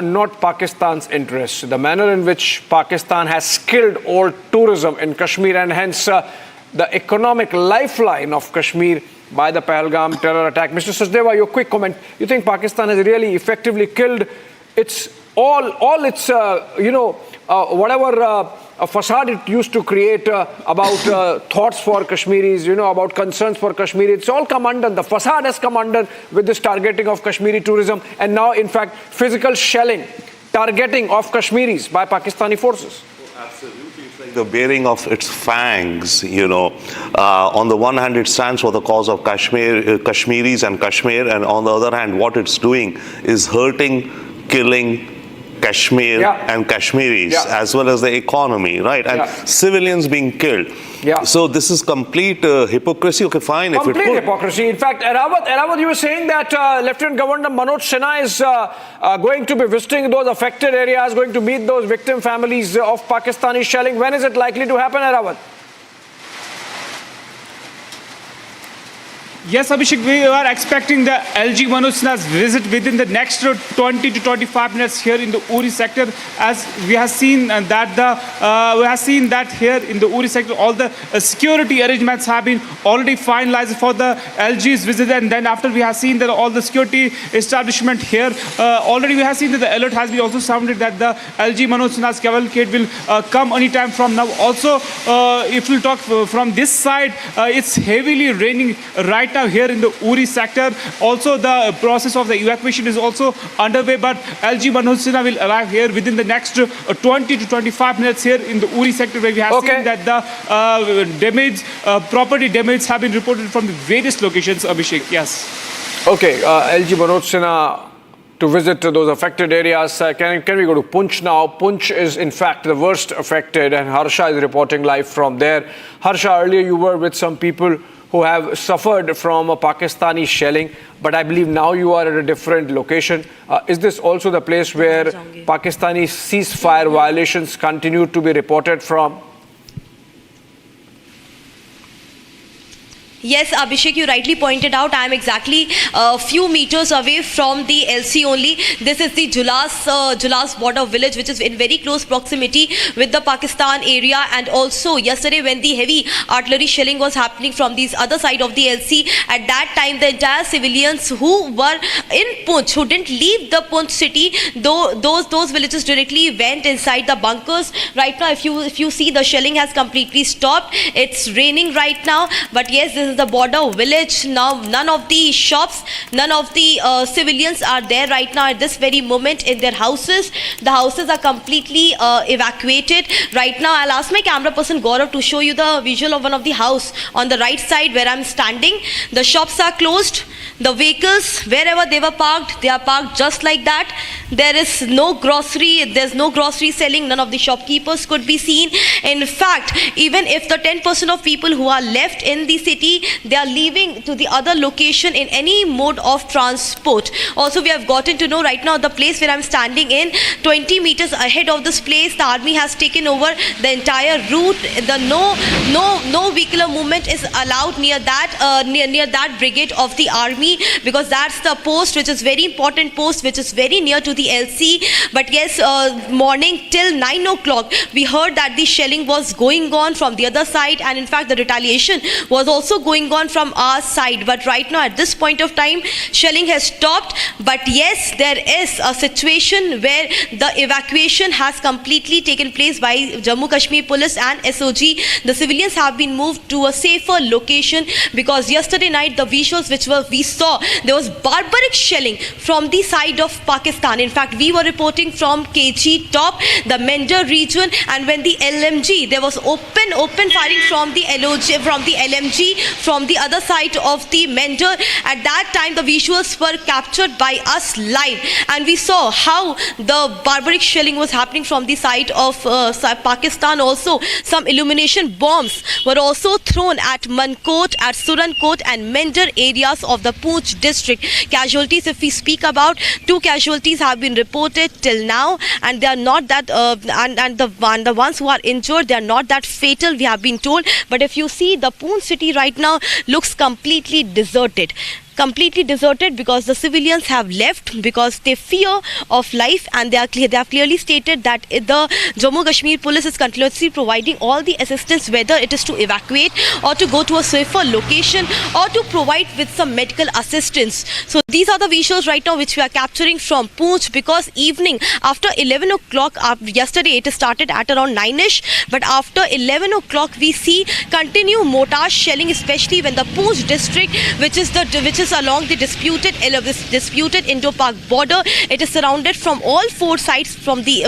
not Pakistan's interests. The manner in which Pakistan has killed all tourism in Kashmir and hence the economic lifeline of Kashmir by the Pahalgam terror attack. Mr. Sachdeva, your quick comment. You think Pakistan has really effectively killed its all its whatever facade it used to create about thoughts for Kashmiris, about concerns for Kashmiri. It's all come undone. The facade has come undone with this targeting of Kashmiri tourism and now, in fact, physical shelling, targeting of Kashmiris by Pakistani forces. Absolutely. It's like the bearing of its fangs, On the one hand, it stands for the cause of Kashmiris and Kashmir, and on the other hand, what it's doing is hurting, killing Kashmir and Kashmiris, as well as the economy, right? And civilians being killed. So this is complete hypocrisy. Okay, fine. Complete hypocrisy. In fact, Erawat, you were saying that Lieutenant Governor Manoj Sinha is going to be visiting those affected areas, going to meet those victim families of Pakistani shelling. When is it likely to happen, Erawat? Yes, Abhishek, we are expecting the LG Manoj Sinha's visit within the next 20 to 25 minutes here in the Uri sector, as we have seen that here in the Uri sector, all the security arrangements have been already finalized for the LG's visit, and then after we have seen that all the security establishment here, already we have seen that the alert has been also sounded that the LG Manoj Sinha's cavalcade will come anytime from now. Also, if we talk from this side, it's heavily raining right now here in the Uri sector. Also, the process of the evacuation is also underway, but LG Manoj Sinha will arrive here within the next 20 to 25 minutes here in the Uri sector, where we have seen that the property damage have been reported from the various locations, Abhishek. Yes. Okay, LG Manoj Sinha to visit those affected areas. Can we go to Poonch now? Poonch is in fact the worst affected, and Harsha is reporting live from there. Harsha, earlier you were with some people who have suffered from a Pakistani shelling, but I believe now you are at a different location. Is this also the place where Pakistani ceasefire violations continue to be reported from? Yes, Abhishek, you rightly pointed out. I am exactly a few meters away from the LC only. This is the Julas border village, which is in very close proximity with the Pakistan area. And also yesterday, when the heavy artillery shelling was happening from the other side of the LC, at that time the entire civilians who were in Poonch, who didn't leave the Poonch city, those villages directly went inside the bunkers. Right now, if you see, the shelling has completely stopped. It's raining right now, but yes, this is the border village. Now none of the shops, none of the civilians are there right now at this very moment in their houses. The houses are completely evacuated. Right now, I'll ask my camera person Gaurav to show you the visual of one of the house on the right side where I'm standing. The shops are closed. The vehicles, wherever they were parked, they are parked just like that. There is no grocery, there's no grocery selling, none of the shopkeepers could be seen. In fact, even if the 10% of people who are left in the city, they are leaving to the other location in any mode of transport. Also, we have gotten to know right now the place where I'm standing in, 20 meters ahead of this place, the army has taken over the entire route. The no vehicular movement is allowed near that near that brigade of the army, because that's the post which is very important post, which is very near to the LC. But yes, morning till 9 o'clock, we heard that the shelling was going on from the other side, and in fact the retaliation was also going on from our side. But right now, at this point of time, shelling has stopped. But yes, there is a situation where the evacuation has completely taken place by Jammu Kashmir Police and SOG. The civilians have been moved to a safer location, because yesterday night the visuals which we saw, there was barbaric shelling from the side of Pakistan. In fact, we were reporting from KG top, the Mender region, and when the LMG, there was open firing from the LMG from the other side of the Mender. At that time, the visuals were captured by us live, and we saw how the barbaric shelling was happening from the side of Pakistan. Also, some illumination bombs were also thrown at Mankot, at Surankot and Mender areas of the Poonch district. Casualties, if we speak about, 2 casualties have been reported till now, and they are not that the ones who are injured, they are not that fatal, we have been told. But if you see, the Poonch city right now looks completely deserted. completely deserted because the civilians have left because they fear of life, and they have clearly stated that the Jammu Kashmir police is continuously providing all the assistance, whether it is to evacuate or to go to a safer location or to provide with some medical assistance. So these are the visuals right now which we are capturing from Poonch, because evening after 11 o'clock, yesterday it started at around 9ish, but after 11 o'clock we see continue mortar shelling, especially when the Poonch district, which is along the disputed Indo-Pak border, it is surrounded from all four sides, from the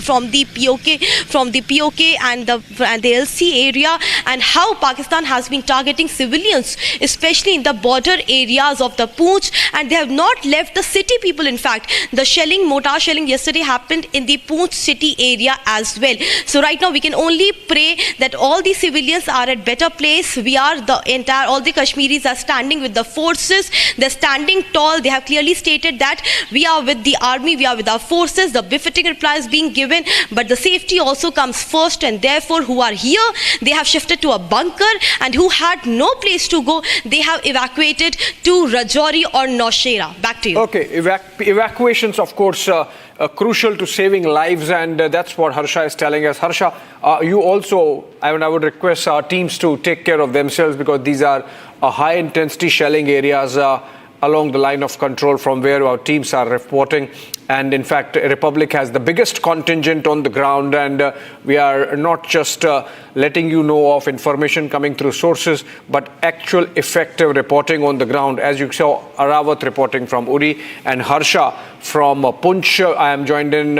POK and the LC area, and how Pakistan has been targeting civilians, especially in the border areas of the Poonch, and they have not left the city people. In fact, the mortar shelling yesterday happened in the Poonch city area as well. So right now we can only pray that all the civilians are at better place. All the Kashmiris are standing with the forces. They're standing tall. They have clearly stated that we are with the army, we are with our forces. The befitting reply is being given, but the safety also comes first, and therefore who are here, they have shifted to a bunker, and who had no place to go, they have evacuated to Rajouri or Naushera. Back to you. Okay, evacuations, of course, crucial to saving lives, and that's what Harsha is telling us. Harsha, you also, I would request our teams to take care of themselves, because these are high-intensity shelling areas along the line of control from where our teams are reporting. And in fact, Republic has the biggest contingent on the ground, and we are not just letting you know of information coming through sources, but actual effective reporting on the ground. As you saw, Arawat reporting from Uri, and Harsha from Poonch. I am joined in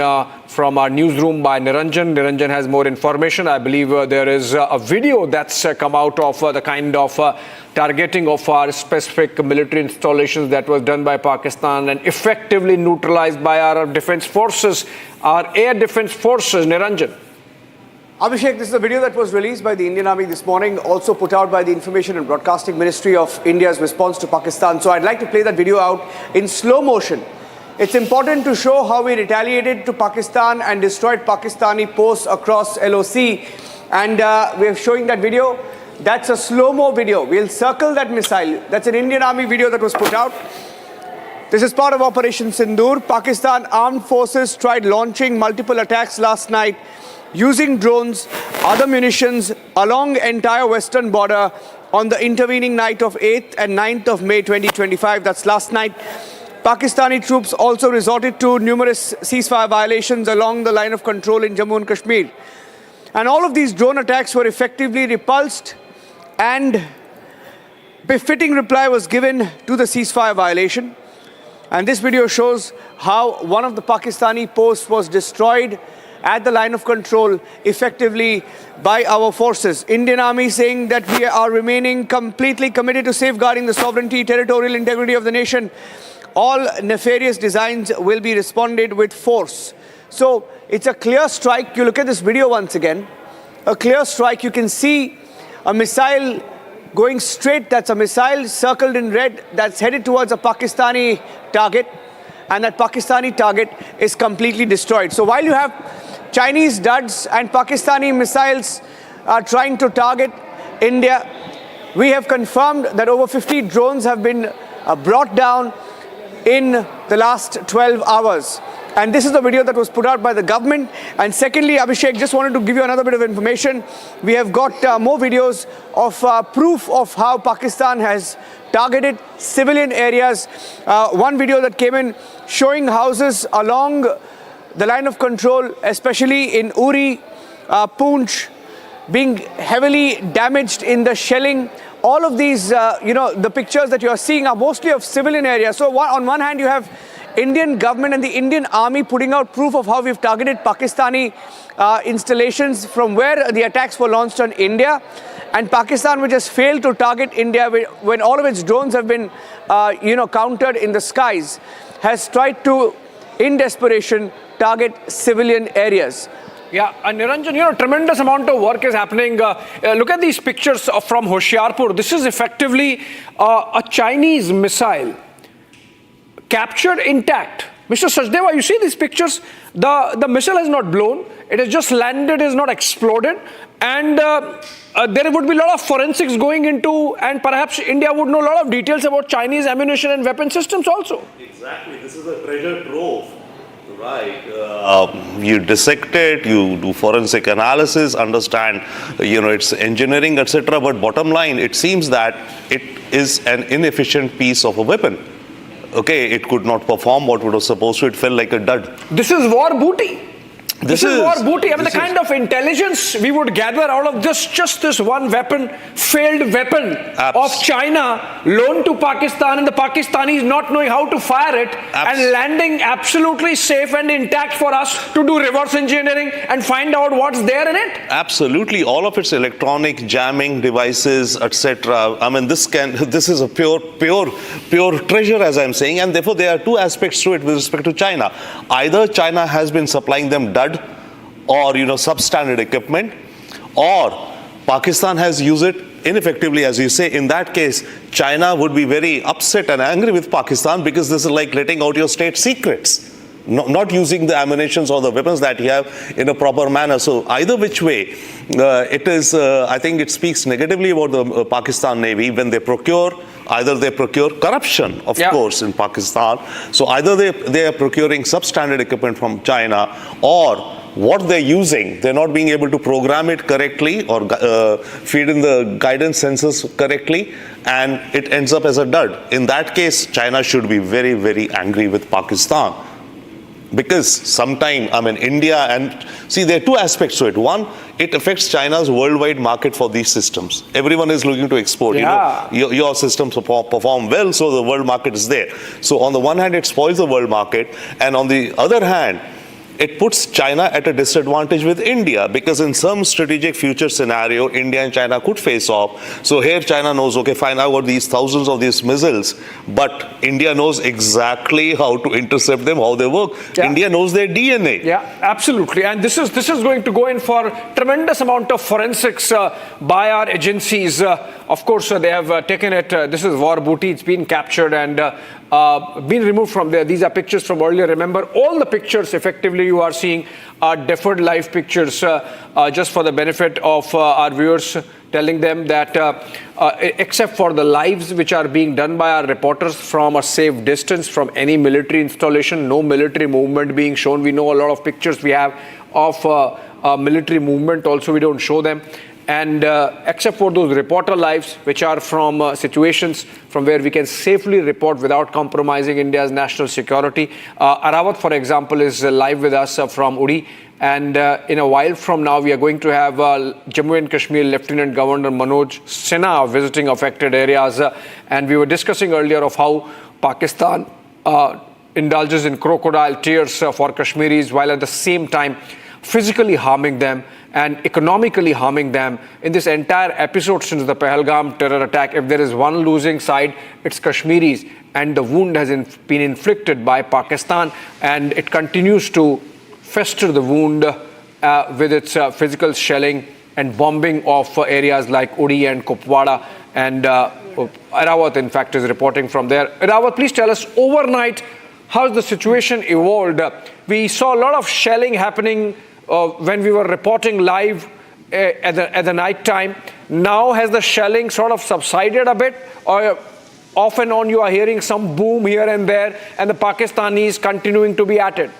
from our newsroom by Niranjan. Niranjan has more information. I believe there is a video that's come out of the kind of targeting of our specific military installations that was done by Pakistan and effectively neutralized by our defense forces, our air defense forces. Niranjan. Abhishek, this is a video that was released by the Indian Army this morning, also put out by the Information and Broadcasting Ministry of India's response to Pakistan. So I'd like to play that video out in slow motion. It's important to show how we retaliated to Pakistan and destroyed Pakistani posts across LOC. And we're showing that video. That's a slow-mo video. We'll circle that missile. That's an Indian Army video that was put out. This is part of Operation Sindoor. Pakistan armed forces tried launching multiple attacks last night using drones, other munitions along the entire western border on the intervening night of 8th and 9th of May 2025. That's last night. Pakistani troops also resorted to numerous ceasefire violations along the line of control in Jammu and Kashmir. And all of these drone attacks were effectively repulsed, and befitting reply was given to the ceasefire violation. And this video shows how one of the Pakistani posts was destroyed at the line of control effectively by our forces. Indian Army saying that we are remaining completely committed to safeguarding the sovereignty, territorial integrity of the nation. All nefarious designs will be responded with force. So it's a clear strike. You look at this video once again, a clear strike. You can see a missile going straight. That's a missile circled in red that's headed towards a Pakistani target, and that Pakistani target is completely destroyed. So while you have Chinese duds and Pakistani missiles trying to target India, we have confirmed that over 50 drones have been brought down in the last 12 hours. And this is the video that was put out by the government. And secondly, Abhishek, just wanted to give you another bit of information. We have got more videos of proof of how Pakistan has targeted civilian areas. One video that came in showing houses along the line of control, especially in Uri, Poonch, being heavily damaged in the shelling. All of these, the pictures that you are seeing are mostly of civilian areas. So on one hand, you have Indian government and the Indian Army putting out proof of how we've targeted Pakistani installations from where the attacks were launched on India. And Pakistan, which has failed to target India when all of its drones have been, countered in the skies, has tried to, in desperation, target civilian areas. Yeah, and Niranjan, tremendous amount of work is happening. Look at these pictures from Hoshiarpur. This is effectively a Chinese missile captured intact Mr. Sachdeva, you see these pictures? The missile has not blown. It has just landed, it has not exploded. And there would be a lot of forensics going into, and perhaps India would know a lot of details about Chinese ammunition and weapon systems also. Exactly. This is a treasure trove. Right. You dissect it, you do forensic analysis, understand, its engineering, etc. But bottom line, it seems that it is an inefficient piece of a weapon. Okay, it could not perform what it was supposed to. It felt like a dud. This is war booty. This is war booty. I mean, the kind of intelligence we would gather out of just this one weapon, failed weapon of China, loaned to Pakistan, and the Pakistanis not knowing how to fire it, and landing absolutely safe and intact for us to do reverse engineering and find out what's there in it. Absolutely, all of its electronic jamming devices, etc. I mean, this is a pure treasure, as I'm saying, and therefore there are two aspects to it with respect to China. Either China has been supplying them dud or substandard equipment, or Pakistan has used it ineffectively, as you say. In that case, China would be very upset and angry with Pakistan, because this is like letting out your state secrets, not using the ammunitions or the weapons that you have in a proper manner. So either which way, it is, I think it speaks negatively about the Pakistan Navy when they procure. Either they procure corruption, of course, in Pakistan. So either they are procuring substandard equipment from China, or what they're using, they're not being able to program it correctly or feed in the guidance sensors correctly, and it ends up as a dud. In that case, China should be very, very angry with Pakistan. Because sometime, I mean, India and... See, there are two aspects to it. One, it affects China's worldwide market for these systems. Everyone is looking to export. Your systems perform well, so the world market is there. So on the one hand, it spoils the world market. And on the other hand, it puts China at a disadvantage with India, because in some strategic future scenario, India and China could face off. So here China knows, okay, fine, I got these thousands of these missiles, but India knows exactly how to intercept them, how they work. India knows their DNA. Yeah, absolutely. And this is going to go in for tremendous amount of forensics by our agencies. Of course, they have taken it. This is war booty. It's been captured and been removed from there. These are pictures from earlier. Remember, all the pictures effectively you are seeing are deferred live pictures, just for the benefit of our viewers, telling them that except for the lives which are being done by our reporters from a safe distance from any military installation, no military movement being shown. We know a lot of pictures we have of military movement also, we don't show them. And except for those reporter lives, which are from situations from where we can safely report without compromising India's national security. Arawat, for example, is live with us from Uri. And in a while from now, we are going to have Jammu and Kashmir Lieutenant Governor Manoj Sinha visiting affected areas. And we were discussing earlier of how Pakistan indulges in crocodile tears for Kashmiris, while at the same time physically harming them and economically harming them. In this entire episode since the Pahalgam terror attack, if there is one losing side, it's Kashmiris, and the wound has been inflicted by Pakistan, and it continues to fester the wound with its physical shelling and bombing of areas like Uri and Kupwara, and Arawat in fact is reporting from there. Arawat, please tell us, overnight, how's the situation evolved? We saw a lot of shelling happening when we were reporting live at the night time. Now has the shelling sort of subsided a bit, or off and on you are hearing some boom here and there, and the Pakistanis continuing to be at it?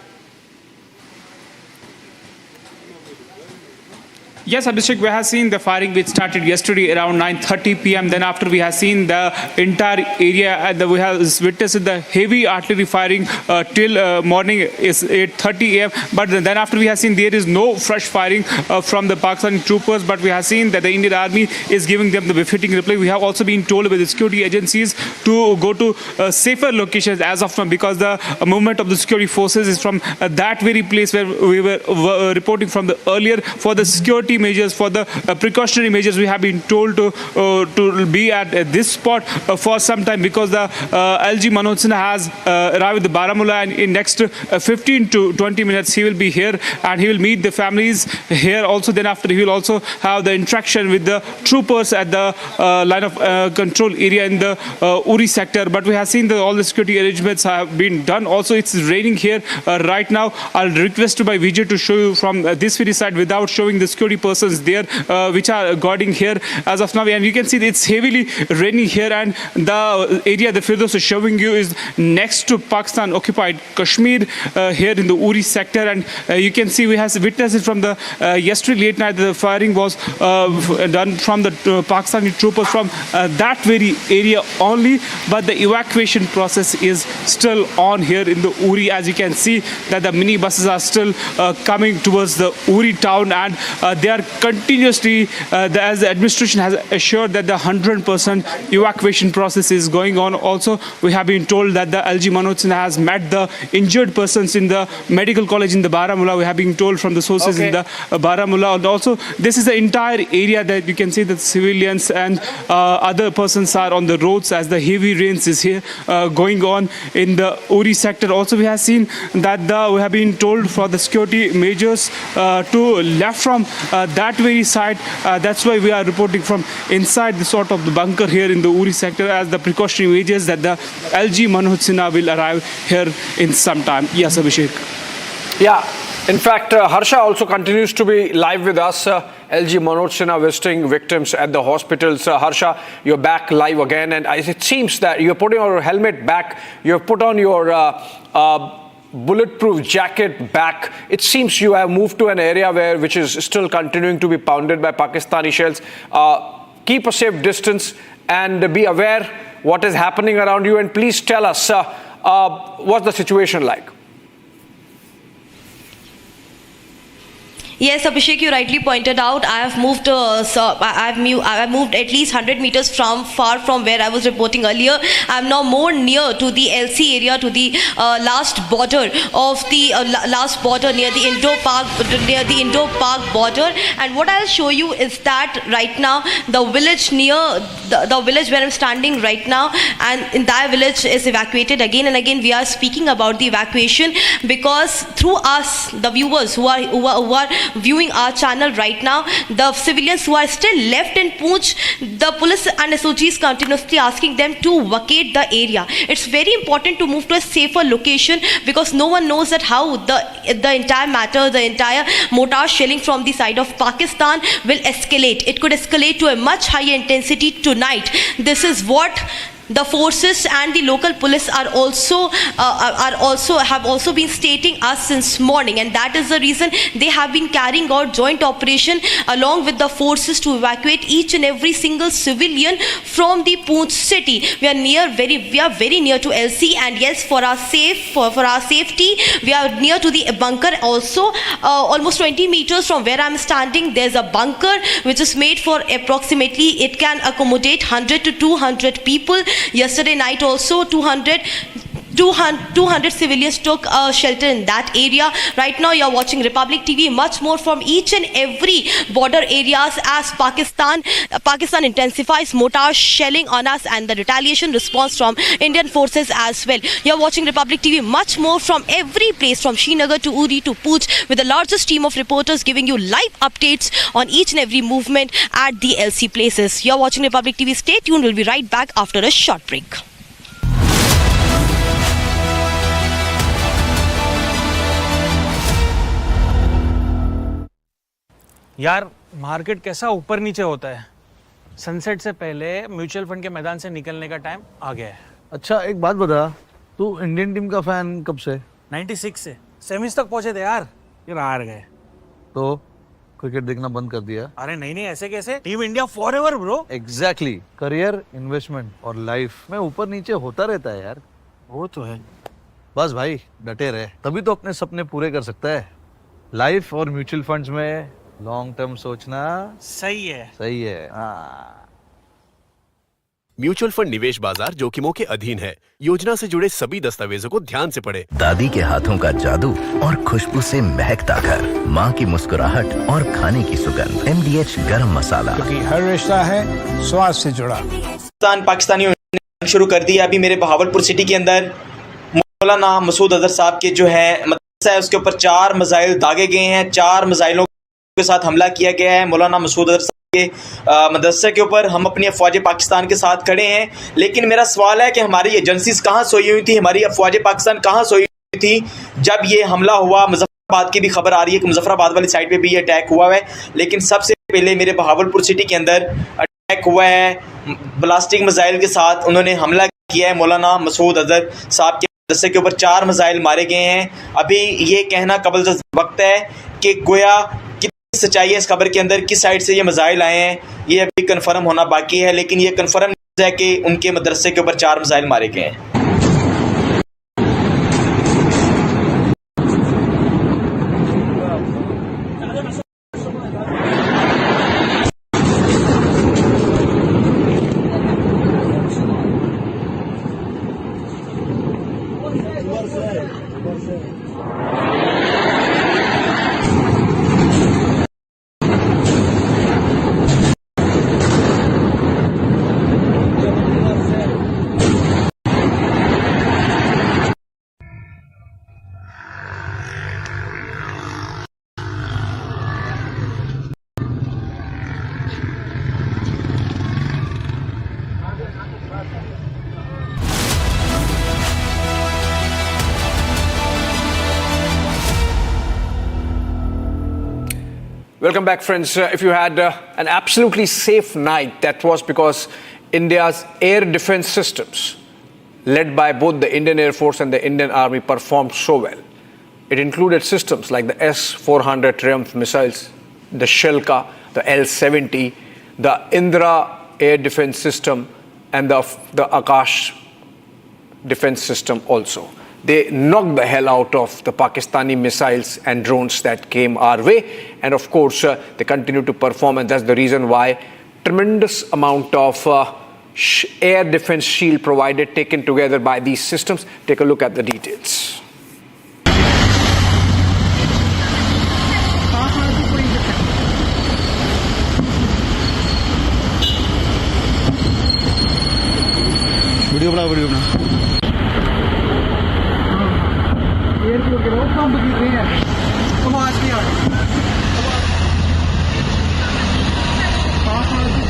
Yes, Abhishek, we have seen the firing which started yesterday around 9:30 p.m. Then after we have seen the entire area, and we have witnessed the heavy artillery firing till morning is 8:30 a.m. But then after we have seen there is no fresh firing from the Pakistani troopers, but we have seen that the Indian Army is giving them the befitting reply. We have also been told by the security agencies to go to safer locations as of now, because the movement of the security forces is from that very place where we were reporting from the earlier for the security safety measures, for the precautionary measures. We have been told to be at this spot for some time, because the LG Manoj Sinha has arrived at the Baramulla, and in next 15 to 20 minutes he will be here, and he will meet the families here also. Then after, he will also have the interaction with the troopers at the line of control area in the Uri sector. But we have seen that all the security arrangements have been done. Also, it's raining here right now. I'll request my Vijay to show you from this very side without showing the security persons there which are guarding here as of now. And you can see it's heavily raining here, and the area that Firdaus is showing you is next to Pakistan occupied Kashmir here in the Uri sector. And you can see we have witnessed it from the yesterday late night. The firing was done from the Pakistani troopers from that very area only, but the evacuation process is still on here in the Uri. As you can see that the mini buses are still coming towards the Uri town, and they are continuously, as the administration has assured that the 100% evacuation process is going on. Also, we have been told that the LG Manoj Sinha has met the injured persons in the medical college in the Baramulla. We have been told from the sources in the Baramulla. And also, this is the entire area that you can see that civilians and other persons are on the roads as the heavy rains is here going on in the Uri sector. Also, we have seen that we have been told for the security measures to left from that very side. That's why we are reporting from inside the sort of the bunker here in the Uri sector as the precautionary measures that the LG Manoj Sinha will arrive here in some time. Yes, Abhishek. Yeah, in fact, Harsha also continues to be live with us. LG Manoj Sinha visiting victims at the hospitals. Harsha, you're back live again, and it seems that you're putting your helmet back, you've put on your bulletproof jacket back. It seems you have moved to an area which is still continuing to be pounded by Pakistani shells. Keep a safe distance and be aware what is happening around you, and please tell us what's the situation like. Yes, Abhishek, you rightly pointed out. I have moved. I have moved at least 100 meters far from where I was reporting earlier. I am now more near to the LC area, to the last border of the last border near the Indo-Pak border. And what I'll show you is that right now the village near the village where I'm standing right now, and in that village is evacuated again and again. We are speaking about the evacuation because through us, the viewers who are viewing our channel right now, the civilians who are still left in Poonch, the police and SOGs continuously asking them to vacate the area. It's very important to move to a safer location because no one knows that how the entire matter, the entire mortar shelling from the side of Pakistan will escalate. It could escalate to a much higher intensity tonight. This is what the forces and the local police have also been stating us since morning, and that is the reason they have been carrying out joint operation along with the forces to evacuate each and every single civilian from the Poonch city. We are very near to LC, and yes, for our safety, we are near to the bunker also. Almost 20 meters from where I am standing, there's a bunker which is made for approximately, it can accommodate 100 to 200 people. Yesterday night also 200 civilians took shelter in that area. Right now you are watching Republic TV, much more from each and every border areas as Pakistan intensifies mortar shelling on us and the retaliation response from Indian forces as well. You are watching Republic TV, much more from every place from Srinagar to Uri to Poonch, with the largest team of reporters giving you live updates on each and every movement at the LC places. You are watching Republic TV. Stay tuned. We'll be right back after a short break. यार market कैसा ऊपर नीचे होता है। Sunset से पहले mutual fund के मैदान से निकलने का टाइम आ गया है। अच्छा एक बात बता, तू इंडियन टीम का फैन कब से? 96 से सेमीज तक पहुंचे थे यार, फिर हार गए। तो क्रिकेट देखना बंद कर दिया? अरे नहीं ऐसे कैसे, team India forever bro. Exactly, career, investment और लाइफ में ऊपर नीचे होता रहता है यार। वो तो है। बस भाई डटे रहे, तभी तो अपने सपने पूरे कर सकता है। लाइफ और म्यूचुअल फंड्स में लॉन्ग टर्म सोचना सही है। हाँ। म्यूचुअल फंड निवेश बाजार जोखिमों के अधीन है। योजना से जुड़े सभी दस्तावेजों को ध्यान से पढ़ें। दादी के हाथों का जादू और खुशबू से महकता घर, माँ की मुस्कुराहट और खाने की सुगंध। MDH गरम मसाला, क्योंकि हर रिश्ता है स्वाद से जुड़ा। पाकिस्तानी ने शुरू कर दी है। अभी मेरे बहावलपुर सिटी के अंदर मौलाना मसूद अजहर साहब के जो है मदरसा है उसके ऊपर 4 मिसाइल दागे गए हैं। 4 मिसाइलों के साथ हमला किया गया है मौलाना मसूद अजहर के मदरसे के ऊपर। हम अपनी अफवाज पाकिस्तान के साथ खड़े हैं, लेकिन मेरा सवाल है कि हमारी एजेंसीज कहाँ सोई हुई थी, हमारी अफवाज पाकिस्तान कहाँ सोई हुई थी जब ये हमला हुआ। मुजफ्फराबाद की भी खबर आ रही है कि मुजफ्फराबाद वाली साइड पे भी ये अटैक हुआ है, लेकिन सबसे पहले मेरे बहावलपुर सिटी के अंदर अटैक हुआ है ब्लास्टिक मिसाइल के साथ। उन्होंने हमला किया है मौलाना मसूद अजहर साहब के मदरसे के ऊपर। 4 मिसाइल मारे गए हैं। अभी ये कहना कबल वक्त है कि गोया सच्चाई है इस खबर के अंदर, किस साइड से ये मिसाइल आए हैं ये अभी कंफर्म होना बाकी है, लेकिन ये कंफर्म है कि उनके मदरसे के ऊपर 4 मिसाइल मारे गए हैं। Welcome back, friends. If you had an absolutely safe night, that was because India's air defense systems, led by both the Indian Air Force and the Indian Army, performed so well. It included systems like the S-400 Triumph missiles, the Shelka, the L-70, the Indra air defense system, and the Akash defense system also. They knocked the hell out of the Pakistani missiles and drones that came our way. And of course, they continue to perform, and that's the reason why tremendous amount of air defense shield provided, taken together by these systems. Take a look at the details. Video बना airport के बहुत कम गिर रहे हैं आवाज नहीं आ रही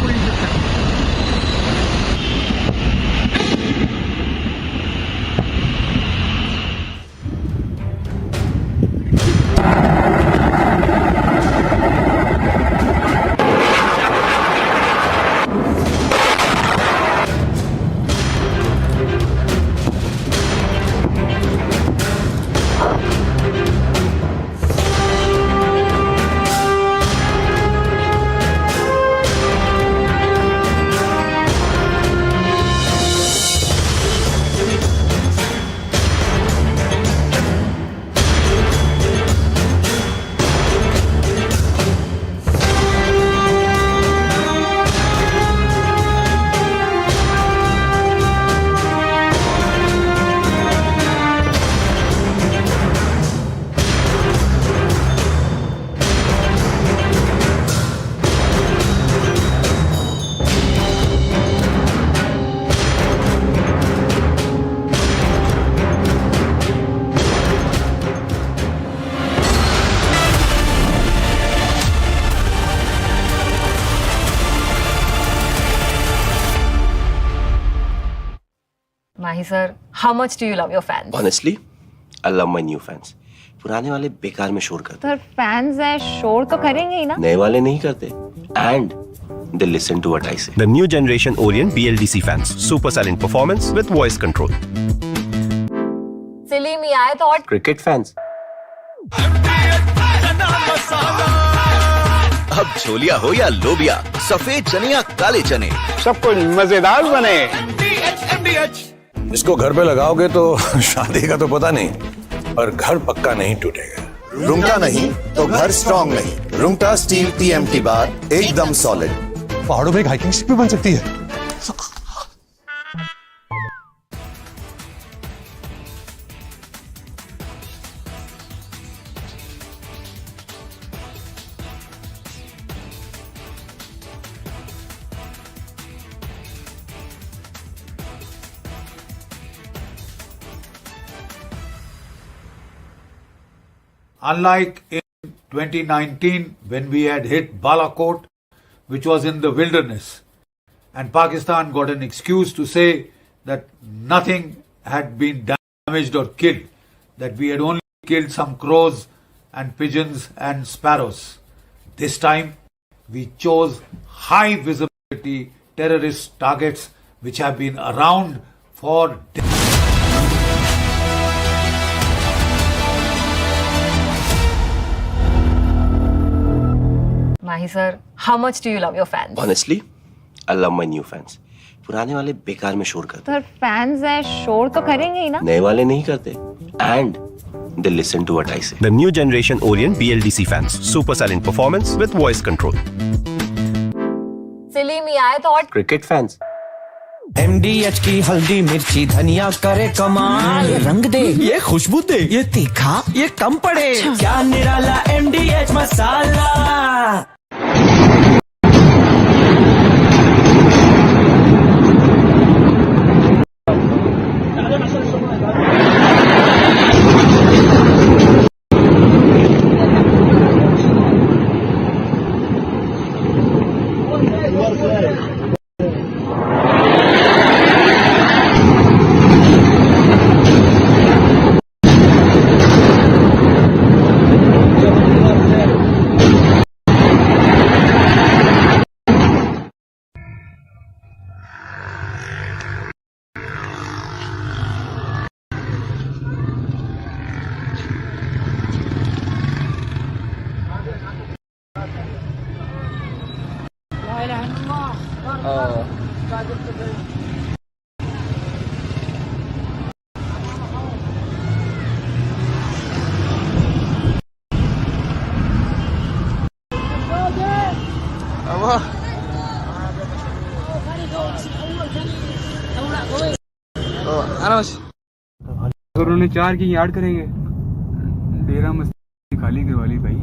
कोई Mahi sir, how much do you love your fans? Honestly, I love my new fans. पुराने वाले बेकार में शोर करते सर फैंस है शोर तो करेंगे ही ना नए वाले नहीं करते and they listen to what I say. The new generation Orient BLDC fans. Super silent performance with voice control. सिली में आए तो और Cricket fans. अब छोलिया हो या लोबिया, सफेद चने या काले चने, सब कुछ मजेदार बने। इसको घर पे लगाओगे तो शादी का तो पता नहीं, पर घर पक्का नहीं टूटेगा। रुंगटा नहीं तो घर स्ट्रॉन्ग नहीं। रुंगटा स्टील TMT बार एकदम सॉलिड। पहाड़ों में हाइकिंग शिप भी बन सकती है। Unlike in 2019 when we had hit Balakot, which was in the wilderness, and Pakistan got an excuse to say that nothing had been damaged or killed, that we had only killed some crows and pigeons and sparrows. This time, we chose high visibility terrorist targets which have been around for decades. Mahi sir, how much do you love your fans? Honestly, I love my new fans. पुराने वाले बेकार में शोर करते sir fans है शोर तो करेंगे ही ना नए वाले नहीं करते and they listen to what I say. The new generation Orient BLDC fans. Super silent performance with voice control. सिली में आए तो और Cricket fans. MDH की हल्दी मिर्ची धनिया करे कमाल ये रंग दे ये खुशबू दे ये तीखा ये कम पड़े क्या निराला MDH मसाला अगर उन्होंने 4 की यार्ड करेंगे डेरा मस्ती खाली करवा ली भाई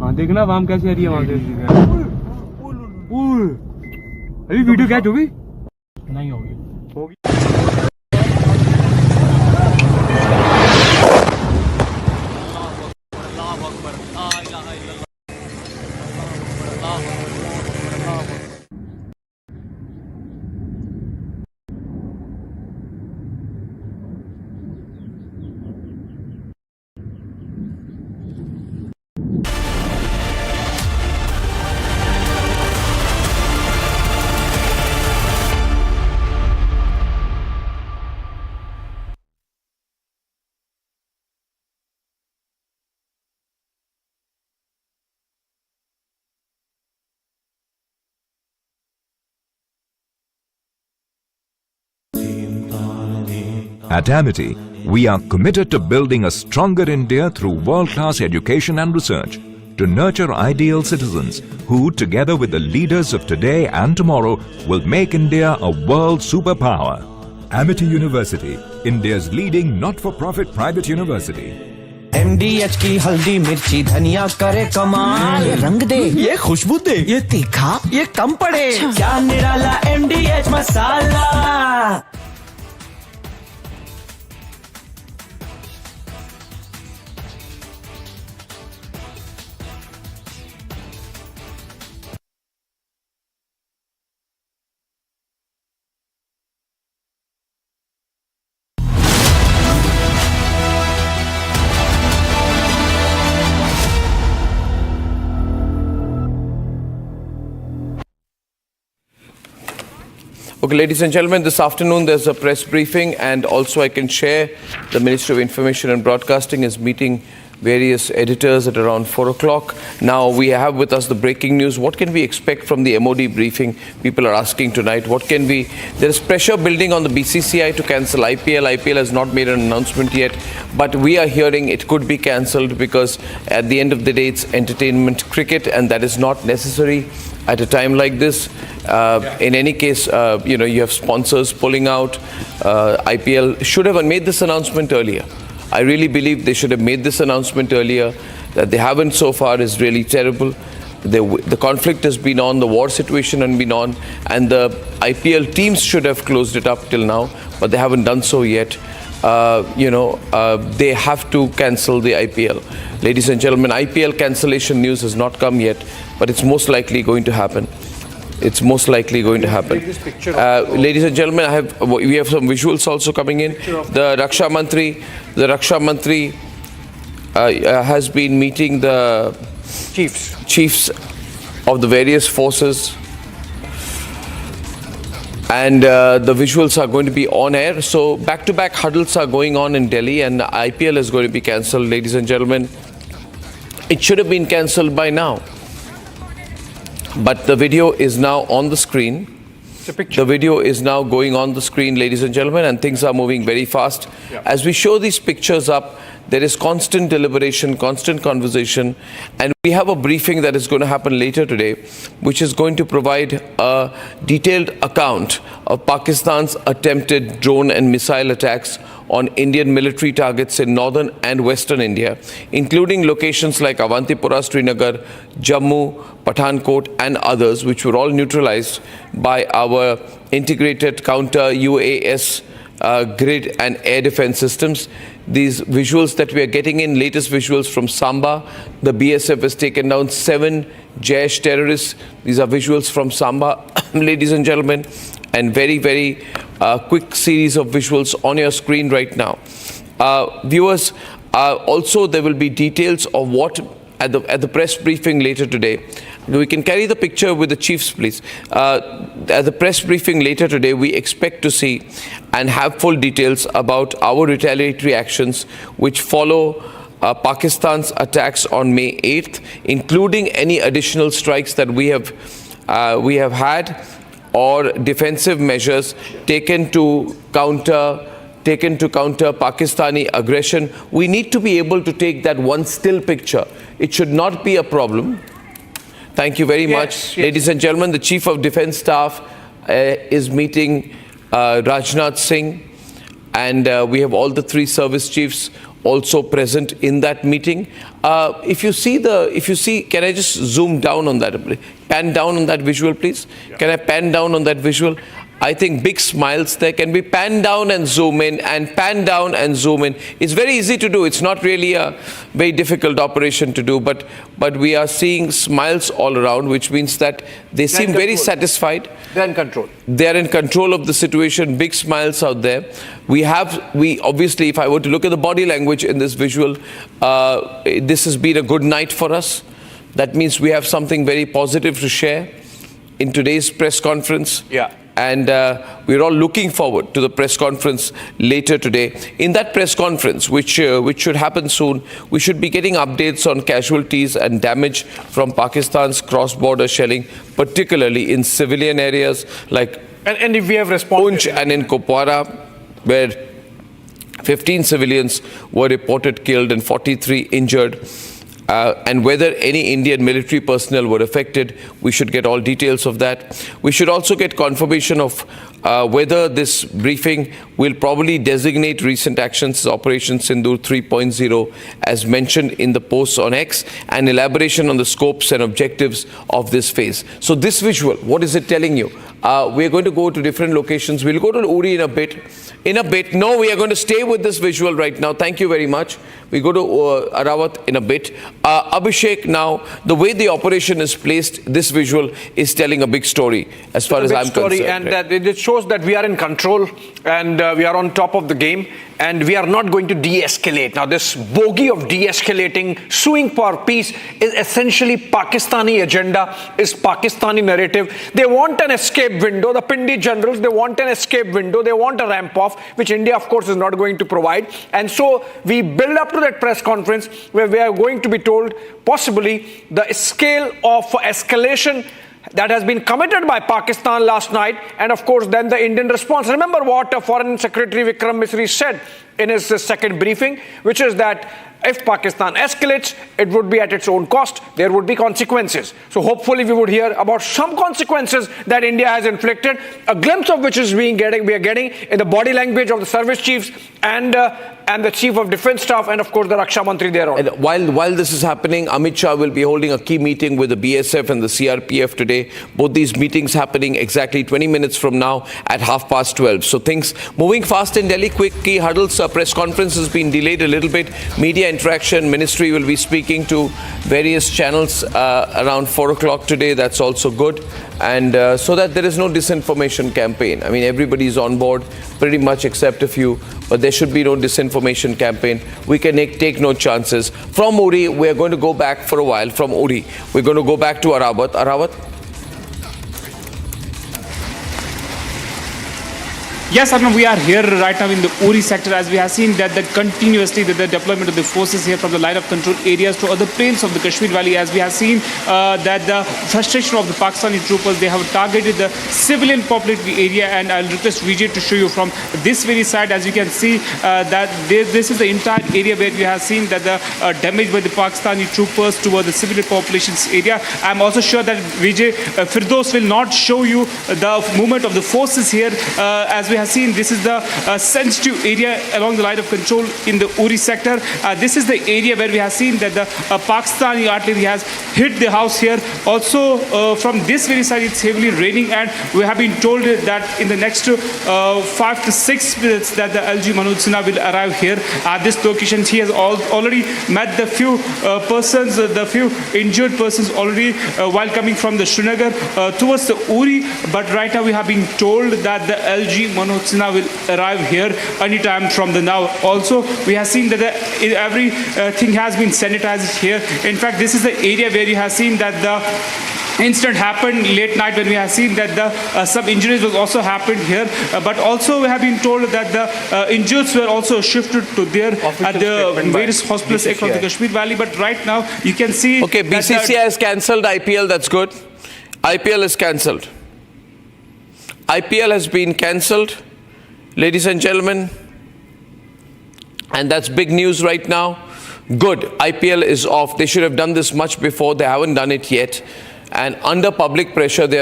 हाँ देखना वाम कैसे आ रही है वहां से अभी वीडियो कैच होगी नहीं होगी At Amity, we are committed to building a stronger India through world-class education and research, to nurture ideal citizens who, together with the leaders of today and tomorrow, will make India a world superpower. Amity University, India's leading not-for-profit private university. MDH की हल्दी मिर्ची धनिया करे कमाल ये रंग दे ये खुशबू दे ये तीखा ये कम पड़े क्या निराला MDH masala Okay, ladies and gentlemen, this afternoon there's a press briefing, and also I can share the Ministry of Information and Broadcasting is meeting various editors at around 4 o'clock. Now we have with us the breaking news. What can we expect from the MOD briefing? People are asking tonight. What can we... There is pressure building on the BCCI to cancel IPL. IPL has not made an announcement yet, but we are hearing it could be cancelled because at the end of the day it's entertainment cricket, and that is not necessary at a time like this. In any case, you have sponsors pulling out. IPL should have made this announcement earlier. I really believe they should have made this announcement earlier. That they haven't so far is really terrible. The conflict has been on, the war situation has been on, and the IPL teams should have closed it up till now, but they haven't done so yet. they have to cancel the IPL. Ladies and gentlemen, IPL cancellation news has not come yet, but it's most likely going to happen. It's most likely going to happen. Ladies and gentlemen, we have some visuals also coming in. The Raksha Mantri has been meeting the chiefs of the various forces, and the visuals are going to be on air. So back-to-back huddles are going on in Delhi, and IPL is going to be cancelled, ladies and gentlemen. It should have been cancelled by now, but the video is now on the screen. The video is now going on the screen, ladies and gentlemen, and things are moving very fast. As we show these pictures up, there is constant deliberation, constant conversation, and we have a briefing that is going to happen later today, which is going to provide a detailed account of Pakistan's attempted drone and missile attacks on Indian military targets in northern and western India, including locations like Avantipura, Srinagar, Jammu, Pathankot and others, which were all neutralized by our integrated counter UAS grid and air defense systems. These visuals that we are getting in, latest visuals from Samba, the BSF has taken down 7 Jaish terrorists. These are visuals from Samba, ladies and gentlemen, and very, very quick series of visuals on your screen right now. Viewers, also there will be details of what at the press briefing later today. We can carry the picture with the chiefs, please. At the press briefing later today, we expect to see and have full details about our retaliatory actions which follow Pakistan's attacks on May 8th, including any additional strikes that we have had or defensive measures taken to counter Pakistani aggression. We need to be able to take that one still picture. It should not be a problem. Thank you very much. Ladies and gentlemen, the Chief of Defence Staff is meeting Rajnath Singh, and we have all the 3 service chiefs also present in that meeting. If you see, can I just zoom down on that? Pan down on that visual, please. Can I pan down on that visual? I think big smiles there. Can we pan down and zoom in and pan down and zoom in? It's very easy to do. It's not really a very difficult operation to do, but we are seeing smiles all around, which means that they seem very satisfied. They're in control. They're in control of the situation. Big smiles out there. We obviously, if I were to look at the body language in this visual, this has been a good night for us. That means we have something very positive to share in today's press conference. And we're all looking forward to the press conference later today. In that press conference, which should happen soon, we should be getting updates on casualties and damage from Pakistan's cross-border shelling, particularly in civilian areas like and if we have responded, Poonch and in Kupwara, where 15 civilians were reported killed and 43 injured. And whether any Indian military personnel were affected, we should get all details of that. We should also get confirmation of whether this briefing will probably designate recent actions as Operation Sindoor 3.0 as mentioned in the posts on X, and elaboration on the scopes and objectives of this phase. So this visual, what is it telling you? We're going to go to different locations. We'll go to Uri in a bit. No, we are going to stay with this visual right now. Thank you very much. We go to Arawat in a bit. Abhishek, now, the way the operation is placed, this visual is telling a big story as far as I'm concerned. And that it shows that we are in control and we are on top of the game, and we are not going to de-escalate. Now, this bogey of de-escalating, suing for peace is essentially Pakistani agenda, is Pakistani narrative. They want an escape window. The Pindi generals, they want an escape window. They want a ramp off, which India, of course, is not going to provide. And so we build up to that press conference where we are going to be told possibly the scale of escalation that has been committed by Pakistan last night, and of course then the Indian response. Remember what Foreign Secretary Vikram Misri said in his second briefing, which is that if Pakistan escalates, it would be at its own cost. There would be consequences. So hopefully we would hear about some consequences that India has inflicted, a glimpse of which is we are getting in the body language of the service chiefs and the Chief of Defence Staff and of course the Raksha Mantri thereon. And while this is happening, Amit Shah will be holding a key meeting with the BSF and the CRPF today. Both these meetings happening exactly 20 minutes from now at 12:30. So things moving fast in Delhi. Quick key huddles. Press conference has been delayed a little bit. Media interaction. Ministry will be speaking to various channels around 4 o'clock today. That's also good. And so that there is no disinformation campaign. I mean, everybody's on board pretty much except a few, but there should be no disinformation campaign. We can take no chances. From Uri, we're going to go back for a while. From Uri, we're going to go back to Arabat. Arabat? Yes, Arnav, we are here right now in the Uri sector as we have seen that continuously the deployment of the forces here from the line of control areas to other plains of the Kashmir Valley, as we have seen that the frustration of the Pakistani troopers, they have targeted the civilian populated area, and I'll request Vijay to show you from this very side. As you can see that this is the entire area where we have seen that the damage by the Pakistani troopers toward the civilian populations area. I'm also sure that Vijay Firdos will not show you the movement of the forces here as we have seen. This is the sensitive area along the line of control in the Uri sector. This is the area where we have seen that the Pakistani artillery has hit the house here. Also from this very side it's heavily raining, and we have been told that in the next 5 to 6 minutes that the LG Manoj Sinha will arrive here at this location. He has already met the few persons, the few injured persons already while coming from the Srinagar towards the Uri, but right now we have been told that the LG Manoj Sinha will arrive here anytime from the now. Also, we have seen that everything has been sanitized here. In fact, this is the area where you have seen that the incident happened late night, when we have seen that the some injuries was also happened here, but also we have been told that the injuries were also shifted to there at the various hospitals across the Kashmir Valley. But right now you can see okay, BCCI has cancelled IPL. That's good. IPL is cancelled. IPL has been cancelled, ladies and gentlemen, and that's big news right now. Good, IPL is off. They should have done this much before. They haven't done it yet, and under public pressure, they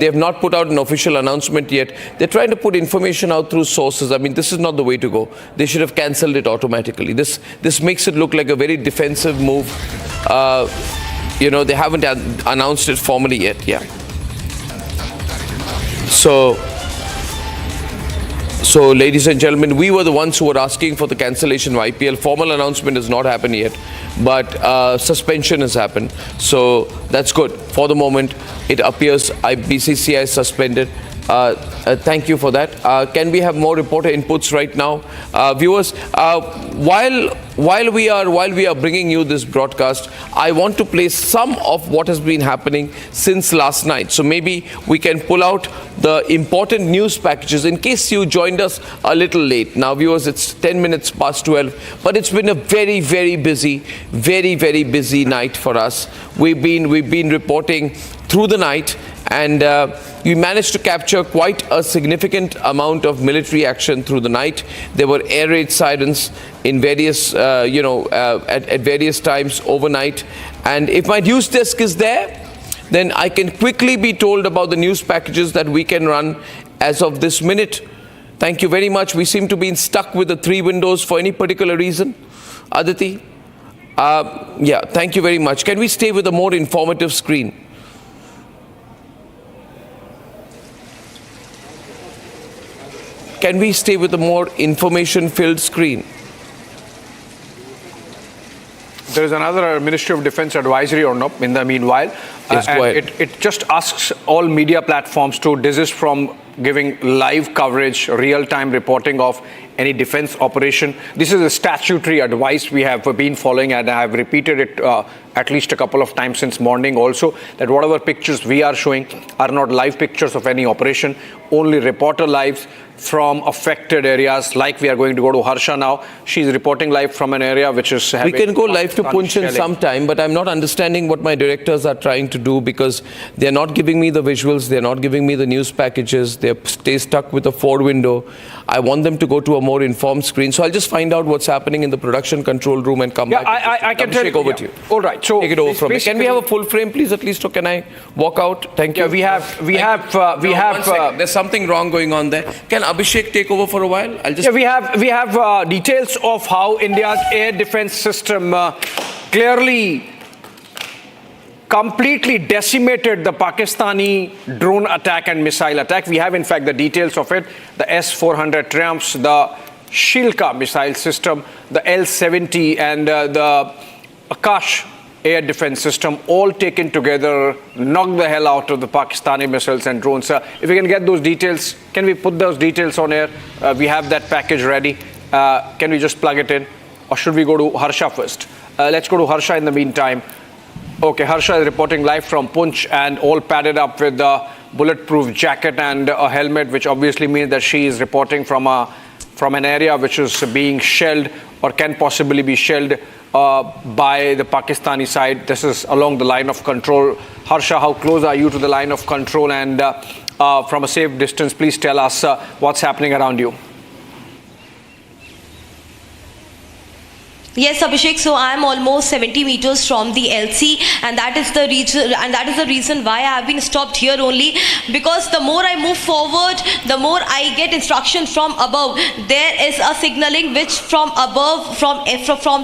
have not put out an official announcement yet. They're trying to put information out through sources. I mean, this is not the way to go. They should have cancelled it automatically. This makes it look like a very defensive move. You know, they haven't announced it formally yet. Yeah. So, ladies and gentlemen, we were the ones who were asking for the cancellation of IPL. Formal announcement has not happened yet, but suspension has happened. So that's good. For the moment, it appears BCCI is suspended. Thank you for that. Can we have more reporter inputs right now, viewers? While we are bringing you this broadcast, I want to play some of what has been happening since last night. So maybe we can pull out the important news packages in case you joined us a little late. Now, viewers, it's 10 minutes past 12, but it's been a very, very busy night for us. We've been reporting through the night, and we managed to capture quite a significant amount of military action through the night. There were air raid sirens in various, at various times overnight. And if my news desk is there, then I can quickly be told about the news packages that we can run as of this minute. Thank you very much. We seem to be stuck with the 3 windows for any particular reason. Aditi? Yeah, thank you very much. Can we stay with a more informative screen? Can we stay with a more information-filled screen? There is another Ministry of Defence advisory or not in the meanwhile. Yes, go ahead. It just asks all media platforms to desist from giving live coverage, real-time reporting of any defence operation. This is a statutory advice we have been following, and I have repeated it at least a couple of times since morning also, that whatever pictures we are showing are not live pictures of any operation, only reporter lives from affected areas. Like we are going to go to Harsha now. She's reporting live from an area which is having... We can go live to Poonch in some time, but I'm not understanding what my directors are trying to do, because they're not giving me the visuals, they're not giving me the news packages, stay stuck with a forward window. I want them to go to a more informed screen. So I'll just find out what's happening in the production control room and come back. I can tell you. Over to you. All right. So take it over from me. Can we have a full frame, please, at least? Or can I walk out? Thank you. Yeah, we have. There's something wrong going on there. Can Abhishek take over for a while? I'll just. Yeah, we have details of how India's air defense system clearly completely decimated the Pakistani drone attack and missile attack. We have, in fact, the details of it. The S-400 Triumphs, the Shilka missile system, the L-70 and the Akash air defense system, all taken together, knocked the hell out of the Pakistani missiles and drones. If we can get those details, can we put those details on air? We have that package ready. Can we just plug it in? Or should we go to Harsha first? Let's go to Harsha in the meantime. Okay, Harsha is reporting live from Poonch and all padded up with a bulletproof jacket and a helmet, which obviously means that she is reporting from an area which is being shelled or can possibly be shelled by the Pakistani side. This is along the line of control. Harsha, how close are you to the line of control? And from a safe distance, please tell us what's happening around you. Yes, Abhishek. So I am almost 70 meters from the LC, and that is the reason why I have been stopped here only. Because the more I move forward, the more I get instruction from above. There is a signaling which from above, from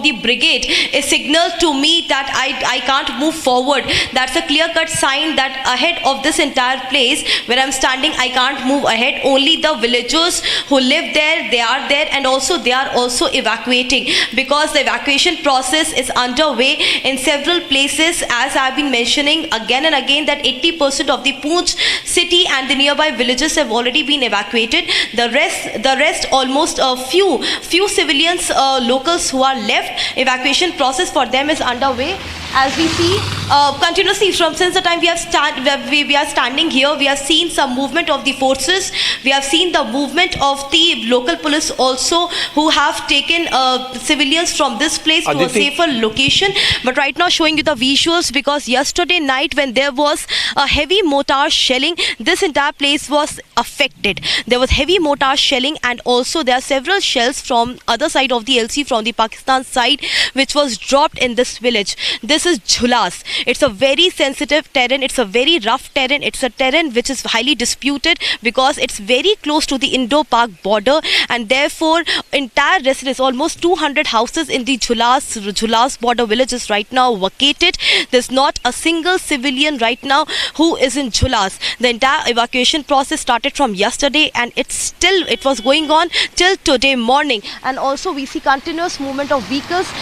the brigade, is signaled to me that I can't move forward. That's a clear-cut sign that ahead of this entire place where I'm standing, I can't move ahead. Only the villagers who live there, they are there, and also they are also evacuating, because the evacuation process is underway in several places, as I've been mentioning again and again, that 80% of the Poonch city and the nearby villages have already been evacuated. The rest almost a few civilians, locals who are left, evacuation process for them is underway. As we see continuously since the time we are standing here, we have seen some movement of the forces. We have seen the movement of the local police also, who have taken civilians from this place to a safer location. But right now showing you the visuals, because yesterday night when there was a heavy mortar shelling, this entire place was affected. There was heavy mortar shelling, and also there are several shells from other side of the LC, from the Pakistan side, which was dropped in this village. This is Jhulas. It's a very sensitive terrain. It's a very rough terrain. It's a terrain which is highly disputed because it's very close to the Indo-Pak border, and therefore entire residents, almost 200 houses in the Jhulas border villages right now vacated. There's not a single civilian right now who is in Jhulas. The entire evacuation process started from yesterday, and it was going on till today morning. And also we see continuous movement of vehicles.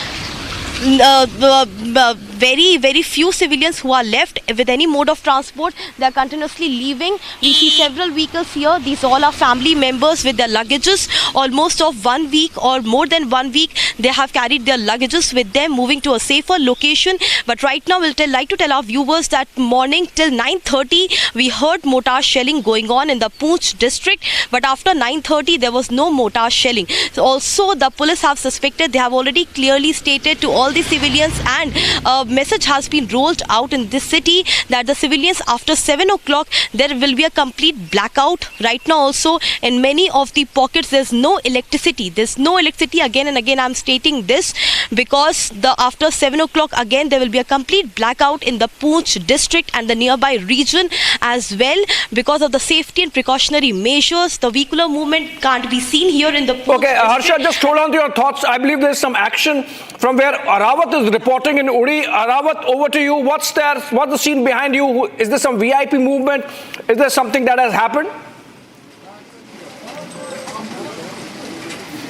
Very few civilians who are left with any mode of transport. They are continuously leaving. We see several vehicles here. These all are family members with their luggages, almost of 1 week or more than 1 week. They have carried their luggages with them, moving to a safer location. But right now we'll like to tell our viewers that morning till 9:30 we heard mortar shelling going on in the Poonch district, but after 9:30 there was no mortar shelling. So also the police have suspected, they have already clearly stated to all the civilians, and a message has been rolled out in this city that the civilians after 7 o'clock there will be a complete blackout. Right now also in many of the pockets there's no electricity. There's no electricity. Again and again I'm stating this, because after 7 o'clock again there will be a complete blackout in the Poonch district and the nearby region as well, because of the safety and precautionary measures. The vehicular movement can't be seen here in the Poonch district. Harsha, just hold on to your thoughts. I believe there's some action from where Arawat is reporting in Uri. Arawat, over to you. What's there? What's the scene behind you? Is there some VIP movement? Is there something that has happened?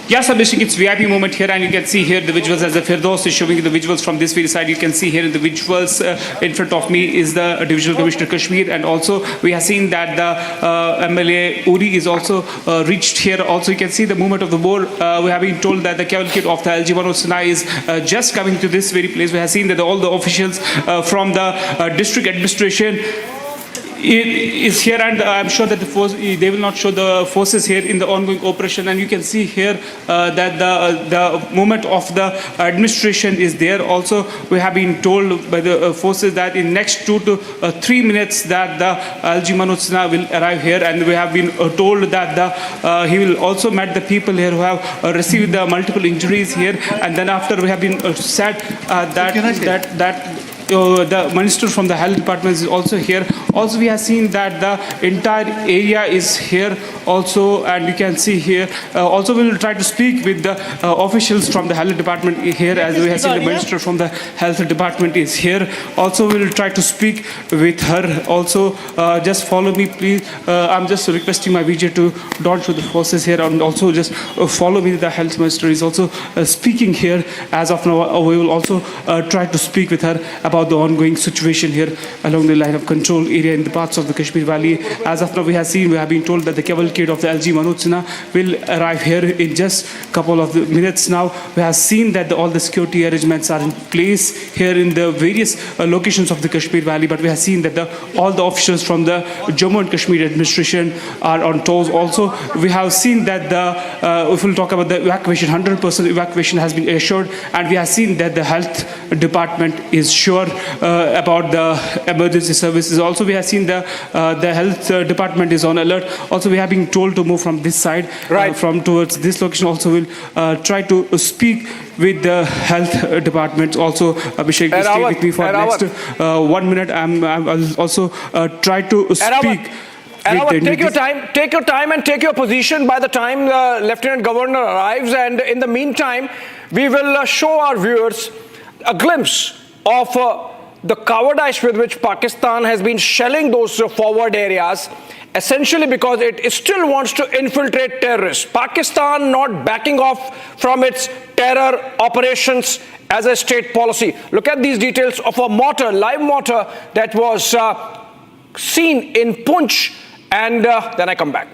Yes, Abhishek, it's VIP moment here, and you can see here the visuals as the Firdaus is showing you the visuals from this very side. You can see here in the visuals in front of me is the Divisional Commissioner Kashmir, and also we have seen that the MLA Uri is also reached here. Also, you can see the movement of the boar. We have been told that the cavalcade of the LG Manoj Sinha is just coming to this very place. We have seen that all the officials from the district administration. is here, and I'm sure that they will not show the forces here in the ongoing operation. And you can see here that the movement of the administration is there. Also, we have been told by the forces that in next 2 to 3 minutes that the LG Manoj Sinha will arrive here, and we have been told that he will also meet the people here who have received the multiple injuries here. And then after we have been said that the minister from the health department is also here. Also, we have seen that the entire area is here also, and you can see here. Also, we will try to speak with the officials from the health department here, as we have seen the minister from the health department is here. Also, we will try to speak with her. Also, just follow me, please. I'm just requesting my VJ to don't show the forces here, and also just follow me. The health minister is also speaking here. As of now, we will also try to speak with her about the ongoing situation here along the line of control area in the parts of the Kashmir Valley. As of now, we have been told that the cavalcade of the LG Manoj Sinha will arrive here in just a couple of minutes now. We have seen that all the security arrangements are in place here in the various locations of the Kashmir Valley, but we have seen that all the officials from the Jammu and Kashmir administration are on toes. Also, we have seen that if we'll talk about the evacuation, 100% evacuation has been assured, and we have seen that the health department is sure about the emergency services. Also, we have seen the health department is on alert. Also, we have been told to move from this side, from towards this location. Also, we'll try to speak with the health department. Also, Abhishek, stay with me for next 1 minute. I'll also try to speak. Take your time and take your position by the time the Lieutenant Governor arrives. And in the meantime, we will show our viewers a glimpse of the cowardice with which Pakistan has been shelling those forward areas, essentially because it still wants to infiltrate terrorists. Pakistan not backing off from its terror operations as a state policy. Look at these details of a mortar, live mortar that was seen in Poonch, and then I come back.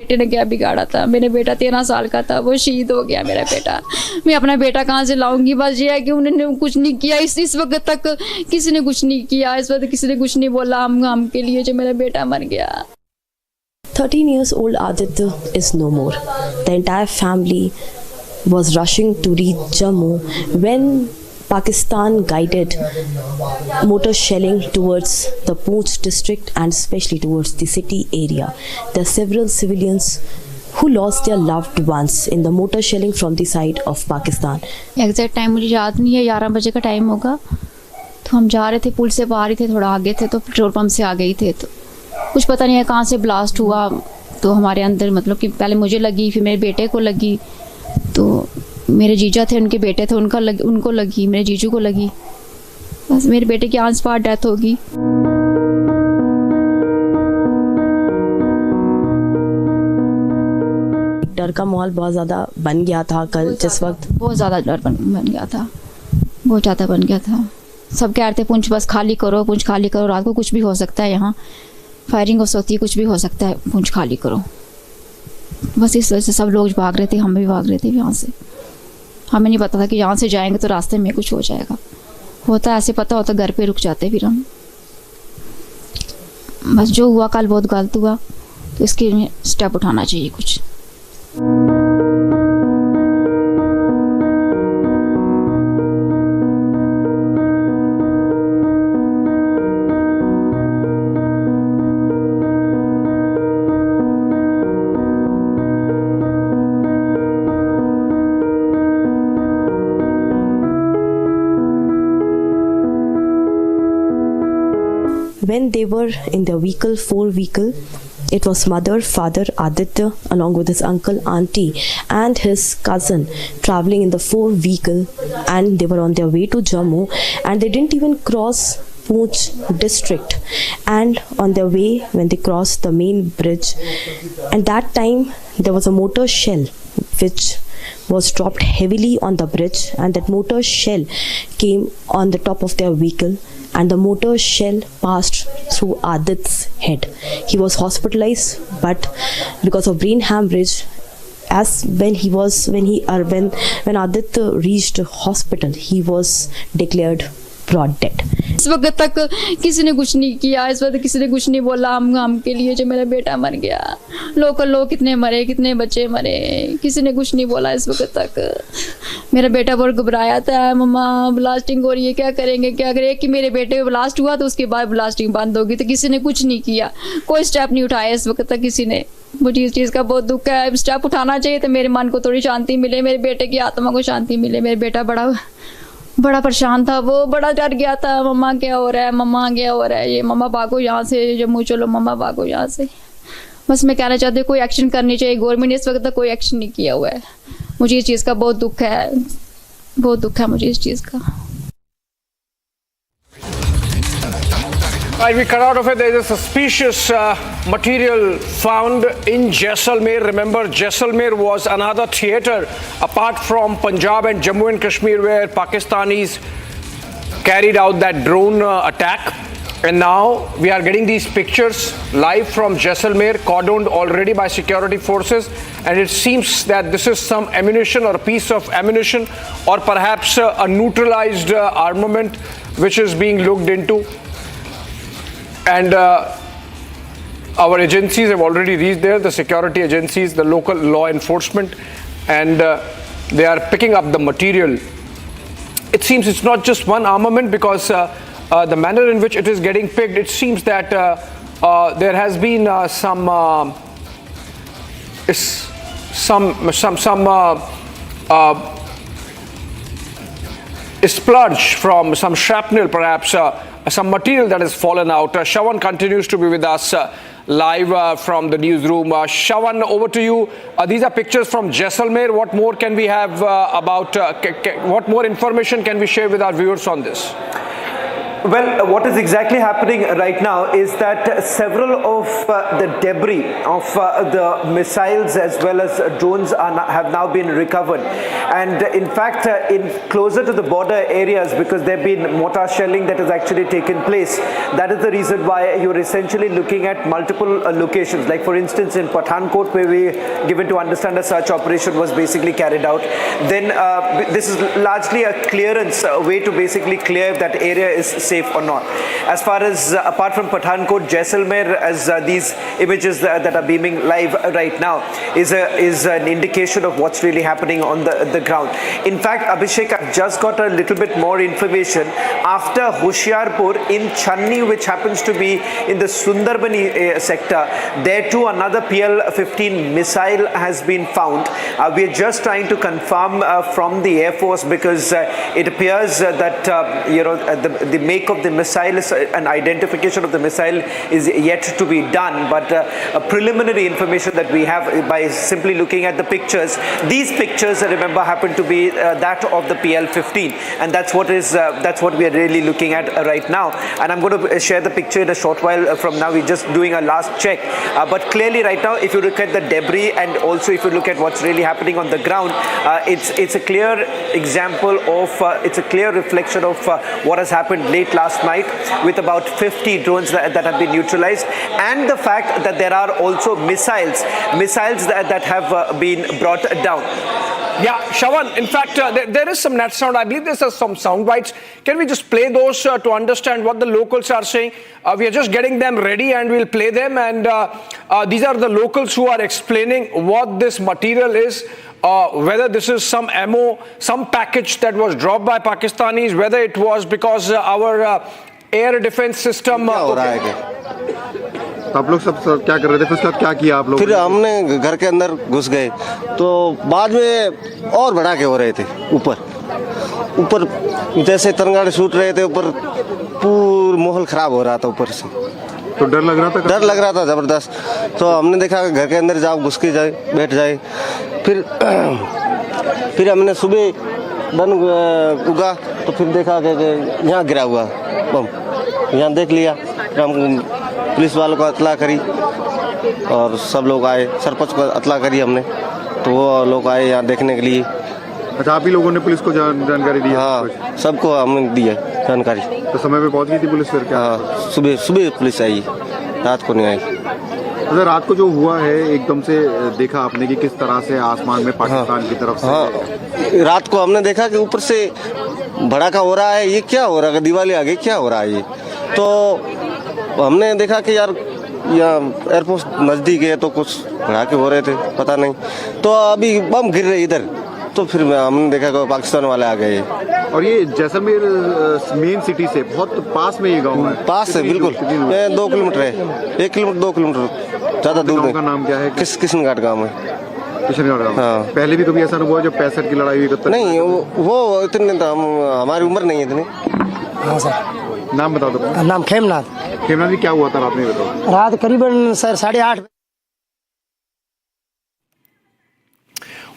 बेटे ने क्या बिगाड़ा था? मेरा बेटा 13 साल का था, वो शहीद हो गया मेरा बेटा। मैं अपना बेटा कहाँ से लाऊंगी? बस ये है कि उन्होंने कुछ नहीं किया, इस वक्त तक किसी ने कुछ नहीं किया, इस वक्त किसी ने कुछ नहीं बोला हम के लिए जो मेरा बेटा मर गया। 13 years old Aditya is no more. The entire family was rushing to reach Jammu when Pakistan guided motor shelling towards the Poonch district and especially towards the city area. There are several civilians who lost their loved ones in the motor shelling from the side of Pakistan. Exact time मुझे याद नहीं है, 11 बजे का time होगा। तो हम जा रहे थे, पुल से बाहर ही थे, थोड़ा आगे थे, तो पेट्रोल पंप से आ गए थे। तो कुछ पता नहीं है कहाँ से ब्लास्ट हुआ, तो हमारे अंदर मतलब कि पहले मुझे लगी, फिर मेरे बेटे को लगी, तो मेरे जीजा थे, उनके बेटे थे, उनको लगी, मेरे जीजू को लगी, बस मेरे बेटे की ऑन स्पॉट डेथ होगी। डर का माहौल बहुत ज़्यादा बन गया था कल, जिस वक्त बहुत ज़्यादा डर बन गया था, बहुत ज़्यादा बन गया था। सब कह रहे थे पुंछ बस खाली करो, पुंछ खाली करो, रात को कुछ भी हो सकता है, यहाँ फायरिंग हो सकती है, कुछ भी हो सकता है, पुंछ खाली करो। बस इस वजह से सब लोग भाग रहे थे, हम भी भाग रहे थे यहाँ से। हमें नहीं पता था कि यहाँ से जाएंगे तो रास्ते में कुछ हो जाएगा। होता ऐसे पता होता घर पे रुक जाते फिर हम। बस जो हुआ कल बहुत गलत हुआ, तो इसके लिए स्टेप उठाना चाहिए कुछ। When they were in their vehicle, 4-wheeler, it was mother, father, Aditya, along with his uncle, auntie, and his cousin traveling in the 4-wheeler, and they were on their way to Jammu, and they didn't even cross Poonch district. And on their way, when they crossed the main bridge, and that time there was a mortar shell which was dropped heavily on the bridge, and that mortar shell came on the top of their vehicle, and the mortar shell passed through Adit's head. He was hospitalized, but because of brain hemorrhage, when Adit reached hospital, he was declared brought dead. इस वक्त तक किसी ने कुछ नहीं किया, इस वक्त किसी ने कुछ नहीं बोला हम के लिए जो मेरा बेटा मर गया। लोकल लोग कितने मरे, कितने बच्चे मरे, किसी ने कुछ नहीं बोला इस वक्त तक। मेरा बेटा बहुत घबराया था, मम्मा ब्लास्टिंग हो रही है, क्या करेंगे क्या करेंगे। कि मेरे बेटे पे ब्लास्ट हुआ तो उसके बाद ब्लास्टिंग बंद होगी, तो किसी ने कुछ नहीं किया, कोई स्टेप नहीं उठाया इस वक्त तक किसी ने। मुझे इस चीज़ का बहुत दुख है। स्टेप उठाना चाहिए तो मेरे मन को थोड़ी शांति मिले, मेरे बेटे की आत्मा को शांति मिले। मेरा बेटा बड़ा परेशान था, वो बड़ा डर गया था, मम्मा क्या हो रहा है, मम्मा क्या हो रहा है, ये मम्मा भागो यहाँ से, जम्मू चलो, मम्मा भागो यहाँ से। बस मैं कहना चाहती हूँ कोई एक्शन करनी चाहिए। गवर्नमेंट ने इस वक्त तक कोई एक्शन नहीं किया हुआ है। मुझे इस चीज़ का बहुत दुख है, बहुत दुख है मुझे इस चीज़ का। Right, we cut out of it. There is a suspicious material found in Jaisalmer. Remember, Jaisalmer was another theatre apart from Punjab and Jammu and Kashmir where Pakistanis carried out that drone attack. And now we are getting these pictures live from Jaisalmer, cordoned already by security forces. And it seems that this is some ammunition or a piece of ammunition or perhaps a neutralized armament which is being looked into. And our agencies have already reached there, the security agencies, the local law enforcement, and they are picking up the material. It seems it's not just one armament because the manner in which it is getting picked, it seems that there has been some splurge from some shrapnel, perhaps some material that has fallen out. Shawan continues to be with us live from the newsroom. Shawan, over to you. These are pictures from Jaisalmer. What more can we have what more information can we share with our viewers on this? Well, what is exactly happening right now is that several of the debris of the missiles as well as drones have now been recovered. And in fact, closer to the border areas, because there have been mortar shelling that has actually taken place, that is the reason why you're essentially looking at multiple locations. Like for instance, in Pathankot, where we given to understand a search operation was basically carried out. Then this is largely a clearance way to basically clear if that area is safe or not. As far as apart from Pathankot, Jaisalmer, as these images that are beaming live right now is an indication of what's really happening on the ground. In fact, Abhishek, I've just got a little bit more information. After Hoshiarpur in Channi, which happens to be in the Sundarbani sector, there too another PL-15 missile has been found. We are just trying to confirm from the Air Force because it appears that the make of the missile and identification of the missile is yet to be done, but a preliminary information that we have by simply looking at the pictures. These pictures, remember, happen to be that of the PL-15, and that's what we are really looking at right now. And I'm going to share the picture in a short while from now. We're just doing a last check, but clearly right now, if you look at the debris and also if you look at what's really happening on the ground, it's a clear example of it's a clear reflection of what has happened late last night with about 50 drones that have been neutralized, and the fact that there are also missiles that have been brought down. Yeah, Shawan, in fact, there is some net sound. I believe there's some sound bites. Can we just play those to understand what the locals are saying? We are just getting them ready and we'll play them. And these are the locals who are explaining what this material is. Whether this is some ammo, some package that was dropped by Pakistanis, whether it was because our air defense system. आप लोग सब क्या कर रहे थे? फिर क्या किया आप लोग? फिर हमने घर के अंदर घुस गए तो बाद में और भड़ाके हो रहे थे ऊपर जैसे तरंगाड़े छूट रहे थे ऊपर, पूरा माहौल खराब हो रहा था ऊपर से। तो डर लग रहा था जबरदस्त। तो हमने देखा घर के अंदर जाओ, घुस के जाए, बैठ जाए। फिर हमने सुबह बन उगा तो फिर देखा कि यहाँ गिरा हुआ बम, यहाँ देख लिया। हम पुलिस वालों को इतला करी और सब लोग आए, सरपंच को इतला करी हमने, तो वो लोग आए यहाँ देखने के लिए। अच्छा, आप ही लोगों ने पुलिस को जानकारी दी? हाँ, सबको हमने दी है जानकारी। तो समय पे पहुंच गई थी पुलिस फिर क्या? हाँ, सुबह पुलिस आई, रात को नहीं आई। अच्छा, रात को जो हुआ है एकदम से देखा आपने कि किस तरह से आसमान में पाकिस्तान की तरफ से? हाँ, रात को हमने देखा कि ऊपर से भड़ाका हो रहा है, ये क्या हो रहा है, दिवाली आ गई, क्या हो रहा है ये। तो हमने देखा कि यार यहाँ एयरपोर्ट नज़दीक है तो कुछ भड़ाके हो रहे थे, पता नहीं, तो अभी बम गिर रहे इधर, तो फिर हमने देखा कि पाकिस्तान वाले आ गए। और ये जैसलमेर मेन सिटी से बहुत पास में ये गांव है? पास है बिल्कुल, 2 किलोमीटर है, 1 किलोमीटर 2 किलोमीटर, ज़्यादा दूर नहीं। का नाम क्या है? किशन घाट गाँव है। किशन घाट गाँव। हाँ। पहले भी कभी ऐसा अनुभव है जब 65 की लड़ाई हुई? नहीं, वो इतने हमारी उम्र नहीं है इतनी। हाँ सर। नाम बता दो। नाम खेमनाथ। खेमनाथ जी, क्या हुआ था रात में बताओ? रात करीबन sir 8:30।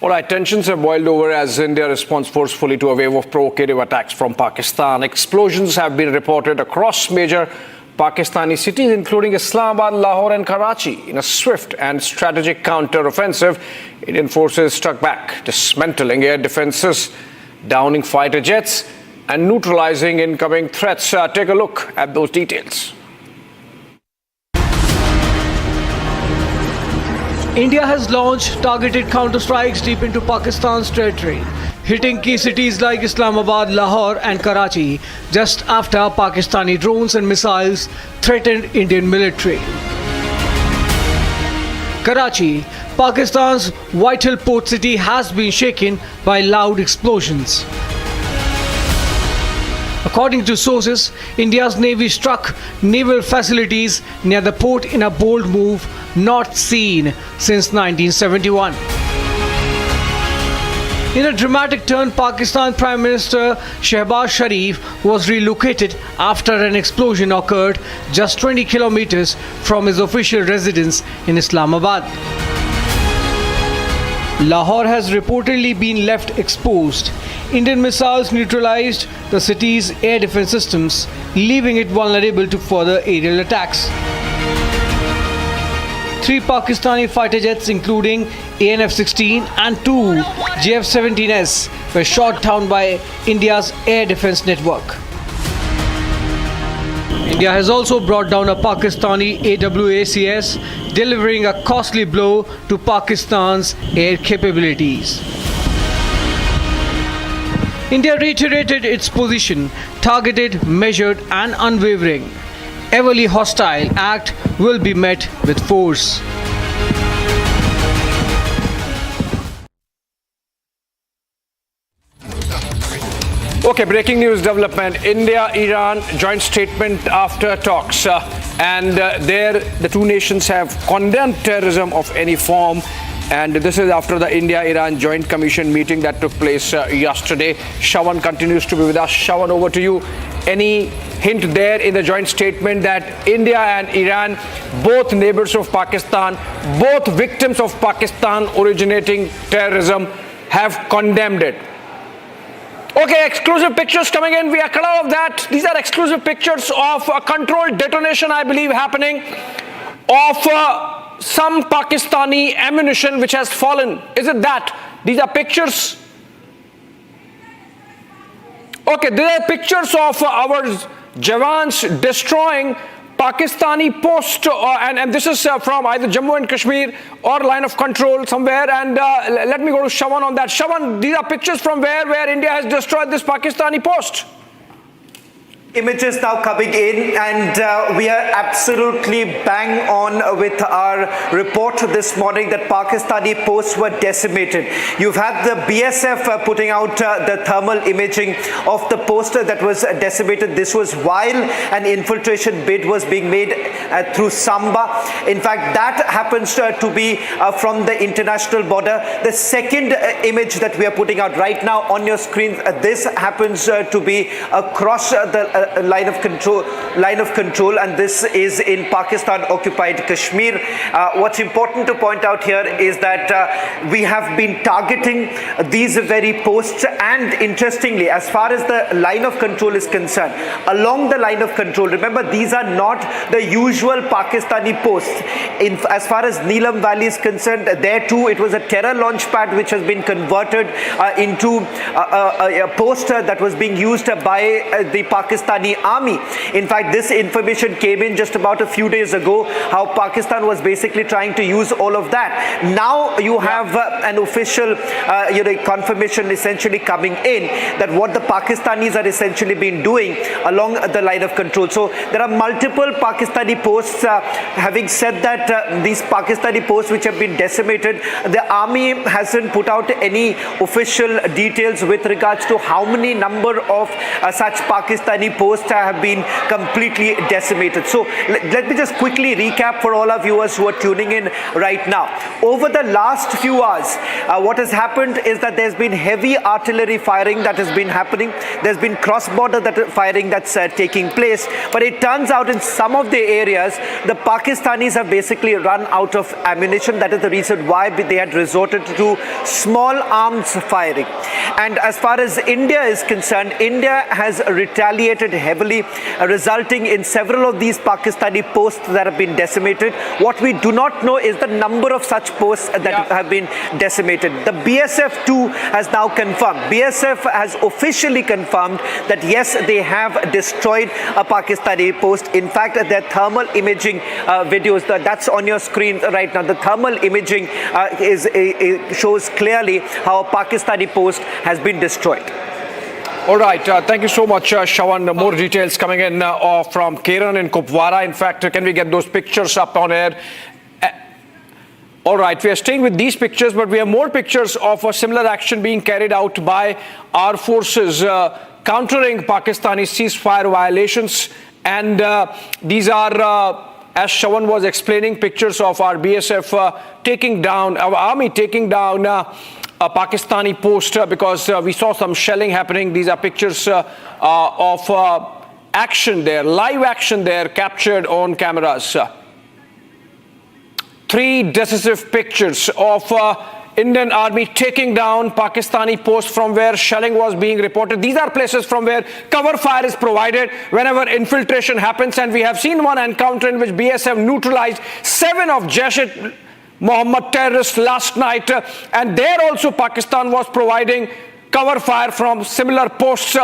All right, tensions have boiled over as India responds forcefully to a wave of provocative attacks from Pakistan. Explosions have been reported across major Pakistani cities, including Islamabad, Lahore and Karachi. In a swift and strategic counter-offensive, Indian forces struck back, dismantling air defenses, downing fighter jets and neutralizing incoming threats. Take a look at those details. India has launched targeted counter-strikes deep into Pakistan's territory, hitting key cities like Islamabad, Lahore and Karachi just after Pakistani drones and missiles threatened Indian military. Karachi, Pakistan's vital port city, has been shaken by loud explosions. According to sources, India's Navy struck naval facilities near the port in a bold move not seen since 1971. In a dramatic turn, Pakistan Prime Minister Shehbaz Sharif was relocated after an explosion occurred just 20 kilometers from his official residence in Islamabad. Lahore has reportedly been left exposed. Indian missiles neutralized the city's air defense systems, leaving it vulnerable to further aerial attacks. 3 Pakistani fighter jets, including AN-F-16 and 2 JF-17S, were shot down by India's air defense network. India has also brought down a Pakistani AWACS, delivering a costly blow to Pakistan's air capabilities. India reiterated its position, targeted, measured and unwavering. Every hostile act will be met with force. Okay, breaking news development. India-Iran joint statement after talks. There the two nations have condemned terrorism of any form. And this is after the India-Iran Joint Commission meeting that took place yesterday. Shawan continues to be with us. Shawan, over to you. Any hint there in the joint statement that India and Iran, both neighbors of Pakistan, both victims of Pakistan originating terrorism, have condemned it? Okay, exclusive pictures coming in. We are clear of that. These are exclusive pictures of a controlled detonation, I believe, happening of some Pakistani ammunition which has fallen. Is it that? These are pictures. Okay, these are pictures of our Jawans destroying Pakistani post, and this is from either Jammu and Kashmir or line of control somewhere. And let me go to Shawan on that. Shawan, these are pictures from where India has destroyed this Pakistani post. Images now coming in, and we are absolutely bang on with our report this morning that Pakistani posts were decimated. You've had the BSF putting out the thermal imaging of the post that was decimated. This was while an infiltration bid was being made through Samba. In fact, that happens to be from the international border. The second image that we are putting out right now on your screen, this happens to be across the line of control, and this is in Pakistan occupied Kashmir. What's important to point out here is that we have been targeting these very posts, and interestingly, as far as the line of control is concerned, along the line of control, remember, these are not the usual Pakistani posts. As far as Neelam Valley is concerned, there too it was a terror launch pad which has been converted into a post that was being used by the Pakistan Pakistani army. In fact, this information came in just about a few days ago, how Pakistan was basically trying to use all of that. Now you have an official confirmation essentially coming in that what the Pakistanis are essentially been doing along the line of control. So there are multiple Pakistani posts. Having said that, these Pakistani posts which have been decimated, the army hasn't put out any official details with regards to how many number of such Pakistani posts have been completely decimated. So let me just quickly recap for all our viewers who are tuning in right now. Over the last few hours, what has happened is that there's been heavy artillery firing that has been happening. There's been cross-border firing that's taking place. But it turns out in some of the areas, the Pakistanis have basically run out of ammunition. That is the reason why they had resorted to small arms firing. And as far as India is concerned, India has retaliated heavily, resulting in several of these Pakistani posts that have been decimated. What we do not know is the number of such posts that have been decimated. The BSF too has now confirmed. BSF has officially confirmed that yes, they have destroyed a Pakistani post. In fact, their thermal imaging videos, that's on your screen right now. The thermal imaging shows clearly how a Pakistani post has been destroyed. All right, thank you so much, Shawan. More details coming in from Kiran in Kupwara. In fact, can we get those pictures up on air? All right, we are staying with these pictures, but we have more pictures of a similar action being carried out by our forces countering Pakistani ceasefire violations. And these are, as Shawan was explaining, pictures of our BSF taking down, our army taking down a Pakistani post because we saw some shelling happening. These are pictures of action there, live action there, captured on cameras. 3 decisive pictures of Indian Army taking down Pakistani posts from where shelling was being reported. These are places from where cover fire is provided whenever infiltration happens. And we have seen one encounter in which BSF neutralized 7 of Jaish Mohammed terrorists last night. And there also Pakistan was providing cover fire from similar posts.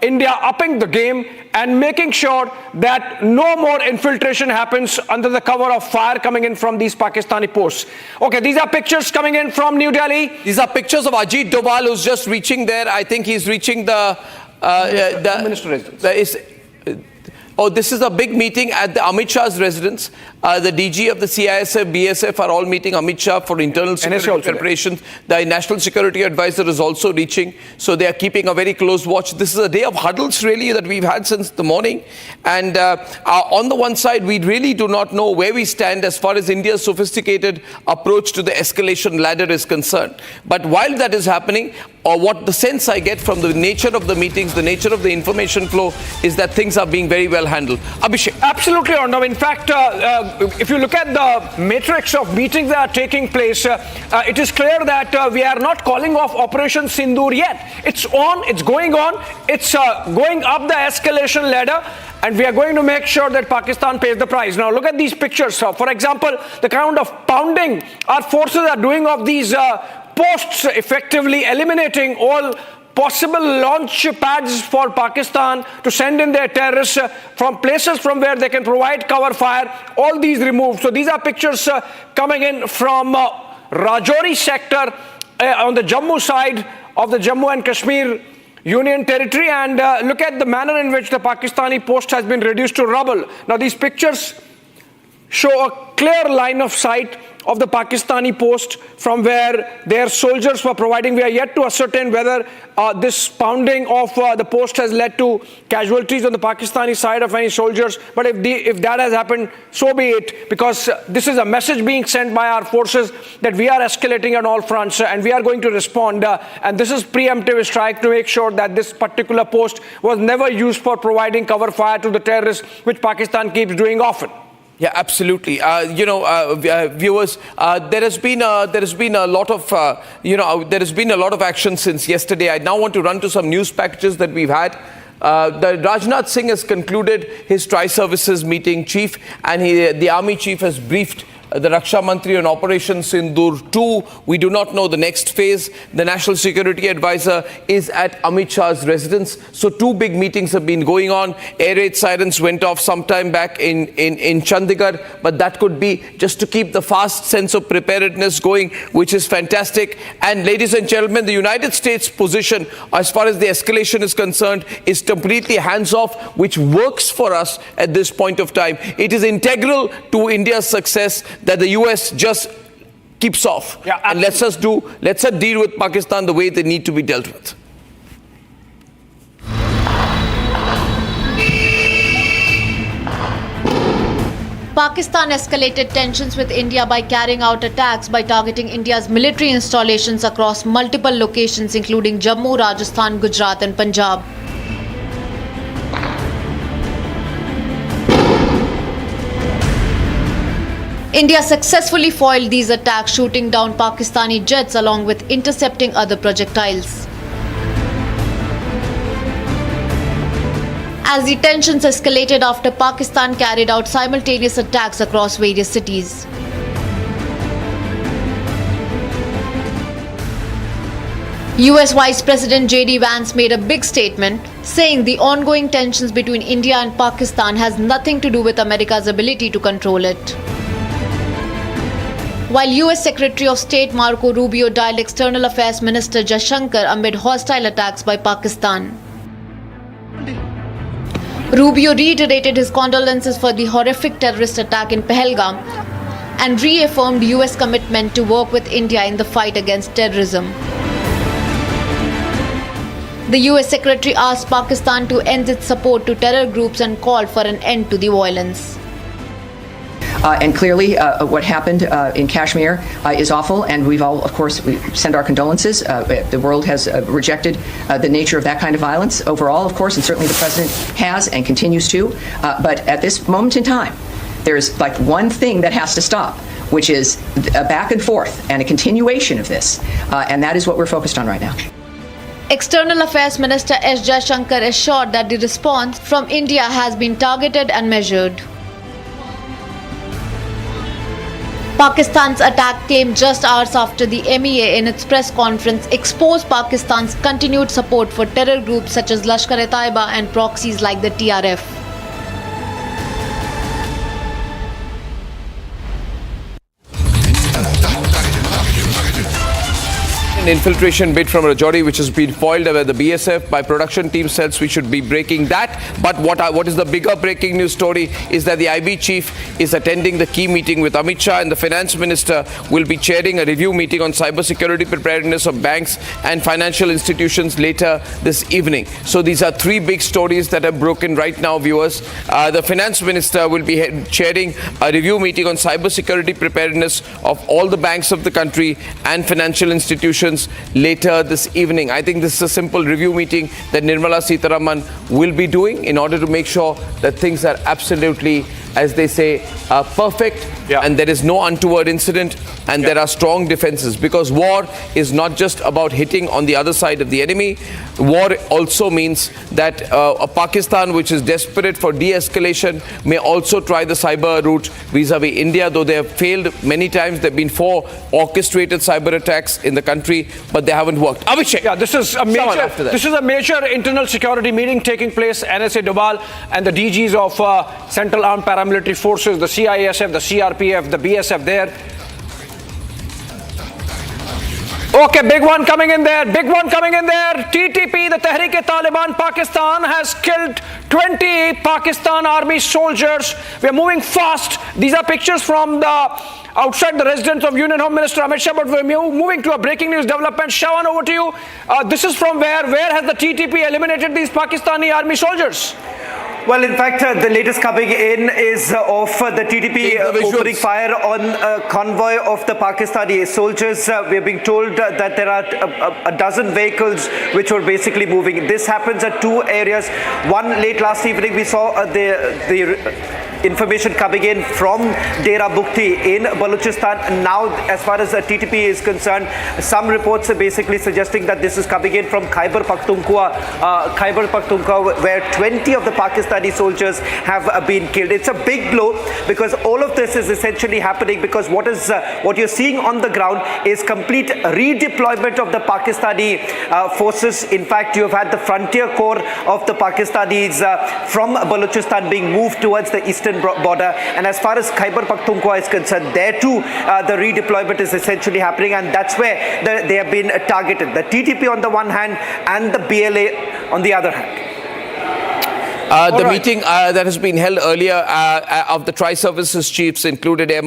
India upping the game and making sure that no more infiltration happens under the cover of fire coming in from these Pakistani posts. Okay, these are pictures coming in from New Delhi. These are pictures of Ajit Doval, who's just reaching there. I think he's reaching the Minister residence. Oh, this is a big meeting at the Amit Shah's residence. The DG of the CISF, BSF are all meeting Amit Shah for internal security preparations. The National Security Advisor is also reaching. So they are keeping a very close watch. This is a day of huddles really that we've had since the morning. And on the one side, we really do not know where we stand as far as India's sophisticated approach to the escalation ladder is concerned. But while that is happening, or what the sense I get from the nature of the meetings, the nature of the information flow, is that things are being very well handled. Abhishek. Absolutely, Arnav. In fact, if you look at the matrix of meetings that are taking place, it is clear that we are not calling off Operation Sindoor yet. It's on, it's going on, it's going up the escalation ladder, and we are going to make sure that Pakistan pays the price. Now, look at these pictures. For example, the kind of pounding our forces are doing of these posts, effectively eliminating all possible launch pads for Pakistan to send in their terrorists from places from where they can provide cover fire. All these removed. So these are pictures coming in from Rajouri sector on the Jammu side of the Jammu and Kashmir Union Territory. And look at the manner in which the Pakistani post has been reduced to rubble. Now these pictures show a clear line of sight of the Pakistani post from where their soldiers were providing. We are yet to ascertain whether this pounding of the post has led to casualties on the Pakistani side of any soldiers. But if that has happened, so be it, because this is a message being sent by our forces that we are escalating on all fronts and we are going to respond. And this is preemptive strike to make sure that this particular post was never used for providing cover fire to the terrorists, which Pakistan keeps doing often. Yeah, absolutely. Viewers, there has been a lot of action since yesterday. I now want to run to some news packages that we've had. The Rajnath Singh has concluded his tri-services meeting, chief, and the army chief has briefed the Raksha Mantri on Operation Sindoor 2. We do not know the next phase. The National Security Advisor is at Amit Shah's residence. So 2 big meetings have been going on. Air raid sirens went off sometime back in Chandigarh, but that could be just to keep the fast sense of preparedness going, which is fantastic. And ladies and gentlemen, the United States position as far as the escalation is concerned is completely hands-off, which works for us at this point of time. It is integral to India's success that the US just keeps off and lets us deal with Pakistan the way they need to be dealt with. Pakistan escalated tensions with India by carrying out attacks by targeting India's military installations across multiple locations including Jammu, Rajasthan, Gujarat and Punjab. India successfully foiled these attacks, shooting down Pakistani jets along with intercepting other projectiles. As the tensions escalated after Pakistan carried out simultaneous attacks across various cities. US Vice President J.D. Vance made a big statement, saying the ongoing tensions between India and Pakistan has nothing to do with America's ability to control it. While US Secretary of State Marco Rubio dialed External Affairs Minister Jaishankar amid hostile attacks by Pakistan. Rubio reiterated his condolences for the horrific terrorist attack in Pahalgam and reaffirmed US commitment to work with India in the fight against terrorism. The US Secretary asked Pakistan to end its support to terror groups and called for an end to the violence. And clearly, what happened in Kashmir is awful, and we've all, of course, we send our condolences. The world has rejected the nature of that kind of violence overall, of course, and certainly the President has and continues to. But at this moment in time, there's like one thing that has to stop, which is a back and forth and a continuation of this, and that is what we're focused on right now. External Affairs Minister S. Jaishankar assured that the response from India has been targeted and measured. Pakistan's attack came just hours after the MEA in its press conference exposed Pakistan's continued support for terror groups such as Lashkar-e-Taiba and proxies like the TRF. An infiltration bid from Rajouri, which has been foiled by the BSF. By production team says we should be breaking that. But what is the bigger breaking news story is that the IB chief is attending the key meeting with Amit Shah, and the finance minister will be chairing a review meeting on cybersecurity preparedness of banks and financial institutions later this evening. So these are 3 big stories that have broken right now, viewers. The finance minister will be chairing a review meeting on cybersecurity preparedness of all the banks of the country and financial institutions later this evening. I think this is a simple review meeting that Nirmala Sitharaman will be doing in order to make sure that things are absolutely, as they say, perfect, and there is no untoward incident, and there are strong defenses, because war is not just about hitting on the other side of the enemy. War also means that a Pakistan which is desperate for de-escalation may also try the cyber route vis-a-vis India, though they have failed many times. There have been 4 orchestrated cyber attacks in the country, but they haven't worked. Abhishek. Yeah, this is a major internal security meeting taking place. NSA Dobal and the DGs of Central Armed Paramilitary Forces, the CISF, the CRPF, the BSF there. Okay, big one coming in there. TTP, the Tehreek-e-Taliban Pakistan, has killed 20 Pakistan Army soldiers. We are moving fast. These are pictures from outside the residence of Union Home Minister Amit Shah, but we're moving to a breaking news development. Shawan, over to you. This is from where? Where has the TTP eliminated these Pakistani Army soldiers? Well, in fact, the latest coming in is of the TTP opening fire on a convoy of the Pakistani soldiers. We're being told that there are a dozen vehicles which were basically moving. This happens at 2 areas. One, late last evening, we saw the information coming in from Dera Bukti in Balochistan. Now, as far as the TTP is concerned, some reports are basically suggesting that this is coming in from Khyber Pakhtunkhwa, where 20 of the Pakistani soldiers have been killed. It's a big blow because all of this is essentially happening because what you're seeing on the ground is complete redeployment of the Pakistani forces. In fact, you have had the frontier corps of the Pakistanis from Balochistan being moved towards the eastern border, and as far as Khyber Pakhtunkhwa is concerned, there too the redeployment is essentially happening, and that's where they have been targeted. The TTP on the one hand and the BLA on the other hand. The meeting that has been held earlier of the Tri-Services Chiefs included Air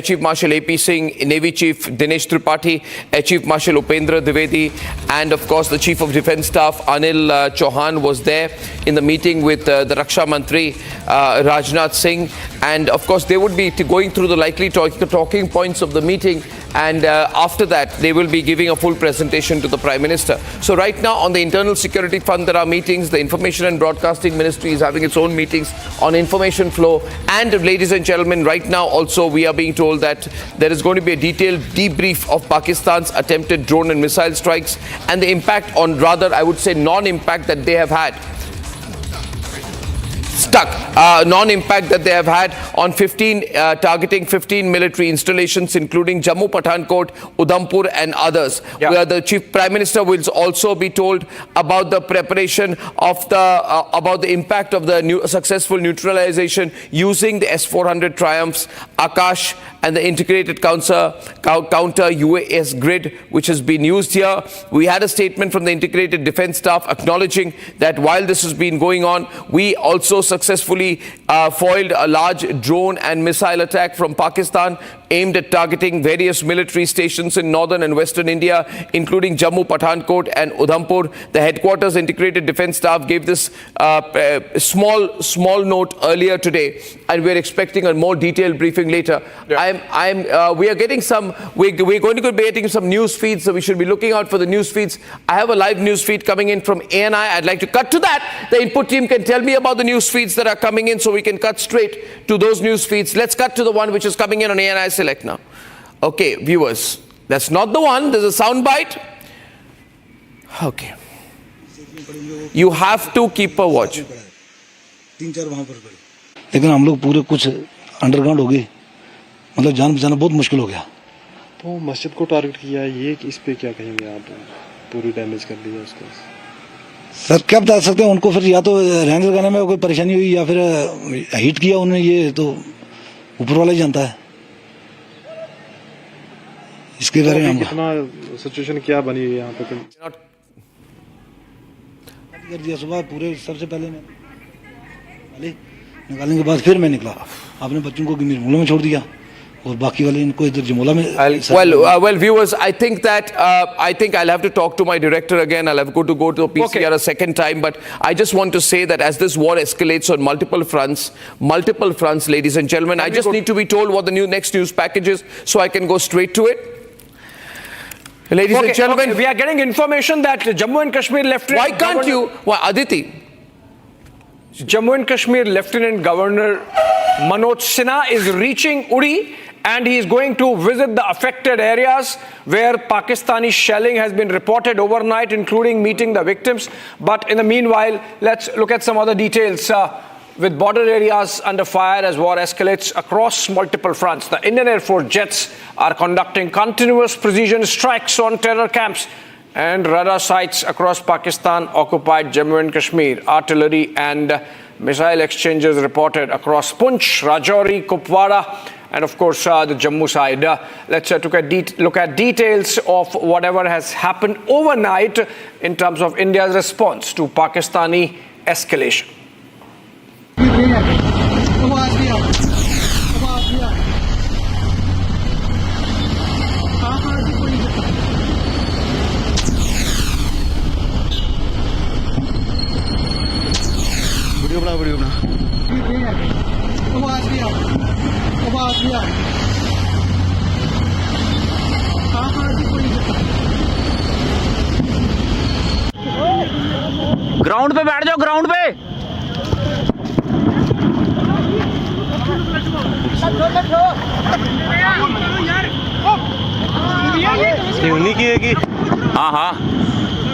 Chief Marshal A.P. Singh, Navy Chief Dinesh Tripathi, Air Chief Marshal Upendra Dwivedi, and of course the Chief of Defence Staff Anil Chauhan was there in the meeting with the Raksha Mantri Rajnath Singh, and of course they would be going through the likely talking points of the meeting, and after that they will be giving a full presentation to the Prime Minister. So right now on the internal security front there are meetings. The Information and Broadcasting Ministry is having its own meetings on information flow, and ladies and gentlemen, right now also we are being told that there is going to be a detailed debrief of Pakistan's attempted drone and missile strikes and the impact on, rather I would say non-impact that they have had. Non-impact that they have had on targeting 15 military installations, including Jammu, Pathankot, Udhampur and others. Where the Chief Prime Minister will also be told about the preparation of about the impact of the successful neutralization using the S-400 Triumphs, Akash and the integrated counter UAS grid which has been used here. We had a statement from the integrated defense staff acknowledging that while this has been going on, we also successfully foiled a large drone and missile attack from Pakistan aimed at targeting various military stations in northern and western India, including Jammu, Pathankot and Udhampur. The headquarters integrated defense staff gave this small note earlier today, and we're expecting a more detailed briefing later. We are getting some, we're going to be getting some news feeds, so we should be looking out for the news feeds. I have a live news feed coming in from ANI. I'd like to cut to that. The input team can tell me about the news feeds that are coming in, so we can cut straight to those news feeds. Let's cut to the one which is coming in on ANI Select now. Okay, viewers, that's not the one. There's a sound bite. Okay. You have to keep a watch. लेकिन हम लोग पूरे कुछ underground हो गए, मतलब जान बचाना बहुत मुश्किल हो गया। तो मस्जिद को टारगेट किया है, ये इस पे क्या कहेंगे आप? पूरी डैमेज कर दिया उसको। सर क्या बता सकते हैं, उनको फिर या तो रेंज लगाने में कोई परेशानी हुई या फिर हिट किया उन्होंने, ये तो ऊपर वाला ही जानता है। इसके बारे में कितना सिचुएशन क्या बनी हुई है यहाँ पे? कर दिया सुबह पूरे, सबसे पहले निकालने के बाद फिर मैं निकला, आपने बच्चों को मुहल्ले में छोड़ दिया और बाकी वाले इनको इधर जमोला में। Well, viewers, I think I'll have to talk to my director again. I'll have to go to PCR a second time, but I just want to say that as this war escalates on multiple fronts, ladies and gentlemen, I just need to be told what the next news package is so I can go straight to it. Ladies and gentlemen, we are getting information that Jammu and Kashmir Lieutenant. Why can't you? Why, Aditi? Jammu and Kashmir Lieutenant Governor Manoj Sinha is reaching Uri, and he is going to visit the affected areas where Pakistani shelling has been reported overnight, including meeting the victims. But in the meanwhile, let's look at some other details. With border areas under fire as war escalates across multiple fronts, the Indian Air Force jets are conducting continuous precision strikes on terror camps and radar sites across Pakistan-occupied Jammu and Kashmir. Artillery and missile exchanges reported across Poonch, Rajouri, Kupwara, and of course the Jammu side. Let's look at details of whatever has happened overnight in terms of India's response to Pakistani escalation. Video बना ground पे बैठ जाओ, ground पे। उन्हीं की है कि हाँ हाँ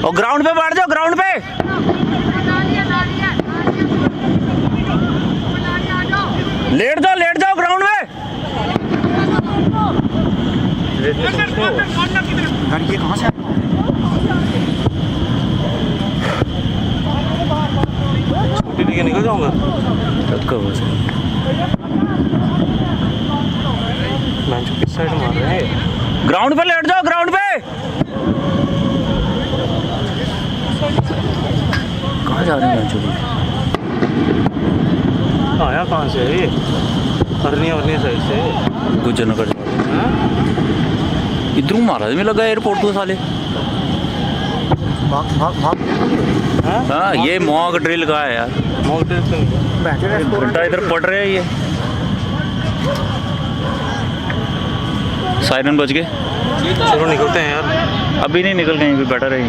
और ग्राउंड पे बैठ जाओ ग्राउंड पे लेट जाओ ग्राउंड में ये कहाँ से छुट्टी लेके निकल जाऊंगा मैं जो किस साइड मार रहे हैं ग्राउंड पे लेट जाओ ग्राउंड पे कहाँ जा रहे हैं चोरी आया कहाँ से है ये अरनी साइड से गुजर नगर इधरों मारा में लगा एयरपोर्ट को साले हाँ ये मॉक ड्रिल का है यार मॉक ड्रिल घंटा इधर पड़ रहे हैं ये साइरन बज गए चलो निकलते हैं यार अभी नहीं निकल गए भी बेटर है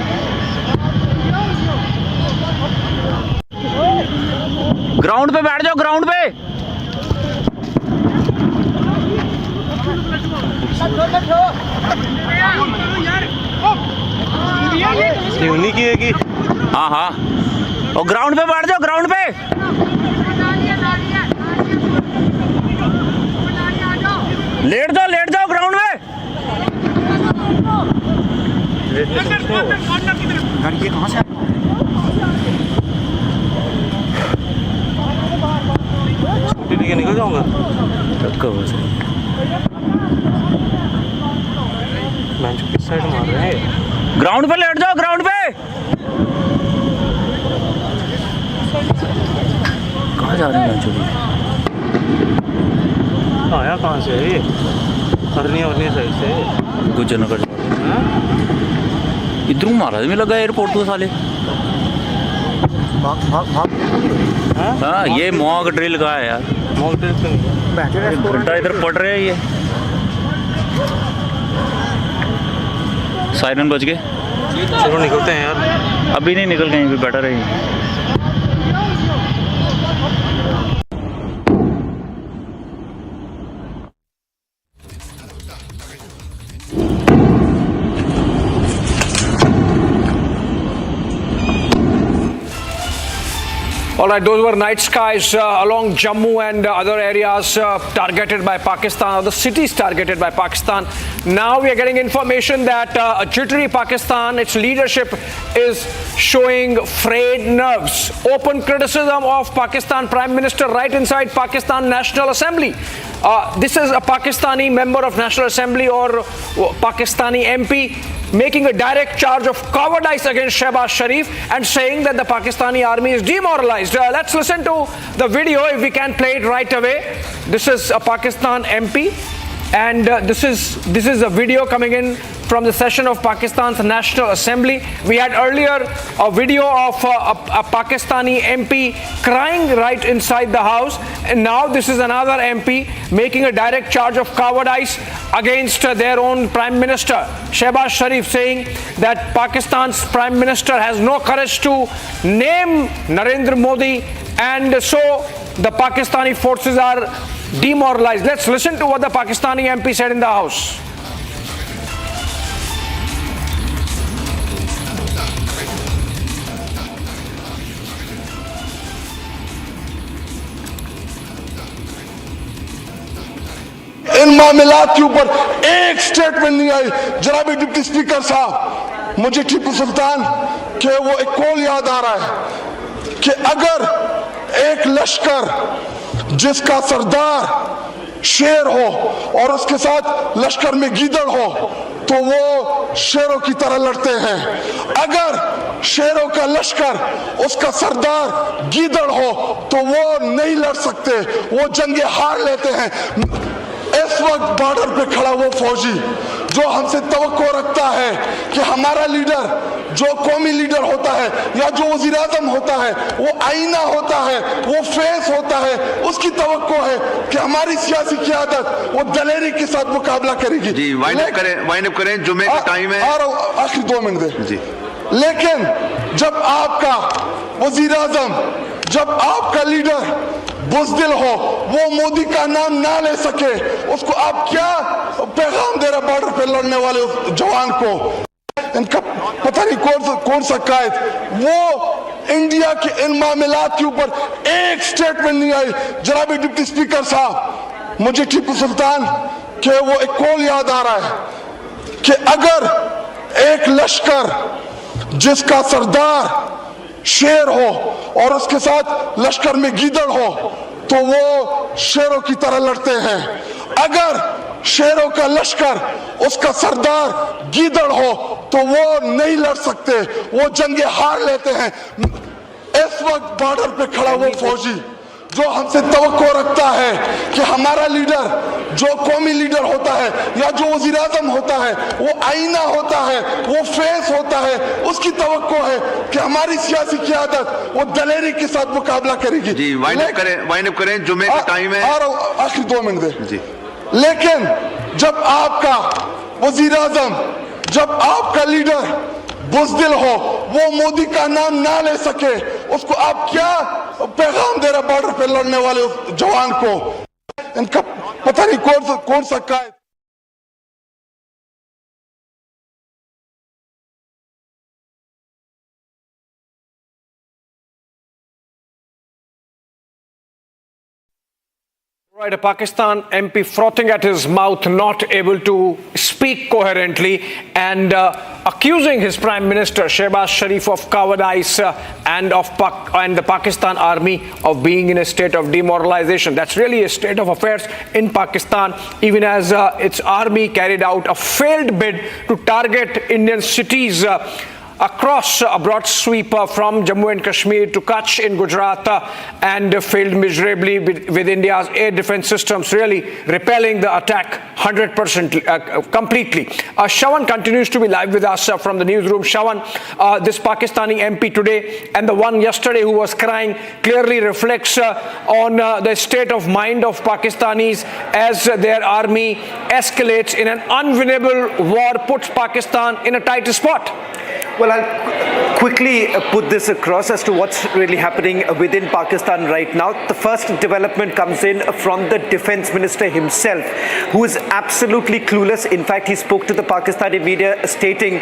ग्राउंड पे बैठ जाओ ग्राउंड पे उन्हीं की है कि हाँ हाँ और ग्राउंड पे बैठ जाओ ग्राउंड पे लेट जाओ ग्राउंड में ये कहाँ से छुट्टी लेके निकल जाऊंगा मैं जो किस साइड मार रहे हैं ग्राउंड पे लेट जाओ ग्राउंड पे कहाँ जा रहे हैं चोरी आया कहाँ से है ये अरनी साइड से गुजर नगर इधरों मारा में लगा एयरपोर्ट को साले हाँ ये मॉक ड्रिल का है यार मॉक ड्रिल घंटा इधर पड़ रहे हैं ये साइरन बज गए चलो निकलते हैं यार अभी नहीं निकल गए भी बेटर है All right, those were night skies along Jammu and other areas targeted by Pakistan, or the cities targeted by Pakistan. Now we are getting information that a jittery Pakistan, its leadership is showing frayed nerves. Open criticism of Pakistan Prime Minister right inside Pakistan National Assembly. This is a Pakistani member of National Assembly or Pakistani MP making a direct charge of cowardice against Shehbaz Sharif and saying that the Pakistani army is demoralized. Let's listen to the video if we can play it right away. This is a Pakistan MP and this is a video coming in from the session of Pakistan's National Assembly. We had earlier a video of a Pakistani MP crying right inside the house, and now this is another MP making a direct charge of cowardice against their own Prime Minister, Shehbaz Sharif, saying that Pakistan's Prime Minister has no courage to name Narendra Modi, and so the Pakistani forces are demoralized. Let's listen to what the Pakistani MP said in the House. इन मामलात के ऊपर एक statement नहीं आई। जनाब deputy speaker साहब, मुझे टीपू सुल्तान के वो एक कॉल याद आ रहा है कि अगर एक लश्कर जिसका सरदार शेर हो और उसके साथ लश्कर में गीदड़ हो तो वो शेरों की तरह लड़ते हैं। अगर शेरों का लश्कर उसका सरदार गीदड़ हो तो वो नहीं लड़ सकते, वो जंगे हार लेते हैं। इस वक्त बॉर्डर पे खड़ा वो फौजी जो हमसे तवक्को रखता है कि हमारा लीडर, जो कौमी लीडर होता है या जो वज़ीर आज़म होता है, वो आईना होता है, वो फेस होता है, उसकी तवक्को है कि हमारी सियासी क़यादत वो दलेरी के साथ मुकाबला करेगी। जी, वाइंड अप करें, जुम्मे का टाइम है। आखिरी 2 मिनट दे जी। लेकिन जब आपका वज़ीर आज़म, जब आपका लीडर बुज़दिल हो वो मोदी का नाम ना ले सके, उसको आप क्या पैगाम दे रहे बॉर्डर पे लड़ने वाले उस जवान को? इनका पता नहीं कौन सा कायद, वो इंडिया के इन मामलात के ऊपर एक स्टेटमेंट नहीं आई। जनाब डिप्टी स्पीकर साहब, मुझे टीपू सुल्तान के वो एक कॉल याद आ रहा है कि अगर एक लश्कर जिसका सरदार शेर हो और उसके साथ लश्कर में गीदड़ हो तो वो शेरों की तरह लड़ते हैं। अगर शेरों का लश्कर उसका सरदार गीदड़ हो तो वो नहीं लड़ सकते, वो जंगे हार लेते हैं। इस वक्त बॉर्डर पे खड़ा वो फौजी जो हमसे तवक्को रखता है कि हमारा लीडर जो कौमी लीडर होता है या जो वज़ीर आज़म होता है वो आईना होता है, वो फेस होता है, उसकी तवक्को है कि हमारी सियासी क़यादत वो दलेरी के साथ मुकाबला करेगी। जी, वाइंड अप करें, जुमे का टाइम है। आखिरी 2 मिनट दे जी। लेकिन जब आपका वज़ीर आज़म, जब आपका लीडर बुज़दिल हो वो मोदी का नाम ना ले सके, उसको आप क्या पैगाम दे रहे बॉर्डर पे लड़ने वाले उस जवान को? इनका पता नहीं कौन सा कायद। Right, a Pakistan MP frothing at his mouth, not able to speak coherently, and accusing his Prime Minister Shehbaz Sharif of cowardice and the Pakistan Army of being in a state of demoralization. That's really a state of affairs in Pakistan, even as its army carried out a failed bid to target Indian cities across a broad sweep from Jammu and Kashmir to Kutch in Gujarat, and failed miserably with India's air defense systems really repelling the attack 100% completely. Shawan continues to be live with us from the newsroom. Shawan, this Pakistani MP today and the one yesterday who was crying clearly reflects on the state of mind of Pakistanis as their army escalates in an unwinnable war, puts Pakistan in a tight spot. Well, I'll quickly put this across as to what's really happening within Pakistan right now. The first development comes in from the defense minister himself, who is absolutely clueless. In fact, he spoke to the Pakistani media stating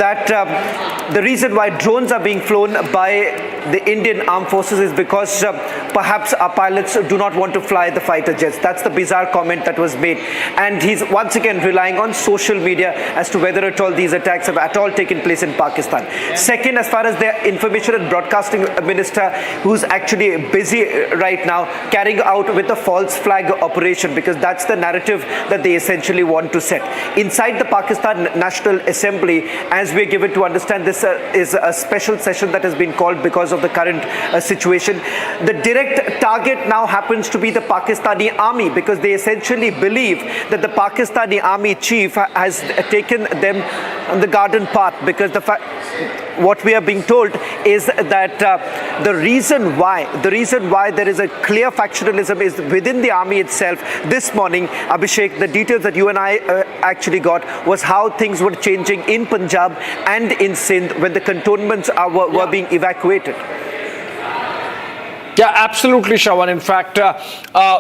that the reason why drones are being flown by the Indian armed forces is because perhaps our pilots do not want to fly the fighter jets. That's the bizarre comment that was made. And he's once again relying on social media as to whether at all these attacks have at all taken place in Pakistan. Second, as far as the information and broadcasting minister, who's actually busy right now carrying out with the false flag operation, because that's the narrative that they essentially want to set. Inside the Pakistan National Assembly, as we're given to understand, this is a special session that has been called because of the current situation. The direct target now happens to be the Pakistani army, because they essentially believe that the Pakistani army chief has taken them on the garden path, because what we are being told is that the reason why there is a clear factionalism is within the army itself. This morning, Abhishek, the details that you and I actually got was how things were changing in Punjab and in Sindh when the cantonments were being evacuated. Yeah, absolutely, Shawan. In fact,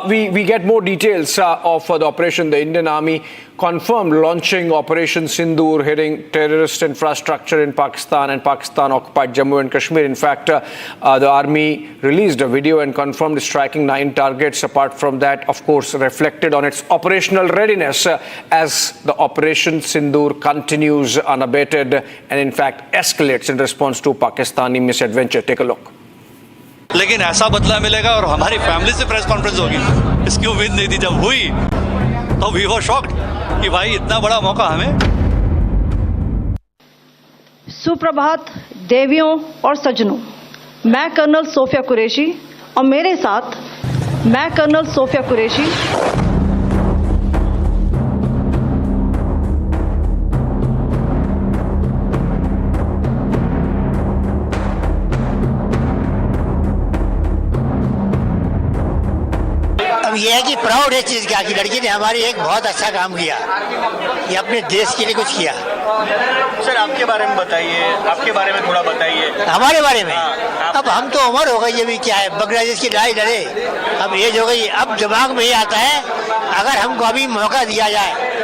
we get more details of the operation. The Indian Army confirmed launching Operation Sindoor, hitting terrorist infrastructure in Pakistan and Pakistan-occupied Jammu and Kashmir. In fact, the Army released a video and confirmed striking 9 targets. Apart from that, of course, reflected on its operational readiness as the Operation Sindoor continues unabated and, in fact, escalates in response to Pakistani misadventure. Take a look. लेकिन ऐसा बदला मिलेगा और हमारी family से press conference होगी, इसकी उम्मीद नहीं थी। जब हुई तो वी वर शॉक्ड कि भाई इतना बड़ा मौका हमें। सुप्रभात देवियों और सज्जनों, मैं कर्नल सोफिया कुरैशी और मेरे साथ मैं कर्नल सोफिया कुरैशी ये है कि प्राउड है चीज़ क्या कि लड़की ने हमारी एक बहुत अच्छा काम किया, ये अपने देश के लिए कुछ किया। सर आपके बारे में बताइए, आपके बारे में थोड़ा बताइए। हमारे बारे में अब हम तो उम्र हो गई, अभी क्या है, बांग्लादेश की लड़ाई लड़े, अब एज हो गई, अब दिमाग में ये आता है अगर हमको अभी मौका दिया जाए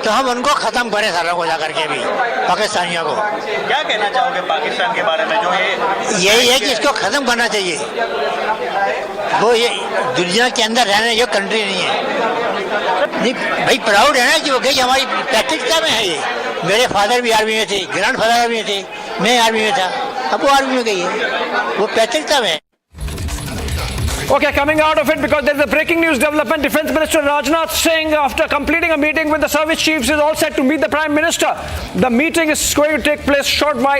तो हम उनको खत्म करें सारों को जाकर के भी, पाकिस्तानियों को। क्या कहना चाहोगे पाकिस्तान के बारे में, जो यही है कि इसको खत्म करना चाहिए। वो ये दुनिया के अंदर रहने जो कंट्री नहीं है। नहीं भाई, प्राउड है ना कि वो गई, हमारी पैतृकता में है ये। मेरे फादर भी आर्मी में थे, ग्रैंड फादर आर्मी में थे, मैं आर्मी में था, अब वो आर्मी में गई है, वो पैतृकता में है। Okay, coming out of it, because there's a breaking news development. Defense Minister Rajnath Singh, after completing a meeting with the service chiefs, is all set to meet the Prime Minister. The meeting is going to take place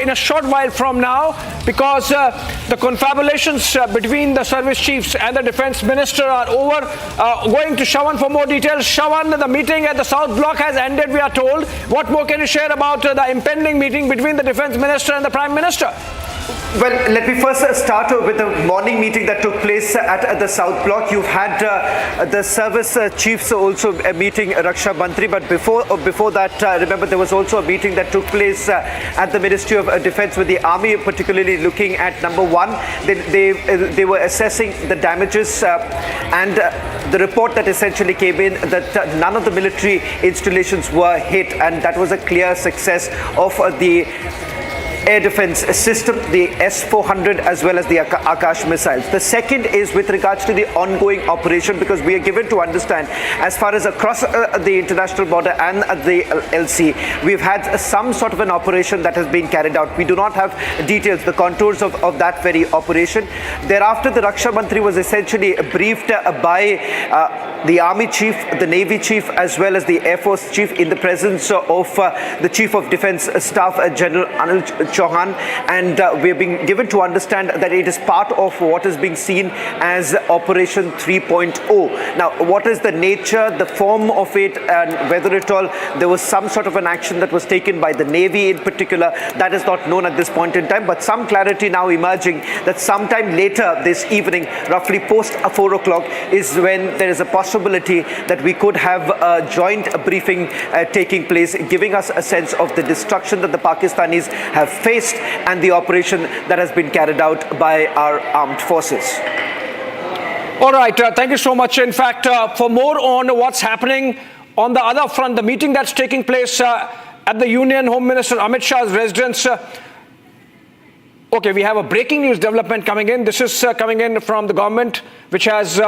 in a short while from now, because the confabulations between the service chiefs and the Defense Minister are over. Going to Shawan for more details. Shawan, the meeting at the South Block has ended, we are told. What more can you share about the impending meeting between the Defense Minister and the Prime Minister? Well, let me first start with the morning meeting that took place at the South Block. You've had the service chiefs also meeting Raksha Mantri, but before that, remember there was also a meeting that took place at the Ministry of Defence with the Army, particularly looking at number one. They were assessing the damages and the report that essentially came in that none of the military installations were hit, and that was a clear success of the air defense system, the S-400 as well as the Akash missiles. The second is with regards to the ongoing operation, because we are given to understand as far as across the international border and the LC, we've had some sort of an operation that has been carried out. We do not have details, the contours of that very operation. Thereafter, the Raksha Mantri was essentially briefed by the Army Chief, the Navy Chief as well as the Air Force Chief in the presence of the Chief of Defence Staff, General Anil Chauhan, and we are being given to understand that it is part of what is being seen as Operation 3.0. Now, what is the nature, the form of it, and whether at all there was some sort of an action that was taken by the Navy in particular, that is not known at this point in time, but some clarity now emerging that sometime later this evening, roughly post 4 o'clock, is when there is a possibility that we could have a joint briefing taking place, giving us a sense of the destruction that the Pakistanis have faced and the operation that has been carried out by our armed forces. All right, thank you so much. In fact, for more on what's happening on the other front, the meeting that's taking place at the Union Home Minister Amit Shah's residence. Okay, we have a breaking news development coming in. This is coming in from the government, which has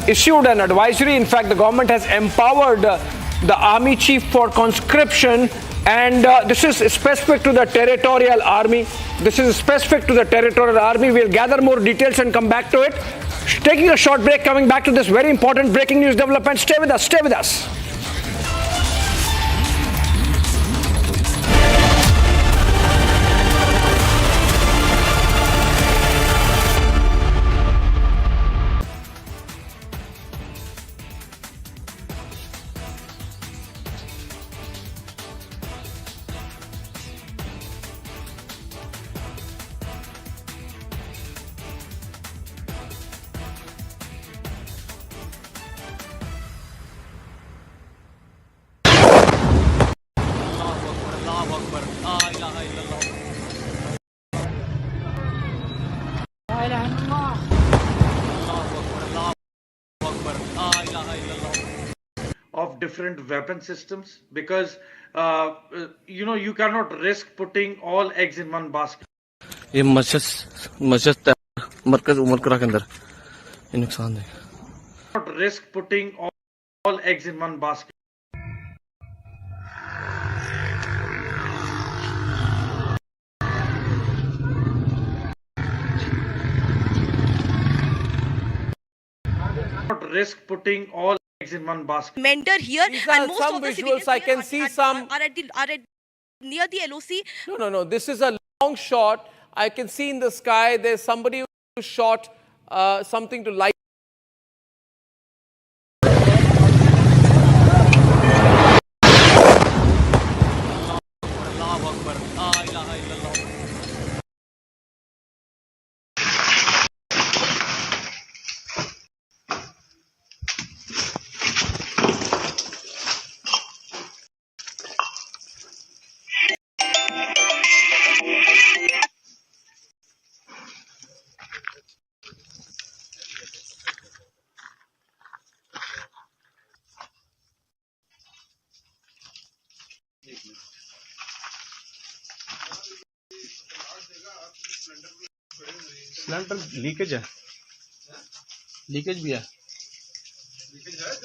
issued an advisory. In fact, the government has empowered the Army Chief for conscription, and this is specific to the Territorial Army. This is specific to the Territorial Army. We'll gather more details and come back to it. Taking a short break, coming back to this very important breaking news development. Stay with us, stay with us. Of different weapon systems, because you cannot risk putting all eggs in one basket. ये मस्जिद मरकज उमरकरा के अंदर ये नुकसान है. Not risk putting all eggs in one basket. Not risk putting all eggs in one basket. Mentor here, and most some of the visuals I can see some are near the LOC. No, this is a long shot. I can see in the sky there's somebody who shot something to light. Cylinder leakage है, leakage भी है।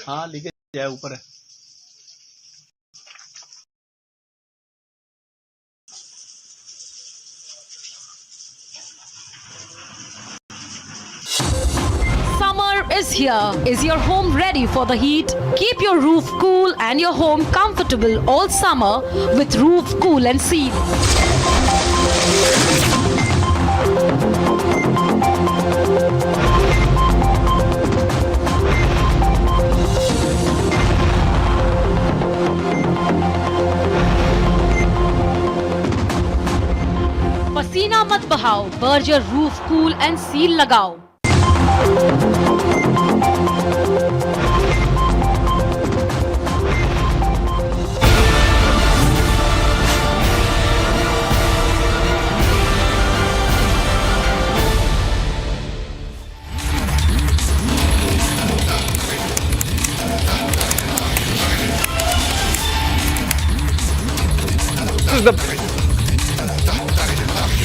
हाँ leakage है, ऊपर है। Summer is here. Is your home ready for the heat? Keep your roof cool and your home comfortable all summer with Roof Cool and Seal. पसीना मत बहाओ, Berger roof cool and seal लगाओ।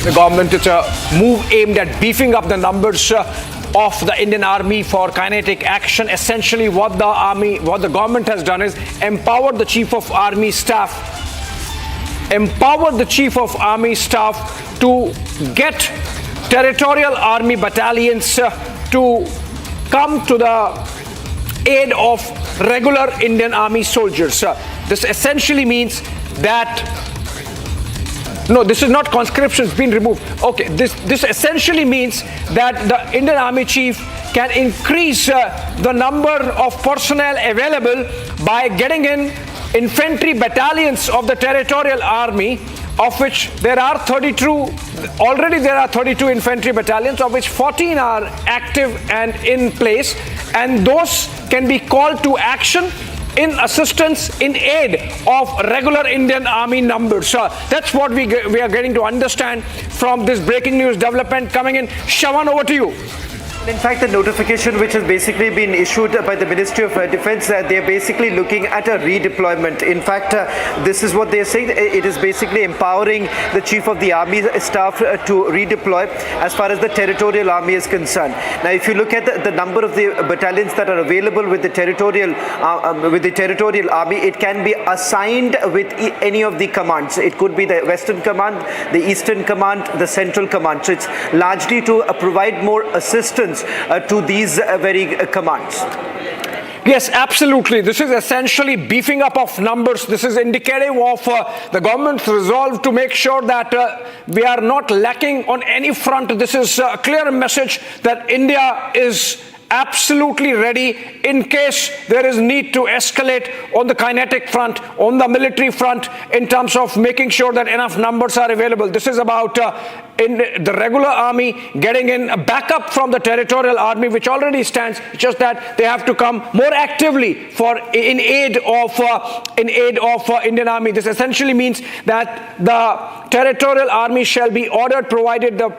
The government, it's a move aimed at beefing up the numbers of the Indian Army for kinetic action. Essentially what the government has done is empower the Chief of Army Staff to get Territorial Army battalions to come to the aid of regular Indian Army soldiers. This essentially means that no, this is not conscription, it's been removed. Okay, this essentially means that the Indian Army Chief can increase the number of personnel available by getting in infantry battalions of the Territorial Army, of which there are 32. Already there are 32 infantry battalions, of which 14 are active and in place, and those can be called to action in assistance, in aid of regular Indian Army numbers. That's what we are getting to understand from this breaking news development coming in. Shawan, over to you. In fact, the notification which has basically been issued by the Ministry of Defence, they're basically looking at a redeployment. In fact, this is what they're saying. It is basically empowering the Chief of the Army Staff to redeploy as far as the Territorial Army is concerned. Now, if you look at the number of the battalions that are available with the Territorial Army, it can be assigned with any of the commands. It could be the Western Command, the Eastern Command, the Central Command. So it's largely to provide more assistance to these very commands. Yes, absolutely. This is essentially beefing up of numbers. This is indicative of the government's resolve to make sure that we are not lacking on any front. This is a clear message that India is absolutely ready in case there is need to escalate on the kinetic front, on the military front, in terms of making sure that enough numbers are available. This is about in the regular army getting in a backup from the Territorial Army, which already stands, just that they have to come more actively in aid of Indian Army. This essentially means that the Territorial Army shall be ordered, provided the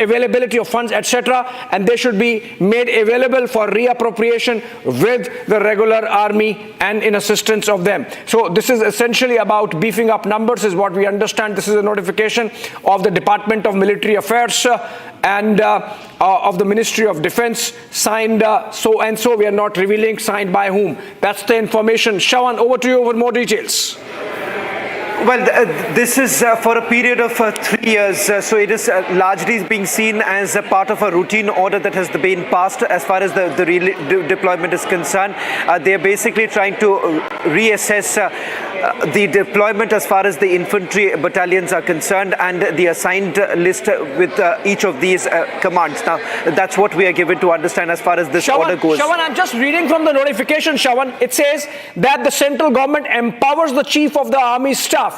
availability of funds, etc., and they should be made available for reappropriation with the regular army and in assistance of them. So this is essentially about beefing up numbers, is what we understand. This is a notification of the Department of Military Affairs and of the Ministry of Defence, signed so and so. We are not revealing signed by whom. That's the information. Shawan, over to you for more details. Well, this is for a period of 3 years, so it is largely being seen as a part of a routine order that has been passed as far as the deployment is concerned. They are basically trying to reassess the deployment as far as the infantry battalions are concerned and the assigned list with each of these commands. Now, that's what we are given to understand as far as this order goes. Shawan, I'm just reading from the notification, Shawan. It says that the central government empowers the Chief of the Army Staff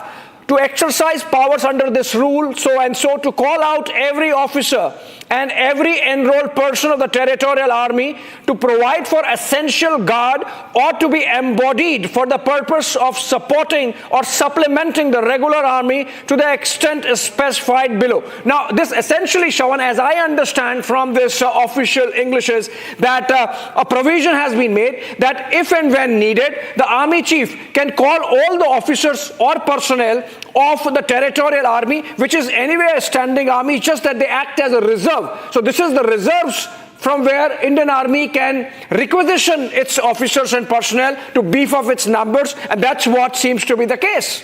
to exercise powers under this rule, so and so, to call out every officer and every enrolled person of the Territorial Army to provide for essential guard or to be embodied for the purpose of supporting or supplementing the regular army to the extent specified below. Now, this essentially, Shawan, as I understand from this official English, is that a provision has been made that if and when needed, the Army Chief can call all the officers or personnel of the Territorial Army, which is anyway a standing army, just that they act as a reserve. So this is the reserves from where Indian Army can requisition its officers and personnel to beef up its numbers, and that's what seems to be the case.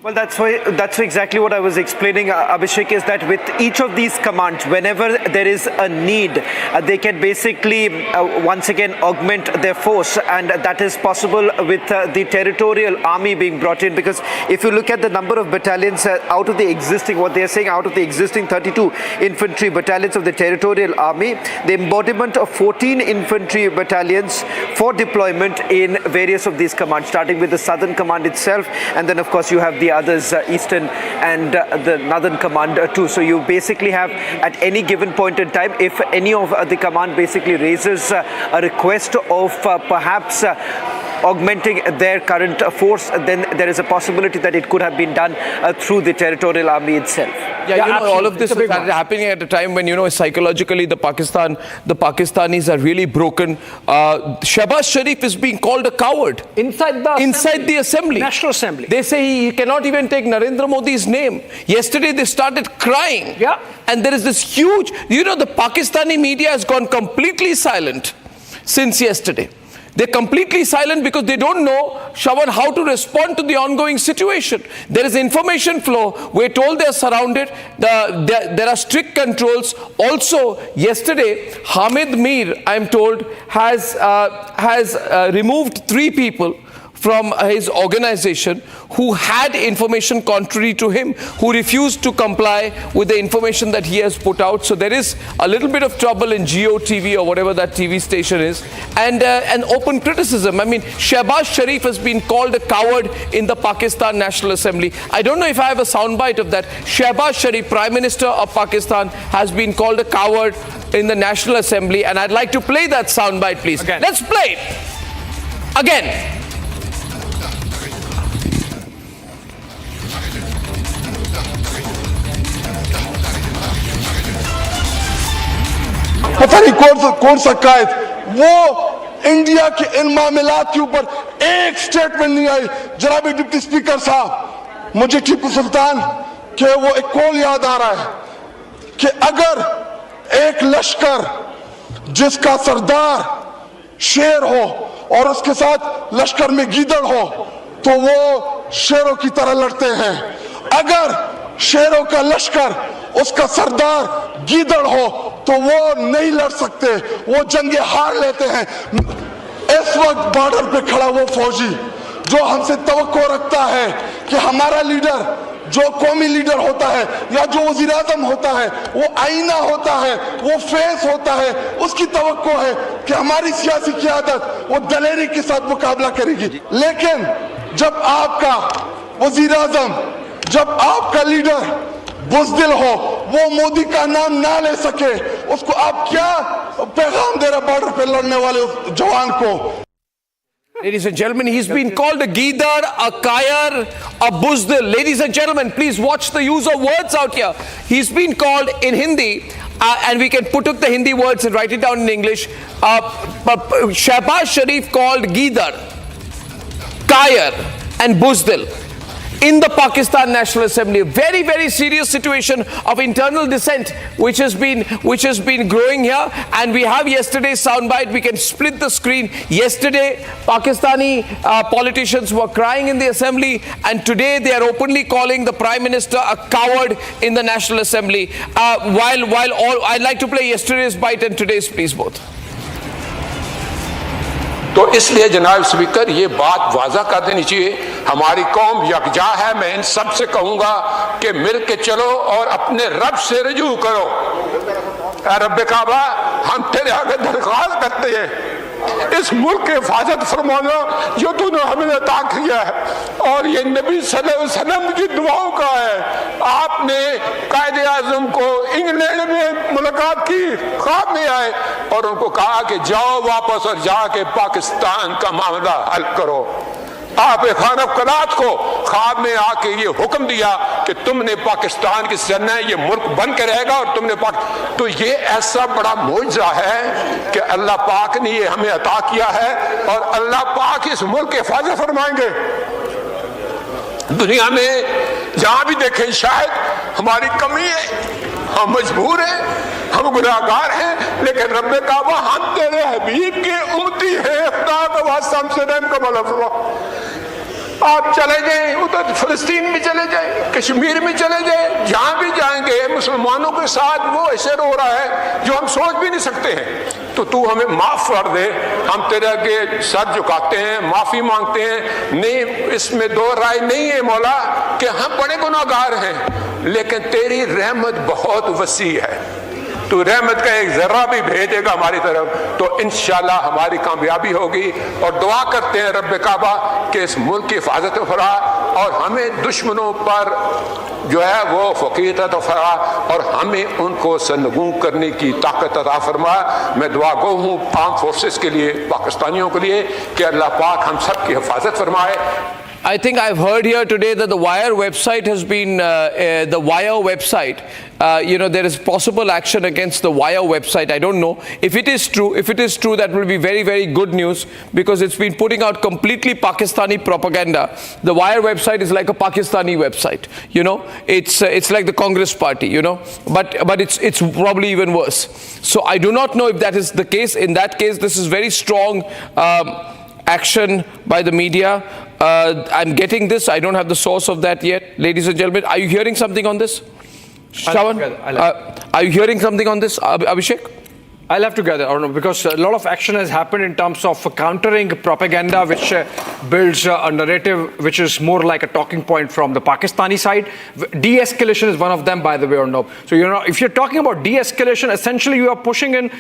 Well, that's exactly what I was explaining, Abhishek, is that with each of these commands, whenever there is a need, they can basically once again augment their force, and that is possible with the Territorial Army being brought in, because if you look at the number of battalions out of the existing, what they are saying, out of the existing 32 infantry battalions of the Territorial Army, the embodiment of 14 infantry battalions for deployment in various of these commands, starting with the Southern Command itself, and then of course you have the others, Eastern and the Northern Command too. So you basically have at any given point in time, if any of the command basically raises a request of perhaps augmenting their current force, then there is a possibility that it could have been done through the Territorial Army itself. Yeah, you know, all of this is happening at a time when, you know, psychologically the Pakistanis are really broken. Shehbaz Sharif is being called a coward inside the assembly, National Assembly. They say he cannot even take Narendra Modi's name. Yesterday they started crying. Yeah. And there is this huge, you know, the Pakistani media has gone completely silent since yesterday. They're completely silent because they don't know, Shawan, how to respond to the ongoing situation. There is information flow. We're told they're surrounded. There are strict controls. Also, yesterday, Hamid Mir, I'm told, has removed 3 people from his organization who had information contrary to him, who refused to comply with the information that he has put out. So there is a little bit of trouble in GOTV or whatever that TV station is, and an open criticism. I mean, Shehbaz Sharif has been called a coward in the Pakistan National Assembly. I don't know if I have a soundbite of that. Shehbaz Sharif, Prime Minister of Pakistan, has been called a coward in the National Assembly, and I'd like to play that soundbite, please. Again. Let's play it again. पता नहीं कौन सा कायद वो India के इन मामलात के ऊपर एक स्टेटमेंट नहीं आई। जनाब डिप्टी स्पीकर साहब, मुझे टीपू सुल्तान के वो एक कॉल याद आ रहा है कि अगर एक लश्कर जिसका सरदार शेर हो और उसके साथ लश्कर में गीदड़ हो तो वो शेरों की तरह लड़ते हैं। अगर शेरों का लश्कर उसका सरदार गीदड़ हो तो वो नहीं लड़ सकते, वो जंगे हार लेते हैं। इस वक्त बॉर्डर पे खड़ा वो फौजी जो हमसे तवक्को रखता है कि हमारा लीडर, जो कौमी लीडर होता है या जो वजीर आज़म होता है, वो आईना होता है, वो फेस होता है, उसकी तवक्को है कि हमारी सियासी क़यादत वो दलेरी के साथ मुकाबला करेगी। लेकिन जब आपका वजीर आज़म, जब आपका लीडर बुज़दिल हो, वो मोदी का नाम ना ले सके, उसको आप क्या पैगाम दे रहे बॉर्डर पे लड़ने वाले जवान को? Ladies and gentlemen, he's been called a Gidar, a Kayar, a Buzdil. Ladies and gentlemen, please watch the use of words out here. He's been called in Hindi, and we can put up the Hindi words and write it down in English. Shehbaz Sharif called Gidar, Kayar and Buzdil in the Pakistan National Assembly. A very, very serious situation of internal dissent which has been growing here, and we have yesterday's soundbite. We can split the screen. Yesterday, Pakistani politicians were crying in the assembly, and today they are openly calling the Prime Minister a coward in the National Assembly. I'd like to play yesterday's bite and today's, please, both. तो इसलिए जनाब speaker ये बात waza कर देनी चाहिए, हमारी कौम यकजा है। मैं इन सब से कहूँगा कि मिल के चलो और अपने रब से रजू करो। रब काबा, हम तेरे आगे दरख्वास्त करते हैं, इस मुल्क की हिफाजत फरमाना जो तूने हमें अता किया है, और ये नबी सल्लल्लाहु अलैहि वसल्लम की दुआओं का है। आपने कायदे आज़म को इंग्लैंड में मुलाकात की, ख्वाब में आए और उनको कहा कि जाओ वापस और जाके पाकिस्तान का मामला हल करो। आप खान अफ़क़लात को ख्वाब में आके ये हुक्म दिया कि तुमने पाकिस्तान की सरना है, ये मुल्क बन के रहेगा, और तुमने तो ये ऐसा बड़ा मौजज़ा है कि अल्लाह पाक ने ये हमें अता किया है, और अल्लाह पाक इस मुल्क की हिफाजत फरमाएंगे। दुनिया में जहां भी देखें शायद हमारी कमी है, हम मजबूर हैं, हम गुनाहगार हैं, लेकिन रब्बे काबा हम तेरे हबीब के उम्मती हैं, खुदा का वास्ता हमसे रहम का मौला फरमा। आप चले जाएं उधर फिलिस्तीन में चले जाएं, कश्मीर में चले जाएं, जहां भी जाएंगे मुसलमानों के साथ वो ऐसे रो रहा है जो हम सोच भी नहीं सकते हैं। तो तू हमें माफ कर दे, हम तेरे आगे सर झुकाते हैं, माफी मांगते हैं। नहीं, इसमें दो राय नहीं है मौला कि हम बड़े गुनाहगार हैं, लेकिन तेरी रहमत बहुत वसी है। तू रहमत का एक जर्रा भी भेजेगा हमारी तरफ तो इंशाल्लाह हमारी कामयाबी होगी। और दुआ करते हैं रब्बे काबा कि इस मुल्क की हिफाजत फरा और हमें दुश्मनों पर जो है वो फकीरत फरा और हमें उनको सरनगू करने की ताकत अता फरमा। मैं दुआ गो हूँ आर्म फोर्सेस के लिए, पाकिस्तानियों के लिए कि अल्लाह पाक हम सब की हिफाजत फरमाए। I think I've heard here today that the Wire website has been, the Wire website, there is possible action against the Wire website. I don't know. If it is true, that will be very, very good news because it's been putting out completely Pakistani propaganda. The Wire website is like a Pakistani website, it's like the Congress party, but it's probably even worse. So I do not know if that is the case. In that case, this is very strong action by the media. I'm getting this. I don't have the source of that yet. Ladies and gentlemen, are you hearing something on this? Shawan, are you hearing something on this, Abhishek? I'll have to gather, I don't know, because a lot of action has happened in terms of countering propaganda which builds a narrative which is more like a talking point from the Pakistani side. De-escalation is one of them, by the way, or no. So, if you're talking about de-escalation, essentially you are pushing in...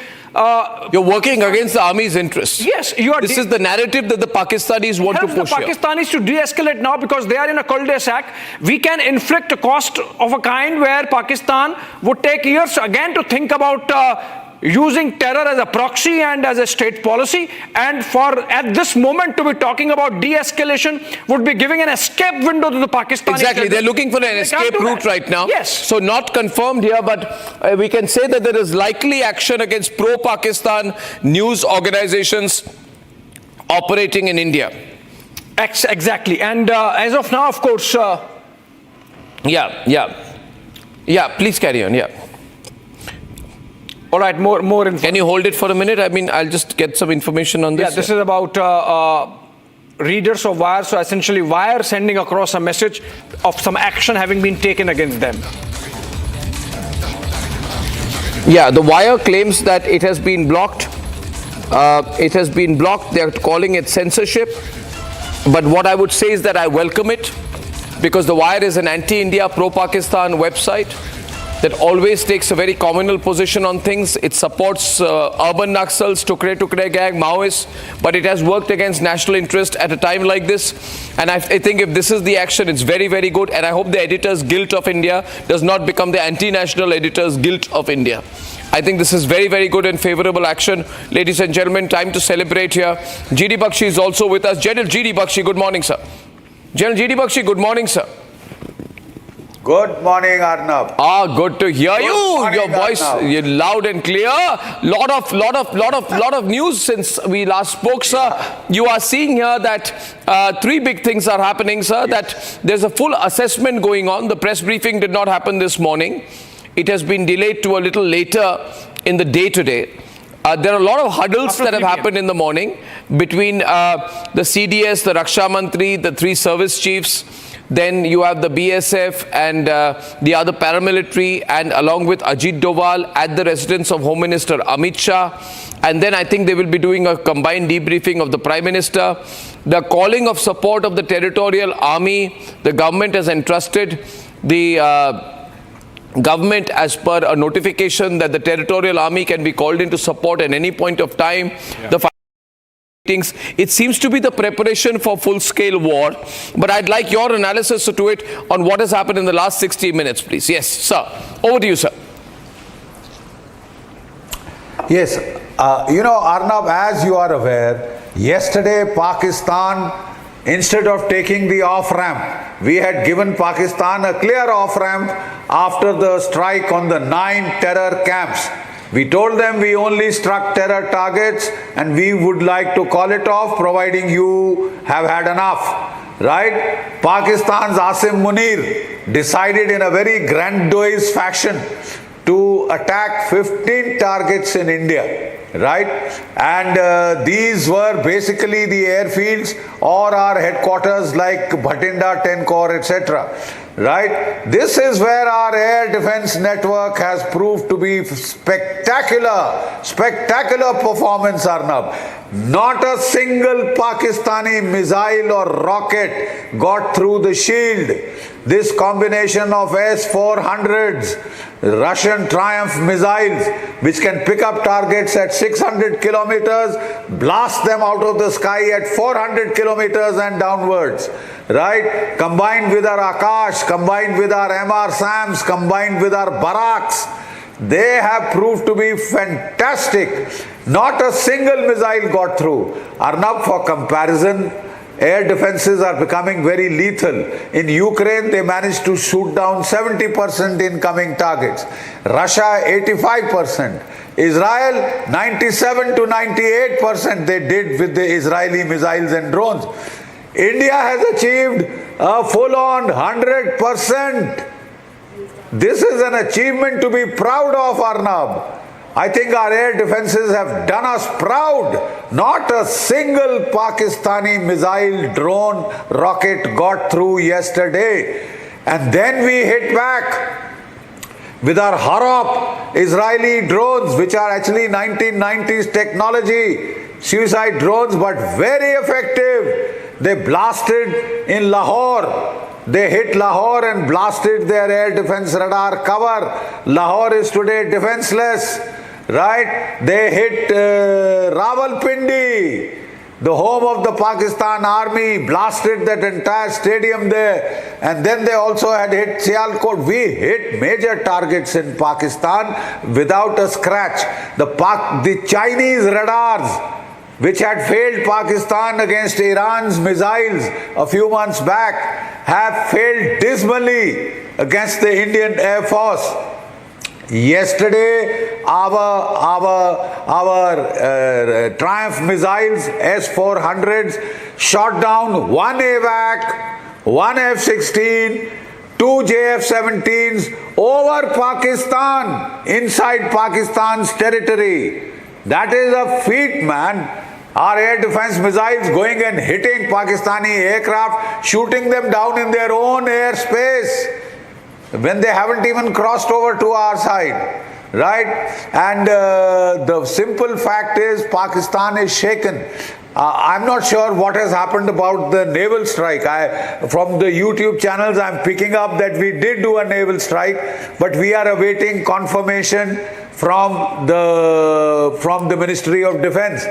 you're working against the army's interests. Yes, you are... This is the narrative that the Pakistanis want to push the Pakistanis to de-escalate now because they are in a cul-de-sac. We can inflict a cost of a kind where Pakistan would take years again to think about... using terror as a proxy and as a state policy, and for at this moment to be talking about de-escalation would be giving an escape window to the Pakistanis. Exactly, they're looking for an escape route right now. Yes. So not confirmed here, but we can say that there is likely action against pro-Pakistan news organizations operating in India. Exactly, and as of now, of course... Yeah, please carry on, yeah. All right, more information. Can you hold it for a minute? I mean, I'll just get some information on this. Yeah, this is about readers of Wire. So essentially, Wire sending across a message of some action having been taken against them. Yeah, the Wire claims that it has been blocked. It has been blocked. They're calling it censorship. But what I would say is that I welcome it because the Wire is an anti-India, pro-Pakistan website that always takes a very communal position on things. It supports urban Naxals, Tukre gang, Maoists, but it has worked against national interest at a time like this. And I think if this is the action, it's very, very good. And I hope the Editors Guild of India does not become the anti-national Editors Guild of India. I think this is very, very good and favorable action. Ladies and gentlemen, time to celebrate here. GD Bakshi is also with us. General GD Bakshi, good morning, sir. General GD Bakshi, good morning, sir. Good morning, Arnab. Good to hear you. Morning, your voice loud and clear. Lot of news since we last spoke, sir. You are seeing here that three big things are happening, sir. Yes. That there's a full assessment going on. The press briefing did not happen this morning. It has been delayed to a little later in the day today. There are a lot of huddles that have happened in the morning between the CDS, the Raksha Mantri, the three service chiefs. Then you have the BSF and the other paramilitary, and along with Ajit Doval at the residence of Home Minister Amit Shah. And then I think they will be doing a combined debriefing of the Prime Minister. The calling of support of the Territorial Army. The government has entrusted the government as per a notification that the Territorial Army can be called into support at any point of time. Yeah. It seems to be the preparation for full-scale war, but I'd like your analysis to it on what has happened in the last 60 minutes, please. Yes, sir. Over to you, sir. Yes, Arnab, as you are aware, yesterday Pakistan, instead of taking the off-ramp, we had given Pakistan a clear off-ramp after the strike on the 9 terror camps. We told them we only struck terror targets and we would like to call it off providing you have had enough. right? Pakistan's Asim Munir decided in a very grandiose fashion to attack 15 targets in India, right? And these were basically the airfields or our headquarters like Bhatinda, 10 Corps, etc. Right? This is where our air defense network has proved to be spectacular performance, Arnab. Not a single Pakistani missile or rocket got through the shield. This combination of S-400s, Russian Triumph missiles, which can pick up targets at 600 kilometers, blast them out of the sky at 400 kilometers and downwards, right? Combined with our Akash, combined with our MR SAMs, combined with our Barracks, they have proved to be fantastic. Not a single missile got through. Arnab, for comparison, air defenses are becoming very lethal. In Ukraine, they managed to shoot down 70% incoming targets. Russia, 85%. Israel, 97 to 98% they did with the Israeli missiles and drones. India has achieved a full-on 100%. This is an achievement to be proud of, Arnab. I think our air defenses have done us proud. Not a single Pakistani missile, drone, rocket got through yesterday. And then we hit back with our Harop Israeli drones, which are actually 1990s technology, suicide drones, but very effective. They blasted in Lahore. They hit Lahore and blasted their air defense radar cover. Lahore is today defenseless, right? They hit Rawalpindi, the home of the Pakistan Army, blasted that entire stadium there. And then they also had hit Sialkot. We hit major targets in Pakistan without a scratch. The Chinese radars, which had failed Pakistan against Iran's missiles a few months back, have failed dismally against the Indian Air Force. Yesterday, our Triumph missiles, S-400s, shot down one AVAC, one F-16, two JF-17s over Pakistan, inside Pakistan's territory. That is a feat, man. Our air defense missiles going and hitting Pakistani aircraft, shooting them down in their own airspace when they haven't even crossed over to our side, right? And the simple fact is Pakistan is shaken. I'm not sure what has happened about the naval strike. From the YouTube channels, I'm picking up that we did do a naval strike, but we are awaiting confirmation from the Ministry of Defense.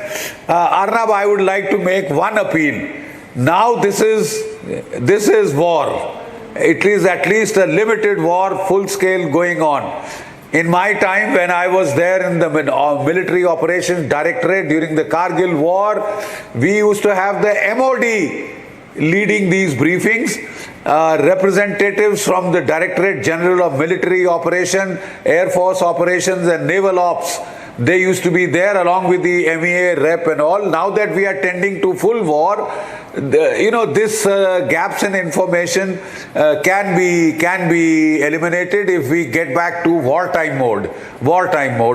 Arnab, I would like to make one appeal. Now this is war. It is at least a limited war, full scale going on. In my time, when I was there in the Military Operations Directorate during the Kargil War, we used to have the MOD leading these briefings. Representatives from the Directorate General of Military Operation, Air Force Operations and Naval Ops, they used to be there along with the MEA rep and all. Now that we are tending to full war, this gaps in information can be eliminated if we get back to wartime mode.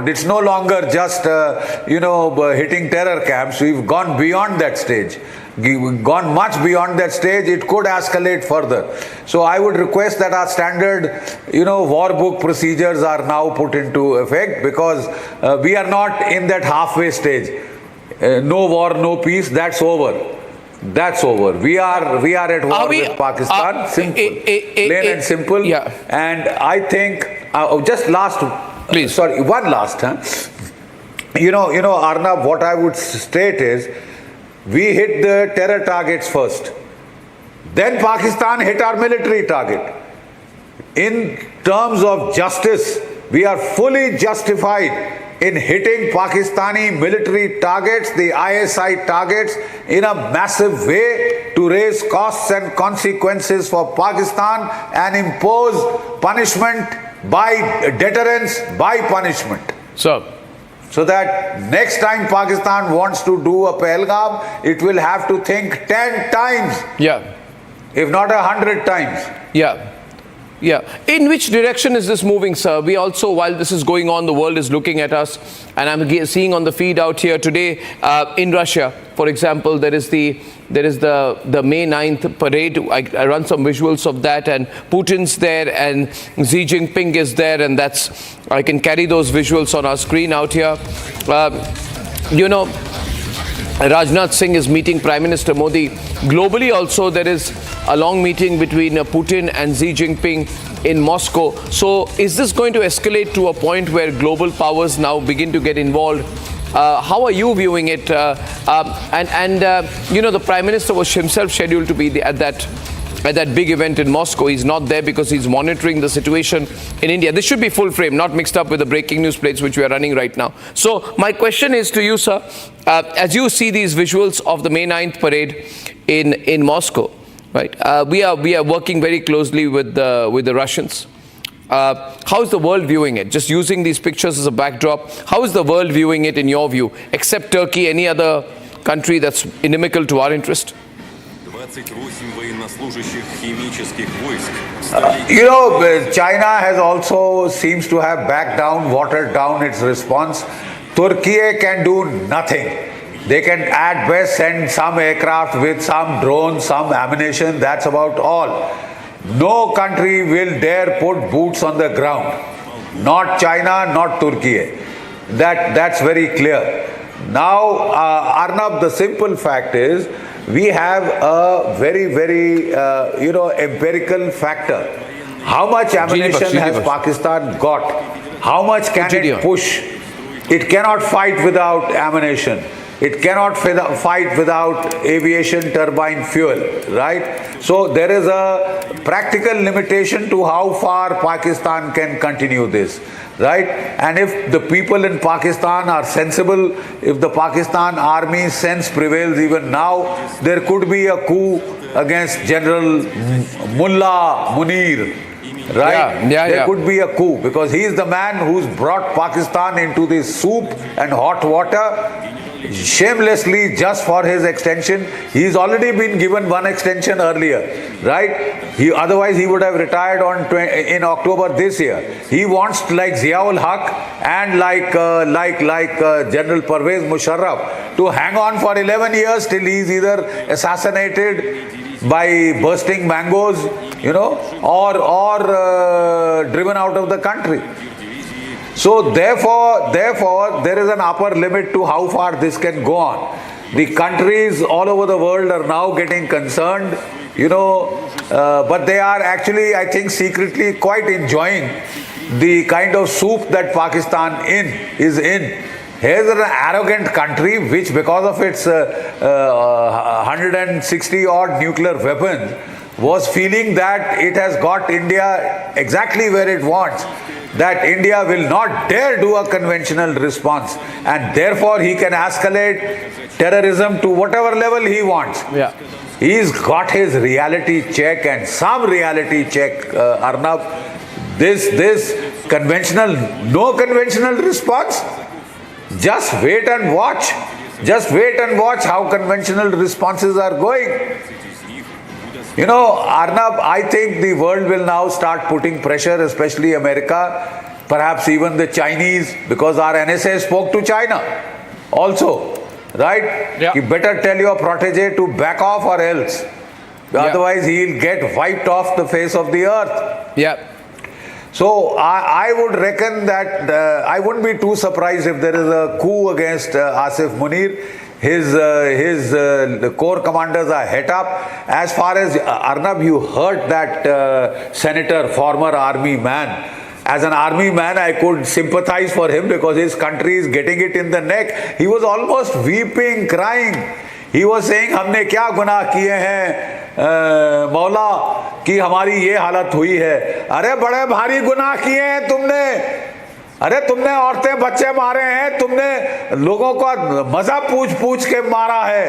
It's no longer just hitting terror camps. We've gone beyond that stage. Gone much beyond that stage. It could escalate further. So I would request that our standard war book procedures are now put into effect, because we are not in that halfway stage. No war, no peace. That's over. We are at war with Pakistan. Simple, plain and simple. Yeah. And I think just last, please. Sorry, one last. Arnab, what I would state is, we hit the terror targets first. Then Pakistan hit our military target. In terms of justice, we are fully justified in hitting Pakistani military targets, the ISI targets, in a massive way to raise costs and consequences for Pakistan and impose punishment by deterrence, by punishment. So that next time Pakistan wants to do a Pahalgam, it will have to think 10 times. Yeah. if not 100 times. Yeah. Yeah. In which direction is this moving, sir? We also, while this is going on, the world is looking at us, and I'm seeing on the feed out here today in Russia, for example, there is the May 9th parade. I run some visuals of that, and Putin's there, and Xi Jinping is there, and I can carry those visuals on our screen out here. You know, Rajnath Singh is meeting Prime Minister Modi. Globally also, there is a long meeting between Putin and Xi Jinping in Moscow. So is this going to escalate to a point where global powers now begin to get involved? How are you viewing it? You know, the Prime Minister was himself scheduled to be at that big event in Moscow. He's not there because he's monitoring the situation in India. This should be full frame, not mixed up with the breaking news plates which we are running right now. So my question is to you, sir, as you see these visuals of the May 9th parade in Moscow, right? We are working very closely with the Russians. How is the world viewing it? Just using these pictures as a backdrop, how is the world viewing it in your view? Except Turkey, any other country that's inimical to our interest? You know, China has also seems to have backed down, watered down its response. Turkey can do nothing. They can at best send some aircraft with some drones, some ammunition. That's about all. No country will dare put boots on the ground. Not China, not Turkey. That's very clear. Now, Arnab, the simple fact is, we have a very, very, empirical factor. How much ammunition has Pakistan got? How much can it push? It cannot fight without ammunition. It cannot fight without aviation turbine fuel, right? So there is a practical limitation to how far Pakistan can continue this, right? And if the people in Pakistan are sensible, if the Pakistan army sense prevails even now, there could be a coup against General Mullah Munir, right? There could be a coup because he is the man who's brought Pakistan into this soup and hot water shamelessly just for his extension. He's already been given one extension earlier, right? Otherwise he would have retired in October this year. He wants, like Ziaul Haq and like General Pervez Musharraf, to hang on for 11 years till he's either assassinated by bursting mangoes, or driven out of the country. So therefore, there is an upper limit to how far this can go on. The countries all over the world are now getting concerned, but they are actually, I think, secretly quite enjoying the kind of soup that Pakistan is in. Here's an arrogant country which, because of its 160 odd nuclear weapons, was feeling that it has got India exactly where it wants. That India will not dare do a conventional response, and therefore he can escalate terrorism to whatever level he wants. Yeah. He's got his reality check, and some reality check, Arnab. This conventional, no conventional response. Just wait and watch. Just wait and watch how conventional responses are going. Arnab, I think the world will now start putting pressure, especially America, perhaps even the Chinese, because our NSA spoke to China also, right? Yeah. You better tell your protege to back off or else. Yeah. Otherwise, he'll get wiped off the face of the earth. Yeah. So I would reckon that I wouldn't be too surprised if there is a coup against Asif Munir. His corps commanders are het up. As far as Arnab, you heard that senator, former army man. As an army man, I could sympathize for him because his country is getting it in the neck. He was almost weeping, crying. He was saying, हमने क्या गुनाह किए हैं मौला कि हमारी ये हालत हुई है. अरे बड़े भारी गुनाह किए हैं तुमने. अरे तुमने औरतें बच्चे मारे हैं, तुमने लोगों को मजा पूछ के मारा है.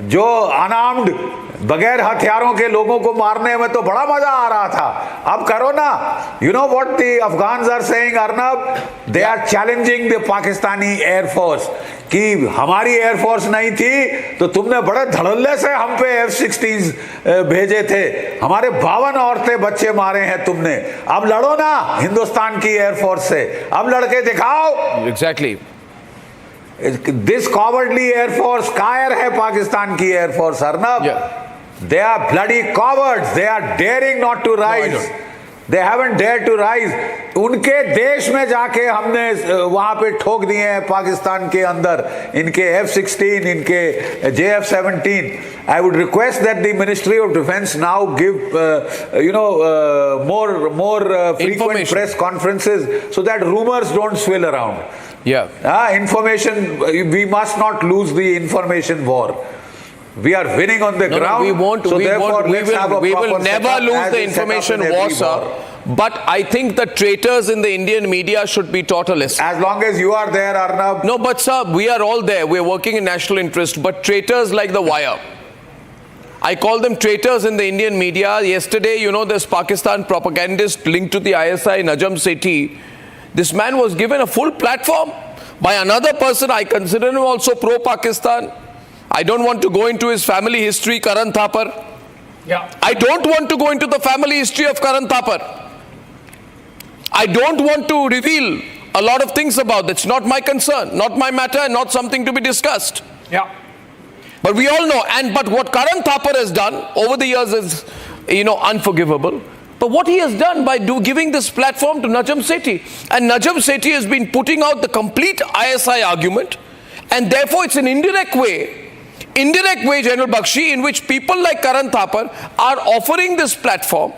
जो अनार्म्ड बगैर हथियारों के लोगों को मारने में तो बड़ा मजा आ रहा था, अब करो ना। You know what the Afghans are saying, Arnab? They are challenging the Pakistani Air Force कि हमारी एयरफोर्स नहीं थी तो तुमने बड़े धड़ल्ले से हम पे F-16 भेजे थे, हमारे 52 औरतें बच्चे मारे हैं तुमने, अब लड़ो ना हिंदुस्तान की एयरफोर्स से, अब लड़के दिखाओ। Exactly. This cowardly air force, कायर है पाकिस्तान की air force Arnab. They are bloody cowards. They are daring not to rise. They haven't dared to rise. उनके देश में जाके हमने वहां पे ठोक दिए हैं पाकिस्तान के अंदर इनके F-16, इनके JF-17. I would request that the Ministry of Defence now give more frequent press conferences so that rumors don't swill around. Information, we must not lose the information war. We are winning on the ground. We won't. So We will never setup lose as the we set up information in war, every sir. But I think the traitors in the Indian media should be taught a lesson. As long as you are there, Arnab. No, but sir, we are all there. We are working in national interest. But traitors like The Wire, I call them traitors in the Indian media. Yesterday, this Pakistan propagandist linked to the ISI, Najam Sethi, this man was given a full platform by another person. I consider him also pro-Pakistan. I don't want to go into his family history, Karan Thapar. I don't want to go into the family history of Karan Thapar. I don't want to reveal a lot of things about that. It's not my concern, not my matter, and not something to be discussed. But we all know, but what Karan Thapar has done over the years is, unforgivable. But what he has done by giving this platform to Najam Sethi, and Najam Sethi has been putting out the complete ISI argument, and therefore it's an indirect way, General Bakshi, in which people like Karan Thapar are offering this platform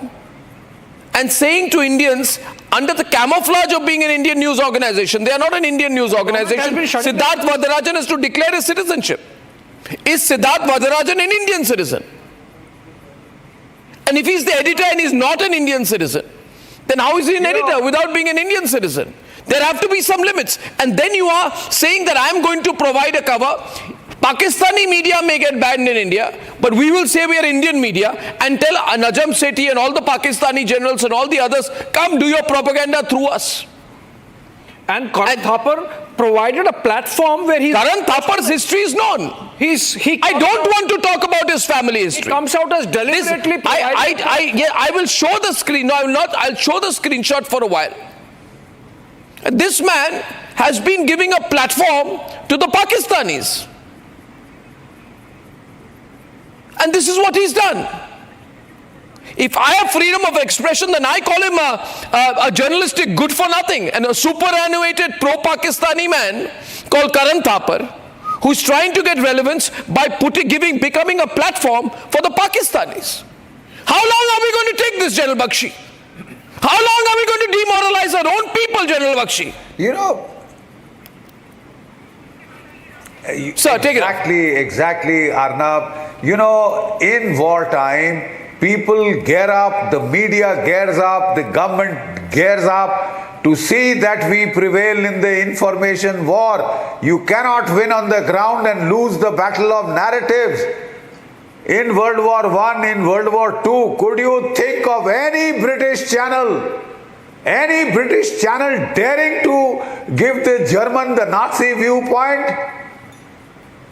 and saying to Indians, under the camouflage of being an Indian news organization, they are not an Indian news organization, Siddharth Varadarajan has to declare his citizenship. Is Siddharth Varadarajan an Indian citizen? And if he's the editor and he's not an Indian citizen, then how is he an editor without being an Indian citizen? There have to be some limits. And then you are saying that I am going to provide a cover. Pakistani media may get banned in India, but we will say we are Indian media and tell Najam Sethi and all the Pakistani generals and all the others, come do your propaganda through us. And Karan Thapar provided a platform where he... Karan Thapar's history is known. I don't want to talk about his family history. He comes out as deliberately... I will show the screen. No, I will not. I'll show the screenshot for a while. This man has been giving a platform to the Pakistanis. And this is what he's done. If I have freedom of expression, then I call him a journalistic good for nothing and a superannuated pro-Pakistani man called Karan Thapar, who's trying to get relevance by becoming a platform for the Pakistanis. How long are we going to take this, General Bakshi? How long are we going to demoralize our own people, General Bakshi? Sir, take it. Exactly, Arnab. In wartime, people gear up, the media gears up, the government gears up to see that we prevail in the information war. You cannot win on the ground and lose the battle of narratives. In World War I, in World War II, could you think of any British channel daring to give the German the Nazi viewpoint?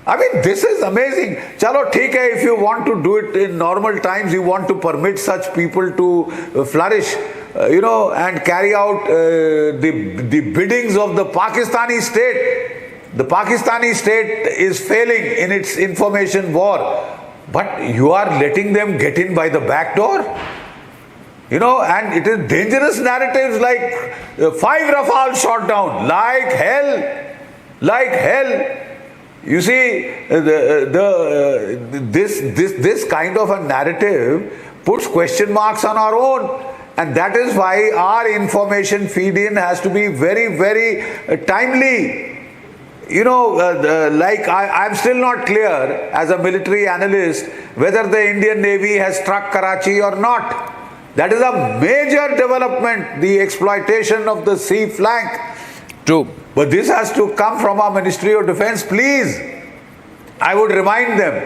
I mean, this is amazing. Chalo, theek hai, if you want to do it in normal times, you want to permit such people to flourish, and carry out the biddings of the Pakistani state. The Pakistani state is failing in its information war, but you are letting them get in by the back door. And it is dangerous narratives like 5 Rafale shot down, like hell. You see, this kind of a narrative puts question marks on our own, and that is why our information feed-in has to be very, very timely. I'm still not clear as a military analyst whether the Indian Navy has struck Karachi or not. That is a major development, the exploitation of the sea flank. True. But this has to come from our Ministry of Defence, please. I would remind them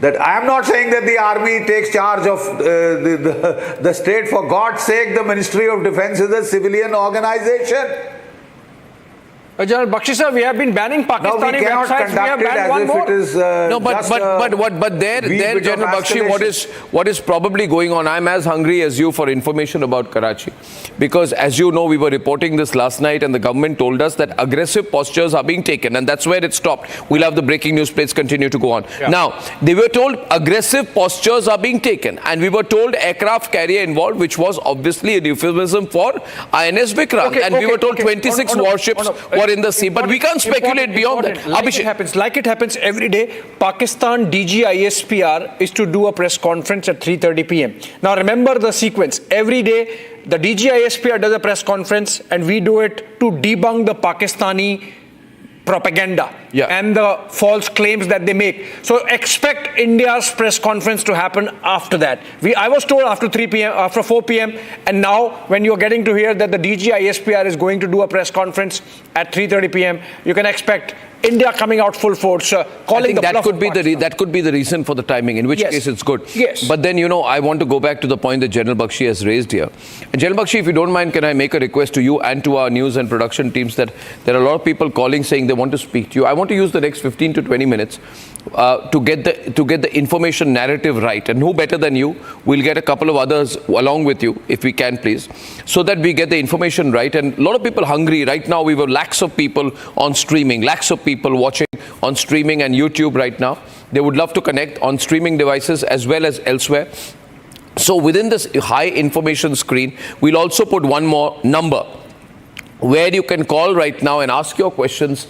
That I am not saying that the army takes charge of the state. For God's sake, the Ministry of Defence is a civilian organization. General Bakshi sir, we have been banning Pakistani websites. We have banned one more. But there, General Bakshi, what is probably going on? I'm as hungry as you for information about Karachi, because as you know, we were reporting this last night, and the government told us that aggressive postures are being taken, and that's where it stopped. We'll have the breaking news plates continue to go on. Yeah. Now, they were told aggressive postures are being taken, and we were told aircraft carrier involved, which was obviously a euphemism for INS Vikrant, and we were told 26 warships were in the sea, but we can't speculate beyond that. Like it happens every day. Pakistan DG ISPR is to do a press conference at 3:30 p.m. Now remember the sequence. Every day the DG ISPR does a press conference, and we do it to debunk the Pakistani propaganda and the false claims that they make. So expect India's press conference to happen after that. I was told after 3 p.m., after 4 p.m. and now when you're getting to hear that the DG ISPR is going to do a press conference at 3:30 p.m., you can expect India coming out full force, calling that could be the reason for the timing, in which case it's good. Yes. But then, you know, I want to go back to the point that General Bakshi has raised here. And General Bakshi, if you don't mind, can I make a request to you and to our news and production teams that there are a lot of people calling saying they want to speak to you. I want to use the next 15 to 20 minutes to get the information narrative right. And who better than you? We'll get a couple of others along with you, if we can, please, so that we get the information right. And a lot of people hungry. Right now, we have lakhs of people on streaming, lakhs of people watching on streaming and YouTube right now. They would love to connect on streaming devices as well as elsewhere. So within this high information screen, we'll also put one more number where you can call right now and ask your questions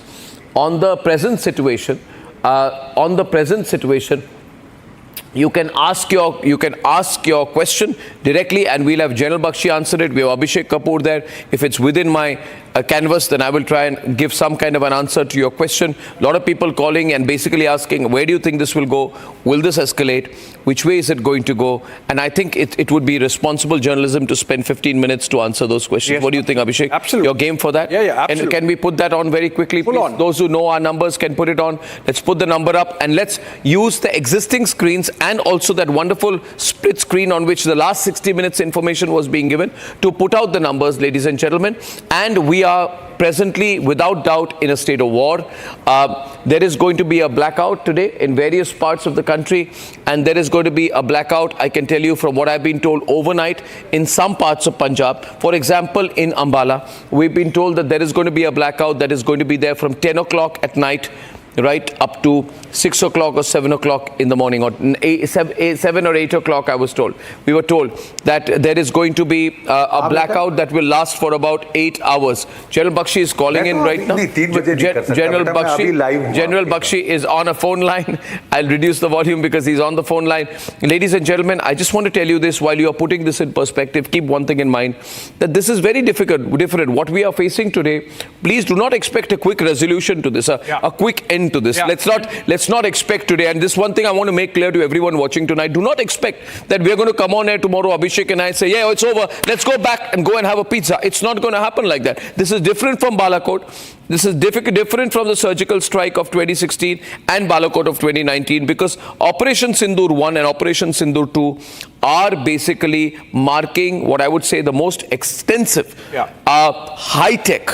on the present situation. You can ask your question directly, and we'll have General Bakshi answer it. We have Abhishek Kapoor there. If it's within my canvas, then I will try and give some kind of an answer to your question. A lot of people calling and basically asking, where do you think this will go? Will this escalate? Which way is it going to go? And I think it would be responsible journalism to spend 15 minutes to answer those questions. Yes. What do you think, Abhishek? Absolutely. You're game for that? Yeah, absolutely. And can we put that on very quickly, please? On. Those who know our numbers can put it on. Let's put the number up, and let's use the existing screens and also that wonderful split screen on which the last 60 minutes information was being given to put out the numbers, ladies and gentlemen. And we are presently, without doubt, in a state of war. There is going to be a blackout today in various parts of the country, and there is going to be a blackout, I can tell you from what I've been told, overnight in some parts of Punjab. For example, in Ambala, we've been told that there is going to be a blackout that is going to be there from 10 o'clock at night right up to 6 o'clock or 7 o'clock in the morning, or 7 or 8 o'clock, I was told. We were told that there is going to be a blackout that will last for about 8 hours. General Bakshi is calling in right now. General Bakshi is on a phone line. I'll reduce the volume because he's on the phone line. Ladies and gentlemen, I just want to tell you this while you are putting this in perspective. Keep one thing in mind, that this is very different. What we are facing today, please do not expect a quick resolution to this, a quick end to this. Let's not expect today, and this one thing I want to make clear to everyone watching tonight, do not expect that we are going to come on air tomorrow, Abhishek and I say, yeah, it's over, let's go back and go and have a pizza. It's not going to happen like that. This is different from Balakot. This is different from the surgical strike of 2016 and Balakot of 2019, because Operation Sindoor 1 and Operation Sindoor 2 are basically marking what I would say the most extensive, high-tech,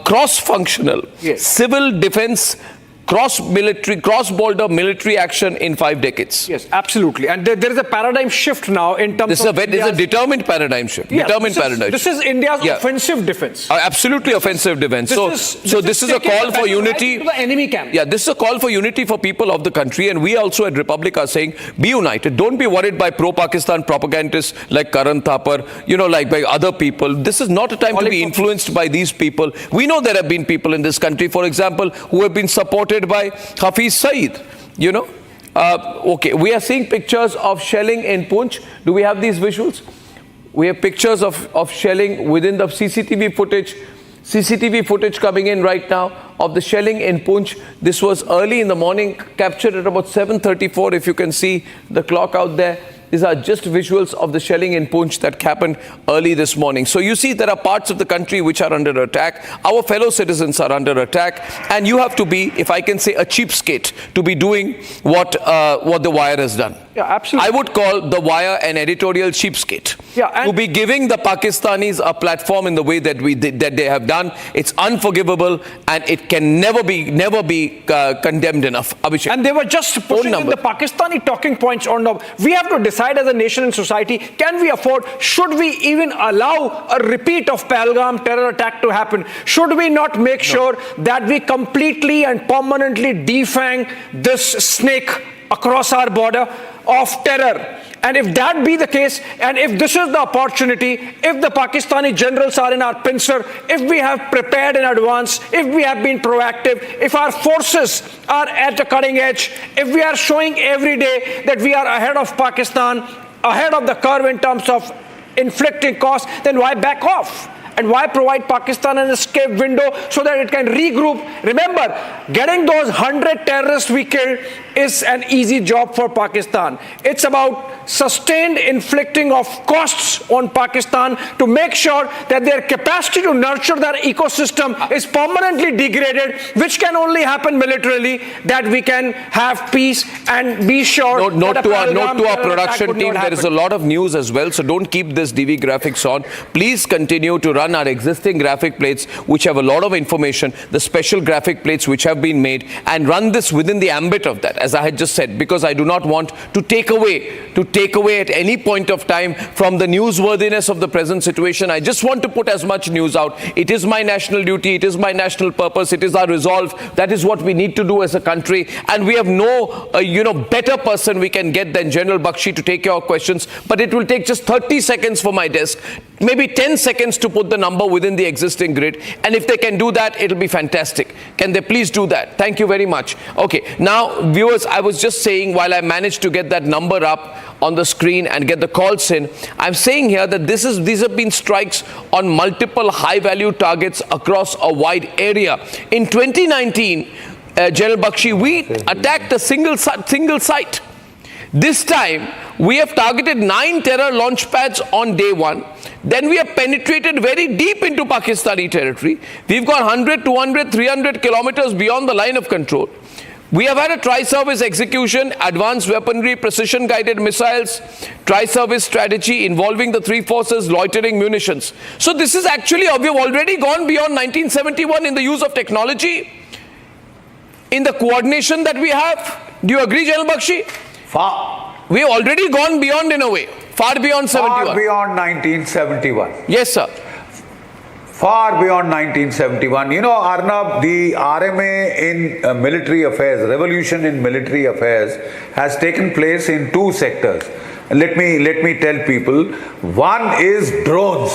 cross-functional, civil defense, cross-border military action in 5 decades. Yes, absolutely. And there is a paradigm shift now in terms of... This is a determined paradigm shift. Yes, this is India's offensive defense. Absolutely offensive defense. This is a call for unity. To the enemy camp. Yeah, this is a call for unity for people of the country. And we also at Republic are saying, be united. Don't be worried by pro-Pakistan propagandists like Karan Thapar, like by other people. This is not a time to be influenced by these people. We know there have been people in this country, for example, who have been supported by Hafiz Saeed, okay, we are seeing pictures of shelling in Poonch. Do we have these visuals? We have pictures of shelling within the CCTV footage coming in right now of the shelling in Poonch. This was early in the morning, captured at about 7:34, if you can see the clock out there. These are just visuals of the shelling in Poonch that happened early this morning. So you see there are parts of the country which are under attack. Our fellow citizens are under attack. And you have to be, if I can say, a cheapskate to be doing what The Wire has done. Yeah, absolutely. I would call The Wire an editorial cheapskate. Yeah, to be giving the Pakistanis a platform in the way that they have done. It's unforgivable, and it can never be condemned enough. Abhishek. And they were just pushing in the Pakistani talking points on. We have to decide as a nation and society, can we afford, should we even allow a repeat of Pahalgam terror attack to happen? Should we not make sure that we completely and permanently defang this snake across our border of terror? And if that be the case, and if this is the opportunity, if the Pakistani generals are in our pincer, if we have prepared in advance, if we have been proactive, if our forces are at the cutting edge, if we are showing every day that we are ahead of Pakistan, ahead of the curve in terms of inflicting costs, then why back off? And why provide Pakistan an escape window so that it can regroup? Remember, getting those 100 terrorists we killed is an easy job for Pakistan. It's about sustained inflicting of costs on Pakistan to make sure that their capacity to nurture their ecosystem is permanently degraded, which can only happen militarily, that we can have peace and be sure. Note to our production team, there is a lot of news as well, so don't keep this DV graphics on. Please continue to run our existing graphic plates which have a lot of information, the special graphic plates which have been made, and run this within the ambit of that, as I had just said, because I do not want to take away at any point of time from the newsworthiness of the present situation. I just want to put as much news out. It is my national duty, it is my national purpose, it is our resolve. That is what we need to do as a country, and we have no better person we can get than General Bakshi to take your questions. But it will take just 30 seconds for my desk, maybe 10 seconds to put the number within the existing grid, and if they can do that, it'll be fantastic. Can they please do that? Thank you very much. Okay, now viewers, I was just saying, while I managed to get that number up on the screen and get the calls in, I'm saying here that these have been strikes on multiple high-value targets across a wide area. In 2019, General Bakshi, we attacked a single site. This time, we have targeted 9 terror launch pads on day 1. Then we have penetrated very deep into Pakistani territory. We've got 100, 200, 300 kilometers beyond the line of control. We have had a tri-service execution, advanced weaponry, precision-guided missiles, tri-service strategy involving the 3 forces, loitering munitions. So this is actually, we've already gone beyond 1971 in the use of technology, in the coordination that we have. Do you agree, General Bakshi? We've already gone beyond, in a way, far beyond 71. Far beyond 1971. Yes, sir. Far beyond 1971. You know, Arnab, the RMA in military affairs, revolution in military affairs, has taken place in 2 sectors. Let me tell people. One is drones.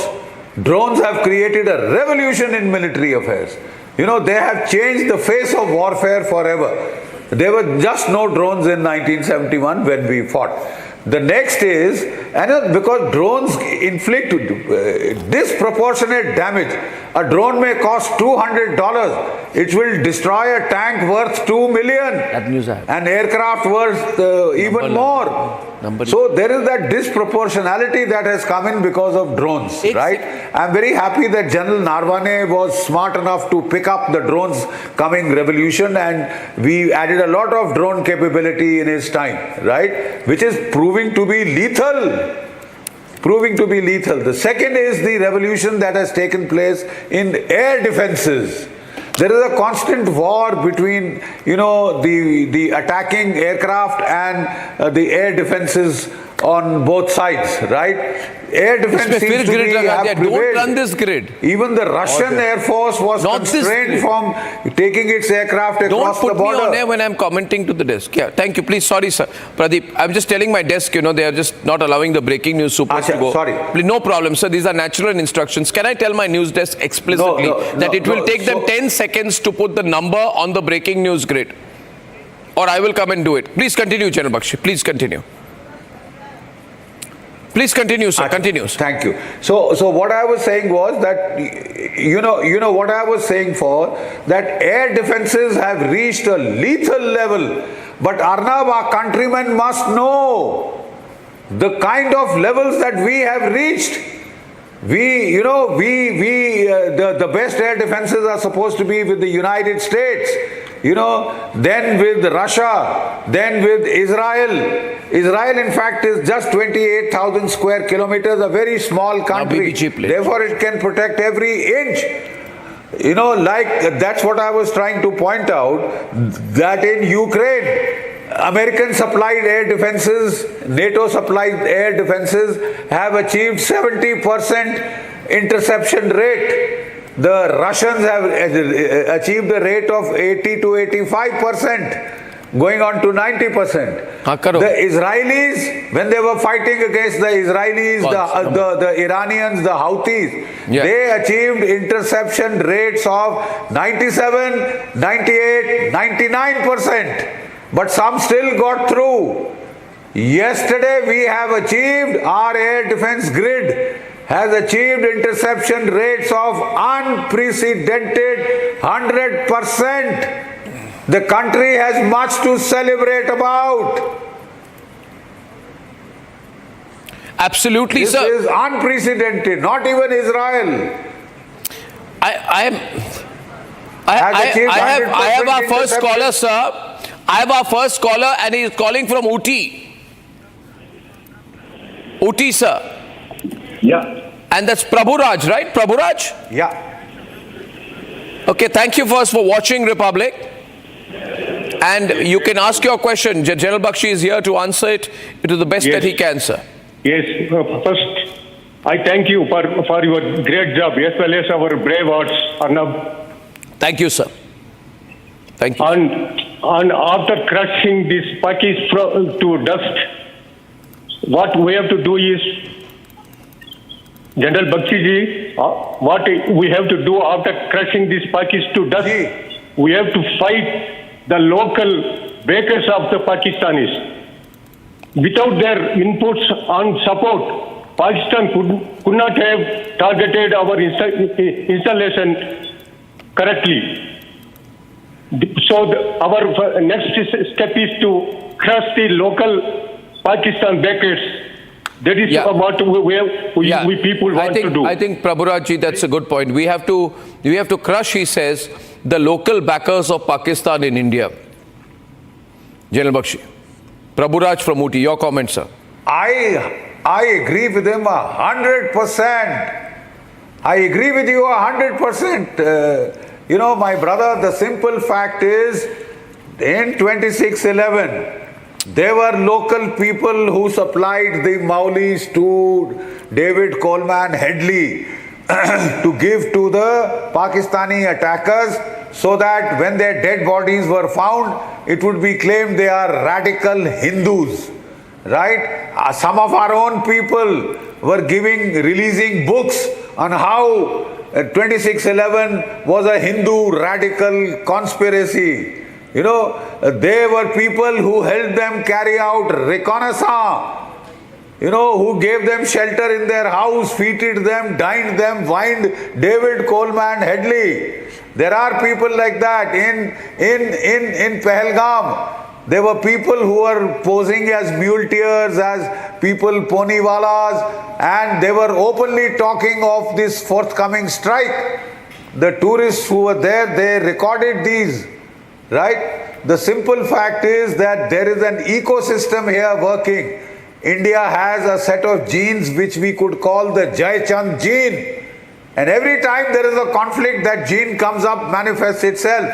Drones have created a revolution in military affairs. You know, they have changed the face of warfare forever. There were just no drones in 1971 when we fought. The next is, and because drones inflict disproportionate damage. A drone may cost $200. It will destroy a tank worth $2 million. An aircraft worth even more. So there is that disproportionality that has come in because of drones, right? I'm very happy that General Narwane was smart enough to pick up the drones coming revolution, and we added a lot of drone capability in his time, right? Which is proving to be lethal. The second is the revolution that has taken place in air defenses. There is a constant war between, the attacking aircraft and the air defenses on both sides, right? Air defense seems to be don't run this grid. Even the Russian Air Force was constrained from taking its aircraft across the border. Don't put me on air when I'm commenting to the desk. Yeah, thank you. Please, sorry, sir. Pradeep, I'm just telling my desk, they are just not allowing the breaking news supers to go. Sorry. Please, no problem, sir. These are natural instructions. Can I tell my news desk explicitly that it will take them 10 seconds to put the number on the breaking news grid? Or I will come and do it. Please continue, General Bakshi. Please continue. Please continue, sir. Continue, sir. Thank you. So what I was saying was that, what I was saying that air defenses have reached a lethal level. But Arnab, our countrymen must know the kind of levels that we have reached. The best air defenses are supposed to be with the United States, then with Russia, then with Israel. Israel, in fact, is just 28,000 square kilometers, a very small country. Therefore, it can protect every inch. That's what I was trying to point out, that in Ukraine, American supplied air defenses, NATO supplied air defenses have achieved 70% interception rate. The Russians have achieved a rate of 80 to 85%, going on to 90%. The Israelis, when they were fighting against the Israelis, the Iranians, the Houthis, they achieved interception rates of 97, 98, 99%. But some still got through. Yesterday we have achieved, our air defense grid has achieved interception rates of unprecedented 100%. The country has much to celebrate about. Absolutely, this sir. This is unprecedented, not even Israel. I have our first caller, sir. I have our first caller and he is calling from Ooty. Ooty, sir. Yeah. And that's Prabhuraj, right? Prabhuraj? Yeah. Okay, thank you first for watching Republic. And you can ask your question. General Bakshi is here to answer it to the best that he can, sir. Yes. First, I thank you for your great job, as well as our brave hearts, Arnab. Thank you, sir. Thank you. And after crushing this Pakistan to dust, what we have to do is, General Bakshi ji, what we have to do after crushing this Pakistan to dust, we have to fight the local bakers of the Pakistanis. Without their inputs and support, Pakistan could not have targeted our installation correctly. So our next step is to crush the local Pakistan bakers. That is what we people want to do. I think Prabhuraj, that's a good point. We have to crush, he says, the local backers of Pakistan in India. General Bakshi. Prabhuraj from Ooty, your comment, sir. I agree with him 100%. I agree with you 100%. My brother, the simple fact is, in 2611, there were local people who supplied the Maulis to David Coleman Headley to give to the Pakistani attackers, so that when their dead bodies were found, it would be claimed they are radical Hindus, right? Some of our own people were releasing books on how 2611 was a Hindu radical conspiracy. They were people who helped them carry out reconnaissance, who gave them shelter in their house, feted them, dined them, wined David Coleman Headley. There are people like that. In Pahalgam, there were people who were posing as muleteers, as people ponywalas, and they were openly talking of this forthcoming strike. The tourists who were there, they recorded these, right? The simple fact is that there is an ecosystem here working. India has a set of genes which we could call the Jai Chand gene. And every time there is a conflict, that gene comes up, manifests itself.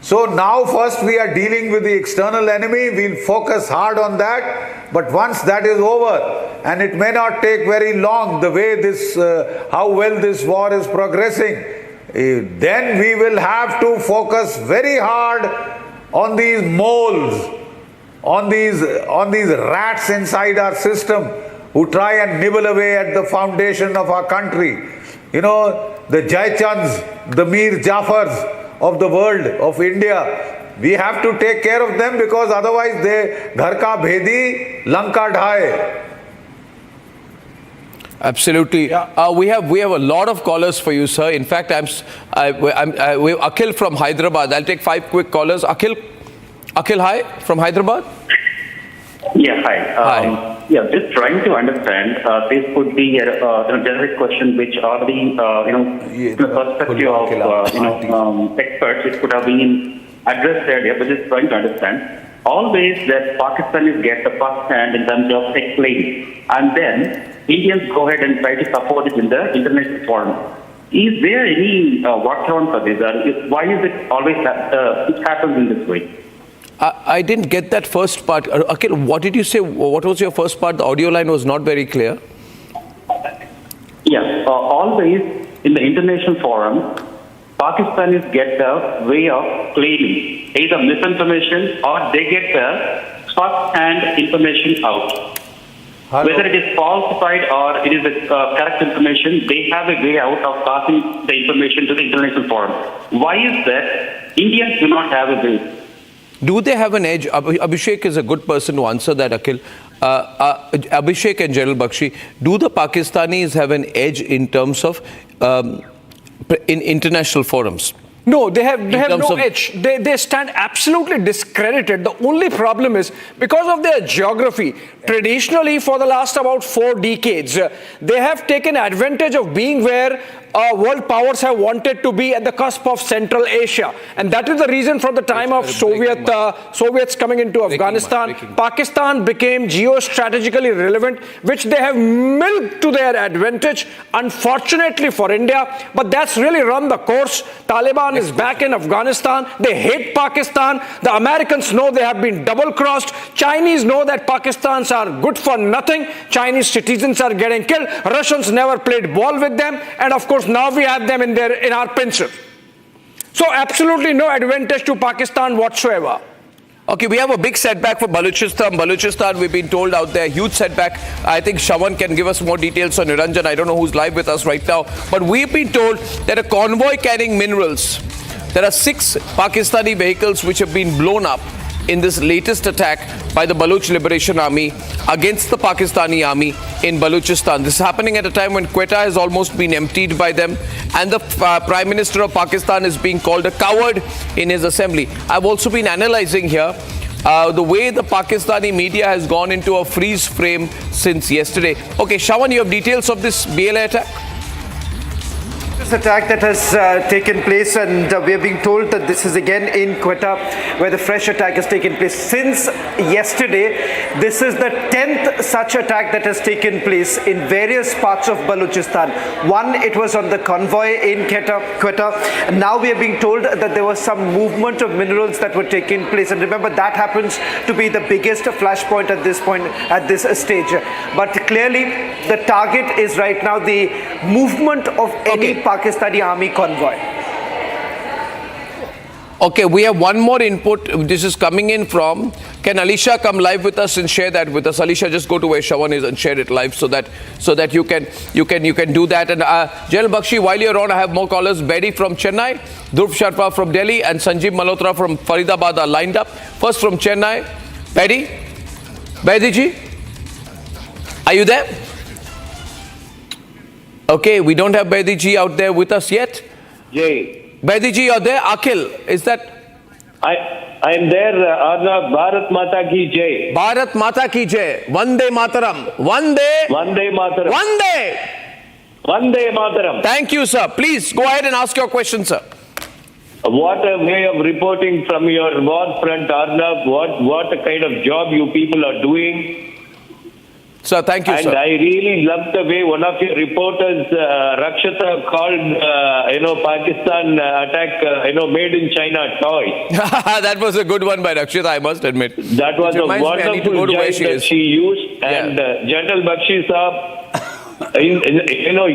So now first we are dealing with the external enemy. We'll focus hard on that. But once that is over, and it may not take very long, the way how well this war is progressing, then we will have to focus very hard on these moles, on these rats inside our system who try and nibble away at the foundation of our country. The Jai Chands, the Mir Jafars of the world, of India, we have to take care of them, because otherwise they ghar ka bhedi, lanka dhaye. Absolutely. We have a lot of callers for you, sir. In fact, we have Akhil from Hyderabad. I'll take 5 quick callers. Akhil, hi, from Hyderabad. Yeah, hi. Hi. Yeah, just trying to understand. This could be a generic question, which are the the perspective of experts. It could have been addressed earlier, but just trying to understand. Always that Pakistanis get the first hand in terms of explaining, and then Indians go ahead and try to support it in the international forum. Is there any workaround for this? Why is it always that it happens in this way? I didn't get that first part. Akhil, what did you say? What was your first part? The audio line was not very clear. Yeah, always in the international forum, Pakistanis get the way of claiming either misinformation or they get the first-hand information out. Hello. Whether it is falsified or it is the correct information, they have a way out of passing the information to the international forum. Why is that Indians do not have a way? Do they have an edge? Abhishek is a good person to answer that, Akhil. Abhishek and General Bakshi, do the Pakistanis have an edge in terms of in international forums? No, they have no edge. They stand absolutely discredited. The only problem is because of their geography. Traditionally, for the last about 4 decades, they have taken advantage of being where world powers have wanted to be at the cusp of Central Asia. And that is the reason from the time of Soviets coming into Afghanistan, Pakistan became geostrategically relevant, which they have milked to their advantage, unfortunately for India. But that's really run the course. Taliban is back in Afghanistan. They hate Pakistan. The Americans know they have been double-crossed. Chinese know that Pakistans are good for nothing. Chinese citizens are getting killed. Russians never played ball with them. And of course, now we have them in our pencil. So absolutely no advantage to Pakistan whatsoever. Okay, we have a big setback for Balochistan. Balochistan, we've been told out there, huge setback. I think Shawan can give us more details on Niranjan. I don't know who's live with us right now. But we've been told that a convoy carrying minerals, there are 6 Pakistani vehicles which have been blown up in this latest attack by the Baloch Liberation Army against the Pakistani army in Balochistan. This is happening at a time when Quetta has almost been emptied by them, and the Prime Minister of Pakistan is being called a coward in his assembly. I've also been analyzing here the way the Pakistani media has gone into a freeze frame since yesterday. Okay, Shawan, you have details of this BLA attack? This attack that has taken place, and we are being told that this is again in Quetta where the fresh attack has taken place. Since yesterday, this is the 10th such attack that has taken place in various parts of Balochistan. One, it was on the convoy in Quetta, and now we are being told that there was some movement of minerals that were taking place, and remember that happens to be the biggest flashpoint at this point, at this stage. But clearly the target is right now the movement of any Pakistani army convoy. Okay, we have one more input. This is coming in from, can Alisha come live with us and share that with us? Alisha, just go to where Shawan is and share it live so that you can do that. And General Bakshi, while you're on, I have more callers. Bedi from Chennai, Dhruv Sharma from Delhi, and Sanjeev Malhotra from Faridabad are lined up. First from Chennai, Bedi ji, are you there? Okay, we don't have Bedi ji out there with us yet. Jay. Bedi ji, you're there. Akhil, is that? I am there. Arnab, Bharat Mata ki Jai. Bharat Mata ki Jai. Vande Mataram. Vande Mataram. Vande Mataram. Thank you, sir. Please go ahead and ask your question, sir. What a way of reporting from your war front, Arnab. What a kind of job you people are doing. Sir, thank you, and sir. I really love the way one of your reporters, Rakshata, called, Pakistan attack, made in China toy. That was a good one by Rakshata, I must admit. That was a wonderful job that she used. And General Bakshi Saab,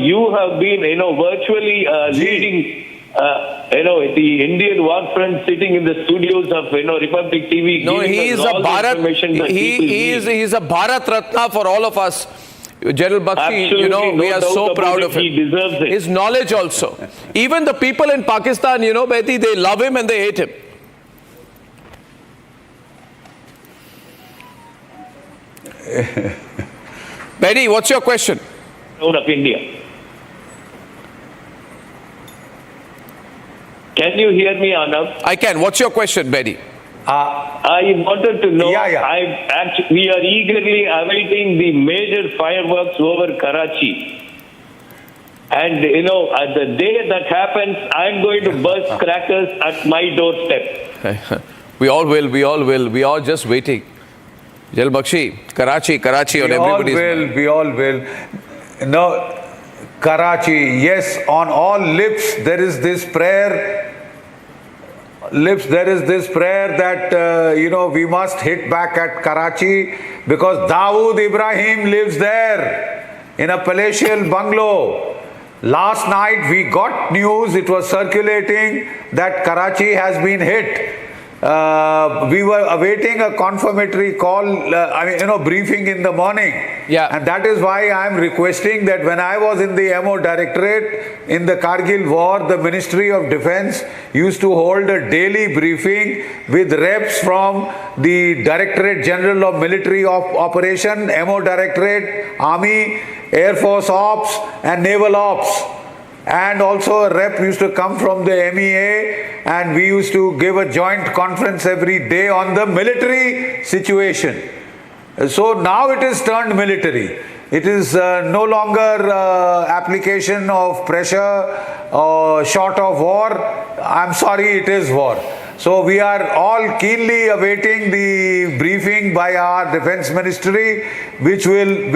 you have been, virtually leading, the Indian war front, sitting in the studios of, Republic TV. No, he is a Bharat. He is a Bharat Ratna for all of us. General Bakshi, absolutely, we are so proud of him. He deserves it. His knowledge also. Even the people in Pakistan, Bedi, they love him and they hate him. Bedi, what's your question? Out of India. Can you hear me, Arnab? I can. What's your question, Bedi? I wanted to know. We are eagerly awaiting the major fireworks over Karachi. And, the day that happens, I'm going to burst crackers at my doorstep. We all will. We are just waiting. Jal Bakshi, Karachi on everybody's mind. We all will. No, Karachi, yes, on all lips there is this prayer. That, we must hit back at Karachi because Dawood Ibrahim lives there in a palatial bungalow. Last night we got news, it was circulating that Karachi has been hit. We were awaiting a confirmatory call, briefing in the morning. Yeah. And that is why I am requesting that when I was in the MO Directorate in the Kargil war, the Ministry of Defence used to hold a daily briefing with reps from the Directorate General of Military Operation, MO Directorate, Army, Air Force Ops and Naval Ops. And also a rep used to come from the MEA and we used to give a joint conference every day on the military situation. So now it is turned military. It is no longer application of pressure or short of war. I'm sorry, it is war. So we are all keenly awaiting the briefing by our Defence Ministry, which will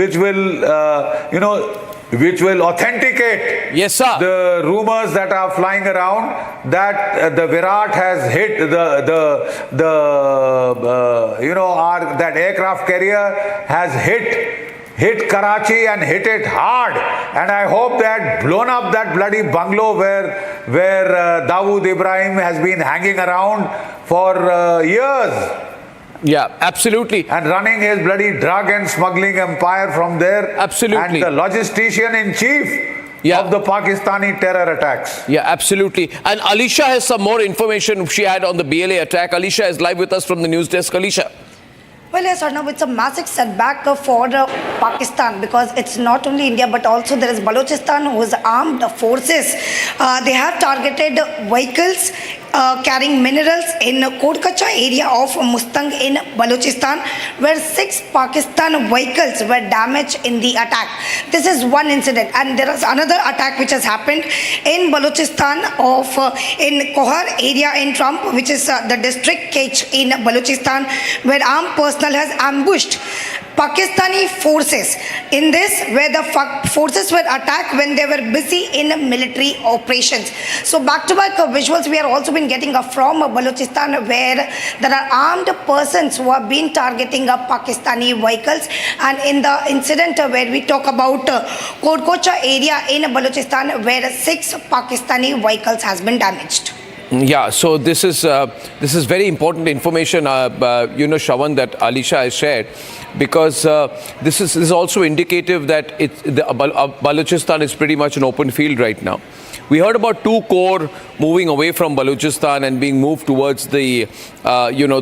authenticate the rumors that are flying around that the Virat has hit that aircraft carrier has hit Karachi and hit it hard, and I hope that blown up that bloody bungalow where Dawood Ibrahim has been hanging around for years. Yeah, absolutely. And running his bloody drug and smuggling empire from there. Absolutely. And the logistician in chief of the Pakistani terror attacks. Yeah, absolutely. And Alisha has some more information she had on the BLA attack. Alisha is live with us from the news desk. Alisha. Well, yes, Arnav, it's a massive setback for Pakistan because it's not only India but also there is Balochistan whose armed forces. They have targeted vehicles carrying minerals in Kodkacha area of Mustang in Balochistan where 6 Pakistan vehicles were damaged in the attack. This is one incident, and there is another attack which has happened in Balochistan in Kohar area in Trump, which is the district Kech in Balochistan, where armed personnel has ambushed Pakistani forces in this, where the forces were attacked when they were busy in military operations. So back-to-back visuals we are also been getting from Balochistan, where there are armed persons who have been targeting Pakistani vehicles, and in the incident where we talk about Kodkocha area in Balochistan, where 6 Pakistani vehicles has been damaged. Yeah, so this is very important information, Shravan, that Alisha has shared, because this is also indicative that Balochistan is pretty much an open field right now. We heard about 2 corps moving away from Balochistan and being moved towards the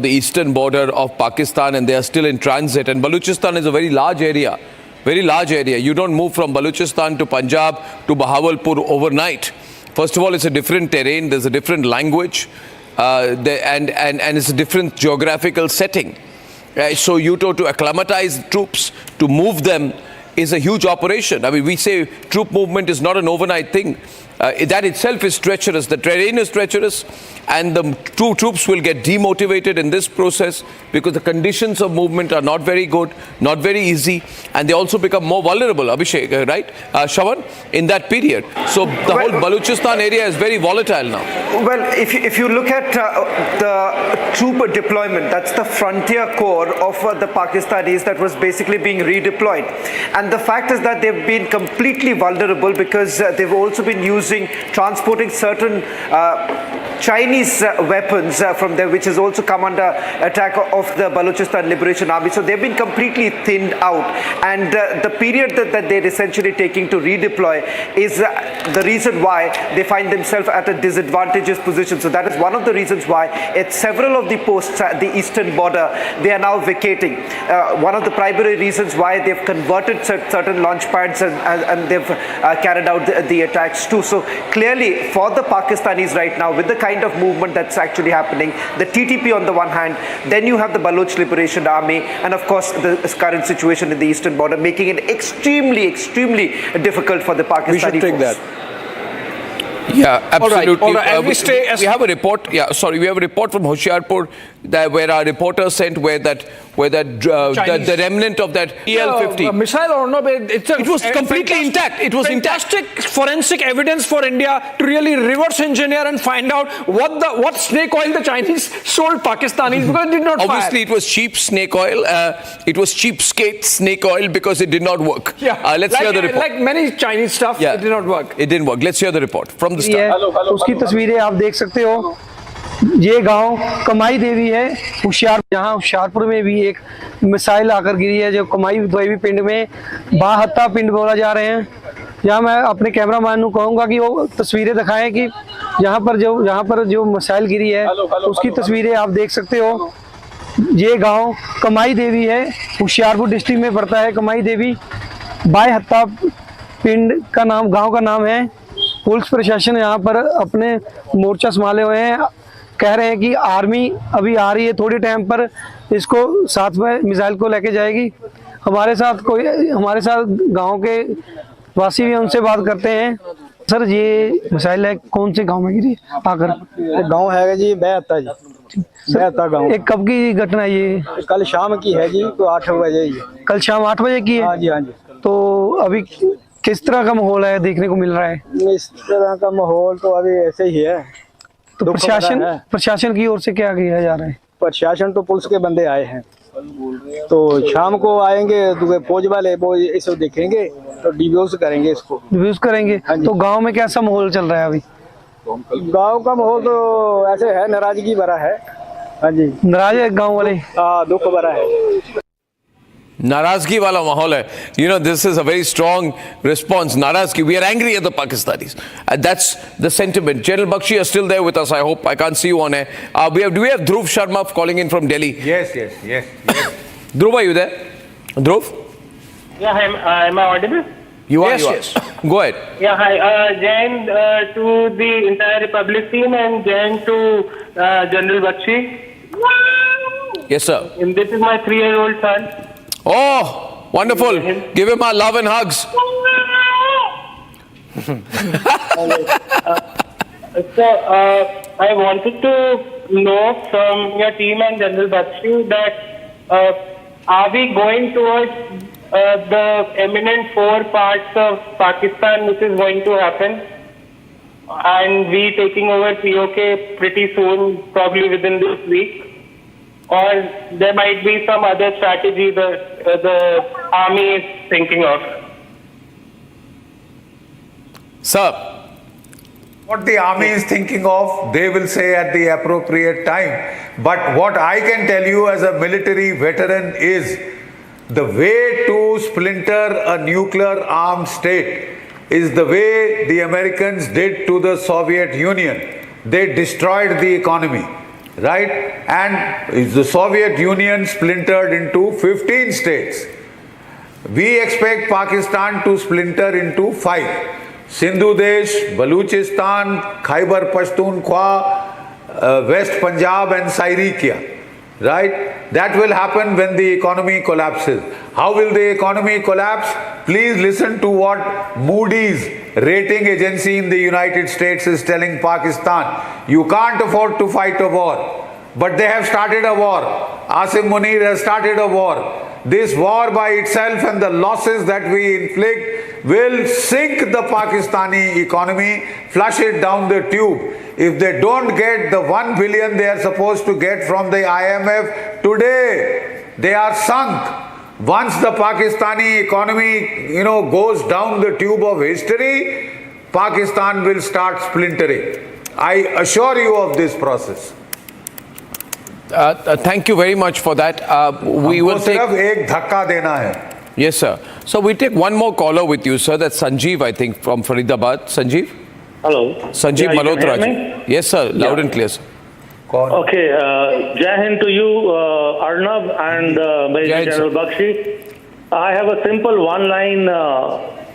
eastern border of Pakistan, and they are still in transit. And Balochistan is a very large area. You don't move from Balochistan to Punjab to Bahawalpur overnight. First of all, it's a different terrain, there's a different language, and it's a different geographical setting. So to acclimatize troops, to move them, is a huge operation. I mean, we say troop movement is not an overnight thing. That itself is treacherous. The terrain is treacherous, and the troops will get demotivated in this process because the conditions of movement are not very good, not very easy, and they also become more vulnerable, Abhishek, right? Shravan, in that period. So the whole Balochistan area is very volatile now. Well, if you look at the troop deployment, that's the frontier corps of the Pakistanis that was basically being redeployed. And the fact is that they've been completely vulnerable because they've also been transporting certain Chinese weapons from there, which has also come under attack of the Balochistan Liberation Army. So they've been completely thinned out, and the period that they're essentially taking to redeploy is the reason why they find themselves at a disadvantageous position. So that is one of the reasons why at several of the posts at the eastern border they are now vacating. One of the primary reasons why they've converted certain launch pads and they've carried out the attacks too. So clearly for the Pakistanis right now, with the kind of movement that's actually happening. The TTP on the one hand, then you have the Baloch Liberation Army, and of course the current situation in the eastern border, making it extremely difficult for the Pakistani We should take force. that. Yeah, absolutely. All right. We have a report. Yeah, sorry, we have a report from Hoshiarpur where our reporter sent where the remnant of that EL-50 missile or no, it was completely intact. It was fantastic forensic evidence for India to really reverse engineer and find out what snake oil the Chinese sold Pakistanis because it did not Obviously, fire. it was cheap snake oil. It was cheapskate snake oil because it did not work. Yeah, let's hear the report. Like many Chinese stuff, it did not work. It didn't work. Let's hear the report from the start. उसकी तस्वीरें आप देख सकते हो। ये गांव कमाई देवी है जहां होशियारपुर में भी एक मिसाइल आकर गिरी है जो कमाई देवी पिंड में बाहत्ता पिंड बोला जा रहे हैं। यहाँ मैं अपने कैमरामैन को कहूँगा कि वो तस्वीरें दिखाएं कि यहाँ पर जो मिसाइल गिरी है उसकी तस्वीरें आप देख सकते हो। ये गांव कमाई देवी है, होशियारपुर डिस्ट्रिक्ट में पड़ता है। कमाई देवी बाहत्ता पिंड का नाम गाँव का नाम है। पुलिस प्रशासन यहाँ पर अपने मोर्चा संभाले हुए हैं। कह रहे हैं कि आर्मी अभी आ रही है, थोड़ी टाइम पर इसको साथ में मिसाइल को लेके जाएगी। हमारे साथ गांव के वासी भी उनसे बात करते हैं। सर, ये मिसाइल है कौन से गांव में गिरी आकर? गांव है जी बेहत्ता जी, बेहत्ता गांव। एक कब की घटना ये? कल शाम की है जी, तो 8 बजे। कल शाम 8 बजे की है? हाँ जी, हाँ जी। तो अभी किस तरह का माहौल है देखने को मिल रहा है? इस तरह का माहौल तो अभी ऐसे ही है। तो प्रशासन की ओर से क्या किया जा रहा है? प्रशासन तो पुलिस के बंदे आए हैं, तो शाम को आएंगे तो फौज वाले वो इसको देखेंगे तो डिब्यूज करेंगे इसको। डिब्यूज करेंगे। तो गांव में कैसा माहौल चल रहा है अभी? गांव का माहौल तो ऐसे है, नाराजगी भरा है। हाँ जी, नाराज है गांव वाले? हाँ, दुख भरा है। Narazgi wala mahol hai. You know, this is a very strong response. Narazgi, we are angry at the Pakistanis. And that's the sentiment. General Bakshi are still there with us, I hope. I can't see you on air. Do we have Dhruv Sharma calling in from Delhi? Yes. Dhruv, are you there? Dhruv? Yeah, am I audible? You are. Yes. Go ahead. Yeah, hi. Jain to the entire Republic team and Jain to General Bakshi. Yes, sir. And this is my 3-year-old son. Oh, wonderful. Give him our love and hugs. So, I wanted to know from your team and General Bakshi that are we going towards the eminent 4 parts of Pakistan which is going to happen and we taking over POK pretty soon, probably within this week? Or there might be some other strategy the army is thinking of? Sir, what the army is thinking of, they will say at the appropriate time. But what I can tell you as a military veteran is the way to splinter a nuclear armed state is the way the Americans did to the Soviet Union. They destroyed the economy. Right? And the Soviet Union splintered into 15 states. We expect Pakistan to splinter into 5. Sindhu Desh, Baluchistan, Khyber Pakhtunkhwa, West Punjab and Syrikya. Right? That will happen when the economy collapses. How will the economy collapse? Please listen to what Moody's rating agency in the United States is telling Pakistan. You can't afford to fight a war. But they have started a war. Asim Munir has started a war. This war by itself and the losses that we inflict will sink the Pakistani economy, flush it down the tube. If they don't get the 1 billion they are supposed to get from the IMF today, they are sunk. Once the Pakistani economy, goes down the tube of history, Pakistan will start splintering. I assure you of this process. Thank you very much for that. We will take. एक धक्का देना है. Yes, sir. So we'll take one more caller with you, sir. That's Sanjeev, I think, from Faridabad. Sanjeev? Hello. Sanjeev Malhotra. Yes, sir. Loud and clear, sir. Okay. Jai Hind to you, Arnab and Major General Bakshi. I have a simple one-line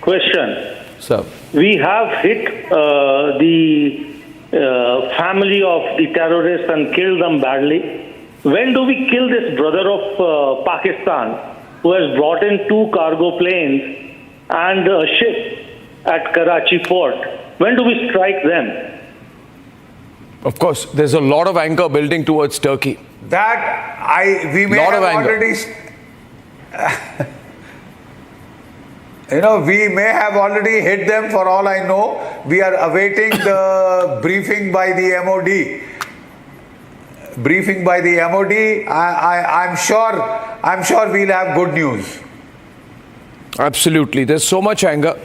question. Sir. We have hit the family of the terrorists and kill them badly. When do we kill this brother of Pakistan who has brought in 2 cargo planes and a ship at Karachi port? When do we strike them? Of course, there's a lot of anger building towards Turkey. We may have already... we may have already hit them for all I know. We are awaiting the briefing by the MOD. I'm sure we'll have good news. Absolutely. There's so much anger.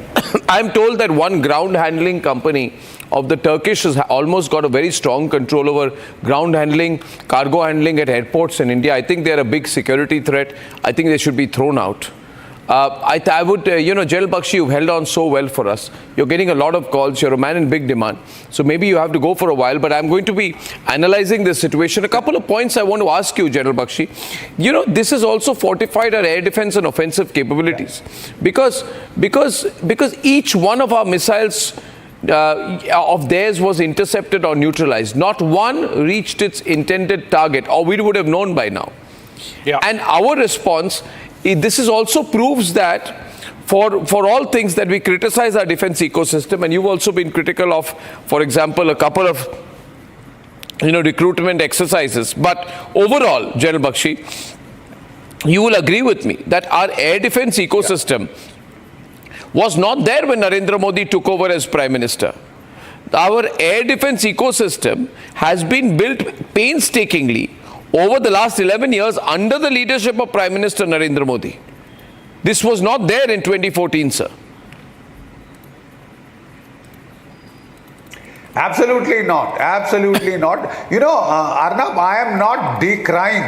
I'm told that one ground handling company of the Turkish has almost got a very strong control over ground handling, cargo handling at airports in India. I think they're a big security threat. I think they should be thrown out. I would, General Bakshi, you've held on so well for us. You're getting a lot of calls. You're a man in big demand. So maybe you have to go for a while, but I'm going to be analyzing this situation. A couple of points I want to ask you, General Bakshi. This has also fortified our air defense and offensive capabilities. Because each one of our missiles of theirs was intercepted or neutralized. Not one reached its intended target, or we would have known by now. Yeah. And our response, this is also proves that for all things that we criticize our defense ecosystem, and you've also been critical of, for example, a couple of recruitment exercises. But overall, General Bakshi, you will agree with me that our air defense ecosystem was not there when Narendra Modi took over as Prime Minister. Our air defense ecosystem has been built painstakingly over the last 11 years under the leadership of Prime Minister Narendra Modi. This was not there in 2014, sir. Absolutely not. Absolutely not. Arnab, I am not decrying.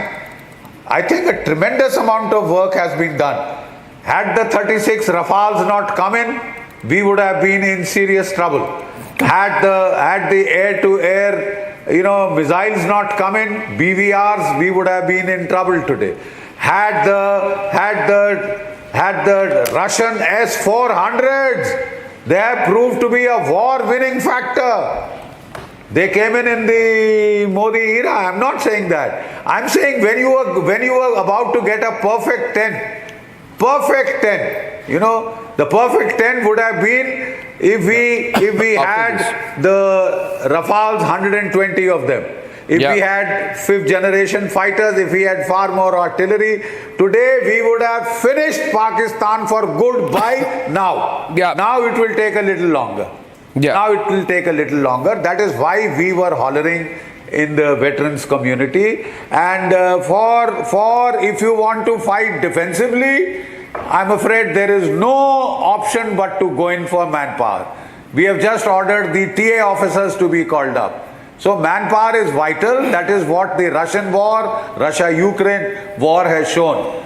I think a tremendous amount of work has been done. Had the 36 Rafales not come in, we would have been in serious trouble. Had the air-to-air missiles not come in, BVRs, we would have been in trouble today. Had the Russian S-400s, they have proved to be a war-winning factor. They came in the Modi era. I'm not saying that. I'm saying when you were about to get a perfect 10, the perfect 10 would have been if we had the Rafales, 120 of them. If we had 5th generation fighters, if we had far more artillery, today we would have finished Pakistan for good by now. Now it will take a little longer. Now it will take a little longer. That is why we were hollering in the veterans community. And for if you want to fight defensively, I'm afraid there is no option but to go in for manpower. We have just ordered the TA officers to be called up. So manpower is vital. That is what the Russian war, Russia-Ukraine war has shown.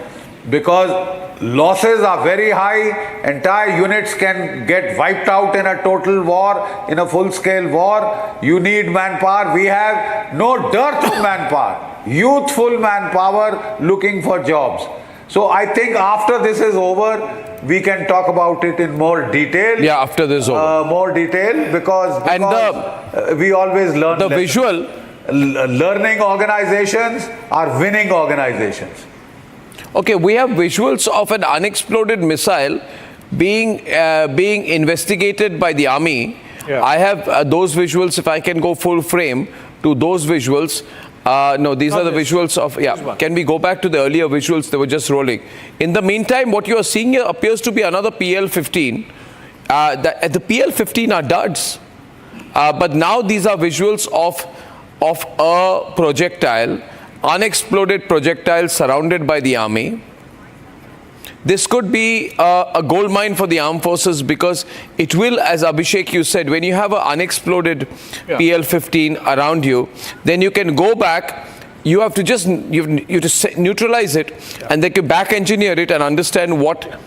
Because losses are very high, entire units can get wiped out in a total war, in a full-scale war. You need manpower. We have no dearth of manpower, youthful manpower looking for jobs. So I think after this is over, we can talk about it in more detail. Yeah, after this is over. More detail because we always learn. The visual. Learning organizations are winning organizations. Okay, we have visuals of an unexploded missile being investigated by the army. Yeah. I have those visuals. If I can go full frame to those visuals. No, these are the visuals of, can we go back to the earlier visuals? They were just rolling. In the meantime, what you are seeing here appears to be another PL-15. The PL-15 are duds. But now these are visuals of a projectile, unexploded projectile surrounded by the army. This could be a gold mine for the armed forces because it will, as Abhishek you said, when you have an unexploded PL-15 around you, then you can go back, you have to just neutralize it and they can back engineer it and understand what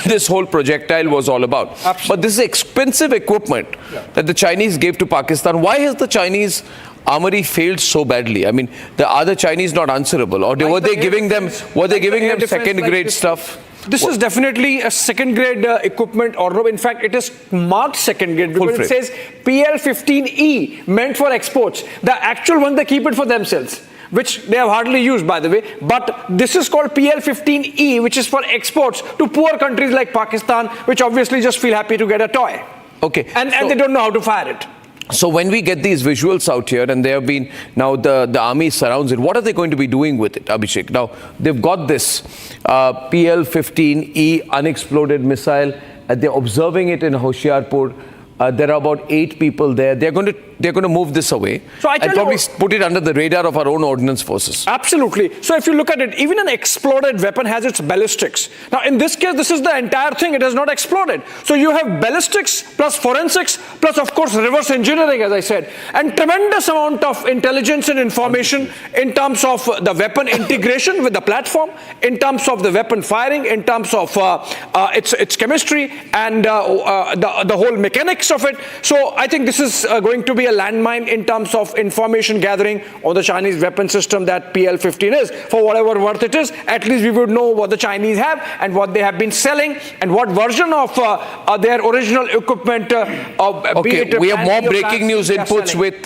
this whole projectile was all about. Absolutely. But this is expensive equipment that the Chinese gave to Pakistan. Why has the Chinese armory failed so badly? I mean, are the Chinese not answerable, or were they giving them second grade stuff? This is definitely a second grade equipment, or in fact, it is marked second grade because it says PL-15E, meant for exports. The actual one, they keep it for themselves, which they have hardly used, by the way. But this is called PL-15E, which is for exports to poor countries like Pakistan, which obviously just feel happy to get a toy. Okay. And they don't know how to fire it. So when we get these visuals out here, and they have been, now the army surrounds it, what are they going to be doing with it, Abhishek? Now, they've got this PL-15E unexploded missile. They're observing it in Hoshiarpur. There are about 8 people there. They're going to move this away and probably put it under the radar of our own ordnance forces. Absolutely. So if you look at it, even an exploded weapon has its ballistics. Now in this case, this is the entire thing. It has not exploded. So you have ballistics plus forensics plus of course reverse engineering, as I said, and tremendous amount of intelligence and information in terms of the weapon integration with the platform, in terms of the weapon firing, in terms of its chemistry and the whole mechanics of it. So I think this is going to be a landmine in terms of information gathering on the Chinese weapon system that PL-15 is. For whatever worth it is, at least we would know what the Chinese have and what they have been selling and what version of their original equipment. Okay, we have more breaking news inputs with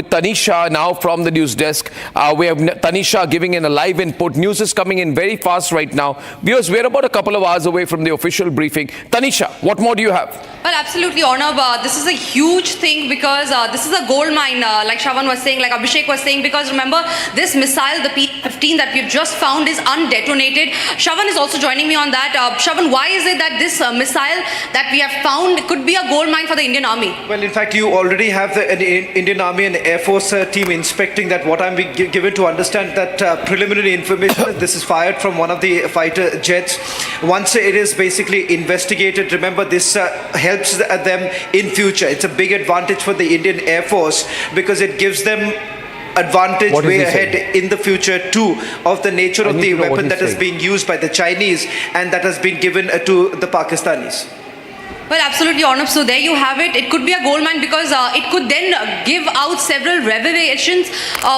Tanisha now from the news desk. We have Tanisha giving in a live input. News is coming in very fast right now. Viewers, we're about a couple of hours away from the official briefing. Tanisha, what more do you have? Well, absolutely, Arnab. This is a huge thing because this is a gold mine, like Shravan was saying, like Abhishek was saying, because remember, this missile, the P-15 that we've just found is undetonated. Shravan is also joining me on that. Shravan, why is it that this missile that we have found could be a gold mine for the Indian Army? Well, in fact, you already have the Indian Army and Air Force team inspecting that. What I'm being given to understand that preliminary information, this is fired from one of the fighter jets. Once it is basically investigated, remember this helps them in future. It's a big advantage for the Indian Air Force because it gives them advantage way ahead in the future too of the nature of the weapon that is being used by the Chinese and that has been given to the Pakistanis. Well, absolutely, Arnab. So there you have it. It could be a gold mine because it could then give out several revelations,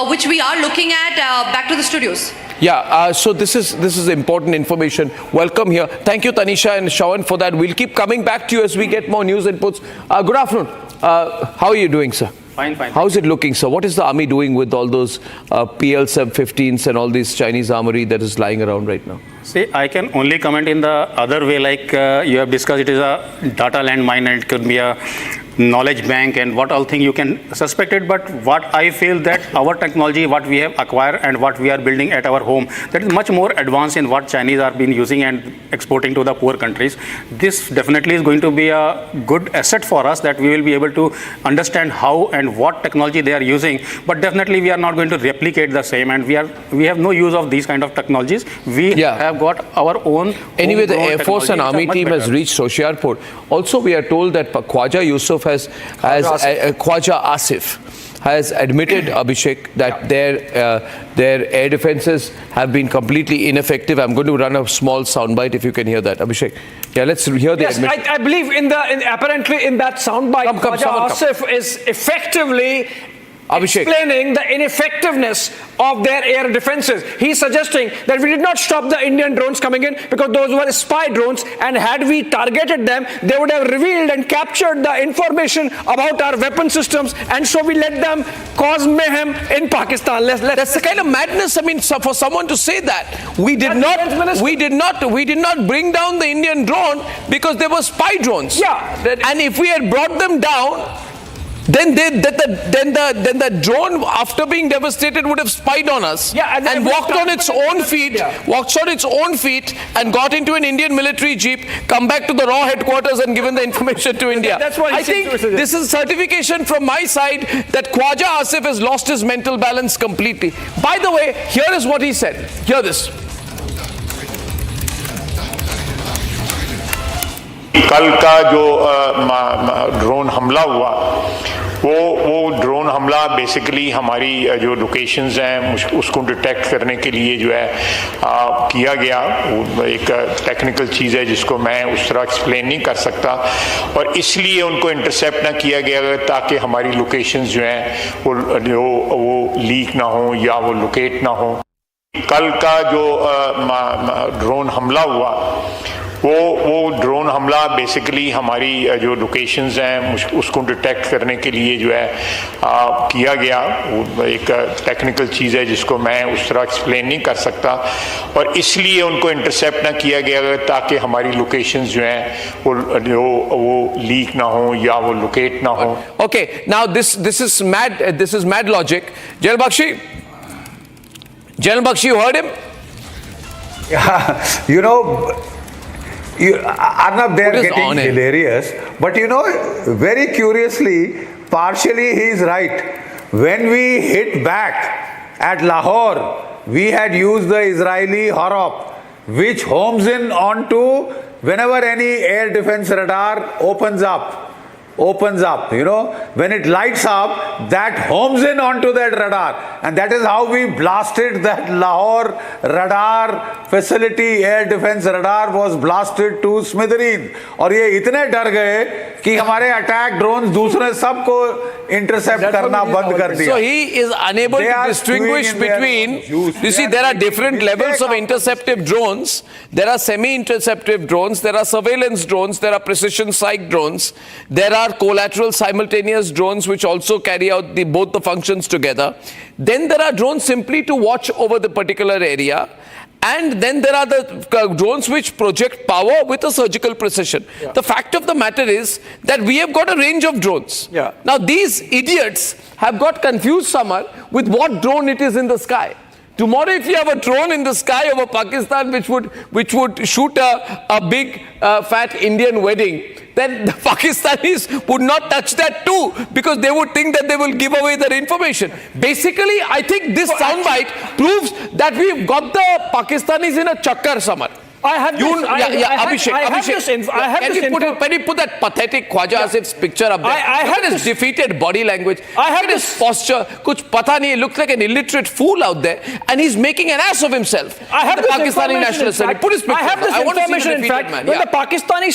which we are looking at. Back to the studios. Yeah, so this is important information. Welcome here. Thank you, Tanisha and Shravan, for that. We'll keep coming back to you as we get more news inputs. Good afternoon. How are you doing, sir? Fine, fine. How's it looking, sir? What is the army doing with all those PL-15s and all these Chinese armory that is lying around right now? See, I can only comment in the other way, like you have discussed, it is a data landmine and it could be a knowledge bank and what all thing you can suspect it, but what I feel that our technology, what we have acquired and what we are building at our home, that is much more advanced in what Chinese are been using and exporting to the poor countries. This definitely is going to be a good asset for us, that we will be able to understand how and what technology they are using, but definitely we are not going to replicate the same, and we have no use of these kind of technologies. We have got our own. Anyway, the Air Force and Army team has reached Hoshiarpur. Also, we are told that Khwaja Yusuf Khwaja Asif has admitted, Abhishek, that their air defenses have been completely ineffective. I'm going to run a small soundbite if you can hear that, Abhishek. Yeah, let's hear the admission. I believe apparently in that soundbite, Khwaja Asif is effectively explaining the ineffectiveness of their air defenses. He's suggesting that we did not stop the Indian drones coming in because those were spy drones, and had we targeted them, they would have revealed and captured the information about our weapon systems, and so we let them cause mayhem in Pakistan. That's the kind of madness. I mean, for someone to say that we did not bring down the Indian drone because they were spy drones. Yeah, and if we had brought them down, then the drone, after being devastated, would have spied on us and walked on its own feet, and got into an Indian military jeep, come back to the raw headquarters and given the information to India. That's what I think this is certification from my side that Khwaja Asif has lost his mental balance completely. By the way, here is what he said. Hear this. कल का जो drone हमला हुआ वो drone हमला basically हमारी जो locations हैं उसको डिटेक्ट करने के लिए जो है किया गया। वो एक टेक्निकल चीज़ है जिसको मैं उस तरह एक्सप्लेन नहीं कर सकता, और इसलिए उनको इंटरसेप्ट ना किया गया ताकि हमारी लोकेशंस जो हैं वो लीक ना हो या वो लोकेट ना हो। कल का जो ड्रोन हमला हुआ वो ड्रोन हमला बेसिकली हमारी जो लोकेशंस हैं उसको डिटेक्ट करने के लिए जो है किया गया। वो एक टेक्निकल चीज़ है जिसको मैं उस तरह एक्सप्लेन नहीं कर सकता, और इसलिए उनको इंटरसेप्ट ना किया गया ताकि हमारी लोकेशंस जो हैं वो लीक ना हो या वो लोकेट ना हो। Okay, now this is mad logic. General Bakshi, you heard him? Yeah, Arnab, they are getting hilarious, but very curiously, partially he is right. When we hit back at Lahore, we had used the Israeli Horop, which homes in onto whenever any air defense radar opens up, when it lights up, that homes in onto that radar, and that is how we blasted that Lahore radar facility. Air defense radar was blasted to smithereens, और ये इतने डर गए कि हमारे attack drone दूसरे सबको intercept करना बंद कर दिया. So he is unable to distinguish between, you see, there are different levels of interceptive drones. There are semi-interceptive drones, there are surveillance drones, there are precision strike drones, there are collateral simultaneous drones which also carry out both the functions together. Then there are drones simply to watch over the particular area. And then there are the drones which project power with a surgical precision. Yeah. The fact of the matter is that we have got a range of drones. Yeah. Now these idiots have got confused Samar with what drone it is in the sky. Tomorrow if you have a drone in the sky over Pakistan which would shoot a big fat Indian wedding, then the Pakistanis would not touch that too, because they would think that they will give away their information. Basically, I think this soundbite proves that we've got the Pakistanis in a chakkar, Samar. I have this. Abhishek, can you put that pathetic Khwaja Asif's picture up there? I have his defeated body language. I have his posture. Kuch pata nahi. He looks like an illiterate fool out there, and he's making an ass of himself. I have the Pakistani National Assembly. Put his picture. I have this information. In fact, when the Pakistanis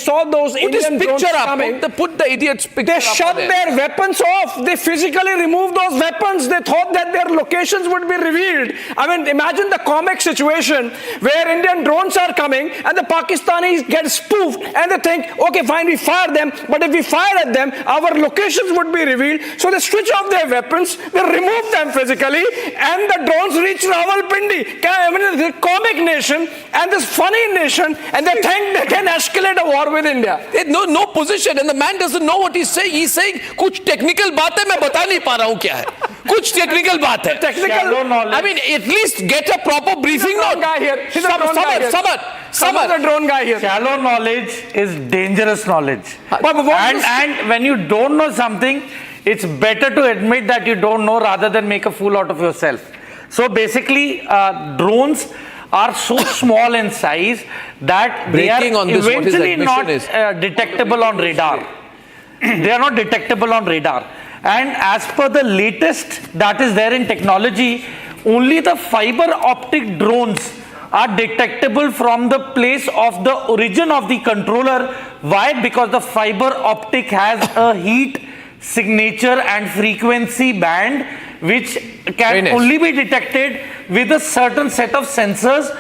saw those Indian drones coming, put the idiot's picture. They shut their weapons off. They physically removed those weapons. They thought that their locations would be revealed. I mean, imagine the comic situation where Indian drones are coming and the Pakistanis get spoofed and they think, okay, fine, we fire them, but if we fire at them, our locations would be revealed. So they switch off their weapons, they remove them physically, and the drones reach Rawalpindi, the comic nation and this funny nation, and they think they can escalate a war with India. No position, and the man doesn't know what he's saying. He's saying, कुछ technical बात है, मैं बता नहीं पा रहा हूँ क्या है. कुछ technical बात है. Technical, I mean, at least get a proper briefing note. Some of the drone guy here. Shallow knowledge is dangerous knowledge. And when you don't know something, it's better to admit that you don't know rather than make a fool out of yourself. So basically, drones are so small in size that they are eventually not detectable on radar. They are not detectable on radar. And as per the latest that is there in technology, only the fiber optic drones are detectable from the place of the origin of the controller. Why? Because the fiber optic has a heat signature and frequency band which can only be detected with a certain set of sensors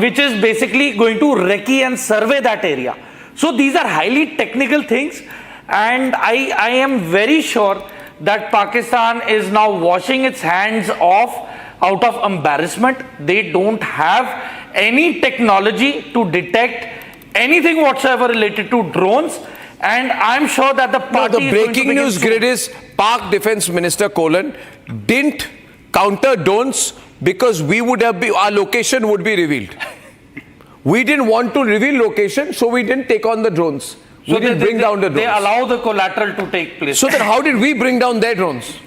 which is basically going to recce and survey that area. So these are highly technical things, and I am very sure that Pakistan is now washing its hands off out of embarrassment. They don't have any technology to detect anything whatsoever related to drones, and I'm sure that the party the breaking news grid is Pak Defense Minister didn't counter drones because our location would be revealed. We didn't want to reveal location, so we didn't take on the drones. We didn't bring down the drones. They allow the collateral to take place. So then how did we bring down their drones?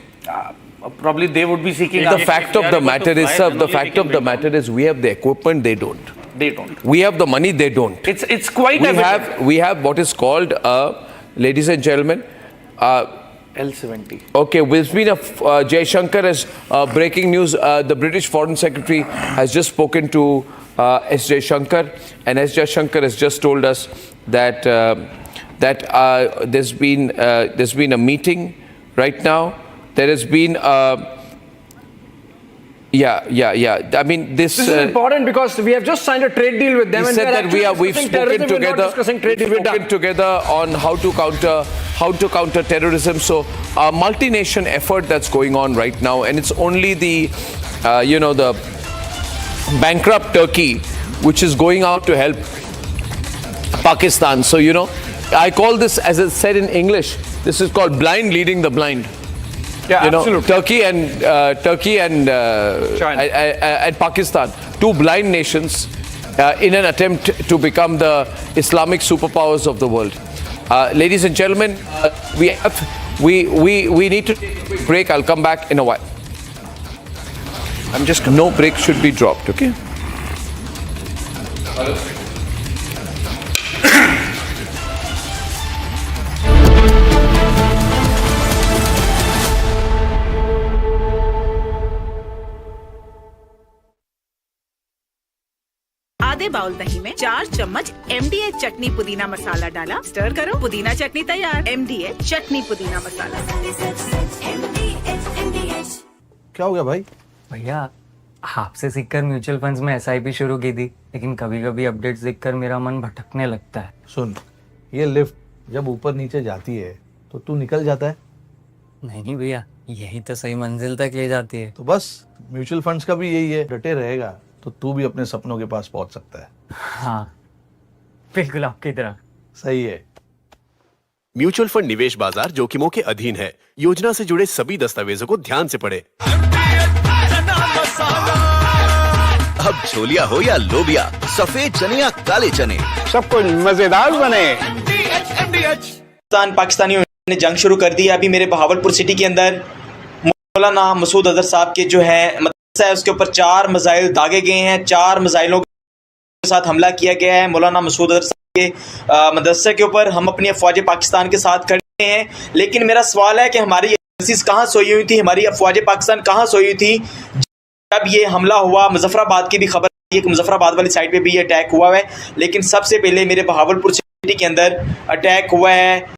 Probably they would be seeking. The fact of the matter is, we have the equipment, they don't. They don't. We have the money, they don't. It's quite evident. We have what is called, ladies and gentlemen, L-70. Okay, there's been a Jaishankar as breaking news. The British Foreign Secretary has just spoken to S. Jaishankar, and S. Jaishankar has just told us that there's been a meeting right now. There has been Yeah. I mean, this is important because we have just signed a trade deal with them. He said that we've spoken together on how to counter terrorism. So a multi-nation effort that's going on right now, and it's only the the bankrupt Turkey which is going out to help Pakistan. So I call this, as it's said in English, this is called blind leading the blind. Yeah, absolutely. Turkey and China and Pakistan, two blind nations, in an attempt to become the Islamic superpowers of the world. Ladies and gentlemen, we need to take a quick break. I'll come back in a while. No break should be dropped. Okay. आधे bowl दही में 4 चम्मच MDH चटनी पुदीना मसाला डाला, stir करो, पुदीना चटनी तैयार। MDH चटनी पुदीना मसाला। क्या हो गया भाई? भैया आपसे सीखकर म्यूचुअल फंड्स में SIP शुरू की थी, लेकिन कभी कभी अपडेट्स देखकर मेरा मन भटकने लगता है। सुन, ये लिफ्ट जब ऊपर नीचे जाती है तो तू निकल जाता है। नहीं भैया, यही तो सही मंजिल तक ले जाती है। तो बस म्यूचुअल फंड्स का भी यही है, डटे रहेगा तो तू भी अपने सपनों के पास पहुंच सकता है। हाँ, बिल्कुल आपकी तरह। सही है। म्यूचुअल फंड निवेश बाजार जोखिमों के अधीन है। योजना से जुड़े सभी दस्तावेजों को ध्यान से पढ़ें। अब छोलिया हो या लोबिया, सफेद चने या काले चने, सब कुछ मजेदार बने। पाकिस्तानियों ने जंग शुरू कर दी है। अभी मेरे बहावलपुर सिटी के अंदर मौलाना मसूद अजहर साहब के जो है मदरसा है, उसके ऊपर 4 मिसाइल दागे गए हैं। 4 मिसाइलों के साथ हमला किया गया है मौलाना मसूद अजहर साहब के मदरसे के ऊपर। हम अपनी अफवाज पाकिस्तान के साथ खड़े हैं, लेकिन मेरा सवाल है कि हमारी एजेंसीज कहाँ सोई हुई थी, हमारी अफवाज पाकिस्तान कहाँ सोई हुई थी जब ये हमला हुआ। मुजफ्फराबाद की भी खबर है कि मुजफ्फराबाद वाली साइड पे भी ये अटैक हुआ है, लेकिन सबसे पहले मेरे बहावलपुर सिटी के अंदर अटैक हुआ है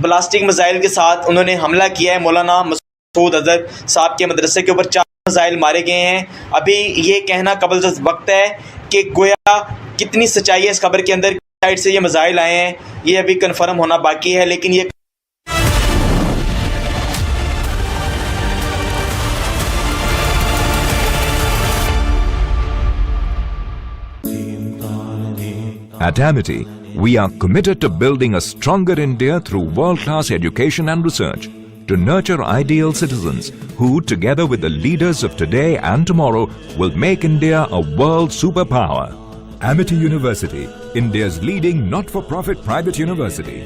ब्लास्टिक मिसाइल के साथ। उन्होंने हमला किया है मौलाना मसूद अजहर साहब के मदरसे के ऊपर। 4 मिसाइल मारे गए हैं। अभी ये कहना कबल वक्त है कि गोया कितनी सच्चाई है इस खबर के अंदर, साइड से ये मिसाइल आए हैं, ये अभी कन्फर्म होना बाकी है। लेकिन ये At Amity, we are committed to building a stronger India through world-class education and research, to nurture ideal citizens who, together with the leaders of today and tomorrow, will make India a world superpower. Amity University, India's leading not-for-profit private university.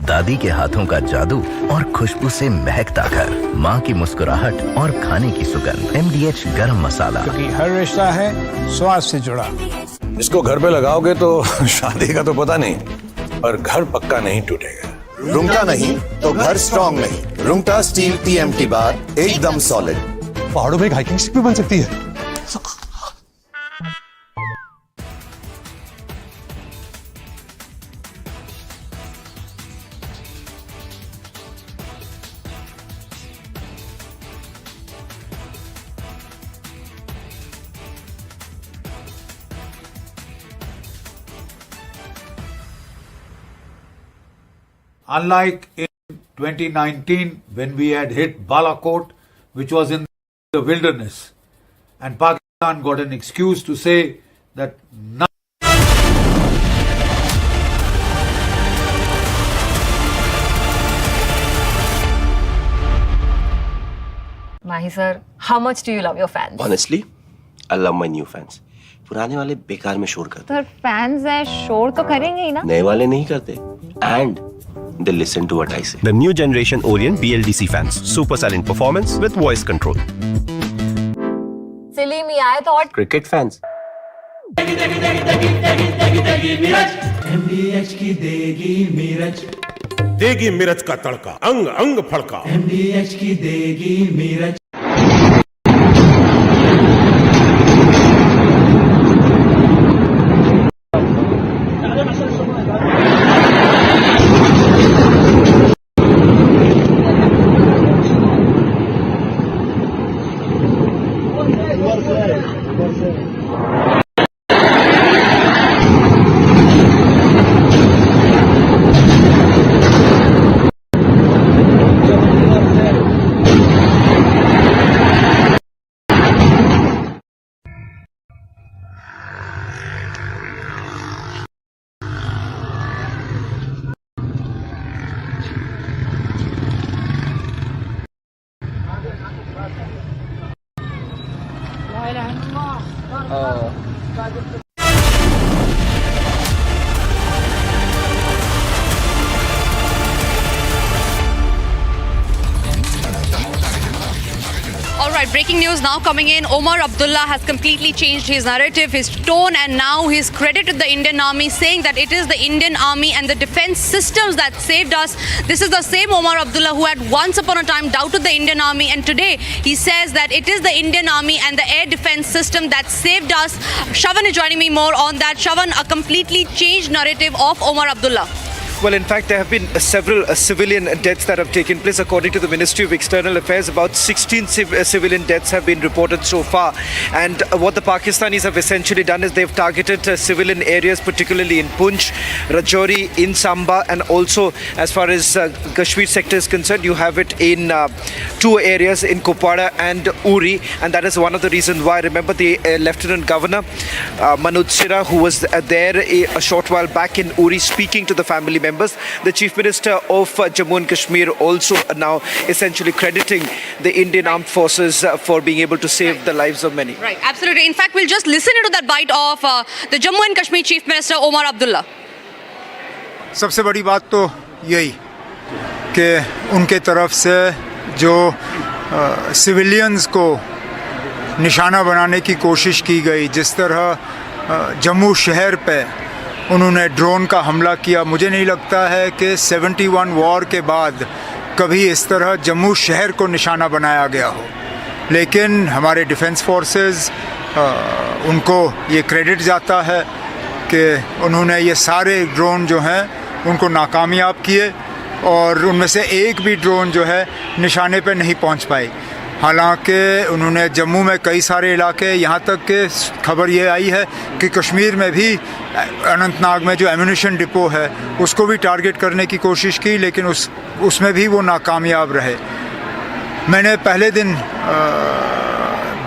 दादी के हाथों का जादू और खुशबू से महकता घर, माँ की मुस्कुराहट और खाने की सुगंध। MDH गरम मसाला, क्योंकि हर रिश्ता है स्वाद से जुड़ा। इसको घर पे लगाओगे तो शादी का तो पता नहीं, पर घर पक्का नहीं टूटेगा। रुंगटा नहीं तो घर स्ट्रॉन्ग नहीं। रुंगटा स्टील TMT बार एकदम सॉलिड। पहाड़ों में हाइकिंग शिप भी बन सकती है। Unlike in 2019 when we had hit Balakot, which was in the wilderness, and Pakistan got an excuse to say that Mahi sir, how much do you love your fans? Honestly, I love my new fans. पुराने वाले बेकार में शोर करते sir fans हैं, शोर तो करेंगे ही ना। नए वाले नहीं करते and they listen to what I say. The new generation Orient BLDC fans, super silent performance with voice control. सिली में आए तो और Cricket fans. MDH की देगी मिर्च, देगी मिर्च का तड़का, अंग अंग फड़का। MDH की देगी मिर्च। All right, breaking news now coming in. Omar Abdullah has completely changed his narrative, his tone, and now he's credited the Indian Army, saying that it is the Indian Army and the defense systems that saved us. This is the same Omar Abdullah who had once upon a time doubted the Indian Army, and today he says that it is the Indian Army and the air defense system that saved us. Shavan is joining me more on that. Shavan, a completely changed narrative of Omar Abdullah. Well, in fact, there have been several civilian deaths that have taken place. According to the Ministry of External Affairs, about 16 civilian deaths have been reported so far. And what the Pakistanis have essentially done is they've targeted civilian areas, particularly in Poonch, Rajouri, in Samba, and also as far as Kashmir sector is concerned, you have it in two areas, in Kupwara and Uri. And that is one of the reasons why, remember, the Lieutenant Governor, Manoj Sinha, who was there a short while back in Uri speaking to the family members. The Chief Minister of Jammu and Kashmir also now essentially crediting the Indian Armed Forces for being able to save the lives of many. Right, absolutely. In fact, we'll just listen into that bite of the Jammu and Kashmir Chief Minister Omar Abdullah. सबसे बड़ी बात तो यही कि उनके तरफ से जो सिविलियंस को निशाना बनाने की कोशिश की गई, जिस तरह जम्मू शहर पे उन्होंने ड्रोन का हमला किया, मुझे नहीं लगता है कि 71 वॉर के बाद कभी इस तरह जम्मू शहर को निशाना बनाया गया हो। लेकिन हमारे डिफेंस फोर्सेस उनको ये क्रेडिट जाता है कि उन्होंने ये सारे ड्रोन जो हैं उनको नाकामयाब किए और उनमें से एक भी ड्रोन जो है निशाने पे नहीं पहुंच पाई। हालांकि उन्होंने जम्मू में कई सारे इलाके, यहाँ तक कि खबर ये आई है कि कश्मीर में भी अनंतनाग में जो एम्यूनिशन डिपो है उसको भी टारगेट करने की कोशिश की, लेकिन उसमें भी वो नाकामयाब रहे। मैंने पहले दिन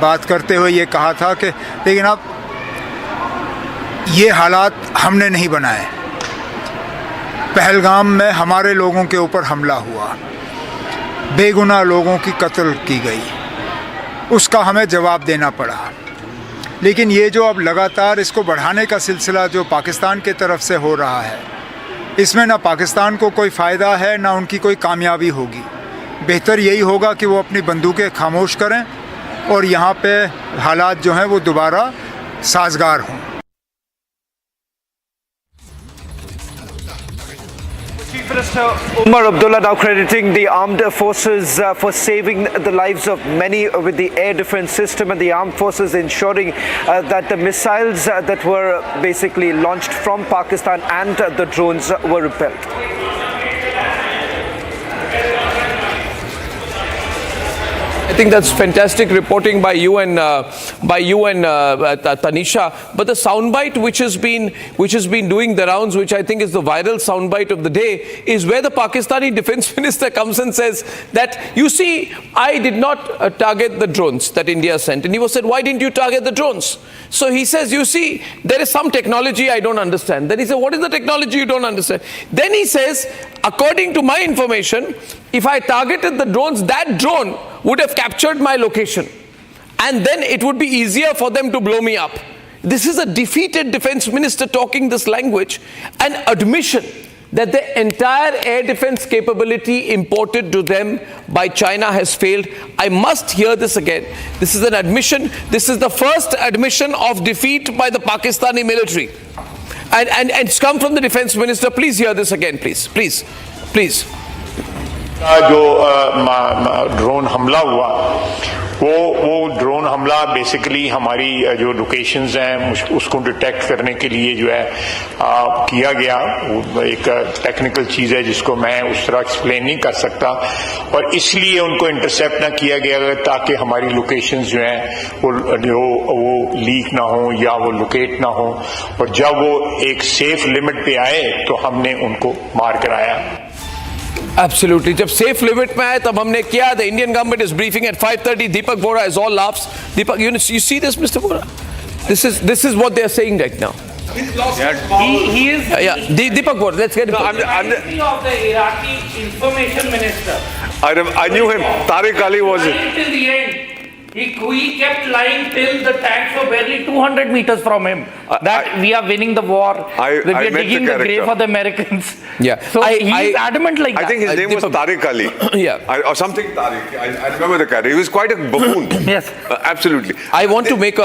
बात करते हुए ये कहा था कि लेकिन अब ये हालात हमने नहीं बनाए। पहलगाम में हमारे लोगों के ऊपर हमला हुआ, बेगुनाह लोगों की कत्ल की गई, उसका हमें जवाब देना पड़ा। लेकिन ये जो अब लगातार इसको बढ़ाने का सिलसिला जो पाकिस्तान के तरफ से हो रहा है, इसमें ना पाकिस्तान को कोई फ़ायदा है ना उनकी कोई कामयाबी होगी। बेहतर यही होगा कि वो अपनी बंदूकें खामोश करें और यहाँ पे हालात जो हैं वो दोबारा साजगार हों। Chief Minister Omar Abdullah now crediting the armed forces for saving the lives of many with the air defense system, and the armed forces ensuring that the missiles that were basically launched from Pakistan and the drones were repelled. I think that's fantastic reporting by you and Tanisha. But the soundbite which has been doing the rounds, which I think is the viral soundbite of the day, is where the Pakistani Defence Minister comes and says that, you see, I did not target the drones that India sent. And he was said, why didn't you target the drones? So he says, you see, there is some technology I don't understand. Then he said, what is the technology you don't understand? Then he says, according to my information, if I targeted the drones, that drone would have captured my location. And then it would be easier for them to blow me up. This is a defeated defense minister talking this language, an admission that the entire air defense capability imported to them by China has failed. I must hear this again. This is an admission. This is the first admission of defeat by the Pakistani military. And it's come from the defense minister. Please hear this again, please. Please. Please. जो drone हमला हुआ वो drone हमला basically हमारी जो locations हैं उसको detect करने के लिए जो है किया गया। एक टेक्निकल चीज़ है जिसको मैं उस तरह एक्सप्लेन नहीं कर सकता, और इसलिए उनको इंटरसेप्ट ना किया गया ताकि हमारी लोकेशंस जो हैं वो लीक ना हो या वो लोकेट ना हो, और जब वो एक सेफ लिमिट पे आए तो हमने उनको मार कराया। Absolutely. जब सेफ लिमिट में आए तब हमने किया। The Indian government is briefing at 5:30. Deepak Bora is all laughs. Deepak, you see this, Mr. Bora? This is what they are saying right now. He is. Deepak Bora, let's get it. I'm the of the Iraqi information minister. I knew him. Tariq Ali was it? Till the end. He kept lying till the tanks were barely 200 meters from him. We are winning the war. We are digging the grave for the Americans. Yeah. So he's adamant like that. I think his name was Tariq Ali. Yeah. Or something Tariq. I remember the character. He was quite a buffoon. Yes. Absolutely. I want to make.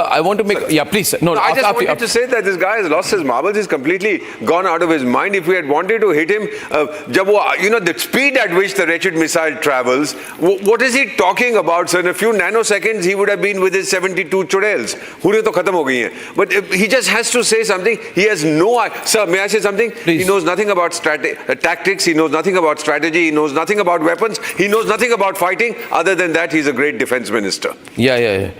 Yeah, please. No, I just wanted to say that this guy has lost his marbles. He's completely gone out of his mind. If we had wanted to hit him, the speed at which the wretched missile travels, what is he talking about, sir? In a few nanoseconds, he would have been with his 72 chudels. Hure to khatam ho gayi hain. But he just has to say something. He has no. Sir, may I say something? Please. He knows nothing about tactics. He knows nothing about strategy. He knows nothing about weapons. He knows nothing about fighting. Other than that, he's a great defense minister. Yeah.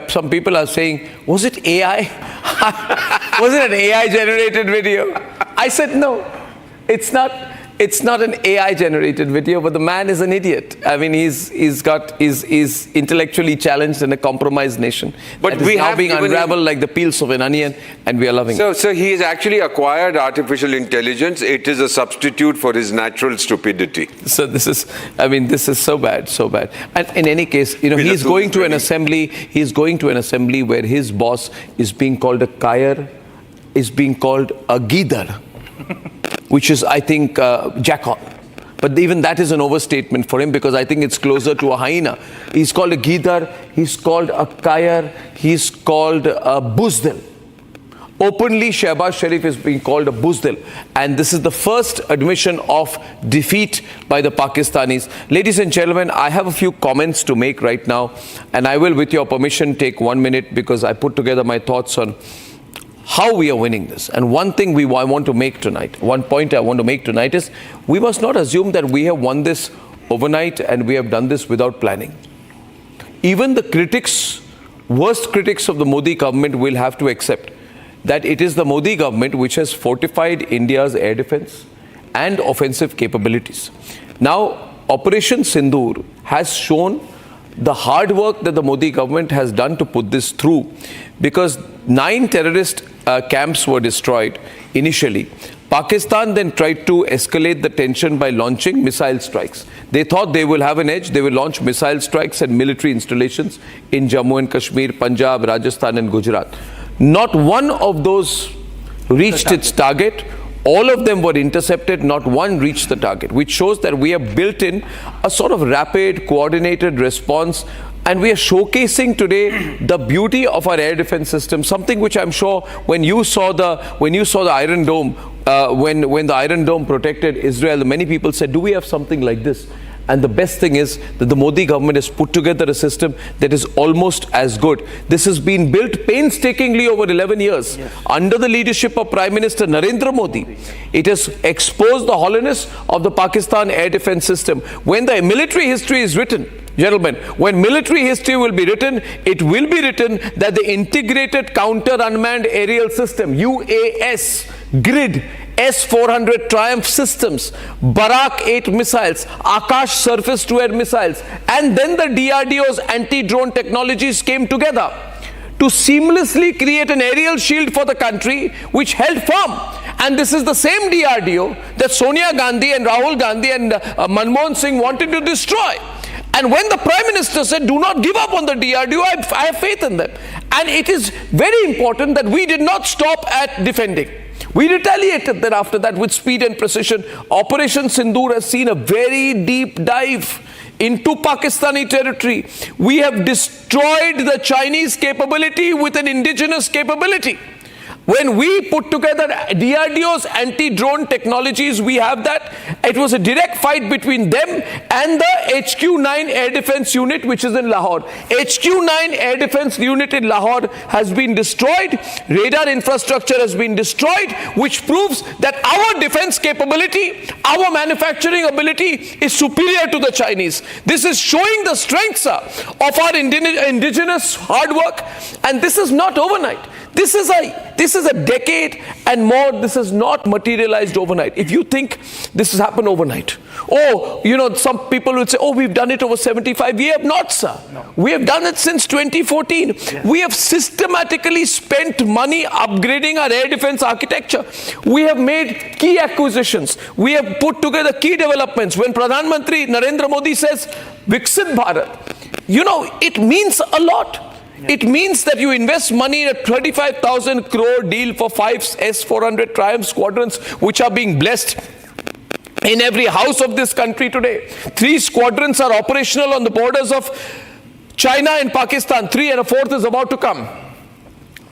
Some people are saying, was it AI? Was it an AI generated video? I said no, it's not. It's not an AI generated video, but the man is an idiot. I mean, he's intellectually challenged in a compromised nation. But we are being unraveled like the peels of an onion, and we are loving it. So he has actually acquired artificial intelligence. It is a substitute for his natural stupidity. So this is so bad. And in any case, he's going to an assembly. He's going to an assembly where his boss is being called a kair, is being called a gidar, which is, I think, jackal. But even that is an overstatement for him, because I think it's closer to a hyena. He's called a gidar, he's called a kair, he's called a buzdil. Openly, Shehbaz Sharif is being called a buzdil. And this is the first admission of defeat by the Pakistanis. Ladies and gentlemen, I have a few comments to make right now. And I will, with your permission, take 1 minute, because I put together my thoughts on how we are winning this. And one thing I want to make tonight, one point I want to make tonight is, we must not assume that we have won this overnight and we have done this without planning. Even the critics, worst critics of the Modi government, will have to accept that it is the Modi government which has fortified India's air defense and offensive capabilities. Now, Operation Sindoor has shown the hard work that the Modi government has done to put this through, because 9 terrorist camps were destroyed initially. Pakistan then tried to escalate the tension by launching missile strikes. They thought they will have an edge. They will launch missile strikes and military installations in Jammu and Kashmir, Punjab, Rajasthan and Gujarat. Not one of those reached its target. All of them were intercepted, not one reached the target, which shows that we have built in a sort of rapid, coordinated response, and we are showcasing today the beauty of our air defense system, something which I'm sure when you saw the Iron Dome, when the Iron Dome protected Israel, many people said, do we have something like this? And the best thing is that the Modi government has put together a system that is almost as good. This has been built painstakingly over 11 years under the leadership of Prime Minister Narendra Modi. It has exposed the hollowness of the Pakistan air defense system. When the military history is written, gentlemen, when military history will be written, it will be written that the Integrated Counter Unmanned Aerial System, UAS, grid, S-400 Triumph systems, Barak 8 missiles, Akash surface-to-air missiles, and then the DRDO's anti-drone technologies came together to seamlessly create an aerial shield for the country which held firm. And this is the same DRDO that Sonia Gandhi and Rahul Gandhi and Manmohan Singh wanted to destroy. And when the Prime Minister said, do not give up on the DRDO, I have faith in them. And it is very important that we did not stop at defending. We retaliated then after that with speed and precision. Operation Sindoor has seen a very deep dive into Pakistani territory. We have destroyed the Chinese capability with an indigenous capability. When we put together DRDO's anti-drone technologies, we have that. It was a direct fight between them and the HQ-9 Air Defense Unit, which is in Lahore. HQ-9 Air Defense Unit in Lahore has been destroyed. Radar infrastructure has been destroyed, which proves that our defense capability, our manufacturing ability is superior to the Chinese. This is showing the strengths of our indigenous hard work, and this is not overnight. This is a decade and more. This is not materialized overnight. If you think this has happened overnight, some people would say, we've done it over 75 years. We have not, sir. No. We have done it since 2014. Yes. We have systematically spent money upgrading our air defense architecture. We have made key acquisitions. We have put together key developments. When Pradhan Mantri Narendra Modi says, Viksit Bharat, it means a lot. It means that you invest money in a 35,000 crore deal for 5 S-400 Triumph squadrons, which are being blessed in every house of this country today. 3 squadrons are operational on the borders of China and Pakistan. 3 and a 4th is about to come.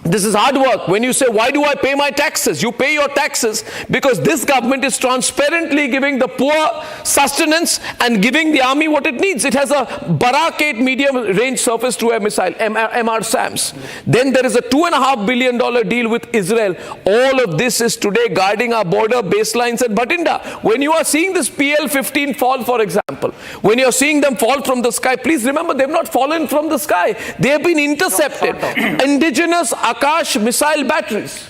This is hard work. When you say, why do I pay my taxes? You pay your taxes because this government is transparently giving the poor sustenance and giving the army what it needs. It has a Barak 8 medium-range surface-to-air missile, MR-SAMs. Then there is a $2.5 billion deal with Israel. All of this is today guarding our border baselines at Bhatinda. When you are seeing this PL-15 fall, for example, when you are seeing them fall from the sky, please remember, they have not fallen from the sky. They have been intercepted. Indigenous Akash missile batteries.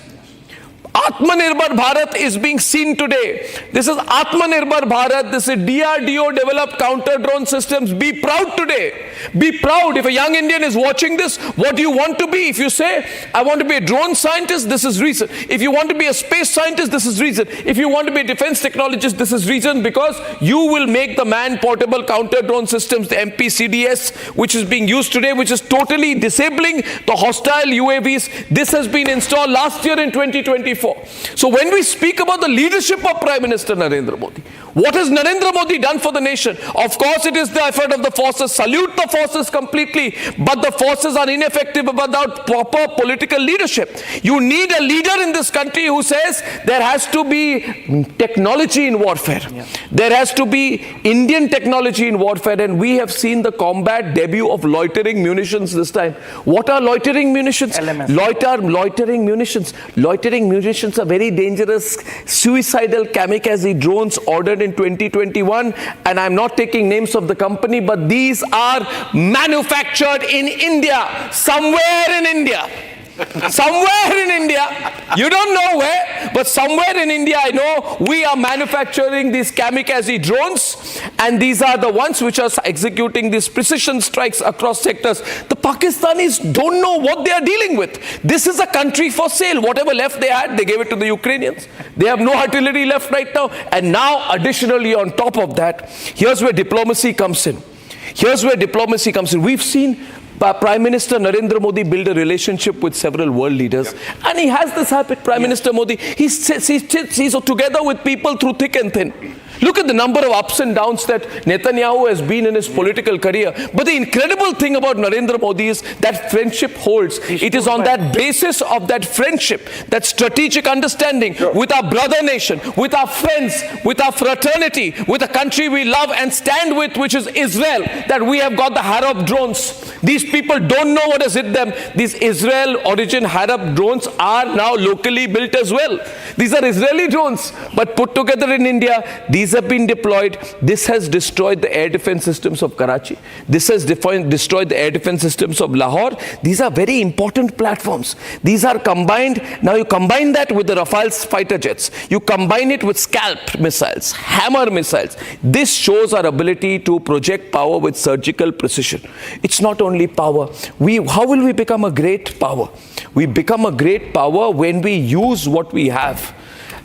Atmanirbhar Bharat is being seen today. This is Atmanirbhar Bharat. This is DRDO developed counter drone systems. Be proud today. Be proud. If a young Indian is watching this, what do you want to be? If you say, I want to be a drone scientist, this is reason. If you want to be a space scientist, this is reason. If you want to be a defense technologist, this is reason, because you will make the man-portable counter drone systems, the MPCDS, which is being used today, which is totally disabling the hostile UAVs. This has been installed last year in 2024. So when we speak about the leadership of Prime Minister Narendra Modi, what has Narendra Modi done for the nation? Of course, it is the effort of the forces. Salute the forces completely. But the forces are ineffective without proper political leadership. You need a leader in this country who says there has to be technology in warfare. Yeah. There has to be Indian technology in warfare. And we have seen the combat debut of loitering munitions this time. What are loitering munitions? Loitering munitions. Loitering munitions are very dangerous, suicidal kamikaze drones ordered in 2021, and I'm not taking names of the company, but these are manufactured in India, somewhere in India. Somewhere in India, you don't know where, but somewhere in India, I know we are manufacturing these kamikaze drones, and these are the ones which are executing these precision strikes across sectors. The Pakistanis don't know what they are dealing with. This is a country for sale. Whatever left they had, they gave it to the Ukrainians. They have no artillery left right now. And now, additionally, on top of that, here's where diplomacy comes in. Here's where diplomacy comes in. We've seen Prime Minister Narendra Modi build a relationship with several world leaders, and he has this habit. Prime Minister Modi, he's together with people through thick and thin. Look at the number of ups and downs that Netanyahu has been in his political career. But the incredible thing about Narendra Modi is that friendship holds. It is on that basis of that friendship, that strategic understanding with our brother nation, with our friends, with our fraternity, with a country we love and stand with, which is Israel, that we have got the Harab drones. These people don't know what has hit them. These Israel origin Harab drones are now locally built as well. These are Israeli drones, but put together in India. These have been deployed. This has destroyed the air defense systems of Karachi. This has destroyed the air defense systems of Lahore. These are very important platforms. These are combined. Now you combine that with the Rafale fighter jets. You combine it with Scalp missiles, Hammer missiles. This shows our ability to project power with surgical precision. It's not only power. How will we become a great power? We become a great power when we use what we have,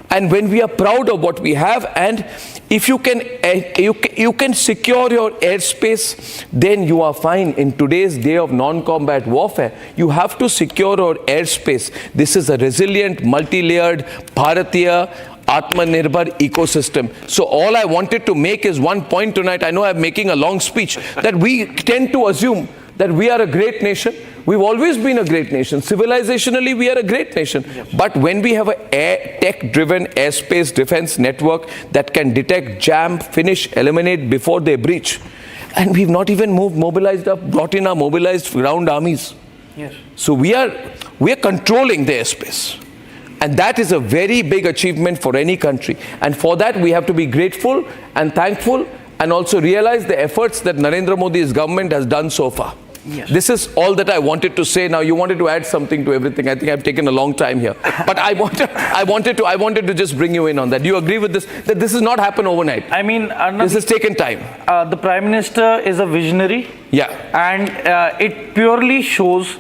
and when we are proud of what we have. And if you can secure your airspace, then you are fine. In today's day of non-combat warfare, you have to secure your airspace. This is a resilient, multi-layered Bharatiya Atmanirbhar ecosystem. So all I wanted to make is one point tonight. I know I'm making a long speech, that we tend to assume that we are a great nation. We've always been a great nation. Civilizationally, we are a great nation. But when we have a tech-driven airspace defense network that can detect, jam, finish, eliminate before they breach, and we've not even brought in our mobilized ground armies. Yes. So we are controlling the airspace. And that is a very big achievement for any country. And for that, we have to be grateful and thankful, and also realize the efforts that Narendra Modi's government has done so far. Yes. This is all that I wanted to say. Now you wanted to add something to everything. I think I've taken a long time here, but I wanted to just bring you in on that. Do you agree with this? That this has not happened overnight. I mean, this has taken time. The Prime Minister is a visionary. Yeah. And it purely shows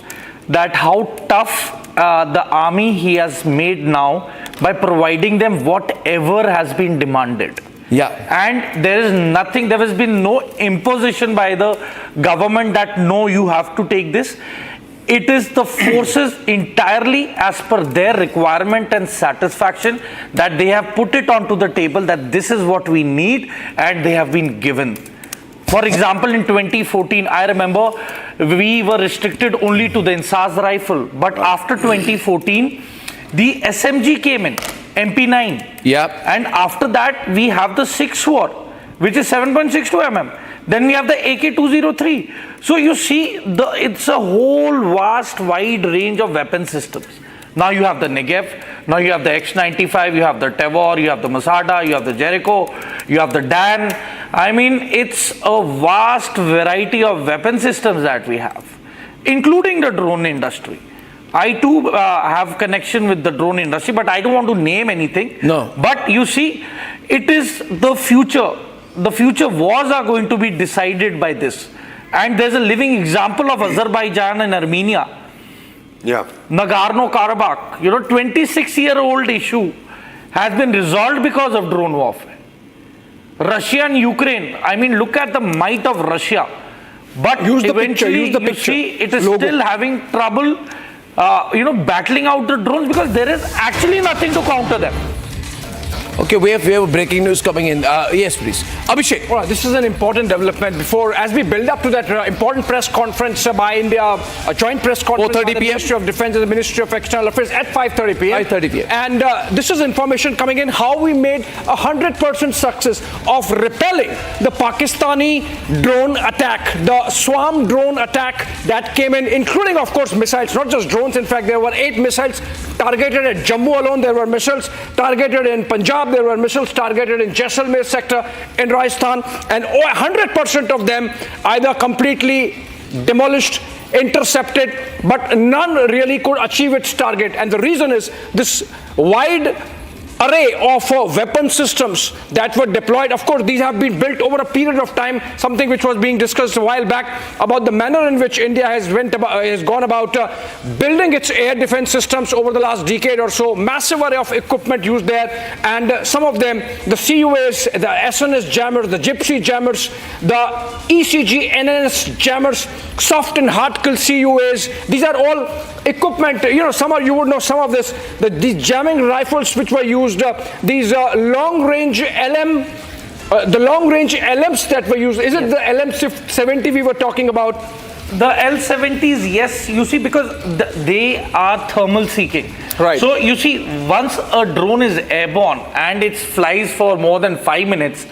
that how tough the army he has made now by providing them whatever has been demanded. Yeah. And there has been no imposition by the government that no, you have to take this. It is the forces entirely as per their requirement and satisfaction that they have put it onto the table that this is what we need, and they have been given. For example, in 2014, I remember we were restricted only to the Insaz rifle, but after 2014, the SMG came in. MP9. Yeah. And after that, we have the 6-bore, which is 7.62 mm. Then we have the AK-203. So you see, it's a whole vast, wide range of weapon systems. Now you have the Negev, now you have the X-95, you have the Tavor, you have the Masada, you have the Jericho, you have the Dan. I mean, it's a vast variety of weapon systems that we have, including the drone industry. I too have connection with the drone industry, but I don't want to name anything. No. But you see, it is the future. The future wars are going to be decided by this. And there's a living example of Azerbaijan and Armenia. Yeah. Nagorno-Karabakh, 26-year-old issue has been resolved because of drone warfare. Russia and Ukraine, I mean, look at the might of Russia. But eventually, you see, it is still having trouble battling out the drones because there is actually nothing to counter them. Okay, we have breaking news coming in. Yes, please. Abhishek. All right, this is an important development. As we build up to that important press conference by India, a joint press conference by the Ministry of Defense and the Ministry of External Affairs at 5:30 p.m. 5:30 p.m. And this is information coming in how we made 100% success of repelling the Pakistani drone attack, the swarm drone attack that came in, including, of course, missiles, not just drones. In fact, there were 8 missiles targeted at Jammu alone. There were missiles targeted in Punjab. There were missiles targeted in Jaisalmer sector in Rajasthan, and 100% of them either completely demolished, intercepted, but none really could achieve its target. And the reason is this wide array of weapon systems that were deployed. Of course, these have been built over a period of time, something which was being discussed a while back about the manner in which India has gone about building its air defense systems over the last decade or so. Massive array of equipment used there, and some of them, the CUAs, the SNS jammers, the Gypsy jammers, the ECG NNS jammers, soft and hard kill CUAs. These are all equipment. You would know some of this. These jamming rifles which were used, these long-range LM, the long-range LMs that were used. Is it the LM-70 we were talking about? The L-70s, yes. You see, because they are thermal seeking. Right. So you see, once a drone is airborne and it flies for more than 5 minutes,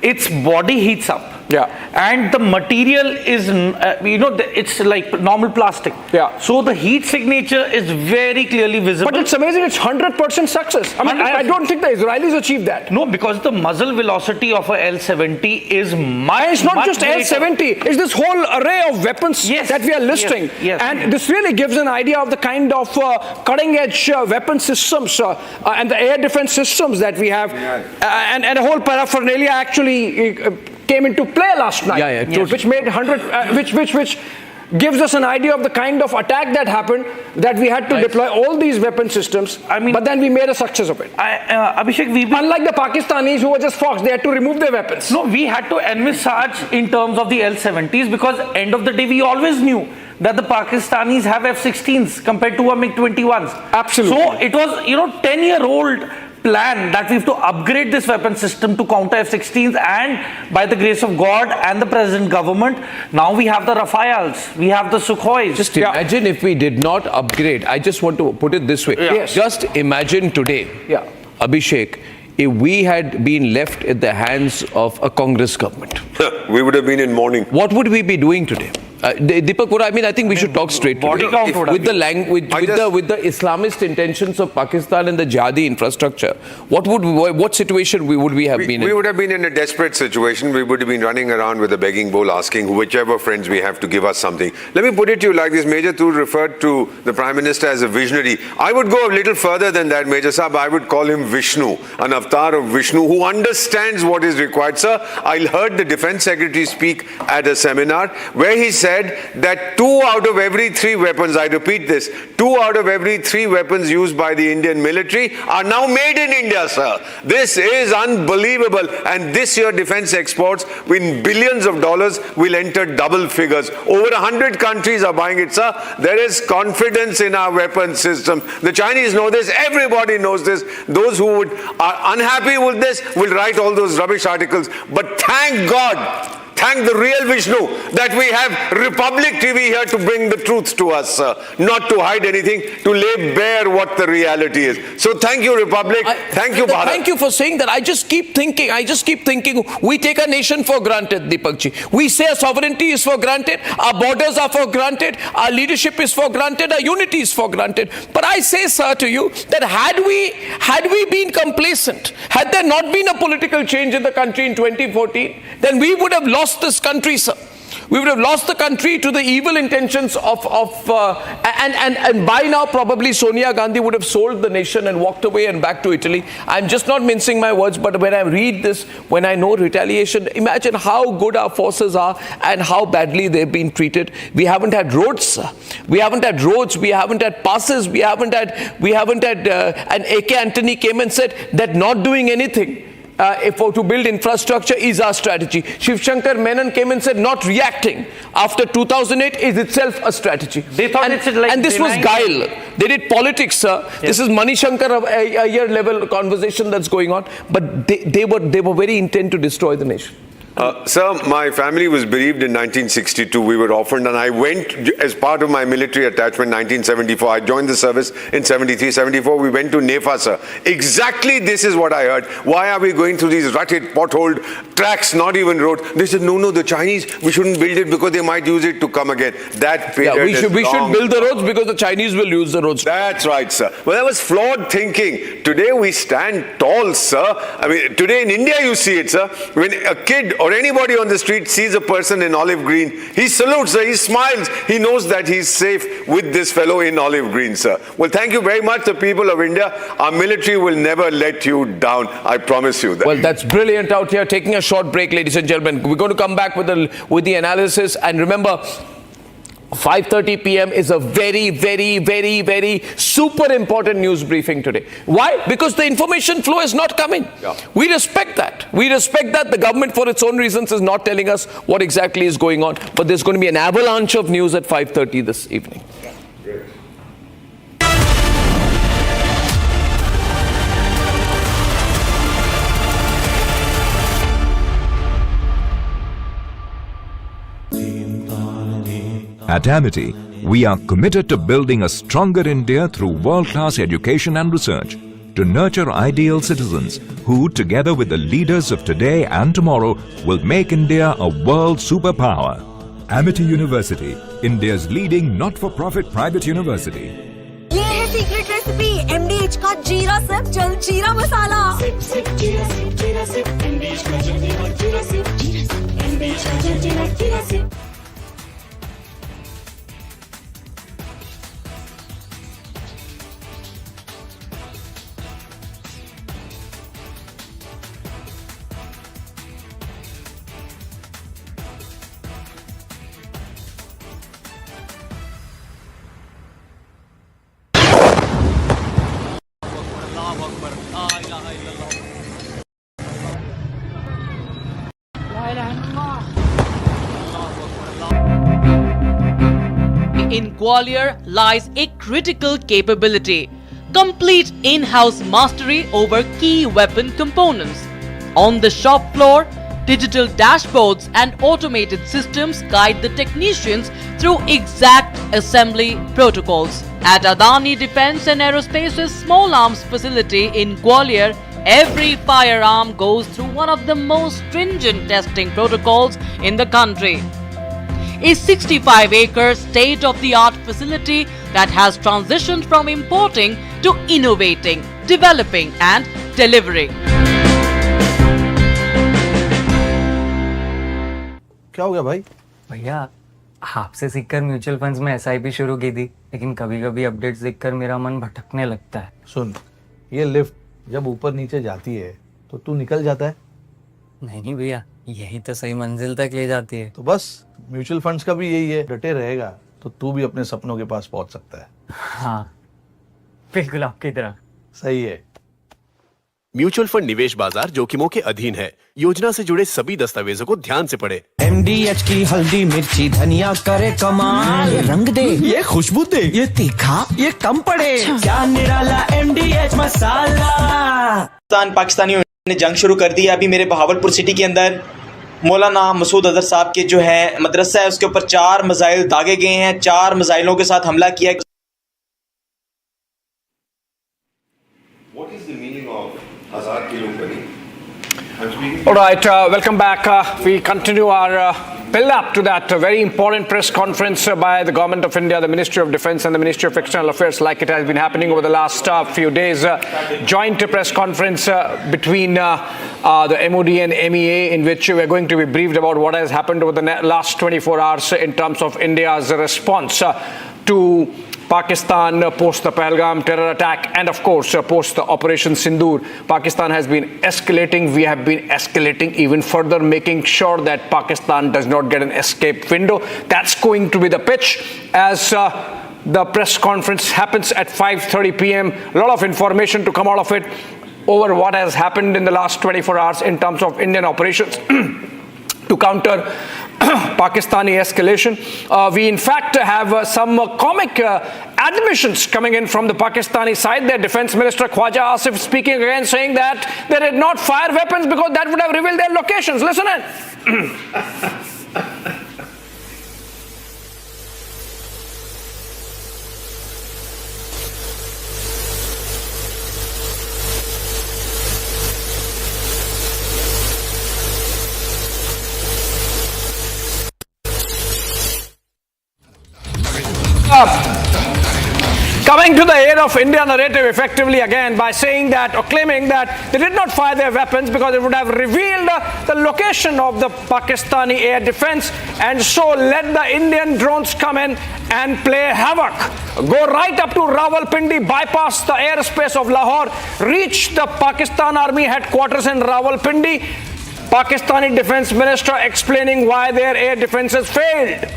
its body heats up. Yeah. And the material is, it's like normal plastic. Yeah. So the heat signature is very clearly visible. But it's amazing, it's 100% success. I mean, I don't think the Israelis achieved that. No, because the muzzle velocity of a L-70 is much. It's not just L-70, it's this whole array of weapons that we are listing. Yes. And this really gives an idea of the kind of cutting-edge weapon systems and the air defense systems that we have. And a whole paraphernalia actually came into play last night, which made which gives us an idea of the kind of attack that happened, that we had to deploy all these weapon systems, but then we made a success of it. Abhishek, unlike the Pakistanis who were just fox, they had to remove their weapons. No, we had to envisage in terms of the L-70s, because end of the day we always knew that the Pakistanis have F-16s compared to a MiG-21s. Absolutely. So it was, 10-year-old plan that we have to upgrade this weapon system to counter F-16s, and by the grace of God and the present government, now we have the Rafales, we have the Sukhois. Just imagine if we did not upgrade. I just want to put it this way. Yes. Just imagine today, Abhishek, if we had been left in the hands of a Congress government. We would have been in mourning. What would we be doing today? Deepak, I mean, I think we should talk straight body today. count would With the Islamist intentions of Pakistan and the jihadi infrastructure, what situation would we have been in? We would have been in a desperate situation. We would have been running around with a begging bowl, asking whichever friends we have to give us something. Let me put it to you like this. Major Tool referred to the Prime Minister as a visionary. I would go a little further than that, Major Saab. I would call him Vishnu, an avatar of Vishnu who understands what is required. Sir, I heard the Defense Secretary speak at a seminar where he said that 2 out of every 3 weapons, I repeat this, 2 out of every 3 weapons used by the Indian military are now made in India, sir. This is unbelievable. And this year, defense exports in billions of dollars will enter double figures. Over 100 countries are buying it, sir. There is confidence in our weapon system. The Chinese know this. Everybody knows this. Those who are unhappy with this will write all those rubbish articles. But thank God, thank the real Vishnu that we have Republic TV here to bring the truth to us, not to hide anything, to lay bare what the reality is. So thank you, Republic. Thank you, Bharat. Thank you for saying that. I just keep thinking, we take a nation for granted, Deepakji. We say our sovereignty is for granted, our borders are for granted, our leadership is for granted, our unity is for granted. But I say, sir, to you, that had we been complacent, had there not been a political change in the country in 2014, then we would have lost this country, sir. We would have lost the country to the evil intentions and by now probably Sonia Gandhi would have sold the nation and walked away and back to Italy. I'm just not mincing my words, but when I read this, when I know retaliation, imagine how good our forces are and how badly they've been treated. We haven't had roads, sir. We haven't had roads, we haven't had passes, we haven't had and AK Antony came and said that not doing anything to build infrastructure is our strategy. Shiv Shankar Menon came and said not reacting after 2008 is itself a strategy. They thought and this was guile. They did politics, sir. Yes. This is Mani Shankar a year level conversation that's going on. But they were very intent to destroy the nation. Sir, my family was bereaved in 1962. We were orphaned, and I went as part of my military attachment in 1974. I joined the service in 73, 74. We went to Nefa, sir. Exactly this is what I heard. Why are we going through these rutted, potholed tracks, not even roads? They said, no, the Chinese, we shouldn't build it because they might use it to come again. That period we should build the roads because the Chinese will use the roads. That's right, sir. Well, that was flawed thinking. Today we stand tall, sir. I mean, today in India you see it, sir. When a kid or anybody on the street sees a person in olive green, he salutes, sir, he smiles, he knows that he's safe with this fellow in olive green, sir. Well, thank you very much, the people of India. Our military will never let you down. I promise you that. Well, that's brilliant out here. Taking a short break, ladies and gentlemen. We're going to come back with the analysis. And remember, 5:30 p.m. is a very, very, very, very super important news briefing today. Why? Because the information flow is not coming. Yeah. We respect that. We respect that the government, for its own reasons, is not telling us what exactly is going on. But there's going to be an avalanche of news at 5:30 this evening. Yeah. Great. At Amity, we are committed to building a stronger India through world-class education and research, to nurture ideal citizens who, together with the leaders of today and tomorrow, will make India a world superpower. Amity University, India's leading not-for-profit private university. ये है secret recipe MDH का जीरा SIP जल जीरा मसाला SIP जीरा SIP MDH का जल जीरा सिप MDH का जल जीरा SIP In Gwalior lies a critical capability, complete in-house mastery over key weapon components. On the shop floor, digital dashboards and automated systems guide the technicians through exact assembly protocols. At Adani Defence and Aerospace's small arms facility in Gwalior, every firearm goes through one of the most stringent testing protocols in the country. A 65-acre state-of-the-art facility that has transitioned from importing to innovating, developing and delivering. क्या हो गया भाई? भैया आपसे सीखकर mutual funds में SIP शुरू की थी, लेकिन कभी-कभी अपडेट्स देखकर मेरा मन भटकने लगता है। सुन, ये लिफ्ट जब ऊपर नीचे जाती है तो तू निकल जाता है? नहीं भैया, यही तो सही मंजिल तक ले जाती है। तो बस म्यूचुअल फंड्स का भी यही है, डटे रहेगा तो तू भी अपने सपनों के पास पहुंच सकता है। हाँ, बिल्कुल आपकी तरह। सही है। म्यूचुअल फंड निवेश बाजार जोखिमों के अधीन है। योजना से जुड़े सभी दस्तावेजों को ध्यान से पढ़ें। MDH की हल्दी मिर्ची धनिया करे कमाल, ये रंग दे, ये खुशबू दे, ये तीखा, ये कम पड़े, क्या निराला MDH मसाला। पाकिस्तानियों ने जंग शुरू कर दी है। अभी मेरे बहावलपुर सिटी के अंदर मौलाना मसूद अजहर साहब के जो है मदरसा है, उसके ऊपर 4 मिसाइल दागे गए हैं। 4 मिसाइलों के साथ हमला किया। All right, welcome back. We continue our build-up to that very important press conference by the Government of India, the Ministry of Defence and the Ministry of External Affairs, like it has been happening over the last few days. Joint press conference between the MOD and MEA, in which we are going to be briefed about what has happened over the last 24 hours in terms of India's response to Pakistan post the Pahalgam terror attack and of course post the Operation Sindoor. Pakistan has been escalating. We have been escalating even further, making sure that Pakistan does not get an escape window. That's going to be the pitch as the press conference happens at 5:30 p.m. A lot of information to come out of it over what has happened in the last 24 hours in terms of Indian operations to counter Pakistani escalation. We in fact have some comic admissions coming in from the Pakistani side. Their Defence Minister Khwaja Asif speaking again, saying that they did not fire weapons because that would have revealed their locations. Listen in. Coming to the aid of India narrative effectively again by saying that or claiming that they did not fire their weapons because it would have revealed the location of the Pakistani air defense, and so let the Indian drones come in and play havoc. Go right up to Rawalpindi, bypass the airspace of Lahore, reach the Pakistan Army headquarters in Rawalpindi. Pakistani Defence Minister explaining why their air defenses failed.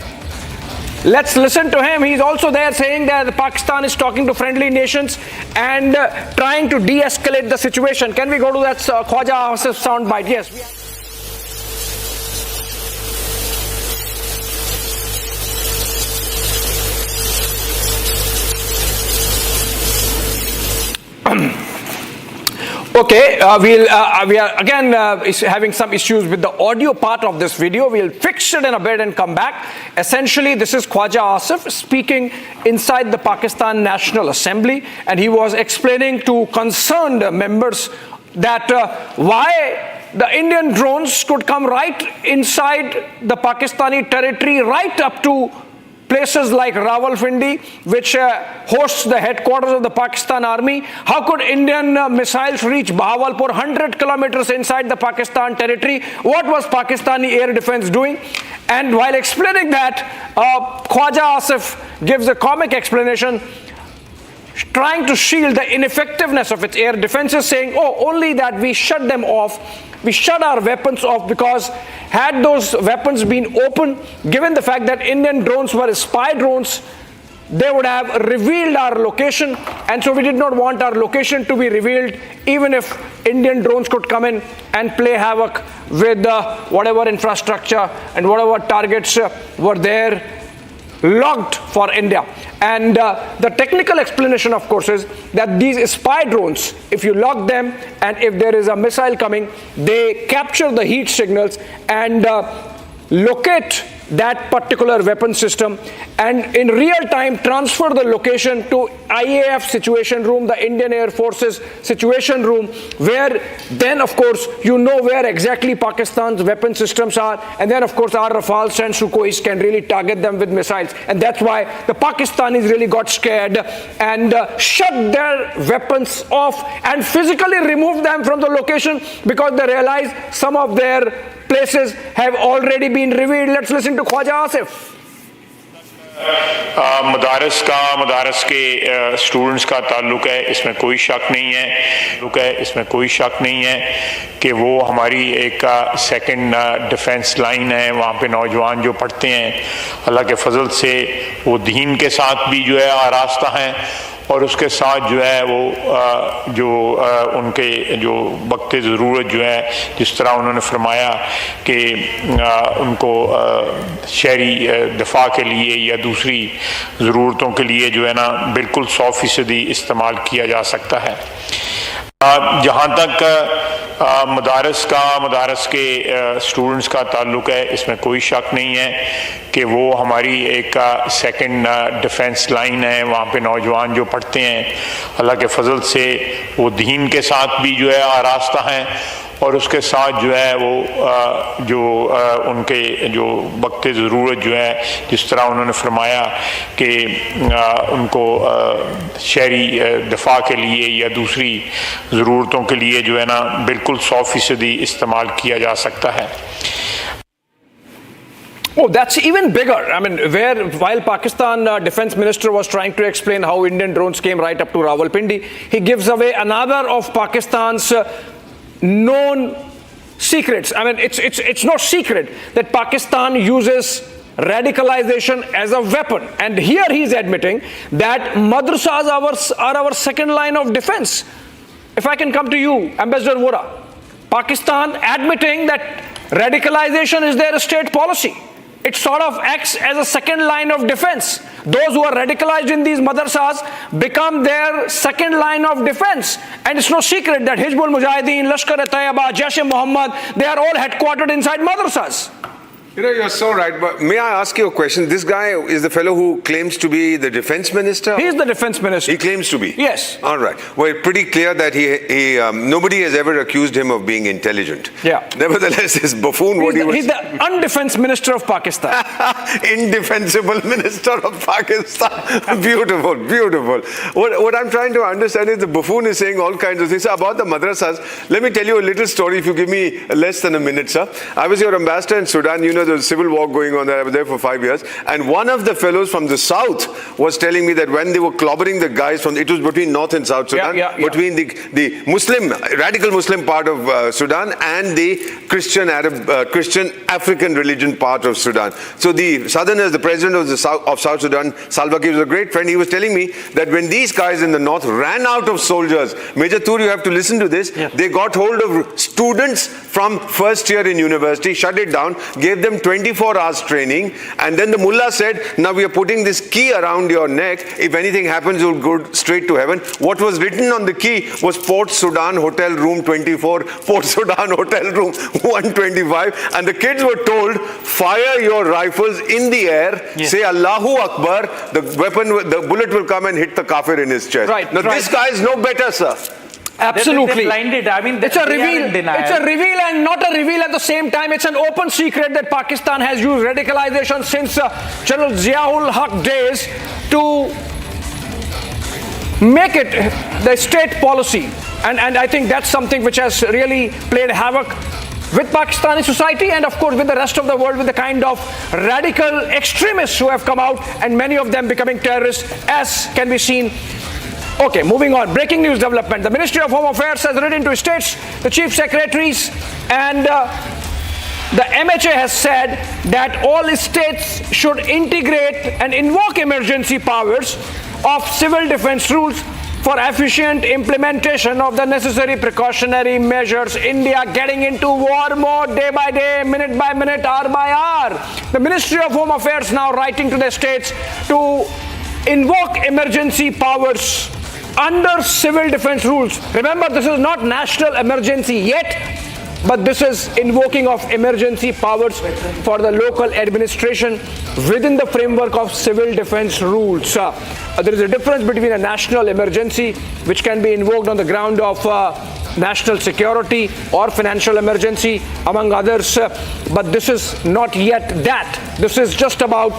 Let's listen to him. He's also there saying that Pakistan is talking to friendly nations and trying to de-escalate the situation. Can we go to that Khwaja Asif soundbite? Yes. Okay, we are again having some issues with the audio part of this video. We'll fix it in a bit and come back. Essentially, this is Khwaja Asif speaking inside the Pakistan National Assembly, and he was explaining to concerned members that why the Indian drones could come right inside the Pakistani territory, right up to places like Rawalpindi, which hosts the headquarters of the Pakistan Army. How could Indian missiles reach Bahawalpur 100 kilometers inside the Pakistan territory? What was Pakistani air defense doing? And while explaining that, Khwaja Asif gives a comic explanation, trying to shield the ineffectiveness of its air defenses, saying, oh, only that we shut them off. We shut our weapons off because had those weapons been open, given the fact that Indian drones were spy drones, they would have revealed our location, and so we did not want our location to be revealed, even if Indian drones could come in and play havoc with whatever infrastructure and whatever targets were there logged for India. And the technical explanation, of course, is that these spy drones, if you lock them and if there is a missile coming, they capture the heat signals and locate that particular weapon system and in real time transfer the location to IAF situation room, the Indian Air Force's situation room, where then of course you know where exactly Pakistan's weapon systems are, and then of course our Rafales and Sukhois can really target them with missiles. And that's why the Pakistanis really got scared and shut their weapons off and physically removed them from the location because they realized some of their places have already been revealed. Let's listen to Khwaja Asif. मदारस के students का ताल्लुक है, इसमें कोई शक नहीं है कि वो हमारी एक सेकंड डिफेंस लाइन है। वहाँ पे नौजवान जो पढ़ते हैं अल्लाह के फजल से वो दीन के साथ भी जो है आरास्ता हैं और उसके साथ जो है वो उनके जो वक्त ज़रूरत जो है, जिस तरह उन्होंने फरमाया कि उनको शहरी दफा के लिए या दूसरी ज़रूरतों के लिए जो है ना बिल्कुल 100% इस्तेमाल किया जा सकता है। जहाँ तक मदारस के स्टूडेंट्स का ताल्लुक है, इसमें कोई शक नहीं है कि वो हमारी एक सेकंड डिफेंस लाइन है। वहाँ पे नौजवान जो पढ़ते हैं अल्लाह के फजल से वो दीन के साथ भी जो है आरास्ता हैं और उसके साथ जो है वो उनके जो वक्त ज़रूरत जो है, जिस तरह उन्होंने फरमाया कि उनको शहरी दफा के लिए या दूसरी ज़रूरतों के लिए जो है ना बिल्कुल 100% इस्तेमाल किया जा सकता है। Oh, that's even bigger. I mean, while Pakistan Defense Minister was trying to explain how Indian drones came right up to Rawalpindi, he gives away another of Pakistan's known secrets. I mean, it's no secret that Pakistan uses radicalization as a weapon. And here he's admitting that madrasas are our second line of defense. If I can come to you, Ambassador Vora, Pakistan admitting that radicalization is their state policy. It sort of acts as a second line of defense. Those who are radicalized in these madrasas become their second line of defense. And it's no secret that Hizbul Mujahideen, Lashkar-e-Taiba, Jaish-e-Mohammed, they are all headquartered inside madrasas. You know, you're so right, but may I ask you a question? This guy is the fellow who claims to be the defense minister? He is the defense minister. He claims to be? Yes. All right. Well, it's pretty clear that nobody has ever accused him of being intelligent. Yeah. Nevertheless, this buffoon, he's the undefense minister of Pakistan. Indefensible minister of Pakistan. Beautiful, beautiful. What I'm trying to understand is the buffoon is saying all kinds of things. So about the madrasas, let me tell you a little story if you give me less than a minute, sir. I was your ambassador in Sudan. You know, there was a civil war going on there. I was there for 5 years. And one of the fellows from the south was telling me that when they were clobbering the guys from, it was between North and South Sudan, between the Muslim, radical Muslim part of Sudan and the Christian African religion part of Sudan. So the southerners, the president of South Sudan, Salva Kiir, was a great friend. He was telling me that when these guys in the north ran out of soldiers, Major Tur, you have to listen to this, they got hold of students from first year in university, shut it down, gave them 24 hours training, and then the mullah said, now we are putting this key around your neck. If anything happens, you'll go straight to heaven. What was written on the key was Port Sudan Hotel Room 24, Port Sudan Hotel Room 125, and the kids were told, fire your rifles in the air, say Allahu Akbar, the bullet will come and hit the kafir in his chest. Right. Now this guy is no better, sir. Absolutely. They're blinded. I mean, it's a reveal. It's a reveal and not a reveal at the same time. It's an open secret that Pakistan has used radicalization since General Ziaul Haq days to make it the state policy. And I think that's something which has really played havoc with Pakistani society and of course with the rest of the world, with the kind of radical extremists who have come out and many of them becoming terrorists, as can be seen. Okay, moving on. Breaking news development. The Ministry of Home Affairs has written to states, the chief secretaries, and the MHA has said that all states should integrate and invoke emergency powers of civil defense rules for efficient implementation of the necessary precautionary measures. India getting into war mode day by day, minute by minute, hour by hour. The Ministry of Home Affairs now writing to the states to invoke emergency powers under civil defense rules. Remember, this is not national emergency yet, but this is invoking of emergency powers for the local administration within the framework of civil defense rules. There is a difference between a national emergency, which can be invoked on the ground of national security or financial emergency, among others, but this is not yet that. This is just about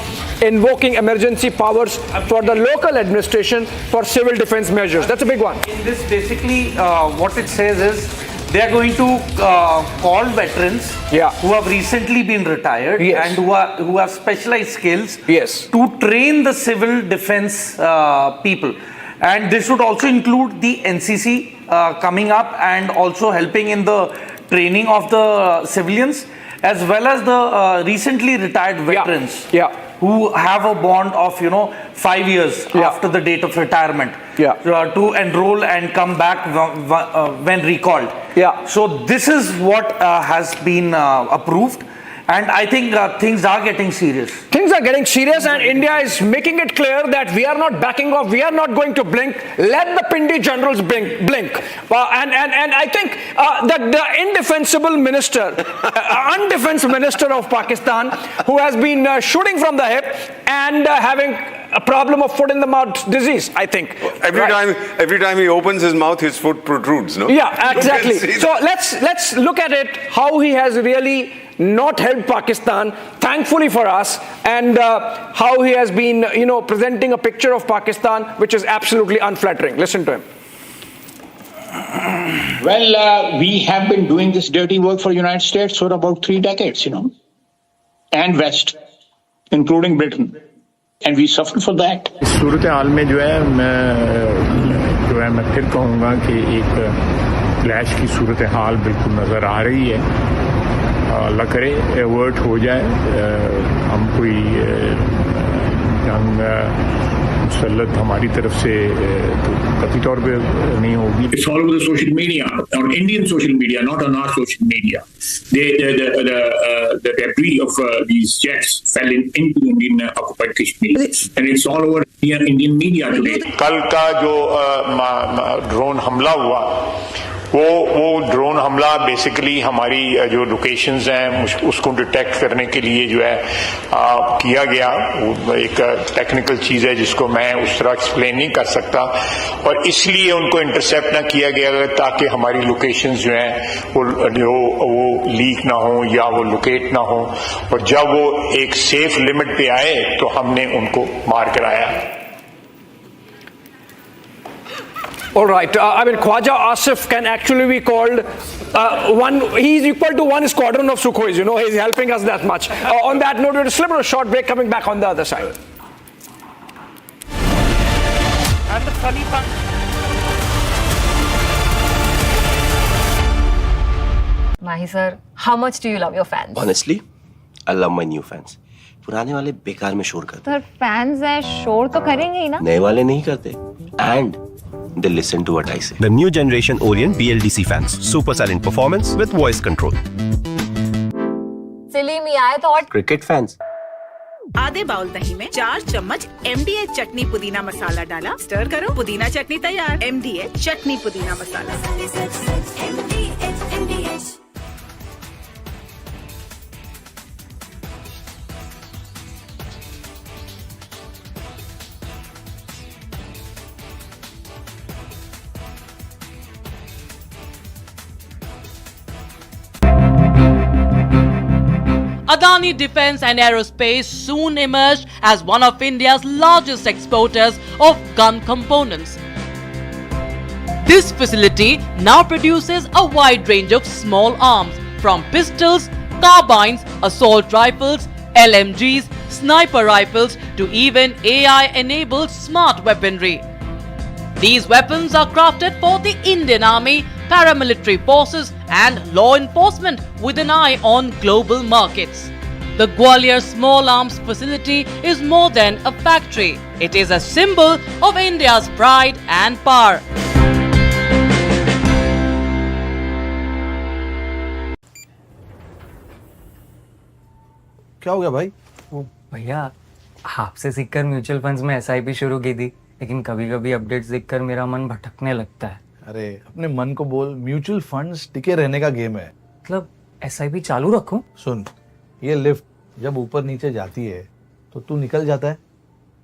invoking emergency powers for the local administration for civil defense measures. That's a big one. In this, basically, what it says is they are going to call veterans who have recently been retired and who have specialized skills to train the civil defense people. And this would also include the NCC coming up and also helping in the training of the civilians, as well as the recently retired veterans who have a bond of 5 years after the date of retirement to enroll and come back when recalled. So this is what has been approved. And I think things are getting serious. Things are getting serious, and India is making it clear that we are not backing off. We are not going to blink. Let the Pindi generals blink. And I think that the undefense minister of Pakistan, who has been shooting from the hip and having a problem of foot in the mouth disease, I think. Every time he opens his mouth, his foot protrudes, no? Yeah, exactly. So let's look at it, how he has really not helped Pakistan, thankfully for us, and how he has been, presenting a picture of Pakistan which is absolutely unflattering. Listen to him. Well, we have been doing this dirty work for the United States for about 3 decades, and West, including Britain. And we suffered for that. सूरत हाल में जो है मैं फिर कहूँगा कि एक clash की सूरत हाल बिल्कुल नज़र आ रही है। अल्लाह करे एवर्ट हो जाए, हम कोई जंग मुसल्लत हमारी तरफ से तो कतई तौर पे नहीं होगी। It's all over the social media, on Indian social media, not on our social media. The debris of these jets fell into Indian occupied Kashmir, and it's all over Indian media today. कल का जो drone हमला हुआ, वो drone हमला basically हमारी जो locations हैं उसको डिटेक्ट करने के लिए जो है किया गया। वो एक टेक्निकल चीज़ है जिसको मैं उस तरह एक्सप्लेन नहीं कर सकता, और इसलिए उनको इंटरसेप्ट ना किया गया ताकि हमारी लोकेशंस जो हैं वो लीक ना हो या वो लोकेट ना हो, और जब वो एक सेफ लिमिट पे आए तो हमने उनको मार कराया। All right. Khwaja Asif can actually be called he's equal to one squadron of Sukhois. He's helping us that much. On that note, we'll slip a short break, coming back on the other side. And the Khalifa. Mahi sir, how much do you love your fans? Honestly, I love my new fans. पुराने वाले बेकार में शोर करते। Sir fans हैं, शोर तो करेंगे ही ना। नए वाले नहीं करते। And they listen to what I say. The new generation Orient BLDC fans. Super silent performance with voice control. सिली में आए तो और Cricket fans. आधे बाउल दही में 4 चम्मच MDH चटनी पुदीना मसाला डाला, स्टर करो, पुदीना चटनी तैयार। MDH चटनी पुदीना मसाला। Adani Defence and Aerospace soon emerged as one of India's largest exporters of gun components. This facility now produces a wide range of small arms, from pistols, carbines, assault rifles, LMGs, sniper rifles to even AI-enabled smart weaponry. These weapons are crafted for the Indian Army, paramilitary forces and law enforcement with an eye on global markets. The Gwalior Small Arms Facility is more than a factory. It is a symbol of India's pride and power. क्या हो गया भाई? भैया आपसे सीखकर mutual funds में SIP शुरू की थी, लेकिन कभी कभी अपडेट्स देखकर मेरा मन भटकने लगता है। अरे अपने मन को बोल, म्यूचुअल फंड्स टिके रहने का गेम है। मतलब एसआईपी चालू रखूं? सुन, ये लिफ्ट जब ऊपर नीचे जाती है तो तू निकल जाता है।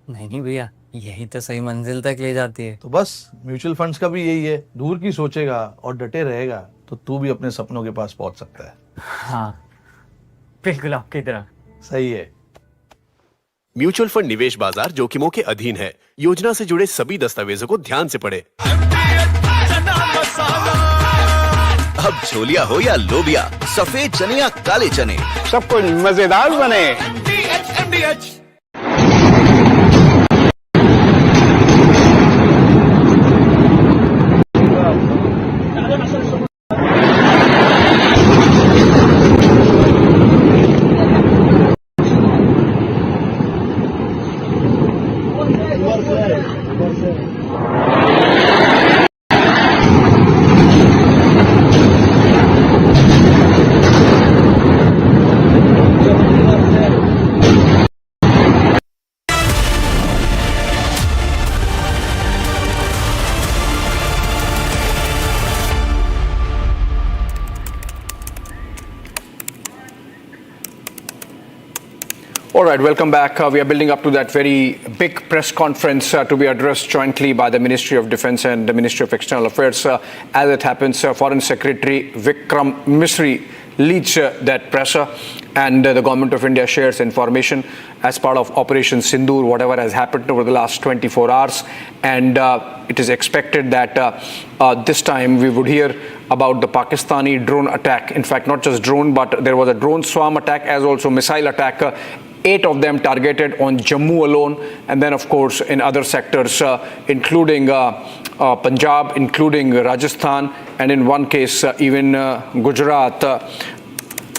नहीं भैया, यही तो सही मंजिल तक ले जाती है। तो बस म्यूचुअल फंड्स का भी यही है, दूर की सोचेगा और डटे रहेगा तो तू भी अपने सपनों के पास पहुंच सकता है। हाँ, बिल्कुल आपकी तरह। सही है। म्यूचुअल फंड निवेश बाजार जोखिमों के अधीन है। योजना से जुड़े सभी दस्तावेजों को ध्यान से पढ़ें। अब छोलिया हो या लोबिया, सफेद चने या काले चने, सब कुछ मजेदार बने। All right, welcome back. We are building up to that very big press conference to be addressed jointly by the Ministry of Defence and the Ministry of External Affairs. As it happens, Foreign Secretary Vikram Misri leads that presser, and the Government of India shares information as part of Operation Sindoor, whatever has happened over the last 24 hours. And it is expected that this time we would hear about the Pakistani drone attack. In fact, not just drone, but there was a drone swarm attack as also missile attack. 8 of them targeted on Jammu alone, and then of course in other sectors including Punjab, including Rajasthan, and in one case even Gujarat.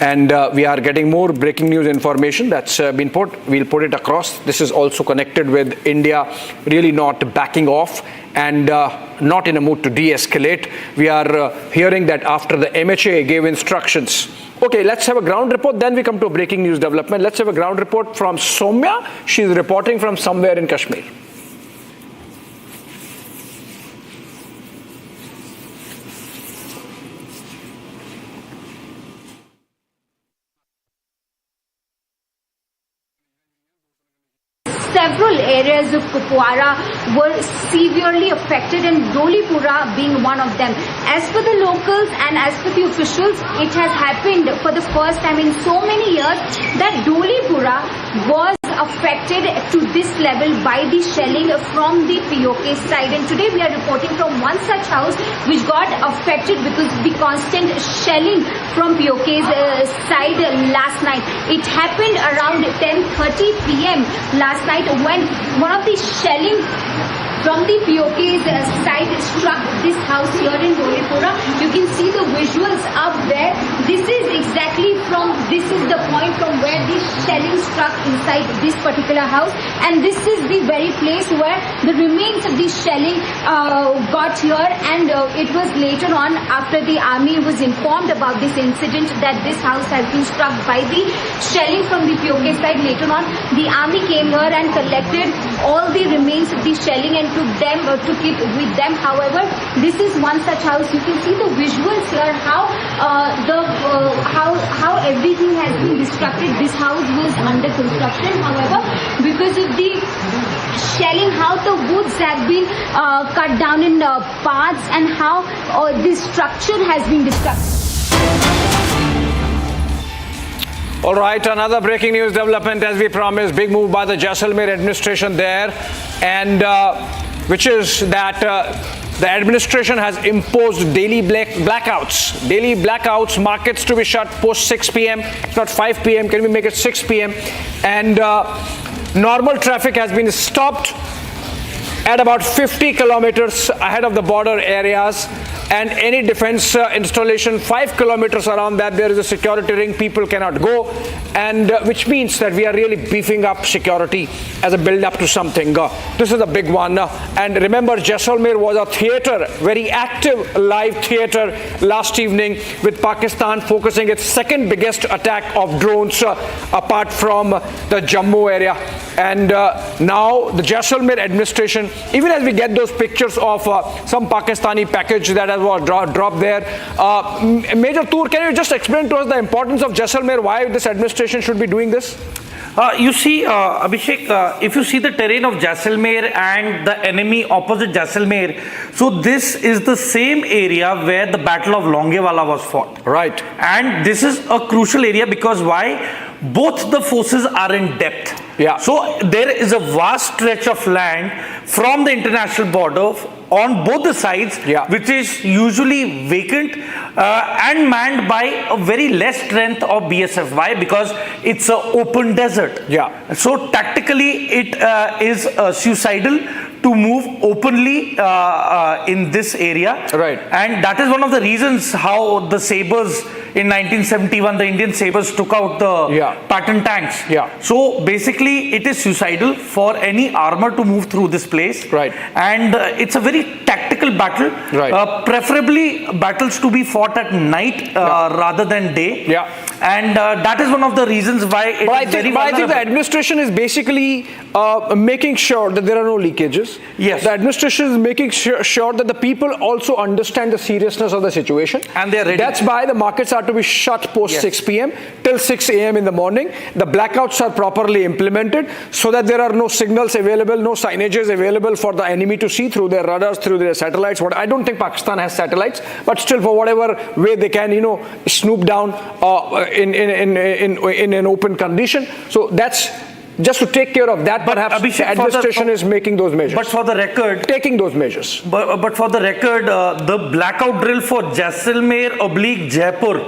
And we are getting more breaking news information that's been put. We'll put it across. This is also connected with India really not backing off and not in a mood to de-escalate. We are hearing that after the MHA gave instructions. Okay, let's have a ground report, then we come to a breaking news development. Let's have a ground report from Soumya. She's reporting from somewhere in Kashmir. Several areas of Kupwara were severely affected, and Dolipura being one of them. As for the locals and as for the officials, it has happened for the first time in so many years that Dolipura was affected to this level by the shelling from the POK side. And today we are reporting from one such house which got affected because the constant shelling from POK's side last night. It happened around 10:30 p.m. last night when one of the shelling from the POK's side struck this house here in Dolipura. You can see the visuals up there. This is the point from where the shelling struck inside this particular house, and this is the very place where the remains of the shelling got here. And it was later on, after the army was informed about this incident, that this house has been struck by the shelling from the POK side. Later on, the army came here and collected all the remains of the shelling and took it with them. However, this is one such house. You can see the visuals here, how everything has been destructed. This house was under construction. However, because of the shelling, how the woods have been cut down in parts, and how this structure has been destructed. All right, another breaking news development as we promised. Big move by the Jaisalmer administration there, and which is that the administration has imposed daily blackouts. Daily blackouts, markets to be shut post 6 p.m. It's not 5 p.m. Can we make it 6 p.m.? And normal traffic has been stopped at about 50 kilometers ahead of the border areas. and any defense installation 5 kilometers around that, there is a security ring, people cannot go, and which means that we are really beefing up security as a build up to something. This is a big one. And remember, Jaisalmer was a theater, very active live theater last evening, with Pakistan focusing its second biggest attack of drones apart from the Jammu area. And now the Jaisalmer administration, even as we get those pictures of some Pakistani package that has dropped there, Major Toor, can you just explain to us the importance of Jaisalmer, why this administration should be doing this? You see, Abhishek, if you see the terrain of Jaisalmer and the enemy opposite Jaisalmer, so this is the same area where the Battle of Longewala was fought. Right. And this is a crucial area because why? Both the forces are in depth. Yeah. So there is a vast stretch of land from the international border on both the sides, which is usually vacant and manned by a very less strength of BSF. Why? Because it's an open desert. Yeah. So tactically it is suicidal to move openly in this area. Right. And that is one of the reasons how the sabers in 1971, the Indian sabers took out the Patton tanks. Yeah. So basically it is suicidal for any armor to move through this place. Right. And it's a very tactical battle. Right. Preferably battles to be fought at night rather than day. Yeah. And that is one of the reasons why it I think the administration is basically making sure that there are no leakages. Yes. The administration is making sure that the people also understand the seriousness of the situation. And they are ready. That's why the markets are to be shut post 6 p.m. till 6 a.m. in the morning. The blackouts are properly implemented so that there are no signals available, no signages available for the enemy to see through their radars, through their satellites. I don't think Pakistan has satellites, but still, for whatever way they can, snoop down in an open condition. So that's just to take care of that. Perhaps Abhishek, the administration is making those measures. But for the record, taking those measures. But for the record, the blackout drill for Jaisalmer/Jaipur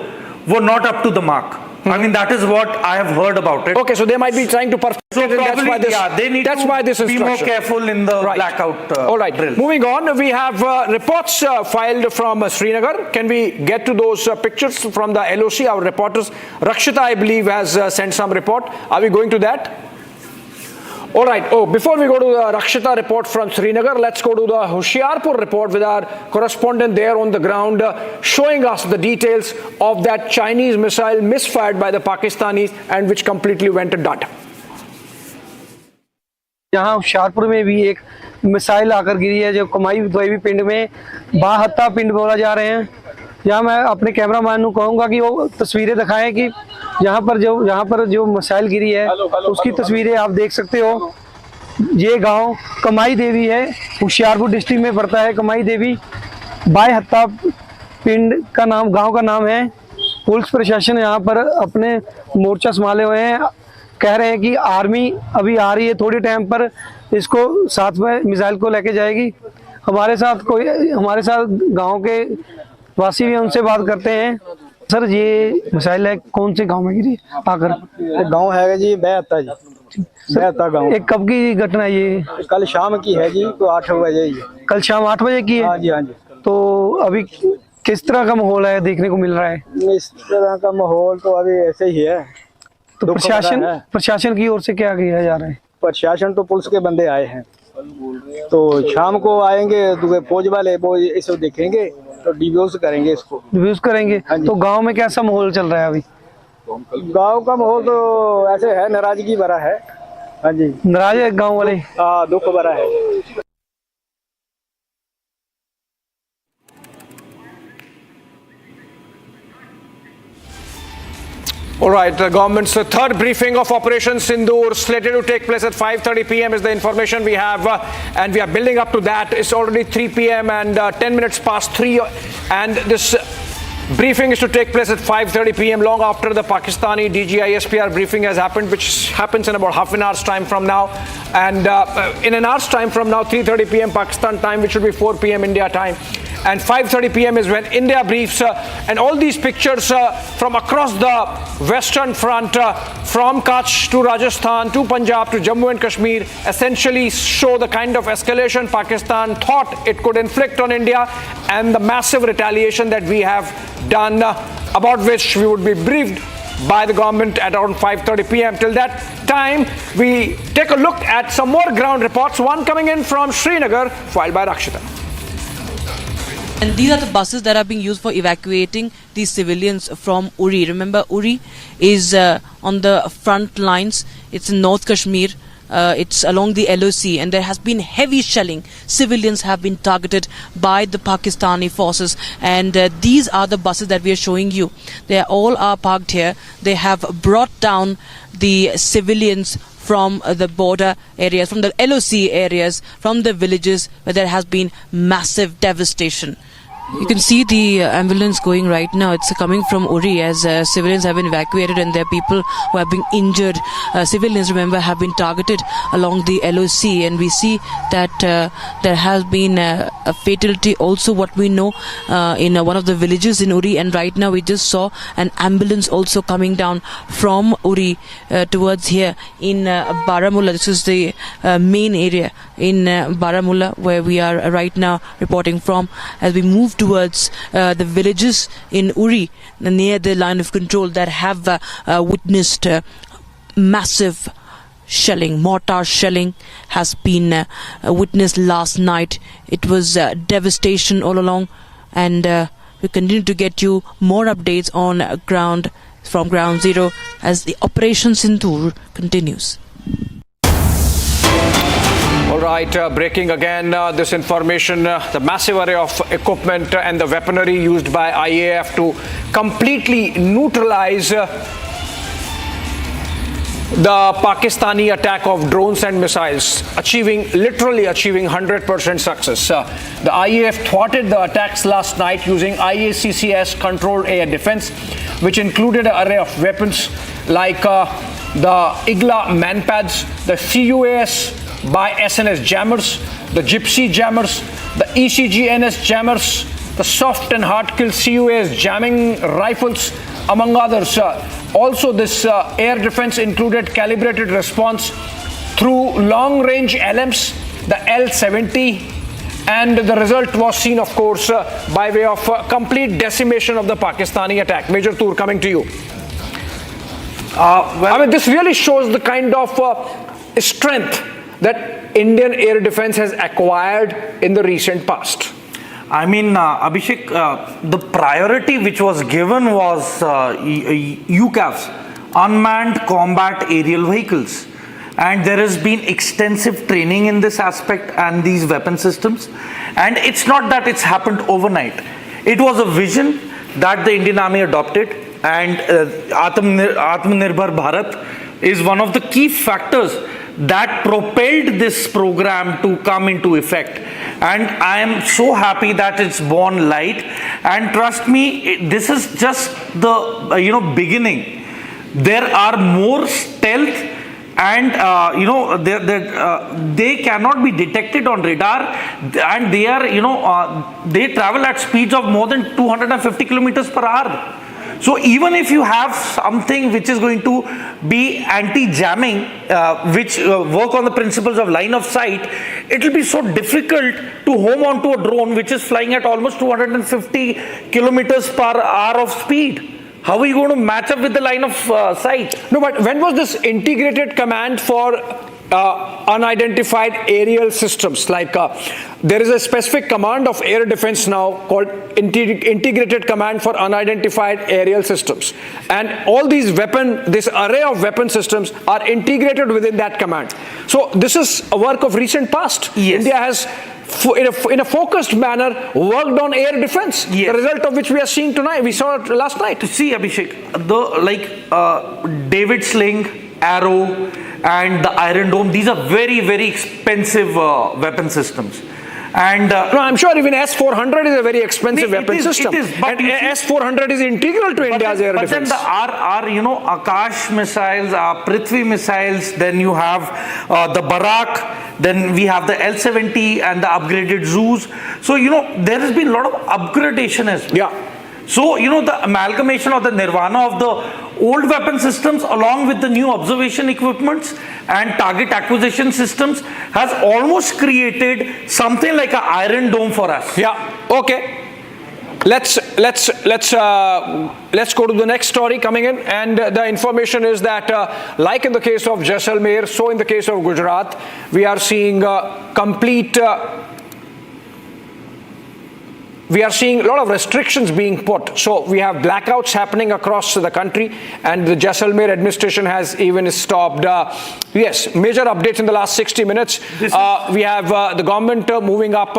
were not up to the mark. I mean, that is what I have heard about it. Okay, so they might be trying to perfect it, and that's why this. They need to be more careful in the blackout All right. drill. Moving on, we have reports filed from Srinagar. Can we get to those pictures from the LOC? Our reporters, Rakshita, I believe, has sent some report. Are we going to that? All right. Before we go to the Rakshita report from Srinagar, let's go to the Hoshiarpur report with our correspondent there on the ground, showing us the details of that Chinese missile misfired by the Pakistanis and which completely went to dud. यहाँ होशियारपुर में भी एक missile आकर गिरी है जो कमाई द्वीपी पिंड में बाहत्ता पिंड बोला जा रहे हैं। यहाँ मैं अपने कैमरामैन को कहूँगा कि वो तस्वीरें दिखाएं कि यहाँ पर जो मिसाइल गिरी है उसकी तस्वीरें आप देख सकते हो। ये गांव कमाई देवी है, होशियारपुर डिस्ट्रिक्ट में पड़ता है। कमाई देवी बाहत्ता पिंड का नाम, गांव का नाम है। पुलिस प्रशासन यहाँ पर अपने मोर्चा संभाले हुए हैं। कह रहे हैं कि आर्मी अभी आ रही है, थोड़ी टाइम पर इसको साथ में मिसाइल को लेके जाएगी। हमारे साथ गांव के वासी भी, उनसे बात करते हैं। सर, ये मिसाइल है कौन से गांव में गिरी आकर? गांव है जी बेहत्ता जी, बेहत्ता गांव। एक कब की घटना ये? कल शाम की है जी, तो 8 बजे ही। कल शाम 8 बजे की है? हाँ जी, हाँ जी। तो अभी किस तरह का माहौल है देखने को मिल रहा है? इस तरह का माहौल तो अभी ऐसे ही है। तो प्रशासन की ओर से क्या किया जा रहा है? प्रशासन तो पुलिस के बंदे आए हैं, तो शाम को आएंगे तो फौज वाले वो इसको देखेंगे तो डिब्यूज करेंगे, इसको डिब्यूज करेंगे। तो गांव में कैसा माहौल चल रहा है अभी? गांव का माहौल तो ऐसे है, नाराजगी भरा है। हाँ जी, नाराज है गांव वाले? हाँ, दुख भरा है। All right, the government's third briefing of Operation Sindoor slated to take place at 5:30 p.m. is the information we have, and we are building up to that. It's already 3 p.m. and 10 minutes past 3, and this briefing is to take place at 5:30 p.m. long after the Pakistani DGISPR briefing has happened, which happens in about half an hour's time from now. And in an hour's time from now, 3:30 p.m. Pakistan time, which should be 4 p.m. India time. and 5:30 p.m. is when India briefs. And all these pictures from across the Western Front, from Kutch to Rajasthan to Punjab to Jammu and Kashmir, essentially show the kind of escalation Pakistan thought it could inflict on India and the massive retaliation that we have done, about which we would be briefed by the government at around 5:30 p.m. Till that time, we take a look at some more ground reports. One coming in from Srinagar, filed by Rakshita. And these are the buses that are being used for evacuating these civilians from Uri. Remember, Uri is on the front lines. It's in North Kashmir. It's along the LOC, and there has been heavy shelling. Civilians have been targeted by the Pakistani forces, and these are the buses that we are showing you. They all are parked here. They have brought down the civilians from the border areas, from the LOC areas, from the villages where there has been massive devastation. You can see the ambulance going right now. It's coming from Uri as civilians have been evacuated, and there are people who have been injured. Civilians, remember, have been targeted along the LOC, and we see that there has been a fatality also, what we know, in one of the villages in Uri. And right now we just saw an ambulance also coming down from Uri towards here in Baramulla. This is the main area in Baramulla where we are right now reporting from, as we move towards the villages in Uri near the line of control that have witnessed massive shelling. Mortar shelling has been witnessed last night. It was devastation all along, and we continue to get you more updates on ground from ground zero as the Operation Sindoor continues. All right, breaking again this information, the massive array of equipment and the weaponry used by IAF to completely neutralize the Pakistani attack of drones and missiles, literally achieving 100% success. The IAF thwarted the attacks last night using IACCS controlled air defense, which included an array of weapons like the IGLA manpads, the CUAS by SNS jammers, the Gypsy jammers, the ECGNS jammers, the soft and hard kill CUAS jamming rifles, among others. Also, this air defense included calibrated response through long range LMs, the L-70, and the result was seen, of course, by way of complete decimation of the Pakistani attack. Major Tour, coming to you. I mean, this really shows the kind of strength that Indian air defense has acquired in the recent past. I mean, Abhishek, the priority which was given was UCAVs, unmanned combat aerial vehicles. And there has been extensive training in this aspect and these weapon systems. And it's not that it's happened overnight. It was a vision that the Indian Army adopted, and Atmanirbhar Bharat is one of the key factors that propelled this program to come into effect. And I am so happy that it's born light. And trust me, this is just the beginning. There are more stealth, and they cannot be detected on radar, and they are they travel at speeds of more than 250 kilometers per hour. So even if you have something which is going to be anti-jamming, which work on the principles of line of sight, it will be so difficult to home onto a drone which is flying at almost 250 kilometers per hour of speed. How are you going to match up with the line of sight? No, but when was this integrated command for unidentified aerial systems? Like there is a specific command of air defense now called integrated command for unidentified aerial systems, and all these this array of weapon systems are integrated within that command. So this is a work of recent past. Yes. India has in a focused manner worked on air defense, the result of which we are seeing tonight. We saw it last night. See, Abhishek, the David Sling, Arrow, and the Iron Dome, these are very, very expensive weapon systems. And no, I'm sure even S-400 is a very expensive weapon system. It is, but and S-400 is integral to India's air defense. But then our Akash missiles, our Prithvi missiles, then you have the Barak, then we have the L-70 and the upgraded Zeus. So, there has been a lot of upgradation as well. Yeah. So, the amalgamation or the nirvana of the old weapon systems along with the new observation equipments and target acquisition systems has almost created something like an Iron Dome for us. Yeah, okay. Let's go to the next story coming in, and the information is that like in the case of Jaisalmer, so in the case of Gujarat, we are seeing complete we are seeing a lot of restrictions being put. So we have blackouts happening across the country, and the Jaisalmer administration has even stopped. Yes, major updates in the last 60 minutes. We have the government moving up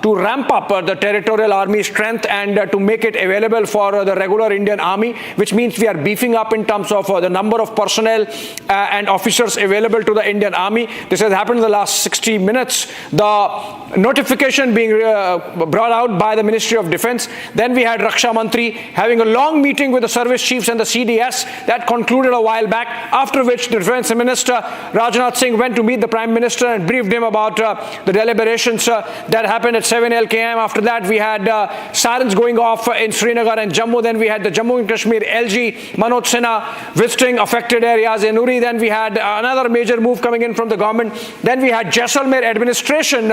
to ramp up the Territorial Army strength and to make it available for the regular Indian Army, which means we are beefing up in terms of the number of personnel and officers available to the Indian Army. This has happened in the last 60 minutes. The notification being brought out by the Ministry of Defense. Then we had Raksha Mantri having a long meeting with the service chiefs and the CDS that concluded a while back, after which the Defense Minister Rajnath Singh went to meet the Prime Minister and briefed him about the deliberations that happened at 7 km. After that, we had sirens going off in Srinagar and Jammu. Then we had the Jammu and Kashmir LG Manoj Sinha visiting affected areas in Uri. Then we had another major move coming in from the government. Then we had Jaisalmer administration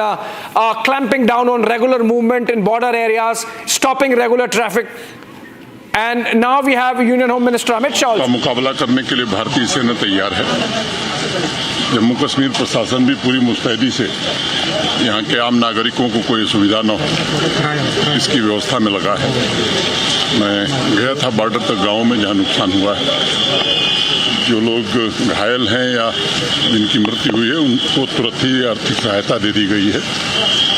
clamping down on regular movement in border areas, stopping regular traffic. And now we have Union Home Minister Amit Shah. का मुकाबला करने के लिए भारतीय सेना तैयार है। जम्मू कश्मीर प्रशासन भी पूरी मुस्तैदी से यहाँ के आम नागरिकों को कोई सुविधा न हो इसकी व्यवस्था में लगा है। मैं गया था बॉर्डर तक गाँव में जहाँ नुकसान हुआ है। जो लोग घायल हैं या जिनकी मृत्यु हुई है उनको तुरंत ही आर्थिक सहायता दे दी गई है।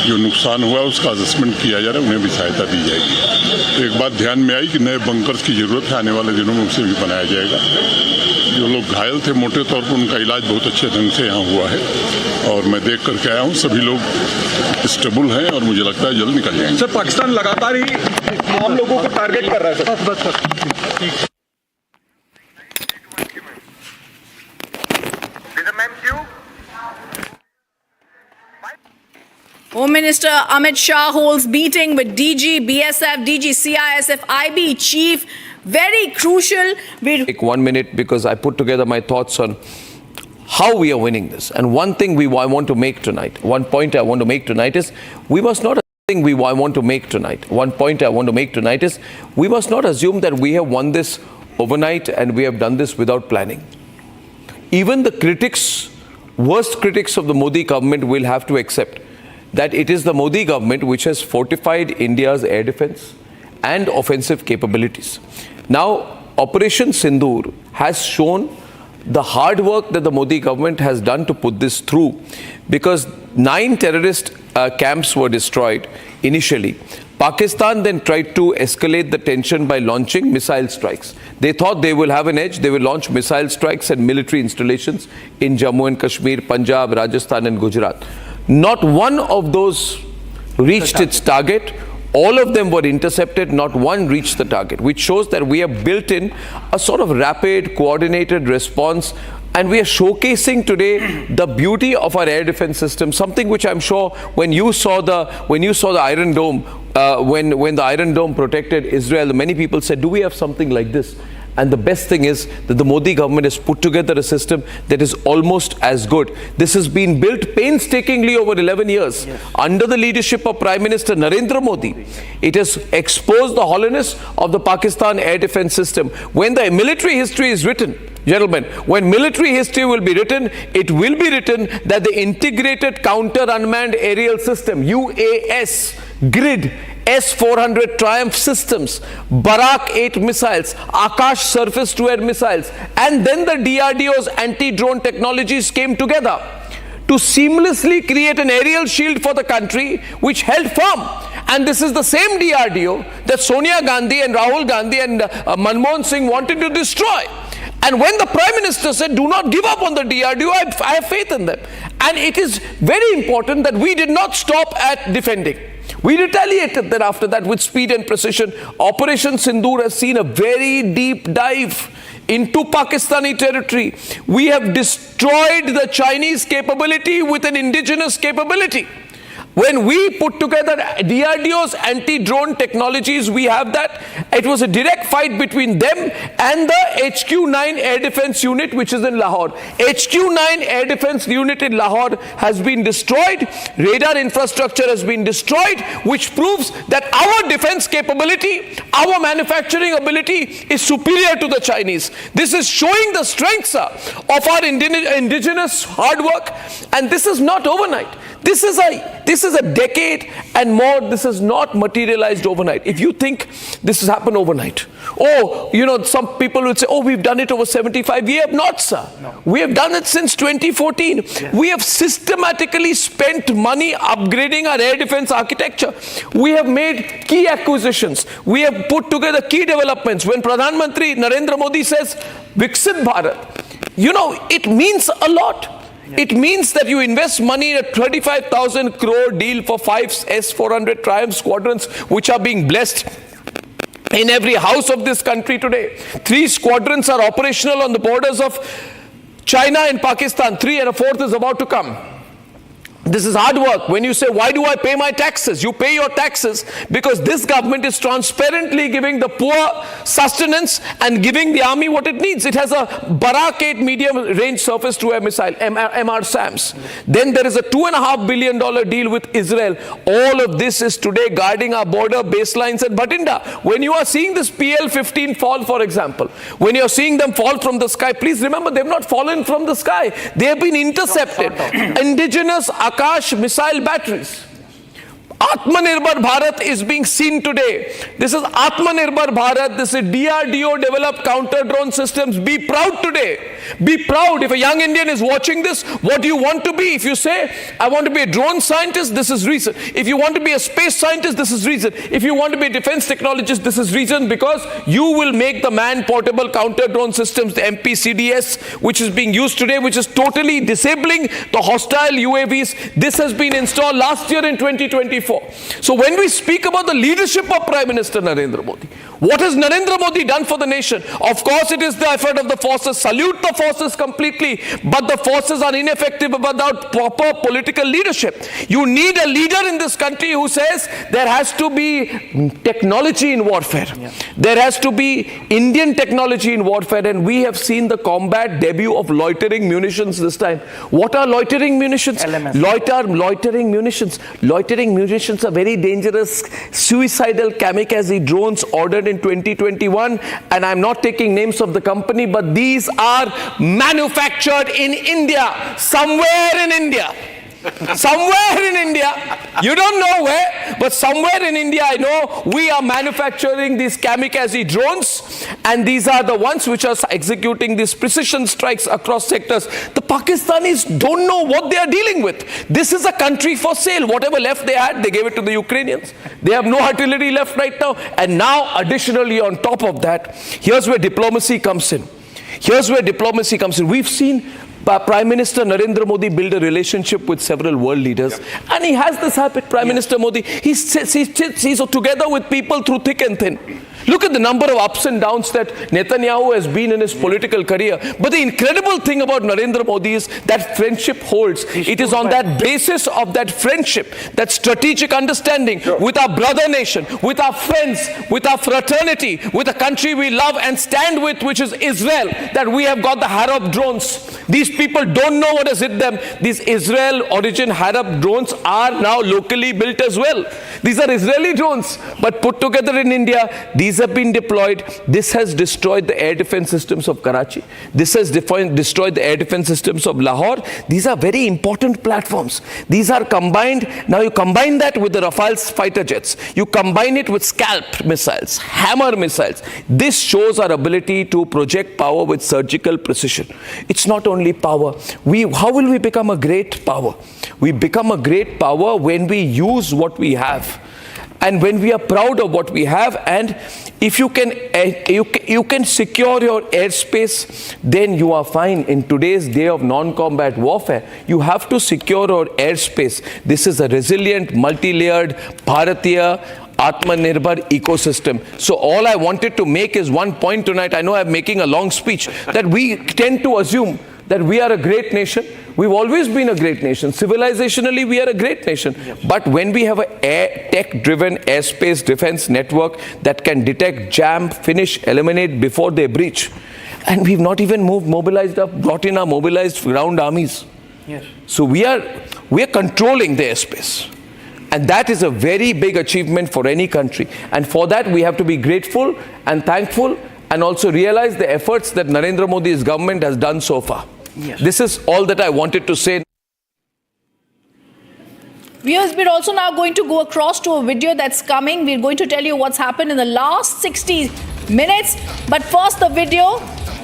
जो नुकसान हुआ उसका असेसमेंट किया जा रहा है, उन्हें भी सहायता दी जाएगी। एक बात ध्यान में आई कि नए बंकर्स की जरूरत है, आने वाले दिनों में उसे भी बनाया जाएगा। जो लोग घायल थे मोटे तौर पर उनका इलाज बहुत अच्छे ढंग से यहाँ हुआ है और मैं देख करके आया हूँ, सभी लोग स्टेबल हैं और मुझे लगता है जल्द निकल जाएंगे। सर, पाकिस्तान लगातार ही आम लोगों को टारगेट कर रहा है सर। बस Home Minister Amit Shah holds meeting with DG, BSF, DG, CISF, IB chief. Very crucial. Take 1 minute because I put together my thoughts on how we are winning this. And one thing I want to make tonight, one point I want to make tonight is we must not assume that we have won this overnight and we have done this without planning. Even the critics, worst critics of the Modi government will have to accept that it is the Modi government which has fortified India's air defense and offensive capabilities. Now, Operation Sindoor has shown the hard work that the Modi government has done to put this through, because 9 terrorist camps were destroyed initially. Pakistan then tried to escalate the tension by launching missile strikes. They thought they will have an edge. They will launch missile strikes and military installations in Jammu and Kashmir, Punjab, Rajasthan and Gujarat. Not one of those reached its target. All of them were intercepted. Not one reached the target, which shows that we have built in a sort of rapid, coordinated response. And we are showcasing today the beauty of our air defense system, something which I'm sure when you saw the Iron Dome, when the Iron Dome protected Israel, many people said, do we have something like this? And the best thing is that the Modi government has put together a system that is almost as good. This has been built painstakingly over 11 years. Yes. Under the leadership of Prime Minister Narendra Modi. It has exposed the hollowness of the Pakistan air defense system. When the military history is written, gentlemen, when military history will be written, it will be written that the integrated counter unmanned aerial system, UAS, grid, S-400 Triumph systems, Barak 8 missiles, Akash surface-to-air missiles, and then the DRDO's anti-drone technologies came together to seamlessly create an aerial shield for the country which held firm. And this is the same DRDO that Sonia Gandhi and Rahul Gandhi and Manmohan Singh wanted to destroy. And when the Prime Minister said, do not give up on the DRDO, I have faith in them. And it is very important that we did not stop at defending. We retaliated then after that with speed and precision. Operation Sindoor has seen a very deep dive into Pakistani territory. We have destroyed the Chinese capability with an indigenous capability. When we put together DRDO's anti-drone technologies, we have that. It was a direct fight between them and the HQ-9 Air Defense Unit, which is in Lahore. HQ-9 Air Defense Unit in Lahore has been destroyed. Radar infrastructure has been destroyed, which proves that our defense capability, our manufacturing ability is superior to the Chinese. This is showing the strengths of our indigenous hard work, and this is not overnight. This is a decade and more. This is not materialized overnight. If you think this has happened overnight, some people would say, we've done it over 75 years. Not, sir. No. We have done it since 2014. Yes. We have systematically spent money upgrading our air defense architecture. We have made key acquisitions. We have put together key developments. When Pradhan Mantri Narendra Modi says, Viksit Bharat, it means a lot. It means that you invest money in a 35,000 crore deal for 5 S-400 Triumph squadrons, which are being blessed in every house of this country today. 3 squadrons are operational on the borders of China and Pakistan. 3 and a 4th is about to come. This is hard work. When you say, why do I pay my taxes? You pay your taxes because this government is transparently giving the poor sustenance and giving the army what it needs. It has a Barak 8 medium-range surface-to-air missile, MR SAMs. Then there is a $2.5 billion deal with Israel. All of this is today guarding our border baselines at Bhatinda. When you are seeing this PL-15 fall, for example, when you are seeing them fall from the sky, please remember, they have not fallen from the sky. They have been intercepted. Indigenous Akash missile batteries. Atmanirbhar Bharat is being seen today. This is Atmanirbhar Bharat. This is DRDO developed counter drone systems. Be proud today. Be proud. If a young Indian is watching this, what do you want to be? If you say, I want to be a drone scientist, this is reason. If you want to be a space scientist, this is reason. If you want to be a defense technologist, this is reason, because you will make the man-portable counter drone systems, the MPCDS, which is being used today, which is totally disabling the hostile UAVs. This has been installed last year in 2024. So when we speak about the leadership of Prime Minister Narendra Modi, what has Narendra Modi done for the nation? Of course, it is the effort of the forces. Salute the forces completely. But the forces are ineffective without proper political leadership. You need a leader in this country who says there has to be technology in warfare. Yeah. There has to be Indian technology in warfare. And we have seen the combat debut of loitering munitions this time. What are loitering munitions? Loitering munitions. Loitering munitions are very dangerous, suicidal kamikaze drones ordered in 2021, and I'm not taking names of the company, but these are manufactured in India, somewhere in India. Somewhere in India, you don't know where, but somewhere in India, I know we are manufacturing these kamikaze drones, and these are the ones which are executing these precision strikes across sectors. The Pakistanis don't know what they are dealing with. This is a country for sale. Whatever left they had, they gave it to the Ukrainians. They have no artillery left right now. And now, additionally, on top of that, here's where diplomacy comes in. Here's where diplomacy comes in. We've seen Prime Minister Narendra Modi build a relationship with several world leaders, and he has this habit. Prime Minister Modi, he's together with people through thick and thin. Look at the number of ups and downs that Netanyahu has been in his political career. But the incredible thing about Narendra Modi is that friendship holds. It is on that basis of that friendship, that strategic understanding with our brother nation, with our friends, with our fraternity, with the country we love and stand with, which is Israel, that we have got the Harab drones. These people don't know what has hit them. These Israel origin Harab drones are now locally built as well. These are Israeli drones, but put together in India. These have been deployed. This has destroyed the air defense systems of Karachi. This has destroyed the air defense systems of Lahore. These are very important platforms. These are combined. Now you combine that with the Rafale fighter jets. You combine it with Scalp missiles, Hammer missiles. This shows our ability to project power with surgical precision. It's not only power. How will we become a great power? We become a great power when we use what we have. And when we are proud of what we have, and if you can secure your airspace, then you are fine. In today's day of non-combat warfare, you have to secure your airspace. This is a resilient, multi-layered, Bharatiya, Atmanirbhar ecosystem. So all I wanted to make is one point tonight. I know I'm making a long speech, that we tend to assume that we are a great nation. We've always been a great nation. Civilizationally, we are a great nation. But when we have a tech-driven airspace defense network that can detect, jam, finish, eliminate before they breach, and we've not even brought in our mobilized ground armies. Yes. So we are controlling the airspace. And that is a very big achievement for any country. And for that, we have to be grateful and thankful, and also realize the efforts that Narendra Modi's government has done so far. Yes. This is all that I wanted to say. Viewers, we're also now going to go across to a video that's coming. We're going to tell you what's happened in the last 60 minutes. But first, the video.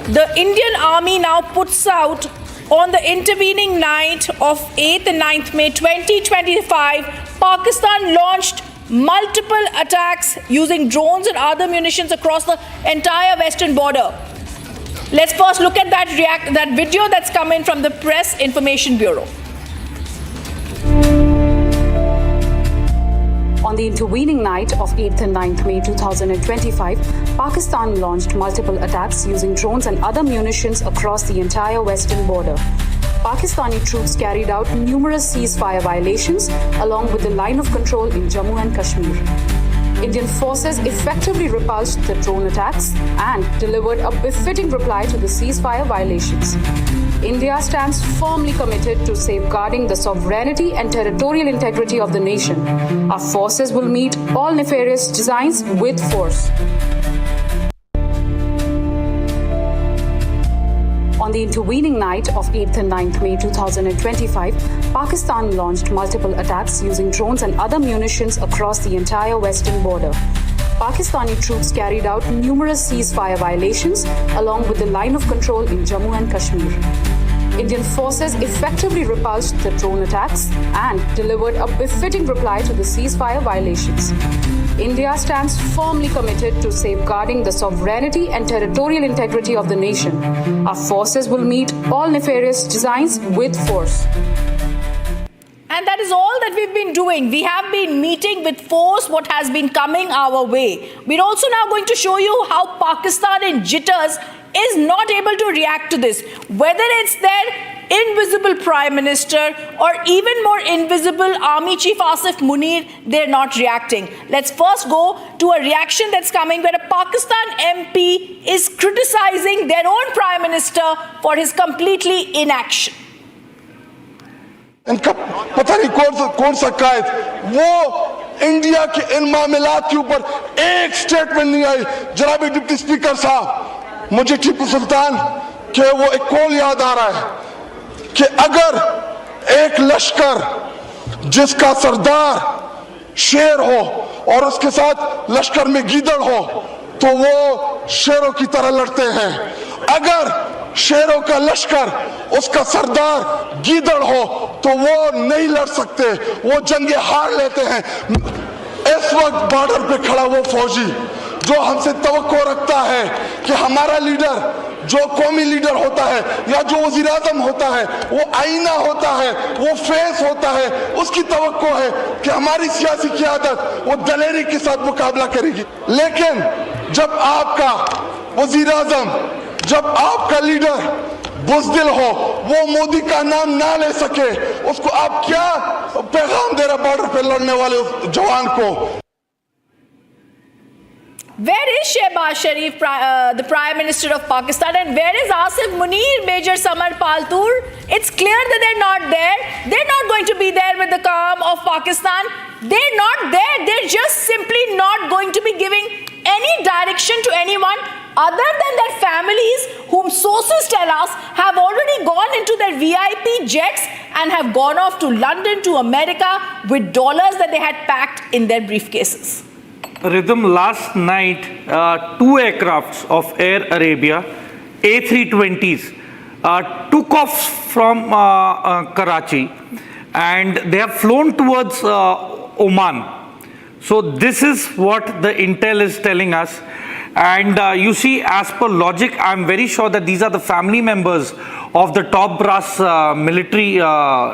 The Indian Army now puts out on the intervening night of 8th and 9th May 2025, Pakistan launched multiple attacks using drones and other munitions across the entire western border. Let's first look at that video that's coming from the Press Information Bureau. On the intervening night of 8th and 9th May 2025, Pakistan launched multiple attacks using drones and other munitions across the entire western border. Pakistani troops carried out numerous ceasefire violations along with the line of control in Jammu and Kashmir. Indian forces effectively repulsed the drone attacks and delivered a befitting reply to the ceasefire violations. India stands firmly committed to safeguarding the sovereignty and territorial integrity of the nation. Our forces will meet all nefarious designs with force. On the intervening night of 8th and 9th May 2025, Pakistan launched multiple attacks using drones and other munitions across the entire western border. Pakistani troops carried out numerous ceasefire violations along with the line of control in Jammu and Kashmir. Indian forces effectively repulsed the drone attacks and delivered a befitting reply to the ceasefire violations. India stands firmly committed to safeguarding the sovereignty and territorial integrity of the nation. Our forces will meet all nefarious designs with force. And that is all that we've been doing. We have been meeting with force what has been coming our way. We're also now going to show you how Pakistan in jitters is not able to react to this. Whether it's their invisible Prime Minister or even more invisible Army Chief Asif Munir, they're not reacting. Let's first go to a reaction that's coming where a Pakistan MP is criticizing their own Prime Minister for his completely inaction. इनका पता नहीं कौन सा कायद वो India के इन मामलात के ऊपर एक स्टेटमेंट नहीं आई। जनाब डिप्टी स्पीकर साहब, मुझे टीपू सुल्तान के वो एक कॉल याद आ रहा है कि अगर एक लश्कर जिसका सरदार शेर हो और उसके साथ लश्कर में गीदड़ हो तो वो शेरों की तरह लड़ते हैं। अगर शेरों का लश्कर उसका सरदार गीदड़ हो तो वो नहीं लड़ सकते, वो जंगे हार लेते हैं। इस वक्त बॉर्डर पे खड़ा वो फौजी जो हमसे तवक्को रखता है कि हमारा लीडर जो कौमी लीडर होता है या जो वजीर आज़म होता है वो आईना होता है, वो फेस होता है, उसकी तवक्को है कि हमारी सियासी क़यादत वो दलेरी के साथ मुकाबला करेगी। लेकिन जब आपका वजीर आज़म, जब आपका लीडर बुज़दिल हो, वो मोदी का नाम ना ले सके, उसको आप क्या पैगाम दे रहे बॉर्डर पे लड़ने वाले उस जवान को? Where is Shehbaz Sharif, the Prime Minister of Pakistan, and where is Asif Munir, Major Samar Paltur? It's clear that they're not there. They're not going to be there with the calm of Pakistan. They're not there. They're just simply not going to be giving any direction to anyone other than their families, whom sources tell us have already gone into their VIP jets and have gone off to London, to America with dollars that they had packed in their briefcases. Rhythm, last night, two aircrafts of Air Arabia, A320s, took off from Karachi and they have flown towards Oman. So this is what the intel is telling us. And you see, as per logic, I'm very sure that these are the family members of the top brass military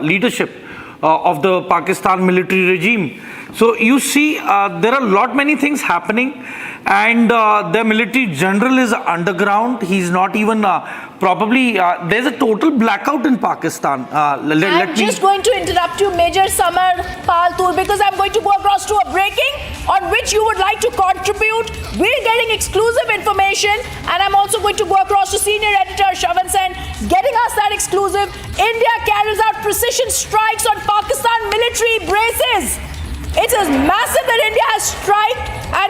leadership of the Pakistan military regime. So you see, there are many things happening, and the military general is underground. He's not even probably, there's a total blackout in Pakistan. I'm just going to interrupt you, Major Samar Paltur, because I'm going to go across to a breaking on which you would like to contribute. We're getting exclusive information, and I'm also going to go across to senior editor Shavan Sen, getting us that exclusive. India carries out precision strikes on Pakistan military bases. It is massive that India has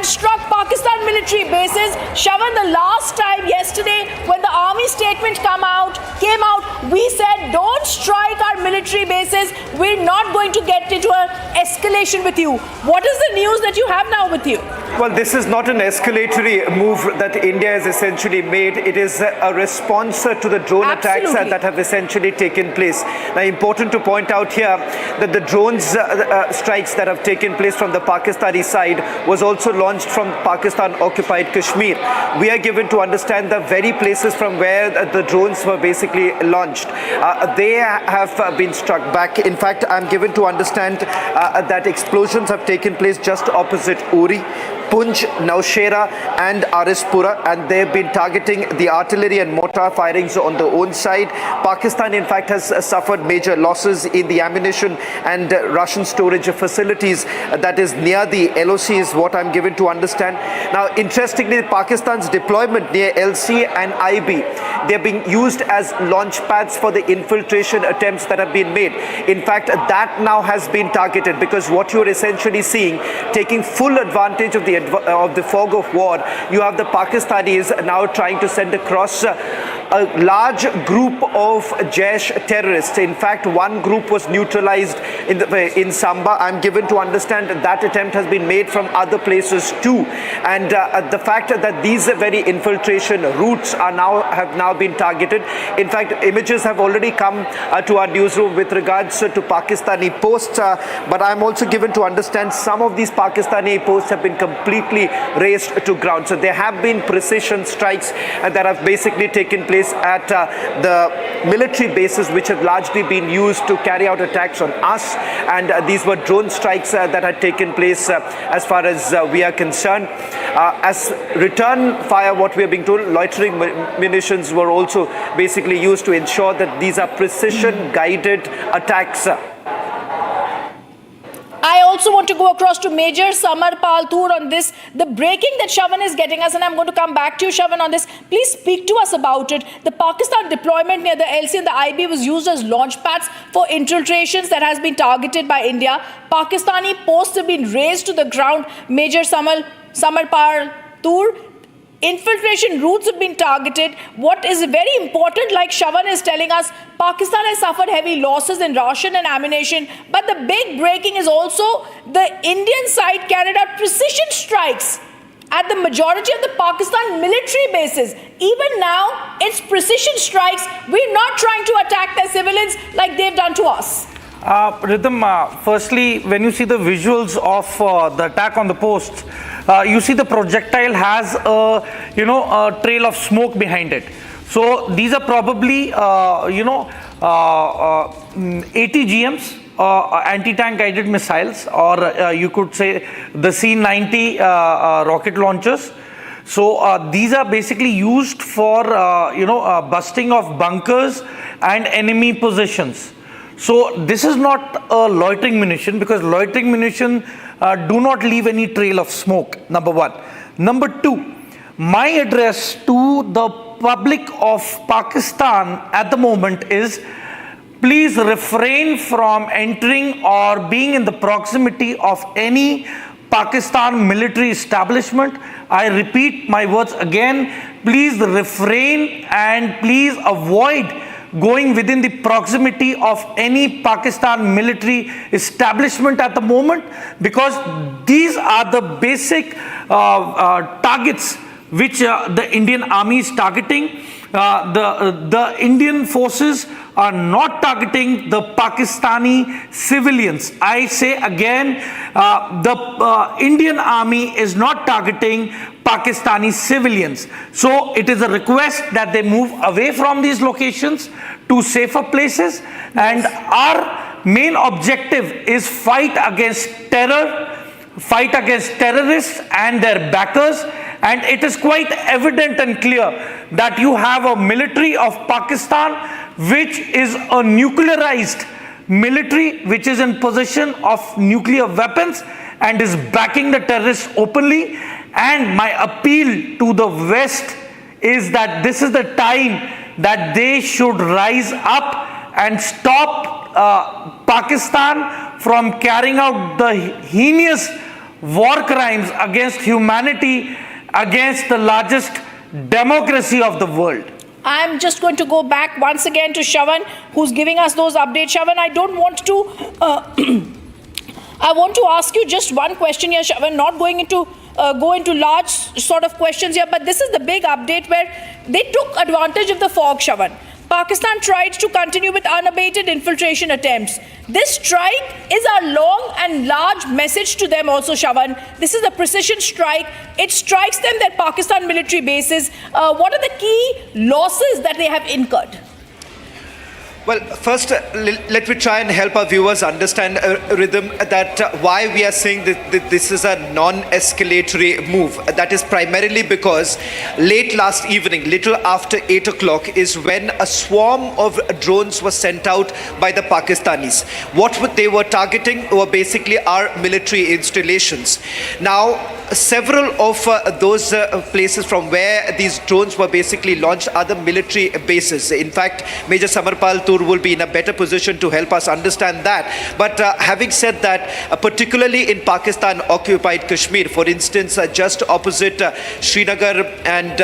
struck Pakistan military bases. Shavan, the last time yesterday when the army statement came out, we said don't strike our military bases. We're not going to get into an escalation with you. What is the news that you have now with you? Well, this is not an escalatory move that India has essentially made. It is a response to the drone attacks that have essentially taken place. Now, important to point out here that the drones strikes that have taken place from the Pakistani side was also launched from Pakistan-occupied Kashmir. We are given to understand the very places from where the drones were basically launched. They have been struck back. In fact, I'm given to understand that explosions have taken place just opposite Uri, Poonch, Naushera and Arispura, and they've been targeting the artillery and mortar firings on the own side. Pakistan, in fact, has suffered major losses in the ammunition and Russian storage facilities that is near the LOC, is what I'm given to understand. Now, interestingly, Pakistan's deployment near LC and IB, they're being used as launch pads for the infiltration attempts that have been made. In fact, that now has been targeted, because what you're essentially seeing, taking full advantage of the fog of war, you have the Pakistanis now trying to send across a large group of Jaish terrorists. In fact, one group was neutralized in Samba. I'm given to understand that attempt has been made from other places too. And the fact that these very infiltration routes have now been targeted. In fact, images have already come to our newsroom with regards to Pakistani posts. But I'm also given to understand some of these Pakistani posts have been completely razed to ground. So there have been precision strikes that have basically taken place at the military bases, which have largely been used to carry out attacks on us. And these were drone strikes that had taken place as far as we are concerned. As return fire, what we are being told, loitering munitions were also basically used to ensure that these are precision guided attacks. I also want to go across to Major Samar Paltur on this, the breaking that Shavan is getting us, and I'm going to come back to you, Shavan, on this. Please speak to us about it. The Pakistan deployment near the LC and the IB was used as launch pads for infiltrations that has been targeted by India. Pakistani posts have been razed to the ground. Major Samar Paltur, infiltration routes have been targeted. What is very important, like Shavan is telling us, Pakistan has suffered heavy losses in ration and ammunition, but the big breaking is also the Indian side carried out precision strikes at the majority of the Pakistan military bases. Even now, it's precision strikes. We're not trying to attack their civilians like they've done to us. Rhythm, firstly, when you see the visuals of the attack on the posts, you see the projectile has a trail of smoke behind it. So these are probably 80GMs, anti-tank guided missiles, or you could say the C-90 rocket launchers. So these are basically used for busting of bunkers and enemy positions. So this is not a loitering munition, because loitering munition do not leave any trail of smoke, number one. Number two, my address to the public of Pakistan at the moment is, please refrain from entering or being in the proximity of any Pakistan military establishment. I repeat my words again, please refrain and please avoid going within the proximity of any Pakistan military establishment at the moment, because these are the basic targets which the Indian Army is targeting. the Indian forces are not targeting the Pakistani civilians. I say again, the Indian Army is not targeting Pakistani civilians. So it is a request that they move away from these locations to safer places. And our main objective is fight against terror, fight against terrorists and their backers. And it is quite evident and clear that you have a military of Pakistan which is a nuclearized military, which is in possession of nuclear weapons and is backing the terrorists openly. And my appeal to the West is that this is the time that they should rise up and stop Pakistan from carrying out the heinous war crimes against humanity, against the largest democracy of the world. I'm just going to go back once again to Shravan, who's giving us those updates. Shravan, I don't want to... I want to ask you just one question here, Shravan, not going into go into large sort of questions here, but this is the big update where they took advantage of the fog, Shravan. Pakistan tried to continue with unabated infiltration attempts. This strike is a long and large message to them also, Shravan. This is a precision strike. It strikes them at Pakistan military bases. What are the key losses that they have incurred? Well, first, let me try and help our viewers understand, Rhythm, that why we are saying that this is a non-escalatory move. That is primarily because late last evening, little after 8 o'clock, is when a swarm of drones was sent out by the Pakistanis. What they were targeting were basically our military installations. Now, several of those places from where these drones were basically launched are the military bases. In fact, Major Samarpal Tur will be in a better position to help us understand that. But having said that, particularly in Pakistan occupied Kashmir, for instance, just opposite Srinagar and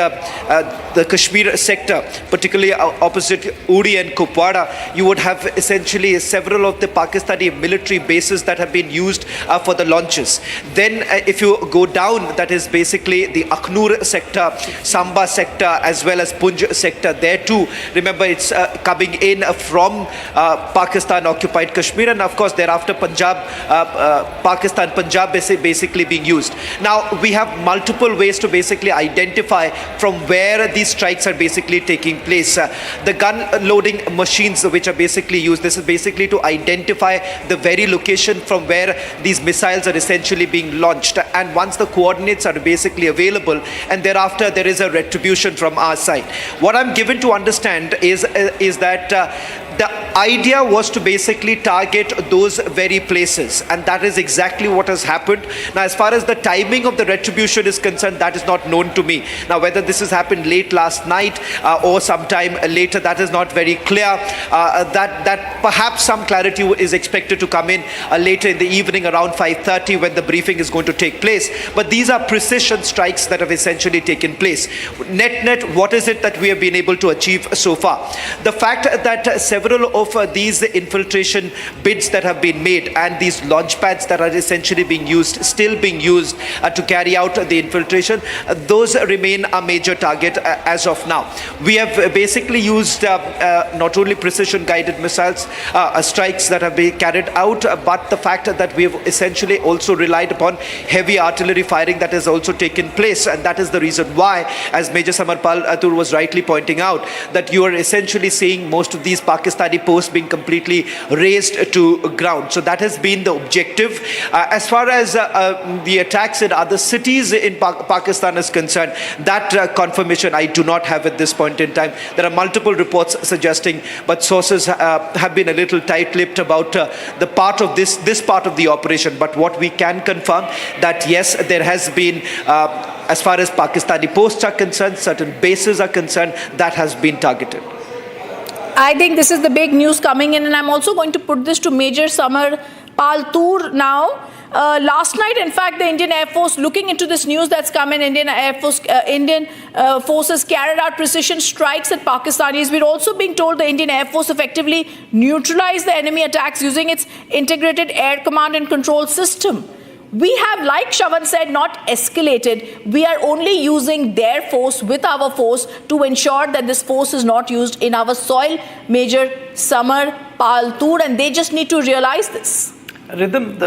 the Kashmir sector, particularly opposite Uri and Kupwara, you would have essentially several of the Pakistani military bases that have been used for the launches. Then if you go down, that is basically the Akhnur sector, Samba sector, as well as Poonch sector. There too, remember, it's coming in from Pakistan occupied Kashmir, and of course thereafter Punjab, Pakistan Punjab basically being used. Now we have multiple ways to basically identify from where these strikes are basically taking place. The gun loading machines which are basically used, this is basically to identify the very location from where these missiles are essentially being launched, and once the coordinates are basically available, and thereafter there is a retribution from our side. What I'm given to understand is that the idea was to basically target those very places, and that is exactly what has happened. Now, as far as the timing of the retribution is concerned, that is not known to me. Now, whether this has happened late last night or sometime later, that is not very clear. That perhaps some clarity is expected to come in later in the evening around 5:30 when the briefing is going to take place. But these are precision strikes that have essentially taken place. Net, what is it that we have been able to achieve so far? The fact that several of these infiltration bids that have been made and these launch pads that are essentially being used, still being used to carry out the infiltration, those remain a major target as of now. We have basically used not only precision guided missiles, strikes that have been carried out, but the fact that we have essentially also relied upon heavy artillery firing that has also taken place, and that is the reason why, as Major Samarpal Atur was rightly pointing out, that you are essentially seeing most of these Pakistani posts being completely razed to ground. So that has been the objective. As far as the attacks in other cities in Pakistan is concerned, that confirmation I do not have at this point in time. There are multiple reports suggesting, but sources have been a little tight-lipped about the part of this part of the operation. But what we can confirm that yes, there has been, as far as Pakistani posts are concerned, certain bases are concerned, that has been targeted. I think this is the big news coming in, and I'm also going to put this to Major Samarpal Tur now. Last night, in fact, the Indian Air Force, looking into this news that's come in, Indian forces carried out precision strikes at Pakistanis. We're also being told the Indian Air Force effectively neutralized the enemy attacks using its integrated air command and control system. We have, like Shravan said, not escalated. We are only using their force with our force to ensure that this force is not used in our soil. Major Samar, Paltur, and they just need to realize this. Rhythm,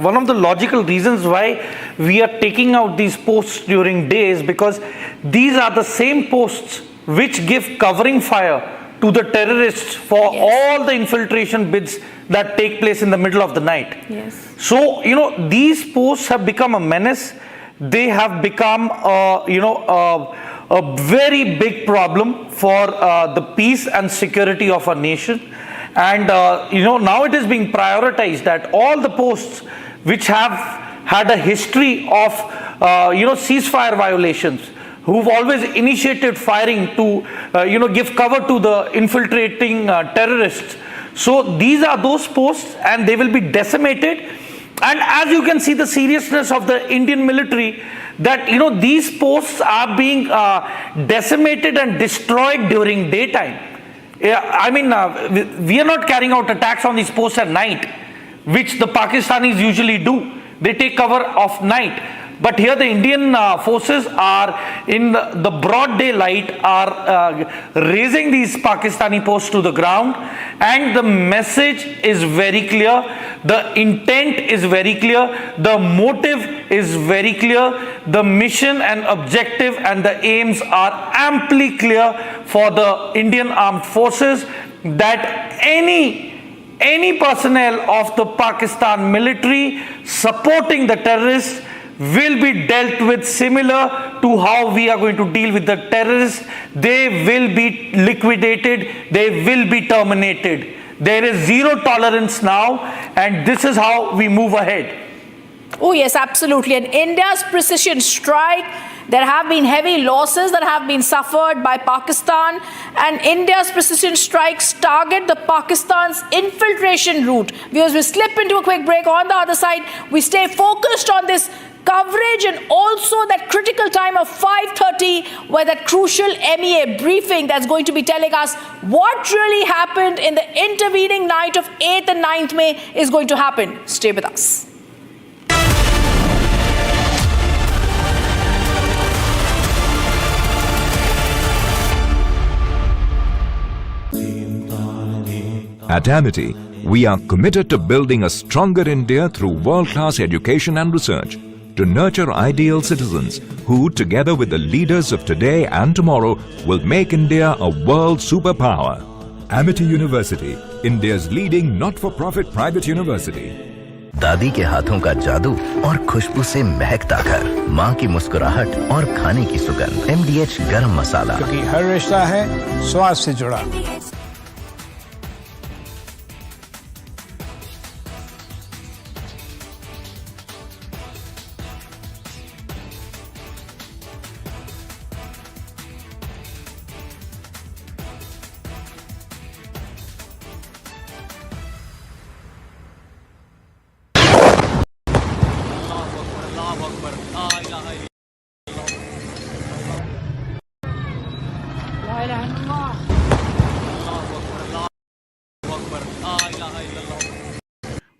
one of the logical reasons why we are taking out these posts during days, because these are the same posts which give covering fire to the terrorists for all the infiltration bids that take place in the middle of the night. Yes. So, these posts have become a menace. They have become, a very big problem for the peace and security of our nation. And, now it is being prioritized that all the posts which have had a history of, ceasefire violations, who've always initiated firing to, give cover to the infiltrating terrorists. So these are those posts, and they will be decimated. And as you can see the seriousness of the Indian military, that these posts are being decimated and destroyed during daytime. I mean, we are not carrying out attacks on these posts at night, which the Pakistanis usually do. They take cover of night. But here the Indian forces are in the broad daylight are raising these Pakistani posts to the ground, and the message is very clear, the intent is very clear, the motive is very clear, the mission and objective and the aims are amply clear for the Indian armed forces, that any personnel of the Pakistan military supporting the terrorists will be dealt with similar to how we are going to deal with the terrorists. They will be liquidated. They will be terminated. There is zero tolerance now, and this is how we move ahead. Oh yes, absolutely. And India's precision strike, there have been heavy losses that have been suffered by Pakistan, and India's precision strikes target the Pakistan's infiltration route. Viewers, we slip into a quick break. On the other side, we stay focused on this coverage and also that critical time of 5:30, where that crucial MEA briefing that's going to be telling us what really happened in the intervening night of 8th and 9th May is going to happen. Stay with us. At Amity, we are committed to building a stronger India through world-class education and research, to nurture ideal citizens who, together with the leaders of today and tomorrow, will make India a world superpower. Amity University, India's leading not-for-profit private university. दादी के हाथों का जादू और खुशबू से महकता घर, माँ की मुस्कुराहट और खाने की सुगंध, MDH गरम मसाला, क्योंकि हर रिश्ता है स्वाद से जुड़ा।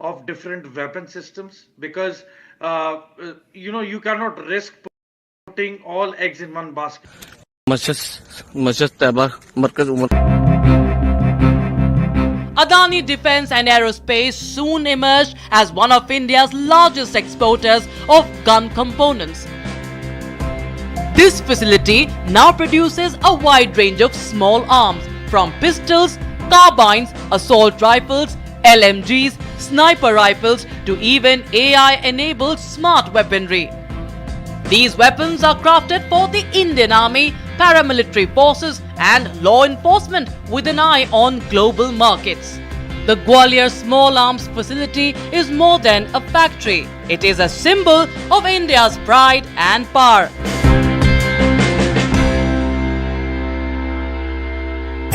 Of different weapon systems, because you cannot risk putting all eggs in one basket. Adani Defence and Aerospace soon emerged as one of India's largest exporters of gun components. This facility now produces a wide range of small arms, from pistols, carbines, assault rifles, LMGs, sniper rifles to even AI-enabled smart weaponry. These weapons are crafted for the Indian Army, paramilitary forces and law enforcement with an eye on global markets. The Gwalior Small Arms Facility is more than a factory. It is a symbol of India's pride and power.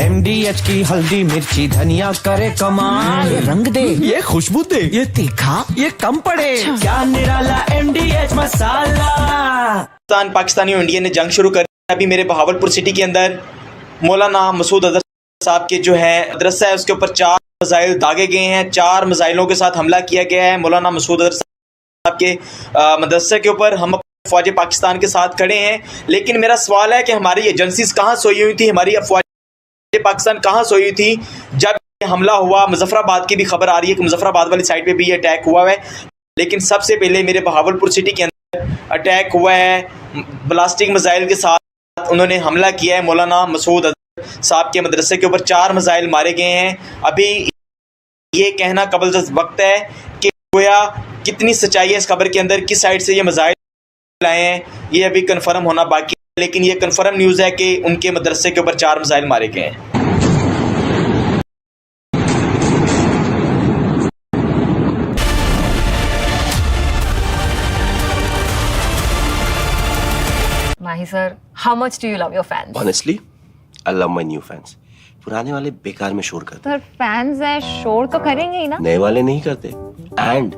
MDH की हल्दी मिर्ची धनिया करे कमाल, ये रंग दे, ये खुशबू दे, ये तीखा, ये कम पड़े, क्या निराला MDH मसाला। पाकिस्तानी और इंडिया ने जंग शुरू कर अभी मेरे बहावलपुर सिटी के अंदर मौलाना मसूद अजहर साहब के जो है मदरसा है उसके ऊपर 4 मिसाइल दागे गए हैं। 4 मिसाइलों के साथ हमला किया गया है। मौलाना मसूद अजहर के मदरसे के ऊपर हम फौज पाकिस्तान के साथ खड़े हैं। लेकिन मेरा सवाल है कि हमारी एजेंसीज कहाँ सोई हुई थी, हमारी फौज पाकिस्तान कहाँ सोई हुई थी जब हमला हुआ? मुजफ्फराबाद की भी खबर आ रही है कि मुजफ्फराबाद वाली साइड पे भी ये अटैक हुआ है। लेकिन सबसे पहले मेरे बहावलपुर सिटी के अंदर अटैक हुआ है, ब्लास्टिक मिसाइल के साथ उन्होंने हमला किया है। मौलाना मसूद साहब के मदरसे के ऊपर 4 मिसाइल मारे गए हैं। अभी ये कहना कबल वक्त है कि गोया कितनी सच्चाई है इस खबर के अंदर, किस साइड से ये मिसाइल आए हैं, ये अभी कंफर्म होना बाकी है। लेकिन ये कंफर्म न्यूज़ है कि उनके मदरसे के ऊपर 4 मिसाइल मारे गए हैं। Mahi sir, how much do you love your fans? Honestly, I love my new fans. पुराने वाले बेकार में शोर करते सर फैंस हैं, शोर तो करेंगे ही ना। नए वाले नहीं करते and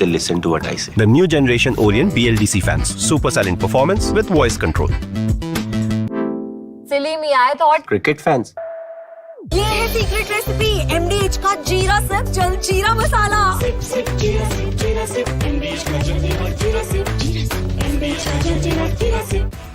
they listen to what I say. The new generation Orient BLDC fans. Super silent performance with voice control. सिली में आए तो और Cricket fans. ये है सीक्रेट रेसिपी MDH का जीरा सिर्फ जल जीरा मसाला। जीरा सिर्फ MDH का जल जीरा सिर्फ MDH का जल जीरा सिर्फ।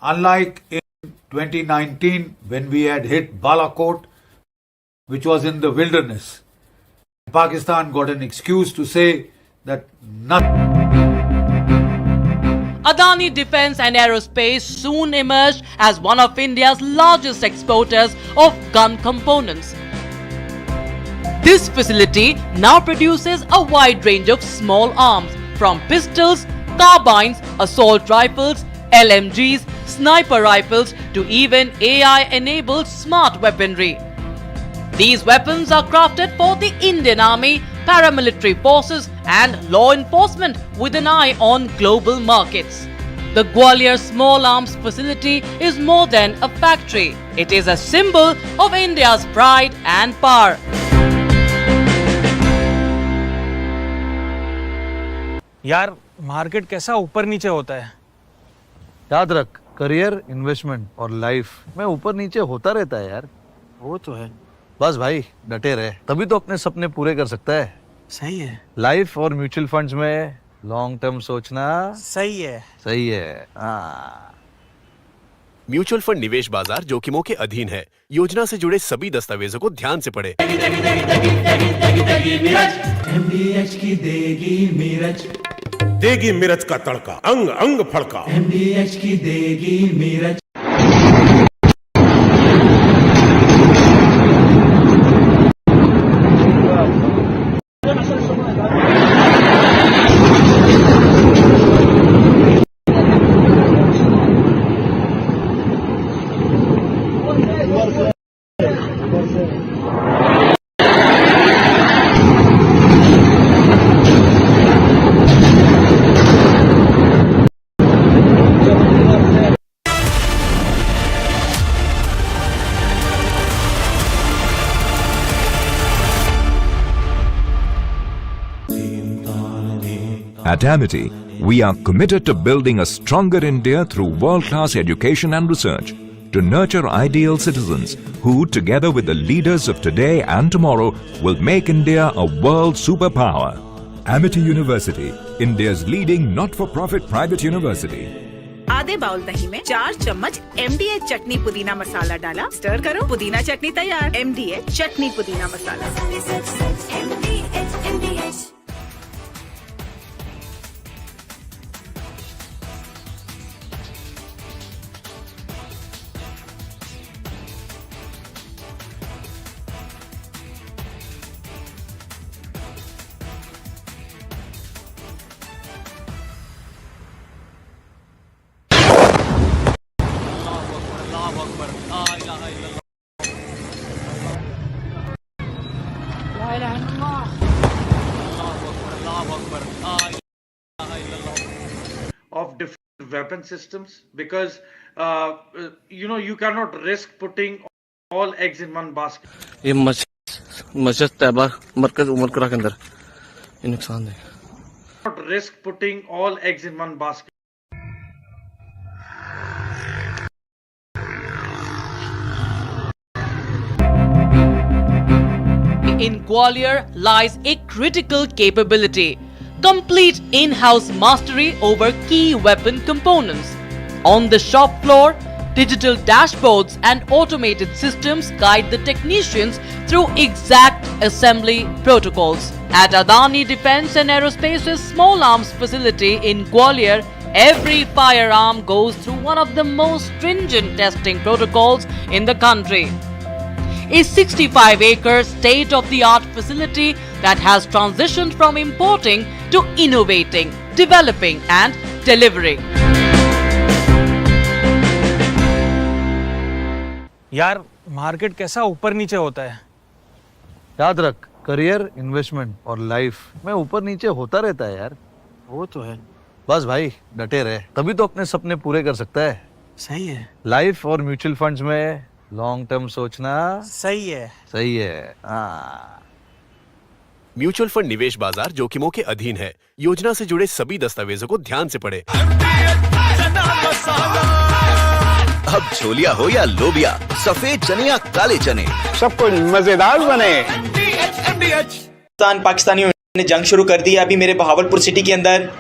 Unlike in 2019 when we had hit Balakot, which was in the wilderness, Pakistan got an excuse to say that nothing. Adani Defence and Aerospace soon emerged as one of India's largest exporters of gun components. This facility now produces a wide range of small arms, from pistols, carbines, assault rifles, LMGs, sniper rifles to even AI-enabled smart weaponry. These weapons are crafted for the Indian Army, paramilitary forces and law enforcement with an eye on global markets. The Gwalior Small Arms Facility is more than a factory. It is a symbol of India's pride and power. यार market कैसा ऊपर नीचे होता है। याद रख, career, investment और life में ऊपर नीचे होता रहता है यार। वो तो है। बस भाई डटे रहे, तभी तो अपने सपने पूरे कर सकता है। सही है। लाइफ और म्यूचुअल फंड्स में लॉन्ग टर्म सोचना सही है। सही है। हाँ। म्यूचुअल फंड निवेश बाजार जोखिमों के अधीन है। योजना से जुड़े सभी दस्तावेजों को ध्यान से पढ़ें। MDH की देगी मिर्च का तड़का, अंग अंग फड़का। MDH की देगी मिर्च। At Amity, we are committed to building a stronger India through world-class education and research to nurture ideal citizens who, together with the leaders of today and tomorrow, will make India a world superpower. Amity University, India's leading not-for-profit private university. आधे bowl दही में 4 चम्मच MDH चटनी पुदीना मसाला डाला, stir करो, पुदीना चटनी तैयार। MDH चटनी पुदीना मसाला। Of different weapon systems, because you cannot risk putting all eggs in one basket. ये मस्जिद तैयबा मरकज उमर करा के अंदर ये नुकसान है। Not risk putting all eggs in one basket. In Gwalior lies a critical capability, complete in-house mastery over key weapon components. On the shop floor, digital dashboards and automated systems guide the technicians through exact assembly protocols. At Adani Defence and Aerospace's small arms facility in Gwalior, every firearm goes through one of the most stringent testing protocols in the country. A 65-acre state-of-the-art facility that has transitioned from importing to innovating, developing and delivering. यार market कैसा ऊपर नीचे होता है। याद रख, career, investment और life में ऊपर नीचे होता रहता है यार। वो तो है। बस भाई डटे रहे, तभी तो अपने सपने पूरे कर सकता है। सही है। लाइफ और म्यूचुअल फंड्स में लॉन्ग टर्म सोचना सही है। सही है। हाँ। म्यूचुअल फंड निवेश बाजार जोखिमों के अधीन है। योजना से जुड़े सभी दस्तावेजों को ध्यान से पढ़ें। अब छोलिया हो या लोबिया, सफेद चने या काले चने, सब कुछ मजेदार बने। पाकिस्तानियों ने जंग शुरू कर दी। अभी मेरे बहावलपुर सिटी के अंदर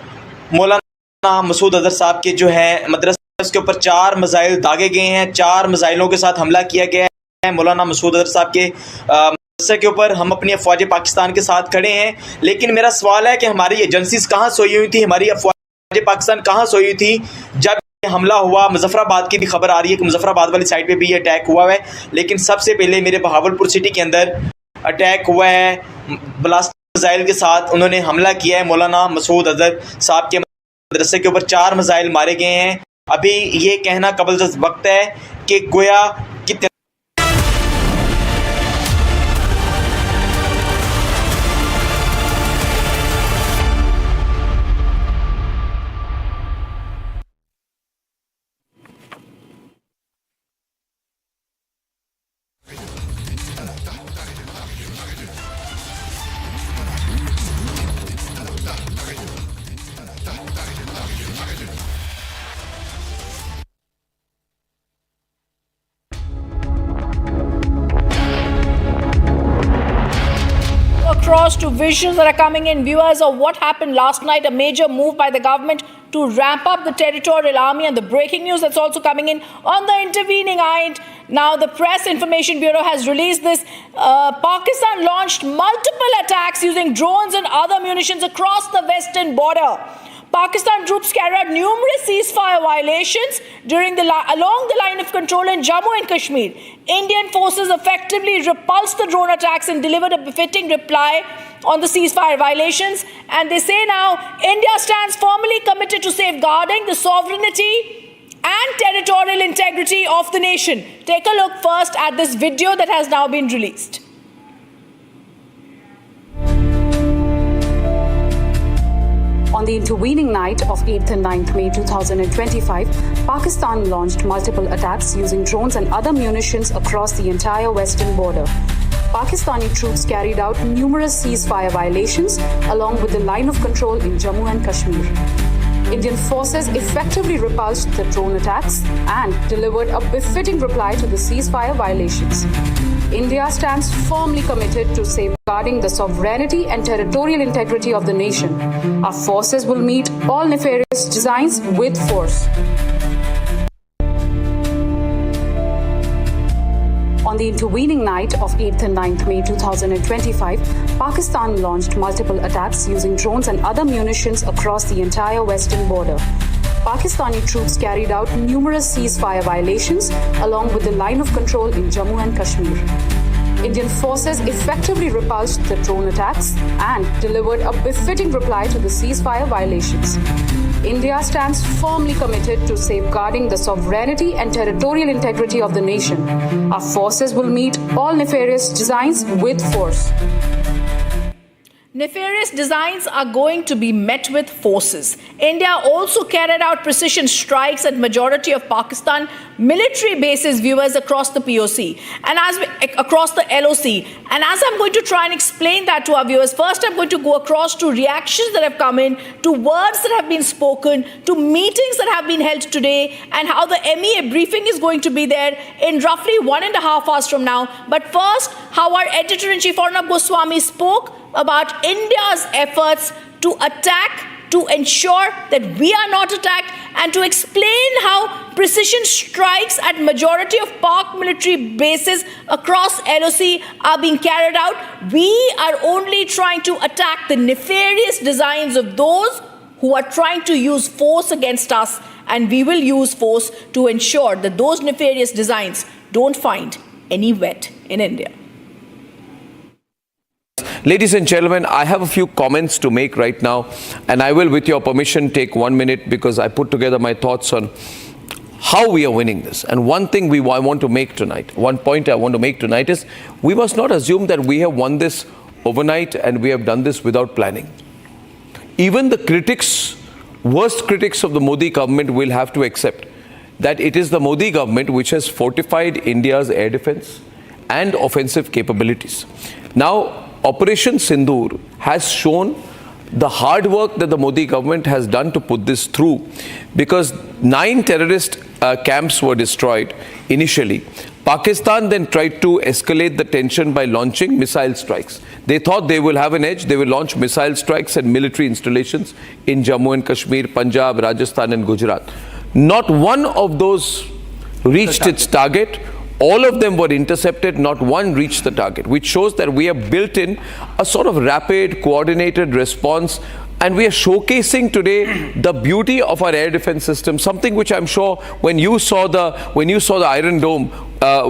मौलाना मसूद अजहर साहब के जो है मदरसा, उसके ऊपर 4 मिसाइल दागे गए हैं। 4 मिसाइलों के साथ हमला किया गया है मौलाना मसूद अजहर साहब के मदरसे के ऊपर। हम अपनी अफवाज पाकिस्तान के साथ खड़े हैं, लेकिन मेरा सवाल है कि हमारी एजेंसीज कहाँ सोई हुई थी, हमारी अफवाज पाकिस्तान कहाँ सोई हुई थी जब हमला हुआ। मुजफ्फराबाद की भी खबर आ रही है कि मुजफ्फराबाद वाली साइड पे भी अटैक हुआ है, लेकिन सबसे पहले मेरे बहावलपुर सिटी के अंदर अटैक हुआ है ब्लास्टर मिसाइल के साथ। उन्होंने हमला किया है मौलाना मसूद अजहर साहब के मदरसे के ऊपर। 4 मिसाइल मारे गए हैं। अभी ये कहना कबल वक्त है कि गोया कि across to visuals that are coming in, viewers, of what happened last night, a major move by the government to ramp up the Territorial Army, and the breaking news that's also coming in on the intervening end. Now the Press Information Bureau has released this. Pakistan launched multiple attacks using drones and other munitions across the western border. Pakistan troops carried out numerous ceasefire violations along the line of control in Jammu and Kashmir. Indian forces effectively repulsed the drone attacks and delivered a befitting reply on the ceasefire violations. And they say now India stands firmly committed to safeguarding the sovereignty and territorial integrity of the nation. Take a look first at this video that has now been released. On the intervening night of 8th and 9th May 2025, Pakistan launched multiple attacks using drones and other munitions across the entire western border. Pakistani troops carried out numerous ceasefire violations along with the line of control in Jammu and Kashmir. Indian forces effectively repulsed the drone attacks and delivered a befitting reply to the ceasefire violations. India stands firmly committed to safeguarding the sovereignty and territorial integrity of the nation. Our forces will meet all nefarious designs with force. On the intervening night of 8th and 9th May 2025, Pakistan launched multiple attacks using drones and other munitions across the entire western border. Pakistani troops carried out numerous ceasefire violations along with the line of control in Jammu and Kashmir. Indian forces effectively repulsed the drone attacks and delivered a befitting reply to the ceasefire violations. India stands firmly committed to safeguarding the sovereignty and territorial integrity of the nation. Our forces will meet all nefarious designs with force. Nefarious designs are going to be met with forces. India also carried out precision strikes at majority of Pakistan military bases, viewers, across the POC and across the LOC. And as I'm going to try and explain that to our viewers, first I'm going to go across to reactions that have come in, to words that have been spoken, to meetings that have been held today, and how the MEA briefing is going to be there in roughly 1.5 hours from now. But first, how our editor-in-chief Arnab Goswami spoke about India's efforts to attack, to ensure that we are not attacked, and to explain how precision strikes at majority of Pak military bases across LOC are being carried out. We are only trying to attack the nefarious designs of those who are trying to use force against us, and we will use force to ensure that those nefarious designs don't find any wet in India. Ladies and gentlemen, I have a few comments to make right now, and I will, with your permission, take 1 minute because I put together my thoughts on how we are winning this. And one thing I want to make tonight, one point I want to make tonight is we must not assume that we have won this overnight and we have done this without planning. Even the critics, worst critics of the Modi government will have to accept that it is the Modi government which has fortified India's air defense and offensive capabilities. Now, Operation Sindoor has shown the hard work that the Modi government has done to put this through, because 9 terrorist camps were destroyed initially. Pakistan then tried to escalate the tension by launching missile strikes. They thought they will have an edge. They will launch missile strikes and military installations in Jammu and Kashmir, Punjab, Rajasthan and Gujarat. Not one of those reached its target. All of them were intercepted, not one reached the target, which shows that we have built in a sort of rapid, coordinated response, and we are showcasing today the beauty of our air defense system, something which I'm sure when you saw the Iron Dome,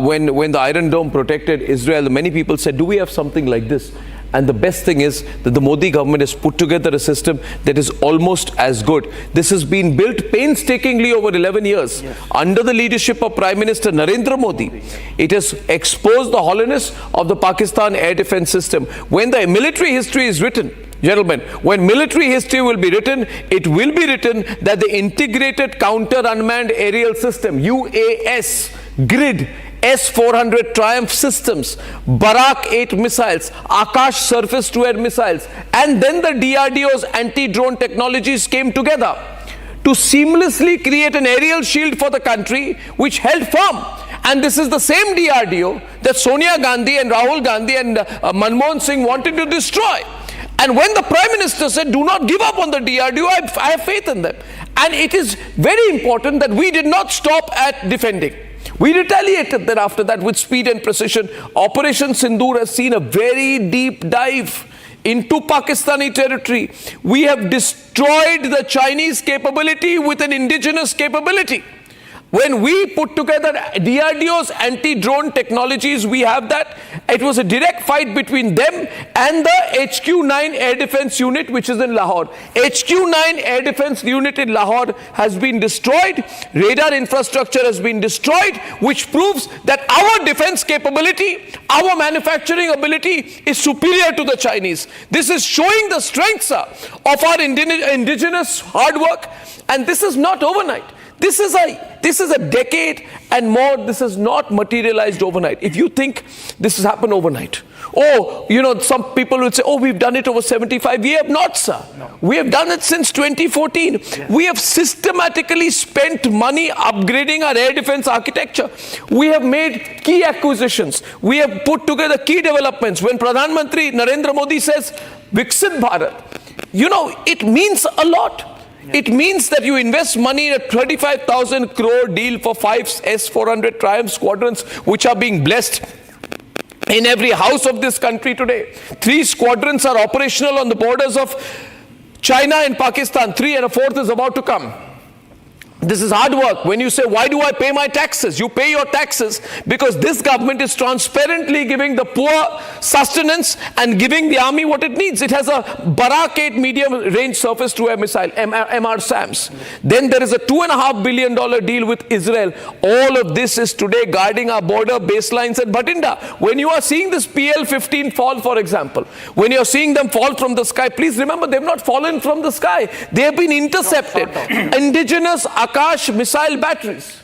when the Iron Dome protected Israel, many people said, do we have something like this? And the best thing is that the Modi government has put together a system that is almost as good. This has been built painstakingly over 11 years under the leadership of Prime Minister Narendra Modi. It has exposed the hollowness of the Pakistan air defense system. When the military history is written, gentlemen, when military history will be written, it will be written that the Integrated Counter Unmanned Aerial System, UAS, grid, S-400 Triumph systems, Barak 8 missiles, Akash surface-to-air missiles, and then the DRDO's anti-drone technologies came together to seamlessly create an aerial shield for the country which held firm. And this is the same DRDO that Sonia Gandhi and Rahul Gandhi and Manoj Singh wanted to destroy. And when the Prime Minister said, do not give up on the DRDO, I have faith in them. And it is very important that we did not stop at defending. We retaliated then after that with speed and precision. Operation Sindoor has seen a very deep dive into Pakistani territory. We have destroyed the Chinese capability with an indigenous capability. When we put together DRDO's anti-drone technologies, we have that. It was a direct fight between them and the HQ-9 Air Defense Unit, which is in Lahore. HQ-9 Air Defense Unit in Lahore has been destroyed. Radar infrastructure has been destroyed, which proves that our defense capability, our manufacturing ability is superior to the Chinese. This is showing the strengths of our indigenous hard work, and this is not overnight. This is a decade and more. This has not materialized overnight. If you think this has happened overnight, oh, you know, some people will say, oh, we've done it over 75 years. We have not, sir. No. We have done it since 2014. Yes. We have systematically spent money upgrading our air defense architecture. We have made key acquisitions. We have put together key developments. When Pradhan Mantri Narendra Modi says, Viksit Bharat, you know, it means a lot. It means that you invest money in a 35,000 crore deal for 5 S-400 Triumph squadrons, which are being blessed in every house of this country today. 3 squadrons are operational on the borders of China and Pakistan. 3 and a 4th is about to come. This is hard work. When you say, why do I pay my taxes? You pay your taxes because this government is transparently giving the poor sustenance and giving the army what it needs. It has a Barak 8 medium range surface to air missile, MR SAMs. Then there is a $2.5 billion deal with Israel. All of this is today guarding our border baselines at Bhatinda. When you are seeing this PL-15 fall, for example, when you are seeing them fall from the sky, please remember they have not fallen from the sky. They have been intercepted. Indigenous Akash missile batteries.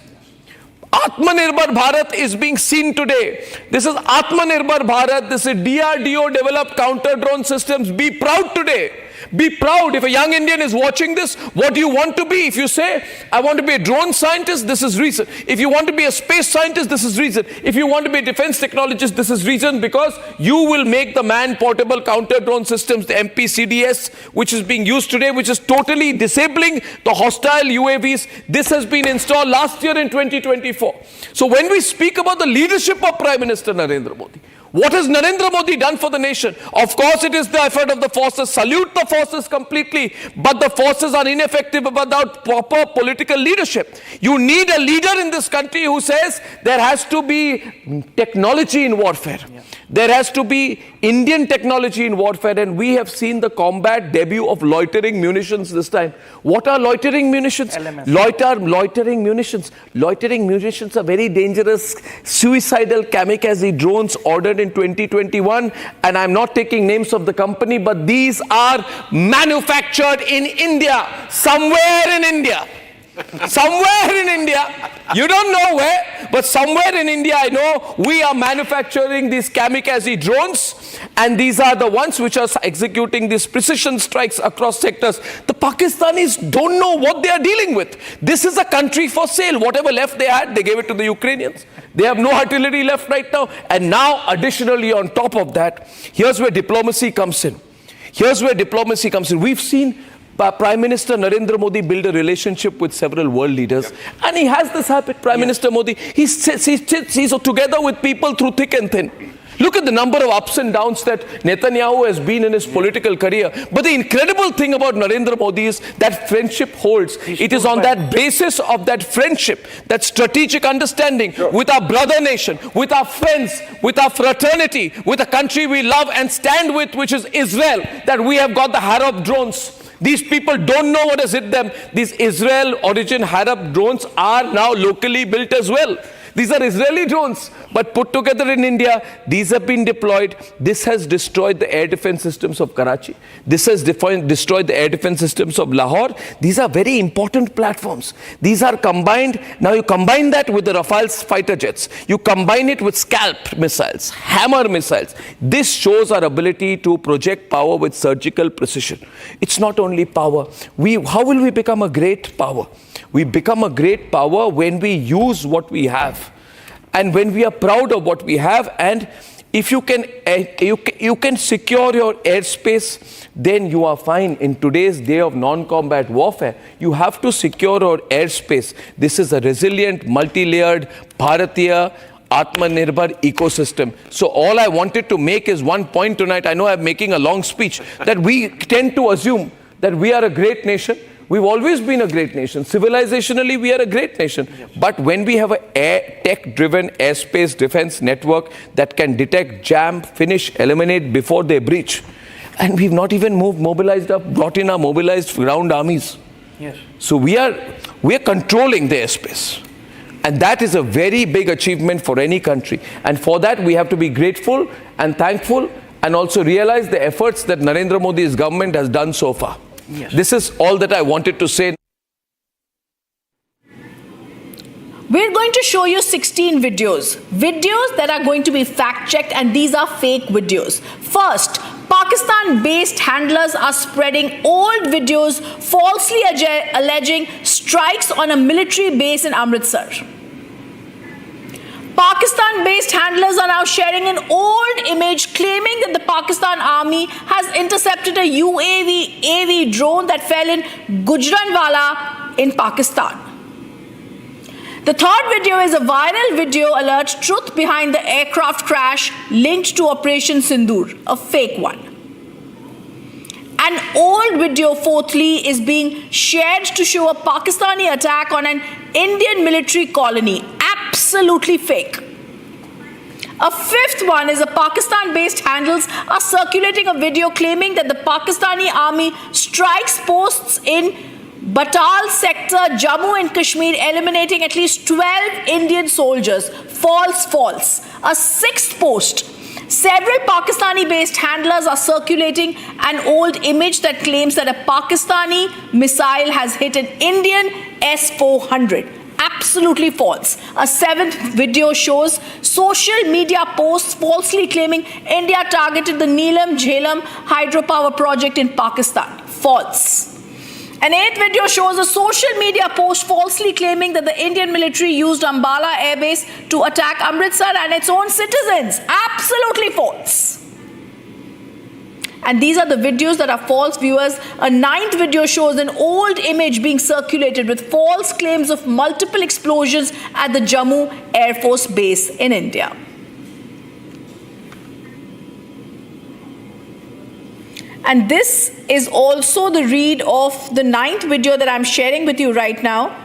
Atmanirbhar Bharat is being seen today. This is Atmanirbhar Bharat. This is DRDO developed counter drone systems. Be proud today. Be proud. If a young Indian is watching this, what do you want to be? If you say, I want to be a drone scientist, this is reason. If you want to be a space scientist, this is reason. If you want to be a defense technologist, this is reason, because you will make the man-portable counter-drone systems, the MPCDS, which is being used today, which is totally disabling the hostile UAVs. This has been installed last year in 2024. So when we speak about the leadership of Prime Minister Narendra Modi, what has Narendra Modi done for the nation? Of course, it is the effort of the forces. Salute the forces completely. But the forces are ineffective without proper political leadership. You need a leader in this country who says there has to be technology in warfare. Yeah. There has to be Indian technology in warfare. And we have seen the combat debut of loitering munitions this time. What are loitering munitions? Loitering munitions. Loitering munitions are very dangerous, suicidal kamikaze drones ordered in 2021, and I'm not taking names of the company, but these are manufactured in India, somewhere in India. Somewhere in India, you don't know where, but somewhere in India, I know we are manufacturing these kamikaze drones, and these are the ones which are executing these precision strikes across sectors. The Pakistanis don't know what they are dealing with. This is a country for sale. Whatever left they had, they gave it to the Ukrainians. They have no artillery left right now. And now, additionally, on top of that, here's where diplomacy comes in. Here's where diplomacy comes in. We've seen Prime Minister Narendra Modi build a relationship with several world leaders. And he has this habit, Prime Minister Modi. He's together with people through thick and thin. Look at the number of ups and downs that Netanyahu has been in his political career. But the incredible thing about Narendra Modi is that friendship holds. It is on that basis of that friendship, that strategic understanding with our brother nation, with our friends, with our fraternity, with a country we love and stand with, which is Israel, that we have got the Harab drones. These people don't know what has hit them. These Israel origin Harab drones are now locally built as well. These are Israeli drones, but put together in India. These have been deployed. This has destroyed the air defense systems of Karachi. This has destroyed the air defense systems of Lahore. These are very important platforms. These are combined. Now you combine that with the Rafale fighter jets. You combine it with Scalp missiles, Hammer missiles. This shows our ability to project power with surgical precision. It's not only power. How will we become a great power? We become a great power when we use what we have, and when we are proud of what we have. And if you can secure your airspace, then you are fine. In today's day of non-combat warfare, you have to secure your airspace. This is a resilient, multi-layered Bharatiya Atmanirbhar ecosystem. So all I wanted to make is one point tonight. I know I'm making a long speech, that we tend to assume that we are a great nation. We've always been a great nation. Civilizationally, we are a great nation. But when we have a tech-driven airspace defense network that can detect, jam, finish, eliminate before they breach, and we've not even brought in our mobilized ground armies. Yes. So we are controlling the airspace. And that is a very big achievement for any country. And for that, we have to be grateful and thankful, and also realize the efforts that Narendra Modi's government has done so far. Yes. This is all that I wanted to say. We're going to show you 16 videos that are going to be fact-checked, and these are fake videos. First, Pakistan-based handlers are spreading old videos falsely alleging strikes on a military base in Amritsar. Pakistan-based handlers are now sharing an old image claiming that the Pakistan Army has intercepted a UAV drone that fell in Gujranwala in Pakistan. The third video is a viral video alert, truth behind the aircraft crash linked to Operation Sindoor, a fake one. An old video, fourthly, is being shared to show a Pakistani attack on an Indian military colony. Absolutely fake. A fifth one is a Pakistan-based handles are circulating a video claiming that the Pakistani army strikes posts in Batal sector, Jammu and Kashmir, eliminating at least 12 Indian soldiers. False, false. A sixth post. Several Pakistani-based handlers are circulating an old image that claims that a Pakistani missile has hit an Indian S-400. Absolutely false. A seventh video shows social media posts falsely claiming India targeted the Neelam Jhelum hydropower project in Pakistan. False. An eighth video shows a social media post falsely claiming that the Indian military used Ambala Air Base to attack Amritsar and its own citizens. Absolutely false. And these are the videos that are false, viewers. A ninth video shows an old image being circulated with false claims of multiple explosions at the Jammu Air Force Base in India. And this is also the read of the ninth video that I'm sharing with you right now.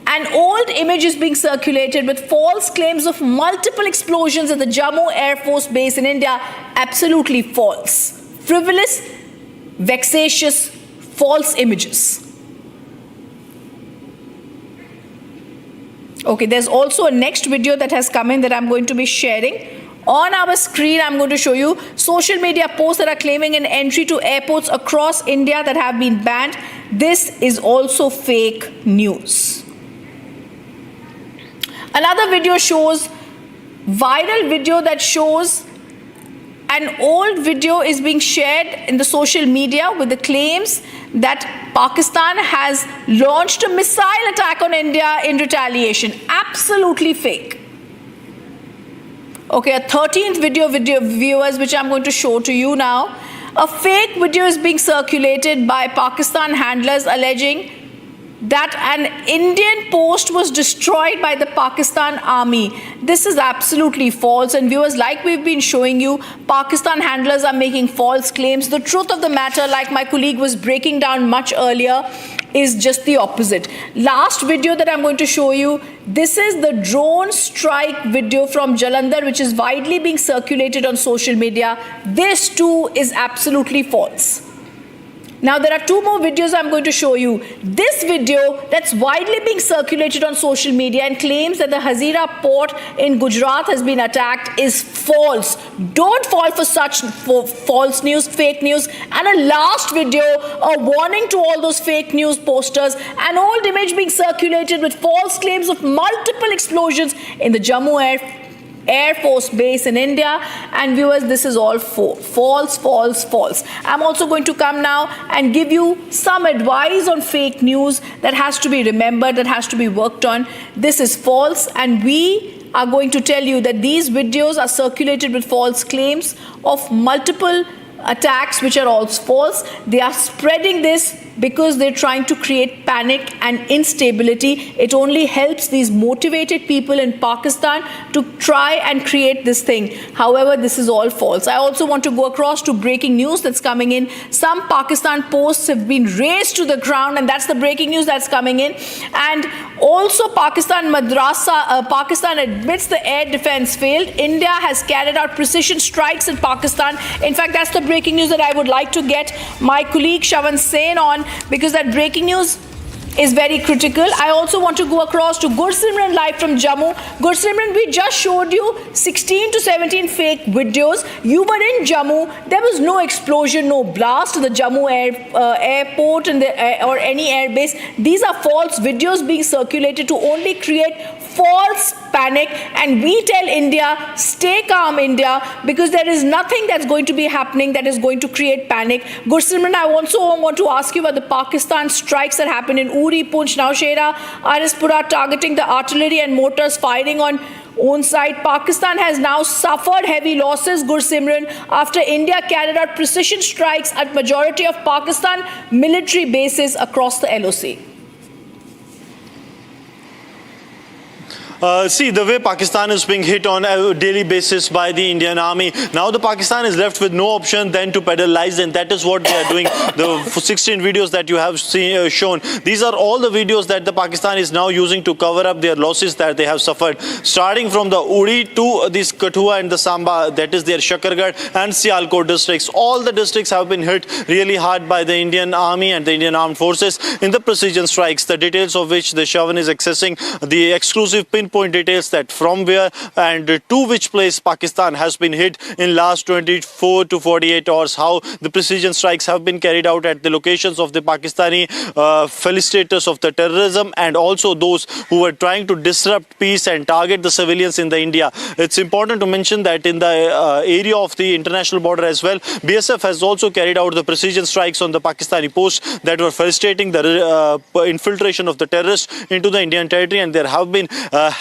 An old image is being circulated with false claims of multiple explosions at the Jammu Air Force Base in India. Absolutely false. Frivolous, vexatious, false images. Okay, there's also a next video that has come in that I'm going to be sharing. On our screen, I'm going to show you social media posts that are claiming an entry to airports across India that have been banned. This is also fake news. Another video shows, viral video that shows an old video is being shared in the social media with the claims that Pakistan has launched a missile attack on India in retaliation. Absolutely fake. Okay, a 13th video, viewers, which I'm going to show to you now. A fake video is being circulated by Pakistan handlers alleging that an Indian post was destroyed by the Pakistan army. This is absolutely false. And viewers, like we've been showing you, Pakistan handlers are making false claims. The truth of the matter, like my colleague was breaking down much earlier, is just the opposite. Last video that I'm going to show you, this is the drone strike video from Jalandhar, which is widely being circulated on social media. This too is absolutely false. Now there are two more videos I'm going to show you. This video that's widely being circulated on social media and claims that the Hazira port in Gujarat has been attacked is false. Don't fall for such false news, fake news. And a last video, a warning to all those fake news posters. An old image being circulated with false claims of multiple explosions in the Jammu Air Force Base in India. And viewers, this is all false, false, false. I'm also going to come now and give you some advice on fake news that has to be remembered, that has to be worked on. This is false, and we are going to tell you that these videos are circulated with false claims of multiple attacks which are all false. They are spreading this because they're trying to create panic and instability. It only helps these motivated people in Pakistan to try and create this thing. However, this is all false. I also want to go across to breaking news that's coming in. Some Pakistan posts have been razed to the ground, and that's the breaking news that's coming in. And also Pakistan admits the air defense failed. India has carried out precision strikes in Pakistan. In fact, that's the breaking news that I would like to get my colleague Shavan Sen on, because that breaking news is very critical. I also want to go across to Gursimran live from Jammu. Gursimran, we just showed you 16 to 17 fake videos. You were in Jammu. There was no explosion, no blast to the Jammu airport and or any airbase. These are false videos being circulated to only create false panic. And we tell India, stay calm, India, because there is nothing that's going to be happening that is going to create panic. Gursimran, I also want to ask you about the Pakistan strikes that happened in Uri, Poonch, Naushera, Arispura, targeting the artillery and mortars firing on own side. Pakistan has now suffered heavy losses, Gursimran, after India carried out precision strikes at majority of Pakistan military bases across the LOC. See, the way Pakistan is being hit on a daily basis by the Indian Army, now the Pakistan is left with no option than to peddle lies, and that is what they are doing. The 16 videos that you have shown, these are all the videos that the Pakistan is now using to cover up their losses that they have suffered, starting from the Uri to this Kathua and the Samba, that is their Shakargarh and Sialkot districts. All the districts have been hit really hard by the Indian Army and the Indian Armed Forces in the precision strikes, the details of which the Shavan is accessing, the exclusive pinpoint details that from where and to which place Pakistan has been hit in last 24 to 48 hours, how the precision strikes have been carried out at the locations of the Pakistani felicitators of the terrorism and also those who were trying to disrupt peace and target the civilians in the India. It's important to mention that in the area of the international border as well, BSF has also carried out the precision strikes on the Pakistani posts that were felicitating the infiltration of the terrorists into the Indian territory, and there have been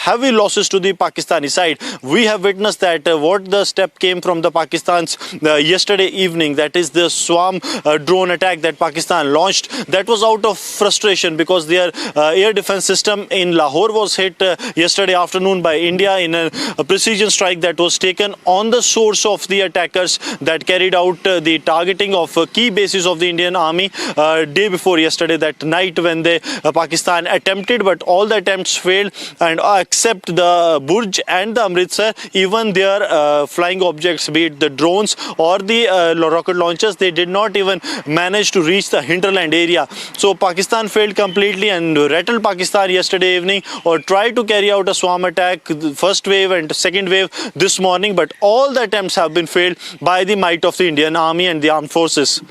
heavy losses to the Pakistani side. We have witnessed that what the step came from the Pakistan's yesterday evening, that is the Swarm drone attack that Pakistan launched, that was out of frustration because their air defense system in Lahore was hit yesterday afternoon by India in a precision strike that was taken on the source of the attackers that carried out the targeting of key bases of the Indian Army day before yesterday, that night when Pakistan attempted, but all the attempts failed, and except the Burj and the Amritsar, even their flying objects, be it the drones or the rocket launchers, they did not even manage to reach the hinterland area. So Pakistan failed completely and rattled Pakistan yesterday evening, or tried to carry out a swarm attack, first wave and second wave this morning, but all the attempts have been failed by the might of the Indian Army and the armed forces.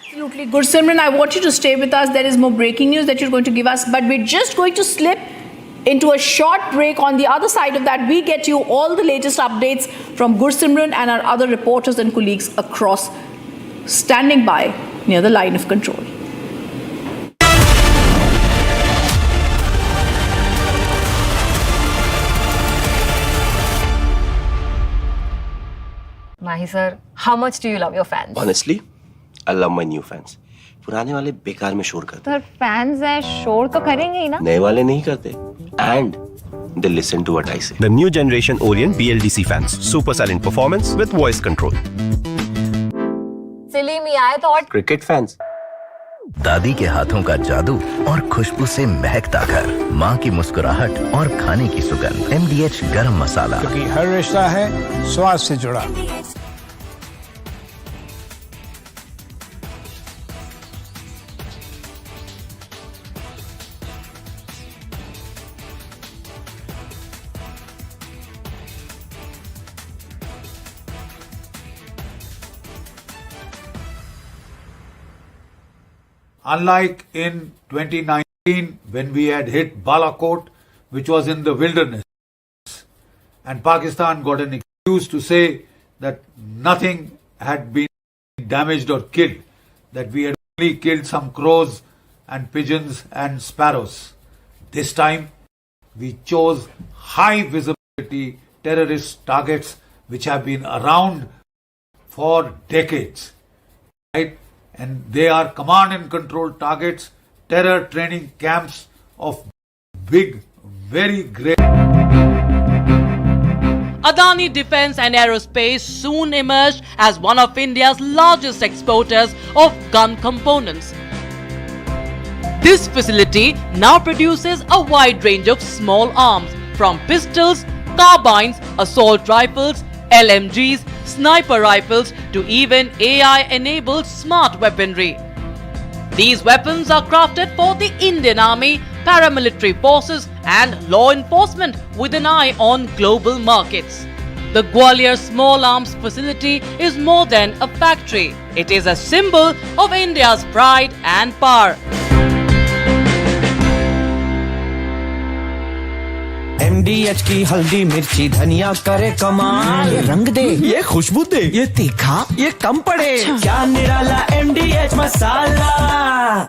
Absolutely. Gursimran, I want you to stay with us. There is more breaking news that you're going to give us, but we're just going to slip into a short break. On the other side of that, we get you all the latest updates from Gursimran and our other reporters and colleagues across, standing by near the line of control. Mahi sir, how much do you love your fans? Honestly, I love my new fans. पुराने वाले बेकार में शोर करते sir fans हैं, शोर तो करेंगे ही ना? नए वाले नहीं करते. And they listen to what I say. The new generation Orient BLDC fans. Super silent performance with voice control. सिली में आए तो और Cricket fans. दादी के हाथों का जादू और खुशबू से महकता घर, माँ की मुस्कुराहट और खाने की सुगंध, MDH गरम मसाला, क्योंकि हर रिश्ता है स्वाद से जुड़ा. Unlike in 2019 when we had hit Balakot, which was in the wilderness, and Pakistan got an excuse to say that nothing had been damaged or killed, that we had only killed some crows and pigeons and sparrows. This time we chose high visibility terrorist targets which have been around for decades, right? And they are command and control targets, terror training camps of big, very great. Adani Defence and Aerospace soon emerged as one of India's largest exporters of gun components. This facility now produces a wide range of small arms, from pistols, carbines, assault rifles, LMGs, sniper rifles to even AI-enabled smart weaponry. These weapons are crafted for the Indian Army, paramilitary forces and law enforcement with an eye on global markets. The Gwalior Small Arms Facility is more than a factory. It is a symbol of India's pride and power. MDH की हल्दी मिर्ची धनिया करे कमाल, ये रंग दे, ये खुशबू दे, ये तीखा, ये कम पड़े, क्या निराला MDH masala.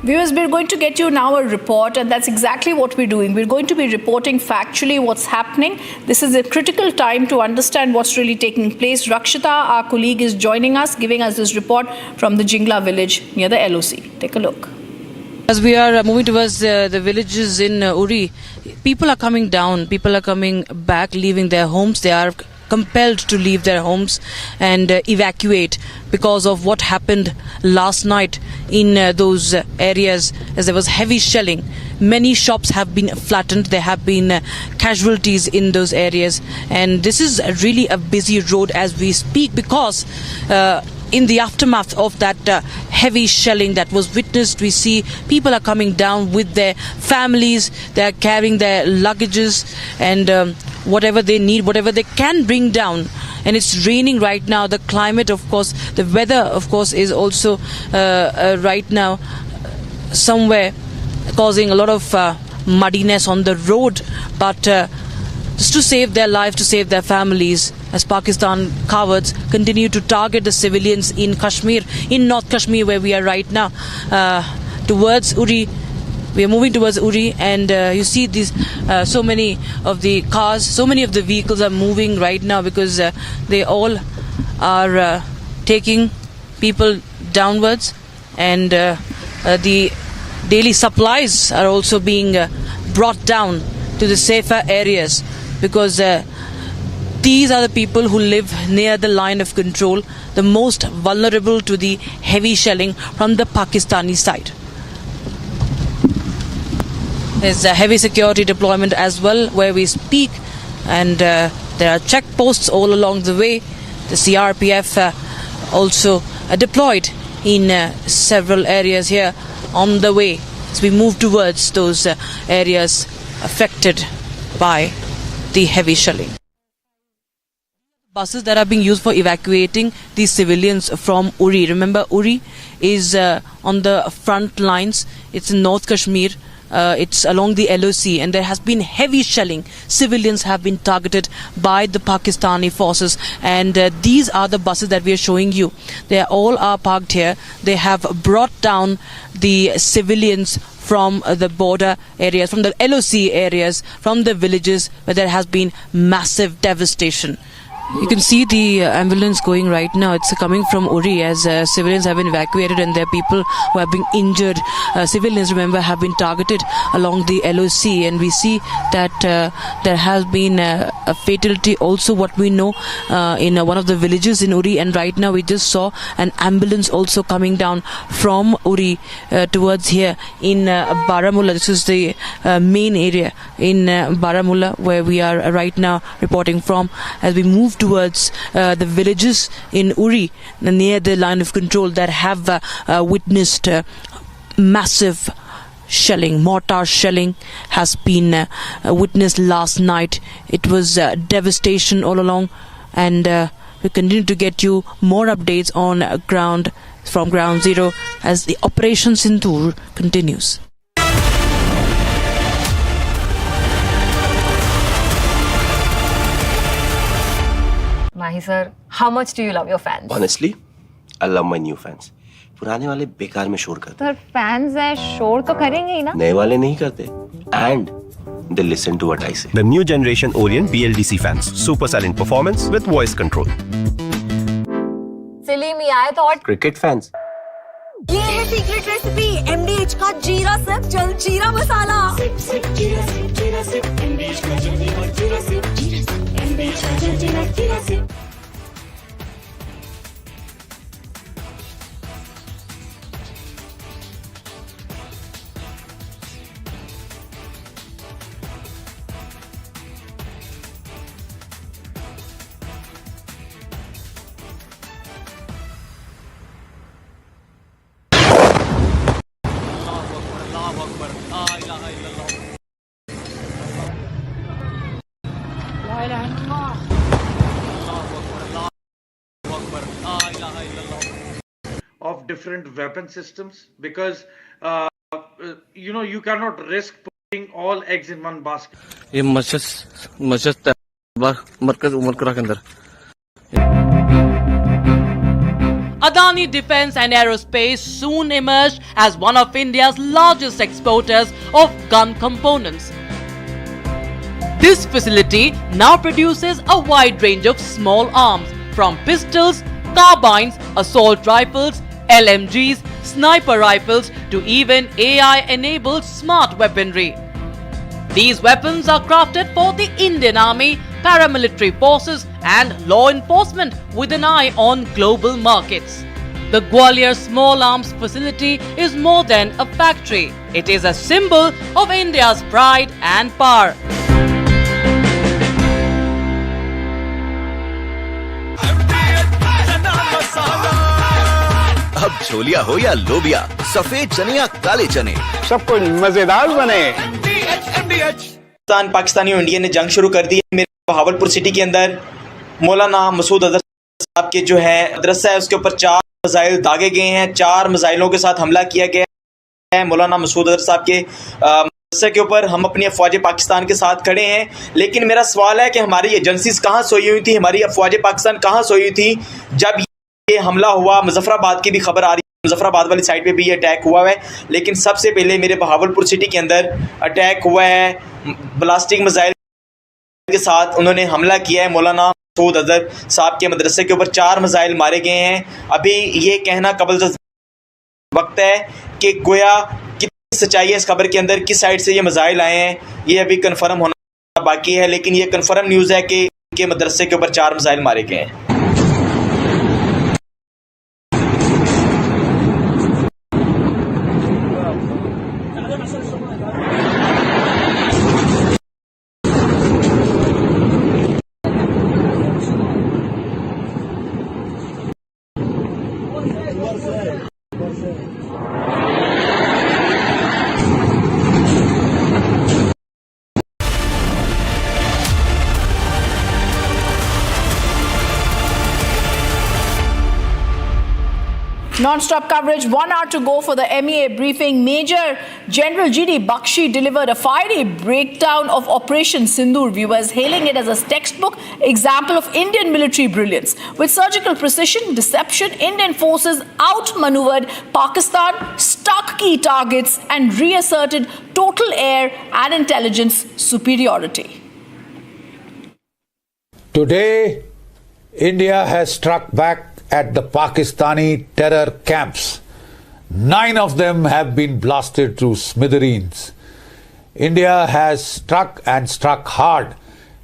Viewers, we're going to get you now a report, and that's exactly what we're doing. We're going to be reporting factually what's happening. This is a critical time to understand what's really taking place. Rakshita, our colleague, is joining us, giving us this report from the Jingla village near the LOC. Take a look. As we are moving towards the villages in Uri, people are coming down, people are coming back, leaving their homes. They are compelled to leave their homes and evacuate because of what happened last night in those areas, as there was heavy shelling. Many shops have been flattened. There have been casualties in those areas, and this is really a busy road as we speak, because in the aftermath of that heavy shelling that was witnessed, we see people are coming down with their families. They are carrying their luggages and whatever they need, whatever they can bring down. And it's raining right now. The climate, of course, the weather, of course, is also right now somewhere causing a lot of muddiness on the road. But just to save their lives, to save their families, as Pakistan cowards continue to target the civilians in Kashmir, in North Kashmir, where we are right now, towards Uri. We are moving towards Uri, and you see these so many of the cars, so many of the vehicles are moving right now, because they all are taking people downwards, and the daily supplies are also being brought down to the safer areas, because these are the people who live near the line of control, the most vulnerable to the heavy shelling from the Pakistani side. There's a heavy security deployment as well where we speak, and there are checkposts all along the way. The CRPF also deployed in several areas here on the way as we move towards those areas affected by the heavy shelling. Buses that are being used for evacuating the civilians from Uri. Remember, Uri is on the front lines. It's in North Kashmir. It's along the LOC, and there has been heavy shelling. Civilians have been targeted by the Pakistani forces, and these are the buses that we are showing you. They all are parked here. They have brought down the civilians from the border areas, from the LOC areas, from the villages where there has been massive devastation. You can see the ambulance going right now. It's coming from Uri, as civilians have been evacuated, and there are people who have been injured. Civilians, remember, have been targeted along the LOC, and we see that there has been a fatality also, what we know, in one of the villages in Uri. And right now we just saw an ambulance also coming down from Uri towards here in Baramulla. This is the main area in Baramulla where we are right now reporting from, as we move towards the villages in Uri near the line of control that have witnessed massive shelling. Mortar shelling has been witnessed last night. It was devastation all along, and we continue to get you more updates on ground from ground zero as the Operation Sindoor continues. Mahi sir, how much do you love your fans? Honestly, I love my new fans. पुराने वाले बेकार में शोर करते sir fans हैं, शोर तो करेंगे ही ना? नए वाले नहीं करते. And they listen to what I say. The new generation Orient BLDC fans. Super silent performance with voice control. Silly me, I thought. Cricket fans. ये है सीक्रेट रेसिपी MDH का जीरा सिप जल जीरा मसाला. जीरा सिप MDH का जल्दी और जीरा सिप MDH का जल्दी और जीरा SIP. Of different weapon systems, because you cannot risk putting all eggs in one basket. ये मस्जिद मरकज उमर करा के अंदर. Adani Pakistani defense and aerospace soon emerged as one of India's largest exporters of gun components. This facility now produces a wide range of small arms, from pistols, carbines, assault rifles, LMGs, sniper rifles to even AI-enabled smart weaponry. These weapons are crafted for the Indian Army, paramilitary forces and law enforcement with an eye on global markets. The Gwalior Small Arms Facility is more than a factory. It is a symbol of India's pride and power. अब छोलिया हो या लोबिया, सफेद चने या काले चने, सब कुछ मजेदार बने। पाकिस्तानी और इंडिया ने जंग शुरू कर दी है। मेरे बहावलपुर सिटी के अंदर मौलाना मसूद अजहर साहब के जो है मदरसा है, उसके ऊपर 4 मिसाइल दागे गए हैं। 4 मिसाइलों के साथ हमला किया गया है मौलाना मसूद अजहर साहब के मदरसे के ऊपर। हम अपनी अफवाज पाकिस्तान के साथ खड़े हैं, लेकिन मेरा सवाल है कि हमारी एजेंसीज कहाँ सोई हुई थी, हमारी अफवाज पाकिस्तान कहाँ सोई हुई थी जब ये हमला हुआ। मुजफ्फराबाद की भी खबर आ रही है, मुजफ्फराबाद वाली साइड पे भी ये अटैक हुआ है, लेकिन सबसे पहले मेरे बहावलपुर सिटी के अंदर अटैक हुआ है। ब्लास्टिक मिसाइल के साथ उन्होंने हमला किया है। मौलाना मसूद अजहर साहब के मदरसे के ऊपर 4 मिसाइल मारे गए हैं। अभी ये कहना कबल वक्त है कि गोया कितनी सच्चाई है इस खबर के अंदर, किस साइड से ये मिसाइल आए हैं, ये अभी कन्फर्म होना बाकी है। लेकिन ये कन्फर्म न्यूज़ है कि इनके मदरसे के ऊपर 4 मिसाइल मारे गए हैं। Non-stop coverage, 1 hour to go for the MEA briefing. Major General G.D. Bakshi delivered a fiery breakdown of Operation Sindoor, viewers hailing it as a textbook example of Indian military brilliance. With surgical precision, deception, Indian forces outmaneuvered Pakistan, struck key targets and reasserted total air and intelligence superiority. Today, India has struck back at the Pakistani terror camps. 9 of them have been blasted to smithereens. India has struck and struck hard.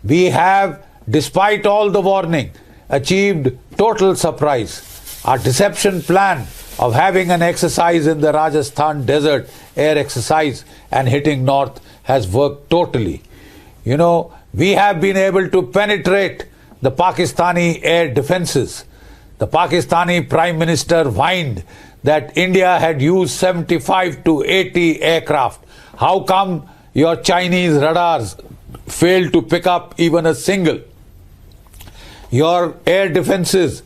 We have, despite all the warning, achieved total surprise. Our deception plan of having an exercise in the Rajasthan desert, air exercise, and hitting north has worked totally. You know, we have been able to penetrate the Pakistani air defenses. The Pakistani Prime Minister whined that India had used 75 to 80 aircraft. How come your Chinese radars failed to pick up even a single? Your air defenses,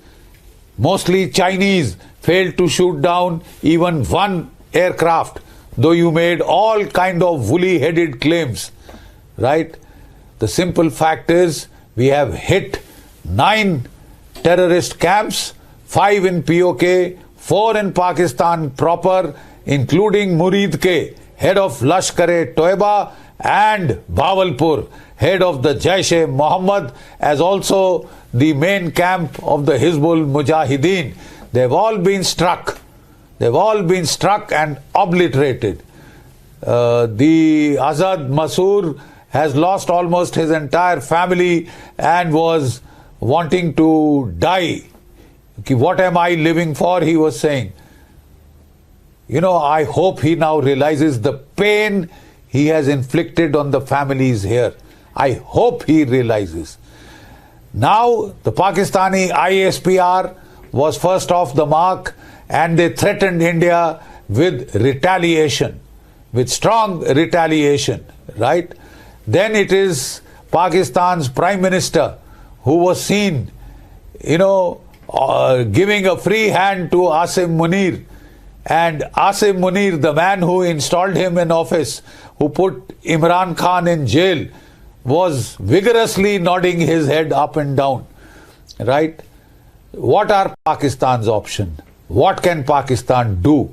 mostly Chinese, failed to shoot down even one aircraft, though you made all kind of woolly-headed claims, right? The simple fact is we have hit 9 terrorist camps, 5 in POK, 4 in Pakistan proper, including Murid-Ke, head of Lashkar-e-Toiba, and Bawalpur, head of the Jaish Mohammed, as also the main camp of the Hizbul Mujahideen. They've all been struck. They've all been struck and obliterated. The Azad Masoor has lost almost his entire family and was wanting to die. What am I living for? He was saying. You know, I hope he now realizes the pain he has inflicted on the families here. I hope he realizes. Now, the Pakistani ISPR was first off the mark and they threatened India with retaliation, with strong retaliation, right? Then it is Pakistan's Prime Minister who was seen, giving a free hand to Asim Munir. And Asim Munir, the man who installed him in office, who put Imran Khan in jail, was vigorously nodding his head up and down, right? What are Pakistan's options? What can Pakistan do?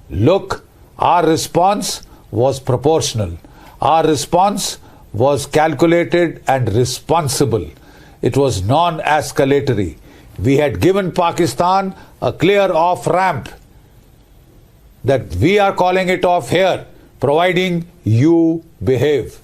Look, our response was proportional. Our response was calculated and responsible. It was non-escalatory. We had given Pakistan a clear off-ramp that we are calling it off here, providing you behave.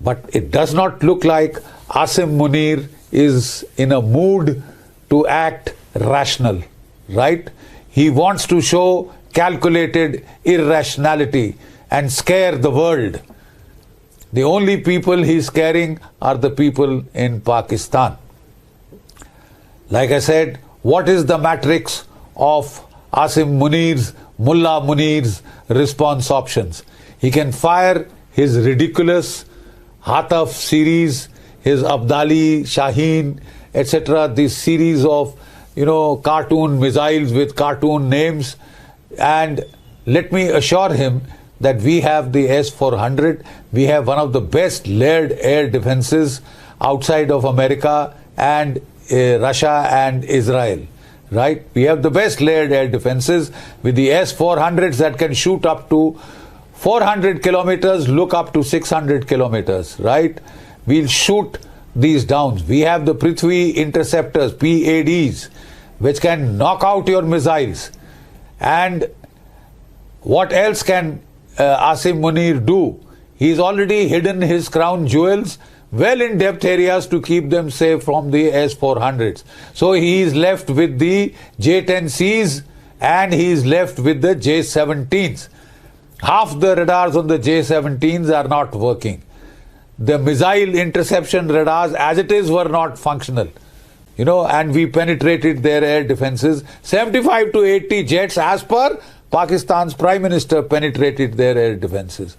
But it does not look like Asim Munir is in a mood to act rational, right? He wants to show calculated irrationality and scare the world. The only people he's scaring are the people in Pakistan. Like I said, what is the matrix of Asim Munir's, Mullah Munir's response options? He can fire his ridiculous Hataf series, his Abdali, Shaheen, etc., this series of, cartoon missiles with cartoon names. And let me assure him that we have the S-400. We have one of the best layered air defenses outside of America and Russia and Israel, right? We have the best layered air defenses with the S-400s that can shoot up to 400 kilometers, look up to 600 kilometers, right? We'll shoot these down. We have the Prithvi interceptors, PADs, which can knock out your missiles. And what else can Asim Munir do? He's already hidden his crown jewels well in depth areas to keep them safe from the S-400s. So he is left with the J-10Cs and he is left with the J-17s. Half the radars on the J-17s are not working. The missile interception radars as it is were not functional. And we penetrated their air defenses. 75 to 80 jets as per Pakistan's Prime Minister penetrated their air defenses.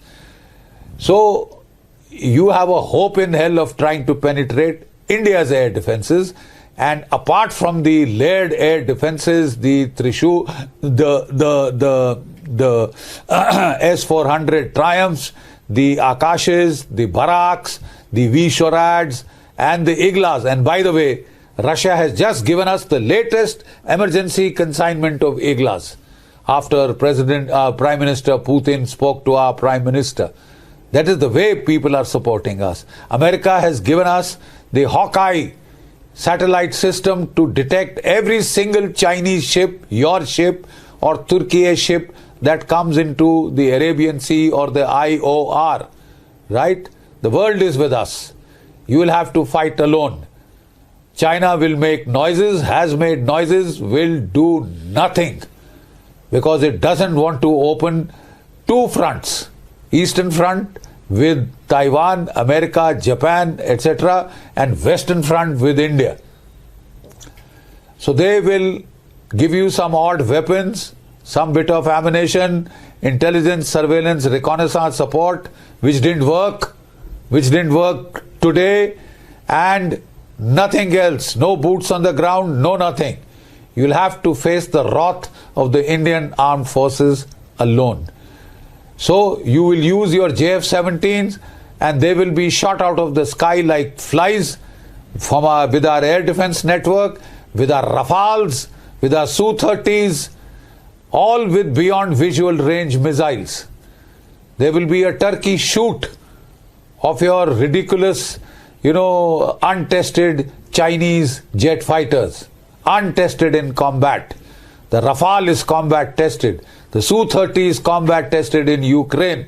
So you have a hope in hell of trying to penetrate India's air defenses. And apart from the layered air defenses, the Trishu, the S-400 Triumphs, the Akashes, the Baraks, the V-Shorads, and the Iglas. And by the way, Russia has just given us the latest emergency consignment of Iglas after Prime Minister Putin spoke to our Prime Minister. That is the way people are supporting us. America has given us the Hawkeye satellite system to detect every single Chinese ship, your ship, or Turkey ship that comes into the Arabian Sea or the IOR, right? The world is with us. You will have to fight alone. China will make noises, has made noises, will do nothing because it doesn't want to open two fronts. Eastern front with Taiwan, America, Japan, etc., and Western front with India. So they will give you some odd weapons, some bit of ammunition, intelligence, surveillance, reconnaissance support, which didn't work today, and nothing else. No boots on the ground, no nothing. You'll have to face the wrath of the Indian Armed Forces alone. So you will use your JF-17s and they will be shot out of the sky like flies with our air defense network, with our Rafales, with our Su-30s, all with beyond visual range missiles. There will be a turkey shoot of your ridiculous, untested Chinese jet fighters, untested in combat. The Rafale is combat tested. The Su-30 is combat tested in Ukraine,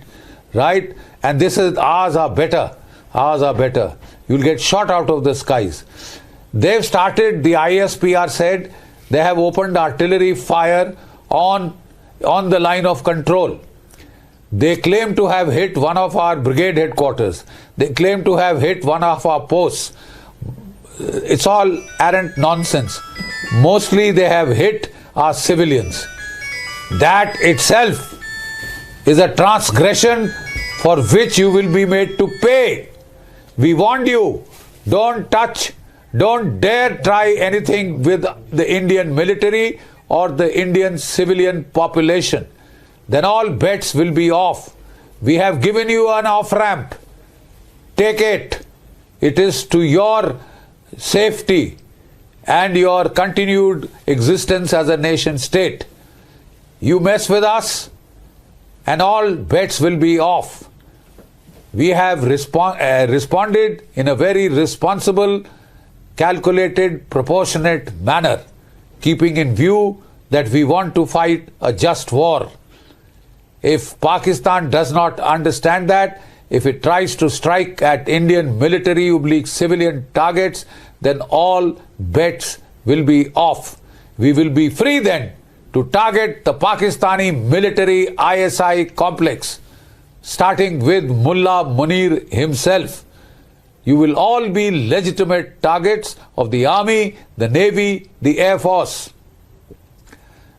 right? And ours are better. Ours are better. You'll get shot out of the skies. They've started, the ISPR said, they have opened artillery fire on the line of control. They claim to have hit one of our brigade headquarters. They claim to have hit one of our posts. It's all arrant nonsense. Mostly they have hit our civilians. That itself is a transgression for which you will be made to pay. We warned you, don't touch, don't dare try anything with the Indian military or the Indian civilian population. Then all bets will be off. We have given you an off-ramp. Take it. It is to your safety and your continued existence as a nation state. You mess with us and all bets will be off. We have responded in a very responsible, calculated, proportionate manner, keeping in view that we want to fight a just war. If Pakistan does not understand that, if it tries to strike at Indian military/civilian targets, then all bets will be off. We will be free then to target the Pakistani military ISI complex, starting with Mullah Munir himself. You will all be legitimate targets of the Army, the Navy, the Air Force.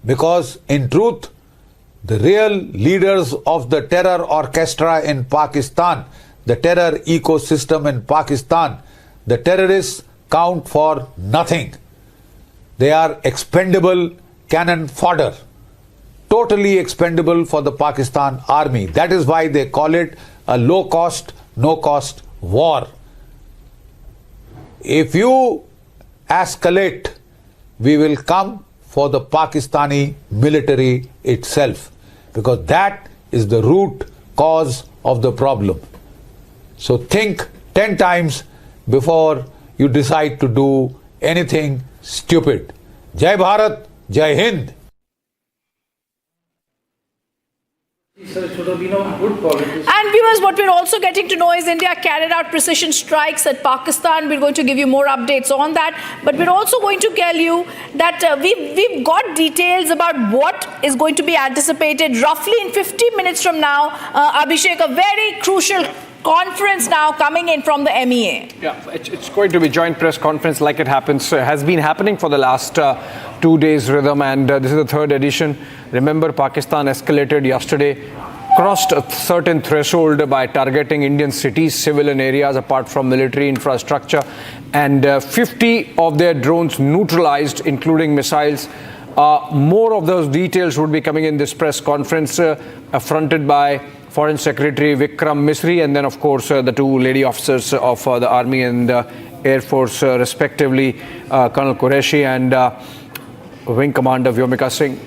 Because in truth, the real leaders of the terror orchestra in Pakistan, the terror ecosystem in Pakistan, the terrorists count for nothing. They are expendable cannon fodder, totally expendable for the Pakistan army. That is why they call it a low-cost, no-cost war. If you escalate, we will come for the Pakistani military itself, because that is the root cause of the problem. So think 10 times before you decide to do anything stupid. Jai Bharat, Jai Hind. And viewers, what we're also getting to know is India carried out precision strikes at Pakistan. We're going to give you more updates on that. But we're also going to tell you that we've got details about what is going to be anticipated roughly in 50 minutes from now. Abhishek, a very crucial conference now coming in from the MEA. Yeah, it's going to be joint press conference like it has been happening for the last 2 days rhythm, and this is the third edition. Remember, Pakistan escalated yesterday, crossed a certain threshold by targeting Indian cities, civilian areas apart from military infrastructure, and 50 of their drones neutralized, including missiles. More of those details would be coming in this press conference, fronted by Foreign Secretary Vikram Misri, and then of course the two lady officers of the Army and Air Force respectively, Colonel Qureshi and Wing Commander Vyomika Singh.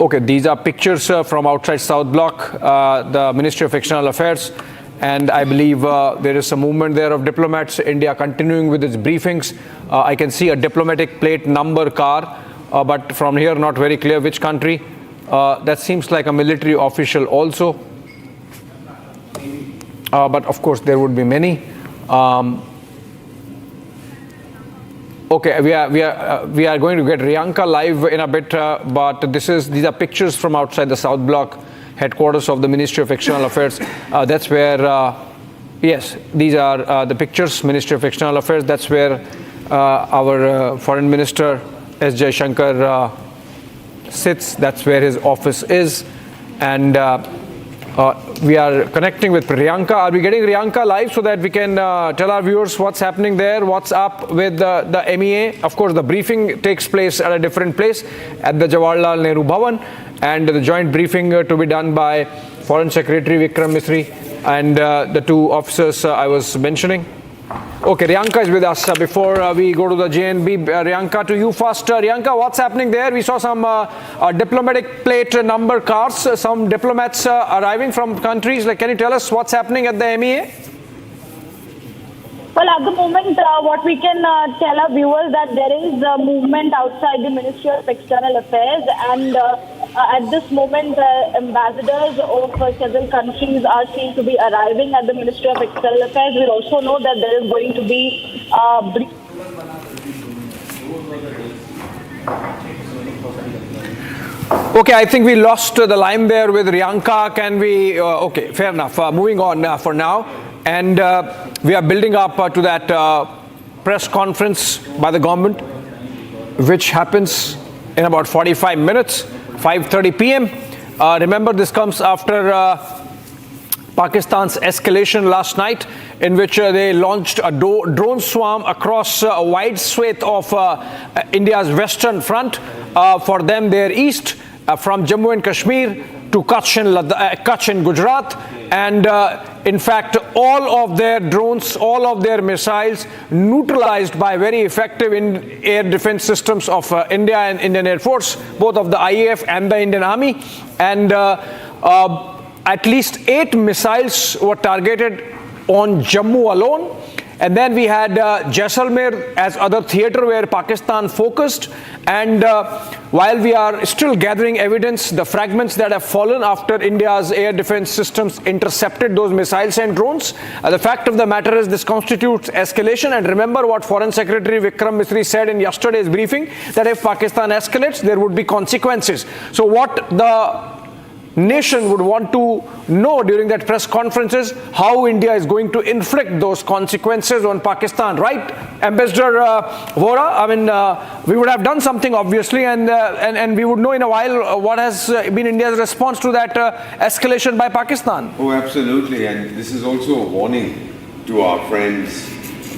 Okay, these are pictures from outside South Block, the Ministry of External Affairs, and I believe there is some movement there of diplomats. India continuing with its briefings. I can see a diplomatic plate number car, but from here not very clear which country. That seems like a military official also, but of course there would be many. Okay, we are going to get Riyanka live in a bit, but these are pictures from outside the South Block headquarters of the Ministry of External Affairs. That's where, yes, these are the pictures, Ministry of External Affairs. That's where our Foreign Minister S. Jaishankar sits. That's where his office is, and we are connecting with Riyanka. Are we getting Riyanka live so that we can tell our viewers what's happening there, what's up with the MEA? Of course, the briefing takes place at a different place, at the Jawaharlal Nehru Bhavan, and the joint briefing to be done by Foreign Secretary Vikram Misri and the two officers I was mentioning. Okay, Riyanka is with us. Before we go to the JNB, Riyanka, to you first. Riyanka, what's happening there? We saw some diplomatic plate number cars, some diplomats arriving from countries. Can you tell us what's happening at the MEA? Well, at the moment, what we can tell our viewers that there is movement outside the Ministry of External Affairs, and at this moment, ambassadors of several countries are seen to be arriving at the Ministry of External Affairs. We also know that there is going to be Okay, I think we lost the line there with Riyanka. Can we? Okay, fair enough. Moving on for now. And we are building up to that press conference by the government, which happens in about 45 minutes, 5:30 p.m. Remember, this comes after Pakistan's escalation last night, in which they launched a drone swarm across a wide swathe of India's western front. For them, their east. from Jammu and Kashmir to Kutch and Gujarat, and in fact all of their drones, all of their missiles neutralized by very effective air defense systems of India and Indian Air Force, both of the IAF and the Indian Army. And at least 8 missiles were targeted on Jammu alone. And then we had Jaisalmer as other theater where Pakistan focused. And while we are still gathering evidence, the fragments that have fallen after India's air defense systems intercepted those missiles and drones, the fact of the matter is this constitutes escalation. And remember what Foreign Secretary Vikram Misri said in yesterday's briefing, that if Pakistan escalates, there would be consequences. So what the nation would want to know during that press conference is how India is going to inflict those consequences on Pakistan, right, Ambassador Vora? I mean, we would have done something obviously, and we would know in a while what has been India's response to that escalation by Pakistan. Oh, absolutely, and this is also a warning to our friends.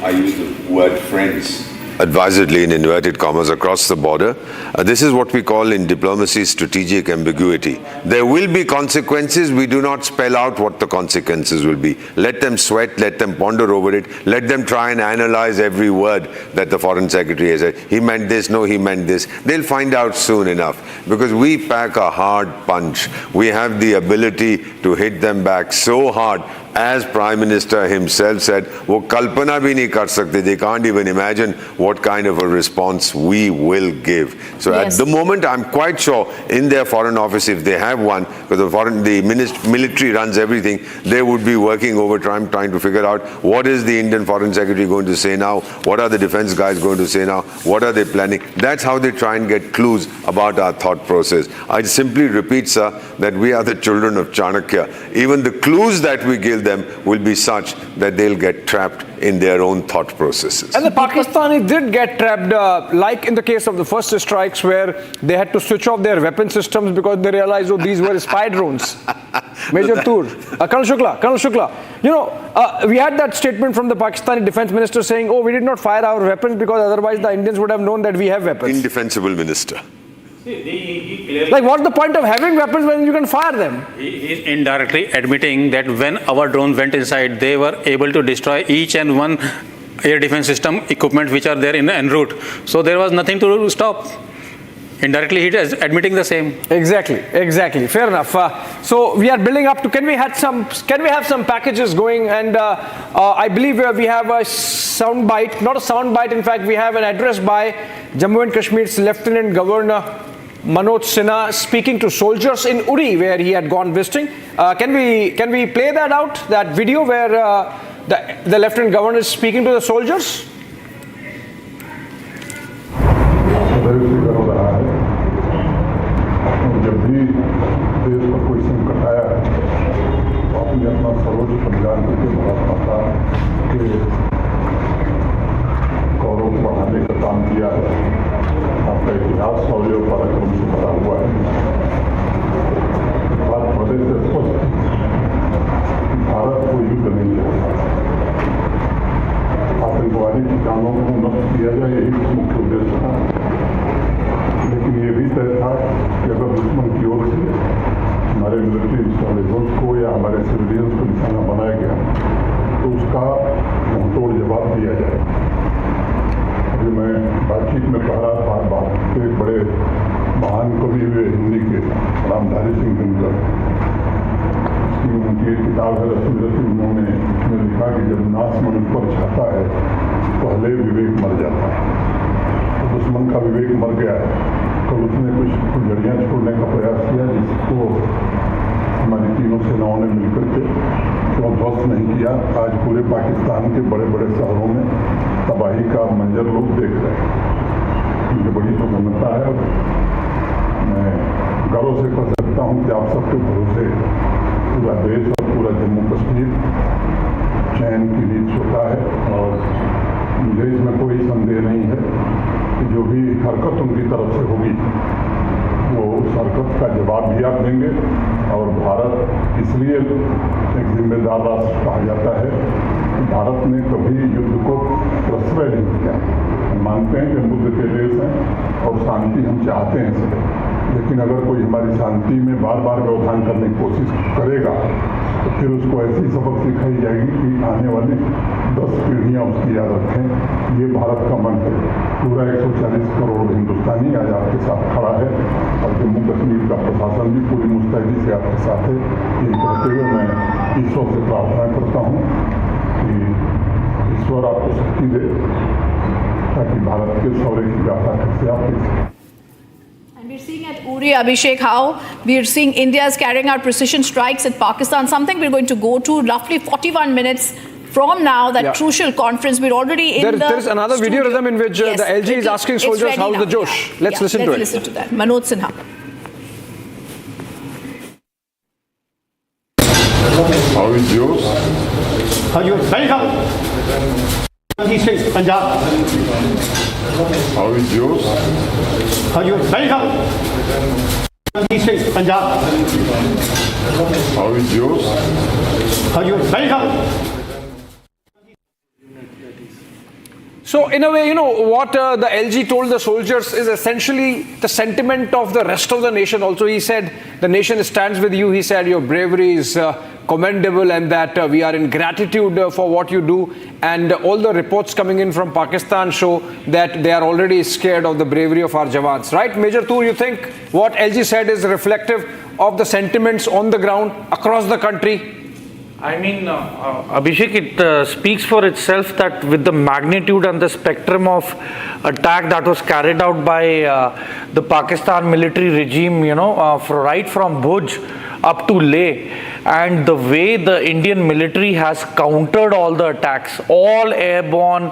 I use the word friends advisedly in inverted commas across the border. This is what we call in diplomacy strategic ambiguity. There will be consequences. We do not spell out what the consequences will be. Let them sweat, let them ponder over it, let them try and analyze every word that the Foreign Secretary has said. He meant this, no, he meant this. They'll find out soon enough, because we pack a hard punch. We have the ability to hit them back so hard. As Prime Minister himself said, wo kalpana bhi nahi kar sakte. They can't even imagine what kind of a response we will give. So yes, at the moment, I'm quite sure in their Foreign Office, if they have one, because the military runs everything, they would be working overtime trying to figure out what is the Indian Foreign Secretary going to say now, what are the defense guys going to say now, what are they planning. That's how they try and get clues about our thought process. I simply repeat, sir, that we are the children of Chanakya. Even the clues that we give them will be such that they'll get trapped in their own thought processes. And the Pakistanis did get trapped, like in the case of the first strikes, where they had to switch off their weapon systems because they realized, oh, these were spy drones. Major Tur, Colonel Shukla, you know, we had that statement from the Pakistani defense minister saying, oh, we did not fire our weapons because otherwise the Indians would have known that we have weapons. Indefensible minister. Like, what's the point of having weapons when you can fire them? He is indirectly admitting that when our drone went inside, they were able to destroy each and one air defense system equipment which are there en route. So there was nothing to stop. Indirectly, he is admitting the same. Exactly. Fair enough. So we are building up to. Can we have some packages going? And I believe we have a sound bite, not a sound bite. In fact, we have an address by Jammu and Kashmir's Lieutenant Governor Manoj Sinha speaking to soldiers in Uri, where he had gone visiting. Can we play that out? That video where the Lieutenant Governor is speaking to the soldiers. जब भी देश पर कोई संकट आया तो आपने अपना सर्वोच्च बलिदान करके भारत माता के गौरव को बढ़ाने का काम किया है। आपका इतिहास शौर्य और पराक्रम से भरा हुआ है। बात बड़े से स्पष्ट, भारत को युद्ध नहीं चाहता, आतंकवादी ठिकानों को नष्ट किया जाए, यही मुख्य उद्देश्य था। लेकिन ये भी तय था कि अगर दुश्मन की ओर से हमारे मिलिट्री इंस्टॉलेशंस को या हमारे सिविलियंस को निशाना बनाया गया तो उसका मुंहतोड़ जवाब दिया जाए। अभी मैं बातचीत में कह रहा था, भारत के बड़े महान कवि हुए हिंदी के रामधारी सिंह दिनकर, उनकी एक किताब है रसी, उन्होंने उसमें लिखा कि जब नाश मनुष्य पर छाता है पहले विवेक मर जाता है। तो दुश्मन का विवेक मर गया है। तो उसने कुछ जड़ियाँ छोड़ने का प्रयास किया जिसको हमारी तीनों सेनाओं ने मिलकर के ध्वस्त नहीं किया। आज पूरे पाकिस्तान के बड़े बड़े शहरों में तबाही का मंजर लोग देख रहे हैं। मुझे बड़ी प्रसन्नता है। मैं गर्व से कह सकता हूँ कि आप सबके भरोसे पूरा देश और पूरा जम्मू कश्मीर चैन की नींद सोता है। और मुझे इसमें कोई संदेह नहीं है कि जो भी हरकत उनकी तरफ से होगी वो उस हरकत का जवाब भी आप देंगे। और भारत इसलिए एक जिम्मेदार राष्ट्र कहा जाता है कि भारत ने कभी युद्ध को प्रश्रय नहीं किया। हम मानते हैं कि हम बुद्ध के देश हैं और शांति हम चाहते हैं सब, लेकिन अगर कोई हमारी शांति में बार बार व्यवधान करने की कोशिश करेगा तो फिर उसको ऐसी सबक सिखाई जाएगी कि आने वाली 10 पीढ़ियाँ उसकी याद रखें। ये भारत का मन है। पूरा 140 करोड़ हिंदुस्तानी आज आपके साथ खड़ा है और जम्मू कश्मीर का प्रशासन भी पूरी मुस्तैदी से आपके साथ है। ये कहते हुए मैं ईश्वर से प्रार्थना करता हूँ कि ईश्वर आपको शक्ति दे ताकि भारत के शौर्य की गाथा फिर से आप देख सकें। We're seeing at Uri, Abhishek, how we're seeing India is carrying out precision strikes at Pakistan, something we're going to go to roughly 41 minutes from now, that crucial conference. We're already in There's another video rhythm in which the LG is asking soldiers how's the Josh. Let's listen to it. Let's listen to that. Manoj Sinha. How is yours? How you welcome. Punjab. How is yours? How you welcome. Punjab. How is yours? How you welcome. So in a way, you know, what the LG told the soldiers is essentially the sentiment of the rest of the nation. Also, he said, the nation stands with you. He said, your bravery is commendable and that we are in gratitude for what you do. And all the reports coming in from Pakistan show that they are already scared of the bravery of our Jawans. Right, Major Toor, you think what LG said is reflective of the sentiments on the ground across the country? I mean, Abhishek, it speaks for itself that with the magnitude and the spectrum of attack that was carried out by the Pakistan military regime, you know, right from Bhuj up to Leh, and the way the Indian military has countered all the attacks, all airborne,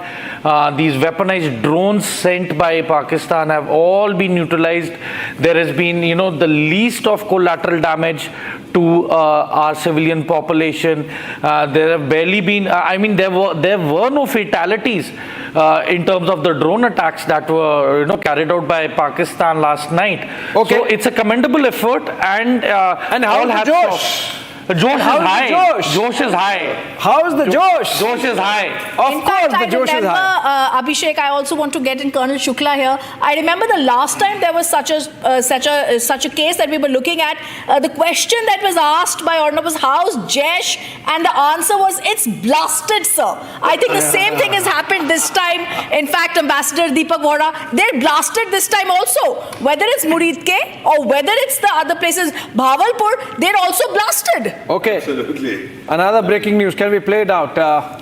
these weaponized drones sent by Pakistan have all been neutralized. There has been, you know, the least of collateral damage to our civilian population. There have barely been, I mean, there were no fatalities in terms of the drone attacks that were, you know, carried out by Pakistan last night. Okay. So it's a commendable effort, and how is the Josh? Josh is high. Josh is high. How is the Josh? Josh is high. Of course, the Josh is high. Abhishek, I also want to get in Colonel Shukla here. I remember the last time there was such a case that we were looking at. The question that was asked by Orna was, how's Jaish? And the answer was, it's blasted, sir. I think the same thing has happened this time. In fact, Ambassador Deepak Vora, they're blasted this time also. Whether it's Muridke or whether it's the other places, Bhavalpur, they're also blasted. Okay. Absolutely. Another breaking news. Can we play it out?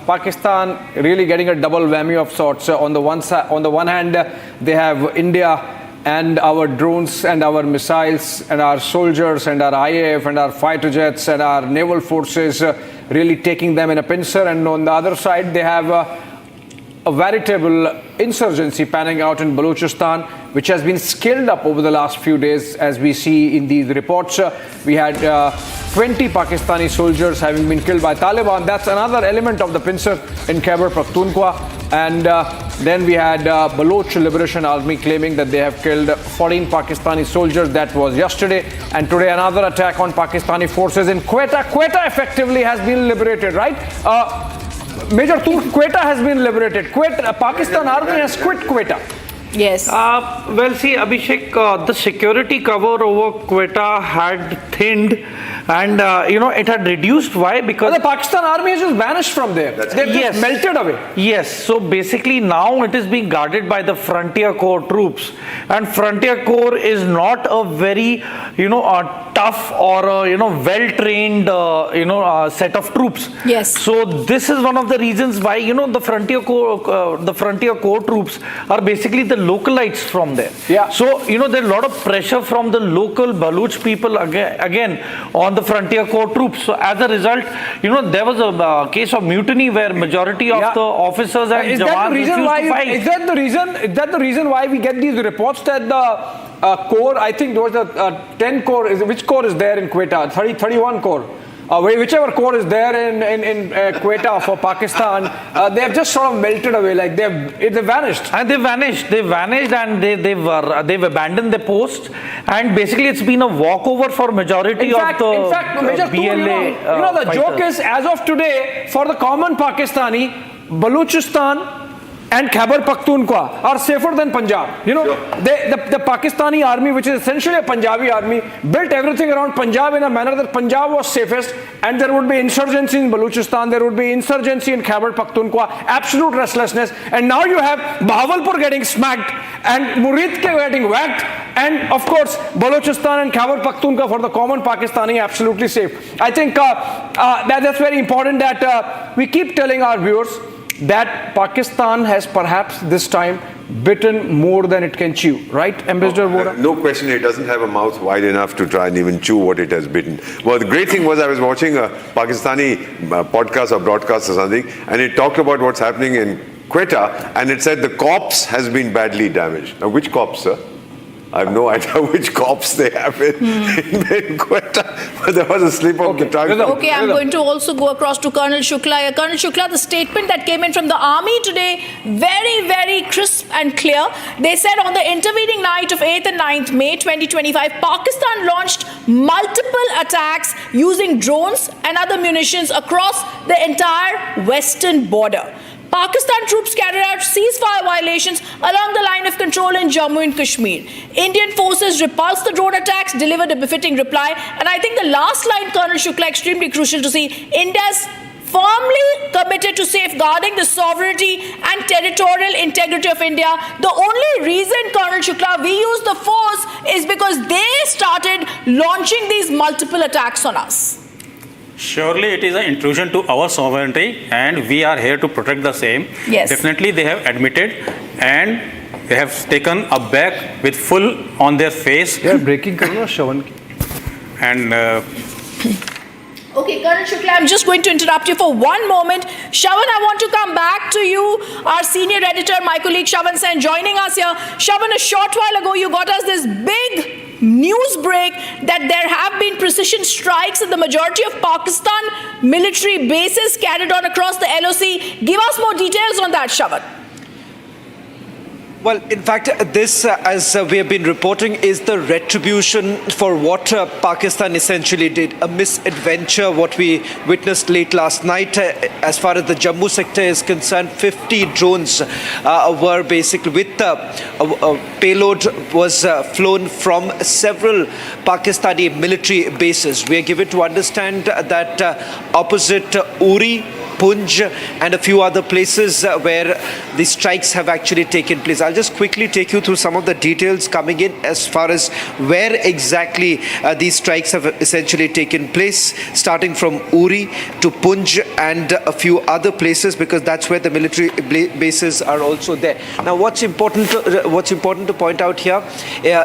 Pakistan really getting a double whammy of sorts. On the one hand, they have India and our drones and our missiles and our soldiers and our IAF and our fighter jets and our naval forces really taking them in a pincer. And on the other side, they have a veritable insurgency panning out in Balochistan, which has been scaled up over the last few days, as we see in these reports. We had 20 Pakistani soldiers having been killed by Taliban. That's another element of the pincer in Khyber Pakhtunkhwa. And then we had Baloch Liberation Army claiming that they have killed 14 Pakistani soldiers. That was yesterday. And today another attack on Pakistani forces in Quetta. Quetta effectively has been liberated, right? Major Toor, Quetta has been liberated. Pakistan Army has quit Quetta. Yes. Well, see, Abhishek, the security cover over Quetta had thinned, and you know, it had reduced. Why? Because the Pakistan Army has just vanished from there. They've just melted away. Yes. So basically, now it is being guarded by the Frontier Corps troops, and Frontier Corps is not a very, you know, tough or you know, well-trained, you know, set of troops. Yes. So this is one of the reasons why, you know, the Frontier Corps troops are basically the localites from there. Yeah. So, you know, there's a lot of pressure from the local Baloch people again on the Frontier Corps troops. So as a result, you know, there was a case of mutiny where majority of the officers and jawans refused to fight. Is that the reason why we get these reports that the corps, I think there was a 10 corps, which corps is there in Quetta? 31 corps. Whichever corps is there in Quetta for Pakistan, they have just sort of melted away, like they've vanished. And they vanished and they've abandoned their posts, and basically it's been a walkover for majority of the Major Toor, BLA. you know the fighters. joke is, as of today, for the common Pakistani, Balochistan and Khyber Pakhtunkhwa are safer than Punjab. You know, the Pakistani army, which is essentially a Punjabi army, built everything around Punjab in a manner that Punjab was safest, and there would be insurgency in Balochistan, there would be insurgency in Khyber Pakhtunkhwa, absolute restlessness, and now you have Bahawalpur getting smacked and Murid getting whacked, and of course Balochistan and Khyber Pakhtunkhwa for the common Pakistani absolutely safe. I think that's very important that we keep telling our viewers that Pakistan has perhaps this time bitten more than it can chew, right, Ambassador Vora? No question, it doesn't have a mouth wide enough to try and even chew what it has bitten. Well, the great thing was I was watching a Pakistani podcast or broadcast or something, and it talked about what's happening in Quetta, and it said the corpse has been badly damaged. Now, which corpse, sir? I have no idea which corpse they have in Quetta, but there was a slip of the tongue. Okay, I'm going to also go across to Colonel Shukla. Colonel Shukla, the statement that came in from the army today, very, very crisp and clear. They said on the intervening night of 8th and 9th May 2025, Pakistan launched multiple attacks using drones and other munitions across the entire western border. Pakistan troops carried out ceasefire violations along the line of control in Jammu and Kashmir. Indian forces repulsed the drone attacks, delivered a befitting reply. And I think the last line, Colonel Shukla, extremely crucial to see. India's firmly committed to safeguarding the sovereignty and territorial integrity of India. The only reason, Colonel Shukla, we use the force is because they started launching these multiple attacks on us. Surely it is an intrusion to our sovereignty, and we are here to protect the same. Yes. Definitely they have admitted, and they have taken a back with full on their face. They are breaking Shavan. And okay, Colonel Shukla, I'm just going to interrupt you for one moment. Shavan, I want to come back to you. Our senior editor, my colleague Shavan Sen, joining us here. Shavan, a short while ago, you got us this big news break that there have been precision strikes in the majority of Pakistan military bases carried on across the LOC. Give us more details on that, Shavan. Well, in fact, this, as we have been reporting, is the retribution for what Pakistan essentially did. A misadventure, what we witnessed late last night. As far as the Jammu sector is concerned, 50 drones were basically with payload was flown from several Pakistani military bases. We are given to understand that opposite Uri, Poonch and a few other places where the strikes have actually taken place. I'll just quickly take you through some of the details coming in as far as where exactly these strikes have essentially taken place, starting from Uri to Poonch and a few other places, because that's where the military bases are also there. Now, what's important to point out here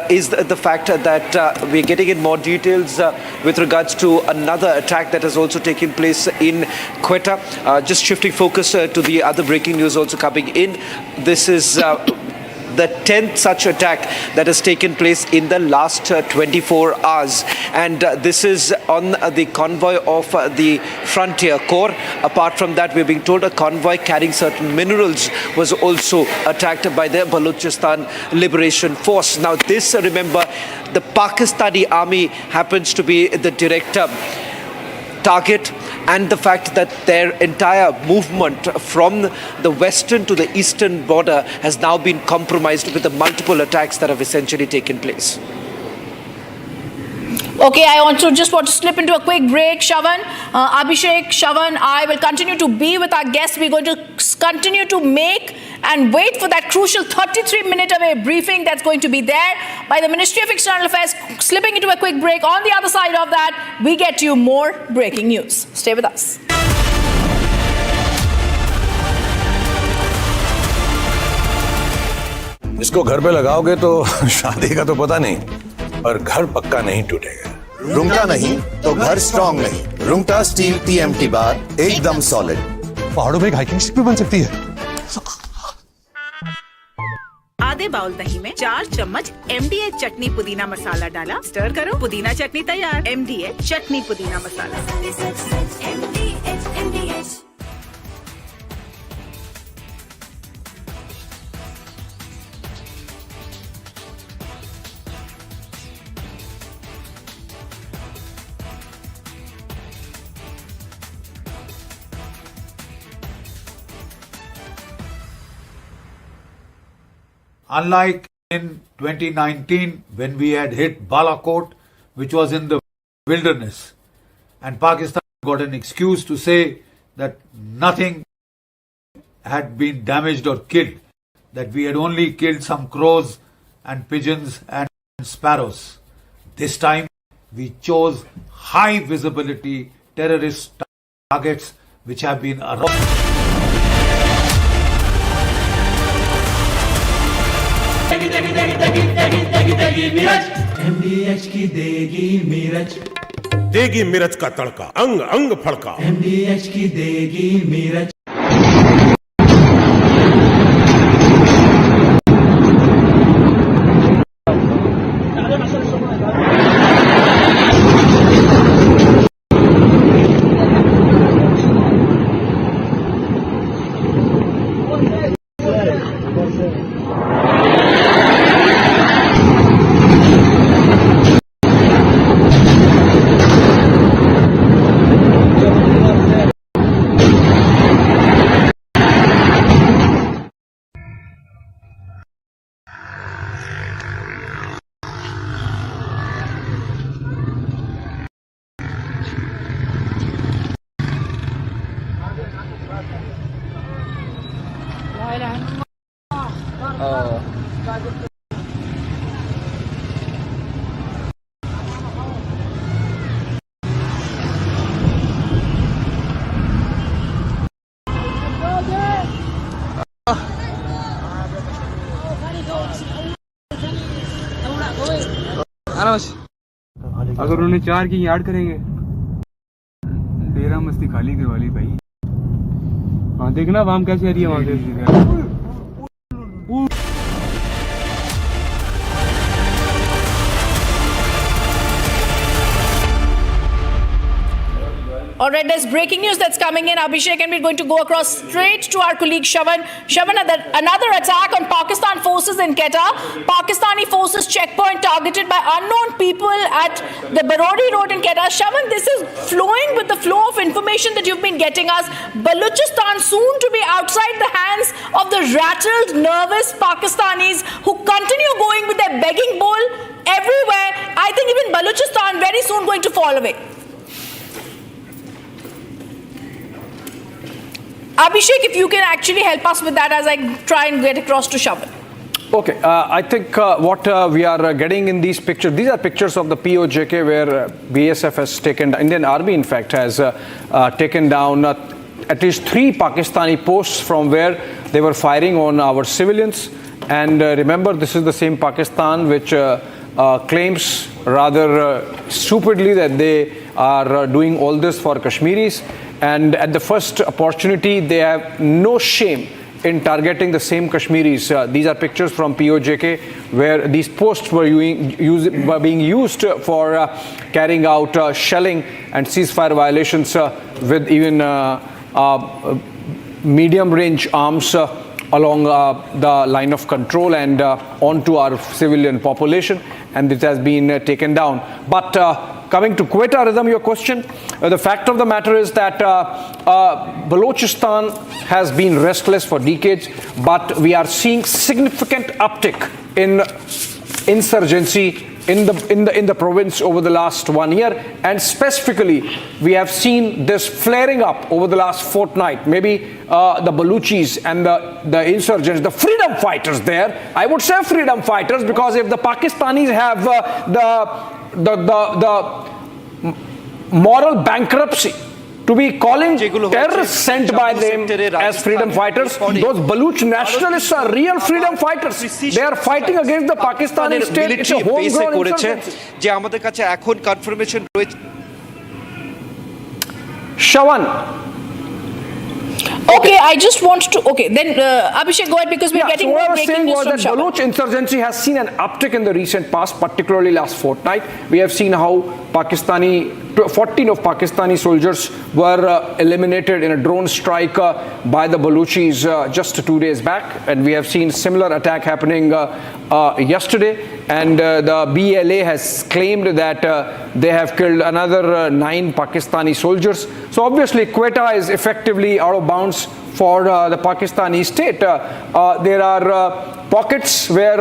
is the fact that we're getting in more details with regards to another attack that has also taken place in Quetta. Just shifting focus to the other breaking news also coming in. This is the 10th such attack that has taken place in the last 24 hours. And this is on the convoy of the Frontier Corps. Apart from that, we're being told a convoy carrying certain minerals was also attacked by the Balochistan Liberation Force. Now this, remember, the Pakistani army happens to be the direct target, and the fact that their entire movement from the western to the eastern border has now been compromised with the multiple attacks that have essentially taken place. Okay, I just want to slip into a quick break, Shavan. Abhishek, Shavan, I will continue to be with our guests. We're going to continue to make and wait for that crucial 33-minute away briefing that's going to be there by the Ministry of External Affairs. Slipping into a quick break. On the other side of that, we get you more breaking news. Stay with us. इसको घर पे लगाओगे तो शादी का तो पता नहीं, पर घर पक्का नहीं टूटेगा। रुंगटा नहीं तो घर स्ट्रॉन्ग नहीं। रुंगटा स्टील TMT बार एकदम सॉलिड। पहाड़ों में एक हाइकिंग स्टिक भी बन सकती है। आधे बाउल दही में 4 चम्मच MDH चटनी पुदीना मसाला डाला, स्टर करो, पुदीना चटनी तैयार। MDH चटनी पुदीना मसाला। Unlike in 2019 when we had hit Balakot, which was in the wilderness, and Pakistan got an excuse to say that nothing had been damaged or killed, that we had only killed some crows and pigeons and sparrows. This time we chose high visibility terrorist targets which have been MDH की देगी मिर्च का तड़का, अंग अंग फड़का। MDH की देगी मिर्च। अगर उन्होंने 4 की यार्ड करेंगे, डेरा मस्ती खाली करवा ली भाई। हाँ देखना आवाम कैसे आ रही है वहां से। All right, there's breaking news that's coming in, Abhishek, and we're going to go across straight to our colleague Shavan. Shavan, another attack on Pakistan forces in Quetta. Pakistani forces checkpoint targeted by unknown people at the Barodi Road in Quetta. Shavan, this is flowing with the flow of information that you've been getting us. Balochistan soon to be outside the hands of the rattled, nervous Pakistanis who continue going with their begging bowl everywhere. I think even Balochistan very soon going to fall away. Abhishek, if you can actually help us with that as I try and get across to Shavan. Okay, I think what we are getting in these pictures, these are pictures of the POJK where BSF has taken, Indian Army in fact has taken down at least 3 Pakistani posts from where they were firing on our civilians. And remember, this is the same Pakistan which claims rather stupidly that they are doing all this for Kashmiris. And at the first opportunity, they have no shame in targeting the same Kashmiris. These are pictures from POJK where these posts were being used for carrying out shelling and ceasefire violations with even medium-range arms along the line of control and onto our civilian population, and this has been taken down. But coming to Quetta, Rhythm, your question, the fact of the matter is that Balochistan has been restless for decades, but we are seeing significant uptick in insurgency in the province over the last 1 year, and specifically we have seen this flaring up over the last fortnight. Maybe the Baluchis and the insurgents, the freedom fighters there, I would say freedom fighters, because if the Pakistanis have the moral bankruptcy to be calling terrorists sent by them as freedom fighters, those Baluch nationalists are real freedom fighters. They are fighting against the Pakistani state. It's a homegrown insurgency. Shawan. Okay, I just want to. Okay, then Abhishek, go ahead, because we're getting more breaking news from Shawan. Baluch insurgency has seen an uptick in the recent past, particularly last fortnight. We have seen how 14 of Pakistani soldiers were eliminated in a drone strike by the Baluchis just 2 days back, and we have seen similar attack happening yesterday, and the BLA has claimed that they have killed another 9 Pakistani soldiers. So obviously Quetta is effectively out of bounds for the Pakistani state. There are pockets where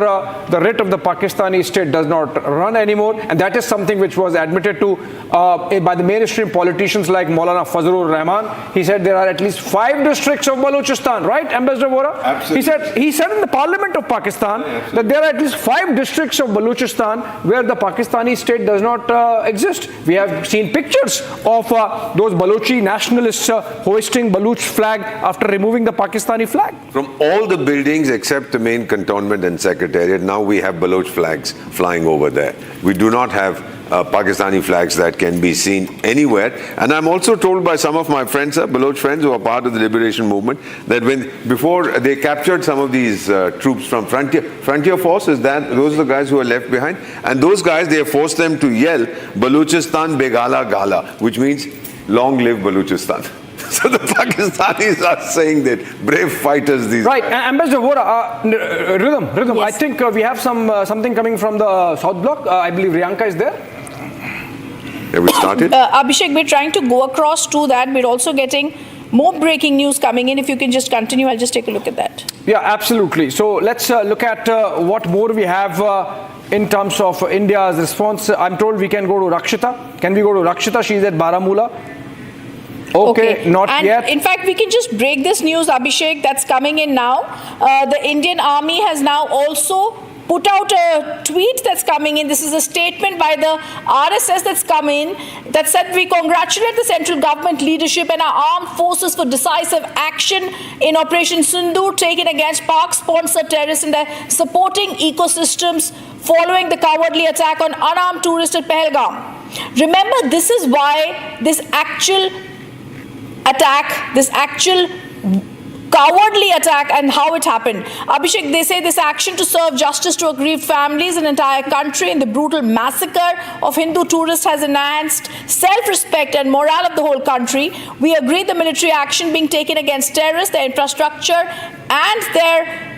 the writ of the Pakistani state does not run anymore, and that is something which was admitted to by the mainstream politicians like Maulana Fazlur Rahman. He said there are at least 5 districts of Balochistan, right, Ambassador Vora? Absolutely. He said in the Parliament of Pakistan that there are at least 5 districts of Balochistan where the Pakistani state does not exist. We have seen pictures of those Balochi nationalists hoisting Baloch flag after removing the Pakistani flag. From all the buildings except the main cantonment and secretariat, now we have Baloch flags flying over there. We do not have Pakistani flags that can be seen anywhere. And I'm also told by some of my friends, Baloch friends who are part of the liberation movement, that before they captured some of these troops from frontier forces, those are the guys who are left behind, and those guys, they have forced them to yell Balochistan Begala Gala, which means long live Balochistan. So the Pakistanis are saying that brave fighters these right. Ambassador Vora, Rhythm. Yes. I think we have something coming from the South Bloc. I believe Riyanka is there. Have we started? Abhishek, we're trying to go across to that. We're also getting more breaking news coming in. If you can just continue, I'll just take a look at that. Yeah, absolutely. So let's look at what more we have in terms of India's response. I'm told we can go to Rakshita. Can we go to Rakshita? She's at Baramulla. Okay, not and yet. In fact, we can just break this news, Abhishek, that's coming in now. The Indian Army has now also put out a tweet that's coming in. This is a statement by the RSS that's come in that said, we congratulate the central government leadership and our armed forces for decisive action in Operation Sindoor taken against Pak-sponsored terrorists and their supporting ecosystems following the cowardly attack on unarmed tourists at Pahalgam. Remember, this is why this actual attack, this actual cowardly attack and how it happened. Abhishek, they say this action to serve justice to aggrieved families and entire country in the brutal massacre of Hindu tourists has enhanced self-respect and morale of the whole country. We agree the military action being taken against terrorists, their infrastructure and their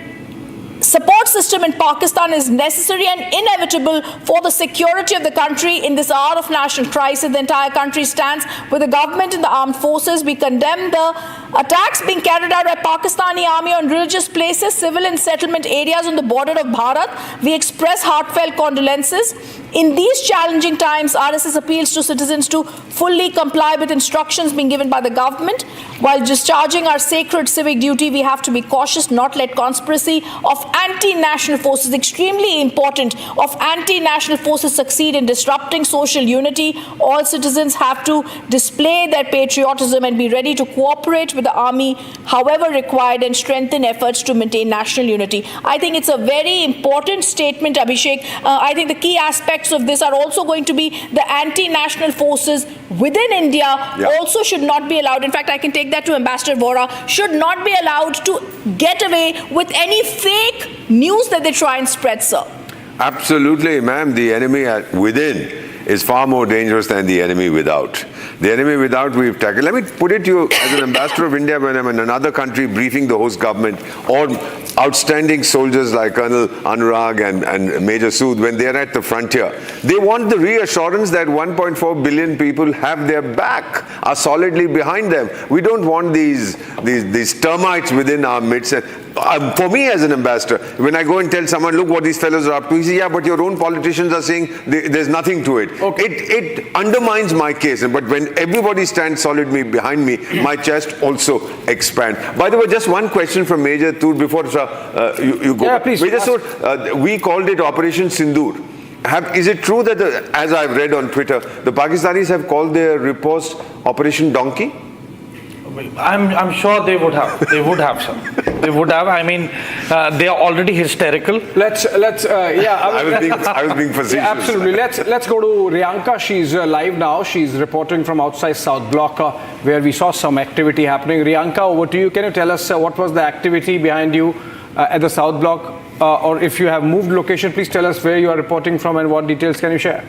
support system in Pakistan is necessary and inevitable for the security of the country in this hour of national crisis. The entire country stands with the government and the armed forces. We condemn the attacks being carried out by Pakistani army on religious places, civil and settlement areas on the border of Bharat. We express heartfelt condolences. In these challenging times, RSS appeals to citizens to fully comply with instructions being given by the government. While discharging our sacred civic duty, we have to be cautious, not let conspiracy of anti-national forces, extremely important, of anti-national forces succeed in disrupting social unity. All citizens have to display their patriotism and be ready to cooperate with the army, however required, and strengthen efforts to maintain national unity. I think it's a very important statement, Abhishek. I think the key aspects of this are also going to be the anti-national forces within India also should not be allowed. In fact, I can take that to Ambassador Vora, should not be allowed to get away with any fake news that they try and spread, sir. Absolutely, ma'am. The enemy within is far more dangerous than the enemy without. The enemy without we've tackled. Let me put it to you as an ambassador of India when I'm in another country briefing the host government, or outstanding soldiers like Colonel Anurag and Major Sood, when they're at the frontier, they want the reassurance that 1.4 billion people have their back, are solidly behind them. We don't want these termites within our midst. For me as an ambassador, when I go and tell someone, look what these fellows are up to, he says, yeah, but your own politicians are saying there's nothing to it. Okay. It undermines my case. But when everybody stands solidly behind me, my chest also expands. By the way, just one question from Major Sood before you go. Yeah, please. Major Sood, we called it Operation Sindoor. Is it true that, as I've read on Twitter, the Pakistanis have called their riposte Operation Donkey? I'm sure they would have. They would have, sir. They would have. I mean, they are already hysterical. I was being facetious. Yeah, absolutely. Let's go to Riyanka. She's live now. She's reporting from outside South Block, where we saw some activity happening. Riyanka, over to you. Can you tell us what was the activity behind you at the South Block? Or if you have moved location, please tell us where you are reporting from and what details can you share?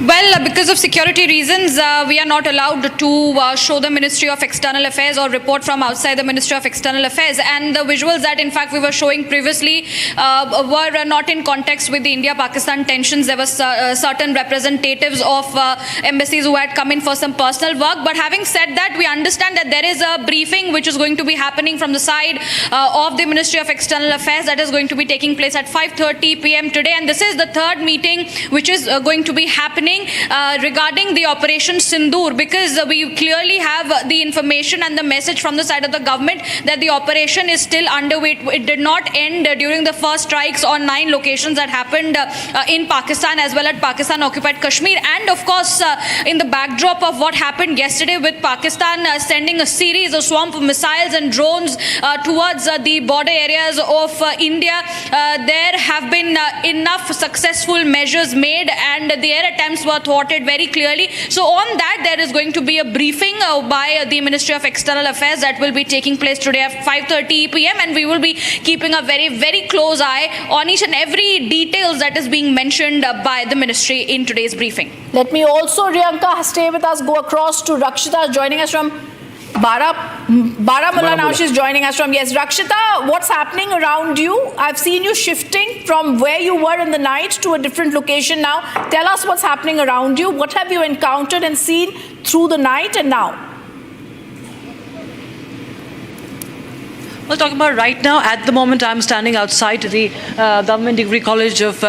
Well, because of security reasons, we are not allowed to show the Ministry of External Affairs or report from outside the Ministry of External Affairs. And the visuals that, in fact, we were showing previously were not in context with the India-Pakistan tensions. There were certain representatives of embassies who had come in for some personal work. But having said that, we understand that there is a briefing which is going to be happening from the side of the Ministry of External Affairs that is going to be taking place at 5:30 p.m. today. And this is the third meeting which is going to be happening regarding the Operation Sindoor, because we clearly have the information and the message from the side of the government that the operation is still underway. It did not end during the first strikes on 9 locations that happened in Pakistan as well as Pakistan occupied Kashmir. And of course, in the backdrop of what happened yesterday with Pakistan sending a series of swamp of missiles and drones towards the border areas of India, there have been enough successful measures made and the air attempts were thwarted very clearly. So on that, there is going to be a briefing by the Ministry of External Affairs that will be taking place today at 5:30 p.m. and we will be keeping a very, very close eye on each and every details that is being mentioned by the ministry in today's briefing. Let me also, Riyanka, stay with us, go across to Rakshita, joining us from Baramulla. Now she's joining us from, yes, Rakshita, what's happening around you? I've seen you shifting from where you were in the night to a different location now. Tell us what's happening around you. What have you encountered and seen through the night and now? Well, talking about right now, at the moment, I'm standing outside the Government Degree College of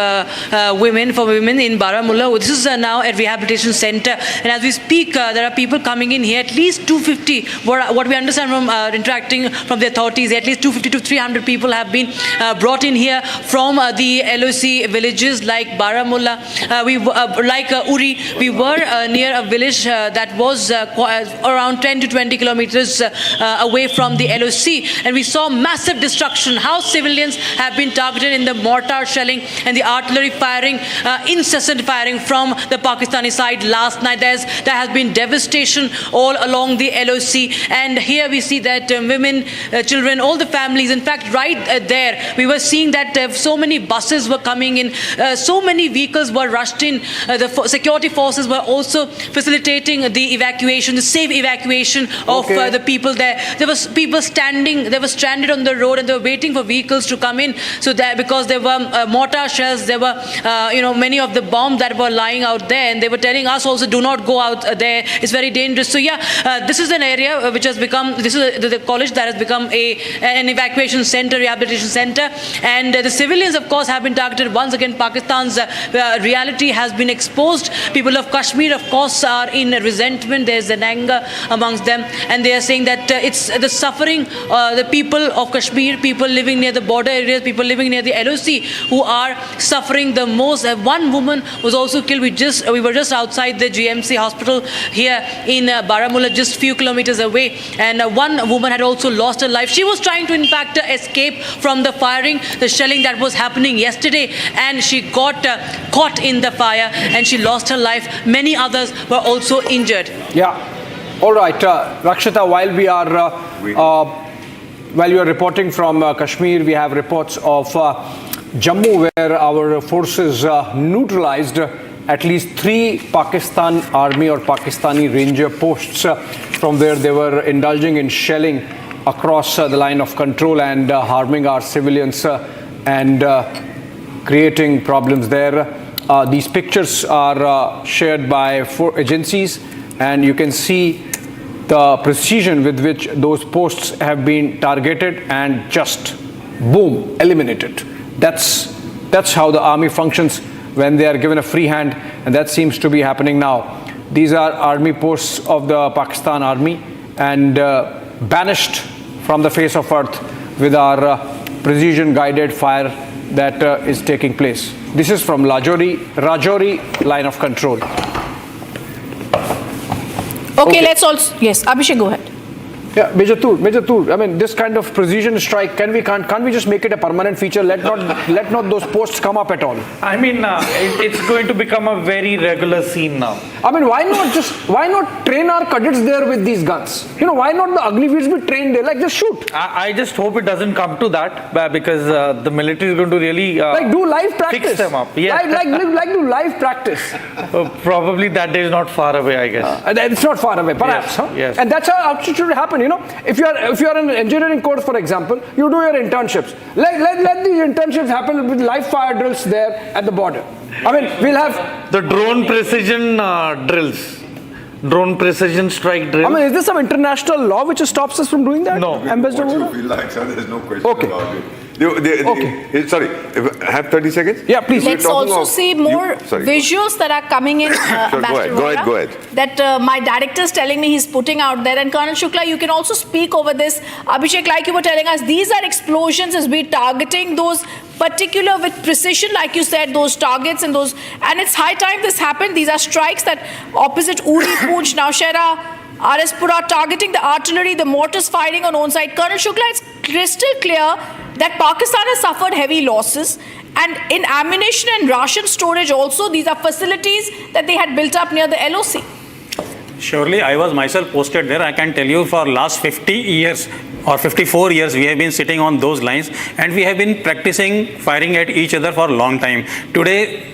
Women for Women in Baramulla. This is now a rehabilitation center. And as we speak, there are people coming in here, at least 250. What we understand from interacting from the authorities, at least 250 to 300 people have been brought in here from the LOC villages like Baramulla, like Uri. We were near a village that was around 10 to 20 kilometers away from the LOC. And we saw massive destruction, how civilians have been targeted in the mortar shelling and the artillery firing, incessant firing from the Pakistani side last night. There has been devastation all along the LOC, and here we see that women, children, all the families, in fact right there we were seeing that so many buses were coming in, so many vehicles were rushed in, the security forces were also facilitating the evacuation, the safe evacuation of the people there. There was people standing, they were stranded on the road and they were waiting for vehicles to come in. So that because there were mortar shells, there were many of the bombs that were lying out there, and they were telling us also, do not go out there, it's very dangerous. So yeah, this is an area which has become, this is the college that has become an evacuation center, rehabilitation center, and the civilians of course have been targeted. Once again, Pakistan's reality has been exposed. People of Kashmir of course are in resentment, there's an anger amongst them, and they are saying that it's the suffering, the people of Kashmir, people living near the border areas, people living near the LOC who are suffering the most. One woman was also killed. We were just outside the GMC hospital here in Baramulla, just few kilometers away, and one woman had also lost her life. She was trying to in fact escape from the firing, the shelling that was happening yesterday, and she got caught in the fire and she lost her life. Many others were also injured. Yeah. All right, Rakshita, while you are reporting from Kashmir, we have reports of Jammu, where our forces neutralized at least 3 Pakistan Army or Pakistani Ranger posts from where they were indulging in shelling across the line of control and harming our civilians and creating problems there. These pictures are shared by 4 agencies, and you can see the precision with which those posts have been targeted and just boom, eliminated. That's how the army functions when they are given a free hand, and that seems to be happening now. These are army posts of the Pakistan Army and banished from the face of earth with our precision guided fire that is taking place. This is from Rajouri line of control. Okay, let's also, yes, Abhishek, go ahead. Yeah, Major Toor. I mean, this kind of precision strike, can't we just make it a permanent feature? Let not those posts come up at all. I mean, it's going to become a very regular scene now. I mean, why not train our cadets there with these guns? You know, why not the Agniveers be trained there? Like, just shoot. I just hope it doesn't come to that, because the military is going to really like do live practice. Fix them up. Yeah. Like do live practice. Probably that day is not far away, I guess. It's not far away, perhaps. Yes. Huh? Yes. And that's how it should happen. You know, if you are in an engineering course, for example, you do your internships. Let these internships happen with live fire drills there at the border. I mean, we'll have the drone precision drills. Drone precision strike drill. I mean, is there some international law which stops us from doing that? No. Ambassador? What you feel like, sir, there's no question Okay. about it. Sorry, have 30 seconds? Yeah, please. Let's also see more visuals that are coming in, Ambassador Go ahead. That my director is telling me he's putting out there. And Colonel Shukla, you can also speak over this. Abhishek, like you were telling us, these are explosions as we're targeting those particular with precision, like you said, those targets and those. And it's high time this happened. These are strikes that opposite Uri, Poonch, Nowshera, Arispura, targeting the artillery, the mortars firing on own side. Colonel Shukla, it's crystal clear that Pakistan has suffered heavy losses, and in ammunition and ration storage also, these are facilities that they had built up near the LOC. Surely, I was myself posted there. I can tell you for last 50 years or 54 years, we have been sitting on those lines, and we have been practicing firing at each other for a long time. Today,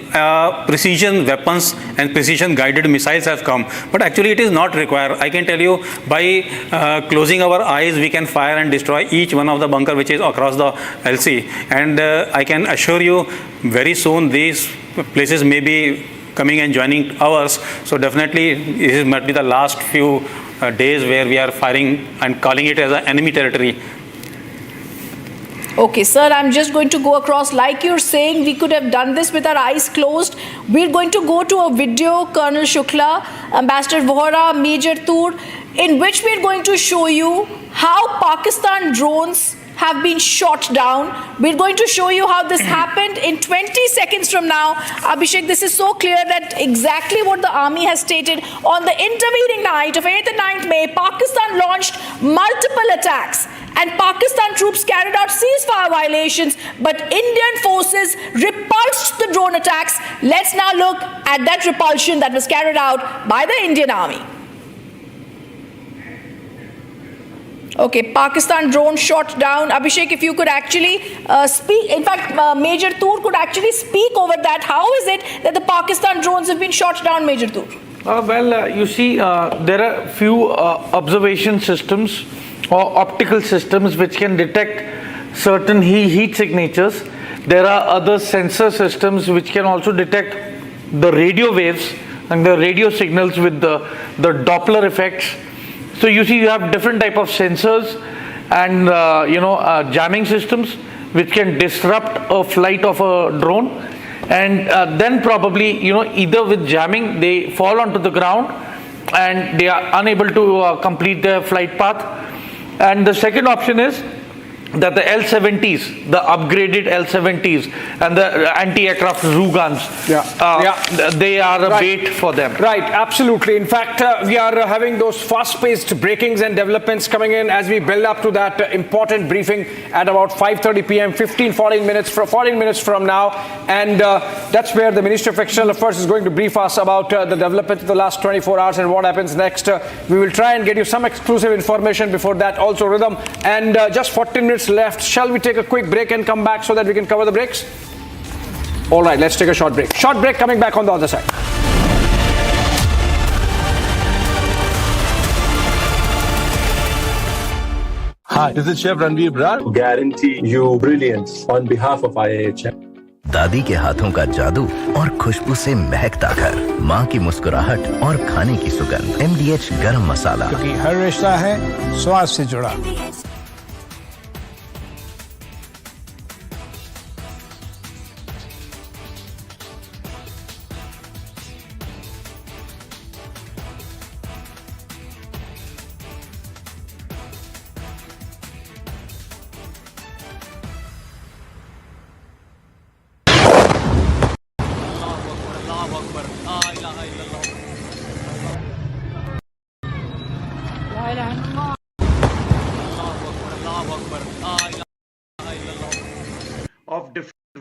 precision weapons and precision guided missiles have come, but actually it is not required. I can tell you, by closing our eyes, we can fire and destroy each one of the bunker which is across the LC. And I can assure you, very soon these places may be coming and joining ours. So definitely this might be the last few days where we are firing and calling it as an enemy territory. Okay, sir, I'm just going to go across. Like you're saying, we could have done this with our eyes closed. We're going to go to a video, Colonel Shukla, Ambassador Vohra, Major Toor, in which we're going to show you how Pakistan drones have been shot down. We're going to show you how this happened in 20 seconds from now. Abhishek, this is so clear that exactly what the army has stated. On the intervening night of 8th and 9th May, Pakistan launched multiple attacks, and Pakistan troops carried out ceasefire violations, but Indian forces repulsed the drone attacks. Let's now look at that repulsion that was carried out by the Indian Army. Okay, Pakistan drone shot down. Abhishek, if you could actually speak, in fact, Major Toor could actually speak over that. How is it that the Pakistan drones have been shot down, Major Toor? You see, there are few observation systems or optical systems which can detect certain heat signatures. There are other sensor systems which can also detect the radio waves and the radio signals with the Doppler effects. So you see, you have different type of sensors and jamming systems which can disrupt a flight of a drone, and then probably either with jamming they fall onto the ground and they are unable to complete their flight path. And the second option is that the L-70s, the upgraded L-70s and the anti-aircraft Zoo guns, they are a bait for them. Right, absolutely. In fact, we are having those fast-paced breakings and developments coming in as we build up to that important briefing at about 5:30 p.m., 14 minutes from now. And that's where the Ministry of External Affairs is going to brief us about the development of the last 24 hours and what happens next. We will try and get you some exclusive information before that also, Rhythm. And just 14 minutes left. Shall we take a quick break and come back so that we can cover the breaks? All right, let's take a short break. Short break, coming back on the other side. Hi, this is Chef Ranveer Brar. Guarantee you brilliance on behalf of IAHM. दादी के हाथों का जादू और खुशबू से महकता घर, माँ की मुस्कुराहट और खाने की सुगंध। MDH गरम मसाला, क्योंकि हर रिश्ता है स्वाद से जुड़ा।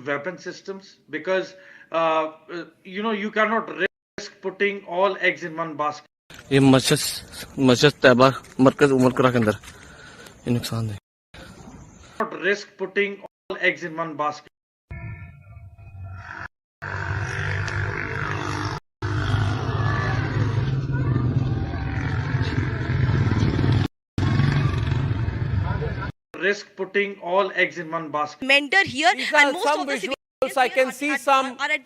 weapon systems because you cannot risk putting all eggs in one basket. ये मस्जिद तैयबा मरकज उमर करा के अंदर ये नुकसान है. Not risk putting all eggs in one basket. Risk putting all eggs in one basket. Mentor here, These and are most some of the visuals. I can see some. are at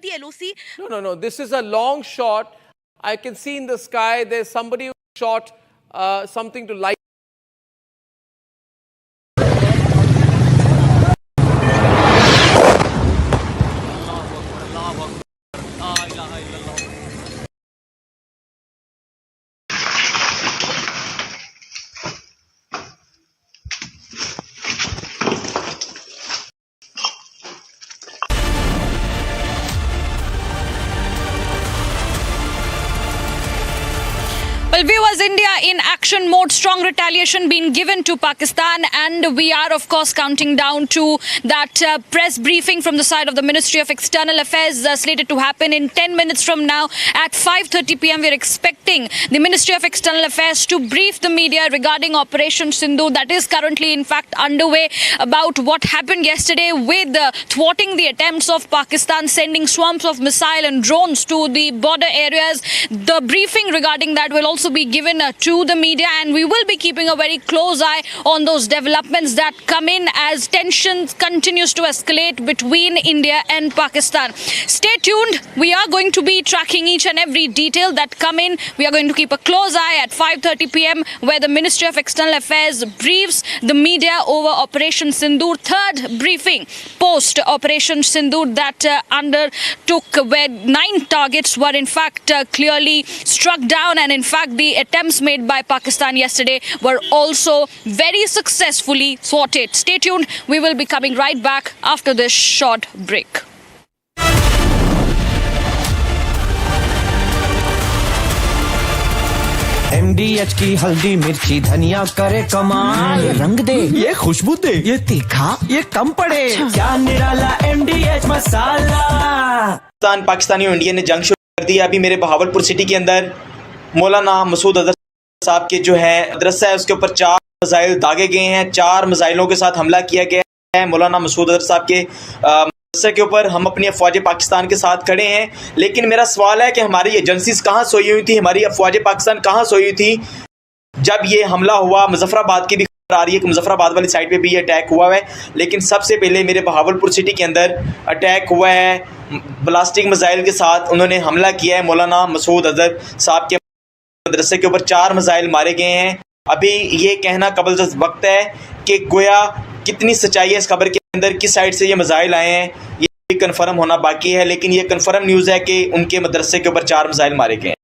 the LOC. No. This is a long shot. I can see in the sky there's somebody who shot something to light. Well, viewers, India in action mode, strong retaliation being given to Pakistan, and we are, of course, counting down to that press briefing from the side of the Ministry of External Affairs slated to happen in 10 minutes from now at 5:30 p.m. We're expecting the Ministry of External Affairs to brief the media regarding Operation Sindoor that is currently, in fact, underway, about what happened yesterday with thwarting the attempts of Pakistan sending swarms of missile and drones to the border areas. The briefing regarding that will also be given to the media, and we will be keeping a very close eye on those developments that come in as tensions continues to escalate between India and Pakistan. Stay tuned. We are going to be tracking each and every detail that come in. We are going to keep a close eye at 5:30 p.m. where the Ministry of External Affairs briefs the media over Operation Sindoor, third briefing post Operation Sindoor that undertook, where 9 targets were in fact clearly struck down, and in fact the attempts made by Pakistan yesterday were also very successfully thwarted. Stay tuned. We will be coming right back after this short break. MDH की हल्दी मिर्ची धनिया करे कमाल, ये रंग दे, ये खुशबू दे, ये तीखा, ये कम पड़े, क्या निराला MDH मसाला. पाकिस्तानी और इंडिया ने जंग शुरू कर दी है. अभी मेरे बहावलपुर सिटी के अंदर मौलाना मसूद अजहर साहब के जो है मदरसा है उसके ऊपर 4 मिसाइल दागे गए हैं. 4 मिसाइलों के साथ हमला किया गया है. मौलाना मसूद अजहर साहब के मदरसे के ऊपर हम अपनी अफवाज पाकिस्तान के साथ खड़े हैं, लेकिन मेरा सवाल है कि हमारी एजेंसीज कहाँ सोई हुई थी, हमारी अफवाज पाकिस्तान कहाँ सोई हुई थी जब ये हमला हुआ. मुजफ्फराबाद की भी खबर आ रही है कि मुजफ्फराबाद वाली साइड पे भी ये अटैक हुआ है, लेकिन सबसे पहले मेरे बहावलपुर सिटी के अंदर अटैक हुआ है. ब्लास्टिक मिसाइल के साथ उन्होंने हमला किया है. मौलाना मसूद अजहर साहब के मदरसे के ऊपर 4 मिसाइल मारे गए हैं. अभी ये कहना कबल वक्त है कि गोया कितनी सच्चाई है इस खबर के अंदर, किस साइड से ये मिसाइल आए हैं, ये भी कन्फर्म होना बाकी है. लेकिन ये कन्फर्म न्यूज़ है कि उनके मदरसे के ऊपर 4 मिसाइल मारे गए हैं.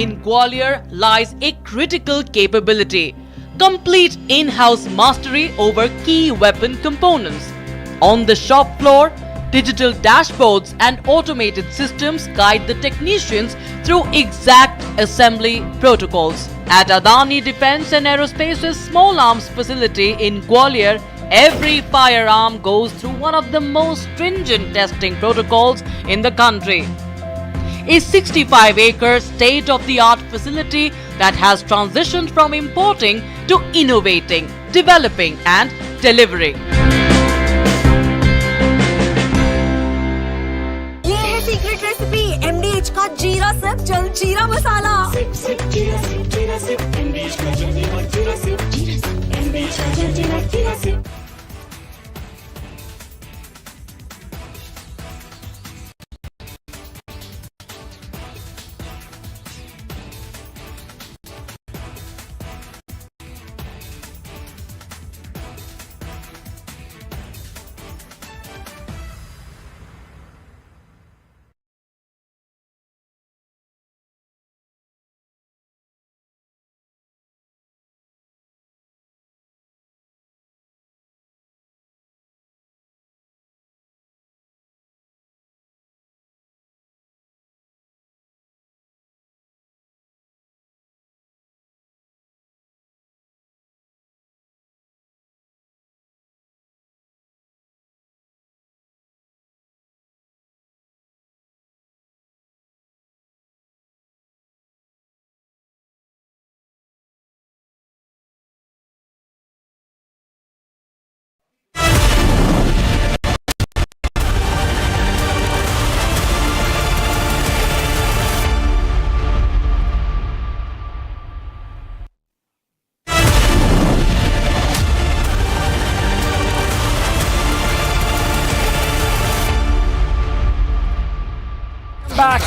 In Gwalior lies a critical capability, complete in-house mastery over key weapon components. On the shop floor, digital dashboards and automated systems guide the technicians through exact assembly protocols. At Adani Defence and Aerospace's small arms facility in Gwalior, every firearm goes through one of the most stringent testing protocols in the country. A 65-acre state-of-the-art facility that has transitioned from importing to innovating, developing and delivering. ये है secret recipe MDH का जीरा सिर्फ जल जीरा मसाला. MDH का जल जीरा सिर्फ.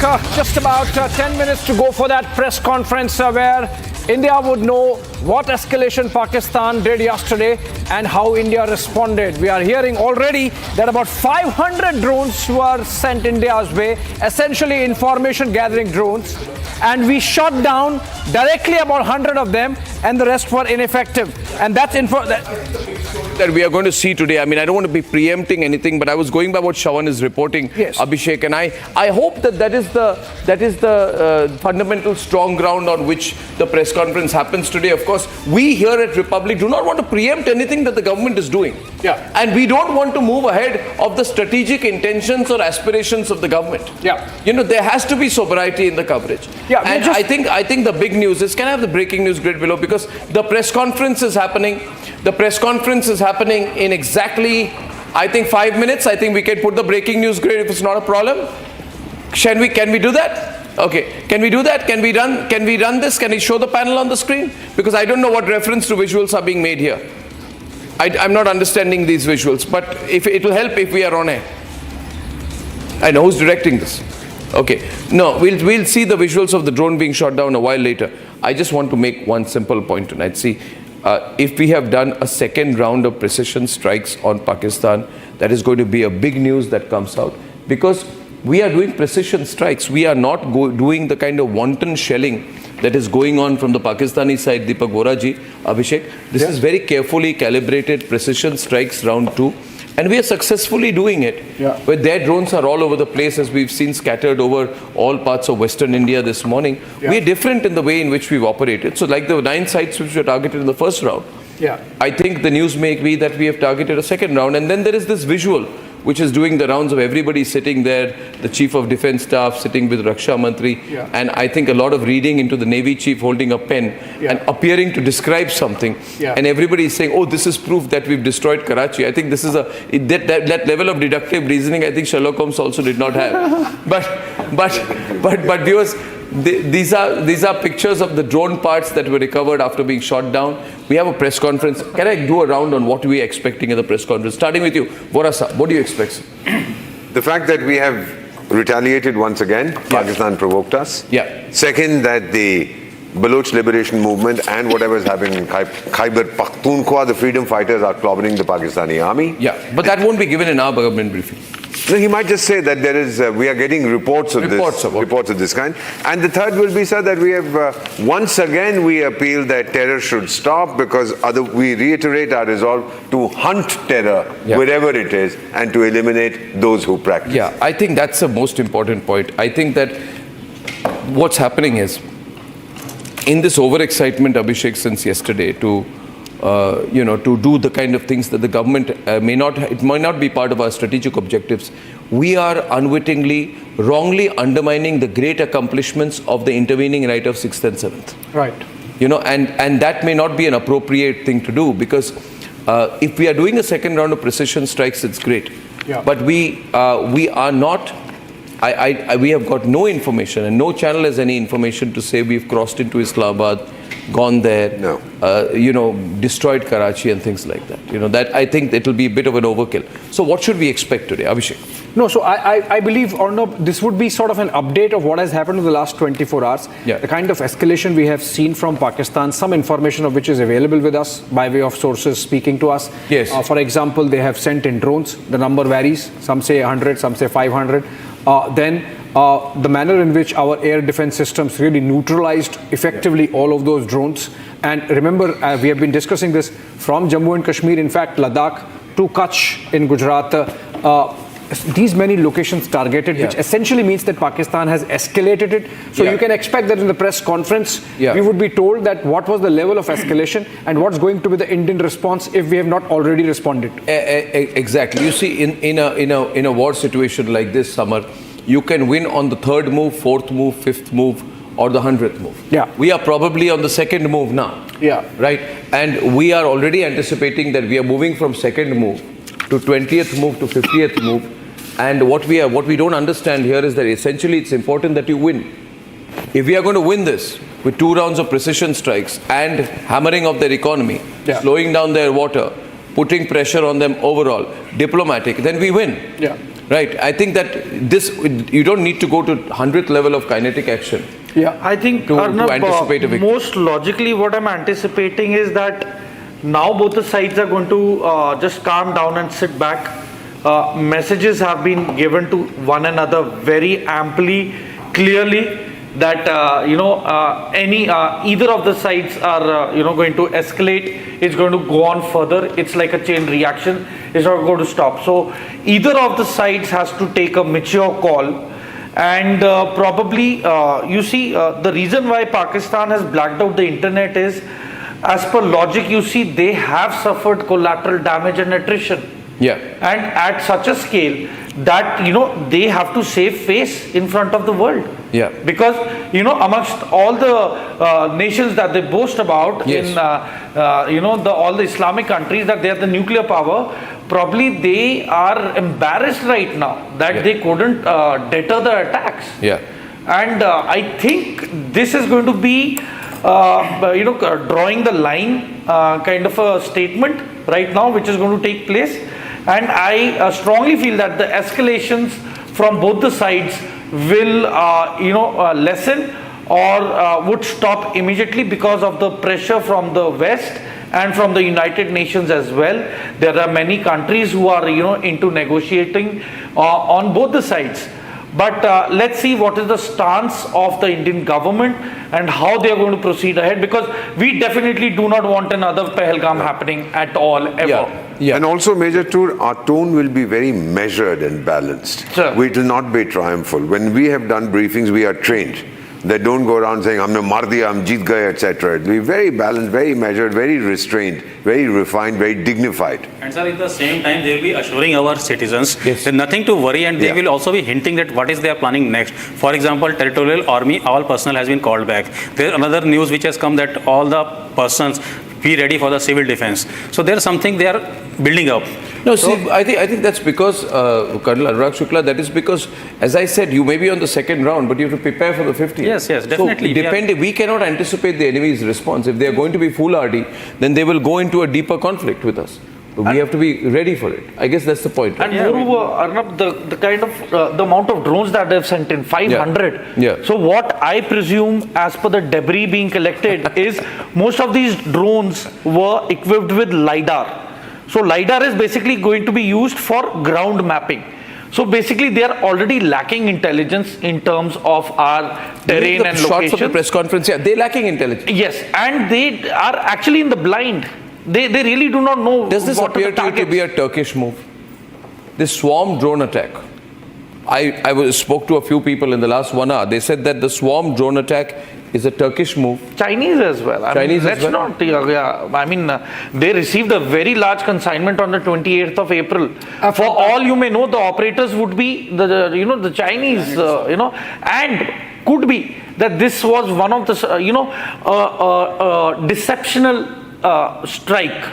back. Just about 10 minutes to go for that press conference where India would know what escalation Pakistan did yesterday and how India responded. We are hearing already that about 500 drones were sent India's way, essentially information gathering drones, and we shot down directly about 100 of them and the rest were ineffective. And that's that we are going to see today. I mean, I don't want to be preempting anything, but I was going by what Shawan is reporting, yes. Abhishek, and I hope that is the fundamental strong ground on which the press conference happens today. Of course, we here at Republic do not want to preempt anything that the government is doing. Yeah. And we don't want to move ahead of the strategic intentions or aspirations of the government. Yeah. You know, there has to be sobriety in the coverage. Yeah. And I think the big news is, can I have the breaking news grid below? Because the press conference is happening. The press conference is happening in exactly, I think, 5 minutes. I think we can put the breaking news grid if it's not a problem. Can we do that? Okay, can we do that? Can we run this? Can we show the panel on the screen? Because I don't know what reference to visuals are being made here. I'm not understanding these visuals, but if it will help if we are on air. I know who's directing this. Okay, no, we'll see the visuals of the drone being shot down a while later. I just want to make one simple point tonight. See, if we have done a second round of precision strikes on Pakistan, that is going to be a big news that comes out, because we are doing precision strikes. We are not doing the kind of wanton shelling that is going on from the Pakistani side. Deepak Voraji, Abhishek, this is very carefully calibrated precision strikes round 2. And we are successfully doing it. Yeah. Where their drones are all over the place, as we've seen scattered over all parts of Western India this morning. Yeah. We are different in the way in which we've operated. So like the 9 sites which were targeted in the first round, I think the news may be that we have targeted a second round. And then there is this visual which is doing the rounds of everybody sitting there, the Chief of Defence Staff sitting with Raksha Mantri, and I think a lot of reading into the Navy Chief holding a pen and appearing to describe something, and everybody is saying, oh, this is proof that we've destroyed Karachi. I think this is that level of deductive reasoning I think Sherlock Holmes also did not have. But viewers, these are pictures of the drone parts that were recovered after being shot down. We have a press conference. Can I do a round on what we are expecting at the press conference? Starting with you, Vorasa, what do you expect? The fact that we have retaliated once again, Pakistan provoked us. Yeah. Second, that the Baloch Liberation Movement and whatever is happening in Khyber Pakhtunkhwa, the freedom fighters are clobbering the Pakistani army. Yeah, but that won't be given in our government briefing. No, he might just say that there is, we are getting reports of this kind. And the third will be, sir, that we have, once again, we appeal that terror should stop, because we reiterate our resolve to hunt terror wherever it is and to eliminate those who practice. Yeah, I think that's the most important point. I think that what's happening is, in this overexcitement, Abhishek, since yesterday, to do the kind of things that the government may not be part of our strategic objectives, we are unwittingly, wrongly undermining the great accomplishments of the intervening right of 6th and 7th. Right. You know, and that may not be an appropriate thing to do, because if we are doing a second round of precision strikes, it's great. Yeah. But we are not. We have got no information, and no channel has any information to say we've crossed into Islamabad, gone there, destroyed Karachi and things like that. You know, that I think it will be a bit of an overkill. So what should we expect today, Abhishek? No, so I believe, Arnab, this would be sort of an update of what has happened in the last 24 hours. Yeah. The kind of escalation we have seen from Pakistan, some information of which is available with us by way of sources speaking to us. Yes. For example, they have sent in drones. The number varies. Some say 100, some say 500. The manner in which our air defense systems really neutralized effectively all of those drones. And remember, we have been discussing this from Jammu and Kashmir, in fact, Ladakh to Kutch in Gujarat. These many locations targeted, which essentially means that Pakistan has escalated it. So you can expect that in the press conference, we would be told that what was the level of escalation and what's going to be the Indian response if we have not already responded. Exactly. You see, in a war situation like this, Samar, you can win on the 3rd move, 4th move, 5th move, or the 100th move. Yeah. We are probably on the 2nd move now. Yeah. Right. And we are already anticipating that we are moving from 2nd move to 20th move to 50th move. And what we don't understand here is that essentially it's important that you win. If we are going to win this with 2 rounds of precision strikes and hammering of their economy, slowing down their water, putting pressure on them overall, diplomatic, then we win. Yeah. Right. I think that you don't need to go to 100th level of kinetic action. Yeah, I think to anticipate a victory. Most logically what I'm anticipating is that now both the sides are going to just calm down and sit back. Messages have been given to one another very amply, clearly, that either of the sides are going to escalate. It's going to go on further. It's like a chain reaction. It's not going to stop. So either of the sides has to take a mature call. And probably, the reason why Pakistan has blacked out the internet is, as per logic, they have suffered collateral damage and attrition. Yeah. And at such a scale that, they have to save face in front of the world. Yeah. Because, amongst all the nations that they boast about in, all the Islamic countries, that they are the nuclear power, probably they are embarrassed right now that they couldn't deter the attacks. Yeah. And I think this is going to be, drawing the line kind of a statement right now, which is going to take place. And I strongly feel that the escalations from both the sides will, lessen or would stop immediately because of the pressure from the West and from the United Nations as well. There are many countries who are, into negotiating on both the sides. But let's see what is the stance of the Indian government and how they are going to proceed ahead, because we definitely do not want another Pahalgam happening at all, ever. Yeah. And also, Major Tour, our tone will be very measured and balanced. Sure. We will not be triumphal. When we have done briefings, we are trained. They don't go around saying, "Humne mar diya, hum jeet gaye," etc. It will be very balanced, very measured, very restrained, very refined, very dignified. And sir, at the same time, they will be assuring our citizens there's nothing to worry, and they will also be hinting that what is they are planning next. For example, Territorial Army, all personnel has been called back. There's another news which has come that all the persons be ready for the civil defense. So there's something they are building up. No, see, I think that's because, Colonel Anurag Shukla, that is because, as I said, you may be on the second round, but you have to prepare for the 50th. Yes, definitely. So, we cannot anticipate the enemy's response. If they are going to be foolhardy, then they will go into a deeper conflict with us. But we have to be ready for it. I guess that's the point. And moreover, Arnab, the kind of, the amount of drones that they've sent in, 500. Yeah. So what I presume, as per the debris being collected, is most of these drones were equipped with LiDAR. So LiDAR is basically going to be used for ground mapping. So basically, they are already lacking intelligence in terms of our terrain and location. Shots of the press conference, they're lacking intelligence. Yes, and they are actually in the blind. They really do not know. Does this appear to you to be a Turkish move? This swarm drone attack. I spoke to a few people in the last 1 hour. They said that the swarm drone attack is a Turkish move. Chinese as well. I mean, they received a very large consignment on the 28th of April. For all you may know, the operators would be the Chinese, and could be that this was one of the, deceptional strike,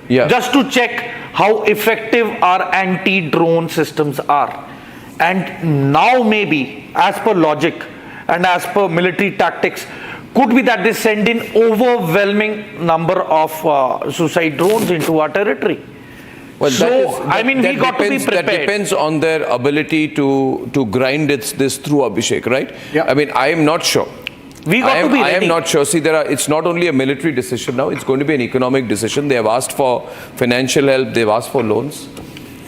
just to check how effective our anti-drone systems are. And now maybe, as per logic and as per military tactics, could be that they send in overwhelming number of suicide drones into our territory. Well, so, we got to be prepared. That depends on their ability to grind this through, Abhishek, right? Yeah. I am not sure. We got to be ready. I am not sure. See, it's not only a military decision now, it's going to be an economic decision. They have asked for financial help, they've asked for loans.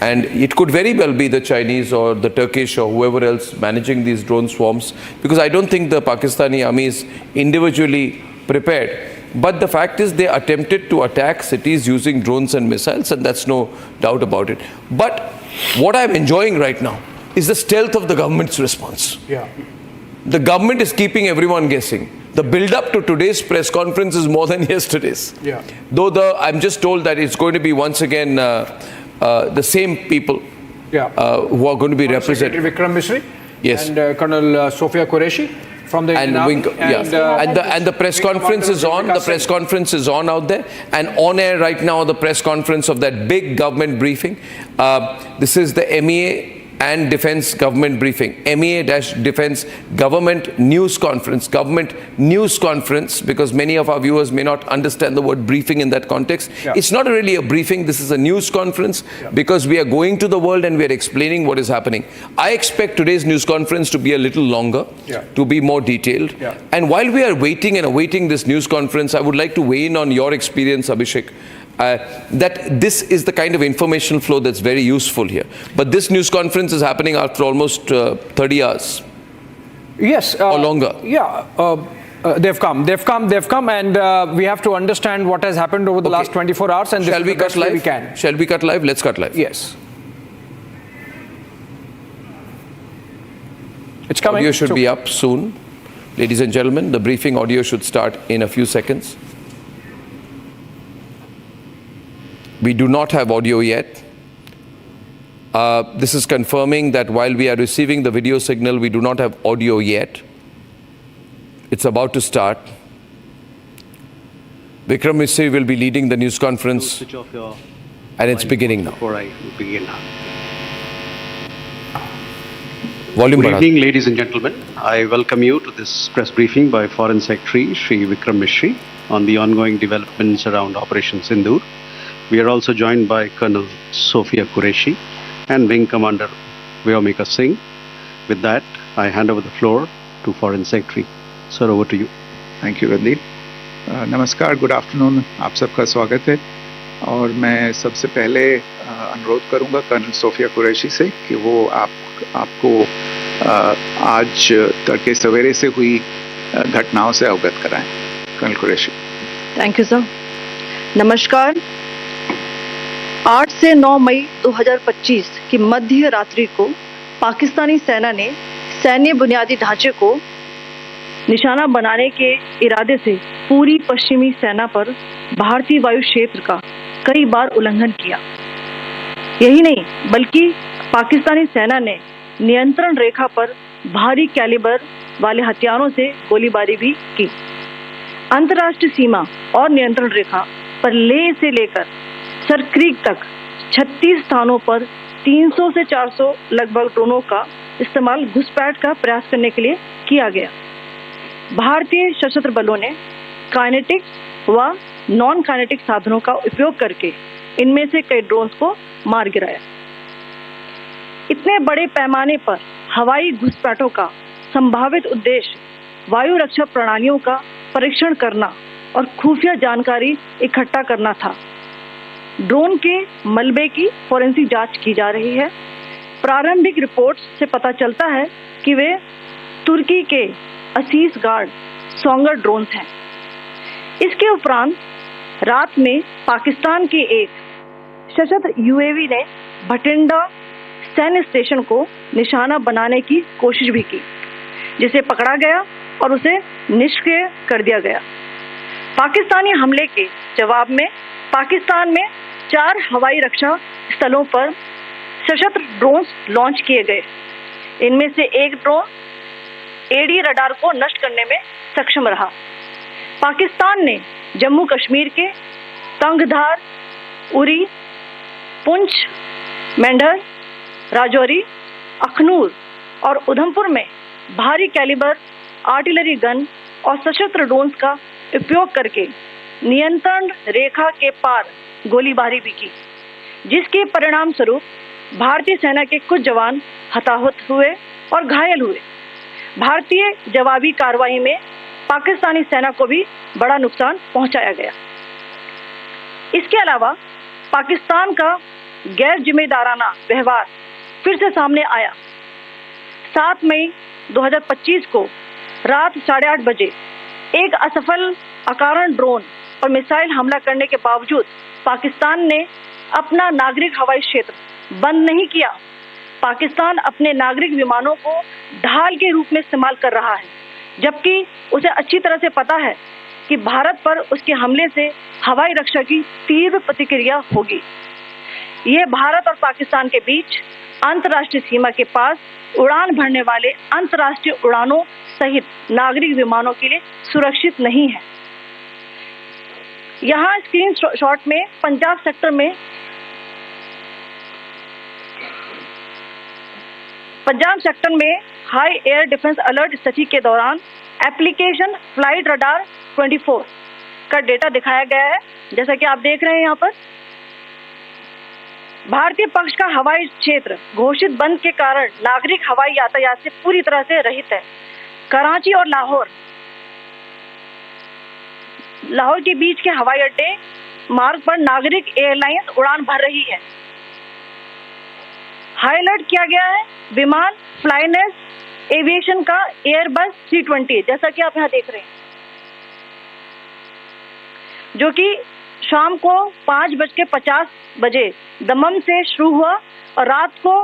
And it could very well be the Chinese or the Turkish or whoever else managing these drone swarms, because I don't think the Pakistani army is individually prepared. But the fact is, they attempted to attack cities using drones and missiles, and that's no doubt about it. But what I'm enjoying right now is the stealth of the government's response. Yeah. The government is keeping everyone guessing. The build-up to today's press conference is more than yesterday's. Yeah. Though I'm just told that it's going to be once again the same people who are going to be represented. Secretary Vikram Misri. Yes. And Colonel Sofia Qureshi from the and the press conference is on. The press conference is on out there, and on air right now. The press conference of that big government briefing. This is the MEA and Defence Government Briefing, MEA-Defence Government News Conference, Government News Conference, because many of our viewers may not understand the word briefing in that context. Yeah. It's not really a briefing, this is a news conference, because we are going to the world and we are explaining what is happening. I expect today's news conference to be a little longer, to be more detailed. And while we are waiting and awaiting this news conference, I would like to weigh in on your experience, Abhishek. That this is the kind of information flow that's very useful here. But this news conference is happening after almost 30 hours. Yes. Or longer. Yeah. They've come, and we have to understand what has happened over the last 24 hours. And Shall we cut live? We can. Shall we cut live? Let's cut live. Yes. It's coming. Audio should be up soon. Ladies and gentlemen, the briefing audio should start in a few seconds. We do not have audio yet. This is confirming that while we are receiving the video signal, we do not have audio yet. It's about to start. Vikram Misri will be leading the news conference, and it's beginning now. Before I begin. Volume Good बढ़ा evening, ladies and gentlemen. I welcome you to this press briefing by Foreign Secretary Shri Vikram Misri on the ongoing developments around Operation Sindoor. We are also joined by Colonel Sophia Qureshi and Wing Commander Vyomika Singh. With that, I hand over the floor to Foreign Secretary. Sir, over to you. Thank you Randeep नमस्कार good afternoon आप सबका स्वागत है और मैं सबसे पहले अनुरोध करूंगा कर्नल सोफिया कुरैशी से कि वो आपको आज तड़के सवेरे से हुई घटनाओं से अवगत कराएं colonel Qureshi thank you sir नमस्कार 8 से 9 मई 2025 की मध्य रात्रि को पाकिस्तानी सेना ने सैन्य बुनियादी ढांचे को निशाना बनाने के इरादे से पूरी पश्चिमी सेना पर भारतीय वायु क्षेत्र का कई बार उल्लंघन किया। यही नहीं बल्कि पाकिस्तानी सेना ने नियंत्रण रेखा पर भारी कैलिबर वाले हथियारों से गोलीबारी भी की। अंतर्राष्ट्रीय सीमा और नियंत्रण रेखा पर लेह से लेकर सरक्रीक तक 36 स्थानों पर 300 से 400 लगभग ड्रोनों का इस्तेमाल घुसपैठ का प्रयास करने के लिए किया गया। भारतीय सशस्त्र बलों ने काइनेटिक व नॉन काइनेटिक साधनों का उपयोग करके इनमें से कई ड्रोन्स को मार गिराया। इतने बड़े पैमाने पर हवाई घुसपैठों का संभावित उद्देश्य वायु रक्षा प्रणालियों का परीक्षण करना और खुफिया जानकारी इकट्ठा करना था। ड्रोन के मलबे की फोरेंसिक जांच की जा रही है। प्रारंभिक रिपोर्ट्स से पता चलता है कि वे तुर्की के असीस गार्ड सोंगर ड्रोन्स हैं। इसके उपरांत रात में पाकिस्तान के एक सशस्त्र यूएवी ने भटिंडा सैन्य स्टेशन को निशाना बनाने की कोशिश भी की, जिसे पकड़ा गया और उसे निष्क्रिय कर दिया गया। पाकिस्तानी हमले के जवाब में पाकिस्तान में 4 हवाई रक्षा स्थलों पर सशस्त्र ड्रोन्स लॉन्च किए गए। इनमें से एक ड्रोन एडी रडार को नष्ट करने में सक्षम रहा। पाकिस्तान ने जम्मू कश्मीर के तंगधार, उरी, पुंछ, मेंढर, राजौरी, अखनूर और उधमपुर में भारी कैलिबर आर्टिलरी गन और सशस्त्र ड्रोन्स का उपयोग करके नियंत्रण रेखा के पार गोलीबारी भी की, जिसके परिणाम स्वरूप भारतीय सेना के कुछ जवान हताहत हुए और घायल हुए। भारतीय जवाबी कार्रवाई में पाकिस्तानी सेना को भी बड़ा नुकसान पहुंचाया गया। इसके अलावा पाकिस्तान का गैर जिम्मेदाराना व्यवहार फिर से सामने आया। 7 मई 2025 को रात 8:30 बजे एक असफल अकारण ड्रोन और मिसाइल हमला करने के बावजूद पाकिस्तान ने अपना नागरिक हवाई क्षेत्र बंद नहीं किया। पाकिस्तान अपने नागरिक विमानों को ढाल के रूप में इस्तेमाल कर रहा है, जबकि उसे अच्छी तरह से पता है कि भारत पर उसके हमले से हवाई रक्षा की तीव्र प्रतिक्रिया होगी। यह भारत और पाकिस्तान के बीच अंतर्राष्ट्रीय सीमा के पास उड़ान भरने वाले अंतर्राष्ट्रीय उड़ानों सहित नागरिक विमानों के लिए सुरक्षित नहीं है। यहाँ स्क्रीन शॉट में पंजाब सेक्टर में पंजाब सेक्टर में हाई एयर डिफेंस अलर्ट स्थिति के दौरान एप्लीकेशन फ्लाइट रडार 24 का डेटा दिखाया गया है, जैसा कि आप देख रहे हैं यहाँ पर। भारतीय पक्ष का हवाई क्षेत्र घोषित बंद के कारण नागरिक हवाई यातायात से पूरी तरह से रहित है। कराची और लाहौर के बीच के हवाई अड्डे मार्ग पर नागरिक एयरलाइंस उड़ान भर रही है। हाई अलर्ट किया गया है विमान फ्लाइनेस एविएशन का एयरबस 320, जैसा कि आप यहाँ देख रहे हैं, जो कि शाम को 5:50 बजे दमम से शुरू हुआ और रात को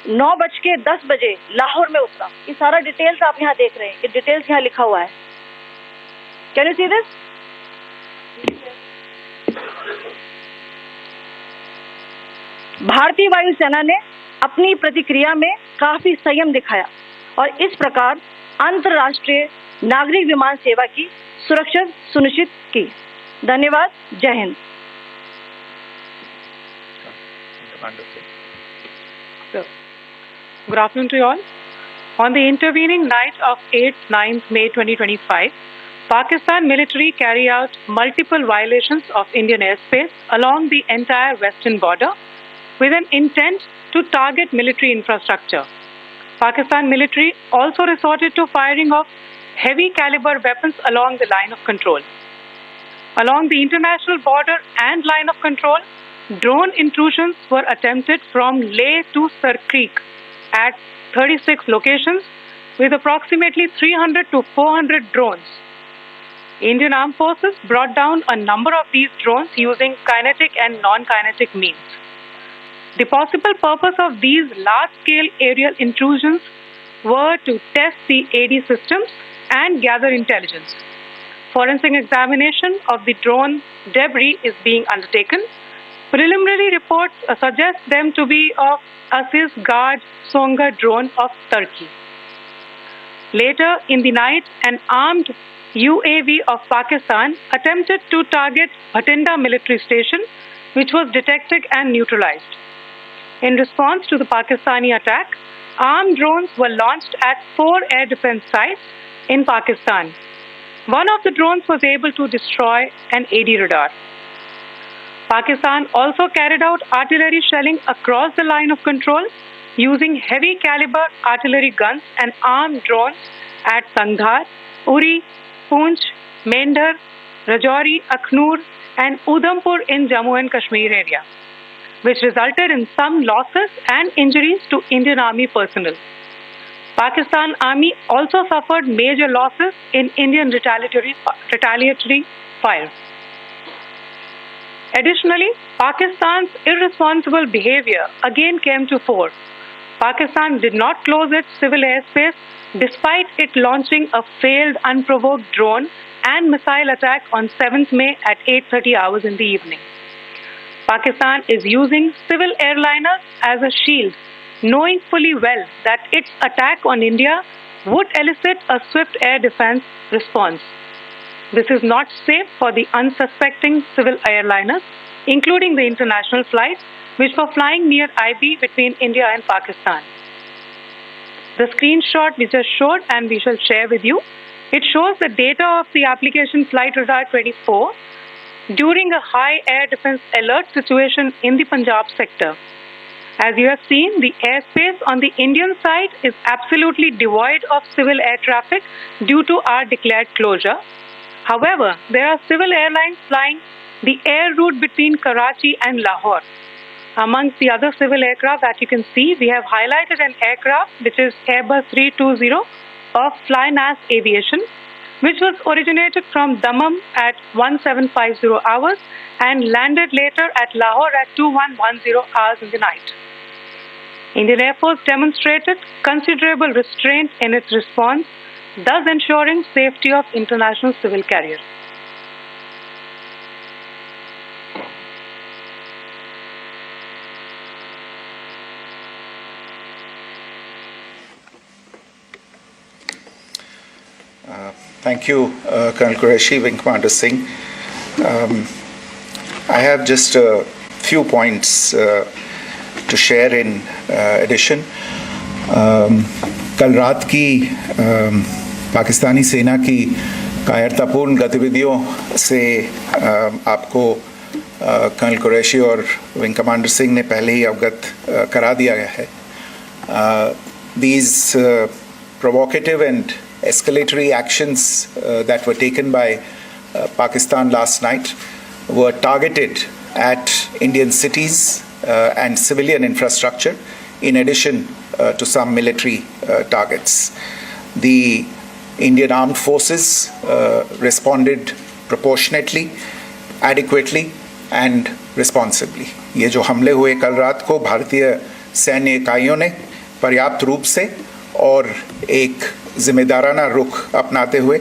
9:10 बजे लाहौर में उतरा। ये सारा डिटेल्स आप यहाँ देख रहे हैं, ये डिटेल्स यहाँ लिखा हुआ है। Can you see this? भारतीय वायुसेना ने अपनी प्रतिक्रिया में काफी संयम दिखाया और इस प्रकार अंतर्राष्ट्रीय नागरिक विमान सेवा की सुरक्षा सुनिश्चित की। धन्यवाद। जय Hind. Good afternoon to you all. On the intervening night of 8-9 May 2025, Pakistan military carried out multiple violations of Indian airspace along the entire western border with an intent to target military infrastructure. Pakistan military also resorted to firing of heavy caliber weapons along the line of control. Along the international border and line of control, drone intrusions were attempted from Leh to Sar Creek at 36 locations with approximately 300 to 400 drones. Indian Armed Forces brought down a number of these drones using kinetic and non-kinetic means. The possible purpose of these large-scale aerial intrusions were to test the AD systems and gather intelligence. Forensic examination of the drone debris is being undertaken. Preliminary reports suggest them to be of Aziz Guard Songa drone of Turkey. Later in the night, an armed UAV of Pakistan attempted to target Bhatinda military station, which was detected and neutralized. In response to the Pakistani attack, armed drones were launched at 4 air defense sites in Pakistan. One of the drones was able to destroy an AD radar. Pakistan also carried out artillery shelling across the line of control using heavy caliber artillery guns and armed drones at Sangdhar, Uri, Poonch, Mendhar, Rajouri, Akhnur and Udhampur in Jammu and Kashmir area, which resulted in some losses and injuries to Indian Army personnel. Pakistan Army also suffered major losses in Indian retaliatory fire. Additionally, Pakistan's irresponsible behavior again came to fore. Pakistan did not close its civil airspace despite it launching a failed unprovoked drone and missile attack on 7th May at 8:30 hours in the evening. Pakistan is using civil airliners as a shield, knowing fully well that its attack on India would elicit a swift air defense response. This is not safe for the unsuspecting civil airliners, including the international flights which were flying near IB between India and Pakistan. The screenshot we just showed and we shall share with you, it shows the data of the application Flight Radar 24 during a high air defense alert situation in the Punjab sector. As you have seen, the airspace on the Indian side is absolutely devoid of civil air traffic due to our declared closure. However, there are civil airlines flying the air route between Karachi and Lahore. Amongst the other civil aircraft that you can see, we have highlighted an aircraft which is Airbus 320 of Flynas Aviation, which was originated from Dammam at 1750 hours and landed later at Lahore at 2110 hours in the night. Indian Air Force demonstrated considerable restraint in its response, thus ensuring safety of international civil carriers. Thank you, Colonel Qureshi, Wing Commander Singh. I have just a few points to share in addition. कल रात की पाकिस्तानी सेना की कायरतापूर्ण गतिविधियों से आपको colonel Qureshi और विंग कमांडर सिंह ने पहले ही अवगत करा दिया गया है. These provocative and escalatory actions that were taken by Pakistan last night were targeted at Indian cities and civilian infrastructure, in addition to some military targets. The Indian armed forces responded proportionately, adequately and responsibly. ये जो हमले हुए कल रात को भारतीय सैन्य इकाइयों ने पर्याप्त रूप से और एक जिम्मेदाराना रुख अपनाते हुए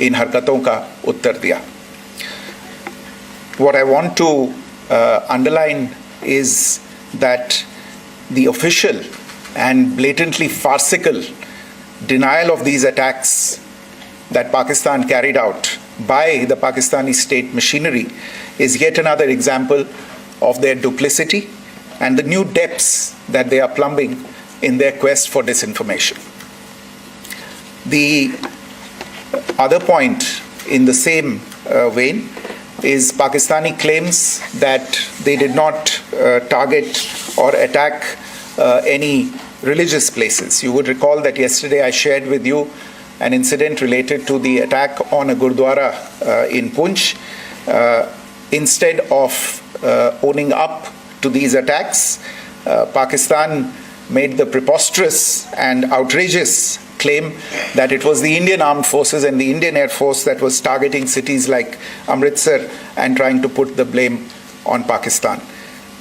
इन हरकतों का उत्तर दिया. What I want to underline is that the official and blatantly farcical denial of these attacks that Pakistan carried out by the Pakistani state machinery is yet another example of their duplicity and the new depths that they are plumbing in their quest for disinformation. The other point in the same vein is Pakistani claims that they did not target or attack any religious places. You would recall that yesterday I shared with you an incident related to the attack on a Gurdwara in Poonch. Instead of owning up to these attacks, Pakistan made the preposterous and outrageous claim that it was the Indian Armed Forces and the Indian Air Force that was targeting cities like Amritsar and trying to put the blame on Pakistan.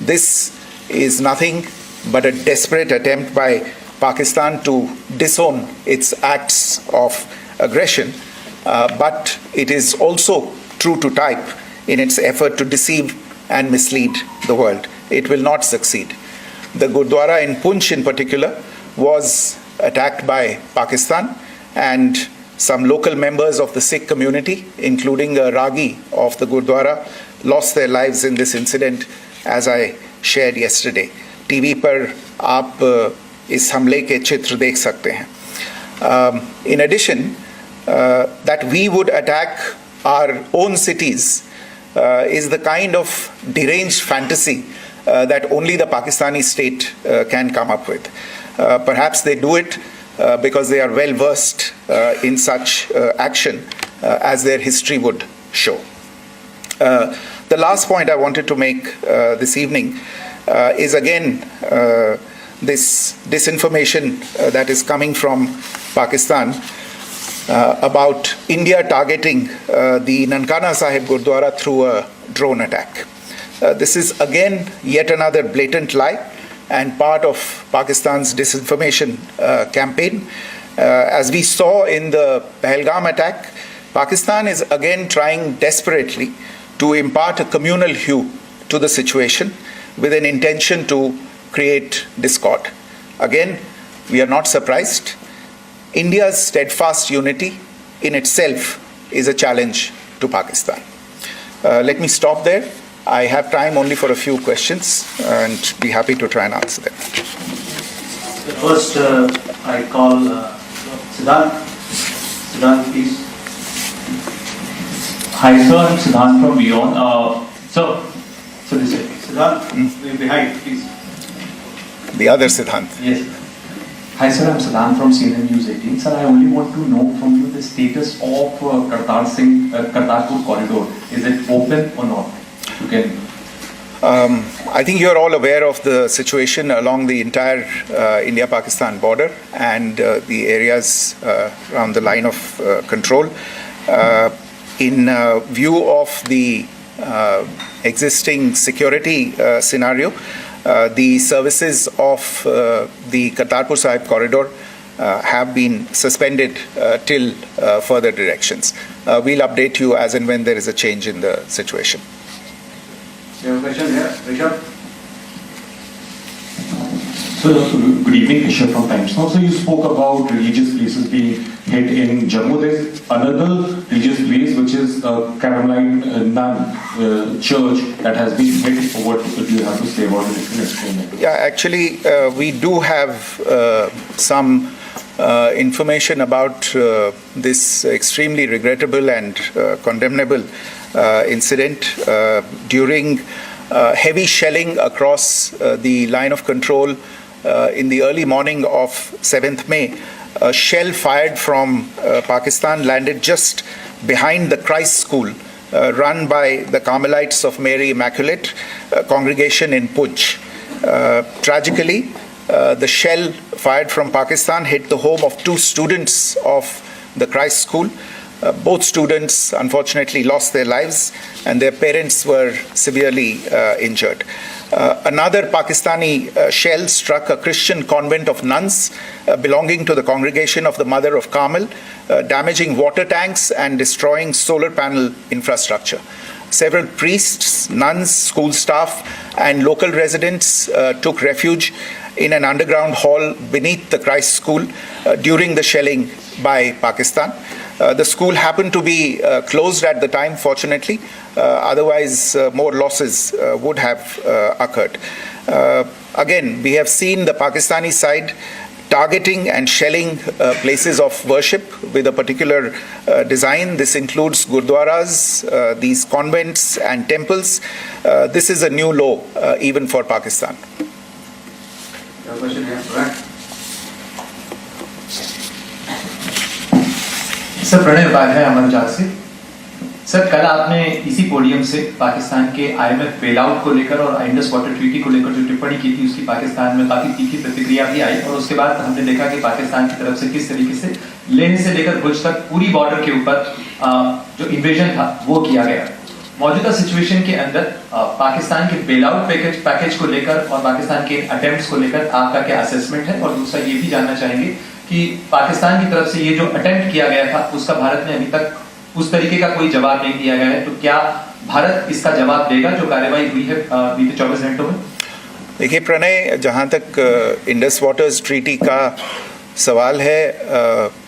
This is nothing but a desperate attempt by Pakistan to disown its acts of aggression, but it is also true to type in its effort to deceive and mislead the world. It will not succeed. The Gurdwara in Poonch in particular was attacked by Pakistan, and some local members of the Sikh community, including a Ragi of the Gurdwara, lost their lives in this incident, as I shared yesterday. TV पर आप इस हमले के चित्र देख सकते हैं. In addition, that we would attack our own cities is the kind of deranged fantasy that only the Pakistani state can come up with. Perhaps they do it because they are well versed in such action, as their history would show. The last point I wanted to make this evening is again this disinformation that is coming from Pakistan about India targeting the Nankana Sahib Gurdwara through a drone attack. This is again yet another blatant lie and part of Pakistan's disinformation campaign. As we saw in the Pahalgam attack, Pakistan is again trying desperately to impart a communal hue to the situation with an intention to create discord. Again, we are not surprised. India's steadfast unity in itself is a challenge to Pakistan. Let me stop there. I have time only for a few questions and be happy to try and answer them. First, I call Siddhant. Siddhant, please. Hi, sir. I'm Siddhant from Beyond. So this is Siddhant, behind, please. The other Siddhant. Yes. Hi, sir. I'm Siddhant from CNN News 18. Sir, I only want to know from you the status of Kartarpur corridor. Is it open or not? You can. I think you're all aware of the situation along the entire India-Pakistan border and the areas around the line of control. In view of the existing security scenario, the services of the Kartarpur Sahib corridor have been suspended till further directions. We'll update you as and when there is a change in the situation. You have a question here, Rishabh? So, good evening, Kishan from Times Now. So, you spoke about religious places being hit in Jammu. There's another religious place which is Caroline Nun Church that has been hit. What do you have to say about it? If you can explain it. Yeah, actually, we do have some information about this extremely regrettable and condemnable incident during heavy shelling across the line of control in the early morning of 7th May. A shell fired from Pakistan landed just behind the Christ School run by the Carmelites of Mary Immaculate congregation in Poonch. Tragically, the shell fired from Pakistan hit the home of 2 students of the Christ School. Both students unfortunately lost their lives and their parents were severely injured. Another Pakistani shell struck a Christian convent of nuns belonging to the congregation of the Mother of Carmel, damaging water tanks and destroying solar panel infrastructure. Several priests, nuns, school staff, and local residents took refuge in an underground hall beneath the Christ School during the shelling by Pakistan. The school happened to be closed at the time, fortunately. Otherwise, more losses would have occurred. Again, we have seen the Pakistani side targeting and shelling places of worship with a particular design. This includes gurdwaras, these convents and temples. This is a new low even for Pakistan. Sir Pranay Upadhyay अमर जाग से sir कल आपने इसी podium से पाकिस्तान के IMF bailout को लेकर और इंडस वाटर ट्रीटी को लेकर जो टिप्पणी की थी उसकी पाकिस्तान में काफी तीखी प्रतिक्रिया भी आई और उसके बाद हमने देखा कि पाकिस्तान की तरफ से किस तरीके से लेह से लेकर भुज तक पूरी बॉर्डर के ऊपर जो इन्वेजन था वो किया गया। मौजूदा सिचुएशन के अंदर पाकिस्तान के बेलआउट पैकेज को लेकर और पाकिस्तान के अटेम्प्ट्स को लेकर आपका क्या असेसमेंट है और दूसरा ये भी जानना चाहेंगे कि पाकिस्तान की तरफ से ये जो अटेम्प्ट किया गया था उसका भारत ने अभी तक उस तरीके का कोई जवाब नहीं दिया गया है, तो क्या भारत इसका जवाब देगा जो कार्रवाई हुई है बीते 24 घंटों में? देखिए प्रणय, जहाँ तक इंडस वाटर्स ट्रीटी का सवाल है,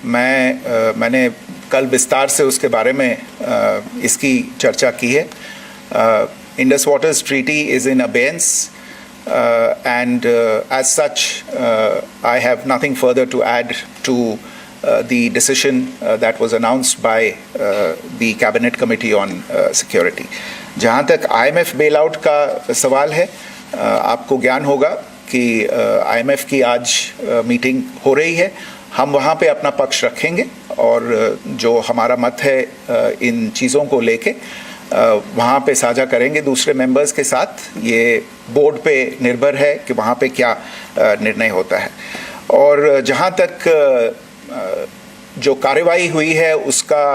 मैंने कल विस्तार से उसके बारे में इसकी चर्चा की है. Indus waters treaty is in abeyance and as such I have nothing further to add to the decision that was announced by the Cabinet Committee on Security. जहाँ तक IMF bailout का सवाल है, आपको ज्ञान होगा कि IMF की आज मीटिंग हो रही है. हम वहाँ पे अपना पक्ष रखेंगे और जो हमारा मत है इन चीज़ों को लेके वहाँ पे साझा करेंगे दूसरे मेंबर्स के साथ. ये बोर्ड पे निर्भर है कि वहाँ पे क्या निर्णय होता है. और जहाँ तक जो कार्रवाई हुई है उसका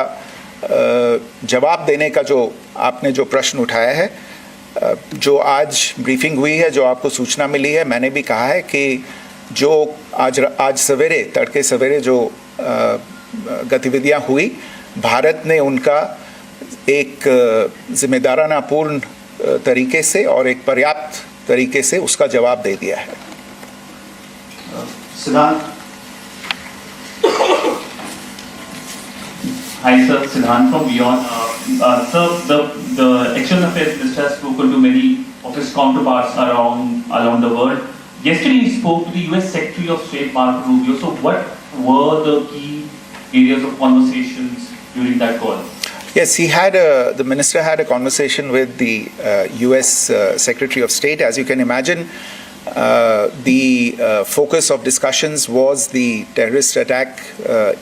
जवाब देने का जो आपने जो प्रश्न उठाया है, जो आज ब्रीफिंग हुई है, जो आपको सूचना मिली है, मैंने भी कहा है कि जो आज सवेरे तड़के सवेरे जो गतिविधियाँ हुई, भारत ने उनका एक जिम्मेदाराना पूर्ण तरीके से और एक पर्याप्त तरीके से उसका जवाब दे दिया है. सिद्धांत. Hi sir, Siddhant from Beyond. Sir, the External Affairs Minister has spoken to many of his counterparts around the world. Yesterday he spoke to the US Secretary of State Marco Rubio. So what were the key areas of conversations during that call? Yes, the minister had a conversation with the US Secretary of State. As you can imagine, the focus of discussions was the terrorist attack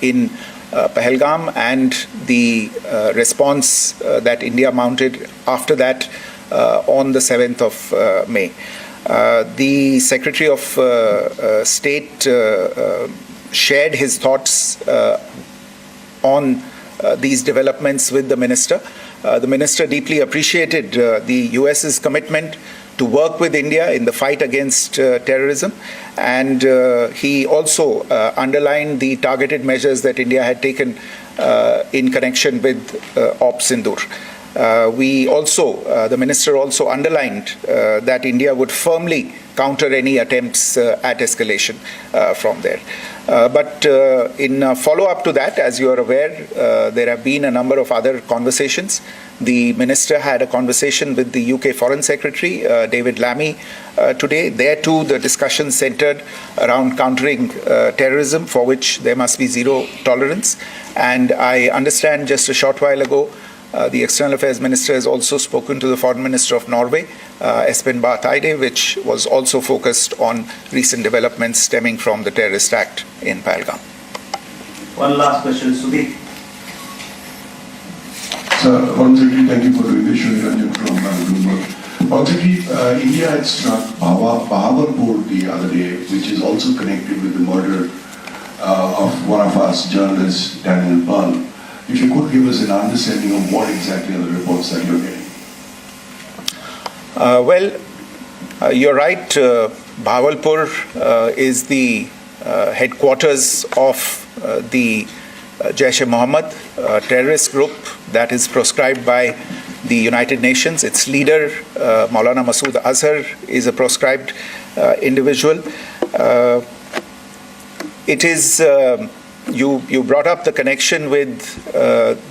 in Pahalgam and the response that India mounted after that on the 7th of May. The Secretary of State shared his thoughts on these developments with the minister. The minister deeply appreciated the US's commitment to work with India in the fight against terrorism, and he also underlined the targeted measures that India had taken in connection with Op Sindoor. The minister also underlined that India would firmly counter any attempts at escalation from there. But in follow-up to that, as you are aware, there have been a number of other conversations. The Minister had a conversation with the UK Foreign Secretary, David Lammy, today. There too, the discussion centered around countering terrorism, for which there must be zero tolerance. And I understand just a short while ago, the External Affairs Minister has also spoken to the Foreign Minister of Norway, Espen Barth Eide, which was also focused on recent developments stemming from the terrorist act in Pahalgam. One last question, Sudhi. Sir, Foreign Secretary, thank you for doing this. Shri Ranjan from Bloomberg. Foreign Secretary, India had struck Bahawalpur the other day, which is also connected with the murder of one of us journalists, Daniel Pearl. If you could give us an understanding of what exactly are the reports that you're getting. Well, you're right. Bahawalpur is the headquarters of the Jaish-e-Mohammed terrorist group that is proscribed by the United Nations. Its leader, Maulana Masood Azhar, is a proscribed individual. It is, you brought up the connection with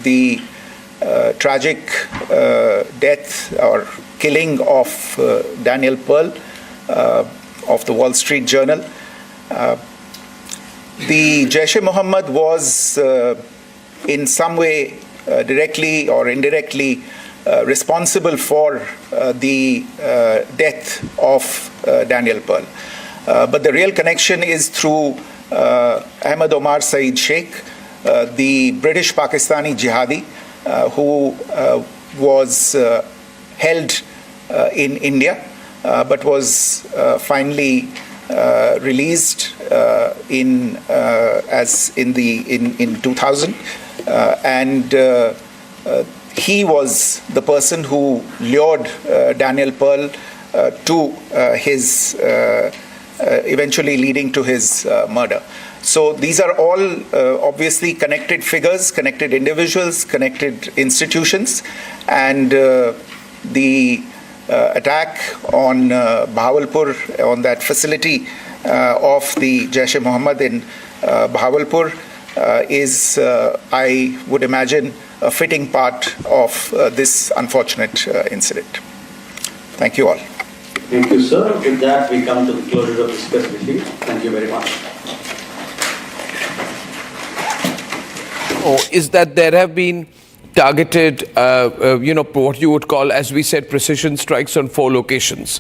the tragic death or killing of Daniel Pearl of the Wall Street Journal. The Jaish-e-Mohammed was in some way directly or indirectly responsible for the death of Daniel Pearl. But the real connection is through Ahmed Omar Saeed Sheikh, the British Pakistani jihadi who was held in India but was finally released in 2000, and he was the person who lured Daniel Pearl to his eventually leading to his murder. So these are all obviously connected figures, connected individuals, connected institutions, and the attack on Bahawalpur, on that facility of the Jaish-e-Mohammed in Bahawalpur is, I would imagine, a fitting part of this unfortunate incident. Thank you all. Thank you, sir. With that, we come to the closure of this press briefing. Thank you very much. Is that there have been targeted, what you would call, as we said, precision strikes on 4 locations.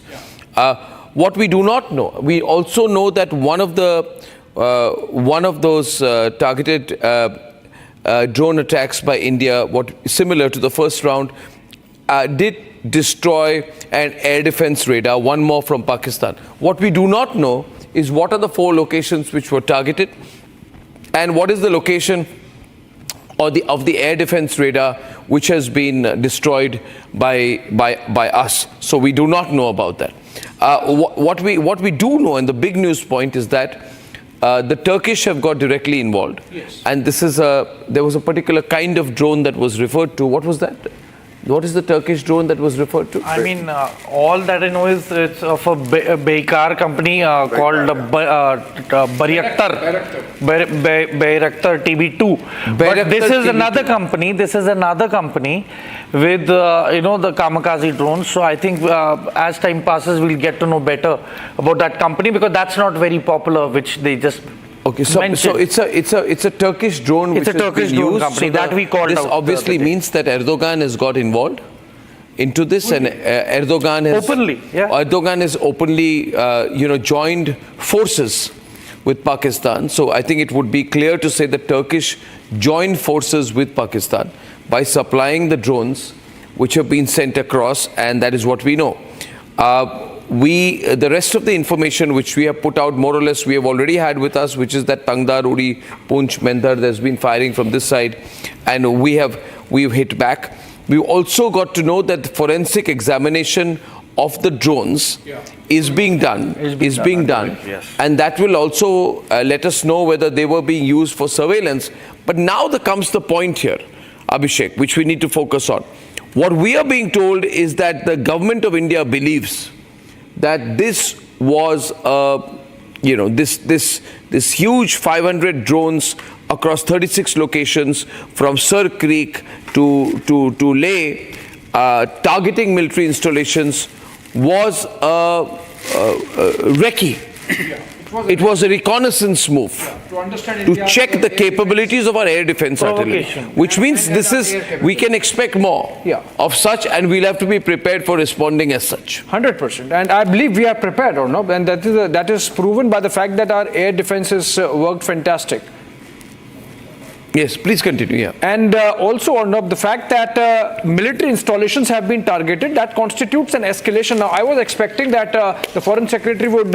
What we do not know, we also know that one of those targeted drone attacks by India, similar to the first round, did destroy an air defense radar, one more from Pakistan. What we do not know is what are the 4 locations which were targeted, and what is the location of the air defense radar which has been destroyed by us. So we do not know about that. What we do know, and the big news point, is that the Turkish have got directly involved. Yes. And there was a particular kind of drone that was referred to. What was that? What is the Turkish drone that was referred to? I mean, all that I know is it's of a Baykar company called Bayraktar TB2. But this is another company. This is another company with the kamikaze drones. So I think as time passes, we'll get to know better about that company, because that's not very popular, which they just. Okay, so it's a Turkish drone which has been used. Company that we called this out. This obviously means that Erdogan has got involved into this, and Erdogan has openly joined forces with Pakistan. So I think it would be clear to say that Turkish joined forces with Pakistan by supplying the drones which have been sent across, and that is what we know. The rest of the information which we have put out, more or less, we have already had with us, which is that Tangdar, Uri, Poonch, Mendhar, there's been firing from this side, and we've hit back. We also got to know that the forensic examination of the drones is being done, yes. And that will also let us know whether they were being used for surveillance. But now comes the point here, Abhishek, which we need to focus on. What we are being told is that the government of India believes that this was, this huge 500 drones across 36 locations from Sir Creek to Leh, targeting military installations, was a recce. It was a reconnaissance move to check the capabilities of our air defense artillery, which means we can expect more of such, and we'll have to be prepared for responding as such. 100%, and I believe we are prepared, or no, and that is proven by the fact that our air defenses worked fantastic. Yes, please continue. Yeah. And also on the fact that military installations have been targeted, that constitutes an escalation. Now, I was expecting that the Foreign Secretary would,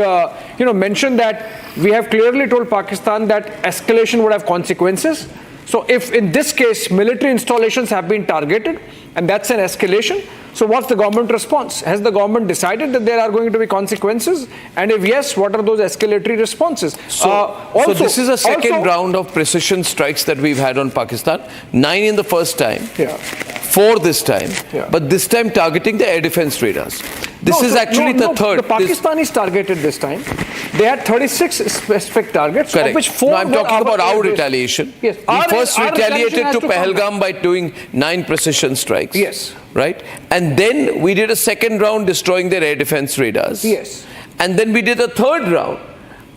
mention that we have clearly told Pakistan that escalation would have consequences. So, if in this case military installations have been targeted, and that's an escalation, so what's the government response? Has the government decided that there are going to be consequences? And if yes, what are those escalatory responses? So this is a second round of precision strikes that we've had on Pakistan. 9 in the first time, 4 this time, but this time targeting the air defense radars. This is actually the third. The Pakistanis targeted this time. They had 36 specific targets, correct. Of which 4 no, I'm talking about our retaliation. Yes. We first retaliated to Pahalgam by doing 9 precision strikes. Yes. Right? And then we did a second round destroying their air defense radars. Yes. And then we did a third round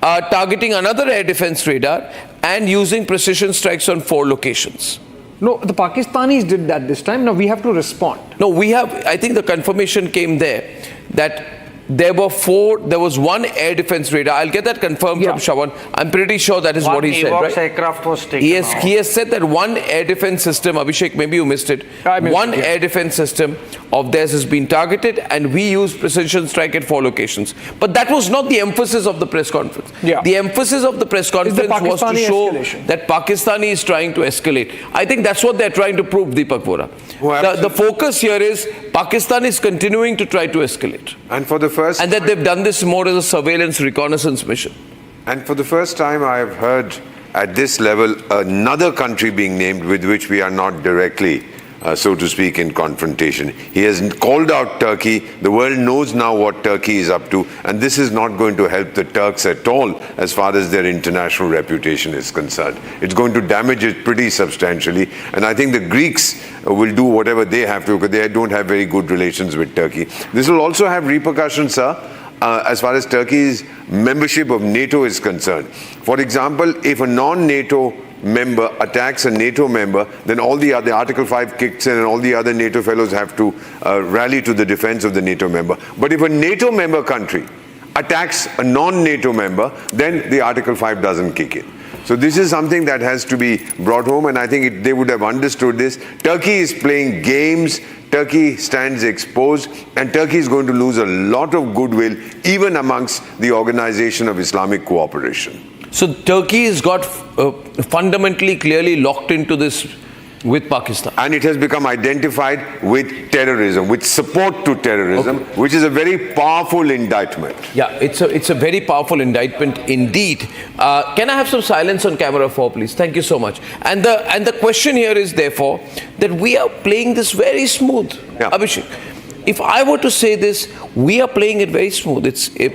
targeting another air defense radar and using precision strikes on 4 locations. No, the Pakistanis did that this time. Now we have to respond. No, I think the confirmation came there that there was 1 air defense radar. I'll get that confirmed from Shawan. I'm pretty sure that is what he said, right? Aircraft was taken He has said that 1 air defense system, Abhishek, maybe you missed it. One air defense system of theirs has been targeted, and we used precision strike at 4 locations. But that was not the emphasis of the press conference. The emphasis of the press conference was to show that Pakistani is trying to escalate. I think that's what they're trying to prove, Deepak Vora. The focus here is Pakistan is continuing to try to escalate. And for the first and that they've done this more as a surveillance reconnaissance mission. And for the first time, I've heard at this level another country being named with which we are not directly, so to speak, in confrontation. He has called out Turkey. The world knows now what Turkey is up to, and this is not going to help the Turks at all as far as their international reputation is concerned. It's going to damage it pretty substantially, and I think the Greeks will do whatever they have to, because they don't have very good relations with Turkey. This will also have repercussions, sir, as far as Turkey's membership of NATO is concerned. For example, if a non-NATO member attacks a NATO member, then all the other Article 5 kicks in and all the other NATO fellows have to rally to the defense of the NATO member. But if a NATO member country attacks a non-NATO member, then the Article 5 doesn't kick in. So this is something that has to be brought home, and I think they would have understood this. Turkey is playing games, Turkey stands exposed, and Turkey is going to lose a lot of goodwill even amongst the Organization of Islamic Cooperation. So Turkey has got fundamentally clearly locked into this with Pakistan. And it has become identified with terrorism, with support to terrorism, which is a very powerful indictment. Yeah, it's a very powerful indictment indeed. Can I have some silence on camera 4, please? Thank you so much. And the question here is therefore that we are playing this very smooth. Abhishek, if I were to say this, we are playing it very smooth.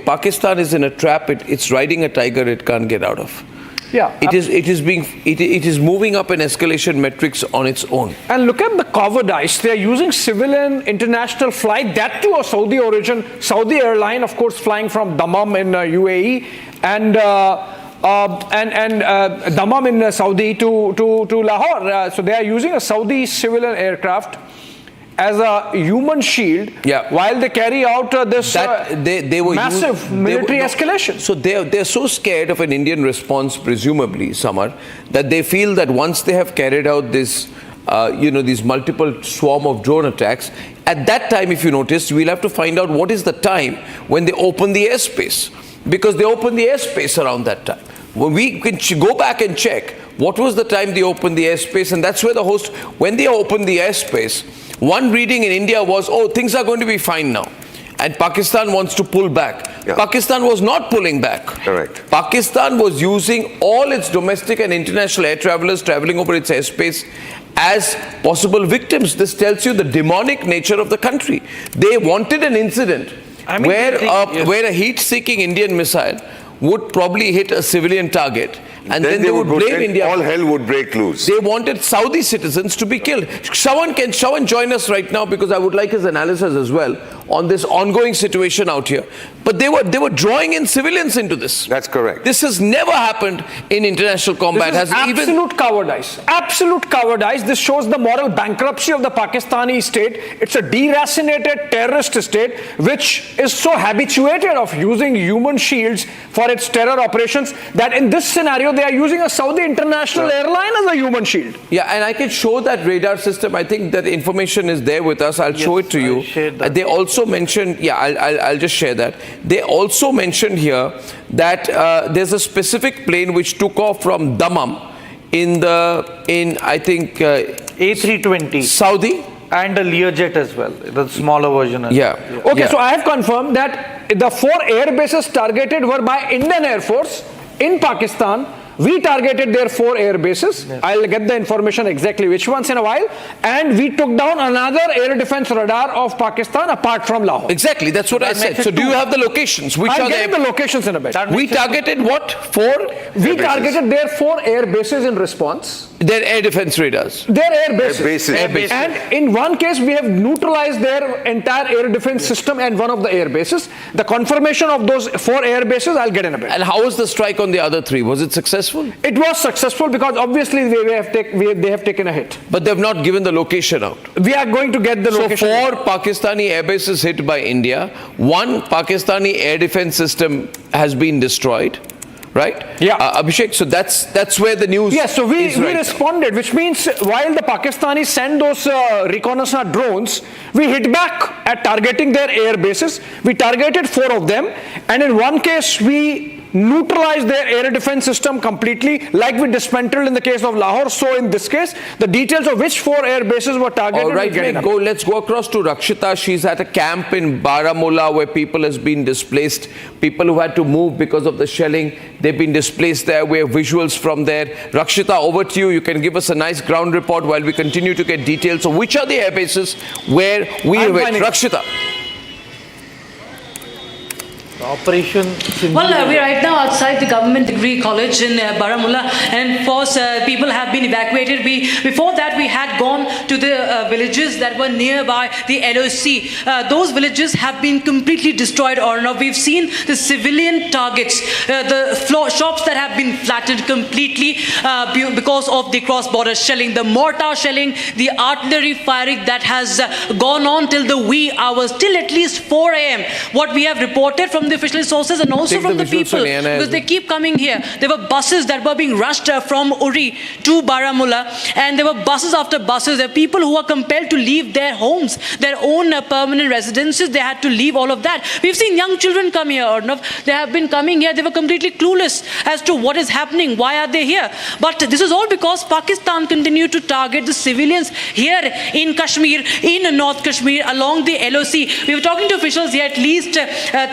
Pakistan is in a trap. It's riding a tiger it can't get out of. Yeah, it is moving up in escalation metrics on its own. And look at the cowardice. They are using civilian international flight, that to a Saudi origin, Saudi airline, of course, flying from Dammam in UAE and Dammam in Saudi to Lahore. So they are using a Saudi civilian aircraft as a human shield while they carry out this massive military escalation. So they're so scared of an Indian response, presumably, Samar, that they feel that once they have carried out this, these multiple swarm of drone attacks, at that time, if you notice, we'll have to find out what is the time when they open the airspace. Because they open the airspace around that time. When we can go back and check what was the time they opened the airspace, and that's where the host, when they opened the airspace, one reading in India was, things are going to be fine now. And Pakistan wants to pull back. Pakistan was not pulling back. Correct. Pakistan was using all its domestic and international air travelers traveling over its airspace as possible victims. This tells you the demonic nature of the country. They wanted an incident where a heat-seeking Indian missile would probably hit a civilian target, and then they would blame India. All hell would break loose. They wanted Saudi citizens to be killed. Shawan join us right now, because I would like his analysis as well on this ongoing situation out here. But they were drawing in civilians into this. That's correct. This has never happened in international combat. This is absolute cowardice. Absolute cowardice. This shows the moral bankruptcy of the Pakistani state. It's a deracinated terrorist state which is so habituated of using human shields for its terror operations that in this scenario they are using a Saudi international airline as a human shield. Yeah, and I can show that radar system. I think that information is there with us. I'll show it to you. They also mentioned, I'll just share that. They also mentioned here that there's a specific plane which took off from Dammam in I think A320 Saudi, and a Learjet as well, the smaller version. Okay, so I have confirmed that the 4 air bases targeted were by Indian Air Force in Pakistan. We targeted their 4 air bases. I'll get the information exactly which ones in a while. And we took down another air defense radar of Pakistan apart from Lahore. Exactly, that's what I said. So do you have the locations? I'll get the locations in a bit. We targeted what? 4? We targeted their 4 air bases in response. Their air defense radars. Their air bases. Air bases. And in one case, we have neutralized their entire air defense system and one of the air bases. The confirmation of those 4 air bases, I'll get in a bit. And how was the strike on the other 3? Was it successful? It was successful because obviously they have taken a hit. But they've not given the location out. We are going to get the location. So 4 Pakistani air bases hit by India. 1 Pakistani air defense system has been destroyed. Right? Yeah. Abhishek, so that's where the news is. So we right responded, which means while the Pakistanis send those reconnaissance drones, we hit back at targeting their air bases. We targeted 4 of them, and in one case we neutralized their air defense system completely, like we dismantled in the case of Lahore. So in this case, the details of which 4 air bases were targeted. All right, let's go across to Rakshita. She's at a camp in Baramulla where people has been displaced. People who had to move because of the shelling, they've been displaced there. We have visuals from there. Rakshita, over to you. You can give us a nice ground report while we continue to get details. So which are the air bases where we were? Rakshita. Operation Well, we're right now outside the Government Degree College in Baramulla, and of course people have been evacuated. Before that we had gone to the villages that were nearby the LOC. Those villages have been completely destroyed, or now we've seen the civilian targets, the shops that have been flattened completely because of the cross-border shelling, the mortar shelling, the artillery firing that has gone on till the wee hours, till at least 4 a.m. What we have reported from the official sources and also from the people, because they keep coming here. There were buses that were being rushed from Uri to Baramulla, and there were buses after buses. There were people who were compelled to leave their homes, their own permanent residences. They had to leave all of that. We've seen young children come here, Arnav. They have been coming here. They were completely clueless as to what is happening. Why are they here? But this is all because Pakistan continued to target the civilians here in Kashmir, in North Kashmir, along the LOC. We were talking to officials here. At least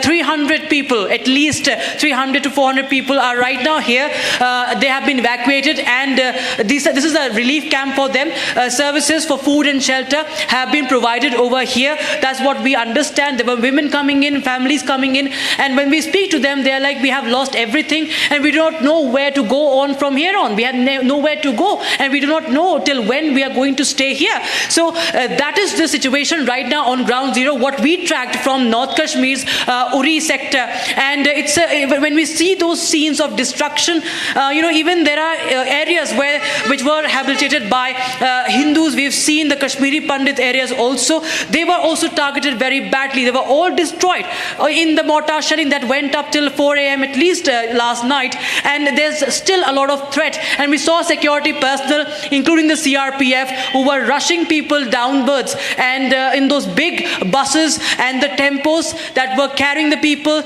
300 people, at least 300 to 400 people are right now here. They have been evacuated, and this is a relief camp for them. Services for food and shelter have been provided over here. That's what we understand. There were women coming in, families coming in, and when we speak to them, they are like, we have lost everything and we do not know where to go on from here on. We have nowhere to go, and we do not know till when we are going to stay here. So that is the situation right now on ground zero. What we tracked from North Kashmir's Uri sector, and it's when we see those scenes of destruction, even there are areas which were habitated by Hindus. We've seen the Kashmiri Pandit areas also. They were also targeted very badly. They were all destroyed in the mortar shelling that went up till 4 a.m. at least last night, and there's still a lot of threat. And we saw security personnel, including the CRPF, who were rushing people downwards, and in those big buses and the tempos that were carrying the people,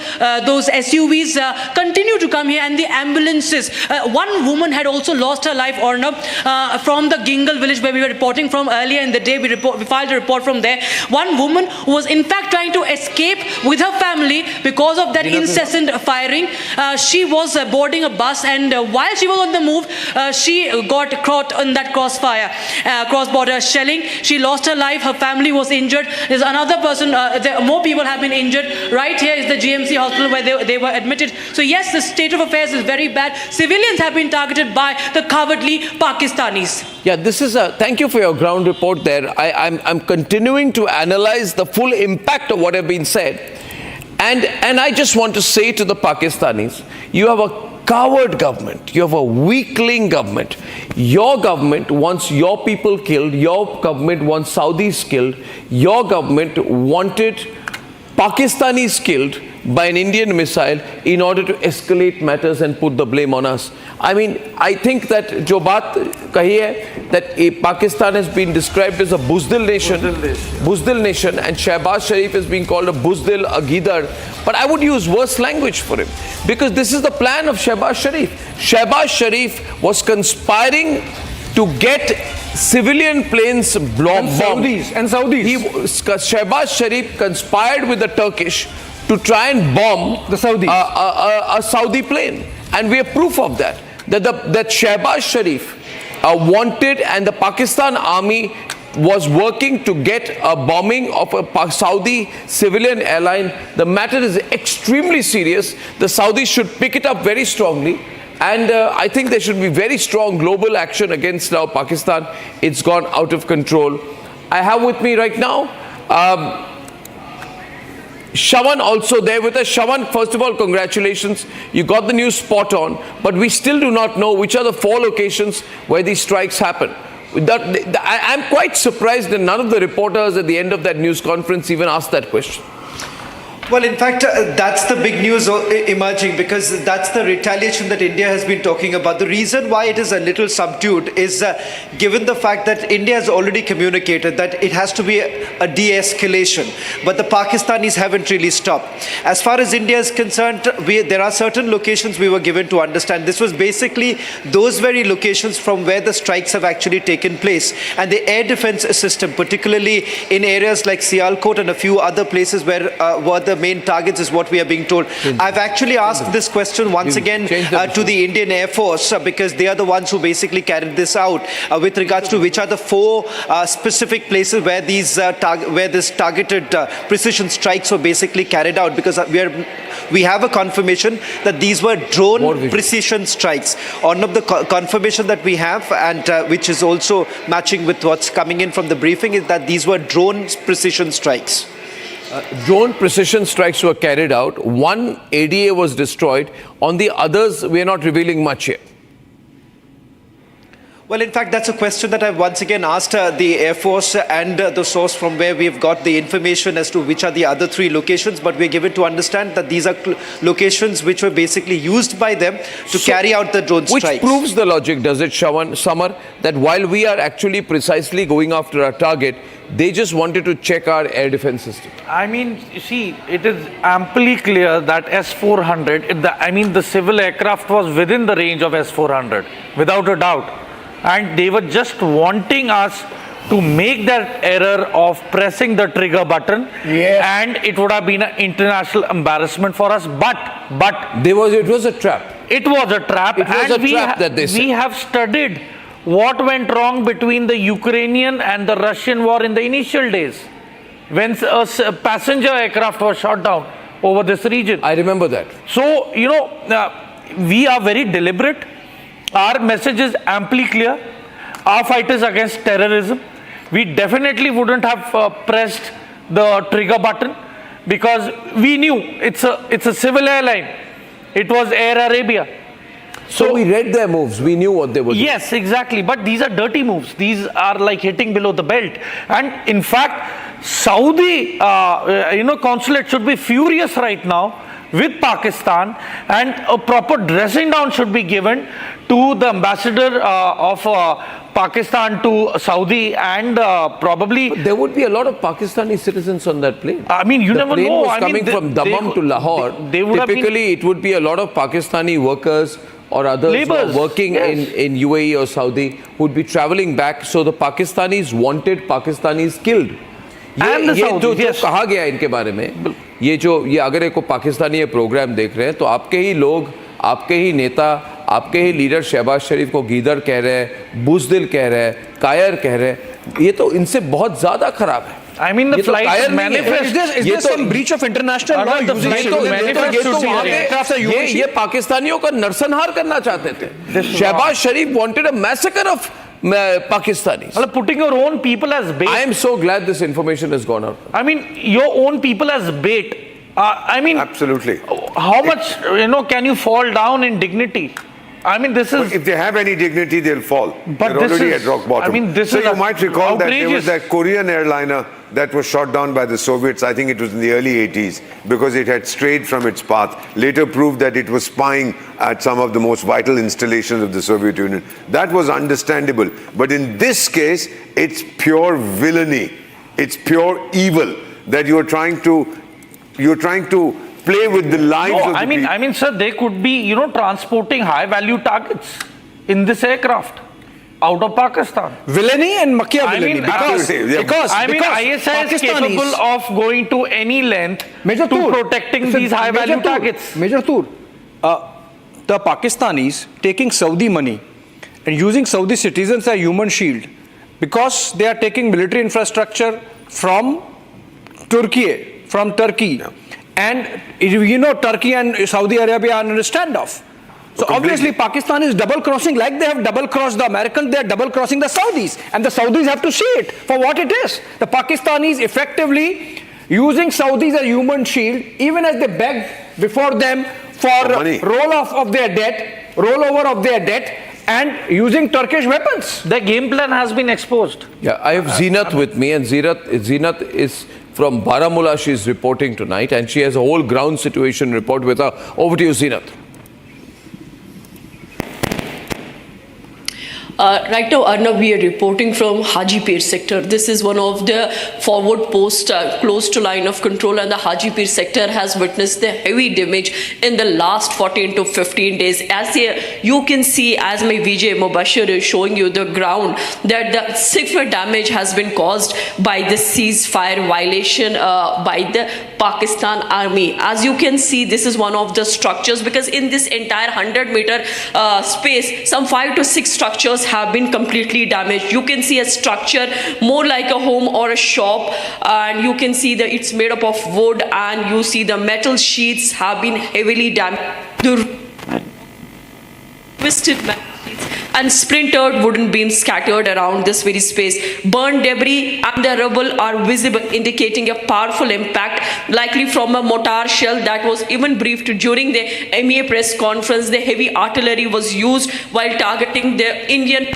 those SUVs continue to come here, and the ambulances. One woman had also lost her life, Arnab, from the Gingal village where we were reporting from earlier in the day. We filed a report from there. One woman who was in fact trying to escape with her family because of that incessant firing. She was boarding a bus, and while she was on the move, she got caught in that crossfire, cross-border shelling. She lost her life. Her family was injured. There's another person. More people have been injured. Right here is the GMC hospital where they were admitted. So yes, the state of affairs is very bad. Civilians have been targeted by the cowardly Pakistanis. Yeah, this is a, thank you for your ground report there. I'm continuing to analyze the full impact of what have been said. And I just want to say to the Pakistanis, you have a coward government, you have a weakling government. Your government wants your people killed, your government wants Saudis killed, your government wanted Pakistanis killed by an Indian missile in order to escalate matters and put the blame on us. I mean, I think that jo baat kahi hai, that Pakistan has been described as a buzdil nation, and Shehbaz Sharif is being called a buzdil, a gidar. But I would use worse language for him, because this is the plan of Shehbaz Sharif. Shehbaz Sharif was conspiring to get civilian planes bombed. And Saudis. Shehbaz Sharif conspired with the Turkish to try and bomb the Saudis. A Saudi plane. And we have proof of that. That Shehbaz Sharif wanted, and the Pakistan army was working to get a bombing of a Saudi civilian airline. The matter is extremely serious. The Saudis should pick it up very strongly. And I think there should be very strong global action against now Pakistan. It's gone out of control. I have with me right now Shawan also there with us. Shawan, first of all, congratulations. You got the news spot on, but we still do not know which are the 4 locations where these strikes happen. I'm quite surprised that none of the reporters at the end of that news conference even asked that question. Well, in fact, that's the big news emerging, because that's the retaliation that India has been talking about. The reason why it is a little subdued is given the fact that India has already communicated that it has to be a de-escalation, but the Pakistanis haven't really stopped. As far as India is concerned, there are certain locations we were given to understand. This was basically those very locations from where the strikes have actually taken place. And the air defense system, particularly in areas like Sialkot and a few other places where were the main targets, is what we are being told. I've actually asked this question once again to the Indian Air Force, because they are the ones who basically carried this out with regards to which are the 4 specific places where these where this targeted precision strikes were basically carried out, because we have a confirmation that these were drone precision strikes. One of the confirmation that we have, and which is also matching with what's coming in from the briefing, is that these were drone precision strikes. Drone precision strikes were carried out. 1 ADA was destroyed. On the others, we are not revealing much yet. Well, in fact, that's a question that I've once again asked the Air Force and the source from where we've got the information as to which are the other 3 locations, but we're given to understand that these are locations which were basically used by them to carry out the drone strikes. Which proves the logic, does it, Shawan, Samar, that while we are actually precisely going after our target, they just wanted to check our air defense system. I mean, see, it is amply clear that S-400, the civil aircraft was within the range of S-400, without a doubt. And they were just wanting us to make that error of pressing the trigger button, and it would have been an international embarrassment for us. But it was a trap. It was a trap. It was a trap that they said. We have studied what went wrong between the Ukrainian and the Russian war in the initial days, when a passenger aircraft was shot down over this region. I remember that. So, we are very deliberate. Our message is amply clear. Our fight is against terrorism. We definitely wouldn't have pressed the trigger button, because we knew it's a civil airline. It was Air Arabia. So we read their moves. We knew what they were doing. Yes, exactly. But these are dirty moves. These are like hitting below the belt. And in fact, Saudi, consulate should be furious right now with Pakistan, and a proper dressing down should be given to the ambassador of Pakistan to Saudi, and probably... But there would be a lot of Pakistani citizens on that plane. I mean, you never know. The plane was coming from Dammam to Lahore. Typically, it would be a lot of Pakistani workers or others who are working in UAE or Saudi who would be traveling back. So the Pakistanis wanted Pakistanis killed. ये जो कहा गया इनके बारे में, ये अगर एक पाकिस्तानी ये प्रोग्राम देख रहे हैं, तो आपके ही लोग आपके ही नेता, आपके ही लीडर शहबाज शरीफ को गीदड़ कह रहे हैं, बुज़दिल कह रहे हैं, कायर कह रहे हैं, ये तो इनसे बहुत ज़्यादा खराब है। I mean the flight manifest. Is this some breach of international law? ये पाकिस्तानियों का नरसंहार करना चाहते थे। शहबाज शरीफ wanted a massacre of Pakistanis. Putting your own people as bait. I am so glad this information has gone out. I mean your own people as bait. I mean absolutely. How much can you fall down in dignity? I mean, this is... If they have any dignity, they'll fall. But they're already at rock bottom. I mean, this so is you might recall that there was outrageous. that Korean airliner that was shot down by the Soviets, I think it was in the early 80s, because it had strayed from its path. Later proved that it was spying at some of the most vital installations of the Soviet Union. That was understandable. But in this case, it's pure villainy. It's pure evil that you're trying to play with the lives of the people. I mean, sir, they could be, transporting high-value targets in this aircraft out of Pakistan. Villainy and Machiavelli. Because ISI is capable of going to any length to protecting these high-value targets. Major Tour, the Pakistanis taking Saudi money and using Saudi citizens as human shield because they are taking military infrastructure from Turkey. Yeah. And Turkey and Saudi Arabia are in a standoff. So obviously Pakistan is double crossing, like they have double crossed the Americans, they are double crossing the Saudis. And the Saudis have to see it for what it is. The Pakistanis effectively using Saudis as human shield, even as they beg before them for rollover of their debt, and using Turkish weapons. The game plan has been exposed. Yeah, I have Zeenat with me, and Zeenat is from Baramulla. She is reporting tonight, and she has a whole ground situation report with her. Over to you, Zeenat. Right now, Arnav, we are reporting from Hajipir sector. This is one of the forward posts close to line of control, and the Hajipir sector has witnessed the heavy damage in the last 14 to 15 days. As you can see, as my VJ Mubashir is showing you the ground, that the severe damage has been caused by the ceasefire violation by the Pakistan Army. As you can see, this is one of the structures, because in this entire 100-meter space, some 5 to 6 structures have been completely damaged. You can see a structure more like a home or a shop, and you can see that it's made up of wood, and you see the metal sheets have been heavily damaged. The twisted metal sheets and splintered wooden beams scattered around this very space. Burned debris and the rubble are visible, indicating a powerful impact, likely from a mortar shell that was even briefed during the MEA press conference. The heavy artillery was used while targeting the Indian.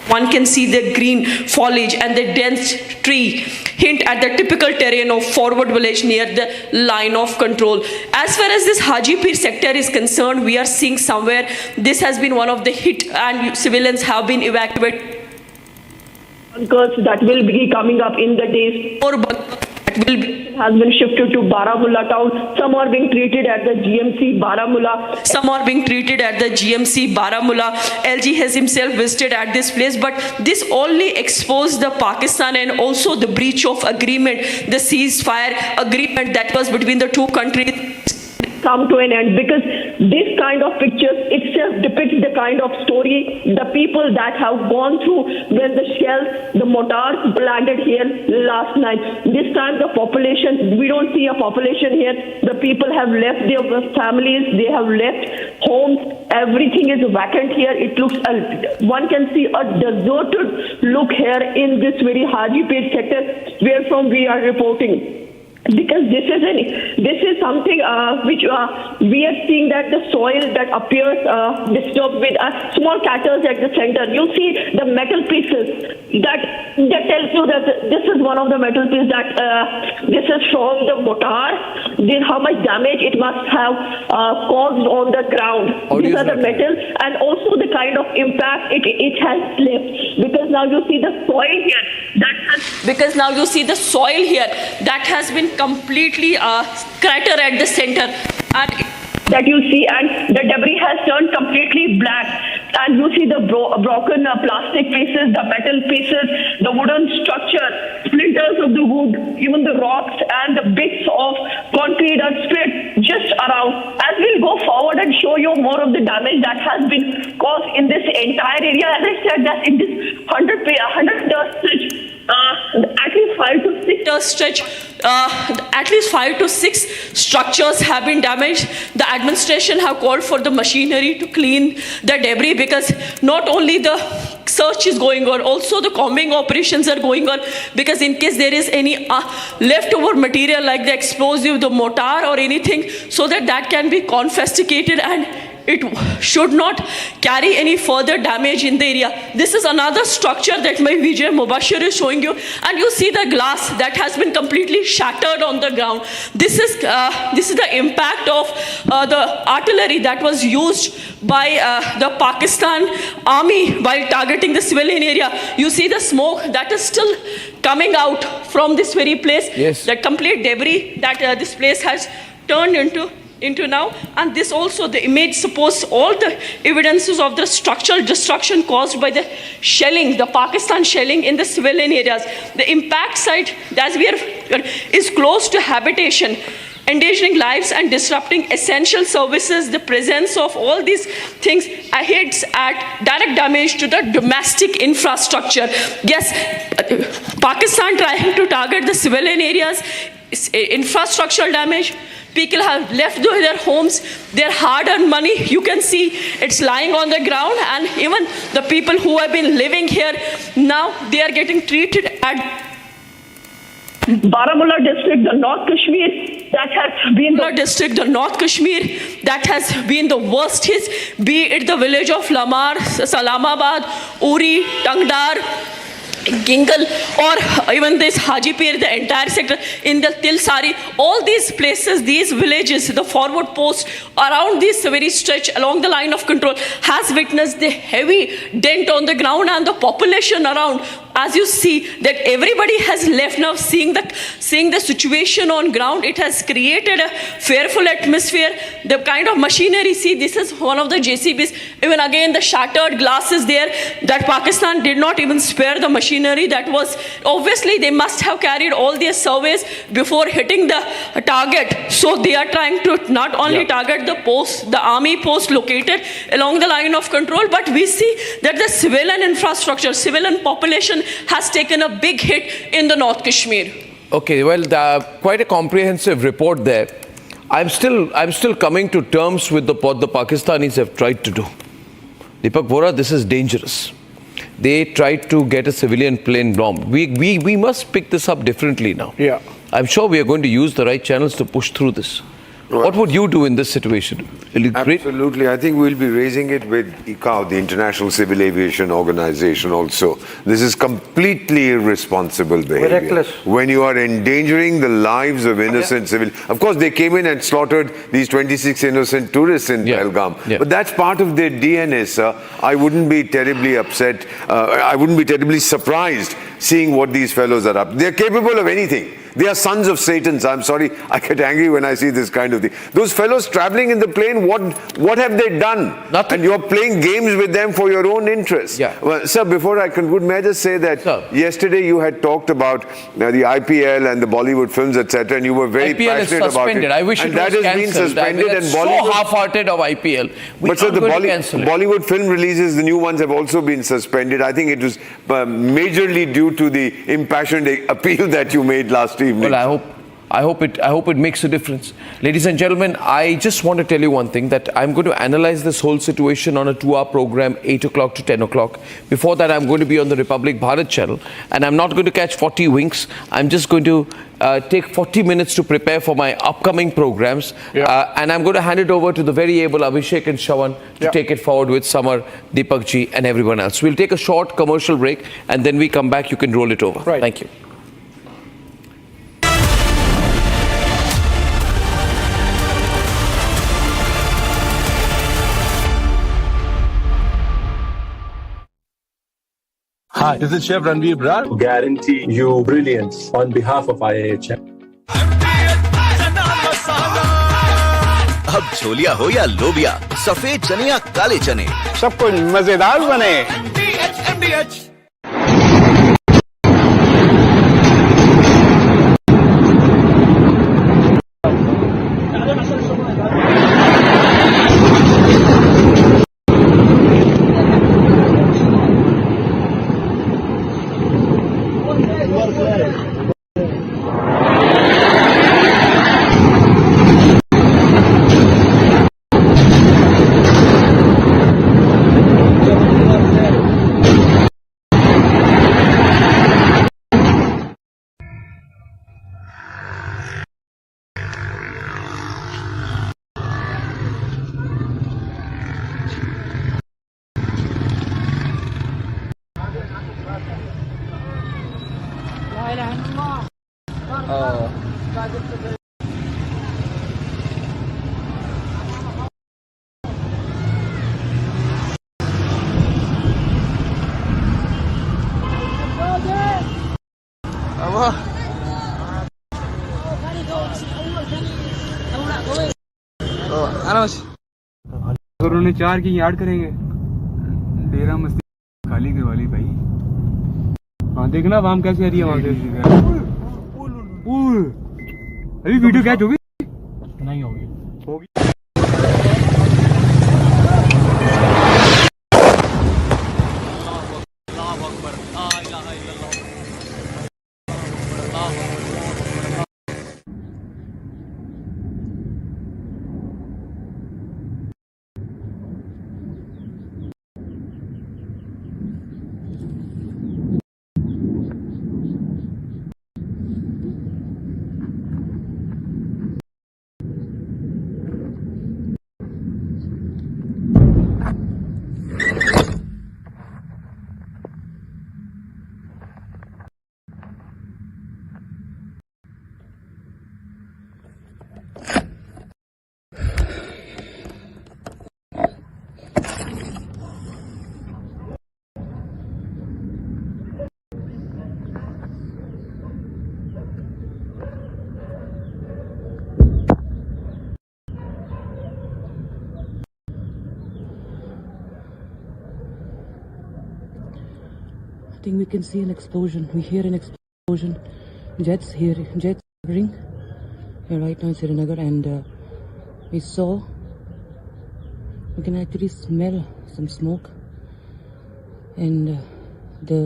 One can see the green foliage and the dense tree hint at the typical terrain of forward village near the line of control. As far as this Hajipir sector is concerned, we are seeing somewhere this has been one of the hit, and civilians have been evacuated. Bunkers that will be coming up in the days. More has been shifted to Baramulla town. Some are being treated at the GMC Baramulla. Some are being treated at the GMC Baramulla. LG has himself visited at this place, but this only exposed the Pakistan and also the breach of agreement, the ceasefire agreement that was between the two countries. Come to an end, because this kind of pictures itself depicts the kind of story, the people that have gone through when the shells, the mortars landed here last night. This time the population, we don't see a population here. The people have left their families, they have left homes, everything is vacant here. It looks, one can see a deserted look here in this very Hajipir sector where from we are reporting. Because this is something which we are seeing, that the soil that appears disturbed with small craters at the center. You see the metal pieces that tells you that this is one of the metal pieces that this is from the mortar. This how much damage it must have caused on the ground. These are the metals, and also the kind of impact it has left. Because now you see the soil here that has been completely crater at the center, and that you see, and the debris has turned completely black. and you see the broken plastic pieces, the metal pieces, the wooden structure, splinters of the wood, even the rocks and the bits of concrete are spread just around. As we'll go forward and show you more of the damage that has been caused in this entire area, as I said, that in this 100 stretch, at least 5 to 6 stretch, at least 5 to 6 structures have been damaged. The administration have called for the machinery to clean the debris, because not only the search is going on, also the combing operations are going on, because in case there is any leftover material like the explosive, the mortar or anything, so that can be confiscated and it should not carry any further damage in the area. This is another structure that my Vijay Mubashir is showing you, and you see the glass that has been completely shattered on the ground. This is the impact of the artillery that was used by the Pakistan Army while targeting the civilian area. You see the smoke that is still coming out from this very place. Yes. The complete debris that this place has turned into now, and this also, the image supports all the evidences of the structural destruction caused by the shelling, the Pakistan shelling in the civilian areas. The impact site, as we are, is close to habitation, endangering lives and disrupting essential services. The presence of all these things hits at direct damage to the domestic infrastructure. Yes, Pakistan trying to target the civilian areas, infrastructural damage. People have left their homes, their hard-earned money. You can see it's lying on the ground, and even the people who have been living here, now they are getting treated at Baramulla district, the North Kashmir, that has been the North Kashmir, that has been the worst hit, be it the village of Lamar, Salamabad, Uri, Tangdar, Gingal, or even this Hajipir, the entire sector in the Tilsari, all these places, these villages, the forward post around this very stretch along the line of control has witnessed the heavy dent on the ground, and the population around, as you see, that everybody has left now. Seeing the situation on ground, it has created a fearful atmosphere. The kind of machinery, see, this is one of the JCBs, even again the shattered glasses there, that Pakistan did not even spare the machinery. That was, obviously they must have carried all their surveys before hitting the target. So they are trying to not only target the post, the army post located along the line of control, but we see that the civilian infrastructure, civilian population has taken a big hit in the North Kashmir. Okay, well, quite a comprehensive report there. I'm still coming to terms with what the Pakistanis have tried to do. Deepak Bora, this is dangerous. They tried to get a civilian plane bombed. We must pick this up differently now. Yeah. I'm sure we are going to use the right channels to push through this. Right. What would you do in this situation? Absolutely. I think we'll be raising it with ICAO, the International Civil Aviation Organization also. This is completely irresponsible behavior. Reckless. When you are endangering the lives of innocent civil. Of course, they came in and slaughtered these 26 innocent tourists in Pahalgam. But that's part of their DNA, sir. I wouldn't be terribly upset. I wouldn't be terribly surprised seeing what these fellows are up. They're capable of anything. They are sons of Satans. I'm sorry, I get angry when I see this kind of thing. Those fellows traveling in the plane, what have they done? Nothing. And you're playing games with them for your own interests. Yeah. Well, sir, before I conclude, may I just say that yesterday you had talked about the IPL and the Bollywood films, etc., and you were very passionate about it. I wish and it that was has been cancelled. suspended. I mean, and so Bollywood, half-hearted of IPL. But sir, the Bollywood film releases, the new ones have also been suspended. I think it was majorly due to the impassioned appeal that you made last evening. Well, I hope it makes a difference. Ladies and gentlemen, I just want to tell you one thing, that I'm going to analyze this whole situation on a 2-hour program, 8 o'clock to 10 o'clock. Before that, I'm going to be on the Republic Bharat channel, and I'm not going to catch 40 winks. I'm just going to take 40 minutes to prepare for my upcoming programs. And I'm going to hand it over to the very able Abhishek and Shawan to take it forward with Samar, Deepak ji, and everyone else. We'll take a short commercial break, and then we come back. You can roll it over. Right. Thank you. Hi, this is Chef Ranveer Brar. Guarantee you brilliance on behalf of IIHM. अब छोलिया हो या लोबिया, सफेद चने या काले चने, सब कुछ मजेदार बने। अगर उन्होंने 4 की यार्ड करेंगे, डेरा मस्ती खाली करवा ली भाई। हाँ देखना वाम कैसे आ रही है वहां से। अभी वीडियो कैच होगी? नहीं होगी। I think we can see an explosion. We hear an explosion. Jets here, jets ring. Here right now in Srinagar, and we can actually smell some smoke, and the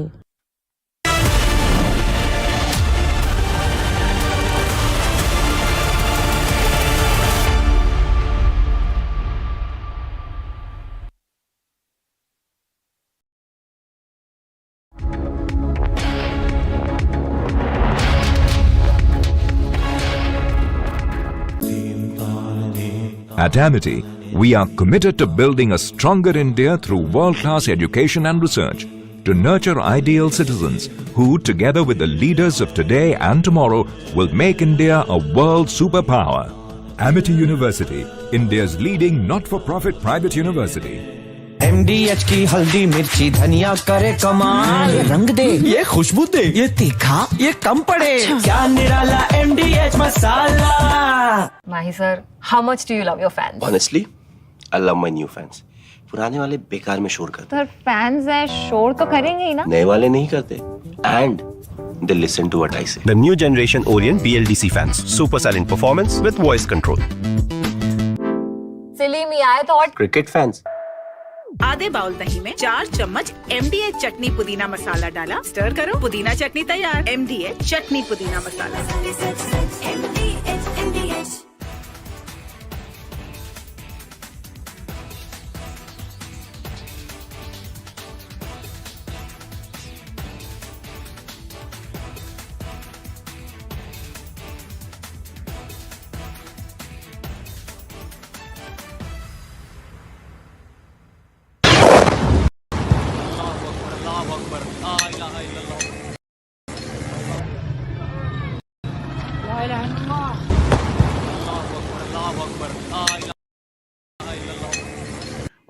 At Amity, we are committed to building a stronger India through world-class education and research, to nurture ideal citizens who, together with the leaders of today and tomorrow, will make India a world superpower. Amity University, India's leading not-for-profit private university. MDH की हल्दी मिर्ची धनिया करे कमाल, ये रंग दे, ये खुशबू दे, ये तीखा, ये कम पड़े, क्या निराला MDH masala. Mahi sir, how much do you love your fans? Honestly, I love my new fans. पुराने वाले बेकार में शोर करते। सर फैंस हैं, शोर तो करेंगे ही ना। नए वाले नहीं करते। And they listen to what I say. The new generation Orient BLDC fans, super silent performance with voice control. Silly me, I thought. Cricket fans. आधे बाउल दही में 4 चम्मच MDH चटनी पुदीना मसाला डाला, स्टर करो, पुदीना चटनी तैयार। MDH चटनी पुदीना मसाला।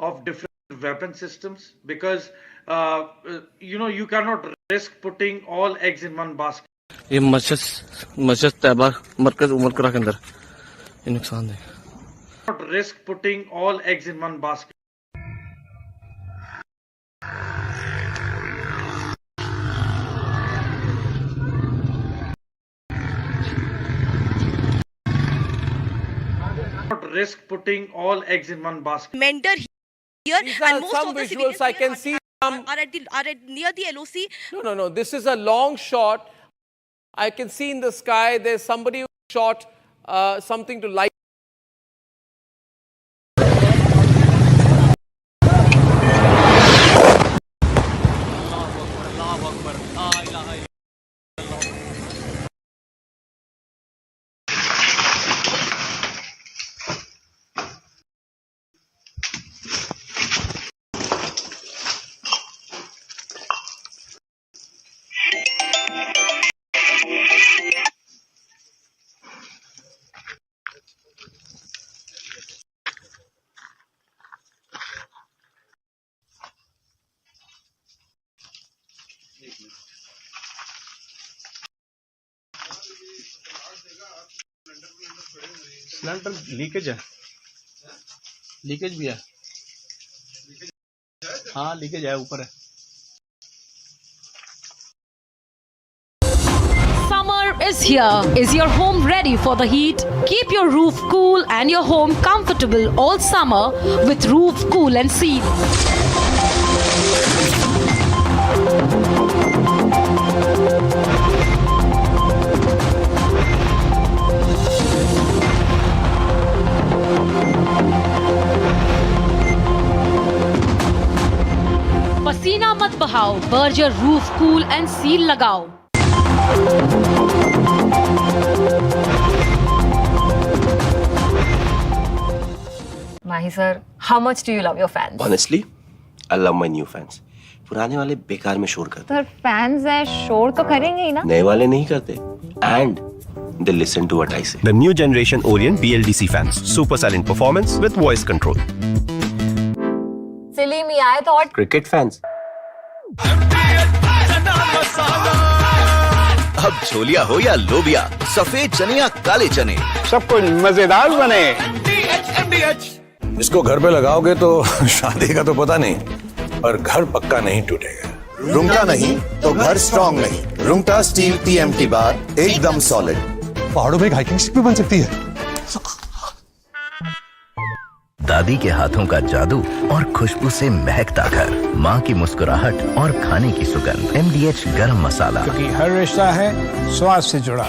Of different weapon systems, because you cannot risk putting all eggs in one basket. ये मस्जिद तैयबा मरकज उमर करा के अंदर ये नुकसान है। Not risk putting all eggs in one basket. Not risk putting all eggs in one basket. Mender here, These and are most some of the visuals I can see. are at near the LOC. No. This is a long shot. I can see in the sky there's somebody who shot something to light. Cylinder leakage है, leakage भी है, हाँ leakage है, ऊपर है। Summer is here. Is your home ready for the heat? Keep your roof cool and your home comfortable all summer with Roof Cool and Seal. पसीना मत बहाओ, Berger roof cool and seal लगाओ। Mahi sir, how much do you love your fans? Honestly, I love my new fans. पुराने वाले बेकार में शोर करते Sir, fans हैं, शोर तो करेंगे ही ना? नए वाले नहीं करते and they listen to what I say. The new generation Orient BLDC fans, super silent performance with voice control. Silly me आए तो और Cricket fans. अब छोलिया हो या लोबिया, सफेद चने या काले चने, सब कुछ मजेदार बने। इसको घर पे लगाओगे तो शादी का तो पता नहीं, पर घर पक्का नहीं टूटेगा। रुंगटा नहीं तो घर स्ट्रॉन्ग नहीं। रुंगटा स्टील TMT बार एकदम सॉलिड। पहाड़ों में एक हाइकिंग स्टिक भी बन सकती है। दादी के हाथों का जादू और खुशबू से महकता घर, माँ की मुस्कुराहट और खाने की सुगंध। MDH गरम मसाला, क्योंकि हर रिश्ता है स्वाद से जुड़ा।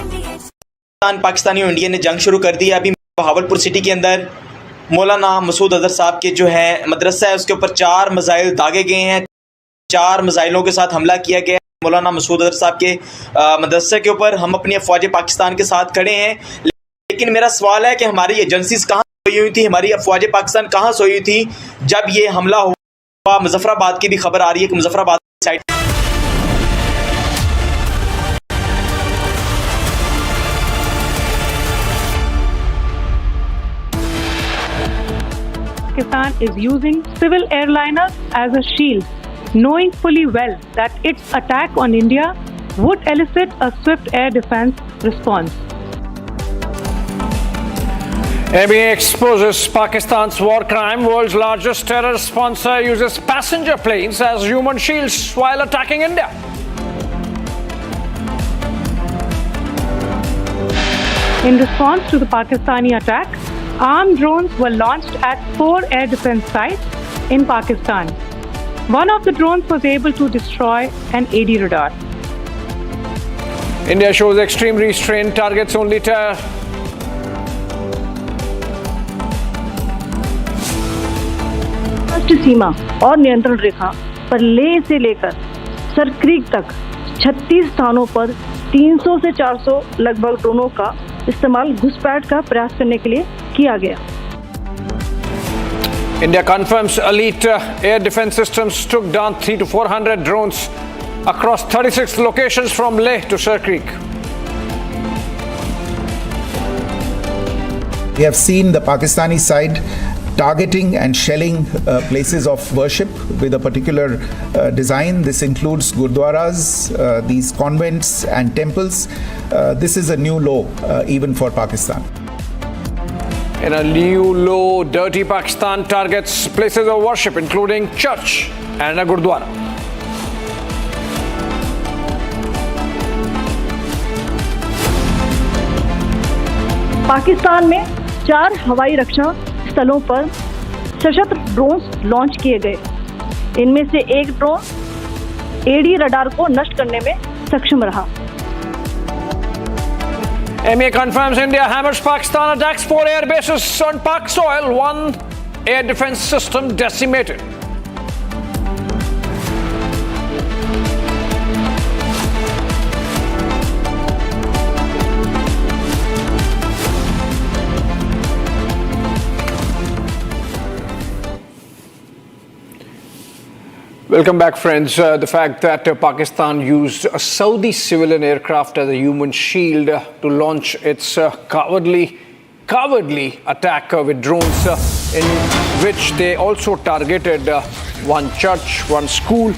पाकिस्तानी और इंडिया ने जंग शुरू कर दी है। अभी बहावलपुर सिटी के अंदर मौलाना मसूद अजहर साहब के जो है मदरसा है, उसके ऊपर 4 मिसाइल दागे गए हैं। 4 मिसाइलों के साथ हमला किया गया मौलाना मसूद अजहर साहब के मदरसे के ऊपर। हम अपनी अफवाज पाकिस्तान के साथ खड़े हैं, लेकिन मेरा सवाल है कि हमारी एजेंसीज कहाँ सोई हुई थी, हमारी अफवाज पाकिस्तान कहाँ सोई हुई थी जब ये हमला हुआ। मुजफ्फराबाद की भी खबर आ रही है कि Muzaffarabad side Pakistan is using civil airliners as a shield, knowing fully well that its attack on India would elicit a swift air defense response. ABA exposes Pakistan's war crime. World's largest terror sponsor uses passenger planes as human shields while attacking India. In response to the Pakistani attack, armed drones were launched at 4 air defense sites in Pakistan. One of the drones was able to destroy an AD radar. India shows extreme restraint, targets only terror. राष्ट्रीय सीमा और नियंत्रण रेखा पर लेह से लेकर Sir Creek तक 36 स्थानों पर 300 से 400 लगभग ड्रोनों का इस्तेमाल घुसपैठ का प्रयास करने के लिए किया गया। India confirms elite air defense systems took down 300 to 400 drones across 36 locations from Leh to Sarkreek. We have seen the Pakistani side targeting and shelling places of worship with a particular design. This includes gurdwaras, these convents and temples. This is a new low even for Pakistan. in a new low, dirty Pakistan targets places of worship, including church and a gurdwara. Pakistan में 4 हवाई रक्षा स्थलों पर सशस्त्र drones launch किए गए। इनमें से एक ड्रोन एडी रडार को नष्ट करने में सक्षम रहा। MA confirms India hammers Pakistan attacks 4 air bases on Pak soil, 1 air defense system decimated. Welcome back, friends. The fact that Pakistan used a Saudi civilian aircraft as a human shield to launch its cowardly attack with drones, in which they also targeted one church, one school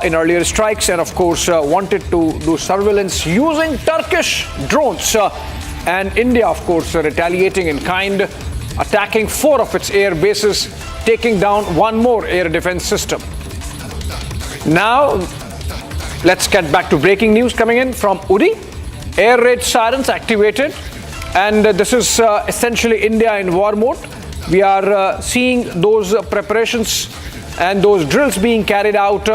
in earlier strikes, and of course wanted to do surveillance using Turkish drones. And India, of course, retaliating in kind, attacking 4 of its air bases, taking down 1 more air defense system. Now, let's get back to breaking news coming in from Uri. Air raid sirens activated, and this is essentially India in war mode. We are seeing those preparations and those drills being carried out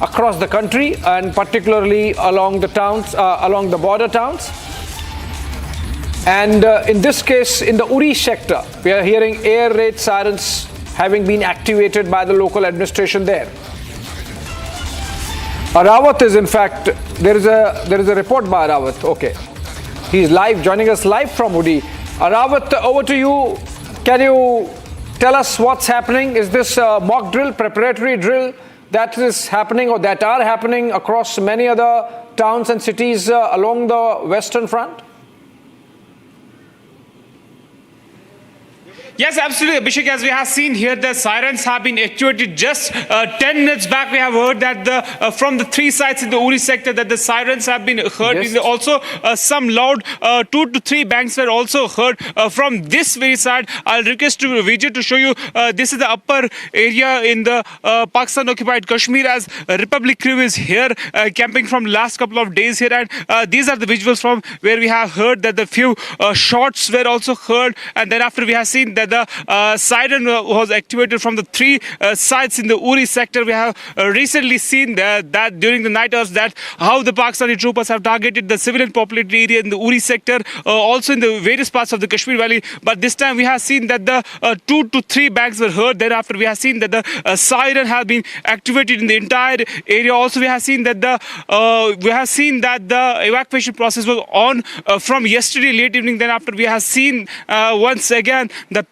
across the country, and particularly along the towns, along the border towns. And in this case, in the Uri sector, we are hearing air raid sirens having been activated by the local administration there. Arawat is, in fact, there is a report by Arawat. Okay, he's live, joining us live from Uri. Arawat, over to you. Can you tell us what's happening? Is this a mock drill, preparatory drill that is happening or that are happening across many other towns and cities along the western front? Yes, absolutely, Abhishek. As we have seen here, the sirens have been activated just 10 minutes back. We have heard that from the 3 sites in the Uri sector that the sirens have been heard. Yes. Also, some loud 2 to 3 bangs were also heard from this very side. I'll request Vijay to show you. This is the upper area in the Pakistan-occupied Kashmir, as Republic crew is here camping from last couple of days here. And these are the visuals from where we have heard that the few shots were also heard. And then after we have seen that the siren was activated from the 3 sites in the Uri sector. We have recently seen that during the night hours that how the Pakistani troopers have targeted the civilian populated area in the Uri sector, also in the various parts of the Kashmir Valley. But this time we have seen that the 2 to 3 bangs were heard. Thereafter we have seen that the siren has been activated in the entire area. Also we have seen that the evacuation process was on from yesterday late evening. Then after we have seen once again the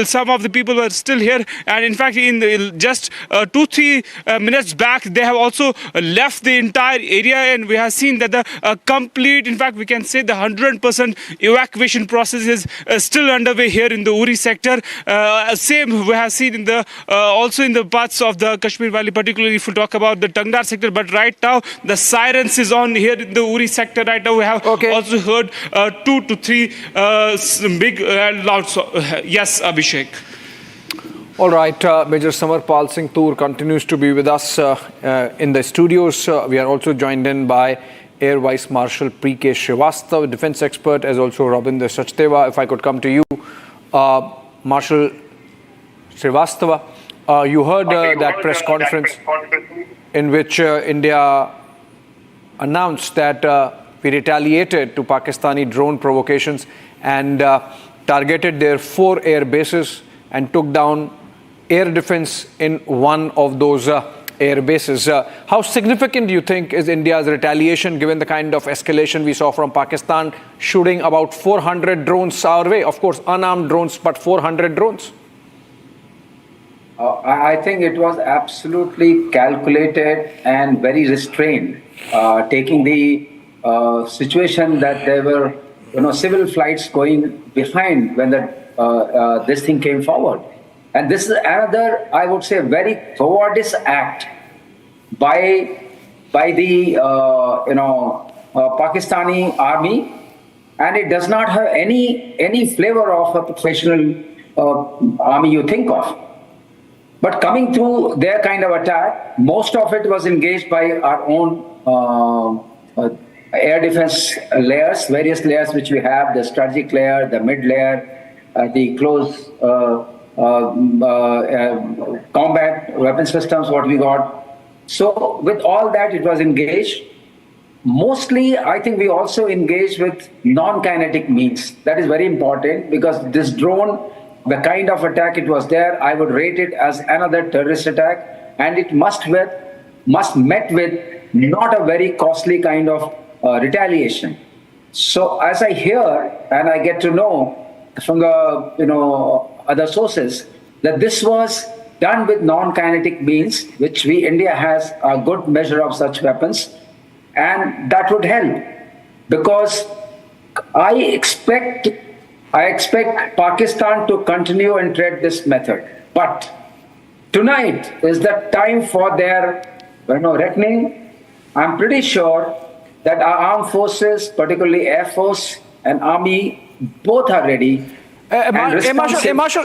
some of the people were still here, and in fact in just 2-3 minutes back they have also left the entire area, and we have seen that the complete, in fact we can say the 100% evacuation process is still underway here in the Uri sector. Same we have seen in the also in the parts of the Kashmir Valley, particularly if we talk about the Tangdar sector. But right now the sirens is on here in the Uri sector. Right now we have also heard 2 to 3 big loud yes, Abhishek. All right, Major Samarpal Singh Toor continues to be with us in the studios. We are also joined in by Air Vice Marshal P.K. Srivastava, defense expert, as also Rabinder Sachdeva. If I could come to you, Marshal Srivastava, you heard that press conference in which India announced that we retaliated to Pakistani drone provocations and targeted their 4 air bases and took down air defense in one of those air bases. How significant do you think is India's retaliation given the kind of escalation we saw from Pakistan shooting about 400 drones our way? Of course, unarmed drones, but 400 drones. I think it was absolutely calculated and very restrained, taking the situation that there were civil flights going behind when this thing came forward. And this is another, I would say, very cowardice act by the Pakistani army and it does not have any flavor of a professional army you think of. But coming through their kind of attack, most of it was engaged by our own air defense layers, various layers which we have, the strategic layer, the mid layer, the close combat weapon systems, what we got. So with all that, it was engaged. Mostly, I think we also engaged with non-kinetic means. That is very important because this drone, the kind of attack it was there, I would rate it as another terrorist attack, and it must met with not a very costly kind of retaliation. So as I hear and I get to know from the other sources that this was done with non-kinetic means, which India has a good measure of such weapons, and that would help because I expect Pakistan to continue and tread this method. But tonight is the time for their reckoning. I'm pretty sure that our armed forces, particularly Air Force and Army, both are ready. Marshal,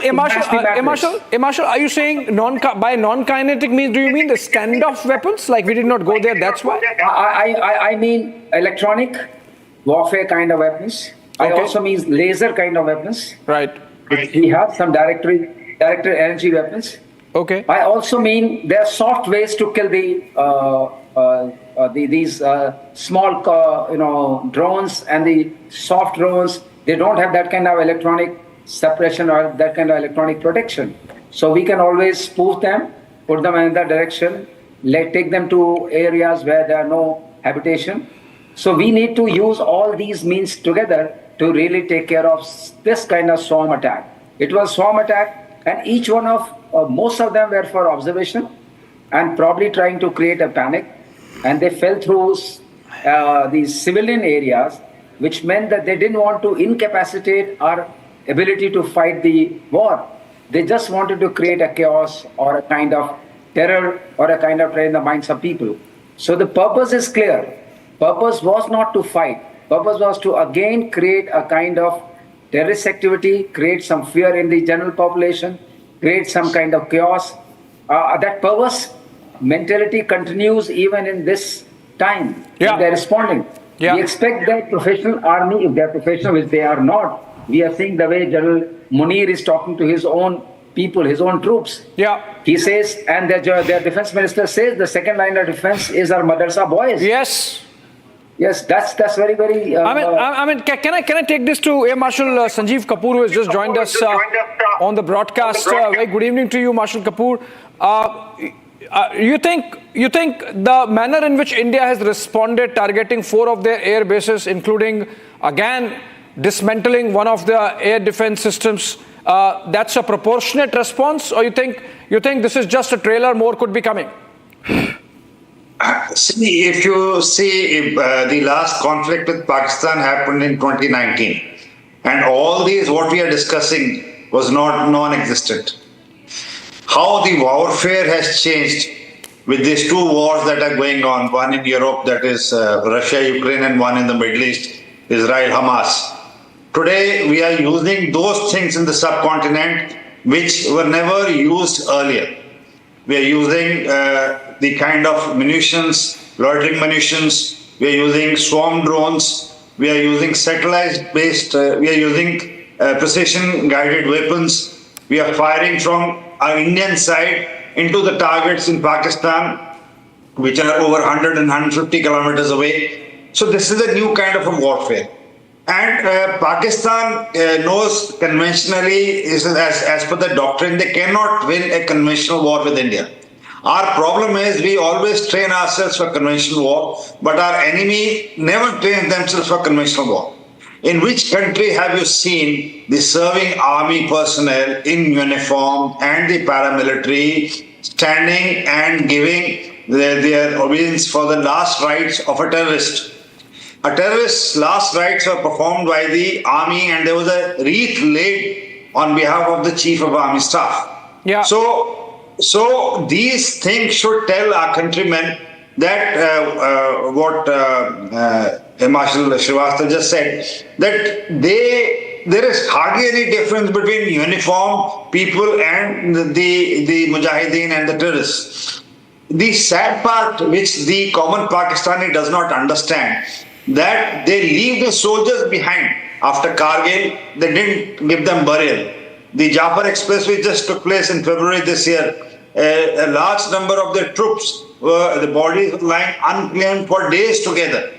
are you saying by non-kinetic means, do you mean the standoff weapons? Like we did not go there, that's why? I mean electronic warfare kind of weapons. I also mean laser kind of weapons. Right. We have some directed energy weapons. Okay. I also mean there are soft ways to kill these small drones and the soft drones. They don't have that kind of electronic suppression or that kind of electronic protection. So we can always spoof them, put them in that direction, take them to areas where there are no habitation. So we need to use all these means together to really take care of this kind of swarm attack. It was swarm attack, and each one of most of them were for observation and probably trying to create a panic. And they fell through these civilian areas, which meant that they didn't want to incapacitate our ability to fight the war. They just wanted to create a chaos or a kind of terror or a kind of terror in the minds of people. So the purpose is clear. Purpose was not to fight. Purpose was to again create a kind of terrorist activity, create some fear in the general population, create some kind of chaos. That purpose mentality continues even in this time. Yeah. They're responding. Yeah. We expect that professional army, if they're professional, which they are not, we are seeing the way General Munir is talking to his own people, his own troops. Yeah. He says, and their defense minister says, the second line of defense is our madrasa boys. Yes. Yes, that's very, very... I mean, can I take this to Air Marshal Sanjeev Kapoor, who has just joined us on the broadcast. Very good evening to you, Marshal Kapoor. You think the manner in which India has responded, targeting 4 of their air bases, including, again, dismantling one of the air defense systems, that's a proportionate response? Or you think this is just a trailer, more could be coming? See, if you see the last conflict with Pakistan happened in 2019, and all these, what we are discussing, was not non-existent. How the warfare has changed with these 2 wars that are going on, one in Europe, that is Russia, Ukraine, and one in the Middle East, Israel, Hamas. Today, we are using those things in the subcontinent which were never used earlier. We are using the kind of munitions, loitering munitions, we are using swarm drones, we are using satellite-based, we are using precision-guided weapons, we are firing from our Indian side into the targets in Pakistan, which are over 100 and 150 kilometers away. So this is a new kind of a warfare. And Pakistan knows conventionally, as per the doctrine, they cannot win a conventional war with India. Our problem is we always train ourselves for conventional war, but our enemy never trains themselves for conventional war. In which country have you seen the serving army personnel in uniform and the paramilitary standing and giving their obedience for the last rites of a terrorist? A terrorist's last rites were performed by the army, and there was a wreath laid on behalf of the chief of army staff. Yeah. So these things should tell our countrymen that what Marshal Srivastava just said, that there is hardly any difference between uniform people and the Mujahideen and the terrorists. The sad part, which the common Pakistani does not understand, that they leave the soldiers behind. After Kargil, they didn't give them burial. The Jafar Expressway just took place in February this year. A large number of the troops, the bodies were lying unclaimed for days together.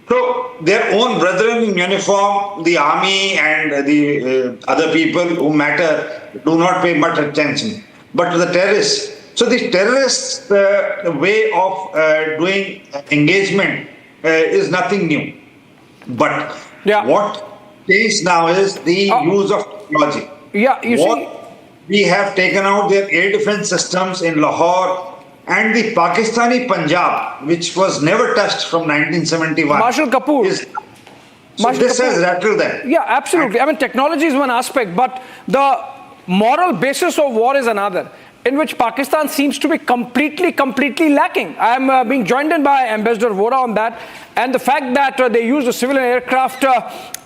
So their own brethren in uniform, the army and the other people who matter, do not pay much attention. But to the terrorists, so the terrorists' way of doing engagement is nothing new. But what changed now is the use of technology. We have taken out their air defense systems in Lahore, and the Pakistani Punjab, which was never touched from 1971. Marshal Kapoor. This has rattled them. Yeah, absolutely. I mean, technology is one aspect, but the moral basis of war is another, in which Pakistan seems to be completely lacking. I am being joined in by Ambassador Vora on that. And the fact that they used a civilian aircraft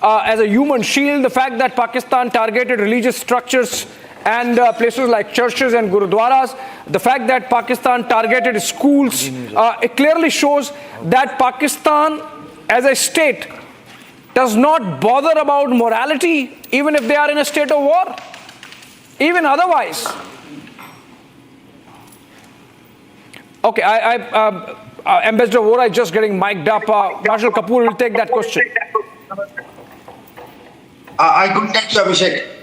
as a human shield, the fact that Pakistan targeted religious structures and places like churches and gurudwaras, the fact that Pakistan targeted schools, it clearly shows that Pakistan as a state does not bother about morality, even if they are in a state of war, even otherwise. Okay, Ambassador Vora is just getting mic'd up. Marshal Kapoor will take that question. I couldn't take you, Abhishek.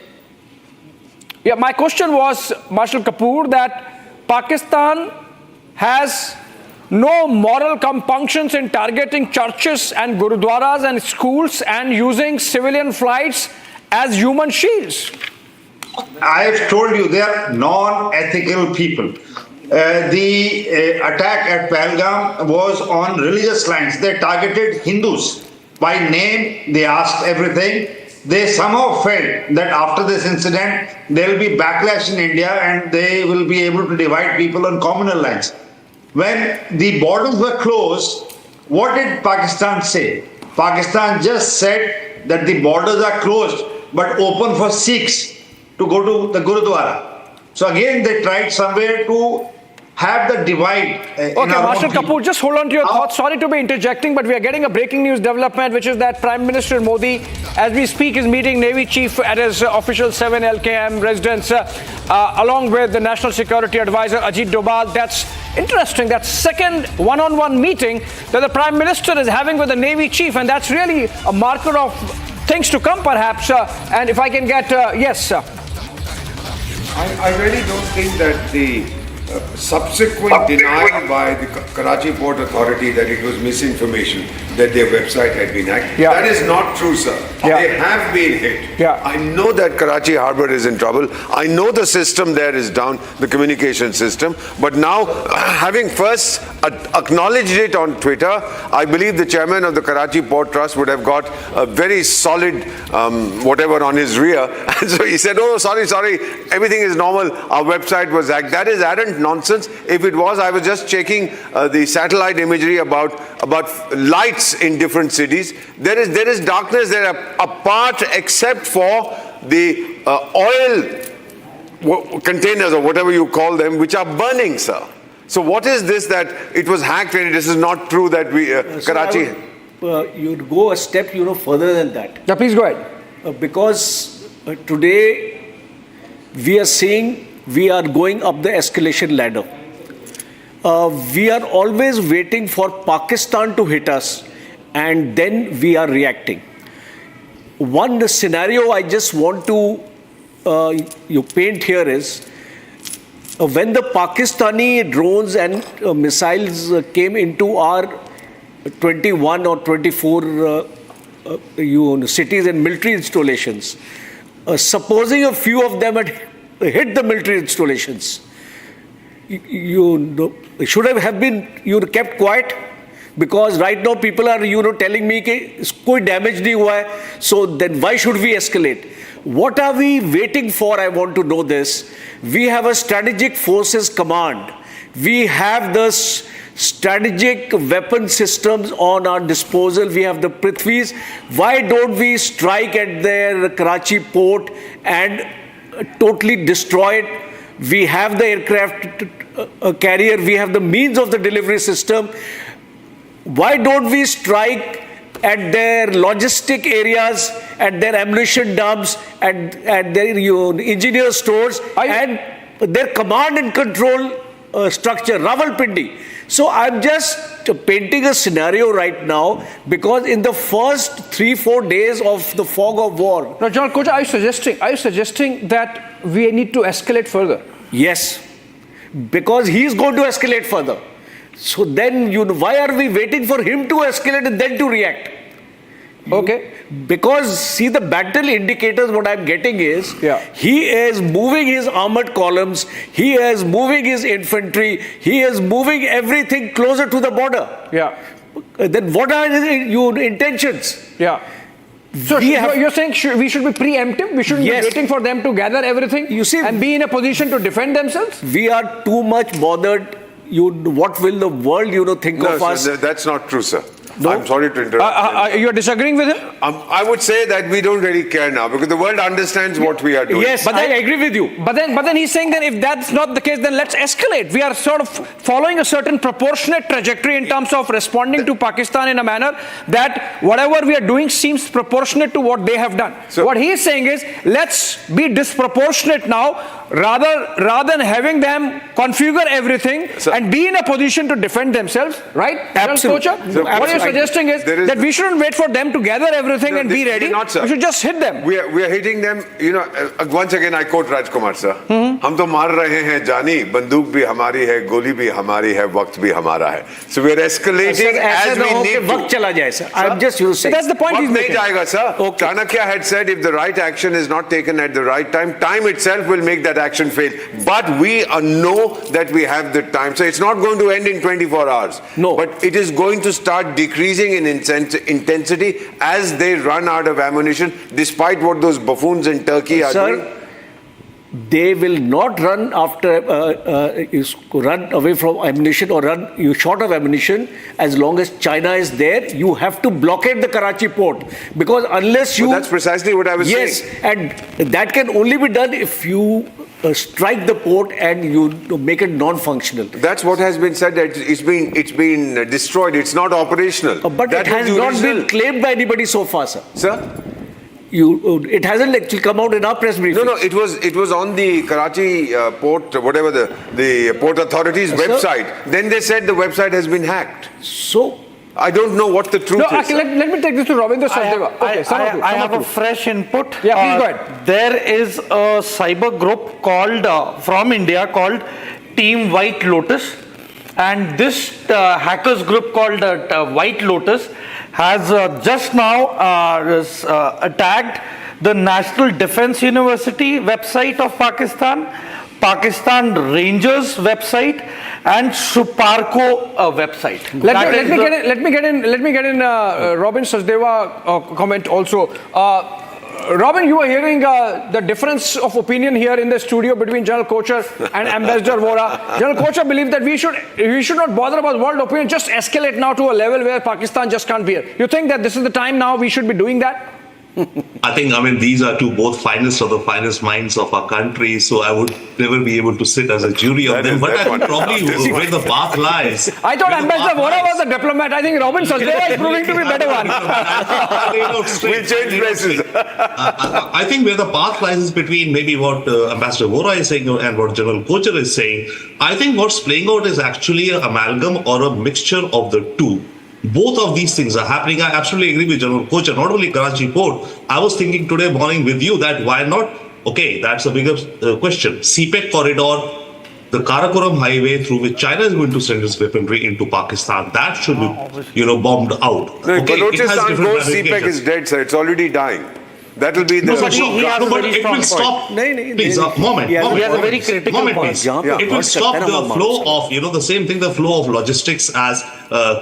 Yeah, my question was, Marshal Kapoor, that Pakistan has no moral compunctions in targeting churches and gurudwaras and schools and using civilian flights as human shields. I have told you, they are non-ethical people. The attack at Pahalgam was on religious lines. They targeted Hindus by name. They asked everything. They somehow felt that after this incident, there will be backlash in India and they will be able to divide people on communal lines. When the borders were closed, what did Pakistan say? Pakistan just said that the borders are closed but open for Sikhs to go to the Gurudwara. So again, they tried somewhere to have the divide. Okay, Marshal Kapoor, just hold on to your thoughts. Sorry to be interjecting, but we are getting a breaking news development, which is that Prime Minister Modi, as we speak, is meeting Navy Chief at his official 7 LKM residence, along with the National Security Advisor Ajit Doval. That's interesting. That's second one-on-one meeting that the Prime Minister is having with the Navy Chief, and that's really a marker of things to come, perhaps. And if I can get, yes, sir. I really don't think that the subsequent denial by the Karachi Port Authority that it was misinformation, that their website had been hacked. That is not true, sir. They have been hit. I know that Karachi Harbour is in trouble. I know the system there is down, the communication system. But now, having first acknowledged it on Twitter, I believe the chairman of the Karachi Port Trust would have got a very solid whatever on his rear. And so he said, oh, sorry, everything is normal. Our website was hacked. That is arrant nonsense. If it was, I was just checking the satellite imagery about lights in different cities. There is darkness there apart except for the oil containers or whatever you call them, which are burning, sir. So what is this that it was hacked and this is not true that we Karachi? You'd go a step further than that. Yeah, please go ahead. Because today we are seeing we are going up the escalation ladder. We are always waiting for Pakistan to hit us and then we are reacting. One scenario I just want to paint here is when the Pakistani drones and missiles came into our 21 or 24 cities and military installations, supposing a few of them had hit the military installations, you should have been kept quiet, because right now people are telling me that koi damage nahi hua hai, so then why should we escalate? What are we waiting for? I want to know this. We have a strategic forces command. We have the strategic weapon systems on our disposal. We have the Prithvis. Why don't we strike at their Karachi port and totally destroy it? We have the aircraft carrier. We have the means of the delivery system. Why don't we strike at their logistic areas, at their ammunition dumps, at their engineer stores, and their command and control structure, Rawalpindi. So I'm just painting a scenario right now because in the first 3-4 days of the fog of war. Now, General Kocha, are you suggesting that we need to escalate further? Yes, because he is going to escalate further. So then, why are we waiting for him to escalate and then to react? Okay. Because, see, the battle indicators, what I'm getting is, he is moving his armored columns, he is moving his infantry, he is moving everything closer to the border. Yeah. Then what are your intentions? Yeah. So you're saying we should be preemptive? We shouldn't be waiting for them to gather everything and be in a position to defend themselves? We are too much bothered. What will the world, think of us? Sir, that's not true, sir. No? I'm sorry to interrupt. You're disagreeing with him? I would say that we don't really care now because the world understands what we are doing. Yes, but I agree with you. But then he's saying that if that's not the case, then let's escalate. We are sort of following a certain proportionate trajectory in terms of responding to Pakistan in a manner that whatever we are doing seems proportionate to what they have done. So, what he's saying is, let's be disproportionate now, rather than having them configure everything and be in a position to defend themselves, right? Absolutely. What you're suggesting is that we shouldn't wait for them to gather everything and be ready. Not, sir. We should just hit them. We are hitting them, once again I quote Rajkumar, sir. हम तो मार रहे हैं जानी, बंदूक भी हमारी है, गोली भी हमारी है, वक्त भी हमारा है. So we are escalating as we need to. वक्त चला जाए, sir. I'm just saying. That's the point he's making. वक्त नहीं जाएगा, sir. Chanakya had said if the right action is not taken at the right time, time itself will make that action fail. But we know that we have the time. So it's not going to end in 24 hours. No. But it is going to start decreasing in intensity as they run out of ammunition, despite what those buffoons in Turkey are doing. They will not run after run away from ammunition or run short of ammunition as long as China is there. You have to blockade the Karachi port because unless you. Well, that's precisely what I was saying. Yes, and that can only be done if you strike the port and you make it non-functional. That's what has been said. That it's been destroyed. It's not operational. But that it has not been claimed by anybody so far, sir. Sir. It hasn't actually come out in our press briefing. No, it was on the Karachi port, whatever the port authority's website. Then they said the website has been hacked. So I don't know what the truth is. Let me take this to Ravindra Sachdeva. I have a fresh input. Yeah, please go ahead. There is a cyber group called from India called Team White Lotus, and this hackers group called White Lotus has just now attacked the National Defence University website of Pakistan, Pakistan Rangers website, and Suparco website. Let me get in Robin Sachdeva comment also. Robin, you were hearing the difference of opinion here in the studio between General Kocher and Ambassador Vora. General Kocher believes that we should not bother about world opinion, just escalate now to a level where Pakistan just can't be here. You think that this is the time now we should be doing that? I think, these are two both finest of the finest minds of our country, so I would never be able to sit as a jury of them. But I think probably where the path lies. I thought Ambassador Vora was a diplomat. I think Robin Sachdeva is proving to be a better one. We'll change places. I think where the path lies is between maybe what Ambassador Vora is saying and what General Kocher is saying. I think what's playing out is actually an amalgam or a mixture of the two. Both of these things are happening. I absolutely agree with General Kocher, not only Karachi port. I was thinking today morning with you that why not? Okay, that's a bigger question. CPEC corridor, the Karakoram highway through which China is going to send its weaponry into Pakistan, that should be, bombed out. No, okay, Balochistan goes, CPEC is dead, sir. It's already dying. That will be the... but it will stop. Please, moment. He has a very critical point. It will stop the flow of, the same thing, the flow of logistics as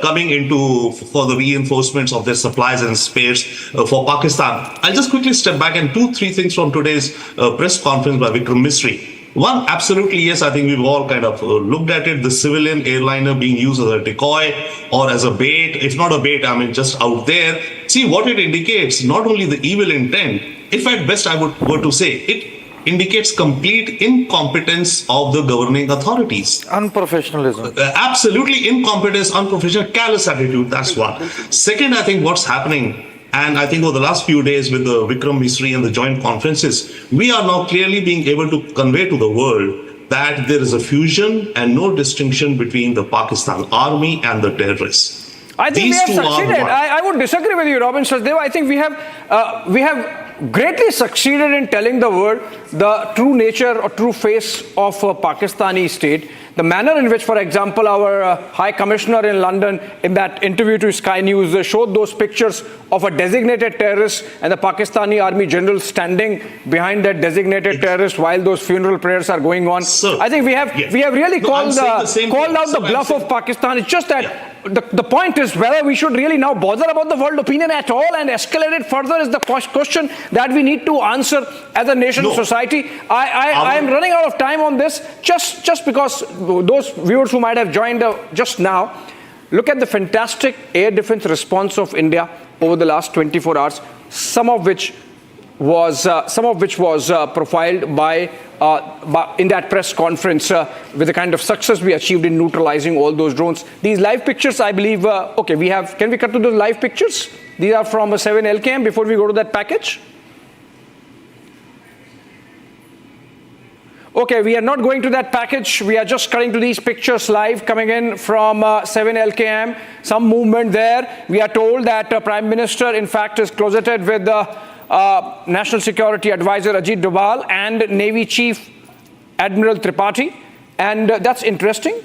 coming into for the reinforcements of their supplies and spares for Pakistan. I'll just quickly step back and 2-3 things from today's press conference by Vikram Misri. One, absolutely, yes. I think we've all kind of looked at it. The civilian airliner being used as a decoy or as a bait. If not a bait, I mean, just out there. See, what it indicates, not only the evil intent, if at best I were to say, it indicates complete incompetence of the governing authorities. Unprofessionalism. Absolutely incompetence, unprofessional, callous attitude. That's one. Second, I think what's happening, and I think over the last few days with the Vikram Misri and the joint conferences, we are now clearly being able to convey to the world that there is a fusion and no distinction between the Pakistan army and the terrorists. I think we have succeeded. I would disagree with you, Robin Sachdeva. I think we have greatly succeeded in telling the world the true nature or true face of a Pakistani state. The manner in which, for example, our High Commissioner in London, in that interview to Sky News, showed those pictures of a designated terrorist and the Pakistani army general standing behind that designated terrorist while those funeral prayers are going on. I think we have really called out the bluff of Pakistan. It's just that the point is whether we should really now bother about the world opinion at all and escalate it further is the question that we need to answer as a nation society. I am running out of time on this just because those viewers who might have joined just now, look at the fantastic air defense response of India over the last 24 hours, some of which was profiled by in that press conference with the kind of success we achieved in neutralizing all those drones. These live pictures, I believe, can we cut to those live pictures? These are from 7 LKM before we go to that package. Okay, we are not going to that package. We are just cutting to these pictures live coming in from 7 LKM. Some movement there. We are told that Prime Minister, in fact, is closeted with the National Security Advisor Ajit Doval and Navy Chief Admiral Tripathi. And that's interesting.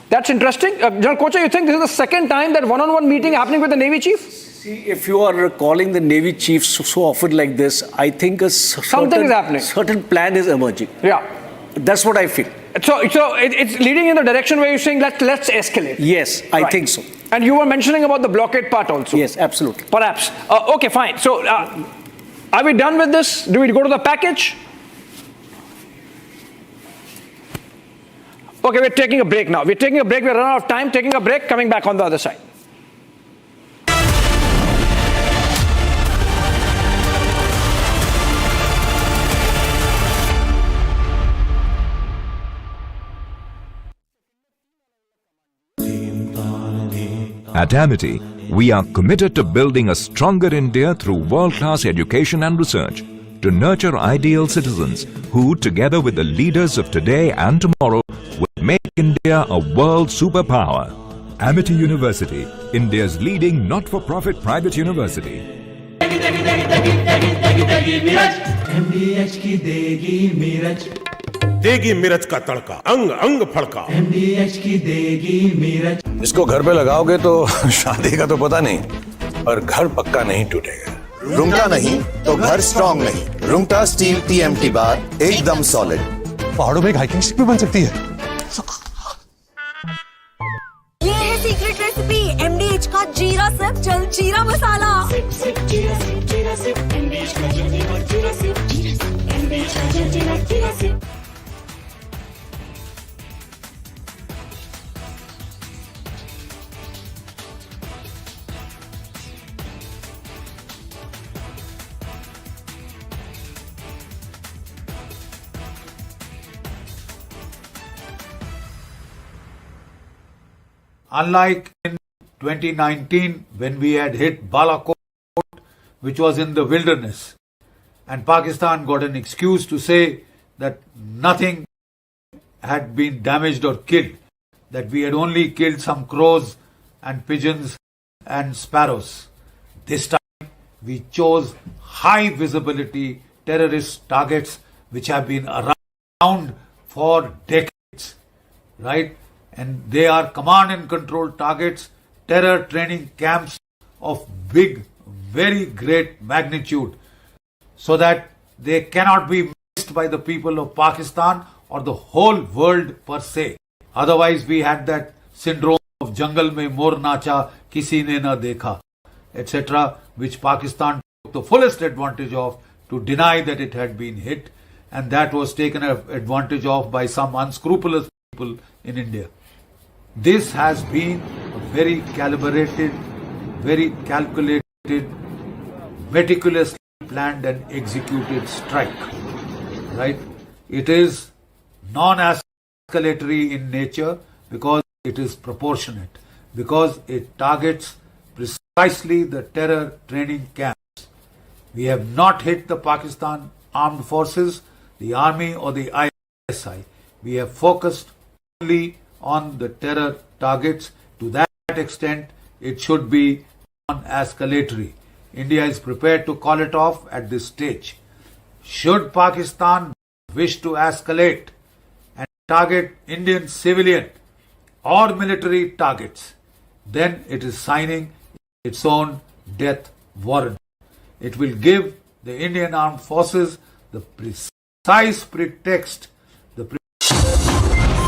General Kocha, you think this is the second time that one-on-one meeting happening with the Navy Chief? See, if you are calling the Navy Chief so often like this, I think something is happening. Certain plan is emerging. Yeah. That's what I feel. So it's leading in the direction where you're saying let's escalate. Yes, I think so. And you were mentioning about the blockade part also. Yes, absolutely. Perhaps. Okay, fine. So are we done with this? Do we go to the package? Okay, we're taking a break now. We're taking a break. We're running out of time. Taking a break. Coming back on the other side. At Amity, we are committed to building a stronger India through world-class education and research to nurture ideal citizens who, together with the leaders of today and tomorrow, will make India a world superpower. Amity University, India's leading not-for-profit private university. देगी मिर्च का तड़का अंग अंग फड़का MDH की देगी मिर्च इसको घर पे लगाओगे तो शादी का तो पता नहीं पर घर पक्का नहीं टूटेगा रुंगटा नहीं तो घर स्ट्रॉन्ग नहीं रुंगटा स्टील TMT बार एकदम सॉलिड पहाड़ों में एक हाइकिंग स्टिक भी बन सकती है ये है सीक्रेट रेसिपी MDH का जीरा सिर्फ जल जीरा मसाला MDH का जल्दी और जीरा सिर्फ MDH का जल्दी और जीरा सिर्फ Unlike in 2019 when we had hit Balakot, which was in the wilderness, and Pakistan got an excuse to say that nothing had been damaged or killed, that we had only killed some crows and pigeons and sparrows. This time we chose high visibility terrorist targets which have been around for decades, right? And they are command and control targets, terror training camps of big, very great magnitude, so that they cannot be missed by the people of Pakistan or the whole world per se. Otherwise, we had that syndrome of jungle mein mor nacha, kisi ne na dekha, etc., which Pakistan took the fullest advantage of to deny that it had been hit. and that was taken advantage of by some unscrupulous people in India. This has been a very calibrated, very calculated, meticulously planned and executed strike. Right? It is non-escalatory in nature because it is proportionate, because it targets precisely the terror training camps. We have not hit the Pakistan armed forces, the army or the ISI. We have focused only on the terror targets. To that extent, it should be non-escalatory. India is prepared to call it off at this stage. Should Pakistan wish to escalate and target Indian civilian or military targets, then it is signing its own death warrant. It will give the Indian armed forces the precise pretext.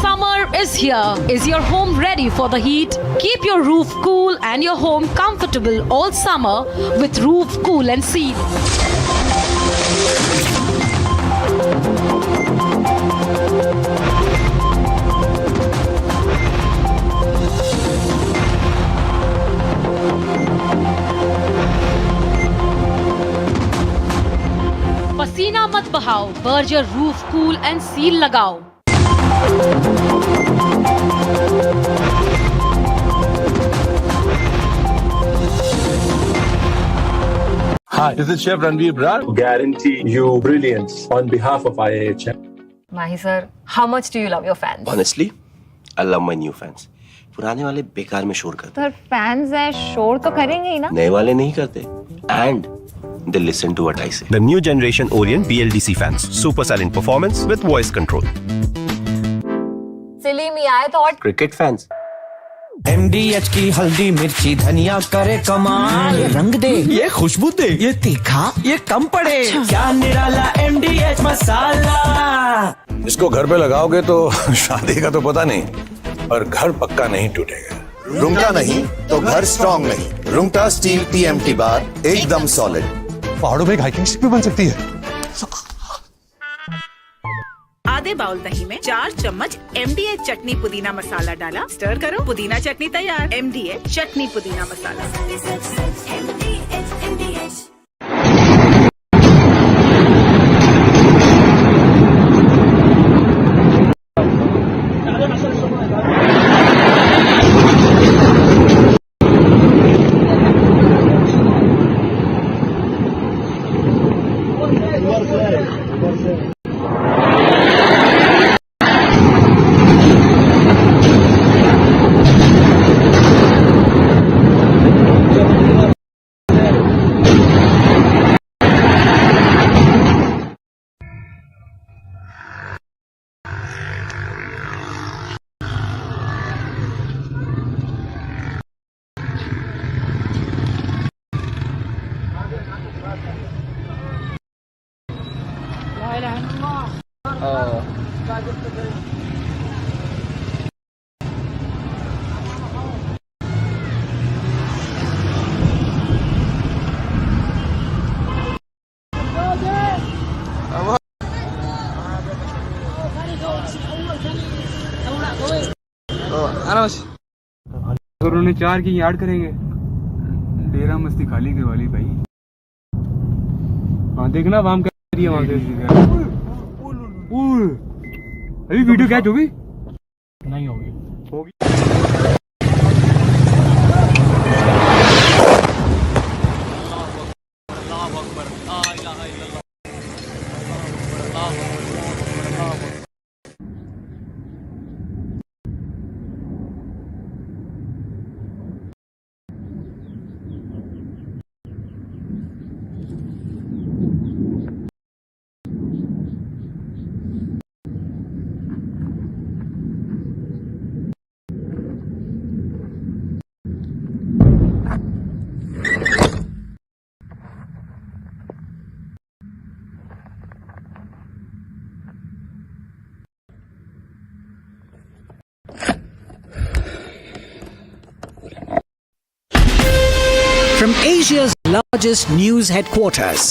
Summer is here. Is your home ready for the heat? Keep your roof cool and your home comfortable all summer with Roof Cool and Seal. पसीना मत बहाओ, Berger roof cool and seal लगाओ। Hi, this is Chef Ranveer Brar. Guarantee you brilliance on behalf of IIHM. Mahi sir, how much do you love your fans? Honestly, I love my new fans. पुराने वाले बेकार में शोर करते sir fans हैं, शोर तो करेंगे ही ना। नए वाले नहीं करते and they listen to what I say. The new generation Orient BLDC fans. Super silent performance with voice control. Silly me, I thought Cricket fans. MDH की हल्दी मिर्ची धनिया करे कमाल, ये रंग दे, ये खुशबू दे, ये तीखा, ये कम पड़े, क्या निराला MDH मसाला। इसको घर पे लगाओगे तो शादी का तो पता नहीं, पर घर पक्का नहीं टूटेगा। रुंगटा नहीं तो घर स्ट्रॉन्ग नहीं। रुंगटा स्टील TMT बार एकदम सॉलिड। पहाड़ों में एक हाइकिंग स्टिक भी बन सकती है। आधे बाउल दही में 4 चम्मच MDH चटनी पुदीना मसाला डाला, स्टर करो, पुदीना चटनी तैयार। MDH चटनी पुदीना मसाला। अगर उन्होंने 4 की याद करेंगे, डेरा मस्ती खाली करवा ली भाई। हाँ देखना वाम कर रही है वहां से। अभी वीडियो कैच होगी? नहीं होगी। From Asia's largest news headquarters,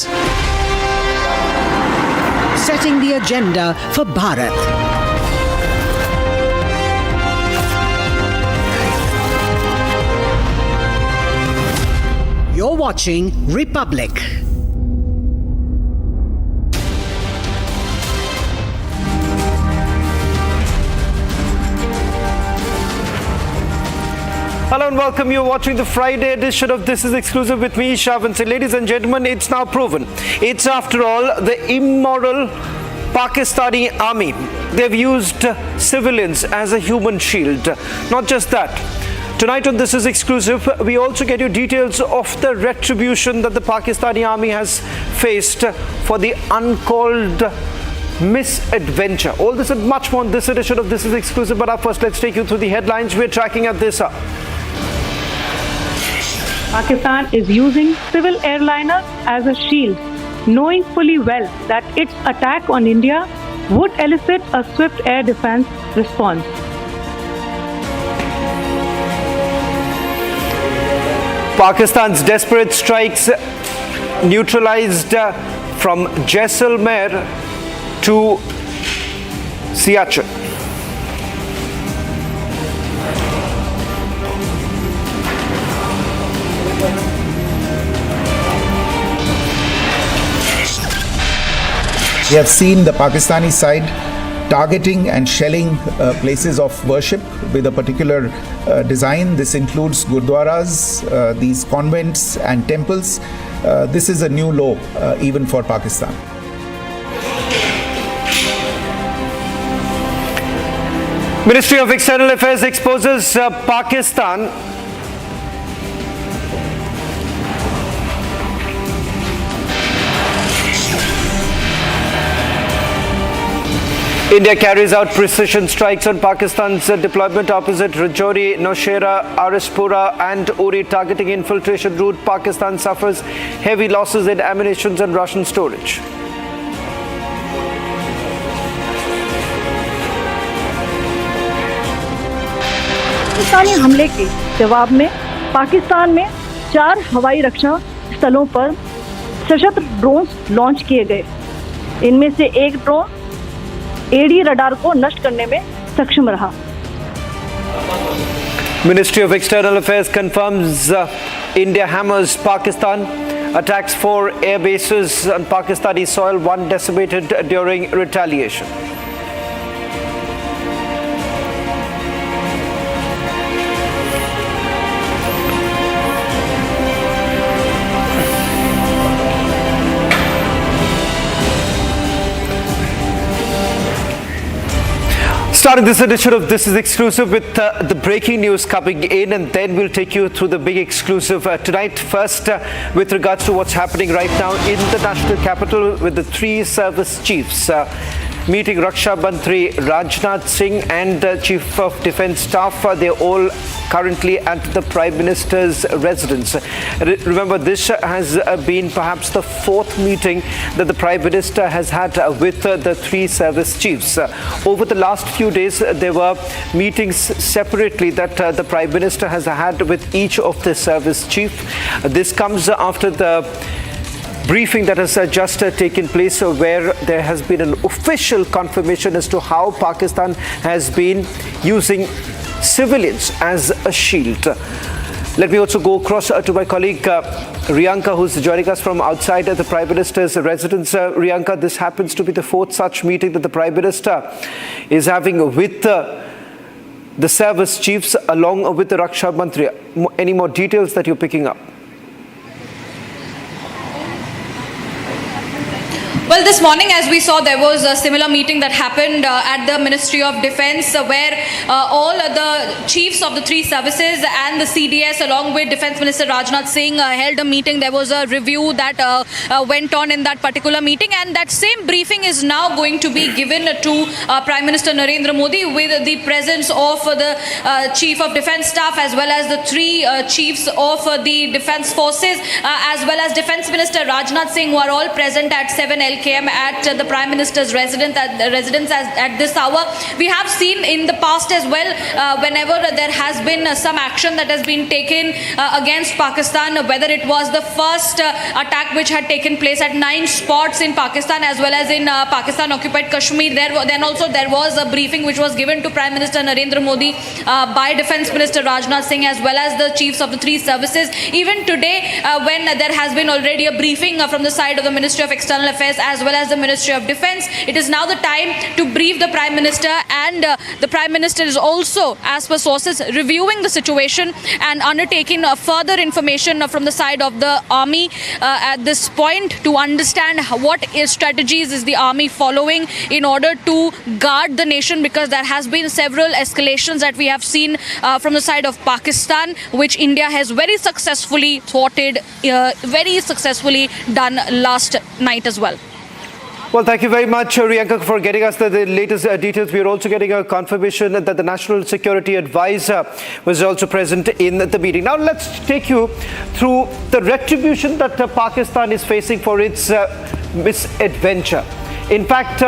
setting the agenda for Bharat. You're watching Republic. Hello and welcome. You're watching the Friday edition of This Is Exclusive with me, Shavan. So, ladies and gentlemen, it's now proven. It's, after all, the immoral Pakistani army. They've used civilians as a human shield. Not just that. Tonight on This Is Exclusive, we also get you details of the retribution that the Pakistani army has faced for the uncalled misadventure. All this and much more on this edition of This Is Exclusive. But up first, let's take you through the headlines we're tracking at this hour. Pakistan is using civil airliners as a shield, knowing fully well that its attack on India would elicit a swift air defense response. Pakistan's desperate strikes neutralized from Jaisalmer to Siachen. We have seen the Pakistani side targeting and shelling places of worship with a particular design. This includes gurdwaras, these convents and temples. This is a new low even for Pakistan. Ministry of External Affairs exposes Pakistan India carries out precision strikes on Pakistan's deployment opposite Rajouri, Nowshera, Arispura and Uri, targeting infiltration route. Pakistan suffers heavy losses in ammunition and Russian storage. Pakistani हमले के जवाब में पाकिस्तान में 4 हवाई रक्षा स्थलों पर सशस्त्र drone launch किए गए। इनमें से एक ड्रोन एडी रडार को नष्ट करने में सक्षम रहा। Ministry of External Affairs confirms India hammers Pakistan, attacks 4 air bases on Pakistani soil, 1 decimated during retaliation. Starting this edition of This Is Exclusive with the breaking news coming in, and then we'll take you through the big exclusive tonight. First, with regards to what's happening right now in the national capital with the 3 service chiefs meeting Raksha Mantri Rajnath Singh and Chief of Defence Staff. They're all currently at the Prime Minister's residence. Remember, this has been perhaps the 4th meeting that the Prime Minister has had with the 3 service chiefs. Over the last few days, there were meetings separately that the Prime Minister has had with each of the service chief. This comes after the briefing that has just taken place, where there has been an official confirmation as to how Pakistan has been using civilians as a shield. Let me also go across to my colleague Riyanka, who's joining us from outside the Prime Minister's residence. Riyanka, this happens to be the 4th such meeting that the Prime Minister is having with the service chiefs along with the Raksha Mantri. Any more details that you're picking up? Well, this morning, as we saw, there was a similar meeting that happened at the Ministry of Defence, where all the chiefs of the 3 services and the CDS, along with Defence Minister Rajnath Singh, held a meeting. There was a review that went on in that particular meeting, and that same briefing is now going to be given to Prime Minister Narendra Modi, with the presence of the Chief of Defence Staff, as well as the 3 chiefs of the Defence Forces, as well as Defence Minister Rajnath Singh, who are all present at 7 LK km at the Prime Minister's residence at this hour. We have seen in the past as well, whenever there has been some action that has been taken against Pakistan, whether it was the first attack which had taken place at 9 spots in Pakistan as well as in Pakistan occupied Kashmir. Then also there was a briefing which was given to Prime Minister Narendra Modi by Defence Minister Rajnath Singh as well as the chiefs of the 3 services. Even today, when there has been already a briefing from the side of the Ministry of External Affairs as well as the Ministry of Defence, it is now the time to brief the Prime Minister, and the Prime Minister is also, as per sources, reviewing the situation and undertaking further information from the side of the army at this point to understand what strategies is the army following in order to guard the nation, because there has been several escalations that we have seen from the side of Pakistan, which India has very successfully thwarted, very successfully done last night as well. Well, thank you very much, Riyanka, for getting us the latest details. We are also getting a confirmation that the National Security Advisor was also present in the meeting. Now, let's take you through the retribution that Pakistan is facing for its misadventure. In fact,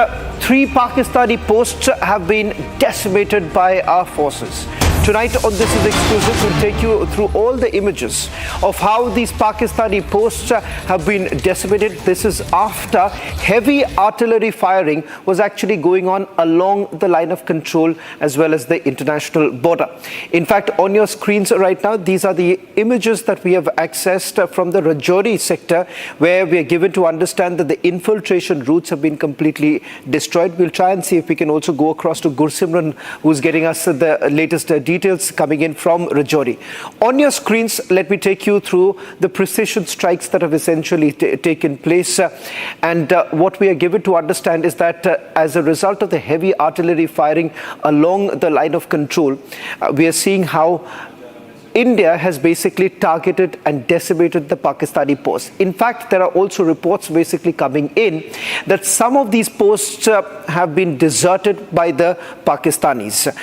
3 Pakistani posts have been decimated by our forces. Tonight on This Is Exclusive, we'll take you through all the images of how these Pakistani posts have been decimated. This is after heavy artillery firing was actually going on along the line of control as well as the international border. In fact, on your screens right now, these are the images that we have accessed from the Rajouri sector, where we are given to understand that the infiltration routes have been completely destroyed. We'll try and see if we can also go across to Gursimran, who's getting us the latest details coming in from Rajouri. On your screens, let me take you through the precision strikes that have essentially taken place. And what we are given to understand is that as a result of the heavy artillery firing along the line of control, we are seeing how India has basically targeted and decimated the Pakistani posts. In fact, there are also reports basically coming in that some of these posts have been deserted by the Pakistanis.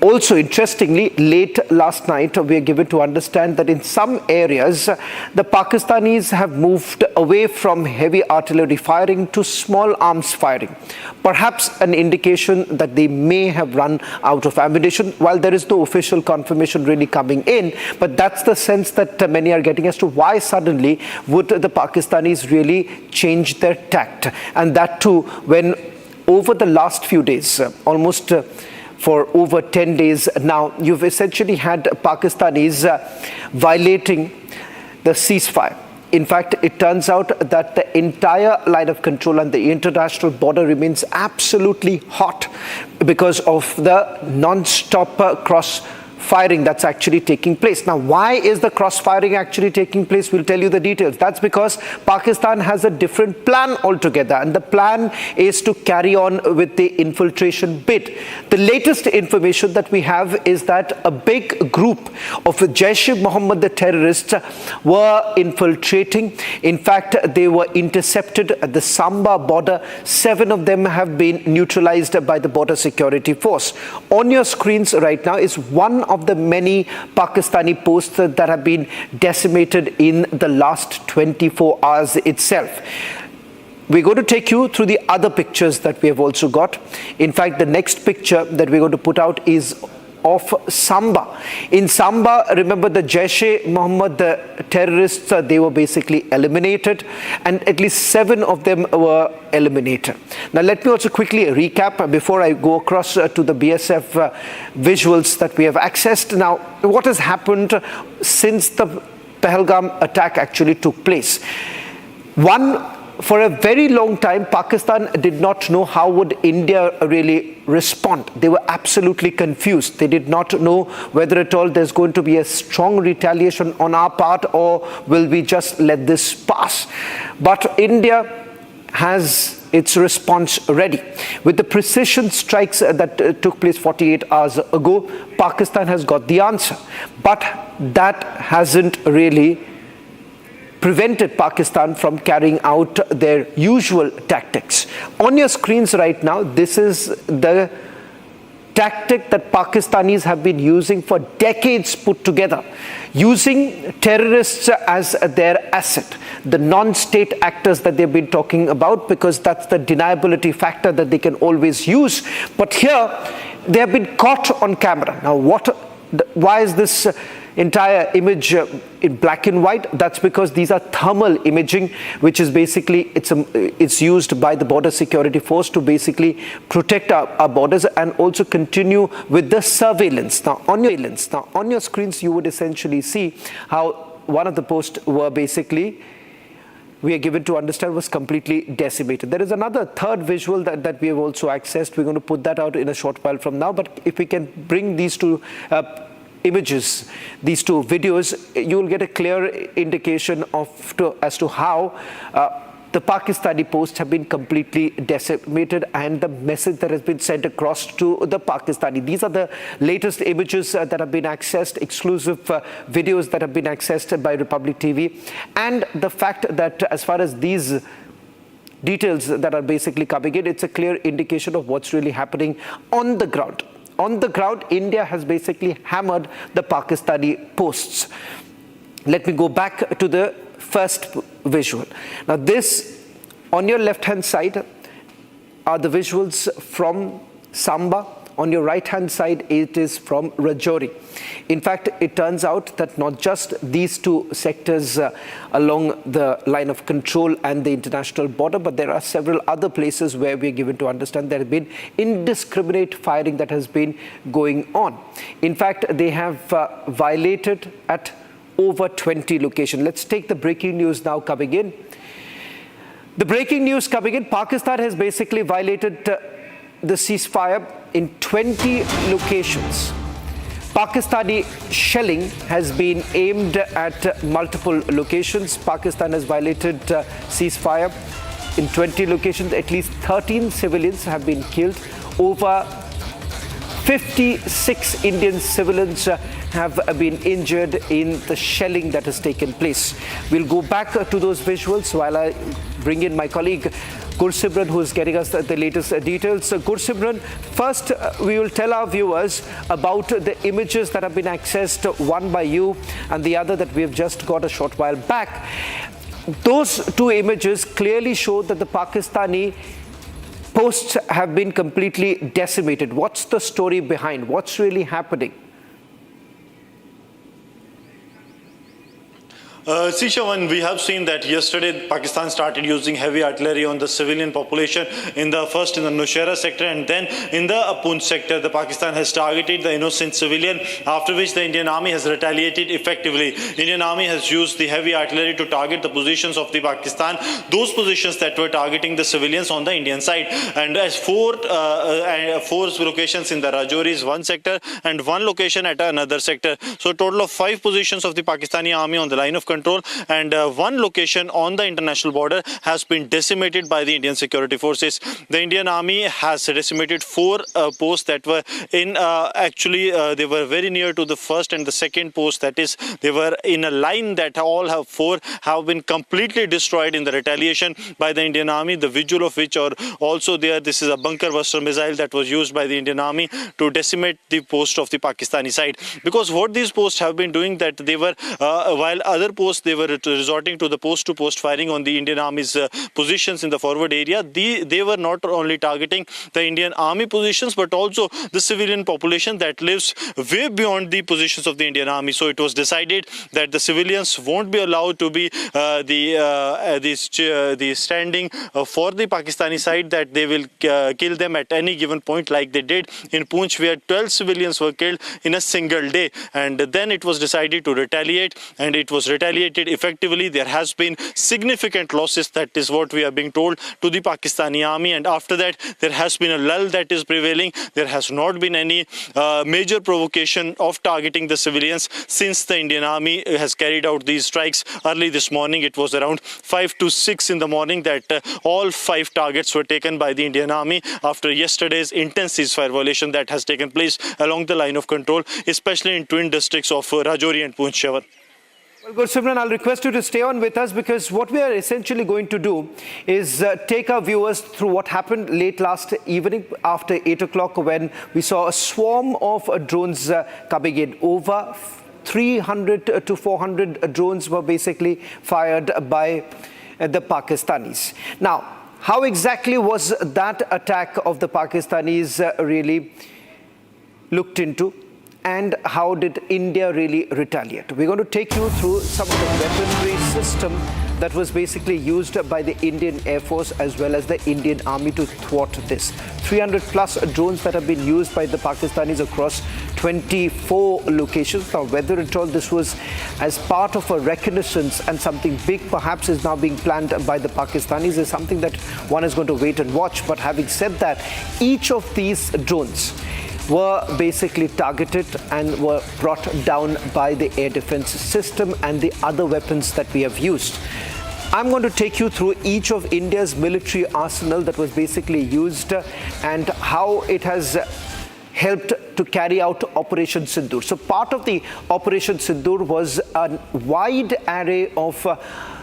Also, interestingly, late last night, we are given to understand that in some areas, the Pakistanis have moved away from heavy artillery firing to small arms firing. Perhaps an indication that they may have run out of ammunition, while there is no official confirmation really coming in. But that's the sense that many are getting as to why suddenly would the Pakistanis really change their tact. And that too, when over the last few days, almost for over 10 days now, you've essentially had Pakistanis violating the ceasefire. In fact, it turns out that the entire line of control and the international border remains absolutely hot because of the non-stop cross-firing that's actually taking place. Now, why is the cross-firing actually taking place? We'll tell you the details. That's because Pakistan has a different plan altogether, and the plan is to carry on with the infiltration bid. The latest information that we have is that a big group of Jaish-e-Mohammed, the terrorists, were infiltrating. In fact, they were intercepted at the Samba border. 7 of them have been neutralized by the border security force. On your screens right now is one of the many Pakistani posts that have been decimated in the last 24 hours itself. We're going to take you through the other pictures that we have also got. In fact, the next picture that we're going to put out is of Samba. In Samba, remember the Jaish-e-Mohammed, the terrorists, they were basically eliminated, and at least 7 of them were eliminated. Now, let me also quickly recap before I go across to the BSF visuals that we have accessed. Now, what has happened since the Pahalgam attack actually took place? One, for a very long time, Pakistan did not know how would India really respond. They were absolutely confused. They did not know whether at all there's going to be a strong retaliation on our part, or will we just let this pass. But India has its response ready. With the precision strikes that took place 48 hours ago, Pakistan has got the answer. But that hasn't really prevented Pakistan from carrying out their usual tactics. On your screens right now, this is the tactic that Pakistanis have been using for decades put together, using terrorists as their asset, the non-state actors that they've been talking about, because that's the deniability factor that they can always use. But here, they have been caught on camera. Now, why is this entire image in black and white? That's because these are thermal imaging, which is basically, it's used by the border security force to basically protect our borders and also continue with the surveillance. Now on your screens, you would essentially see how one of the posts were basically, we are given to understand, was completely decimated. There is another third visual that we have also accessed. We're going to put that out in a short while from now. But if we can bring these two images, these two videos, you will get a clear indication as to how the Pakistani posts have been completely decimated and the message that has been sent across to the Pakistani. These are the latest images that have been accessed, exclusive videos that have been accessed by Republic TV. And the fact that as far as these details that are basically coming in, it's a clear indication of what's really happening on the ground. On the ground, India has basically hammered the Pakistani posts. Let me go back to the first visual. Now this, on your left-hand side, are the visuals from Samba. On your right-hand side, it is from Rajouri. In fact, it turns out that not just these two sectors along the line of control and the international border, but there are several other places where we are given to understand there has been indiscriminate firing that has been going on. In fact, they have violated at over 20 locations. Let's take the breaking news now coming in. The breaking news coming in, Pakistan has basically violated the ceasefire in 20 locations. Pakistani shelling has been aimed at multiple locations. Pakistan has violated ceasefire in 20 locations. At least 13 civilians have been killed. Over 56 Indian civilians have been injured in the shelling that has taken place. We'll go back to those visuals while I bring in my colleague Gursimran, who is getting us the latest details. Gursimran, first we will tell our viewers about the images that have been accessed, one by you and the other that we have just got a short while back. Those two images clearly show that the Pakistani posts have been completely decimated. What's the story behind? What's really happening? Sishavan, we have seen that yesterday Pakistan started using heavy artillery on the civilian population first in the Nowshera sector and then in the Poonch sector. The Pakistan has targeted the innocent civilian, after which the Indian Army has retaliated effectively. Indian Army has used the heavy artillery to target the positions of the Pakistan, those positions that were targeting the civilians on the Indian side. And as four locations in the Rajouri is one sector and one location at another sector. So a total of 5 positions of the Pakistani Army on the line of control and one location on the international border has been decimated by the Indian security forces. The Indian Army has decimated 4 posts that were in they were very near to the first and the second post. That is, they were in a line that all have 4 have been completely destroyed in the retaliation by the Indian Army. The visual of which are also there. This is a bunker buster missile that was used by the Indian Army to decimate the post of the Pakistani side. Because what these posts have been doing, that they were while other posts they were resorting to the post-to-post firing on the Indian Army's positions in the forward area. They were not only targeting the Indian Army positions but also the civilian population that lives way beyond the positions of the Indian Army. So it was decided that the civilians won't be allowed to be the standing for the Pakistani side, that they will kill them at any given point, like they did in Poonch, where 12 civilians were killed in a single day. And then it was decided to retaliate, and it was retaliated effectively. There has been significant losses, that is what we are being told, to the Pakistani Army, and after that there has been a lull that is prevailing. There has not been any major provocation of targeting the civilians since the Indian Army has carried out these strikes early this morning. It was around 5 to 6 in the morning that all 5 targets were taken by the Indian Army after yesterday's intense ceasefire violation that has taken place along the line of control, especially in twin districts of Rajouri and Poonch. Well, good, Simran, I'll request you to stay on with us, because what we are essentially going to do is take our viewers through what happened late last evening after 8 o'clock, when we saw a swarm of drones coming in. Over 300 to 400 drones were basically fired by the Pakistanis. Now, how exactly was that attack of the Pakistanis really looked into, and how did India really retaliate? We're going to take you through some of the weaponry system that was basically used by the Indian Air Force as well as the Indian Army to thwart this. 300 plus drones that have been used by the Pakistanis across 24 locations. Now, whether at all this was as part of a reconnaissance and something big perhaps is now being planned by the Pakistanis is something that one is going to wait and watch. But having said that, each of these drones were basically targeted and were brought down by the air defense system and the other weapons that we have used. I'm going to take you through each of India's military arsenal that was basically used and how it has helped to carry out Operation Sindoor. So part of the Operation Sindoor was a wide array of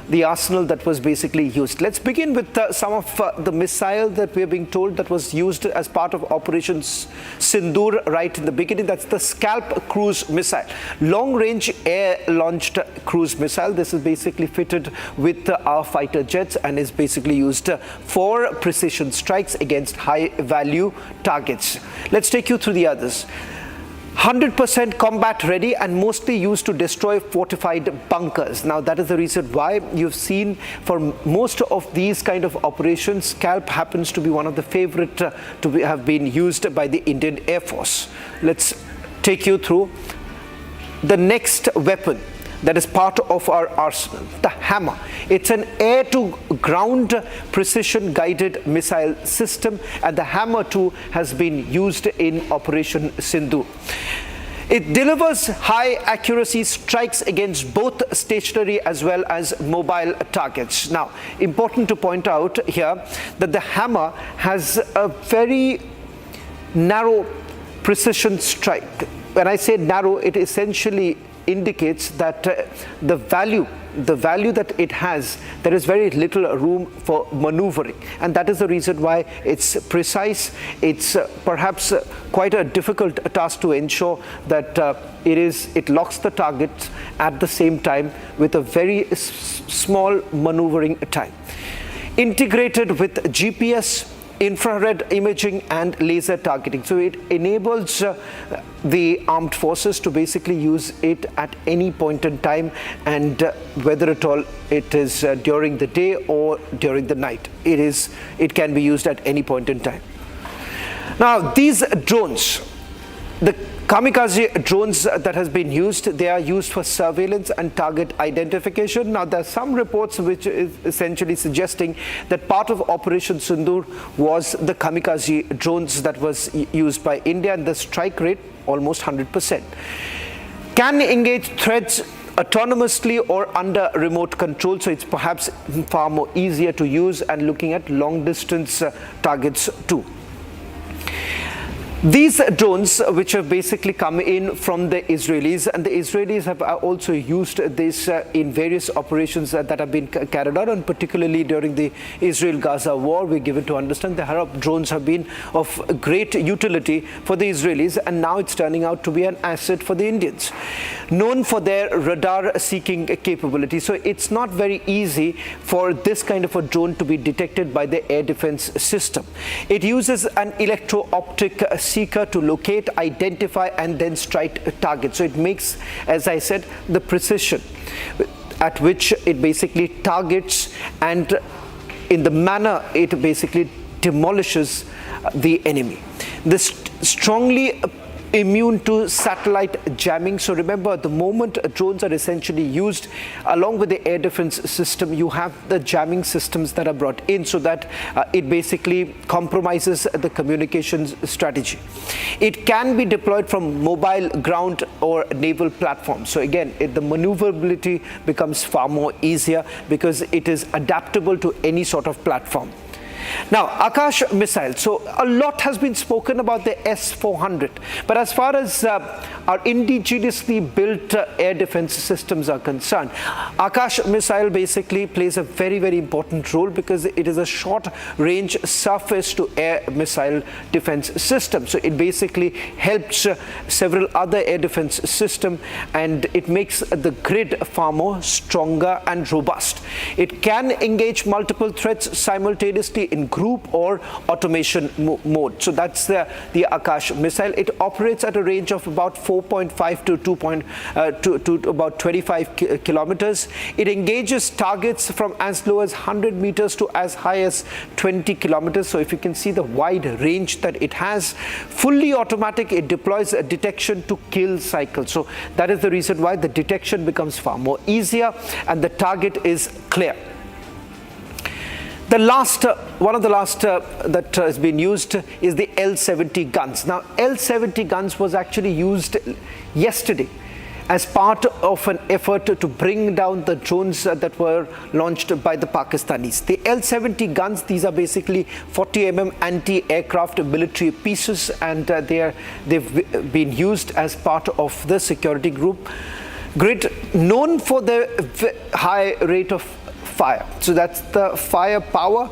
the arsenal that was basically used. Let's begin with some of the missile that we are being told that was used as part of Operation Sindoor right in the beginning. That's the Scalp cruise missile, long-range air-launched cruise missile. This is basically fitted with our fighter jets and is basically used for precision strikes against high-value targets. Let's take you through the others. 100% combat ready and mostly used to destroy fortified bunkers. Now, that is the reason why you've seen for most of these kind of operations, Scalp happens to be one of the favorite have been used by the Indian Air Force. Let's take you through the next weapon that is part of our arsenal, the Hammer. It's an air-to-ground precision-guided missile system, and the Hammer too has been used in Operation Sindoor. It delivers high-accuracy strikes against both stationary as well as mobile targets. Now, important to point out here that the Hammer has a very narrow precision strike. When I say narrow, it essentially indicates that the value that it has, there is very little room for maneuvering, and that is the reason why it's precise. It's perhaps quite a difficult task to ensure that it locks the target at the same time with a very small maneuvering time. Integrated with GPS, infrared imaging and laser targeting. So it enables the armed forces to basically use it at any point in time, and whether at all it is during the day or during the night. It can be used at any point in time. Now, these drones, the kamikaze drones that has been used, they are used for surveillance and target identification. Now, there are some reports which is essentially suggesting that part of Operation Sindoor was the kamikaze drones that was used by India, and the strike rate almost 100%. Can engage threats autonomously or under remote control, so it's perhaps far more easier to use, and looking at long distance targets too. These drones, which have basically come in from the Israelis, and the Israelis have also used this in various operations that have been carried out, and particularly during the Israel-Gaza war, we're given to understand the Harab drones have been of great utility for the Israelis, and now it's turning out to be an asset for the Indians. Known for their radar-seeking capability, so it's not very easy for this kind of a drone to be detected by the air defense system. It uses an electro-optic seeker to locate, identify and then strike targets. So it makes, as I said, the precision at which it basically targets, and in the manner it basically demolishes the enemy. This strongly immune to satellite jamming. So remember, the moment drones are essentially used along with the air defense system, you have the jamming systems that are brought in, so that it basically compromises the communications strategy. It can be deployed from mobile, ground or naval platforms. So again, the maneuverability becomes far more easier because it is adaptable to any sort of platform. Now, Akash missile. So a lot has been spoken about the S-400, but as far as our indigenously built air defense systems are concerned, Akash missile basically plays a very, very important role because it is a short-range surface-to-air missile defense system. So it basically helps several other air defense systems, and it makes the grid far more stronger and robust. It can engage multiple threats simultaneously in group or automation mode. So that's the Akash missile. It operates at a range of about 4.5 to about 25 kilometers. It engages targets from as low as 100 meters to as high as 20 kilometers. So if you can see the wide range that it has, fully automatic, it deploys a detection to kill cycle. So that is the reason why the detection becomes far more easier and the target is clear. The last, one of the last that has been used is the L-70 guns. Now, L-70 guns was actually used yesterday as part of an effort to bring down the drones that were launched by the Pakistanis. The L-70 guns, these are basically 40 mm anti-aircraft military pieces, and they've been used as part of the security grid, known for their high rate of fire. So that's the firepower.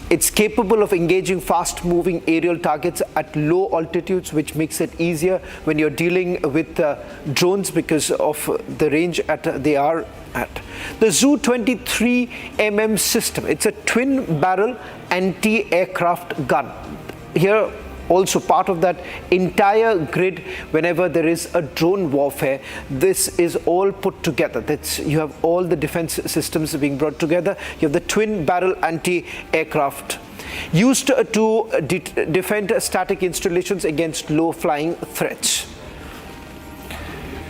It's capable of engaging fast-moving aerial targets at low altitudes, which makes it easier when you're dealing with drones because of the range they are at. The Zu-23mm system, it's a twin-barrel anti-aircraft gun. Here, also part of that entire grid, whenever there is a drone warfare, this is all put together. You have all the defense systems being brought together. You have the twin barrel anti-aircraft used to defend static installations against low flying threats.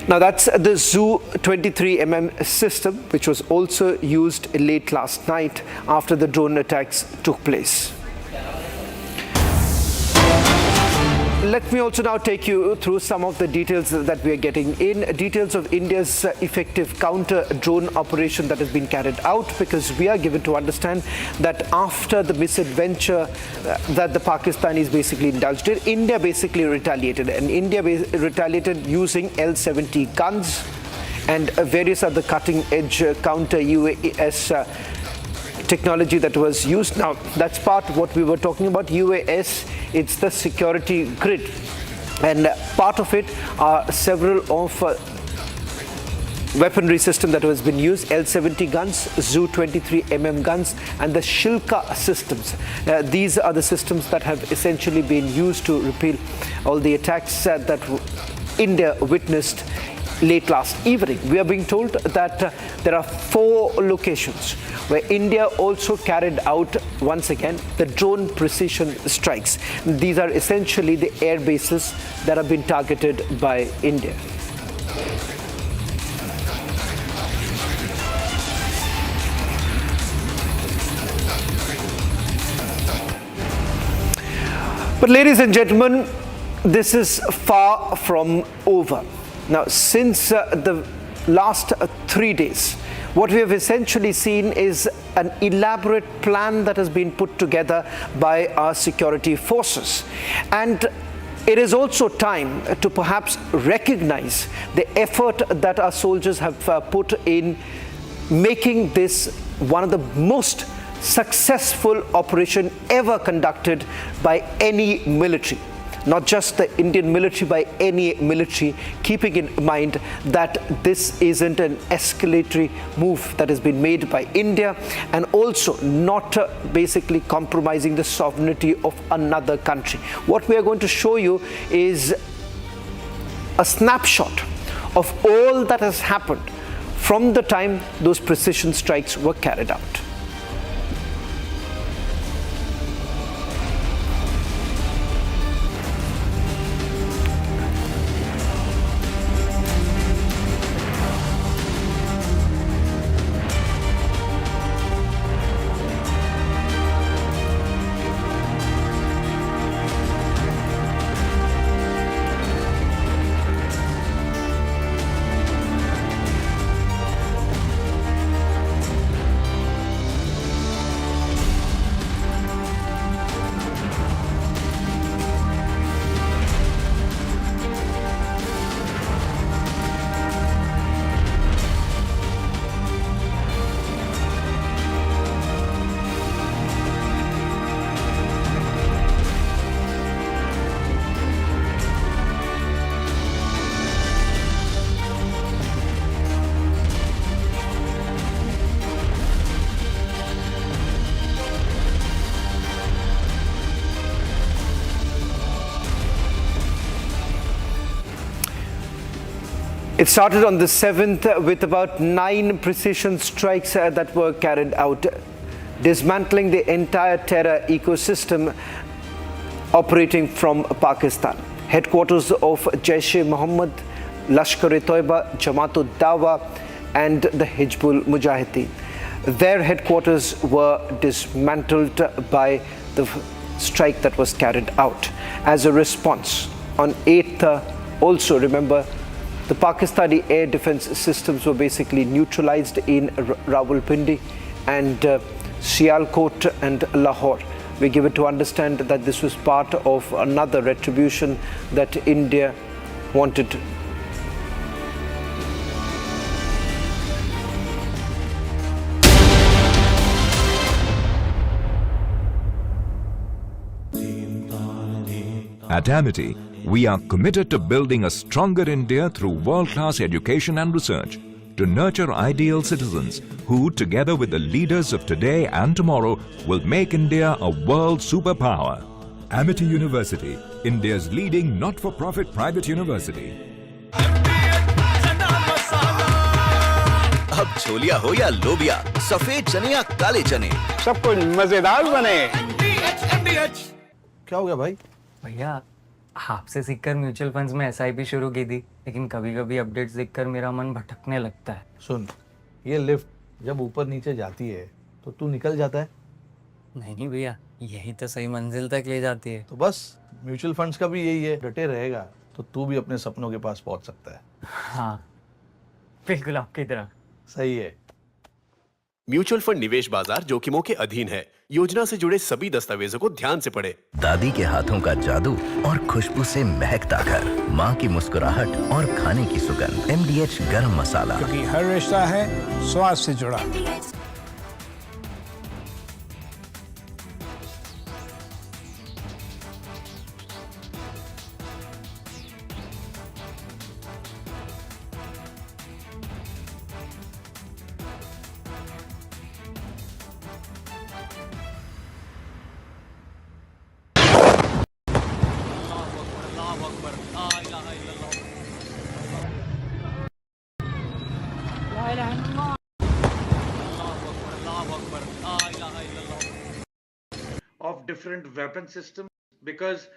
Now that's the Zu-23mm system, which was also used late last night after the drone attacks took place. Let me also now take you through some of the details that we are getting in. Details of India's effective counter-drone operation that has been carried out, because we are given to understand that after the misadventure that the Pakistanis basically indulged in, India basically retaliated. And India retaliated using L-70 guns and various other cutting-edge counter-UAS technology that was used. Now, that's part of what we were talking about. UAS, it's the security grid, and part of it are several of weaponry system that has been used: L-70 guns, Zu-23mm guns, and the Shilka systems. These are the systems that have essentially been used to repel all the attacks that India witnessed late last evening. We are being told that there are 4 locations where India also carried out, once again, the drone precision strikes. These are essentially the air bases that have been targeted by India. But ladies and gentlemen, this is far from over. Now, since the last 3 days, what we have essentially seen is an elaborate plan that has been put together by our security forces. And it is also time to perhaps recognize the effort that our soldiers have put in making this one of the most successful operation ever conducted by any military. Not just the Indian military, by any military, keeping in mind that this isn't an escalatory move that has been made by India, and also not basically compromising the sovereignty of another country. What we are going to show you is a snapshot of all that has happened from the time those precision strikes were carried out. It started on the 7th with about 9 precision strikes that were carried out, dismantling the entire terror ecosystem operating from Pakistan. Headquarters of Jaish-e-Mohammed, Lashkar-e-Toiba, Jamaat-ud-Dawa and the Hizbul Mujahideen. Their headquarters were dismantled by the strike that was carried out. As a response, on 8th, also remember, the Pakistani air defense systems were basically neutralized in Rawalpindi and Sialkot and Lahore. We give it to understand that this was part of another retribution that India wanted. At Amity, we are committed to building a stronger India through world-class education and research, to nurture ideal citizens who, together with the leaders of today and tomorrow, will make India a world superpower. Amity University, India's leading not-for-profit private university. अब छोलिया हो या लोबिया, सफेद चने या काले चने, सब कुछ मजेदार बने। क्या हो गया भाई? भैया आपसे सीखकर म्यूचुअल फंड्स में एसआईपी शुरू की थी, लेकिन कभी कभी अपडेट्स देखकर मेरा मन भटकने लगता है। सुन, ये लिफ्ट जब ऊपर नीचे जाती है तो तू निकल जाता है। नहीं भैया, यही तो सही मंजिल तक ले जाती है। तो बस म्यूचुअल फंड्स का भी यही है, डटे रहेगा तो तू भी अपने सपनों के पास पहुंच सकता है। हाँ बिल्कुल आपकी तरह। सही है। म्यूचुअल फंड निवेश बाजार जोखिमों के अधीन है। योजना से जुड़े सभी दस्तावेजों को ध्यान से पढ़ें। दादी के हाथों का जादू और खुशबू से महकता घर, माँ की मुस्कुराहट और खाने की सुगंध। MDH गरम मसाला, क्योंकि हर रिश्ता है स्वाद से जुड़ा। Of different weapon systems, because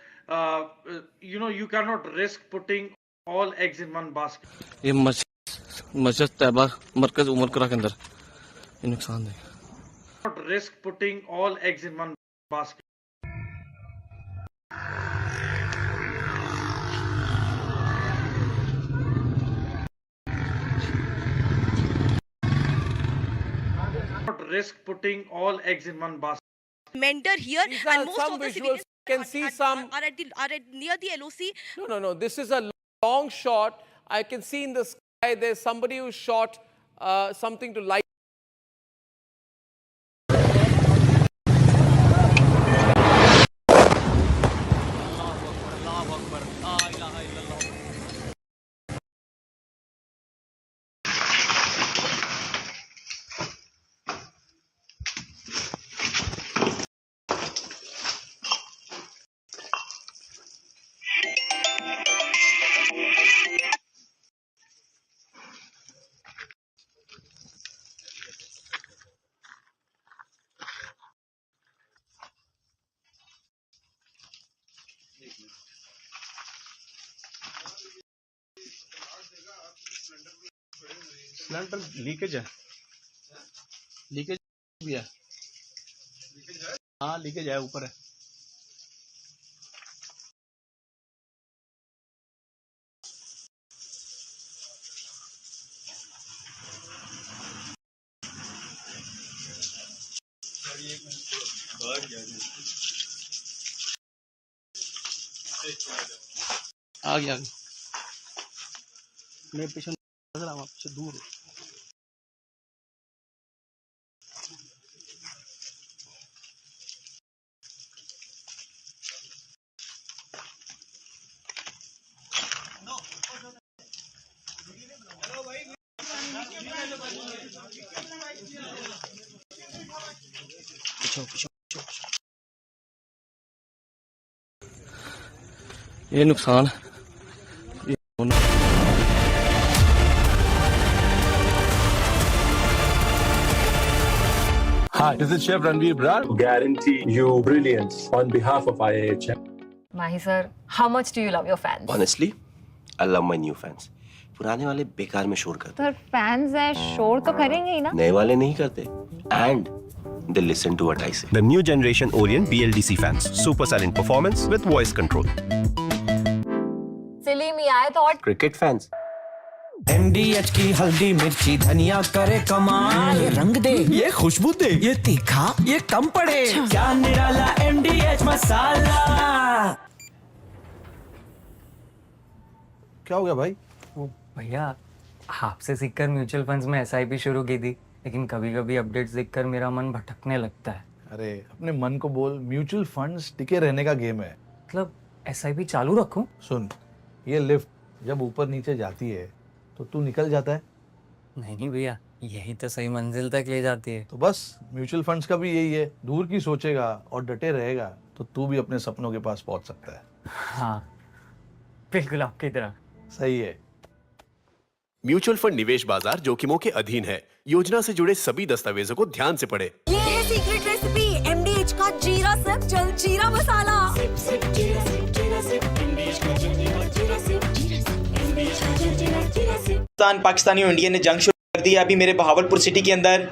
you cannot risk putting all eggs in one basket. ये मस्जिद तैयबा मरकज उमर करा के अंदर ये नुकसान है। Not risk putting all eggs in one basket. Not risk putting all eggs in one basket. Mentor here, and most some of the visuals. civilians Can see some. are at near the LOC. No. This is a long shot. I can see in the sky there's somebody who shot something to light. Cylinder leakage है, leakage भी है। हाँ leakage है, ऊपर है। आ गया, मेरे पीछे नजर आ, आपसे दूर है। ये नुकसान Hi, this is Chef Ranveer Brar. Guarantee you brilliance on behalf of IIHM. Mahi sir, how much do you love your fans? Honestly, I love my new fans. पुराने वाले बेकार में शोर करते सर फैंस हैं शोर तो करेंगे ही ना नए वाले नहीं करते and they listen to what I say. The new generation Orient BLDC fans. Super silent performance with voice control. सिली में आए तो और Cricket fans. MDH की हल्दी मिर्ची धनिया करे कमाल ये रंग दे ये खुशबू दे ये तीखा ये कम पड़े क्या निराला MDH मसाला। क्या हो गया भाई? वो भैया आपसे सीखकर म्यूचुअल फंड्स में SIP शुरू की थी, लेकिन कभी-कभी अपडेट्स देखकर मेरा मन भटकने लगता है। अरे अपने मन को बोल, म्यूचुअल फंड्स टिके रहने का गेम है। मतलब SIP चालू रखूं? सुन, ये लिफ्ट जब ऊपर नीचे जाती है तो तू निकल जाता है। नहीं भैया, यही तो सही मंजिल तक ले जाती है। तो बस म्यूचुअल फंड्स का भी यही है, दूर की सोचेगा और डटे रहेगा तो तू भी अपने सपनों के पास पहुंच सकता है। हाँ, बिल्कुल आपकी तरह। सही है। म्यूचुअल फंड निवेश बाजार जोखिमों के अधीन है। योजना से जुड़े सभी दस्तावेजों को ध्यान से पढ़ें। ये है सीक्रेट रेसिपी MDH का जीरा सिर्फ जल जीरा मसाला। पाकिस्तानी और इंडिया ने जंग शुरू कर दी है। अभी मेरे बहावलपुर सिटी के अंदर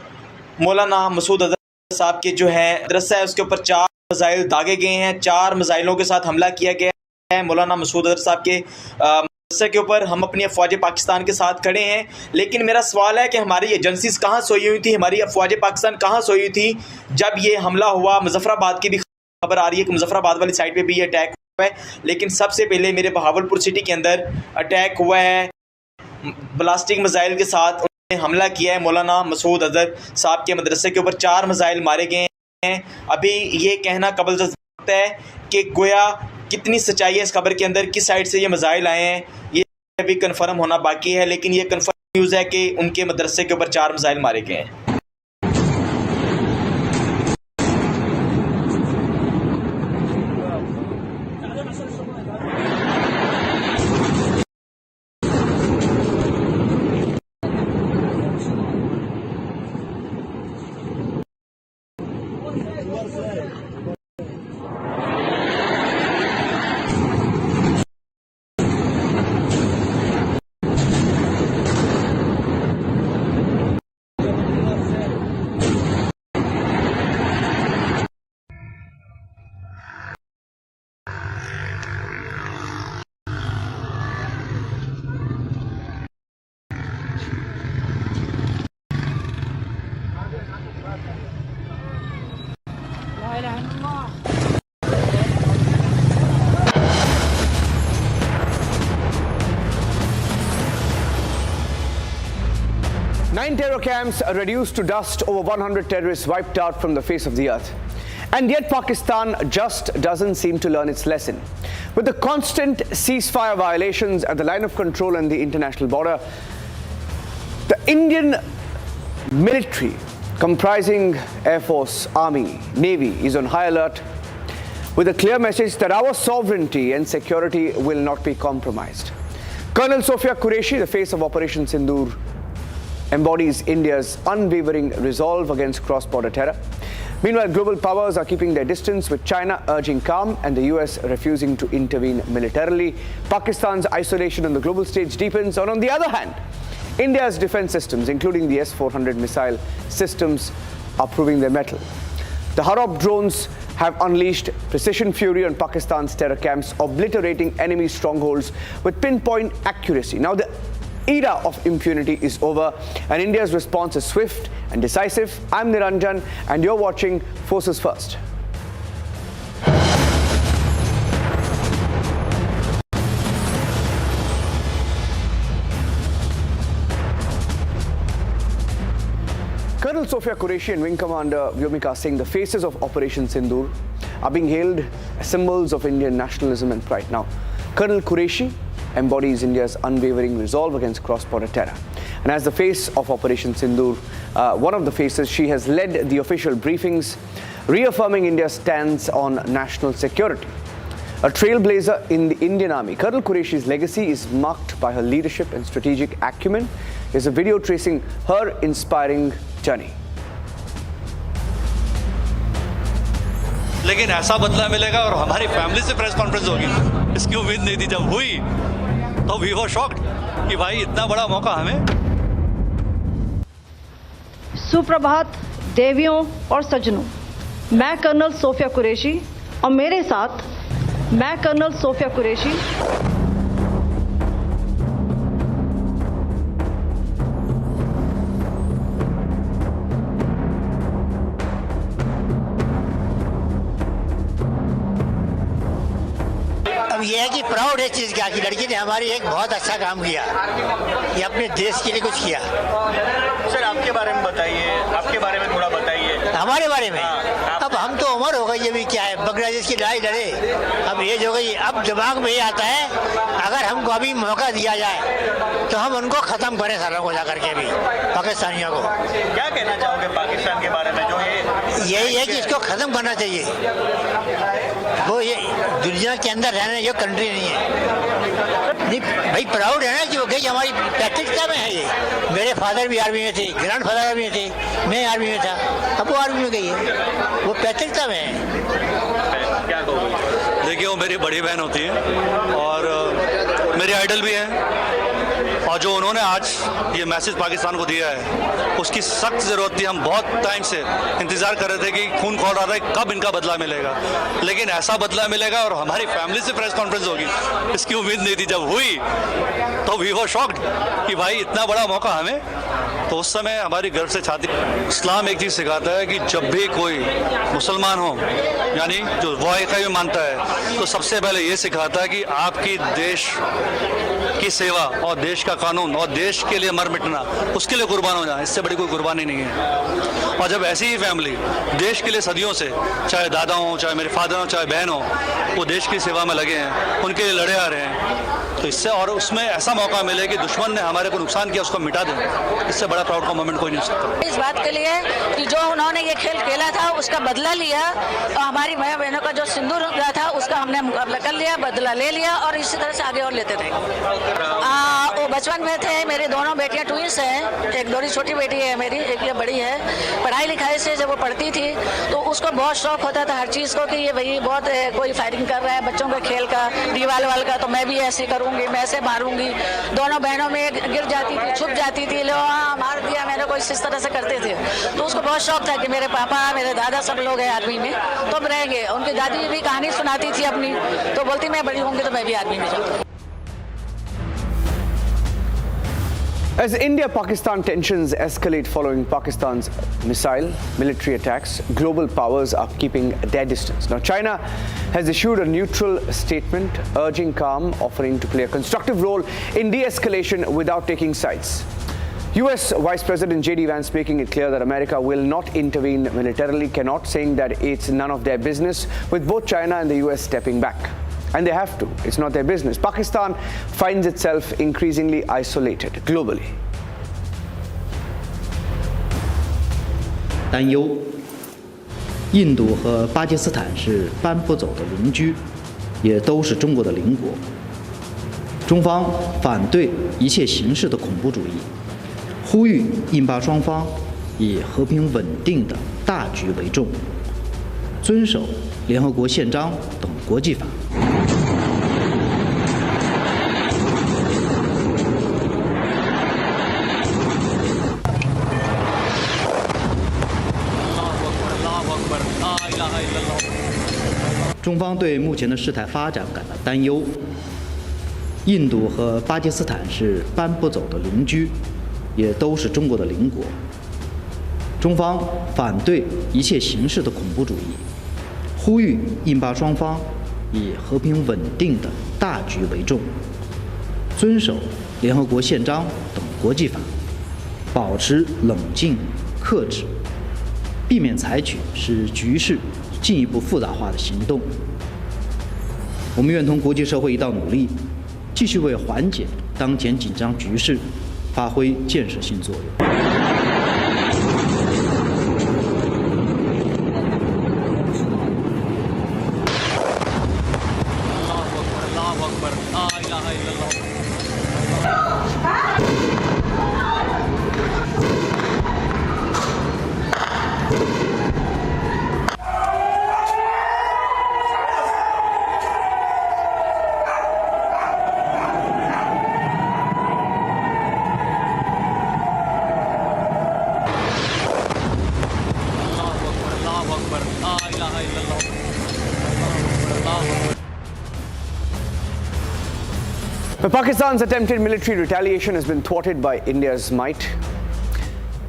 मौलाना मसूद अजहर साहब के जो है मदरसा है उसके ऊपर 4 मिसाइल दागे गए हैं। 4 मिसाइलों के साथ हमला किया गया है मौलाना मसूद अजहर साहब के मदरसे के ऊपर। हम अपनी अफवाज पाकिस्तान के साथ खड़े हैं, लेकिन मेरा सवाल है कि हमारी एजेंसीज कहाँ सोई हुई थी, हमारी अफवाज पाकिस्तान कहाँ सोई हुई थी जब ये हमला हुआ। मुजफ्फराबाद की भी खबर आ रही है कि मुजफ्फराबाद वाली साइड पे भी ये अटैक हुआ है, लेकिन सबसे पहले मेरे बहावलपुर सिटी के अंदर अटैक हुआ है। ब्लास्टिक मिसाइल के साथ उन्होंने हमला किया है मौलाना मसूद अजहर साहब के मदरसे के ऊपर। 4 मिसाइल मारे गए हैं। अभी ये कहना कबल ज़ब्त है कि गोया कितनी सच्चाई है इस खबर के अंदर, किस साइड से ये मिसाइल आए हैं, ये अभी कंफर्म होना बाकी है, लेकिन ये कंफर्म न्यूज़ है कि उनके मदरसे के ऊपर 4 मिसाइल मारे गए हैं। Nine terror camps are reduced to dust, over 100 terrorists wiped out from the face of the earth. And yet Pakistan just doesn't seem to learn its lesson. With the constant ceasefire violations at the line of control and the international border, the Indian military, comprising Air Force, Army, Navy, is on high alert with a clear message that our sovereignty and security will not be compromised. Colonel Sophia Qureshi, the face of Operation Sindoor, embodies India's unwavering resolve against cross-border terror. Meanwhile, global powers are keeping their distance, with China urging calm and the US refusing to intervene militarily. Pakistan's isolation on the global stage deepens, and on the other hand, India's defense systems, including the S-400 missile systems, are proving their mettle. The Harab drones have unleashed precision fury on Pakistan's terror camps, obliterating enemy strongholds with pinpoint accuracy. Now, the era of impunity is over, and India's response is swift and decisive. I'm Niranjan, and you're watching Forces First. Colonel Sophia Qureshi and Wing Commander Vyomika Singh, the faces of Operation Sindoor, are being hailed as symbols of Indian nationalism and pride. Now, Colonel Qureshi embodies India's unwavering resolve against cross-border terror. And as the face of Operation Sindoor, one of the faces, she has led the official briefings, reaffirming India's stance on national security. A trailblazer in the Indian Army, Colonel Qureshi's legacy is marked by her leadership and strategic acumen. Here's a video tracing her inspiring journey. लेकिन ऐसा बदला मिलेगा और हमारी family से press conference होगी, इसकी उम्मीद नहीं थी। जब हुई तो वी वर शॉक्ड कि भाई इतना बड़ा मौका हमें। सुप्रभात देवियों और सज्जनों, मैं कर्नल सोफिया कुरैशी और मेरे साथ मैं कर्नल सोफिया कुरैशी अब यह है कि प्राउड है चीज़ क्या कि लड़की ने हमारी एक बहुत अच्छा काम किया, ये अपने देश के लिए कुछ किया। सर आपके बारे में बताइए, आपके बारे में थोड़ा बताइए। हमारे बारे में अब हम तो उम्र हो गई, ये भी क्या है, बांग्लादेश की लड़ाई लड़े, अब एज हो गई। अब दिमाग में ये आता है अगर हमको अभी मौका दिया जाए तो हम उनको ख़त्म करें सारों को, जा करके भी पाकिस्तानियों को। क्या कहना चाहोगे पाकिस्तान के बारे में, जो यही है कि इसको ख़त्म करना चाहिए। वो ये दुनिया के अंदर रहने जो कंट्री नहीं है। नहीं भाई, प्राउड है ना कि वो गई हमारी पैतृकता में है। ये मेरे फादर भी आर्मी में थे, ग्रैंड फादर आर्मी में थे, मैं आर्मी में था, अब वो आर्मी में गई है, वो पैतृकता में है। क्या कहोगे? देखिए, वो मेरी बड़ी बहन होती है और मेरी आइडल भी है, और जो उन्होंने आज ये मैसेज पाकिस्तान को दिया है उसकी सख्त ज़रूरत थी। हम बहुत टाइम से इंतज़ार कर रहे थे कि खून खौल रहा था कब इनका बदला मिलेगा, लेकिन ऐसा बदला मिलेगा और हमारी फैमिली से प्रेस कॉन्फ्रेंस होगी, इसकी उम्मीद नहीं थी। जब हुई तो वी वर शॉक्ड कि भाई इतना बड़ा मौका हमें। तो उस समय हमारी गर्व से छाती। इस्लाम एक चीज़ सिखाता है कि जब भी कोई मुसलमान हो, यानी जो वाहिका भी मानता है, तो सबसे पहले ये सिखाता है कि आपकी देश की सेवा और देश का कानून और देश के लिए मर मिटना, उसके लिए कुर्बान हो जाए, इससे बड़ी कोई कुर्बानी नहीं है। और जब ऐसी ही फैमिली देश के लिए सदियों से, चाहे दादा हो, चाहे मेरे फादर हो, चाहे बहन हो, वो देश की सेवा में लगे हैं, उनके लिए लड़े आ रहे हैं, तो इससे और उसमें ऐसा मौका मिले कि दुश्मन ने हमारे को नुकसान किया उसको मिटा दें, इससे बड़ा प्राउड का मोमेंट कोई नहीं हो सकता। इस बात के लिए कि जो उन्होंने ये खेल खेला था उसका बदला लिया, और हमारी माँ बहनों का जो सिंदूर गया था उसका हमने मुकाबला कर लिया, बदला ले लिया, और इसी तरह से आगे और लेते रहे। वो बचपन में थे, मेरी दोनों बेटियां ट्विंस हैं, एक थोड़ी छोटी बेटी है मेरी, एक ये बड़ी है। पढ़ाई लिखाई से जब वो पढ़ती थी तो उसको बहुत शौक होता था हर चीज़ को कि ये भाई बहुत कोई फायरिंग कर रहा है बच्चों के खेल का, दीवार वाल का, तो मैं भी ऐसे करूँगी, मैं ऐसे मारूंगी। दोनों बहनों में गिर जाती थी, छुप जाती थी, लो हाँ मार दिया मैंने, कोई इस तरह से करते थे। तो उसको बहुत शौक था कि मेरे पापा, मेरे दादा सब लोग हैं आर्मी में, तो अब रहेंगे। उनकी दादी भी कहानी सुनाती थी अपनी, तो बोलती मैं बड़ी होंगी तो मैं भी आर्मी में जाऊँगी। As India-Pakistan tensions escalate following Pakistan's missile military attacks, global powers are keeping their distance. Now, China has issued a neutral statement urging calm, offering to play a constructive role in de-escalation without taking sides. US Vice President J.D. Vance making it clear that America will not intervene militarily, cannot, saying that it's none of their business, with both China and the US stepping back. And they have to. It's not their business. Pakistan finds itself increasingly isolated globally. 担忧，印度和巴基斯坦是搬不走的邻居，也都是中国的邻国。中方反对一切形式的恐怖主义，呼吁印巴双方以和平稳定的大局为重，遵守联合国宪章等国际法。 中方对目前的事态发展感到担忧。印度和巴基斯坦是搬不走的邻居，也都是中国的邻国。中方反对一切形式的恐怖主义，呼吁印巴双方以和平稳定的大局为重，遵守联合国宪章等国际法，保持冷静克制，避免采取使局势 进一步复杂化的行动，我们愿同国际社会一道努力，继续为缓解当前紧张局势发挥建设性作用。Pakistan's attempted military retaliation has been thwarted by India's might.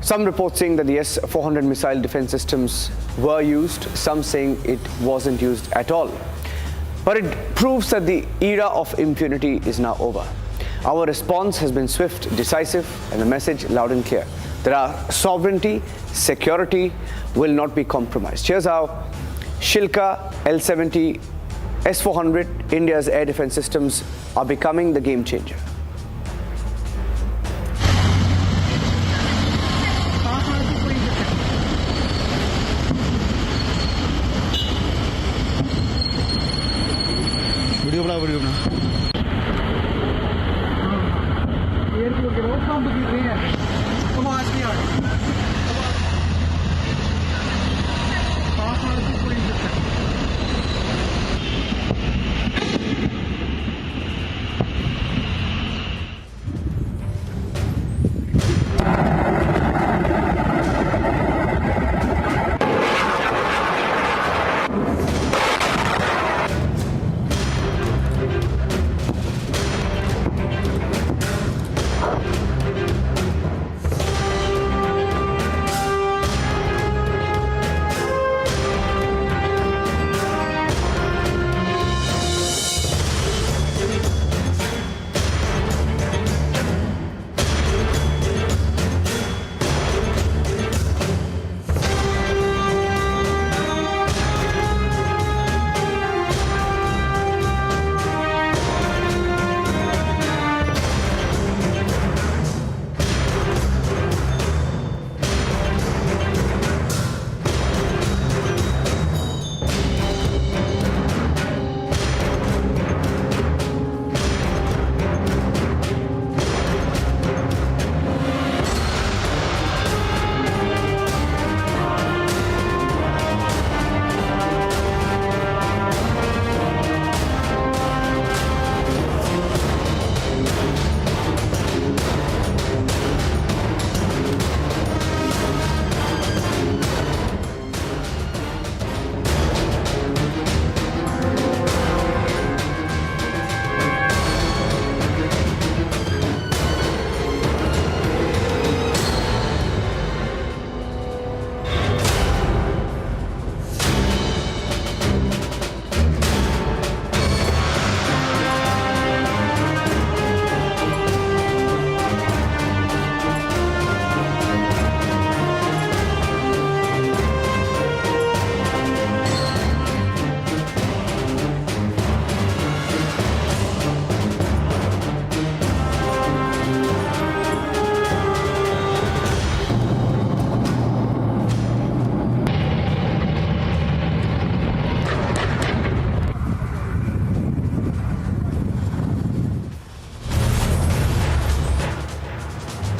Some reports saying that the S-400 missile defense systems were used, some saying it wasn't used at all. But it proves that the era of impunity is now over. Our response has been swift, decisive, and the message loud and clear that our sovereignty, security will not be compromised. Here's how Shilka, L-70, S-400, India's air defense systems are becoming the game changer. Video बना airport के road pump गिर रहे हैं आवाज नहीं आ रही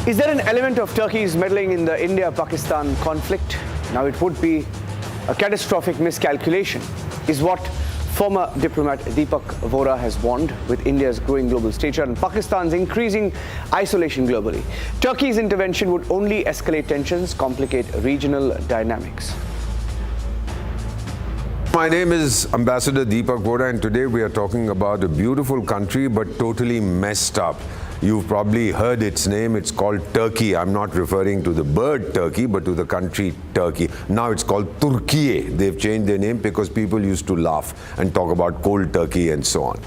Is there an element of Turkey's meddling in the India-Pakistan conflict? Now, it would be a catastrophic miscalculation, is what former diplomat Deepak Vora has warned, with India's growing global stature and Pakistan's increasing isolation globally. Turkey's intervention would only escalate tensions, complicate regional dynamics. My name is Ambassador Deepak Vora, and today we are talking about a beautiful country but totally messed up. You've probably heard its name. It's called Turkey. I'm not referring to the bird Turkey, but to the country Turkey. Now it's called Turkiye. They've changed their name because people used to laugh and talk about cold Turkey and so on.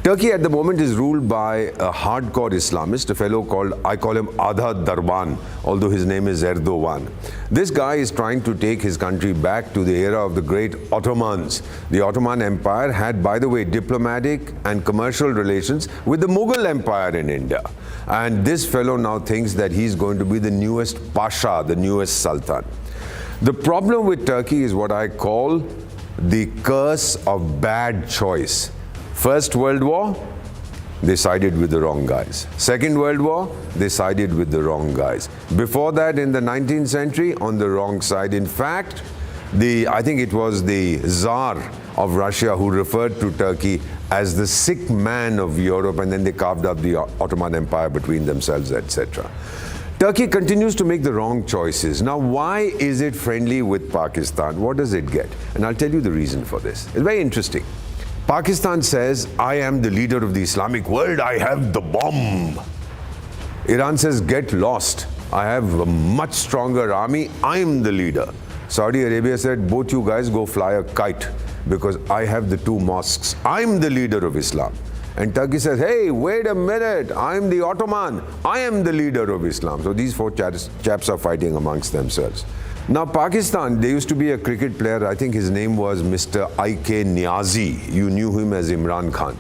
Turkey at the moment is ruled by a hardcore Islamist, a fellow called, I call him Adha Darban, although his name is Erdogan. This guy is trying to take his country back to the era of the great Ottomans. The Ottoman Empire had, by the way, diplomatic and commercial relations with the Mughal Empire in India. And this fellow now thinks that he's going to be the newest Pasha, the newest Sultan. The problem with Turkey is what I call the curse of bad choice. First World War, they sided with the wrong guys. Second World War, they sided with the wrong guys. Before that, in the 19th century, on the wrong side. In fact, I think it was the Tsar of Russia who referred to Turkey as the sick man of Europe, and then they carved up the Ottoman Empire between themselves, etc. Turkey continues to make the wrong choices. Now, why is it friendly with Pakistan? What does it get? And I'll tell you the reason for this. It's very interesting. Pakistan says, I am the leader of the Islamic world, I have the bomb. Iran says, get lost. I have a much stronger army, I'm the leader. Saudi Arabia said, both you guys go fly a kite because I have the 2 mosques. I'm the leader of Islam. And Turkey says, hey, wait a minute, I'm the Ottoman. I am the leader of Islam. So these 4 chaps are fighting amongst themselves. Now Pakistan, there used to be a cricket player, I think his name was Mr. I.K. Niazi. You knew him as Imran Khan.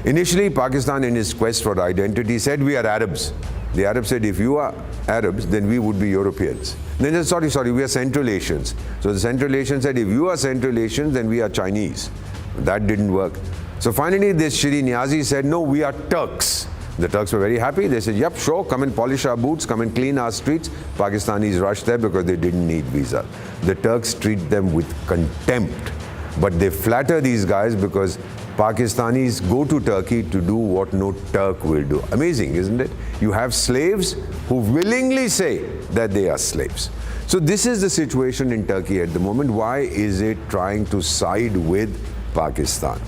Initially, Pakistan in his quest for identity said, we are Arabs. The Arabs said, if you are Arabs, then we would be Europeans. Then they said, sorry, we are Central Asians. So the Central Asians said, if you are Central Asians, then we are Chinese. That didn't work. So finally, this Shri Niazi said, no, we are Turks. The Turks were very happy. They said, yep, sure, come and polish our boots, come and clean our streets. Pakistanis rushed there because they didn't need visa. The Turks treat them with contempt. But they flatter these guys because Pakistanis go to Turkey to do what no Turk will do. Amazing, isn't it? You have slaves who willingly say that they are slaves. So this is the situation in Turkey at the moment. Why is it trying to side with Pakistan?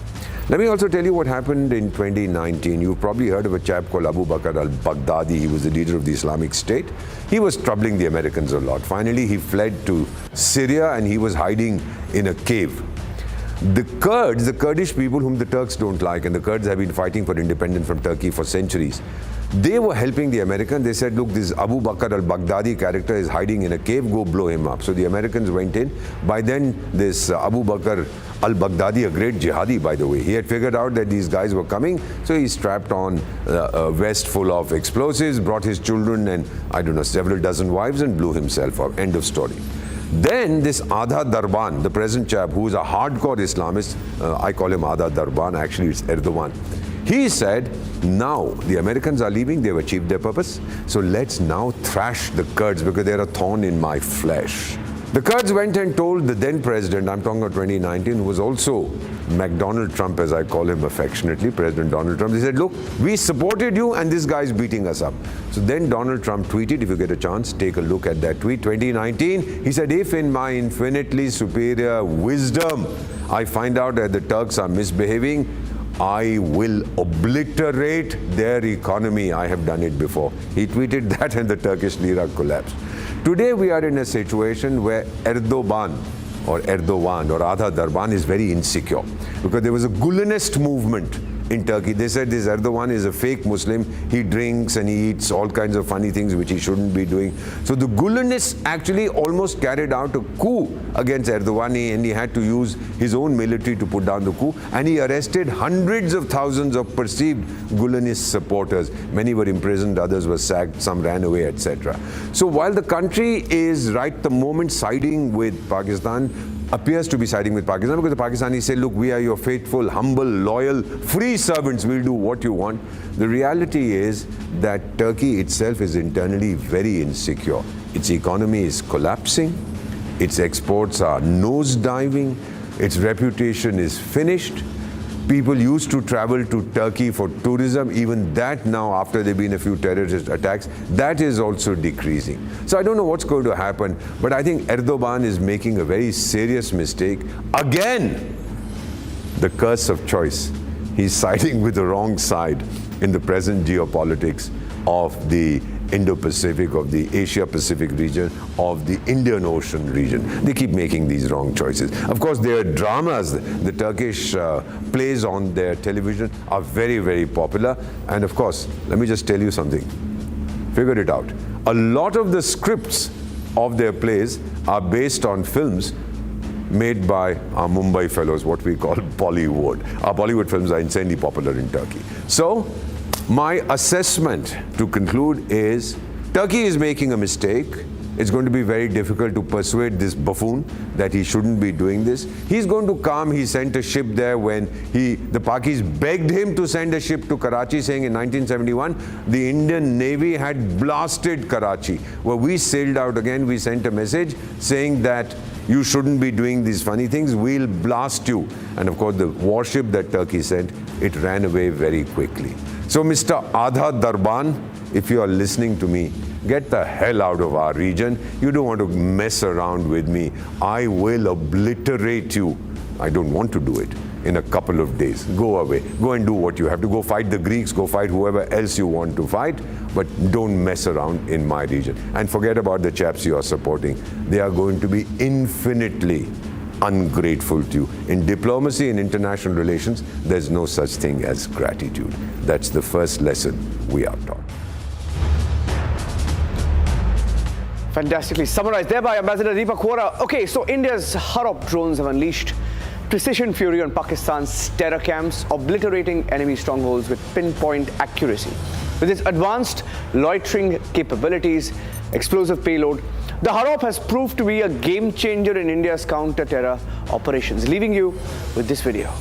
Let me also tell you what happened in 2019. You've probably heard of a chap called Abu Bakr al-Baghdadi. He was the leader of the Islamic State. He was troubling the Americans a lot. Finally, he fled to Syria and he was hiding in a cave. The Kurds, the Kurdish people whom the Turks don't like, and the Kurds have been fighting for independence from Turkey for centuries, they were helping the Americans. They said, look, this Abu Bakr al-Baghdadi character is hiding in a cave, go blow him up. So the Americans went in. By then, this Abu Bakr al-Baghdadi, a great jihadi, by the way, he had figured out that these guys were coming, so he strapped on a vest full of explosives, brought his children and, I don't know, several dozen wives and blew himself up. End of story. Then this Adha Darban, the present chap, who is a hardcore Islamist, I call him Adha Darban, actually it's Erdogan. He said, now the Americans are leaving, they've achieved their purpose, so let's now thrash the Kurds because they're a thorn in my flesh. The Kurds went and told the then president, I'm talking about 2019, who was also McDonald Trump, as I call him affectionately, President Donald Trump. They said, look, we supported you and this guy's beating us up. So then Donald Trump tweeted, if you get a chance, take a look at that tweet. 2019, he said, if in my infinitely superior wisdom, I find out that the Turks are misbehaving, I will obliterate their economy. I have done it before. He tweeted that and the Turkish lira collapsed. Today we are in a situation where Erdogan or Adha Darban is very insecure because there was a Gulenist movement in Turkey. They said this Erdogan is a fake Muslim. He drinks and he eats all kinds of funny things which he shouldn't be doing. So the Gulenists actually almost carried out a coup against Erdogan, and he had to use his own military to put down the coup. And he arrested hundreds of thousands of perceived Gulenist supporters. Many were imprisoned, others were sacked, some ran away, etc. So while the country is right the moment siding with Pakistan, appears to be siding with Pakistan because the Pakistanis say, look, we are your faithful, humble, loyal, free servants. We'll do what you want. The reality is that Turkey itself is internally very insecure. Its economy is collapsing. Its exports are nosediving. Its reputation is finished. People used to travel to Turkey for tourism. Even that now, after there have been a few terrorist attacks, that is also decreasing. So I don't know what's going to happen, but I think Erdogan is making a very serious mistake. Again, the curse of choice. He's siding with the wrong side in the present geopolitics of the Indo-Pacific, of the Asia-Pacific region, of the Indian Ocean region. They keep making these wrong choices. Of course, their dramas, the Turkish plays on their television are very, very popular. And of course, let me just tell you something. Figure it out. A lot of the scripts of their plays are based on films made by our Mumbai fellows, what we call Bollywood. Our Bollywood films are insanely popular in Turkey. So, my assessment to conclude is Turkey is making a mistake. It's going to be very difficult to persuade this buffoon that he shouldn't be doing this. He's going to come. He sent a ship there when the Pakis begged him to send a ship to Karachi, saying in 1971, the Indian Navy had blasted Karachi. Well, we sailed out again. We sent a message saying that you shouldn't be doing these funny things. We'll blast you. And of course, the warship that Turkey sent, it ran away very quickly. So, Mr. Adha Darban, if you are listening to me, get the hell out of our region. You don't want to mess around with me. I will obliterate you. I don't want to do it. in a couple of days. Go away. Go and do what you have to. Go fight the Greeks, go fight whoever else you want to fight, but don't mess around in my region. And forget about the chaps you are supporting. They are going to be infinitely ungrateful to you. In diplomacy and international relations, there's no such thing as gratitude. That's the first lesson we are taught. Fantastically summarized there by Ambassador Deepak Vora. Okay, so India's Harop drones have unleashed precision fury on Pakistan's terror camps, obliterating enemy strongholds with pinpoint accuracy. With its advanced loitering capabilities, explosive payload, the Harop has proved to be a game changer in India's counter-terror operations. Leaving you with this video.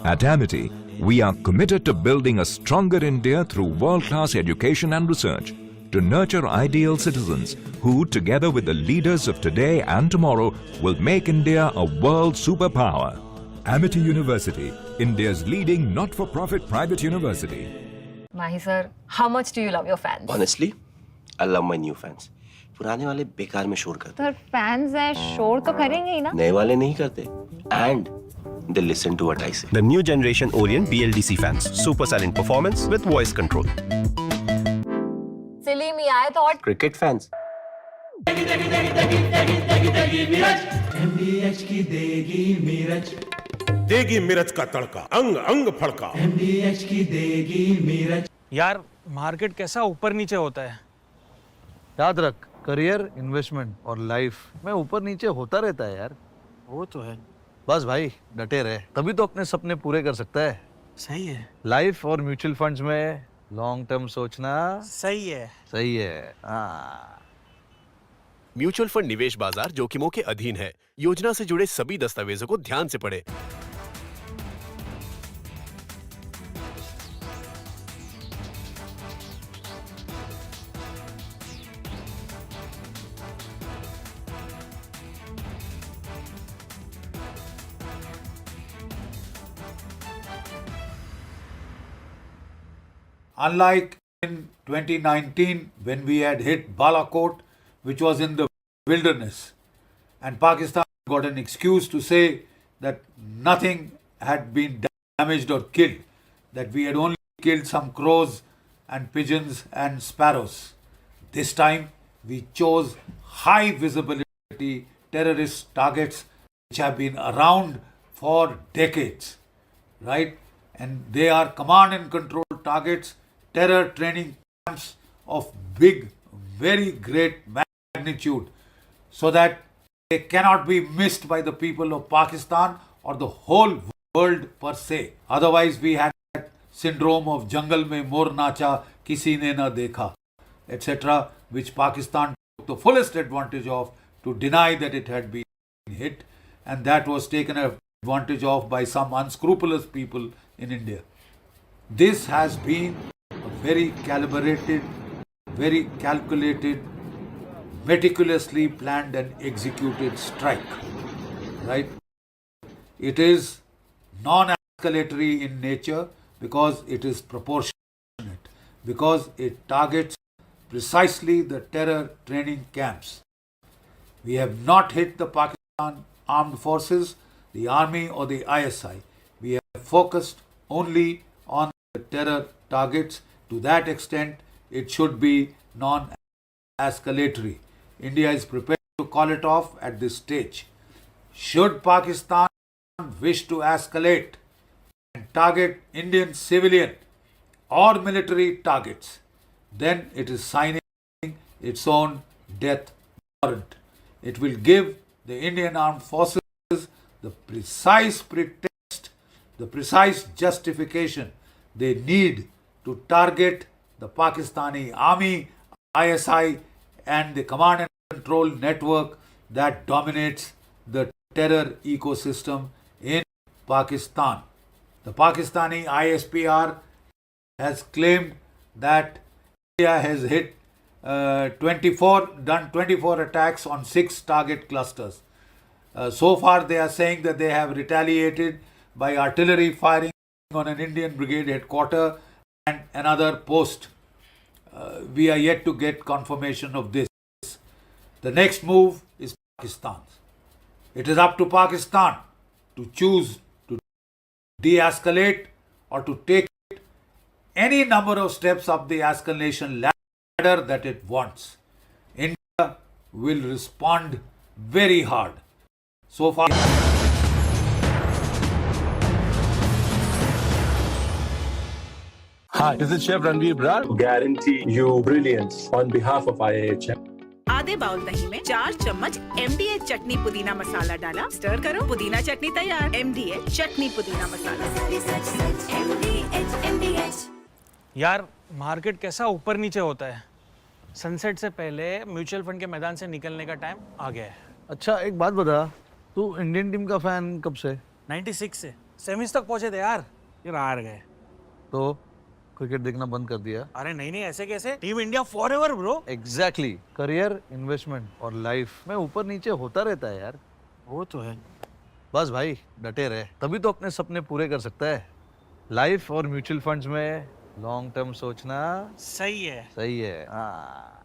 At Amity, we are committed to building a stronger India through world-class education and research, to nurture ideal citizens who, together with the leaders of today and tomorrow, will make India a world superpower. Amity University, India's leading not-for-profit private university. Mahi sir, how much do you love your fans? Honestly, I love my new fans. पुराने वाले बेकार में शोर करते sir fans हैं शोर तो करेंगे ही ना नए वाले नहीं करते and they listen to what I say. The new generation Orient BLDC fans. Super silent performance with voice control. Silly me, I thought Cricket fans. MDH की देगी मीरज देगी मिर्च का तड़का अंग अंग फड़का MDH की देगी मीरज यार मार्केट कैसा ऊपर नीचे होता है याद रख करियर इन्वेस्टमेंट और लाइफ में ऊपर नीचे होता रहता है यार वो तो है बस भाई डटे रहे तभी तो अपने सपने पूरे कर सकता है सही है लाइफ और म्यूचुअल फंड्स में लॉन्ग टर्म सोचना सही है हाँ म्यूचुअल फंड निवेश बाजार जोखिमों के अधीन है। योजना से जुड़े सभी दस्तावेजों को ध्यान से पढ़ें। Unlike in 2019 when we had hit Balakot, which was in the wilderness, and Pakistan got an excuse to say that nothing had been damaged or killed, that we had only killed some crows and pigeons and sparrows. This time we chose high visibility terrorist targets which have been around for decades, right? And they are command and control targets, terror training camps of big, very great magnitude, so that they cannot be missed by the people of Pakistan or the whole world per se. Otherwise, we had that syndrome of jungle mein mor nacha, kisi ne na dekha, etc., which Pakistan took the fullest advantage of to deny that it had been hit, and that was taken advantage of by some unscrupulous people in India. This has been a very calibrated, very calculated, meticulously planned and executed strike. Right? It is non-escalatory in nature because it is proportionate, because it targets precisely the terror training camps. We have not hit the Pakistan armed forces, the army or the ISI. We have focused only on the terror targets. To that extent, it should be non-escalatory. India is prepared to call it off at this stage. Should Pakistan wish to escalate and target Indian civilian or military targets, then it is signing its own death warrant. It will give the Indian armed forces the precise pretext, the precise justification they need to target the Pakistani army, ISI and the command and control network that dominates the terror ecosystem in Pakistan. The Pakistani ISPR has claimed that India has hit 24 attacks on 6 target clusters. So far they are saying that they have retaliated by artillery firing on an Indian brigade headquarters and another post. We are yet to get confirmation of this. The next move is Pakistan's. It is up to Pakistan to choose to de-escalate or to take any number of steps up the escalation ladder that it wants. India will respond very hard. So far. Hi, this is Chef Ranveer Brar. Guarantee you brilliance on behalf of IIHM. आधे bowl दही में 4 चम्मच MDH चटनी पुदीना मसाला डाला, stir करो, पुदीना चटनी तैयार। MDH चटनी पुदीना मसाला। यार मार्केट कैसा ऊपर नीचे होता है। सनसेट से पहले म्यूचुअल फंड के मैदान से निकलने का टाइम आ गया है। अच्छा एक बात बता, तू इंडियन टीम का फैन कब से? 96 से सेमीज तक पहुंचे थे यार, फिर हार गए। तो क्रिकेट देखना बंद कर दिया? अरे नहीं ऐसे कैसे, team India forever bro. Exactly, career, investment और लाइफ में ऊपर नीचे होता रहता है यार। वो तो है। बस भाई डटे रहे, तभी तो अपने सपने पूरे कर सकता है। लाइफ और म्यूचुअल फंड्स में लॉन्ग टर्म सोचना सही है। सही है। हाँ।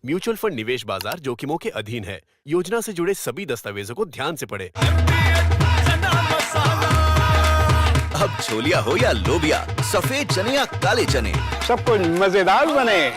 म्यूचुअल फंड निवेश बाजार जोखिमों के अधीन है। योजना से जुड़े सभी दस्तावेजों को ध्यान से पढ़ें। अब छोलिया हो या लोबिया, सफेद चने या काले चने, सब कुछ मजेदार बने।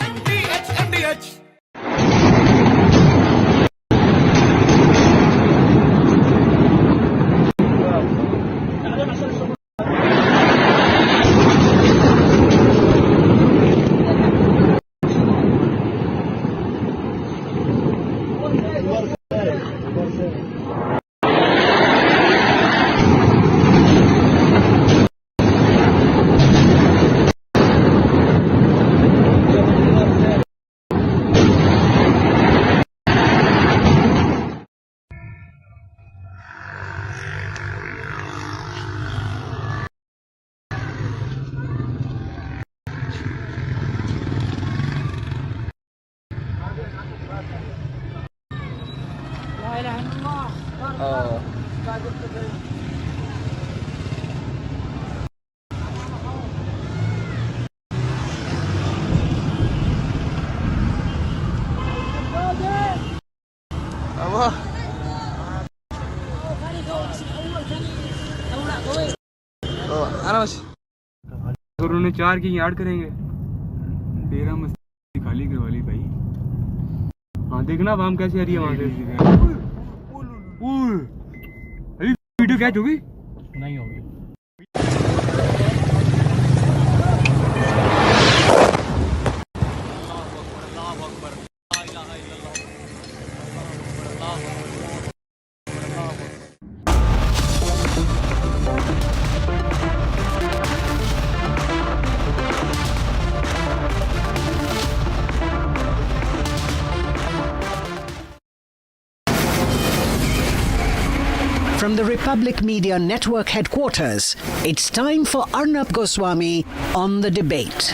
उन्होंने 4 की यार्ड करेंगे, डेरा मस्ती खाली करवा ली भाई। हाँ देखना वाम कैसे आ रही है वहां से। अभी वीडियो कैच होगी? नहीं होगी। From From the Republic Media Network headquarters, it's time for Arnab Goswami on the debate.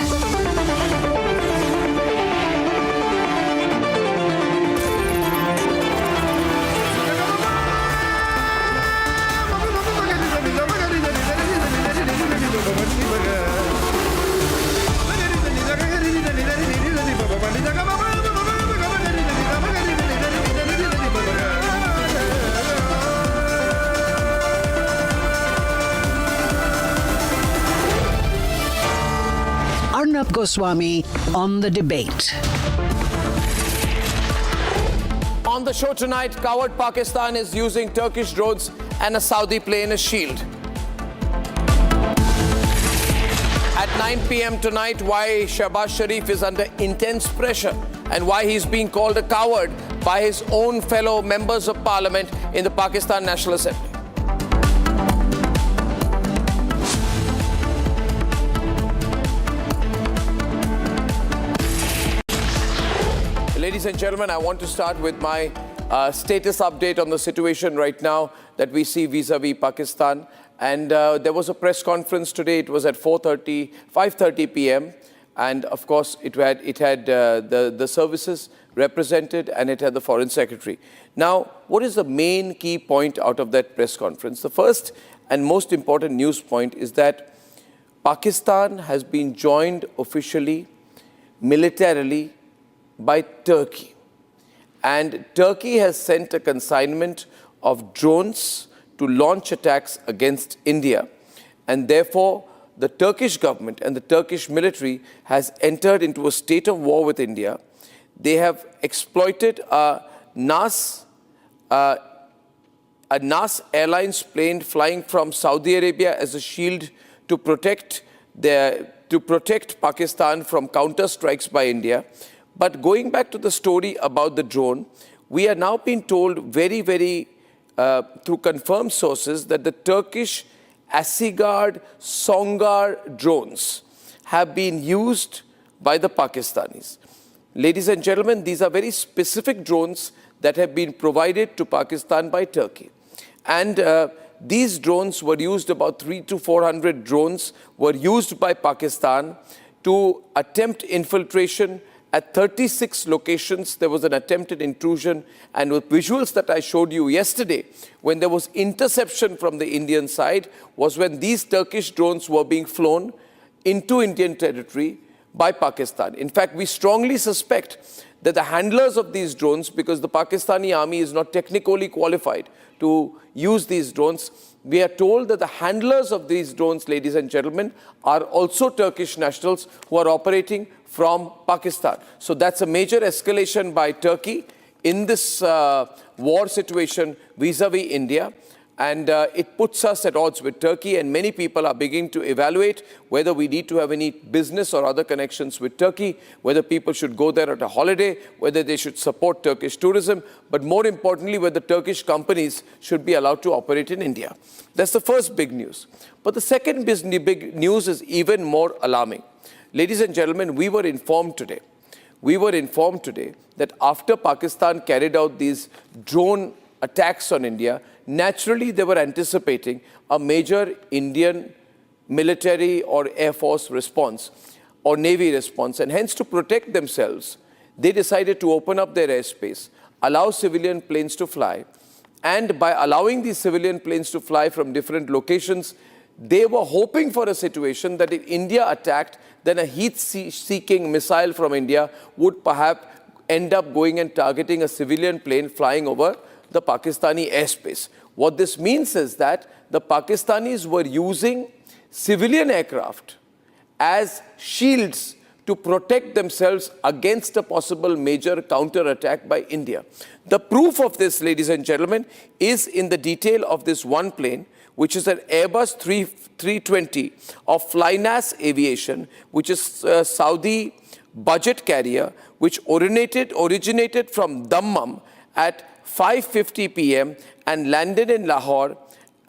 Arnab Goswami on the debate. On the show tonight, coward Pakistan is using Turkish drones and a Saudi plane as shield. At 9 p.m. tonight, why Shahbaz Sharif is under intense pressure and why he's being called a coward by his own fellow members of parliament in the Pakistan National Assembly. Ladies and gentlemen, I want to start with my status update on the situation right now that we see vis-a-vis Pakistan. And there was a press conference today. It was at 5:30 p.m. And of course, it had the services represented and it had the Foreign Secretary. Now, what is the main key point out of that press conference? The first and most important news point is that Pakistan has been joined officially, militarily, by Turkey. And Turkey has sent a consignment of drones to launch attacks against India. And therefore, the Turkish government and the Turkish military has entered into a state of war with India. They have exploited a NAS Airlines plane flying from Saudi Arabia as a shield to protect Pakistan from counter strikes by India. But going back to the story about the drone, we are now being told through confirmed sources that the Turkish Asgard Songar drones have been used by the Pakistanis. Ladies and gentlemen, these are very specific drones that have been provided to Pakistan by Turkey. And these drones were used, about 300 to 400 drones were used by Pakistan to attempt infiltration. At 36 locations, there was an attempted intrusion, and with visuals that I showed you yesterday, when there was interception from the Indian side, was when these Turkish drones were being flown into Indian territory by Pakistan. In fact, we strongly suspect that the handlers of these drones, because the Pakistani army is not technically qualified to use these drones, we are told that the handlers of these drones, ladies and gentlemen, are also Turkish nationals who are operating from Pakistan. So that's a major escalation by Turkey in this war situation vis-a-vis India. And it puts us at odds with Turkey, and many people are beginning to evaluate whether we need to have any business or other connections with Turkey, whether people should go there at a holiday, whether they should support Turkish tourism, but more importantly, whether Turkish companies should be allowed to operate in India. That's the first big news. But the second big news is even more alarming. Ladies and gentlemen, we were informed today that after Pakistan carried out these drone attacks on India, naturally they were anticipating a major Indian military or Air Force response or Navy response, and hence to protect themselves, they decided to open up their airspace, allow civilian planes to fly, and by allowing these civilian planes to fly from different locations, they were hoping for a situation that if India attacked, then a heat-seeking missile from India would perhaps end up going and targeting a civilian plane flying over the Pakistani airspace. What this means is that the Pakistanis were using civilian aircraft as shields to protect themselves against a possible major counter-attack by India. The proof of this, ladies and gentlemen, is in the detail of this one plane, which is an Airbus 320 of Flynas Aviation, which is a Saudi budget carrier, which originated from Dammam at 5:50 p.m. and landed in Lahore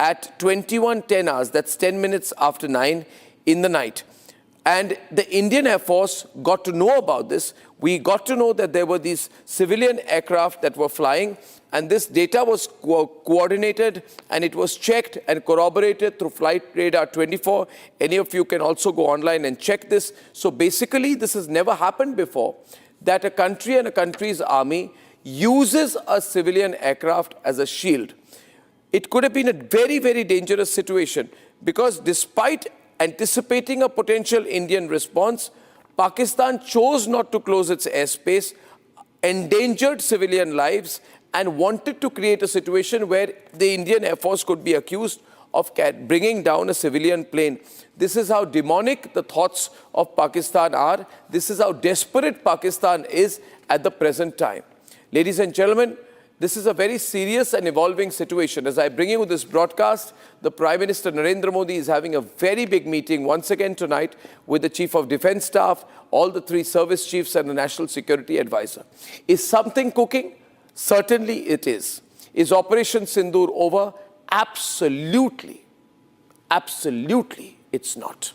at 21:10 hours, that's 10 minutes after 9 in the night. And the Indian Air Force got to know about this. We got to know that there were these civilian aircraft that were flying, and this data was coordinated, and it was checked and corroborated through Flight Radar 24. Any of you can also go online and check this. So basically, this has never happened before, that a country and a country's army uses a civilian aircraft as a shield. It could have been a very, very dangerous situation, because despite anticipating a potential Indian response, Pakistan chose not to close its airspace, endangered civilian lives, and wanted to create a situation where the Indian Air Force could be accused of bringing down a civilian plane. This is how demonic the thoughts of Pakistan are. This is how desperate Pakistan is at the present time. Ladies and gentlemen, this is a very serious and evolving situation. As I bring you this broadcast, the Prime Minister Narendra Modi is having a very big meeting once again tonight with the Chief of Defence Staff, all the 3 service chiefs and the National Security Advisor. Is something cooking? Certainly it is. Is Operation Sindoor over? Absolutely. Absolutely it's not.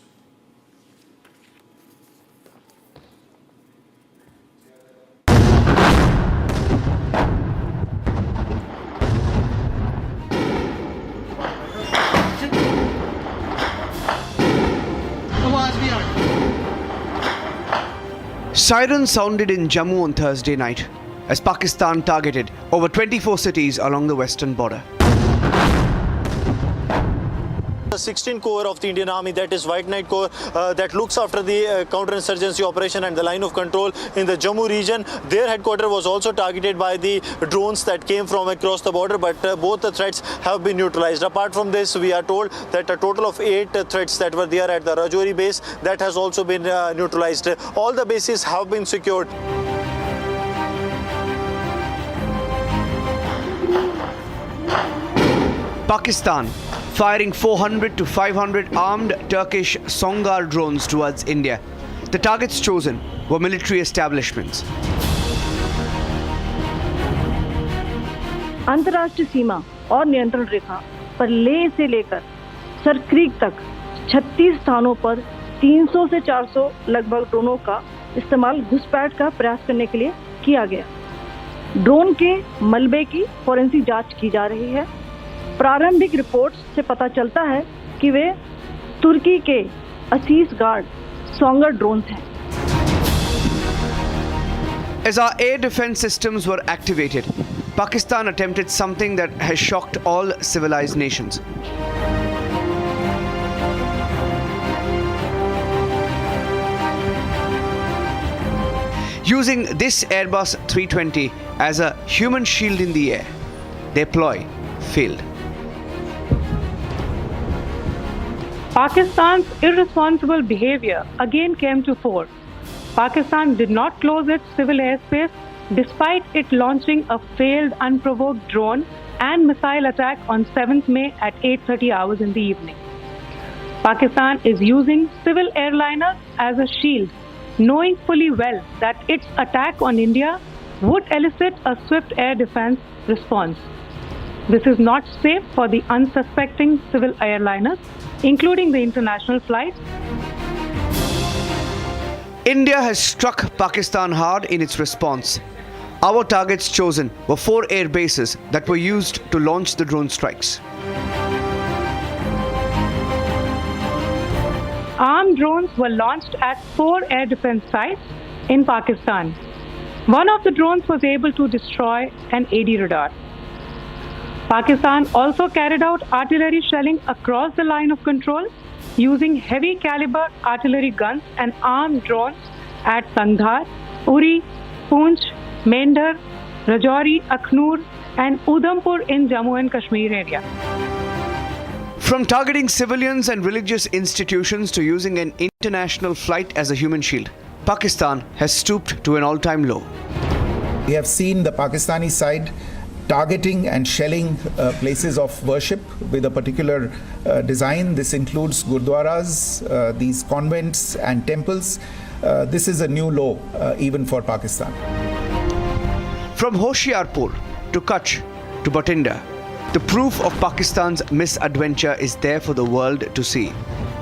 Sirens sounded in Jammu on Thursday night as Pakistan targeted over 24 cities along the western border. The 16th Corps of the Indian Army, that is White Knight Corps, that looks after the counter-insurgency operation and the line of control in the Jammu region. Their headquarters was also targeted by the drones that came from across the border, but both the threats have been neutralized. Apart from this, we are told that a total of 8 threats that were there at the Rajouri base, that has also been neutralized. All the bases have been secured. Pakistan firing 400 to 500 armed Turkish Songar drones towards India. The targets chosen were military establishments. अंतर्राष्ट्रीय सीमा और नियंत्रण रेखा पर लेह से लेकर Sir Creek तक 36 स्थानों पर 300 से 400 लगभग ड्रोनों का इस्तेमाल घुसपैठ का प्रयास करने के लिए किया गया। ड्रोन के मलबे की फोरेंसिक जांच की जा रही है। प्रारंभिक रिपोर्ट्स से पता चलता है कि वे तुर्की के असीस गार्ड सोंगर ड्रोन्स हैं। As our air defense systems were activated, Pakistan attempted something that has shocked all civilized nations. Using this Airbus 320 as a human shield in the air, their ploy failed. Pakistan's irresponsible behavior again came to fore. Pakistan did not close its civil airspace despite it launching a failed unprovoked drone and missile attack on 7th May at 8:30 hours in the evening. Pakistan is using civil airliners as a shield, knowing fully well that its attack on India would elicit a swift air defense response. This is not safe for the unsuspecting civil airliners, including the international flights. India has struck Pakistan hard in its response. Our targets chosen were 4 air bases that were used to launch the drone strikes. Armed drones were launched at 4 air defense sites in Pakistan. One of the drones was able to destroy an AD radar. Pakistan also carried out artillery shelling across the line of control using heavy caliber artillery guns and armed drones at Kandhar, Uri, Poonch, Mendhar, Rajouri, Akhnur and Udhampur in Jammu and Kashmir area. From targeting civilians and religious institutions to using an international flight as a human shield, Pakistan has stooped to an all-time low. We have seen the Pakistani side targeting and shelling places of worship with a particular design. This includes gurdwaras, these convents and temples. This is a new low even for Pakistan. From Hoshiarpur to Kutch to Bathinda, the proof of Pakistan's misadventure is there for the world to see.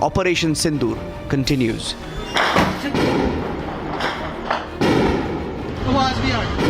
Operation Sindoor continues. आवाज भी आ गई।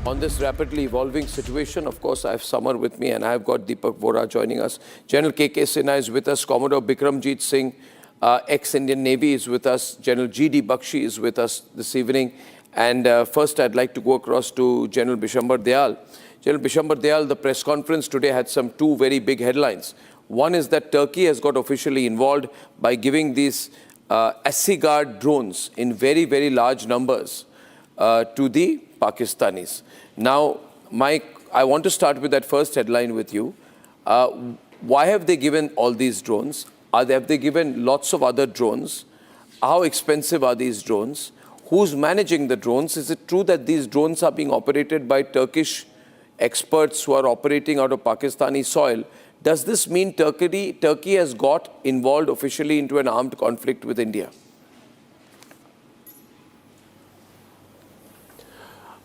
On this rapidly evolving situation, of course, I have Samar with me and I have got Deepak Vora joining us. General K.K. Sinha is with us. Commodore Bikramjit Singh, ex-Indian Navy, is with us. General G.D. Bakshi is with us this evening. And first, I'd like to go across to General Bishambar Dayal. General Bishambar Dayal, the press conference today had two very big headlines. One is that Turkey has got officially involved by giving these Asseguard drones in very, very large numbers to the Pakistanis. Now, Mike, I want to start with that first headline with you. Why have they given all these drones? Have they given lots of other drones? How expensive are these drones? Who's managing the drones? Is it true that these drones are being operated by Turkish experts who are operating out of Pakistani soil? Does this mean Turkey has got involved officially into an armed conflict with India?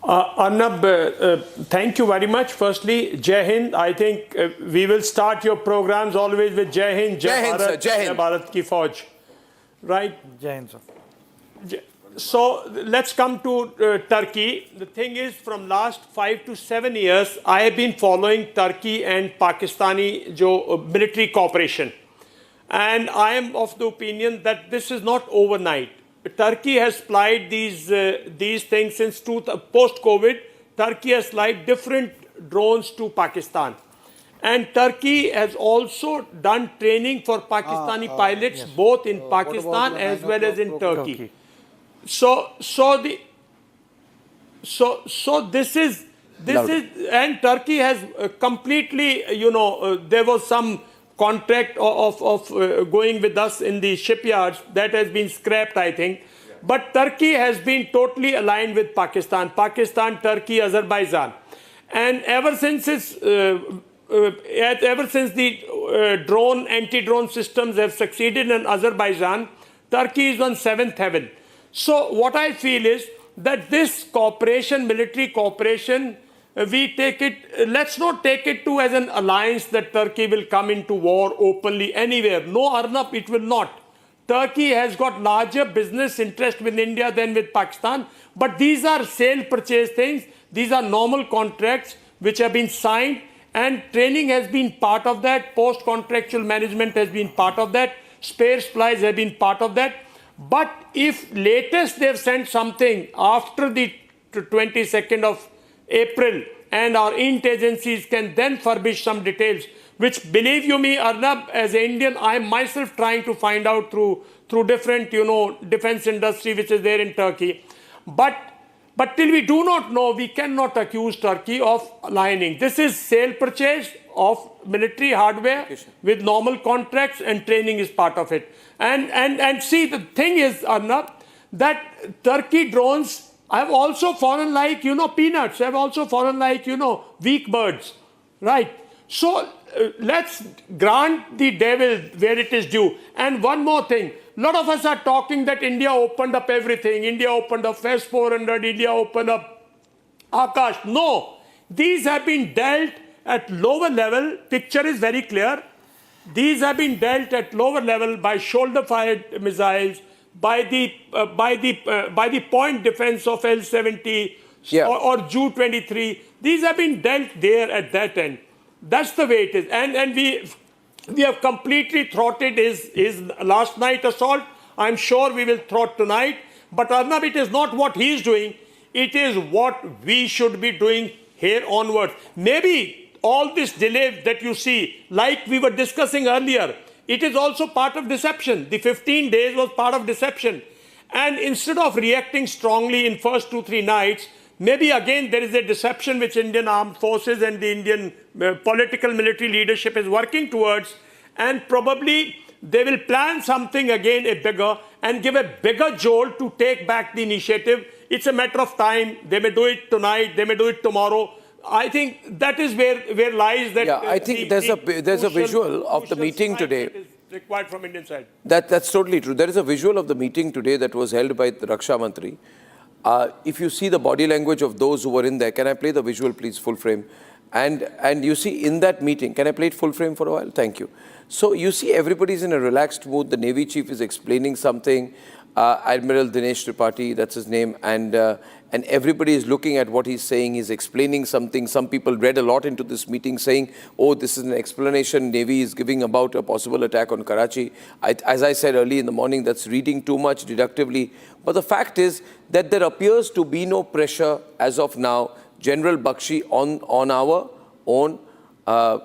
Arnab, thank you very much. Firstly, Jai Hind. I think we will start your programs always with Jai Hind, Jai Bharat, Jai Bharat ki Fauj. Right? Jai Hind, sir. So let's come to Turkey. The thing is, from last 5 to 7 years, I have been following Turkey and Pakistani military cooperation. And I am of the opinion that this is not overnight. Turkey has supplied these things since post-COVID. Turkey has supplied different drones to Pakistan. And Turkey has also done training for Pakistani pilots, yes, both in Pakistan as well as in Turkey. So this is, and Turkey has completely, there was some contract of going with us in the shipyards that has been scrapped, I think. But Turkey has been totally aligned with Pakistan, Turkey, Azerbaijan. And ever since the anti-drone systems have succeeded in Azerbaijan, Turkey is on 7th heaven. So what I feel is that this cooperation, military cooperation, let's not take it as an alliance that Turkey will come into war openly anywhere. No, Arnab, it will not. Turkey has got larger business interest with India than with Pakistan. But these are sale purchase things. These are normal contracts which have been signed, and training has been part of that. Post-contractual management has been part of that. Spare supplies have been part of that. But if latest they've sent something after the 22nd of April, and our int agencies can then furbish some details, which, believe you me, Arnab, as an Indian, I am myself trying to find out through different, defense industry which is there in Turkey. But till we do not know, we cannot accuse Turkey of aligning. This is sale purchase of military hardware with normal contracts, and training is part of it. And see, the thing is, Arnab, that Turkey drones have also fallen like, peanuts, have also fallen like, weak birds, right? So let's grant the devil where it is due. And one more thing, a lot of us are talking that India opened up everything. India opened up FES 400, India opened up Akash. No, these have been dealt at lower level. Picture is very clear. These have been dealt at lower level by shoulder-fired missiles, by the point defense of L-70 or Ju-23. These have been dealt there at that end. That's the way it is. And we have completely thwarted his last night assault. I'm sure we will thwart tonight. But Arnab, it is not what he is doing. It is what we should be doing here onwards. Maybe all this delay that you see, like we were discussing earlier, it is also part of deception. The 15 days was part of deception. And instead of reacting strongly in first 2-3 nights, maybe again there is a deception which Indian armed forces and the Indian political military leadership is working towards. And probably they will plan something again, a bigger, and give a bigger jolt to take back the initiative. It's a matter of time. They may do it tonight. They may do it tomorrow. I think that is where lies that. Yeah, I think there's a visual of the meeting today. That is required from Indian side. That's totally true. There is a visual of the meeting today that was held by the Raksha Mantri. If you see the body language of those who were in there, can I play the visual, please, full frame? And you see in that meeting, can I play it full frame for a while? Thank you. So you see everybody's in a relaxed mood. The Navy chief is explaining something. Admiral Dinesh Tripathi, that's his name, and everybody is looking at what he's saying. He's explaining something. Some people read a lot into this meeting saying, oh, this is an explanation Navy is giving about a possible attack on Karachi. As I said early in the morning, that's reading too much deductively. But the fact is that there appears to be no pressure as of now, General Bakshi, on our own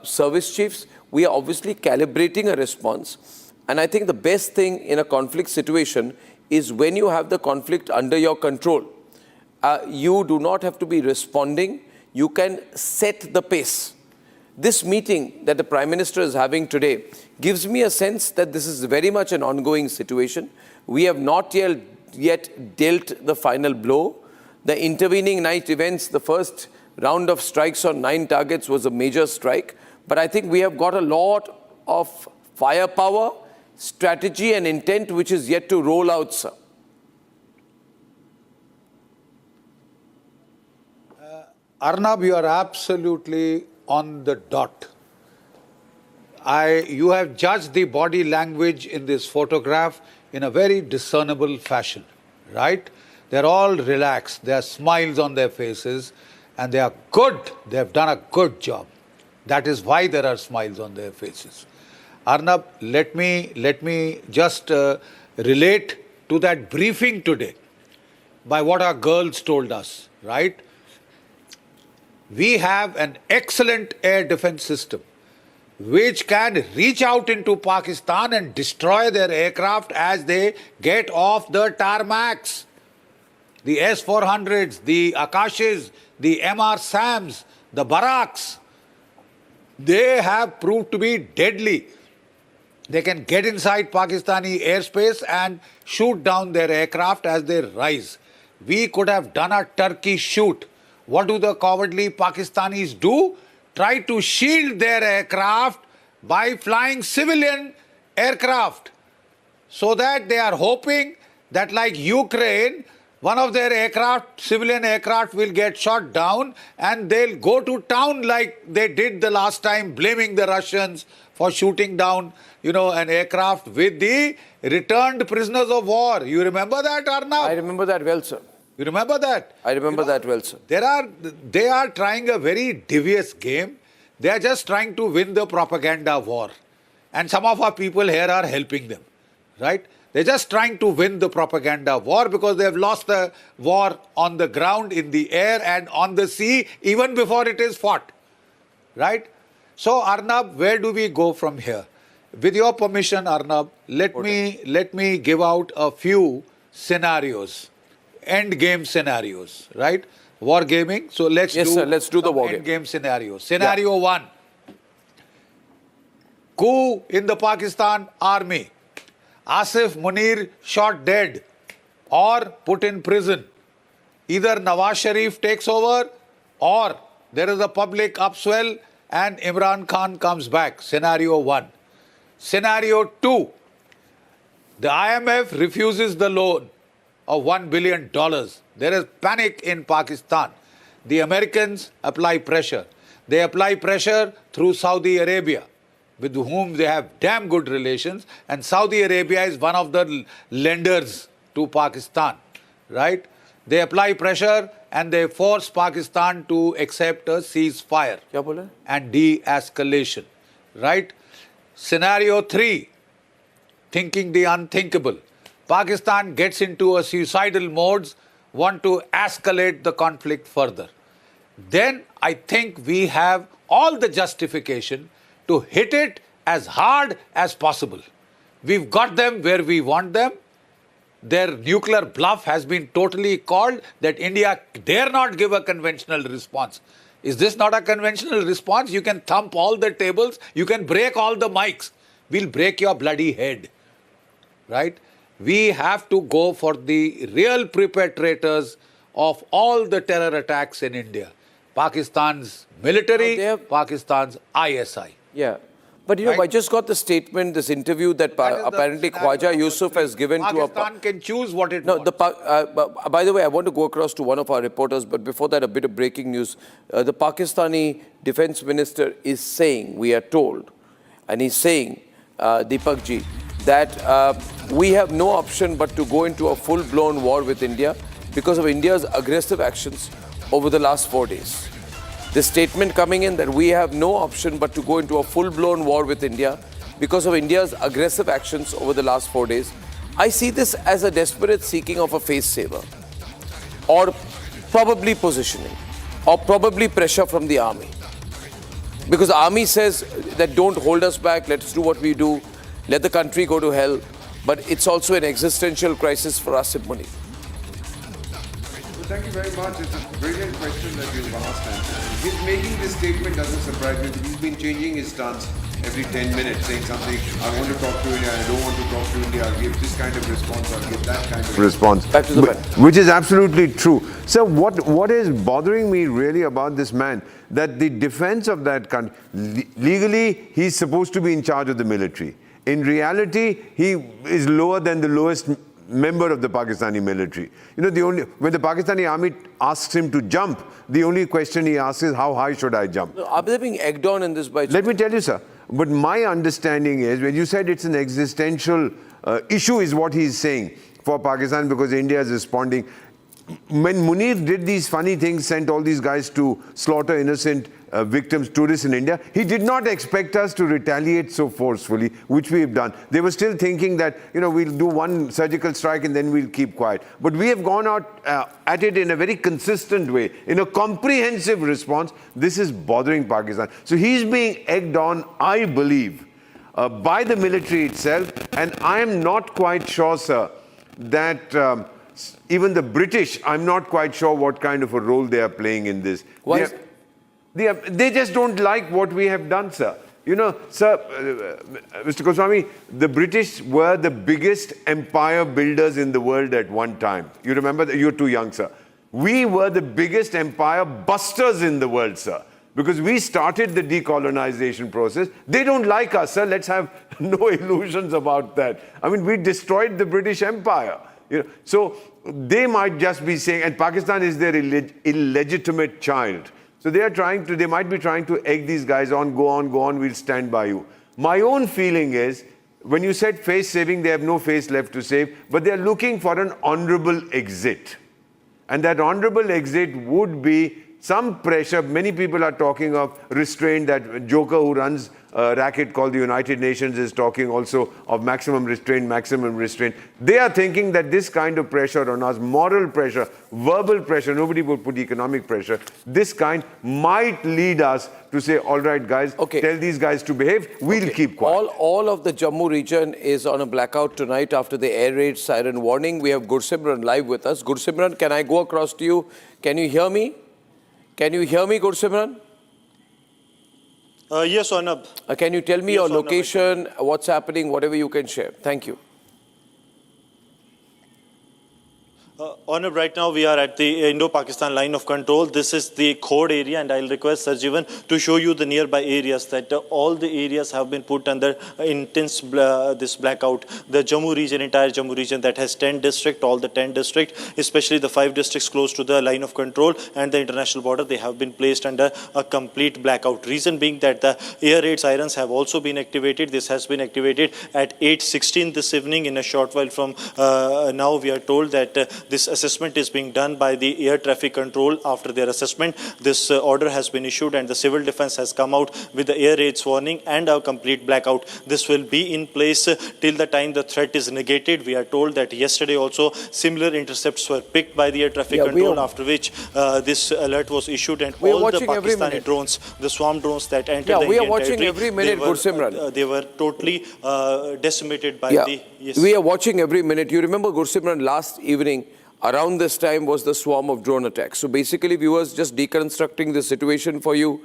service chiefs. We are obviously calibrating a response. And I think the best thing in a conflict situation is when you have the conflict under your control. You do not have to be responding. You can set the pace. This meeting that the Prime Minister is having today gives me a sense that this is very much an ongoing situation. We have not yet dealt the final blow. The intervening night events, the first round of strikes on 9 targets was a major strike. But I think we have got a lot of firepower, strategy and intent which is yet to roll out, sir. Arnab, you are absolutely on the dot. You have judged the body language in this photograph in a very discernible fashion, right? They're all relaxed, there are smiles on their faces, and they are good. They have done a good job. That is why there are smiles on their faces. Arnab, let me just relate to that briefing today by what our girls told us, right? We have an excellent air defense system which can reach out into Pakistan and destroy their aircraft as they get off the tarmacs. The S-400s, the Akashes, the MR Sams, the Barracks, they have proved to be deadly. They can get inside Pakistani airspace and shoot down their aircraft as they rise. We could have done a turkey shoot. What do the cowardly Pakistanis do? Try to shield their aircraft by flying civilian aircraft, so that they are hoping that, like Ukraine, one of their aircraft, civilian aircraft, will get shot down and they'll go to town like they did the last time, blaming the Russians for shooting down, an aircraft with the returned prisoners of war. You remember that, Arnab? I remember that well, sir. You remember that? I remember that well, sir. They are trying a very devious game. They are just trying to win the propaganda war. And some of our people here are helping them, right? They're just trying to win the propaganda war because they have lost the war on the ground, in the air and on the sea, even before it is fought, right? So, Arnab, where do we go from here? With your permission, Arnab, let me give out a few scenarios, end game scenarios, right? War gaming. So let's do the war end game scenarios. Scenario 1. Coup in the Pakistan army. Asif Munir shot dead or put in prison. Either Nawaz Sharif takes over or there is a public upswell and Imran Khan comes back. Scenario 1. Scenario 2. The IMF refuses the loan of $1 billion. There is panic in Pakistan. The Americans apply pressure. They apply pressure through Saudi Arabia, with whom they have damn good relations, and Saudi Arabia is one of the lenders to Pakistan, right? They apply pressure and they force Pakistan to accept a ceasefire and de-escalation, right? Scenario 3, thinking the unthinkable. Pakistan gets into a suicidal mode, want to escalate the conflict further. Then I think we have all the justification to hit it as hard as possible. We've got them where we want them. Their nuclear bluff has been totally called that India dare not give a conventional response. Is this not a conventional response? You can thump all the tables, you can break all the mics. We'll break your bloody head, right? We have to go for the real perpetrators of all the terror attacks in India. Pakistan's military, Pakistan's ISI. Yeah. But you know, I just got the statement, this interview that apparently Khwaja Yusuf has given to a... Pakistan can choose what it No, wants. by the way, I want to go across to one of our reporters, but before that, a bit of breaking news. The Pakistani defense minister is saying, we are told, and he's saying, Deepak ji, that we have no option but to go into a full-blown war with India because of India's aggressive actions over the last 4 days. The statement coming in that we have no option but to go into a full-blown war with India because of India's aggressive actions over the last 4 days. I see this as a desperate seeking of a face saver, or probably positioning, or probably pressure from the army. Because the army says that don't hold us back, let's do what we do, let the country go to hell. But it's also an existential crisis for us in Muni. Thank you very much. It's a brilliant question that you've asked. And his making this statement doesn't surprise me. He's been changing his stance every 10 minutes, saying something, I want to talk to India, I don't want to talk to India, I'll give this kind of response, I'll give that kind of response. Back to the bench. Which is absolutely true. So what is bothering me really about this man, that the defense of that country, legally he's supposed to be in charge of the military. In reality, he is lower than the lowest member of the Pakistani military. You know, when the Pakistani army asks him to jump, the only question he asks is, how high should I jump? Are they being egged on in this by... Let me tell you, sir. But my understanding is, when you said it's an existential issue is what he's saying for Pakistan because India is responding. When Munir did these funny things, sent all these guys to slaughter innocent victims, tourists in India, he did not expect us to retaliate so forcefully, which we have done. They were still thinking that, you know, we'll do one surgical strike and then we'll keep quiet. But we have gone out at it in a very consistent way, in a comprehensive response. This is bothering Pakistan. So he's being egged on, I believe, by the military itself. And I am not quite sure, sir, that even the British, I'm not quite sure what kind of a role they are playing in this. Why? They just don't like what we have done, sir. You know, sir, Mr. Goswami, the British were the biggest empire builders in the world at one time. You remember that? You're too young, sir. We were the biggest empire busters in the world, sir, because we started the decolonization process. They don't like us, sir. Let's have no illusions about that. I mean, we destroyed the British Empire. You know, so they might just be saying, and Pakistan is their illegitimate child. So they might be trying to egg these guys on, go on, we'll stand by you. My own feeling is, when you said face saving, they have no face left to save, but they're looking for an honorable exit. And that honorable exit would be some pressure. Many people are talking of restraint. That joker who runs a racket called the United Nations is talking also of maximum restraint, maximum restraint. They are thinking that this kind of pressure on us, moral pressure, verbal pressure, nobody would put economic pressure, this kind might lead us to say, all right, guys, tell these guys to behave, we'll keep quiet. All of the Jammu region is on a blackout tonight after the air raid siren warning. We have Gursimran live with us. Gursimran, can I go across to you? Can you hear me? Can you hear me, Gursimran? Yes, Arnab. Can you tell me your location, what's happening, whatever you can share? Thank you. Arnab, right now we are at the Indo-Pakistan line of control. This is the Khod area, and I'll request Sarjivan to show you the nearby areas, that all the areas have been put under intense this blackout. The Jammu region, entire Jammu region that has 10 districts, all the 10 districts, especially the 5 districts close to the line of control and the international border, they have been placed under a complete blackout. Reason being that the air raid sirens have also been activated. This has been activated at 8:16 this evening. In a short while from now, we are told that this assessment is being done by the air traffic control. After their assessment, this order has been issued and the civil defense has come out with the air raids warning and a complete blackout. This will be in place till the time the threat is negated. We are told that yesterday also similar intercepts were picked by the air traffic control, after which this alert was issued, and all the Pakistani drones, the swarm drones that entered the we are Indian watching territory, every minute, Gursimran. They were totally decimated by the... Yes. We are watching every minute. You remember, Gursimran, last evening, around this time was the swarm of drone attacks. So basically, viewers, just deconstructing the situation for you.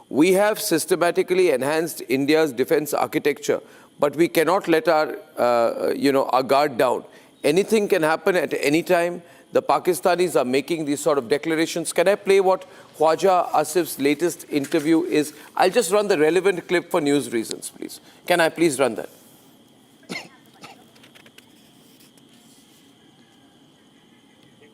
We have systematically enhanced India's defense architecture, but we cannot let our, our guard down. Anything can happen at any time. the Pakistanis are making these sort of declarations. Can I play what Khwaja Asif's latest interview is? I'll just run the relevant clip for news reasons, please. Can I please run that?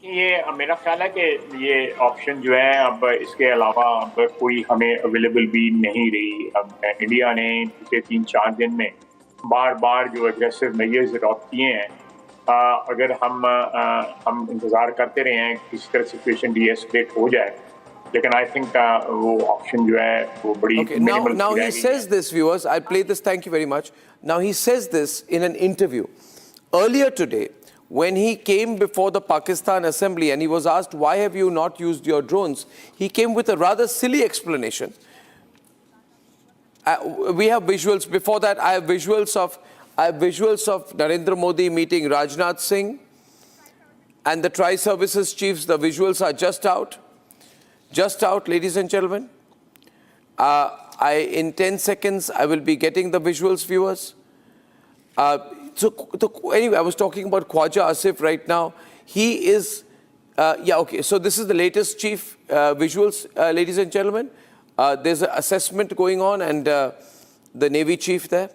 ये मेरा ख्याल है कि ये option जो है अब इसके अलावा अब कोई हमें अवेलेबल भी नहीं रही। अब इंडिया ने पिछले 3-4 दिन में बार बार जो एग्रेसिव मेजर्स अडॉप्ट किए हैं, अगर हम इंतज़ार करते रहे हैं किसी तरह सिचुएशन डीएस्केलेट हो जाए, लेकिन आई थिंक वो ऑप्शन जो है वो बड़ी minimal. Now he says this, viewers. I play this. Thank you very much. Now he says this in an interview earlier today, when he came before the Pakistan Assembly and he was asked, why have you not used your drones? He came with a rather silly explanation. We have visuals. Before that, I have visuals of Narendra Modi meeting Rajnath Singh and the tri-services chiefs. The visuals are just out. Just out, ladies and gentlemen. In 10 seconds, I will be getting the visuals, viewers. Anyway, I was talking about Khwaja Asif right now. He is, okay. So this is the latest chief visuals, ladies and gentlemen. There's an assessment going on, and the Navy chief there,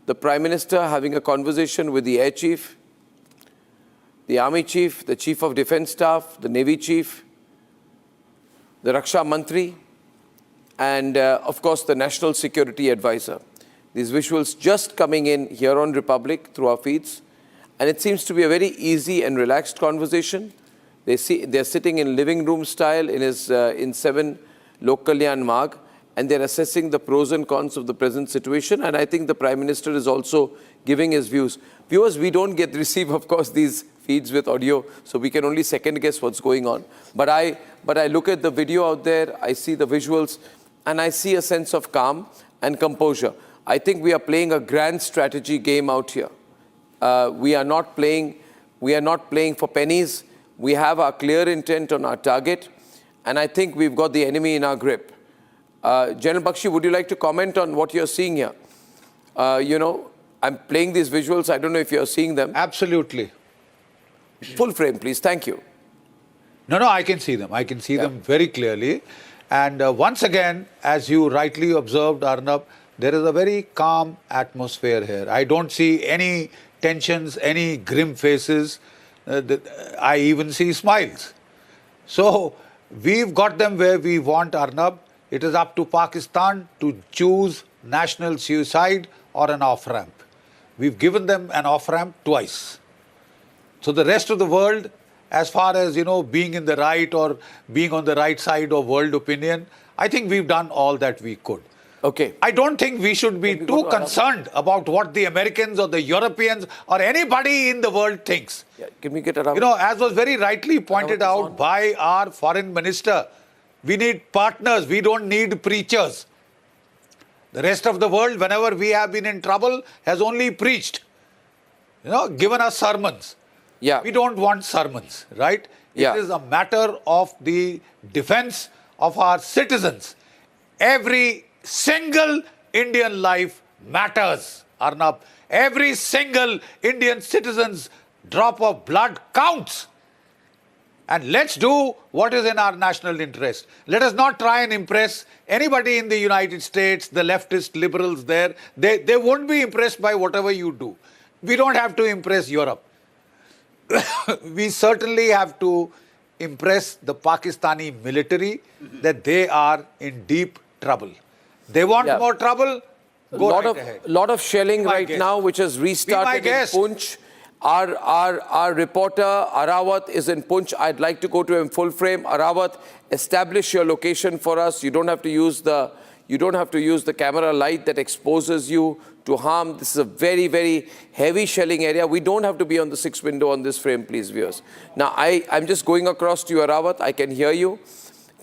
the Prime Minister having a conversation with the Air Chief, the Army Chief, the Chief of Defence Staff, the Navy Chief, the Raksha Mantri, and of course the National Security Advisor. These visuals just coming in here on Republic through our feeds, and it seems to be a very easy and relaxed conversation. They're sitting in living room style in 7 Lok Kalyan Marg, and they're assessing the pros and cons of the present situation. And I think the Prime Minister is also giving his views. Viewers, we don't receive, of course, these feeds with audio, so we can only second guess what's going on. But I look at the video out there, I see the visuals, and I see a sense of calm and composure. I think we are playing a grand strategy game out here. We are not playing for pennies. We have our clear intent on our target, and I think we've got the enemy in our grip. General Bakshi, would you like to comment on what you're seeing here? I'm playing these visuals. I don't know if you're seeing them. Absolutely. Full frame, please. Thank you. No, I can see them. I can see them very clearly. And once again, as you rightly observed, Arnab, there is a very calm atmosphere here. I don't see any tensions, any grim faces. I even see smiles. So we've got them where we want, Arnab. It is up to Pakistan to choose national suicide or an off-ramp. We've given them an off-ramp twice. So the rest of the world, as far as, being in the right or being on the right side of world opinion, I think we've done all that we could. Okay. I don't think we should be too concerned about what the Americans or the Europeans or anybody in the world thinks. Yeah, can we get around? As was very rightly pointed out by our foreign minister, we need partners, we don't need preachers. The rest of the world, whenever we have been in trouble, has only preached, given us sermons. Yeah. We don't want sermons, right? Yeah. It is a matter of the defense of our citizens. Every single Indian life matters, Arnab. Every single Indian citizen's drop of blood counts. And let's do what is in our national interest. Let us not try and impress anybody in the United States, the leftist liberals there. They won't be impressed by whatever you do. We don't have to impress Europe. We certainly have to impress the Pakistani military that they are in deep trouble. They want more trouble, go right ahead. Lot of shelling right now, which has restarted in Poonch. Our reporter Arawat is in Poonch. I'd like to go to him full frame. Arawat, establish your location for us. You don't have to use the camera light that exposes you to harm. This is a very, very heavy shelling area. We don't have to be on the 6th window on this frame, please, viewers. Now, I'm just going across to you, Arawat. I can hear you.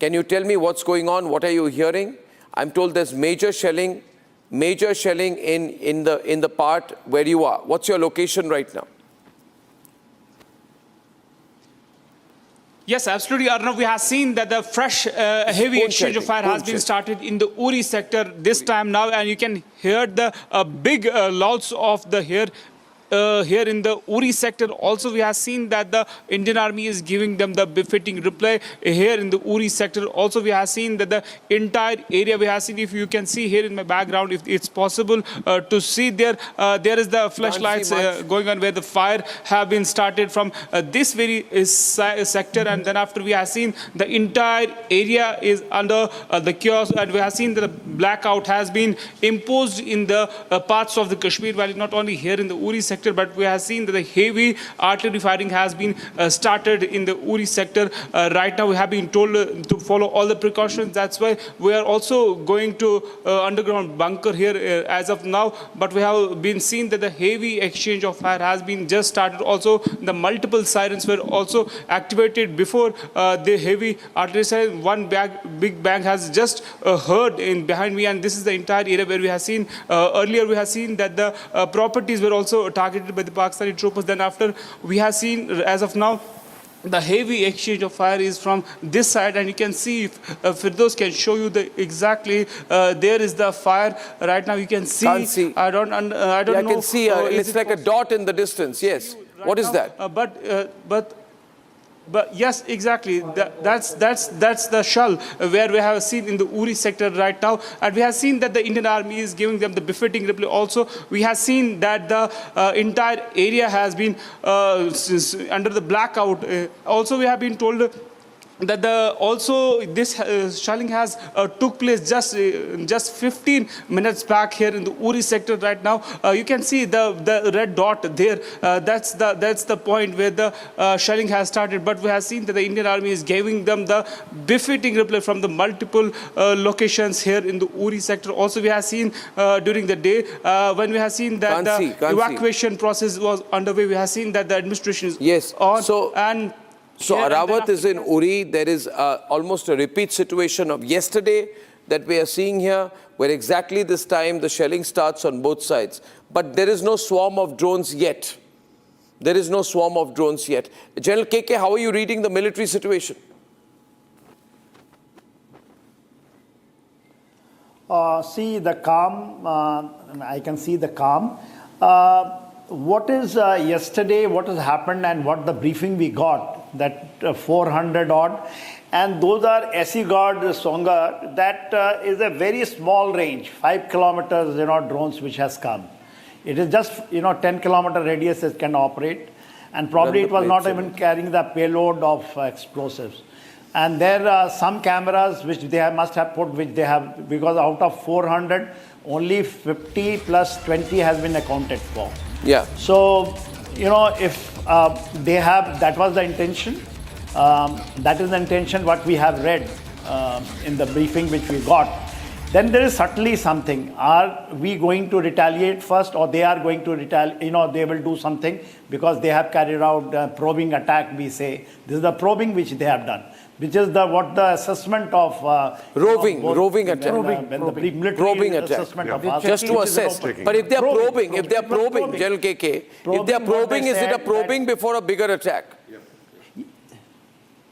Can you tell me what's going on? What are you hearing? I'm told there's major shelling in the part where you are. What's your location right now? Yes, absolutely, Arnav. We have seen that the fresh heavy exchange of fire has been started in the Uri sector this time now, and you can hear the big louds of the here. here in the Uri sector. Also, we have seen that the Indian Army is giving them the befitting reply here in the Uri sector. Also, we have seen that the entire area, we have seen, if you can see here in my background, if it's possible to see there, there is the flashlights going on where the fire have been started from this very sector, and then after we have seen the entire area is under the chaos, and we have seen that the blackout has been imposed in the parts of the Kashmir Valley, not only here in the Uri sector, but we have seen that the heavy artillery firing has been started in the Uri sector. Right now we have been told to follow all the precautions. That's why we are also going to underground bunker here as of now, but we have been seen that the heavy exchange of fire has been just started. Also, the multiple sirens were also activated before the heavy artillery siren. One big bang has just heard in behind me, and this is the entire area where we have seen earlier we have seen that the properties were also targeted by the Pakistani troopers. Then after we have seen, as of now, the heavy exchange of fire is from this side, and you can see, if Firdaus can show you the exactly, there is the fire right now. You can see. Can't see. I don't know. I can see. It's like a dot in the distance. Yes. Right what is now, that? But yes, exactly. That's the shell where we have seen in the Uri sector right now, and we have seen that the Indian Army is giving them the befitting reply. Also, we have seen that the entire area has been under the blackout. Also, we have been told that this shelling has took place just 15 minutes back here in the Uri sector right now. You can see the red dot there. That's the point where the shelling has started. But we have seen that the Indian Army is giving them the befitting reply from the multiple locations here in the Uri sector. Also, we have seen during the day when we have seen that the evacuation process was underway. We have seen that the administration is on. So Arawat is in Uri. There is almost a repeat situation of yesterday that we are seeing here, where exactly this time the shelling starts on both sides. But there is no swarm of drones yet. There is no swarm of drones yet. General KK, how are you reading the military situation? See the calm, I can see the calm. What is yesterday, what has happened and what the briefing we got, that 400 odd, and those are SE Guard Songa, that is a very small range, 5 kilometers, drones which has come. It is just, 10 kilometer radius it can operate, and probably it was not even carrying the payload of explosives. And there are some cameras which they must have put, which they have, because out of 400, only 50 plus 20 has been accounted for. Yeah. So, if they have, that was the intention. That is the intention what we have read in the briefing which we got. Then there is certainly something. Are we going to retaliate first, or they are going to retaliate? They will do something because they have carried out probing attack, we say. This is the probing which they have done, which is what the assessment of roving attack. Probing attack. Just to assess. But if they are probing, General KK, if they are probing, is it a probing before a bigger attack?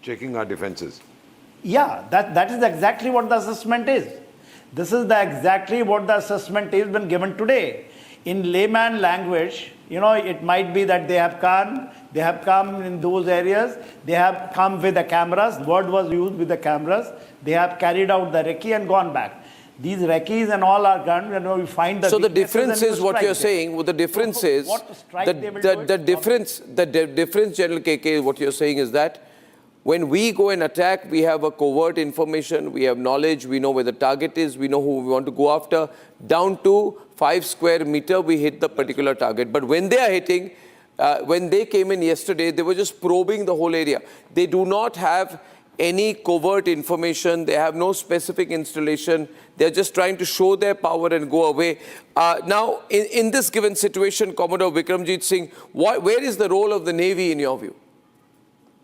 Checking our defenses. Yeah, that is exactly what the assessment is. This is exactly what the assessment is been given today. In layman language, it might be that they have come in those areas, they have come with the cameras, word was used with the cameras, they have carried out the recce and gone back. These recce's and all are gone, we find the So the difference is what you're saying, the difference is, the difference, General KK, what you're saying is that when we go and attack, we have a covert information, we have knowledge, we know where the target is, we know who we want to go after. Down to 5 square meter, we hit the particular target. But when they are hitting, when they came in yesterday, they were just probing the whole area. They do not have any covert information. They have no specific installation. They're just trying to show their power and go away. Now, in this given situation, Commodore Vikramjit Singh, where is the role of the Navy in your view?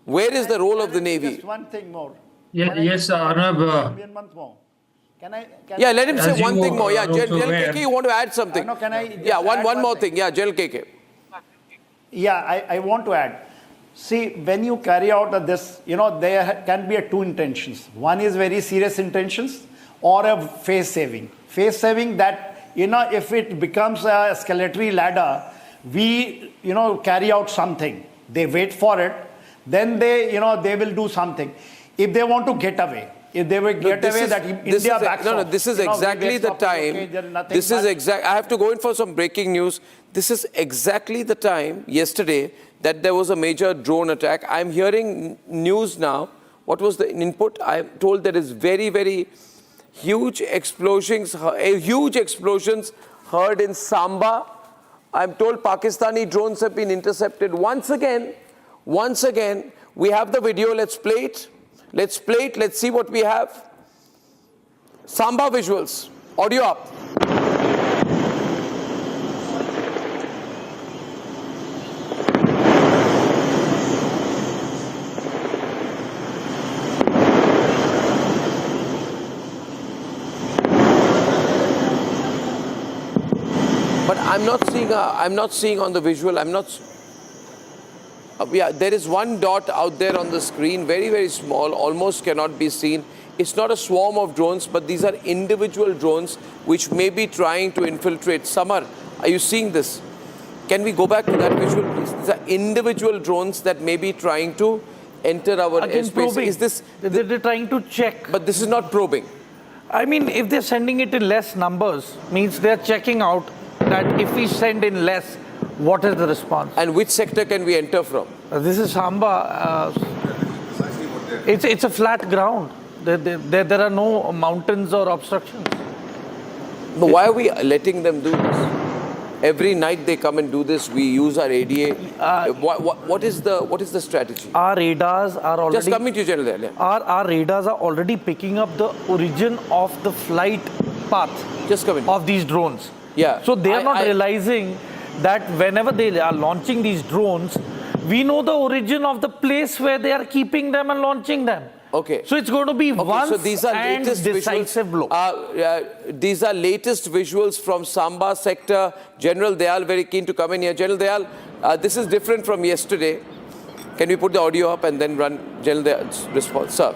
Where is the role of the Navy? Just one thing more. Yes, Arnab. Yeah, let him say one thing more. Yeah, General KK, you want to add something? Yeah, one more thing. Yeah, General KK. Yeah, I want to add. See, when you carry out this, there can be two intentions. One is very serious intentions, or a face saving. Face saving that, if it becomes a escalatory ladder, we, carry out something. They wait for it. Then they, they will do something. If they want to get away, if they will get away, that India backs off. This is exactly the time. This is exact. I have to go in for some breaking news. This is exactly the time yesterday that there was a major drone attack. I'm hearing news now. What was the input? I'm told there is very, very huge explosions heard in Samba. I'm told Pakistani drones have been intercepted once again. Once again, we have the video. Let's play it. Let's play it. Let's see what we have. Samba visuals. Audio up. But I'm not seeing on the visual. Yeah, there is one dot out there on the screen, very, very small, almost cannot be seen. It's not a swarm of drones, but these are individual drones which may be trying to infiltrate. Samar, are you seeing this? Can we go back to that visual, please? These are individual drones that may be trying to enter our airspace. Probing. Is this? They're trying to check. But this is not probing. I mean, if they're sending it in less numbers, means they're checking out that if we send in less, what is the response? And which sector can we enter from? This is Samba. It's a flat ground. There are no mountains or obstructions. But why are we letting them do this? Every night they come and do this. We use our ADA. What is the strategy? Our radars are already... Just coming to you, General. Yeah. Our radars are already picking up the origin of the flight path of these drones. Yeah. So they are not realizing that whenever they are launching these drones, we know the origin of the place where they are keeping them and launching them. Okay. So it's going to be once so these are and decisive blow. These are latest visuals from Samba sector. General Dayal, very keen to come in here. General Dayal, this is different from yesterday. Can we put the audio up and then run General Dayal's response? Sir.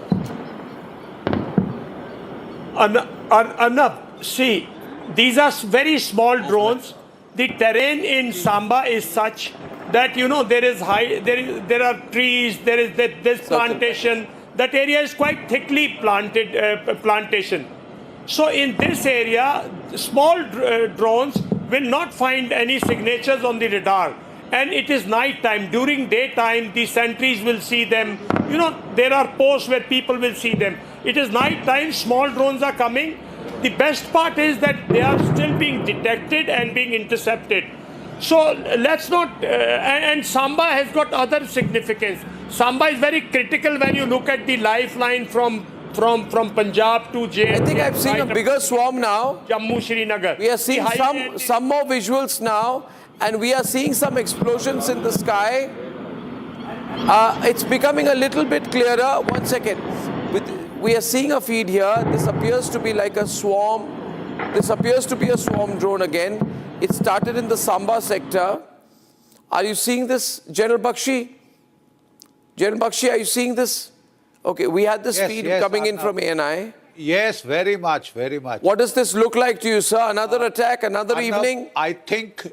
Arnab, see, these are very small drones. The terrain in Samba is such that, there are trees, there is this plantation. That area is quite thickly plantation. So in this area, small drones will not find any signatures on the radar. And it is night time. During daytime, the sentries will see them. There are posts where people will see them. It is night time, small drones are coming. The best part is that they are still being detected and being intercepted. So let's not, and Samba has got other significance. Samba is very critical when you look at the lifeline from Punjab to J&K. I think I've seen a bigger swarm now. Jammu, Srinagar. We are seeing some more visuals now, and we are seeing some explosions in the sky. It's becoming a little bit clearer. 1 second. We are seeing a feed here. This appears to be like a swarm. This appears to be a swarm drone again. It started in the Samba sector. Are you seeing this, General Bakshi? General Bakshi, are you seeing this? Okay, we had this feed coming in from ANI. Yes, very much, very much. What does this look like to you, sir? Another attack, another evening? I think,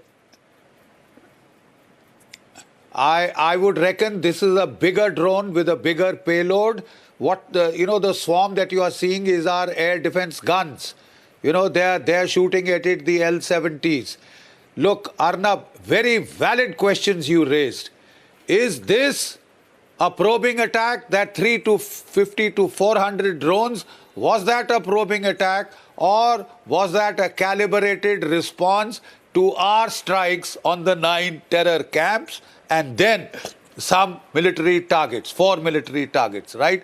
I would reckon this is a bigger drone with a bigger payload. The swarm that you are seeing is our air defense guns. They're shooting at it, the L-70s. Look, Arnab, very valid questions you raised. Is this a probing attack, that 350 to 400 drones? Was that a probing attack, or was that a calibrated response to our strikes on the 9 terror camps and then some military targets, 4 military targets, right?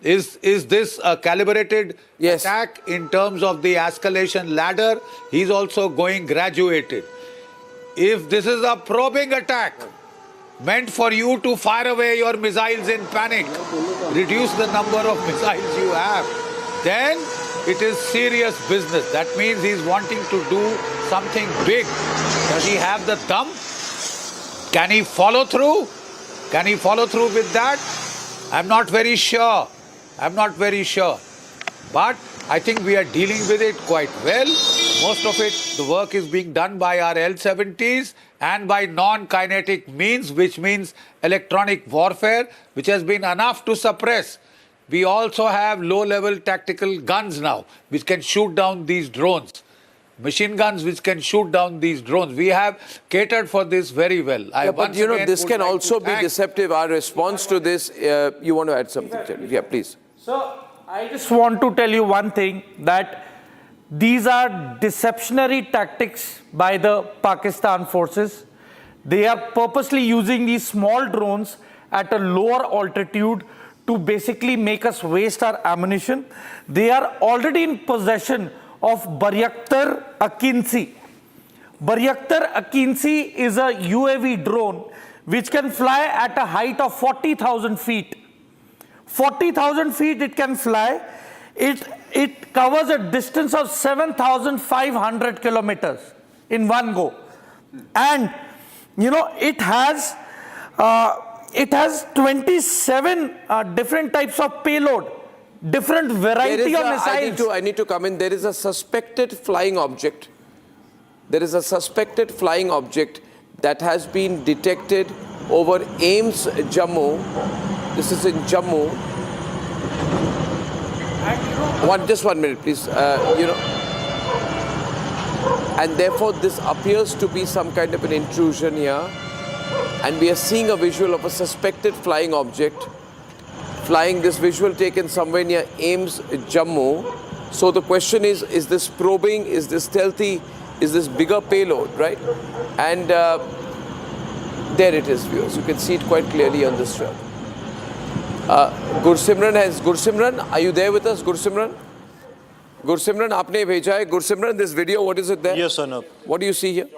Is this a calibrated attack in terms of the escalation ladder? He's also going graduated. If this is a probing attack meant for you to fire away your missiles in panic, reduce the number of missiles you have, then it is serious business. That means he's wanting to do something big. Does he have the thumb? Can he follow through? Can he follow through with that? I'm not very sure. I'm not very sure. But I think we are dealing with it quite well. Most of it, the work is being done by our L-70s and by non-kinetic means, which means electronic warfare, which has been enough to suppress. We also have low-level tactical guns now, which can shoot down these drones. Machine guns which can shoot down these drones. We have catered for this very well. But you know, this can also be deceptive. Our response to this, you want to add something? Yeah, please. So, I just want to tell you one thing, that these are deceptionary tactics by the Pakistan forces. They are purposely using these small drones at a lower altitude to basically make us waste our ammunition. They are already in possession of Baryaktar Akinci. Baryaktar Akinci is a UAV drone which can fly at a height of 40,000 feet. 40,000 feet it can fly. It covers a distance of 7,500 kilometers in one go. And, you know, it has 27 different types of payload, different variety of missiles. I need to come in. There is a suspected flying object. There is a suspected flying object that has been detected over Ames, Jammu. This is in Jammu. Just 1 minute, please. You know, and therefore this appears to be some kind of an intrusion here. And we are seeing a visual of a suspected flying object flying. This visual taken somewhere near Ames, Jammu. So the question is this probing? Is this stealthy? Is this bigger payload, right? And there it is, viewers. You can see it quite clearly on this shot. Gursimran, are you there with us, Gursimran? Gursimran, aapne bheja hai. Gursimran, this video, what is it there? Yes, Arnab. What do you see here?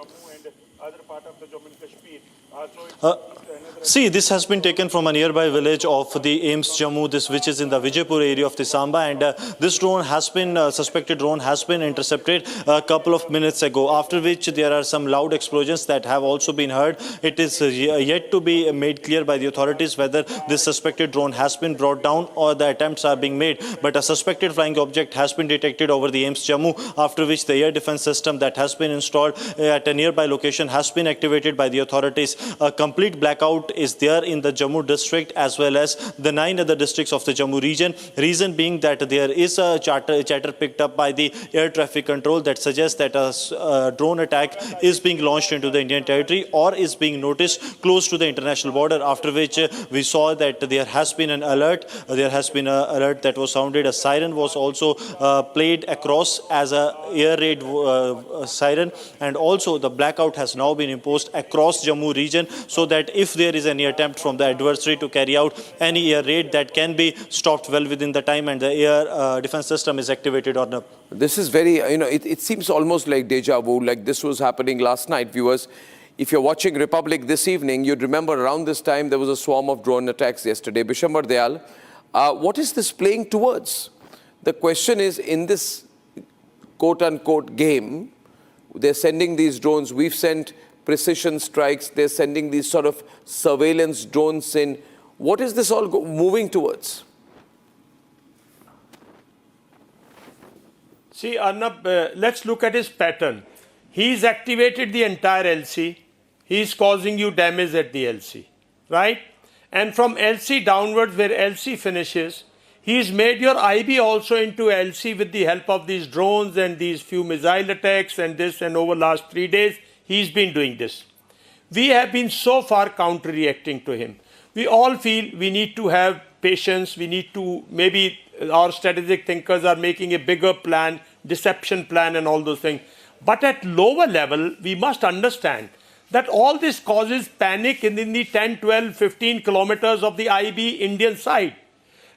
See, this has been taken from a nearby village of the Ames, Jammu, which is in the Vijaypur area of the Samba, and this drone has been, suspected drone has been intercepted a couple of minutes ago, after which there are some loud explosions that have also been heard. It is yet to be made clear by the authorities whether this suspected drone has been brought down or the attempts are being made, but a suspected flying object has been detected over the Ames, Jammu, after which the air defense system that has been installed at a nearby location has been activated by the authorities. A complete blackout is there in the Jammu district as well as the 9 other districts of the Jammu region. Reason being that there is a chatter picked up by the air traffic control that suggests that a drone attack is being launched into the Indian territory or is being noticed close to the international border, after which we saw that there has been an alert. There has been an alert that was sounded. A siren was also played across as a air raid siren, and also the blackout has now been imposed across Jammu region so that if there is any attempt from the adversary to carry out any air raid, that can be stopped well within the time, and the air defense system is activated. Or this is very, you know, it seems almost like deja vu, like this was happening last night, viewers. If you're watching Republic this evening, you'd remember around this time there was a swarm of drone attacks yesterday. Bishambar Dayal, what is this playing towards? The question is, in this quote-unquote game, they're sending these drones. We've sent precision strikes. They're sending these sort of surveillance drones in. What is this all moving towards? See, Arnab, let's look at his pattern. He's activated the entire LC. He's causing you damage at the LC, right? And from LC downwards, where LC finishes, he's made your IB also into LC with the help of these drones and these few missile attacks and this, and over last 3 days, he's been doing this. We have been so far counter-reacting to him. We all feel we need to have patience. We need to, maybe our strategic thinkers are making a bigger plan, deception plan and all those things. But at lower level, we must understand that all this causes panic in the 10, 12, 15 kilometers of the IB Indian side.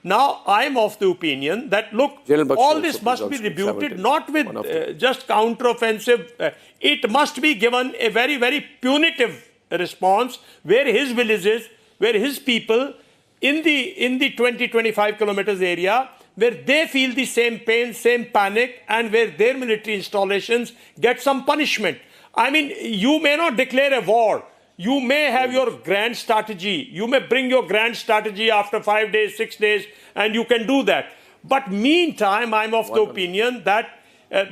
Now, I'm of the opinion that, look, all this must be rebuked, not with just counteroffensive. It must be given a very, very punitive response where his villages, where his people in the 20, 25 kilometers area, where they feel the same pain, same panic, and where their military installations get some punishment. I mean, you may not declare a war. You may have your grand strategy. You may bring your grand strategy after 5 days, 6 days, and you can do that. But meantime, I'm of the opinion that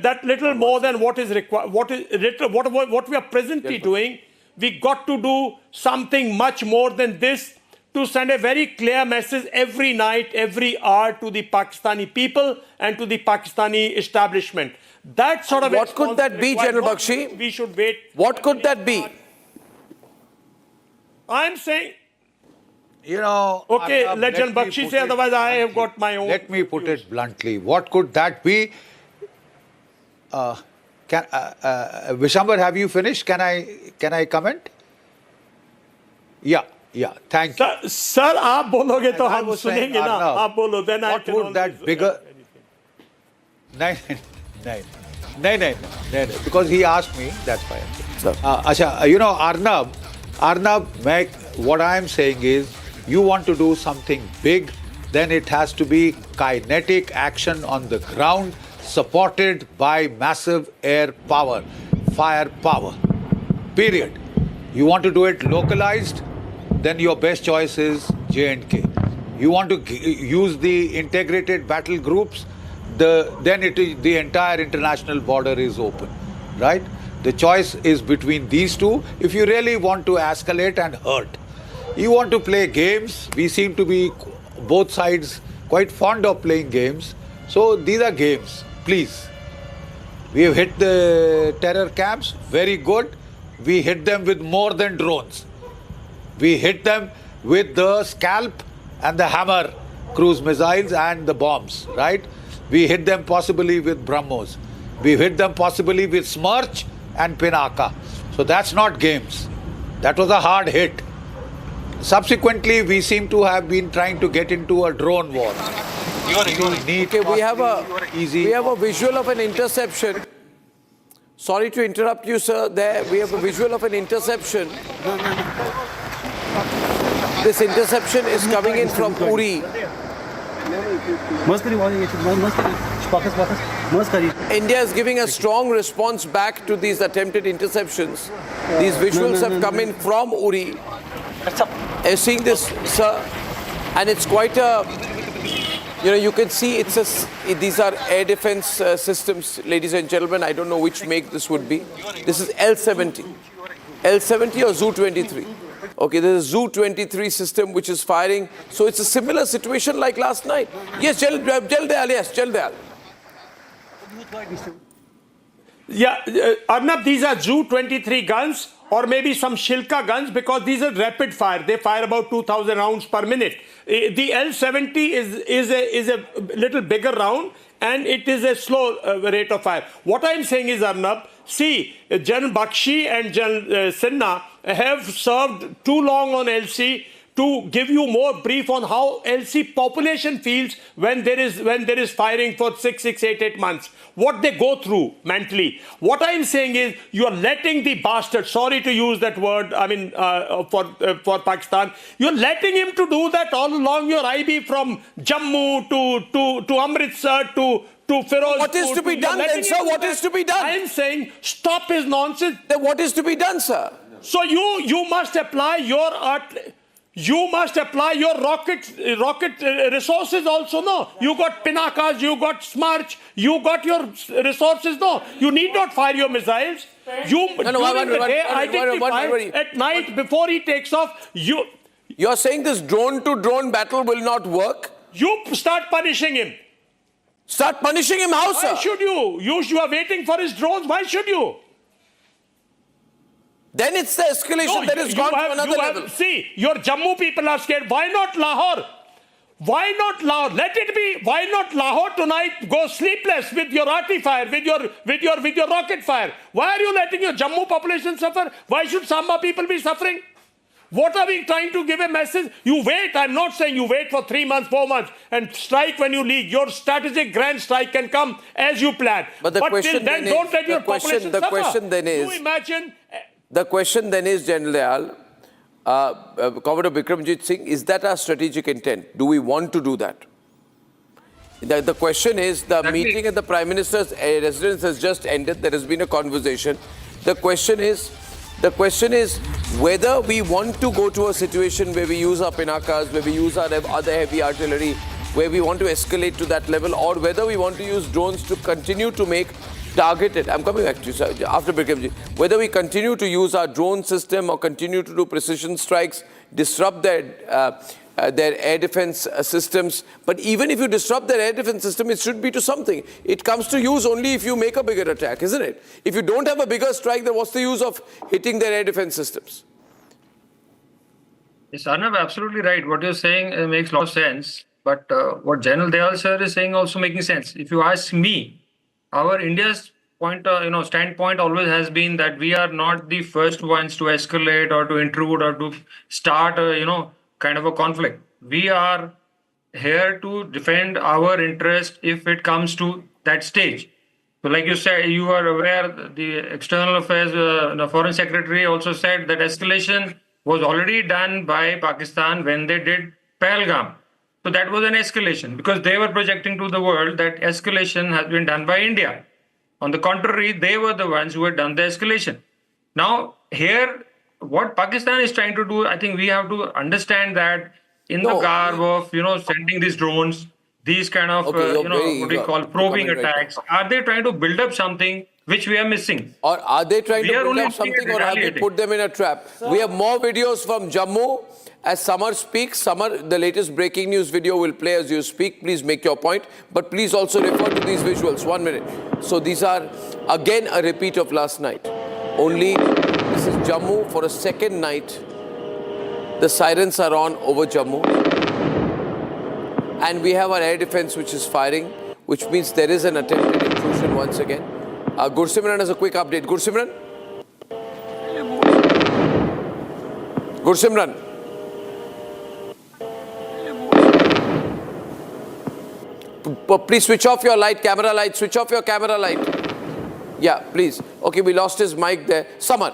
that little more than what is required, what we are presently doing, we got to do something much more than this to send a very clear message every night, every hour to the Pakistani people and to the Pakistani establishment. That sort of what could that be, General Bakshi? We should wait. What could that be? I'm saying. You know. Okay, let General Bakshi say, otherwise I have got my own. Let me put it bluntly. What could that be? Vishambar, have you finished? Can I comment? Yeah. Thank you. Sir, आप बोलोगे तो हम सुनेंगे ना. आप बोलो, then I can. What would that bigger? No. Because he asked me, that's why. You know, Arnab, what I am saying is, you want to do something big, then it has to be kinetic action on the ground, supported by massive air power, fire power. Period. You want to do it localized, then your best choice is J&K. You want to use the integrated battle groups, then the entire international border is open, right? The choice is between these two. If you really want to escalate and hurt, you want to play games. We seem to be, both sides, quite fond of playing games. So these are games, please. We have hit the terror camps, very good. We hit them with more than drones. We hit them with the Scalp and the Hammer cruise missiles and the bombs, right? We hit them possibly with BrahMos. We hit them possibly with Smirch and Pinaka. So that's not games. That was a hard hit. Subsequently, we seem to have been trying to get into a drone war. Okay, we have a visual of an interception. Sorry to interrupt you, sir. There we have a visual of an interception. This interception is coming in from Uri. India is giving a strong response back to these attempted interceptions. These visuals have come in from Uri. You're seeing this, sir, and it's quite a, you can see these are air defense systems, ladies and gentlemen. I don't know which make this would be. This is L-70. L-70 or Zu-23. Okay, there's a Zu-23 system which is firing. So it's a similar situation like last night. Yes, Jaldeal, yes, Jaldeal. Yeah, Arnab, these are Zu-23 guns or maybe some Shilka guns because these are rapid fire. They fire about 2,000 rounds per minute. The L-70 is a little bigger round and it is a slow rate of fire. What I'm saying is, Arnab, see, General Bakshi and General Sinha have served too long on LC to give you more brief on how LC population feels when there is firing for 6, 8 months. What they go through mentally. What I'm saying is you are letting the bastard, sorry to use that word, I mean for Pakistan, you're letting him to do that all along your IB from Jammu to Amritsar to Firozpur. What is to be done then, sir? What is to be done? I'm saying stop his nonsense. Then what is to be done, sir? So you must apply your rocket resources also, no? You got Pinakas, you got Smirch, you got your resources, no? You need not fire your missiles. At night before he takes off, You're saying this drone-to-drone battle will not work? You start punishing him. Start punishing him how, sir? Why should you? You are waiting for his drones. Why should you? Then it's the escalation that has gone to another level. See, your Jammu people are scared. Why not Lahore? Why not Lahore? Let it be. Why not Lahore tonight go sleepless with your arty fire, with your rocket fire? Why are you letting your Jammu population suffer? Why should Samba people be suffering? What are we trying to give a message? You wait. I'm not saying you wait for 3 months, 4 months and strike when you leave. Your strategic grand strike can come as you plan. But till then, don't let your population suffer. The question then is... You imagine... The question then is, General Commodore Bikramjit Singh, is that our strategic intent? Do we want to do that? The question is, the meeting at the Prime Minister's residence has just ended. There has been a conversation. The question is whether we want to go to a situation where we use our Pinakas, where we use our other heavy artillery where we want to escalate to that level, or whether we want to use drones to continue to make targeted, I'm coming back to you, sir, after Bikramji, whether we continue to use our drone system or continue to do precision strikes, disrupt their air defense systems. But even if you disrupt their air defense system, it should be to something. It comes to use only if you make a bigger attack, isn't it? If you don't have a bigger strike, then what's the use of hitting their air defense systems? Yes, Arnab, absolutely right. What you're saying makes a lot of sense. But what General Dayal sir is saying also making sense. If you ask me, our India's standpoint always has been that we are not the first ones to escalate or to intrude or to start kind of a conflict. We are here to defend our interest if it comes to that stage. So like you said, you are aware, the External Affairs, the Foreign Secretary also said that escalation was already done by Pakistan when they did Pahalgam. So that was an escalation because they were projecting to the world that escalation has been done by India. On the contrary, they were the ones who had done the escalation. Now, here, what Pakistan is trying to do, I think we have to understand that in the garb of, sending these drones, these kind of, what we call probing attacks, are they trying to build up something which we are missing? Or are they trying to build up something, or have we put them in a trap? We have more videos from Jammu as Samar speaks. Samar, the latest breaking news video will play as you speak. Please make your point. But please also refer to these visuals. 1 minute. So these are, again, a repeat of last night. Only this is Jammu for a second night. The sirens are on over Jammu. And we have our air defense which is firing, which means there is an attempted intrusion once again. Gursimran has a quick update. Gursimran? Gursimran? Please switch off your light, camera light. Switch off your camera light. Yeah, please. Okay, we lost his mic there. Samar.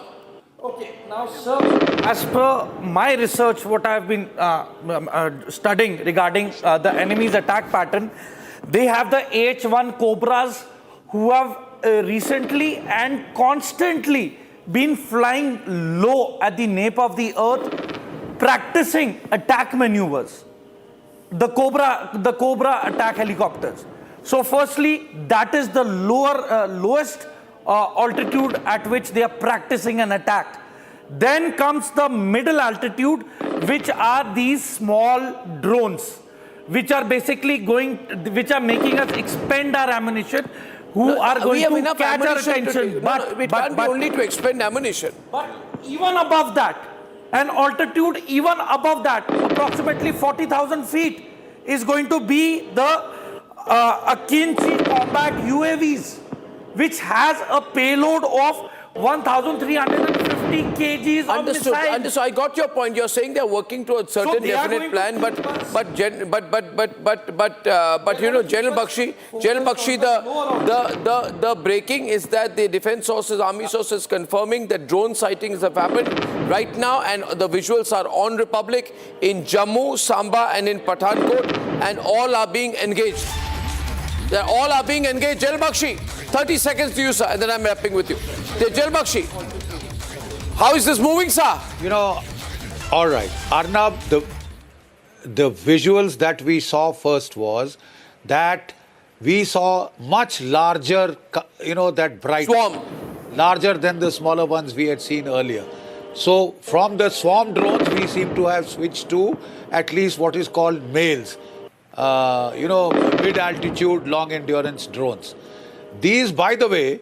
Okay, now sir, as per my research, what I've been studying regarding the enemy's attack pattern, they have the AH-1 Cobras who have recently and constantly been flying low at the nape of the earth, practicing attack maneuvers. The Cobra attack helicopters. So firstly, that is the lowest altitude at which they are practicing an attack. Then comes the middle altitude, which are these small drones, which are basically which are making us expend our ammunition, who are going to catch our attention. It can't be only to expend ammunition. But even above that, an altitude even above that, approximately 40,000 feet, is going to be the Akinci combat UAVs, which has a payload of 1,350 kgs of missiles. Understood. I got your point. You're saying they're working towards a certain definite plan, but General Bakshi, the breaking is that the defense sources, army sources, confirming that drone sightings have happened right now, and the visuals are on Republic in Jammu, Samba, and in Pathankot, and all are being engaged. They all are being engaged. General Bakshi, 30 seconds to you, sir, and then I'm wrapping with you. General Bakshi, how is this moving, sir? All right. Arnab, the visuals that we saw first was that we saw much larger, that bright swarm, larger than the smaller ones we had seen earlier. So from the swarm drones, we seem to have switched to at least what is called males. Mid-altitude, long-endurance drones. These, by the way,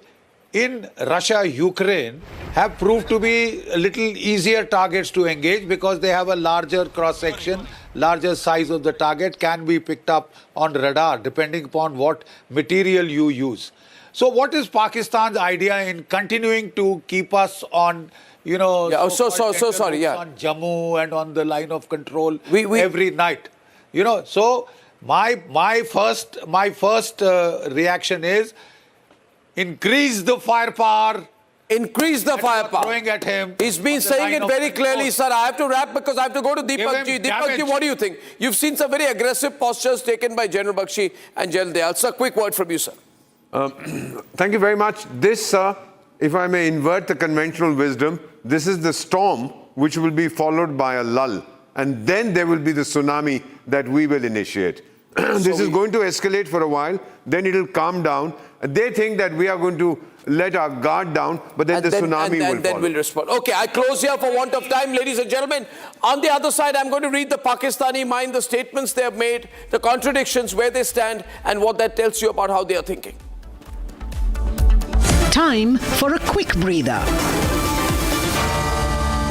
in Russia, Ukraine, have proved to be a little easier targets to engage because they have a larger cross-section, larger size of the target, can be picked up on radar depending upon what material you use. So what is Pakistan's idea in continuing to keep us on, on Jammu and on the line of control every night? So my first reaction is increase the firepower. Increase the firepower. Throwing at him. He's been saying it very clearly, sir. I have to wrap because I have to go to Deepakji. Deepakji, what do you think? You've seen some very aggressive postures taken by General Bakshi and General Dayal. Sir, quick word from you, sir. Thank you very much. This, sir, if I may invert the conventional wisdom, this is the storm which will be followed by a lull. And then there will be the tsunami that we will initiate. this is going to escalate for a while, then it will calm down. They think that we are going to let our guard down, but then the tsunami will then follow. we'll respond. Okay, I close here for want of time, ladies and gentlemen. On the other side, I'm going to read the Pakistani mind, the statements they have made, the contradictions, where they stand, and what that tells you about how they are thinking. Time for a quick breather.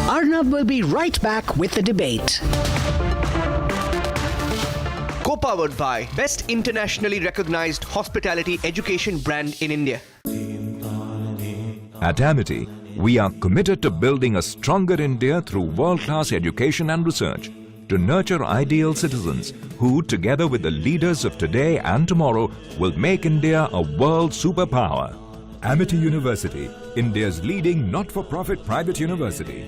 Arnab will be right back with the debate. Co-powered by best internationally recognized hospitality education brand in India. At Amity, we are committed to building a stronger India through world-class education and research to nurture ideal citizens who, together with the leaders of today and tomorrow, will make India a world superpower. Amity University, India's leading not-for-profit private university.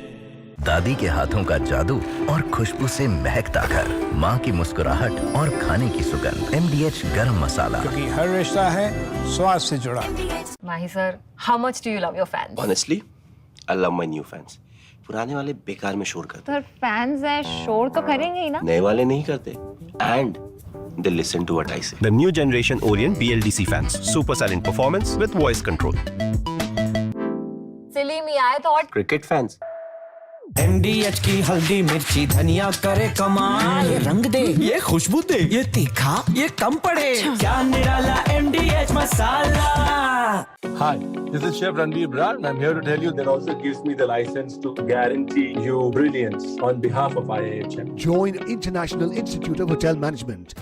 दादी के हाथों का जादू और खुशबू से महकता घर, माँ की मुस्कुराहट और खाने की सुगंध, MDH गरम मसाला, क्योंकि हर रिश्ता है स्वाद से जुड़ा। Mahi sir, how much do you love your fans? Honestly, I love my new fans. पुराने वाले बेकार में शोर करते Sir, fans हैं, शोर तो करेंगे ही ना? नए वाले नहीं करते. And they listen to what I say. The new generation Orient BLDC fans. Super silent performance with voice control. Silly me आए तो और Cricket fans. MDH की हल्दी मिर्ची धनिया करे कमाल, ये रंग दे, ये खुशबू दे, ये तीखा, ये कम पड़े, क्या निराला MDH masala. Hi, this is Chef Ranveer Brar, and I'm here to tell you that also gives me the license to guarantee you brilliance on behalf of IIHM. Join International Institute of Hotel Management.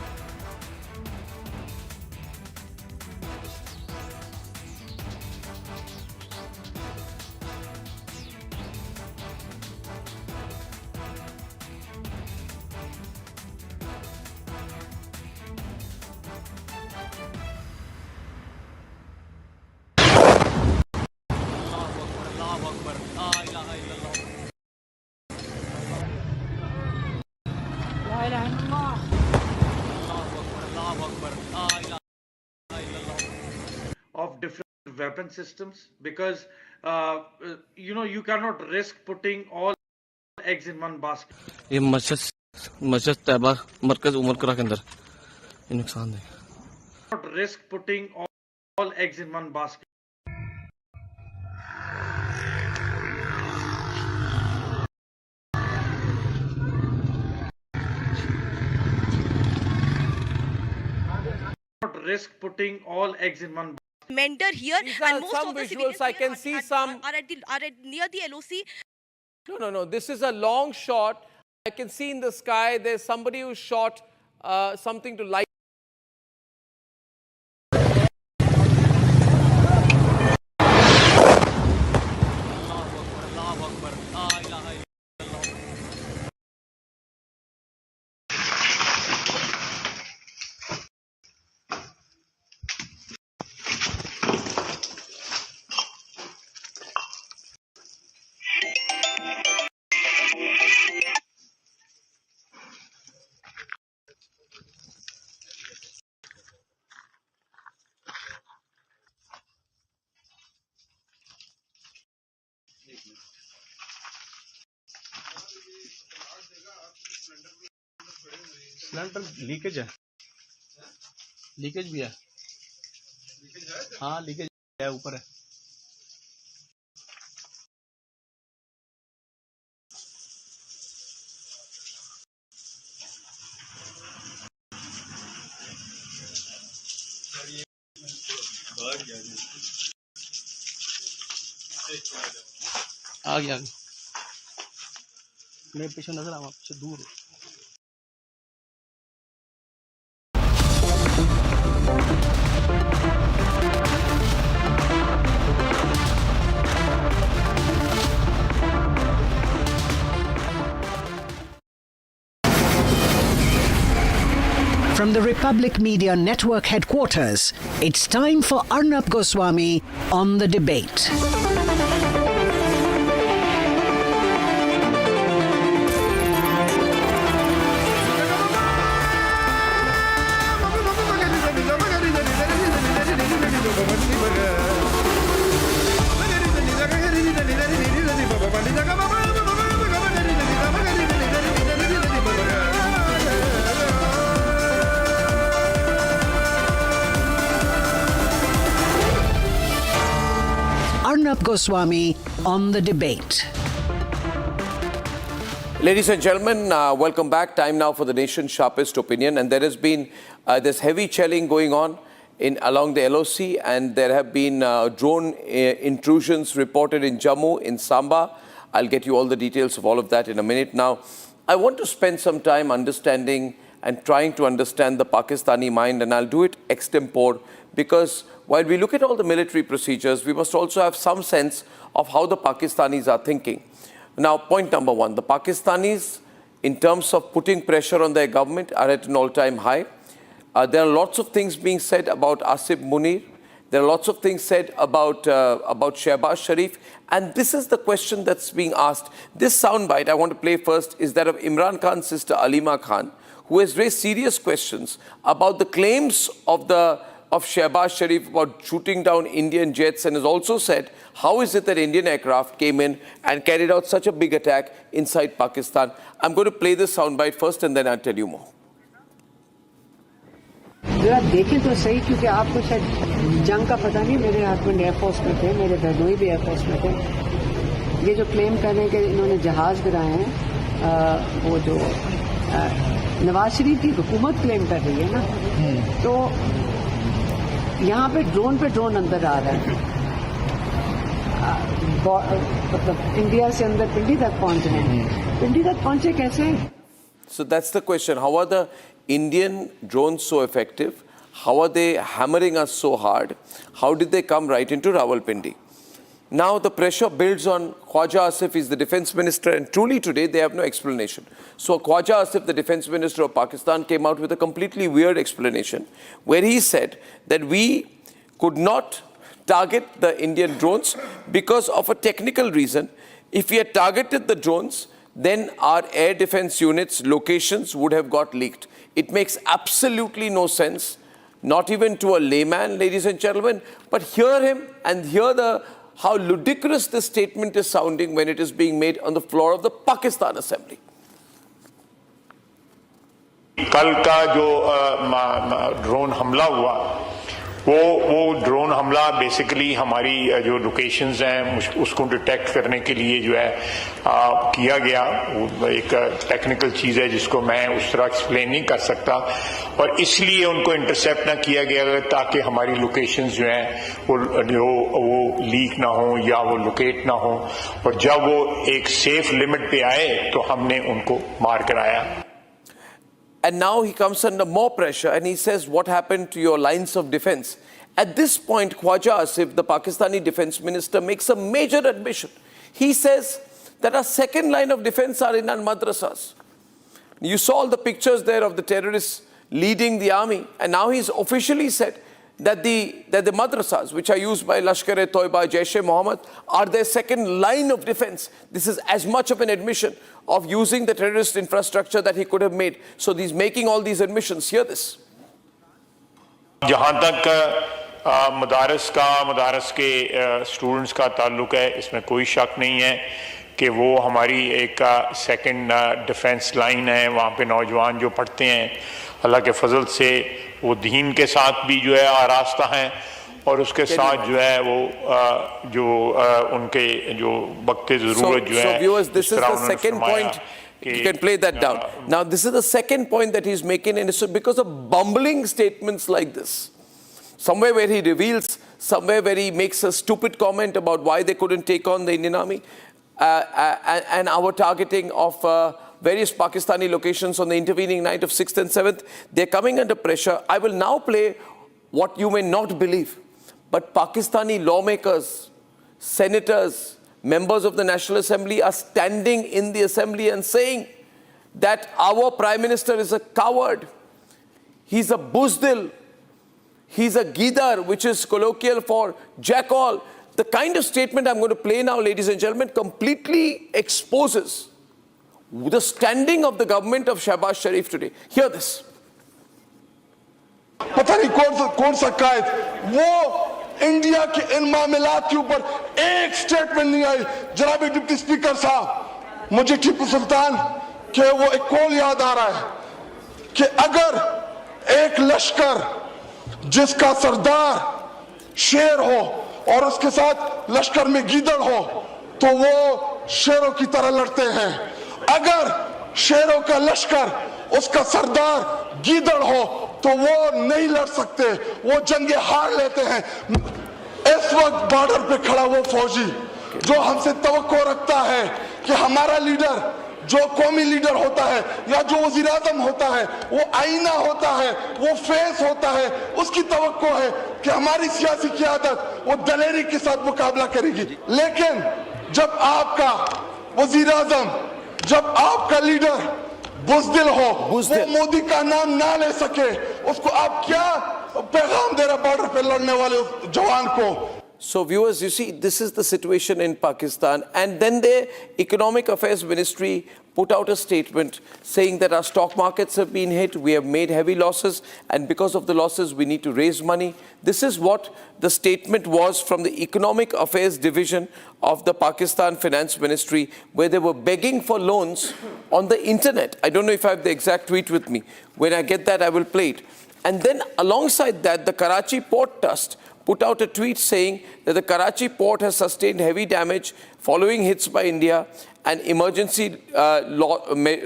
Of different weapon systems, because you cannot risk putting all eggs in one basket. ये मस्जिद तैयबा मरकज उमर करा के अंदर ये नुकसान है. Not risk putting all eggs in one basket. Not risk putting all eggs in one basket. Mentor here, These are and most some of the visuals. civilians I can see some. are near the LOC. No. This is a long shot. I can see in the sky there's somebody who shot something to light. Cylinder leakage है, leakage भी है. हाँ leakage है, ऊपर है. आ गया, मेरे पीछे नजर आ, पीछे दूर है. From the Republic Media Network headquarters, it's time for Arnab Goswami on the debate. Goswami on the debate. Ladies and gentlemen, welcome back. Time now for the nation's sharpest opinion. And there has been this heavy shelling going on along the LOC, and there have been drone intrusions reported in Jammu, in Samba. I'll get you all the details of all of that in a minute. Now, I want to spend some time understanding and trying to understand the Pakistani mind, and I'll do it extempore, because while we look at all the military procedures, we must also have some sense of how the Pakistanis are thinking. Now, point number one, the Pakistanis, in terms of putting pressure on their government, are at an all-time high. There are lots of things being said about Asif Munir. There are lots of things said about Shehbaz Sharif. And this is the question that's being asked. This soundbite I want to play first is that of Imran Khan's sister Alima Khan, who has raised serious questions about the claims of Shehbaz Sharif about shooting down Indian jets, and has also said, how is it that Indian aircraft came in and carried out such a big attack inside Pakistan? I'm going to play this soundbite first and then I'll tell you more. जरा देखें तो सही, क्योंकि आपको शायद जंग का पता नहीं। मेरे हस्बैंड एयरफोर्स में थे, मेरे बहनोई भी एयरफोर्स में थे। ये जो क्लेम कर रहे हैं कि इन्होंने जहाज गिराए हैं, वो जो नवाज शरीफ की हुकूमत क्लेम कर रही है ना, तो यहाँ पे ड्रोन अंदर आ रहा है, मतलब इंडिया से अंदर पिंडी तक पहुँच रहे हैं। पिंडी तक पहुँचे कैसे? So that's the question. How are the Indian drones so effective? How are they hammering us so hard? How did they come right into Rawalpindi? Now the pressure builds on Khwaja Asif. Is the defense minister, and truly today they have no explanation. So Khwaja Asif, the defense minister of Pakistan, came out with a completely weird explanation where he said that we could not target the Indian drones because of a technical reason. If we had targeted the drones, then our air defense units' locations would have got leaked. It makes absolutely no sense, not even to a layman, ladies and gentlemen. But hear him and hear how ludicrous this statement is sounding when it is being made on the floor of the Pakistan Assembly. कल का जो drone हमला हुआ, वो drone हमला basically हमारी जो locations हैं उसको डिटेक्ट करने के लिए जो है किया गया। एक टेक्निकल चीज़ है जिसको मैं उस तरह एक्सप्लेन नहीं कर सकता, और इसलिए उनको इंटरसेप्ट ना किया गया ताकि हमारी लोकेशंस जो हैं वो लीक ना हो या वो लोकेट ना हो, और जब वो एक सेफ लिमिट पे आए तो हमने उनको मार कराया। And now he comes under more pressure and he says, what happened to your lines of defense? At this point, Khwaja Asif, the Pakistani defense minister, makes a major admission. He says that our second line of defense are in our madrasas. You saw all the pictures there of the terrorists leading the army, and now he's officially said that the madrasas, which are used by Lashkar-e-Toiba, Jaish-e-Mohammed, are their second line of defense. This is as much of an admission of using the terrorist infrastructure that he could have made. So he's making all these admissions. Hear this. जहाँ तक मदारस के students का ताल्लुक है, इसमें कोई शक नहीं है कि वो हमारी एक सेकंड डिफेंस लाइन है। वहाँ पे नौजवान जो पढ़ते हैं, अल्लाह के फजल से वो दीन के साथ भी जो है आरास्ता हैं, और उसके साथ जो है वो उनके जो वक्त ज़रूरत जो है। So viewers, this is the second point. You can play that down. Now this is the second point that he's making, and it's because of bumbling statements like this. Somewhere where he reveals, somewhere where he makes a stupid comment about why they couldn't take on the Indian army, and our targeting of various Pakistani locations on the intervening night of 6th and 7th. They're coming under pressure. I will now play what you may not believe, but Pakistani lawmakers, senators, members of the National Assembly are standing in the assembly and saying that our Prime Minister is a coward. He's a buzdil. He's a gidar, which is colloquial for jackal. The kind of statement I'm going to play now, ladies and gentlemen, completely exposes the standing of the government of Shehbaz Sharif today. Hear this. पता नहीं कौन सा कायद वो India के इन मामलात के ऊपर एक स्टेटमेंट नहीं आई। जनाब डिप्टी स्पीकर साहब, मुझे टीपू सुल्तान के वो एक कॉल याद आ रहा है कि अगर एक लश्कर जिसका सरदार शेर हो और उसके साथ लश्कर में गीदड़ हो तो वो शेरों की तरह लड़ते हैं। अगर शेरों का लश्कर उसका सरदार गीदड़ हो तो वो नहीं लड़ सकते, वो जंगे हार लेते हैं। इस वक्त बॉर्डर पे खड़ा वो फौजी जो हमसे तवक्को रखता है कि हमारा लीडर, जो कौमी लीडर होता है या जो वज़ीर आज़म होता है, वो आईना होता है, वो फेस होता है, उसकी तवक्को है कि हमारी सियासी क़यादत वो दलेरी के साथ मुकाबला करेगी। लेकिन जब आपका वज़ीर आज़म, जब आपका लीडर बुज़दिल हो, वो मोदी का नाम ना ले सके, उसको आप क्या पैगाम दे रहे बॉर्डर पे लड़ने वाले जवान को? So viewers, you see, this is the situation in Pakistan, and then the Economic Affairs Ministry put out a statement saying that our stock markets have been hit, we have made heavy losses, and because of the losses we need to raise money. This is what the statement was from the Economic Affairs Division of the Pakistan Finance Ministry, where they were begging for loans on the internet. I don't know if I have the exact tweet with me. When I get that, I will play it. And then alongside that, the Karachi Port Trust put out a tweet saying that the Karachi port has sustained heavy damage following hits by India and emergency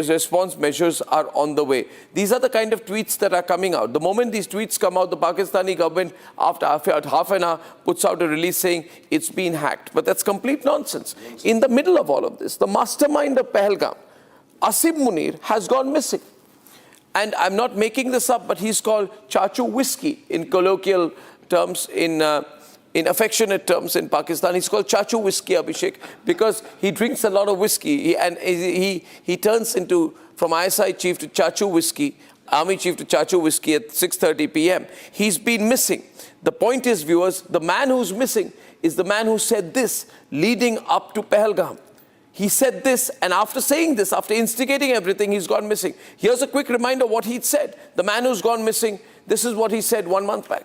response measures are on the way. These are the kind of tweets that are coming out. The moment these tweets come out, the Pakistani government, after half an hour, puts out a release saying it's been hacked. But that's complete nonsense. In the middle of all of this, the mastermind of Pahalgam, Asif Munir, has gone missing. And I'm not making this up, but he's called Chachu Whiskey in colloquial terms, in affectionate terms in Pakistan. He's called Chachu Whiskey Abhishek because he drinks a lot of whiskey and he turns into, from ISI chief to Chachu Whiskey, army chief to Chachu Whiskey at 6:30 p.m. He's been missing. The point is, viewers, the man who's missing is the man who said this leading up to Pahalgam. He said this, and after saying this, after instigating everything, he's gone missing. Here's a quick reminder what he'd said. The man who's gone missing, this is what he said 1 month back.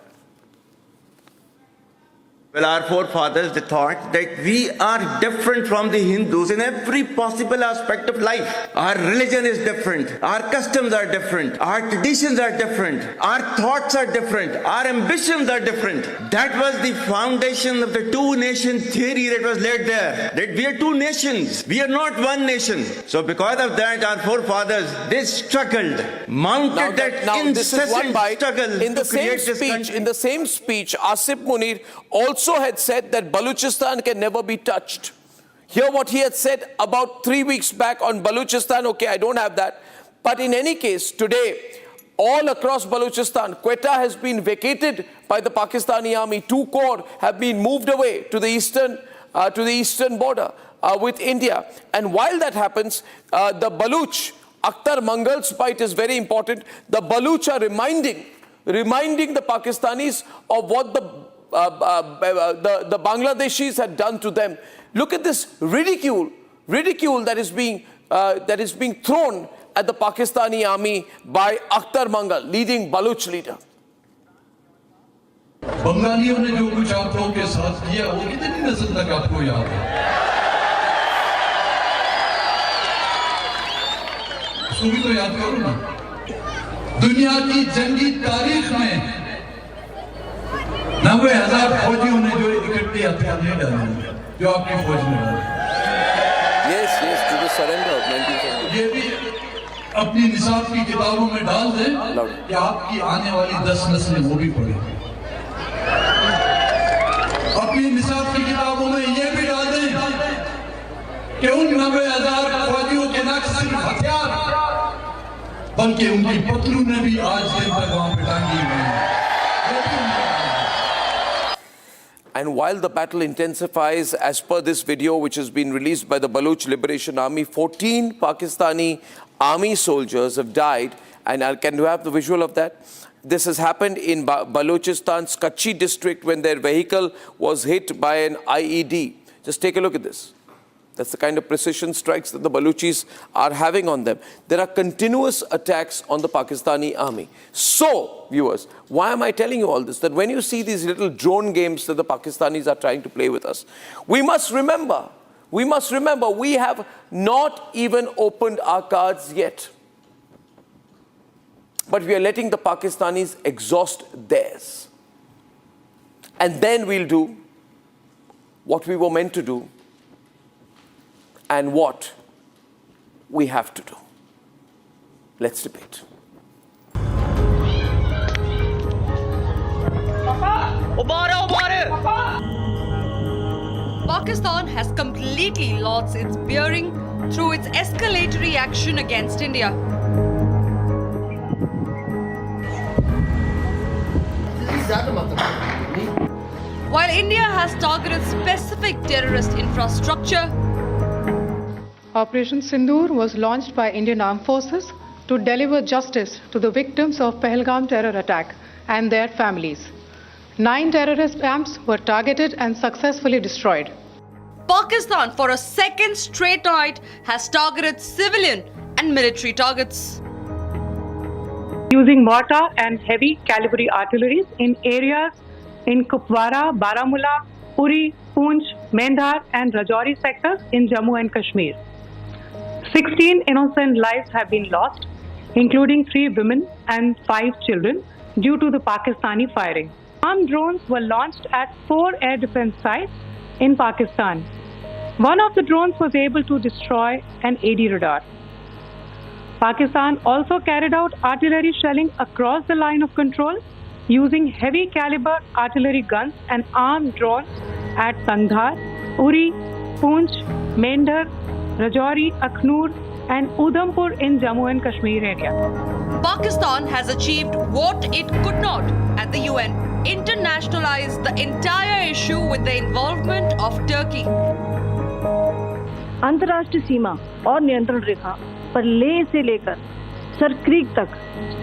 Well, our forefathers, they thought that we are different from the Hindus in every possible aspect of life. Our religion is different. Our customs are different. Our traditions are different. Our thoughts are different. Our ambitions are different. That was the foundation of the two-nation theory that was laid there. That we are two nations. We are not one nation. So because of that, our forefathers, they struggled, mounted that incessant struggle in the to same create this speech. country. In the same speech, Asif Munir also had said that Baluchistan can never be touched. Hear what he had said about 3 weeks back on Baluchistan. Okay, I don't have that. But in any case, today, all across Baluchistan, Quetta has been vacated by the Pakistani army. 2 corps have been moved away to the eastern border with India. And while that happens, the Baluch, Akhtar Mangal's bite is very important. The Baluch are reminding the Pakistanis of what the Bangladeshis had done to them. Look at this ridicule that is being thrown at the Pakistani army by Akhtar Mangal, leading Baluch leader. बंगालियों ने जो कुछ आप लोगों के साथ किया वो कितनी नस्ल तक आपको याद है? उसको भी तो याद करो ना। दुनिया की जंगी तारीख में 90,000 फौजियों ने जो इकट्ठे हथियार नहीं डाले जो आपकी फौज ने डाले। Yes, to the surrender of 1970. ये भी अपनी निसाब की किताबों में डाल दें कि आपकी आने वाली 10 नस्लें वो भी पढ़ेंगी। अपनी निसाब की किताबों में ये भी डाल दें कि उन 90,000 फौजियों के न सिर्फ हथियार बल्कि उनकी पतलूनें भी आज दिन तक वहां पे टांगी हुई हैं। And while the battle intensifies, as per this video which has been released by the Baluch Liberation Army, 14 Pakistani army soldiers have died. And can you have the visual of that? This has happened in Baluchistan's Kachhi district when their vehicle was hit by an IED. Just take a look at this. That's the kind of precision strikes that the Baluchis are having on them. There are continuous attacks on the Pakistani army. So, viewers, why am I telling you all this? That when you see these little drone games that the Pakistanis are trying to play with us, we must remember, we have not even opened our cards yet. But we are letting the Pakistanis exhaust theirs. And then we'll do what we were meant to do and what we have to do. Let's debate. Pakistan has completely lost its bearing through its escalatory action against India. While India has targeted specific terrorist infrastructure, Operation Sindoor was launched by Indian Armed Forces to deliver justice to the victims of Pahalgam terror attack and their families. 9 terrorist camps were targeted and successfully destroyed. Pakistan, for a second straight night, has targeted civilian and military targets. Using mortar and heavy caliber artillery in areas in Kupwara, Baramulla, Uri, Poonch, Mendhar and Rajouri sectors in Jammu and Kashmir. 16 innocent lives have been lost, including 3 women and 5 children, due to the Pakistani firing. Armed drones were launched at 4 air defense sites in Pakistan. One of the drones was able to destroy an AD radar. Pakistan also carried out artillery shelling across the line of control using heavy caliber artillery guns and armed drones at Sandhar, Uri, Poonch, Mendhar, Rajouri, Akhnur and Udhampur in Jammu and Kashmir area. Pakistan has achieved what it could not at the UN, internationalize the entire issue with the involvement of Turkey. अंतर्राष्ट्रीय सीमा और नियंत्रण रेखा पर लेह से लेकर Sir Creek तक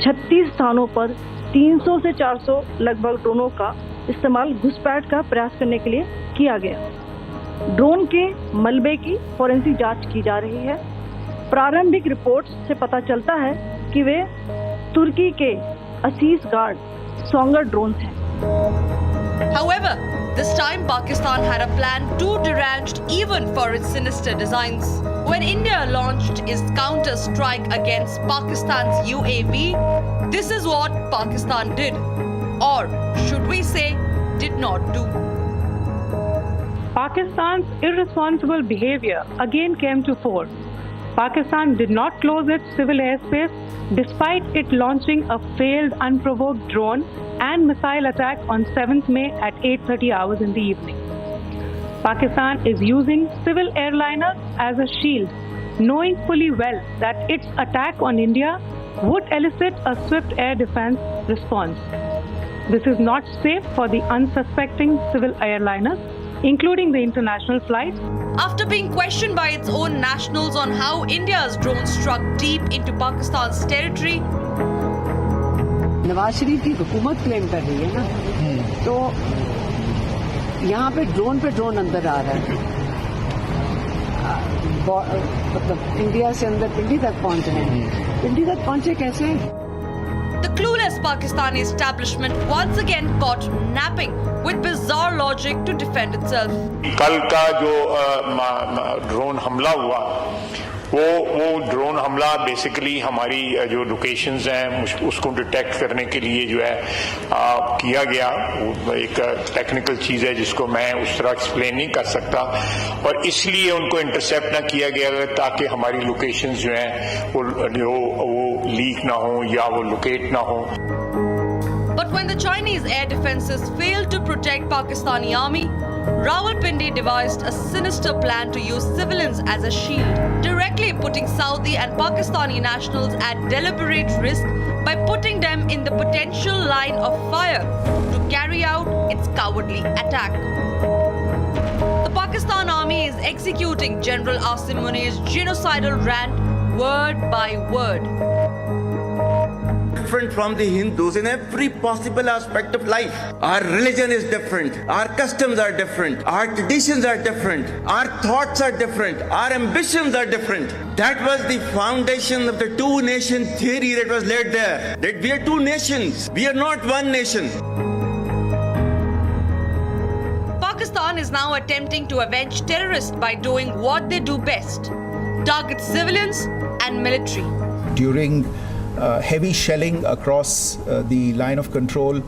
36 स्थानों पर 300 से 400 लगभग ड्रोनों का इस्तेमाल घुसपैठ का प्रयास करने के लिए किया गया। ड्रोन के मलबे की फोरेंसिक जांच की जा रही है। प्रारंभिक रिपोर्ट्स से पता चलता है कि वे तुर्की के असीस गार्ड सोंगर ड्रोन्स हैं। However, this time Pakistan had a plan too deranged even for its sinister designs. When India launched its counter-strike against Pakistan's UAV, this is what Pakistan did, or should we say, did not do. Pakistan's irresponsible behavior again came to fore. Pakistan did not close its civil airspace despite it launching a failed unprovoked drone and missile attack on 7th May at 8:30 hours in the evening. Pakistan is using civil airliners as a shield, knowing fully well that its attack on India would elicit a swift air defense response. This is not safe for the unsuspecting civil airliners, including the international flights. After being questioned by its own nationals on how India's drones struck deep into Pakistan's territory, Nawaz Sharif की हुकूमत claim कर रही है ना, तो यहाँ पे drone अंदर आ रहा है, मतलब इंडिया से अंदर पिंडी तक पहुँच रहे हैं। पिंडी तक पहुँचे कैसे? the clueless Pakistani establishment once again caught napping with bizarre logic to defend itself. कल का जो ड्रोन हमला हुआ, वो ड्रोन हमला बेसिकली हमारी जो लोकेशंस हैं उसको डिटेक्ट करने के लिए जो है किया गया। एक टेक्निकल चीज़ है जिसको मैं उस तरह एक्सप्लेन नहीं कर सकता, और इसलिए उनको इंटरसेप्ट ना किया गया ताकि हमारी लोकेशंस जो हैं वो लीक ना हो या वो लोकेट ना हो। But when the Chinese air defenses failed to protect Pakistani army, Rawalpindi devised a sinister plan to use civilians as a shield, directly putting Saudi and Pakistani nationals at deliberate risk by putting them in the potential line of fire to carry out its cowardly attack. The Pakistan army is executing General Asim Munir's genocidal rant word by word. Different from the Hindus in every possible aspect of life. Our religion is different, our customs are different, our traditions are different, our thoughts are different, our ambitions are different. That was the foundation of the two-nation theory that was laid there. That we are two nations, we are not one nation. Pakistan is now attempting to avenge terrorists by doing what they do best: target civilians and military. During heavy shelling across the line of control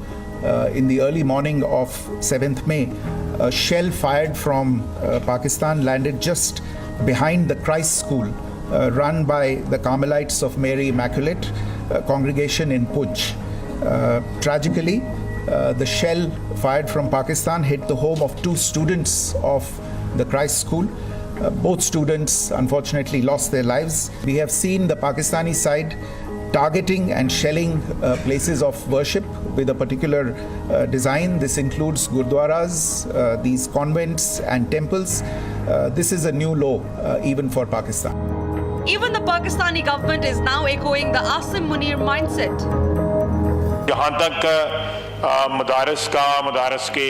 in the early morning of 7th May, a shell fired from Pakistan landed just behind the Christ School run by the Carmelites of Mary Immaculate congregation in Poonch. Tragically, the shell fired from Pakistan hit the home of 2 students of the Christ School. Both students unfortunately lost their lives. We have seen the Pakistani side targeting and shelling places of worship with a particular design. This includes gurdwaras, these convents and temples. This is a new low even for Pakistan. Even the Pakistani government is now echoing the Asim Munir mindset. जहाँ तक मदारस के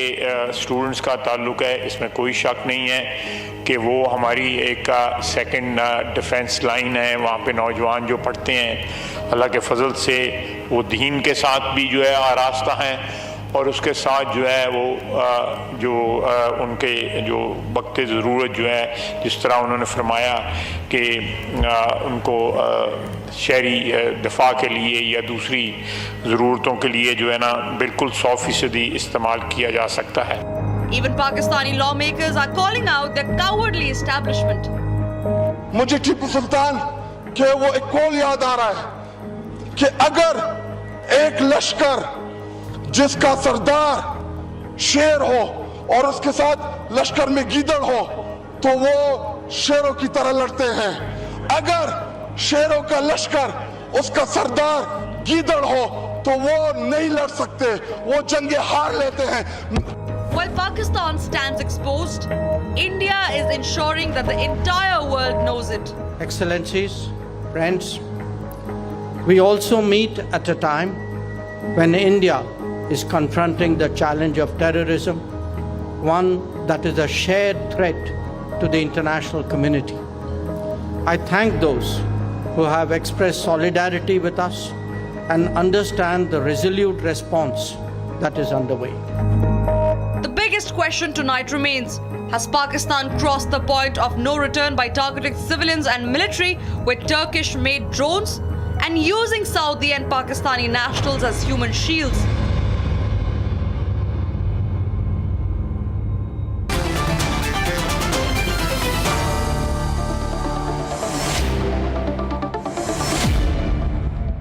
students का ताल्लुक़ है, इसमें कोई शक नहीं है कि वो हमारी एक सेकंड डिफेंस लाइन है। वहाँ पे नौजवान जो पढ़ते हैं, अल्लाह के फजल से वो दीन के साथ भी जो है आरास्ता हैं, और उसके साथ जो है वो उनके जो वक्त ज़रूरत जो है, जिस तरह उन्होंने फरमाया कि उनको शहरी दिफा के लिए या दूसरी ज़रूरतों के लिए जो है ना बिल्कुल 100% इस्तेमाल किया जा सकता है। Even Pakistani lawmakers are calling out the cowardly establishment. मुझे टीपू सुल्तान के वो एक कॉल याद आ रहा है कि अगर एक लश्कर जिसका सरदार शेर हो और उसके साथ लश्कर में गीदड़ हो तो वो शेरों की तरह लड़ते हैं। अगर शेरों का लश्कर उसका सरदार गीदड़ हो तो वो नहीं लड़ सकते, वो जंगे हार लेते हैं। While Pakistan stands exposed, India is ensuring that the entire world knows it. Excellencies, friends, we also meet at a time when India is confronting the challenge of terrorism, one that is a shared threat to the international community. I thank those who have expressed solidarity with us and understand the resolute response that is underway. The biggest question tonight remains: has Pakistan crossed the point of no return by targeting civilians and military with Turkish-made drones and using Saudi and Pakistani nationals as human shields?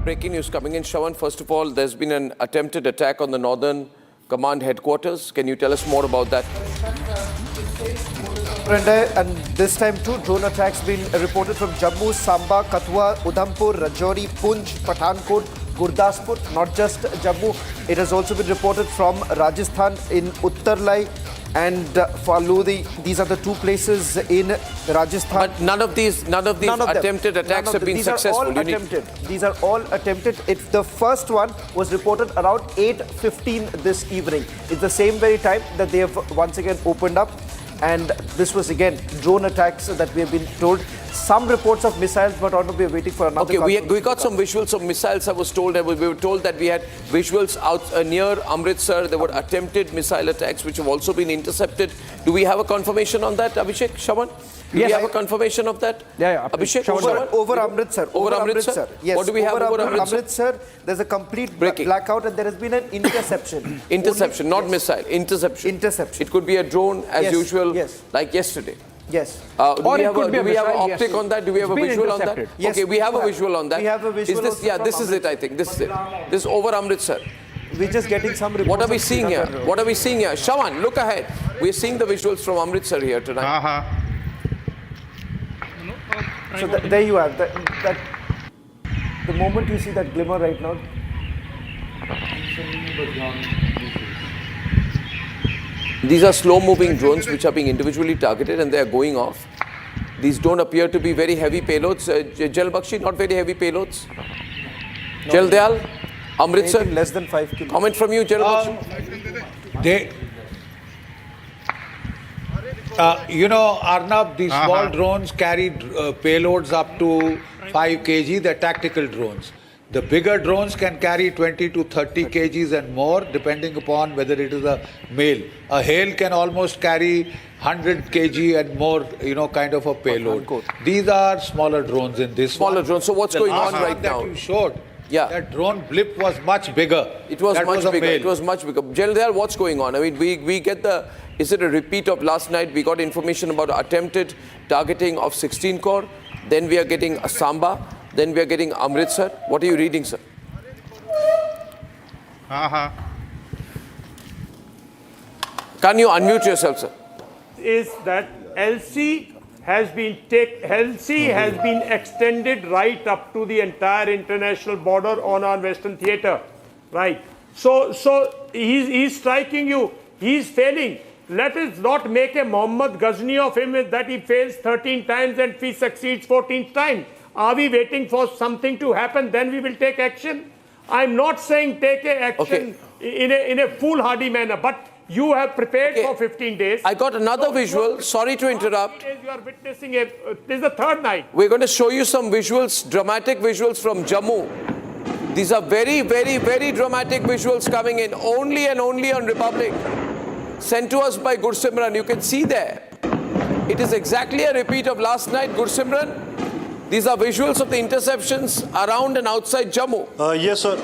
Breaking news coming in. Shravan, first of all, there's been an attempted attack on the Northern Command headquarters. Can you tell us more about that? And this time too, drone attacks been reported from Jammu, Samba, Kathua, Udhampur, Rajouri, Poonch, Pathankot, Gurdaspur. Not just Jammu, it has also been reported from Rajasthan in Uttarlai and Faludi. These are the 2 places in Rajasthan. But none of these attempted attacks have been successful. These are all attempted. The first one was reported around 8:15 this evening. It's the same very time that they have once again opened up. And this was again drone attacks that we have been told. Some reports of missiles, but we are waiting for another. Okay, we got some visuals of missiles. I was told, we were told that we had visuals out near Amritsar. There were attempted missile attacks which have also been intercepted. Do we have a confirmation on that, Abhishek, Shravan? Do we have a confirmation of that? Yeah. Abhishek, over Amritsar. Over Amritsar? Yes. What do we have over Amritsar? Amritsar, there's a complete blackout and there has been an interception. Interception, not missile. Interception. Interception. It could be a drone as usual, like yesterday. Yes. Do we have an optic on that? Do we have a visual on that? Yes, okay, we have a visual on that. We have a visual. This is it, I think. This is it. This is over Amritsar. We're just getting some reports. What are we seeing here? What are we seeing here? Shravan, look ahead. We're seeing the visuals from Amritsar here tonight. So there you are. That the moment you see that glimmer right now. These are slow-moving drones which are being individually targeted and they are going off. These don't appear to be very heavy payloads. Jal Bakshi, not very heavy payloads. No. Jal Dayal, Amritsar. Anything less than 5 kilos. Comment from you, Jal Bakshi. Arnab, these small drones carry payloads up to 5 kg. They're tactical drones. The bigger drones can carry 20 to 30 kgs and more, depending upon whether it is a male. A hail can almost carry 100 kg and more, kind of a payload. These are smaller drones in this Smaller drones. So what's going on right now? That you showed. Yeah. That drone blip was much bigger. It was much bigger. It was much bigger. General, what's going on? I mean, we get the Is it a repeat of last night? We got information about attempted targeting of 16 Corps. Then we are getting a Samba. Then we are getting Amritsar. What are you reading, sir? Can you unmute yourself, sir? Is that LC has been extended right up to the entire international border on our Western theatre, right? So he's striking you. He's failing. Let us not make a Muhammad Ghazni of him that he fails 13 times and he succeeds 14th time. Are we waiting for something to happen? Then we will take action. I'm not saying take action in a foolhardy manner, but you have prepared for 15 days. I got another visual. Sorry to interrupt. You are witnessing this is the third night. We're going to show you some visuals, dramatic visuals from Jammu. These are very, very, very dramatic visuals coming in only and only on Republic. Sent to us by Gursimran. You can see there. It is exactly a repeat of last night, Gursimran. These are visuals of the interceptions around and outside Jammu. Yes, sir.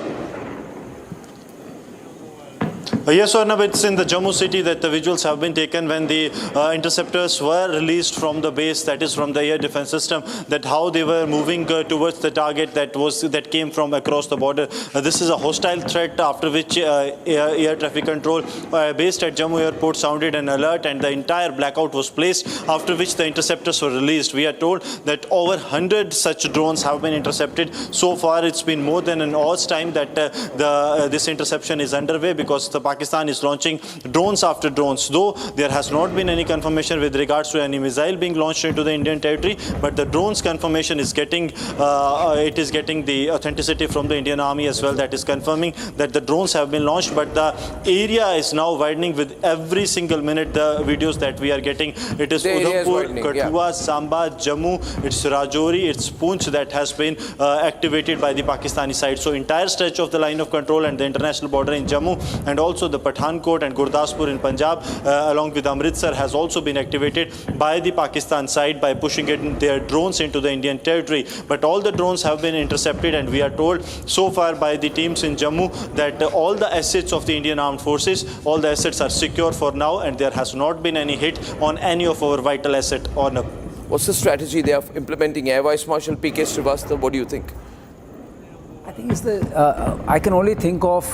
Yes, sir. It's in the Jammu city that the visuals have been taken when the interceptors were released from the base, that is from the air defense system, that how they were moving towards the target that came from across the border. This is a hostile threat, after which air traffic control based at Jammu airport sounded an alert and the entire blackout was placed, after which the interceptors were released. We are told that over 100 such drones have been intercepted. So far, it's been more than an hour's time that this interception is underway, because the Pakistan is launching drones after drones, though there has not been any confirmation with regards to any missile being launched into the Indian territory, but the drones confirmation is getting the authenticity from the Indian Army as well, that is confirming that the drones have been launched. But the area is now widening with every single minute. The videos that we are getting, it is Udhampur, Kathua, Samba, Jammu, it's Rajouri, it's Poonch that has been activated by the Pakistani side. So entire stretch of the line of control and the international border in Jammu, and also the Pathankot and Gurdaspur in Punjab, along with Amritsar, has also been activated by the Pakistan side by pushing their drones into the Indian territory. But all the drones have been intercepted, and we are told so far by the teams in Jammu that all the assets of the Indian Armed Forces, all the assets are secure for now, and there has not been any hit on any of our vital asset or no. What's the strategy they are implementing? Air Vice Marshal P.K. Srivastava, what do you think? I think it's I can only think of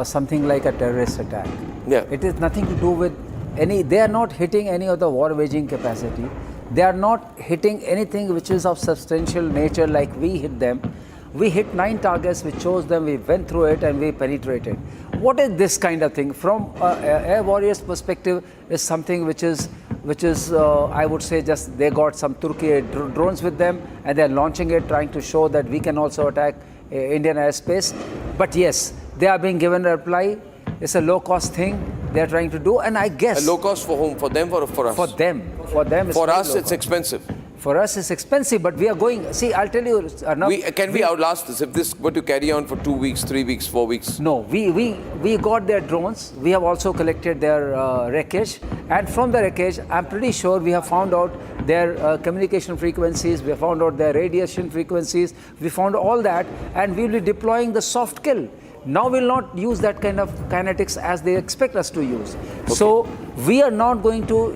something like a terrorist attack. Yeah. It is nothing to do with they are not hitting any of the war waging capacity. They are not hitting anything which is of substantial nature like we hit them. We hit 9 targets, we chose them, we went through it and we penetrated. What is this kind of thing? From Air Warriors perspective, is something which is I would say just they got some Turkey drones with them and they're launching it, trying to show that we can also attack Indian airspace. But yes, they are being given a reply. It's a low-cost thing they're trying to do, and I guess... A low-cost for whom? For them or for us? For them. For them, for us, it's expensive. For us, it's expensive, but we are going... See, I'll tell you... Can we outlast this? If this were to carry on for 2 weeks, 3 weeks, 4 weeks? No, we got their drones. We have also collected their wreckage. And from the wreckage, I'm pretty sure we have found out their communication frequencies, we have found out their radiation frequencies, we found all that, and we will be deploying the soft kill. Now we'll not use that kind of kinetics as they expect us to use. Okay. So we are not going to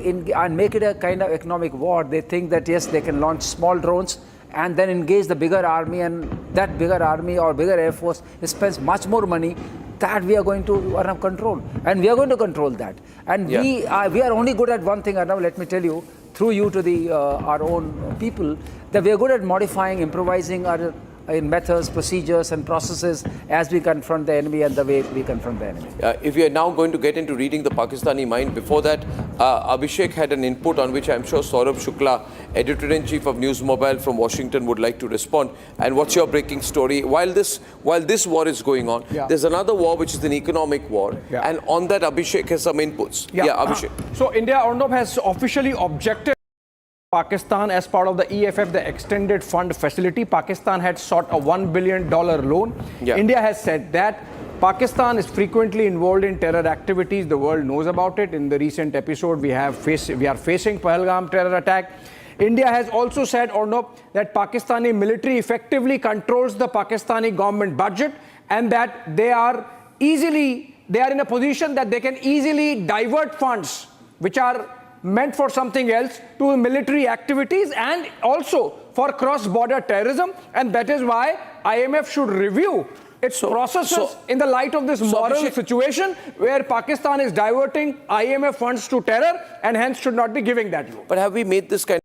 make it a kind of economic war. They think that yes, they can launch small drones and then engage the bigger army, and that bigger army or bigger air force spends much more money. That we are going to Arnav control, and we are going to control that. And we are only good at one thing, Arnav, let me tell you, through you to our own people, that we are good at modifying, improvising our methods, procedures and processes as we confront the enemy and the way we confront the enemy. If we are now going to get into reading the Pakistani mind, before that, Abhishek had an input on which I'm sure Saurabh Shukla, Editor-in-Chief of News Mobile from Washington, would like to respond. And what's your breaking story? While this war is going on, there's another war which is an economic war. And on that, Abhishek has some inputs. Abhishek. So India, Arnav, has officially objected Pakistan as part of the EFF, the Extended Fund Facility. Pakistan had sought a $1 billion loan. India has said that Pakistan is frequently involved in terror activities. The world knows about it. In the recent episode, we are facing Pahalgam terror attack. India has also said, Arnav, that Pakistani military effectively controls the Pakistani government budget, and that they are in a position that they can easily divert funds which are meant for something else, to military activities and also for cross-border terrorism. And that is why IMF should review its processes in the light of this moral situation where Pakistan is diverting IMF funds to terror and hence should not be giving that loan. But have we made this kind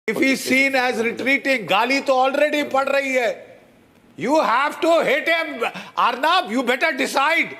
If he's seen as retreating, Gali to already pad rahi hai. You have to hit him. Arnab, you better decide.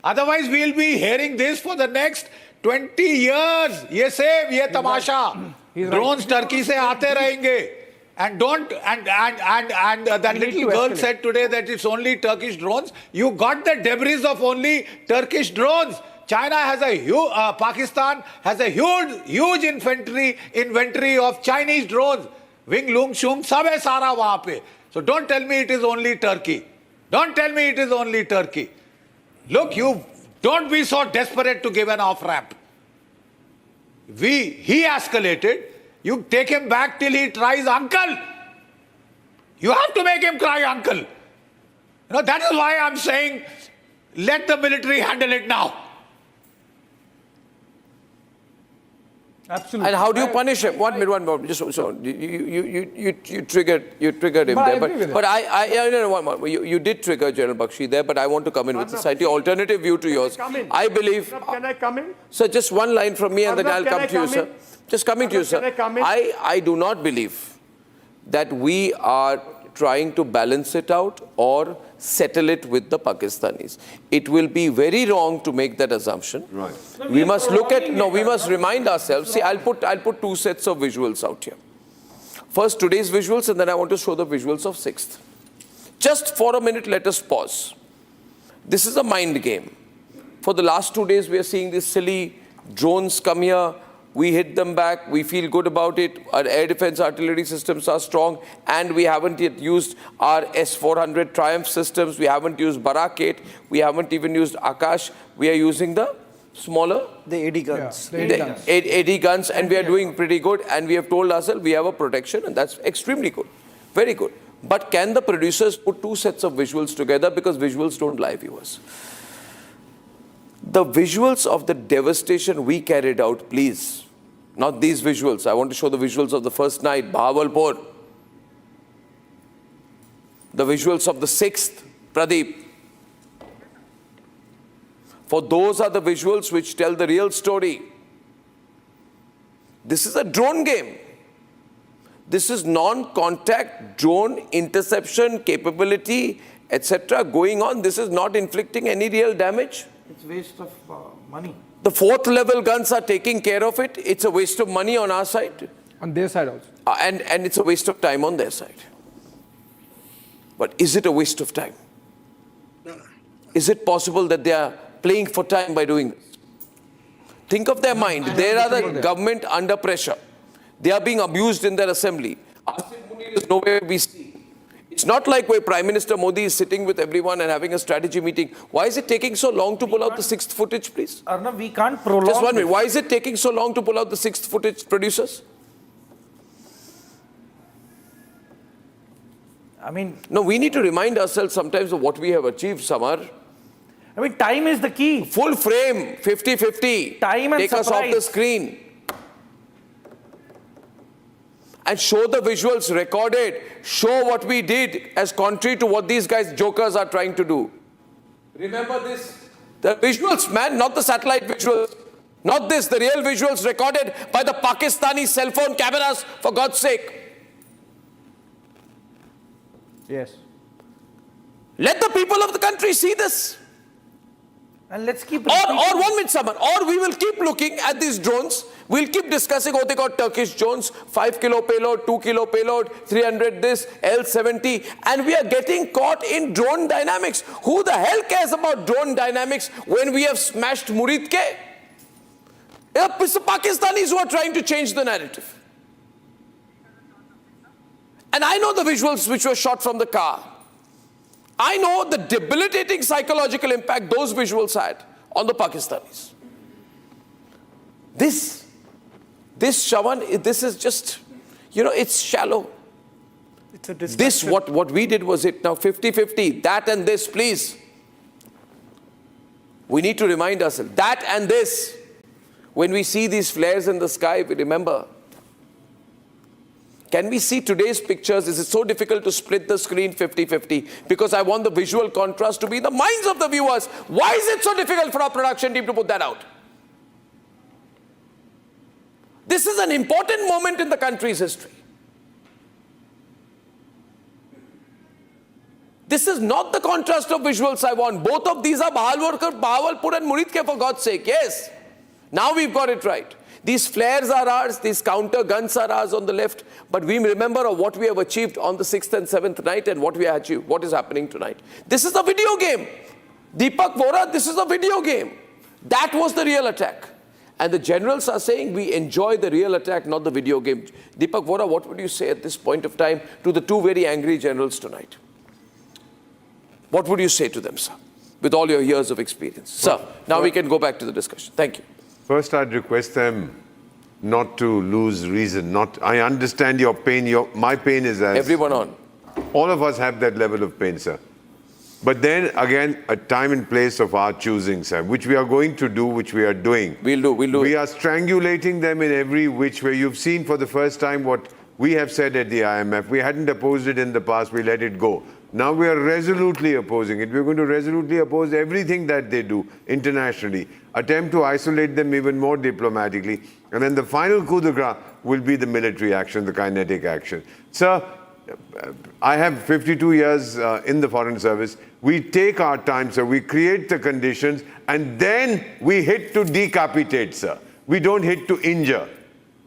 Otherwise, we'll be hearing this for the next 20 years. Ye save, ye tamasha. Drones Turkey se aate rahenge. And don't, and that little girl said today that it's only Turkish drones. You got the debris of only Turkish drones. China has a huge, Pakistan has a huge inventory of Chinese drones. Wing Lung Shung, sab hai sara wahan pe. So don't tell me it is only Turkey. Don't tell me it is only Turkey. Look, you don't be so desperate to give an off-ramp. He escalated. You take him back till he tries uncle. You have to make him cry uncle. You know, that is why I'm saying let the military handle it now. Absolutely. And how do you punish him? 1 minute. Just so you triggered him there. But you did trigger General Bakshi there. But I want to come in with a slightly alternative view to yours. I believe. Can I come in? Sir, just one line from me, and then I'll come to you, sir. Just coming to you, sir. I do not believe that we are trying to balance it out or settle it with the Pakistanis. It will be very wrong to make that assumption. Right. We must look at, we must remind ourselves. See, I'll put two sets of visuals out here. First, today's visuals, and then I want to show the visuals of 6th. Just for a minute, let us pause. This is a mind game. For the last 2 days, we are seeing these silly drones come here. We hit them back. We feel good about it. Our air defense artillery systems are strong. And we haven't yet used our S-400 Triumph systems. We haven't used Barak 8. We haven't even used Akash. We are using the smaller? The AD guns. Yeah, the AD guns. And we are doing pretty good. And we have told ourselves we have a protection. And that's extremely good. Very good. But can the producers put two sets of visuals together? Because visuals don't lie, viewers. The visuals of the devastation we carried out, please. Not these visuals. I want to show the visuals of the first night, Bahawalpur. The visuals of the 6th, Pradeep. For those are the visuals which tell the real story. This is a drone game. This is non-contact drone interception capability, etc. going on. This is not inflicting any real damage. It's waste of money. The 4th level guns are taking care of it. It's a waste of money on our side. On their side also. And it's a waste of time on their side. But is it a waste of time? Is it possible that they are playing for time by doing this? Think of their mind. There are the government under pressure. They are being abused in their assembly. Asif Munir is nowhere to be seen. It's not like where Prime Minister Modi is sitting with everyone and having a strategy meeting. Why is it taking so long to pull out the 6th footage, please? Arnab, we can't prolong. Just 1 minute. Why is it taking so long to pull out the 6th footage, producers? I mean... No, we need to remind ourselves sometimes of what we have achieved, Samar. I mean, time is the key. Full frame, 50-50. Time and Take us off the screen. And show the visuals recorded. Show what we did as contrary to what these guys, jokers, are trying to do. Remember this? The visuals, man, not the satellite visuals. Not this, the real visuals recorded by the Pakistani cell phone cameras, for God's sake. Yes. Let the people of the country see this. And let's keep... Or 1 minute, Samar. Or we will keep looking at these drones. We'll keep discussing, oh, they got Turkish drones, 5 kilo payload, 2 kilo payload, 300 this, L-70. And we are getting caught in drone dynamics. Who the hell cares about drone dynamics when we have smashed Muridke? It's the Pakistanis who are trying to change the narrative. And I know the visuals which were shot from the car. I know the debilitating psychological impact those visuals had on the Pakistanis. This Shawan, this is just, it's shallow. It's a distraction. This, what we did was it now 50-50, that and this, please. We need to remind ourselves, that and this. When we see these flares in the sky, we remember. Can we see today's pictures? Is it so difficult to split the screen 50-50? Because I want the visual contrast to be in the minds of the viewers. Why is it so difficult for our production team to put that out? This is an important moment in the country's history. This is not the contrast of visuals I want. Both of these are Bahawalpur and Murid ke, for God's sake. Yes. Now we've got it right. These flares are ours, these counter guns are ours on the left, but we remember what we have achieved on the 6th and 7th night and what we have achieved, what is happening tonight. This is a video game. Deepak Vora, this is a video game. That was the real attack. And the generals are saying we enjoy the real attack, not the video game. Deepak Vora, what would you say at this point of time to the two very angry generals tonight? What would you say to them, sir, with all your years of experience? Sir, now we can go back to the discussion. Thank you. First, I'd request them not to lose reason. I understand your pain. My pain is as... Everyone on. All of us have that level of pain, sir. But then, again, a time and place of our choosing, sir, which we are going to do, which we are doing. We'll do. We are strangulating them in every which way. You've seen for the first time what we have said at the IMF. We hadn't opposed it in the past. We let it go. Now we are resolutely opposing it. We're going to resolutely oppose everything that they do internationally, attempt to isolate them even more diplomatically. And then the final coup de grace will be the military action, the kinetic action. Sir, I have 52 years in the Foreign Service. We take our time, sir. We create the conditions and then we hit to decapitate, sir. We don't hit to injure.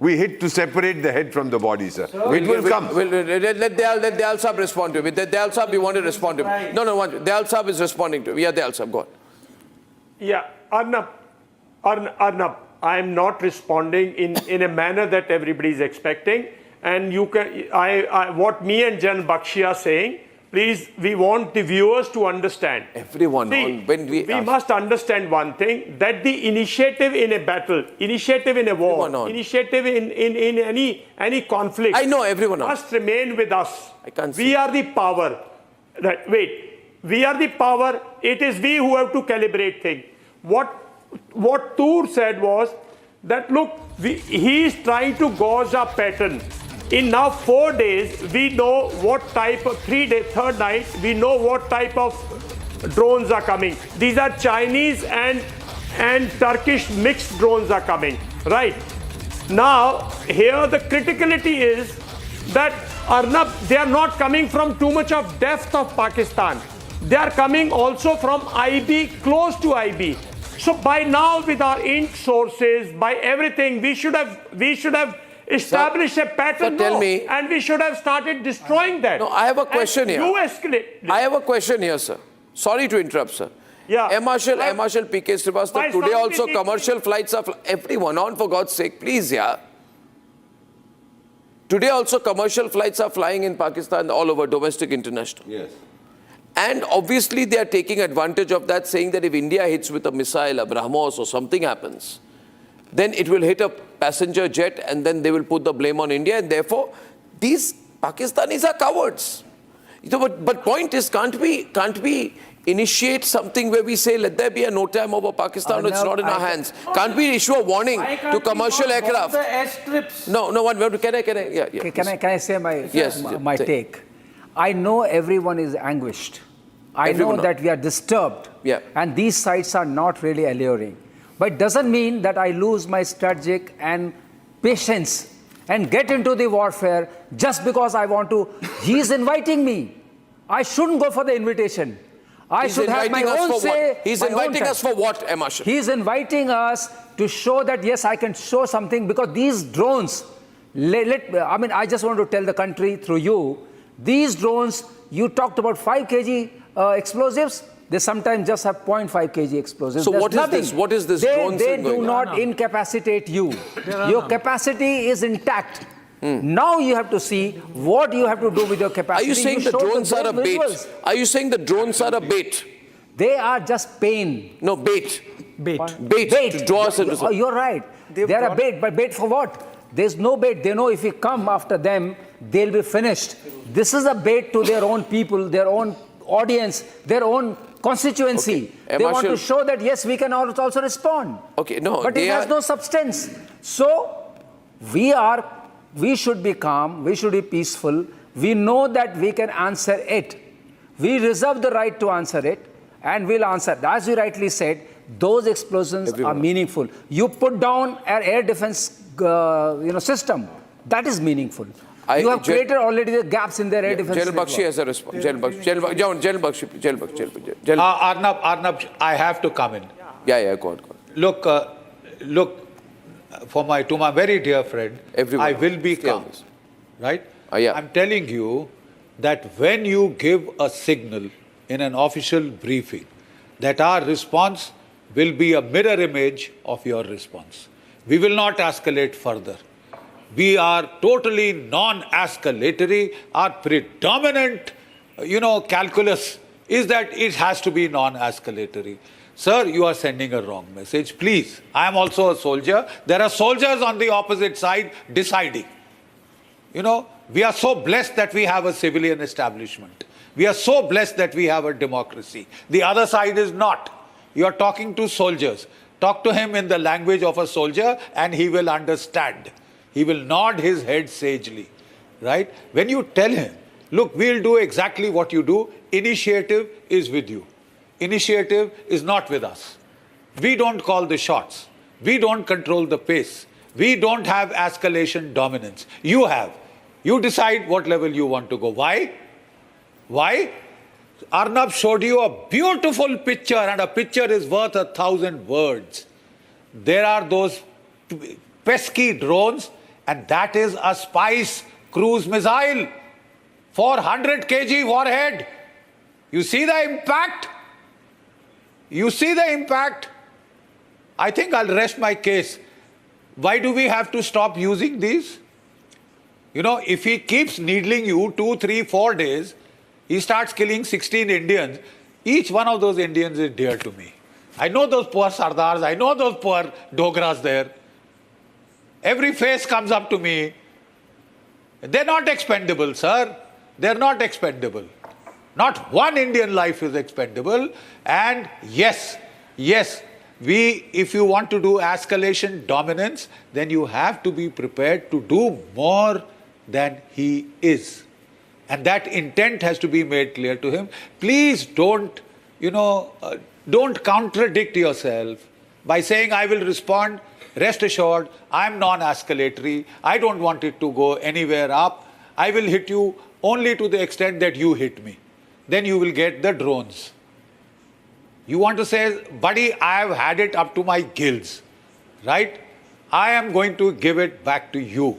We hit to separate the head from the body, sir. It will come. Let Dayal Sahab respond to it. Dayal Sahab, you want to respond to it? Right. No, Dayal Sahab is responding to it. Yeah, Dayal Sahab, go on. Yeah, Arnab, I am not responding in a manner that everybody is expecting. And you can, what me and Jan Bakshi are saying, please, we want the viewers to understand. Everyone, see, we must understand one thing, that the initiative in a battle, initiative in a war, initiative in any conflict, I know everyone must remain with us. I can't we are the power. Right, wait, we are the power. It is we who have to calibrate things. What Toor said was that, look, he is trying to gauge our pattern. In now 4 days, we know what type of, third night, we know what type of drones are coming. These are Chinese and Turkish mixed drones are coming, right? Now, here the criticality is that, Arnab, they are not coming from too much of depth of Pakistan. They are coming also from IB, close to IB. So by now, with our ink sources, by everything, we should have established a pattern, and we should have started destroying that. No, I have a question here. You escalate. I have a question here, sir. Sorry to interrupt, sir. Yeah. Air Marshal P.K. Srivastava, today also commercial flights are... Everyone on, for God's sake, please, yeah. Today also commercial flights are flying in Pakistan all over, domestic, international. Yes. And obviously they are taking advantage of that, saying that if India hits with a missile, a BrahMos or something happens, then it will hit a passenger jet and then they will put the blame on India. And therefore, these Pakistanis are cowards. But point is, can't we initiate something where we say, let there be a no time over Pakistan, it's not in our hands. Can't we issue a warning to commercial aircraft? The airstrips? No, can I say my take? I know everyone is anguished. I know that we are disturbed. Yeah. And these sites are not really alluring. But it doesn't mean that I lose my strategic and patience and get into the warfare just because I want to. He's inviting me. I shouldn't go for the invitation. I should have my own say. He's inviting us for what, Marshal? He's inviting us to show that, yes, I can show something, because these drones, I just want to tell the country through you, these drones, you talked about 5 kg explosives. They sometimes just have 0.5 kg explosives. So what is this? What is this? They do not incapacitate you. Your capacity is intact. Now you have to see what you have to do with your capacity. Are you saying the drones are a bait? Are you saying the drones are a bait? They are just pain. No, bait. Bait to draw us into something. You're right. They are a bait, but bait for what? There's no bait. They know if we come after them, they'll be finished. This is a bait to their own people, their own audience, their own constituency. Okay. They want to show that, yes, we can also respond. Okay, no. But it has no substance. So we should be calm, we should be peaceful. We know that we can answer it. We reserve the right to answer it, and we'll answer. As you rightly said, those explosions are meaningful. You put down our air defense system. That is meaningful. You have created already the gaps in their air defense. General Bakshi has a response. General Bakshi. Arnab, I have to come in. Yeah, go on. Look, to my very dear friend, I will be calm, right? I'm telling you that when you give a signal in an official briefing, that our response will be a mirror image of your response. We will not escalate further. We are totally non-escalatory. Our predominant, calculus is that it has to be non-escalatory. Sir, you are sending a wrong message. Please, I am also a soldier. There are soldiers on the opposite side deciding. We are so blessed that we have a civilian establishment. We are so blessed that we have a democracy. The other side is not. You are talking to soldiers. Talk to him in the language of a soldier and he will understand. He will nod his head sagely, right? When you tell him, look, we'll do exactly what you do. Initiative is with you. Initiative is not with us. We don't call the shots. We don't control the pace. We don't have escalation dominance. You have. You decide what level you want to go. Why? Arnab showed you a beautiful picture, and a picture is worth 1,000 words. There are those pesky drones, and that is a Spice cruise missile, 400 kg warhead. You see the impact? I think I'll rest my case. Why do we have to stop using these? If he keeps needling you 2, 3, 4 days, he starts killing 16 Indians. Each one of those Indians is dear to me. I know those poor Sardars. I know those poor Dogras there. Every face comes up to me. They're not expendable, sir. They're not expendable. Not one Indian life is expendable. And yes, if you want to do escalation dominance, then you have to be prepared to do more than he is. And that intent has to be made clear to him. Please don't contradict yourself by saying, I will respond. Rest assured, I'm non-escalatory. I don't want it to go anywhere up. I will hit you only to the extent that you hit me. Then you will get the drones. You want to say, buddy, I have had it up to my gills, right? I am going to give it back to you.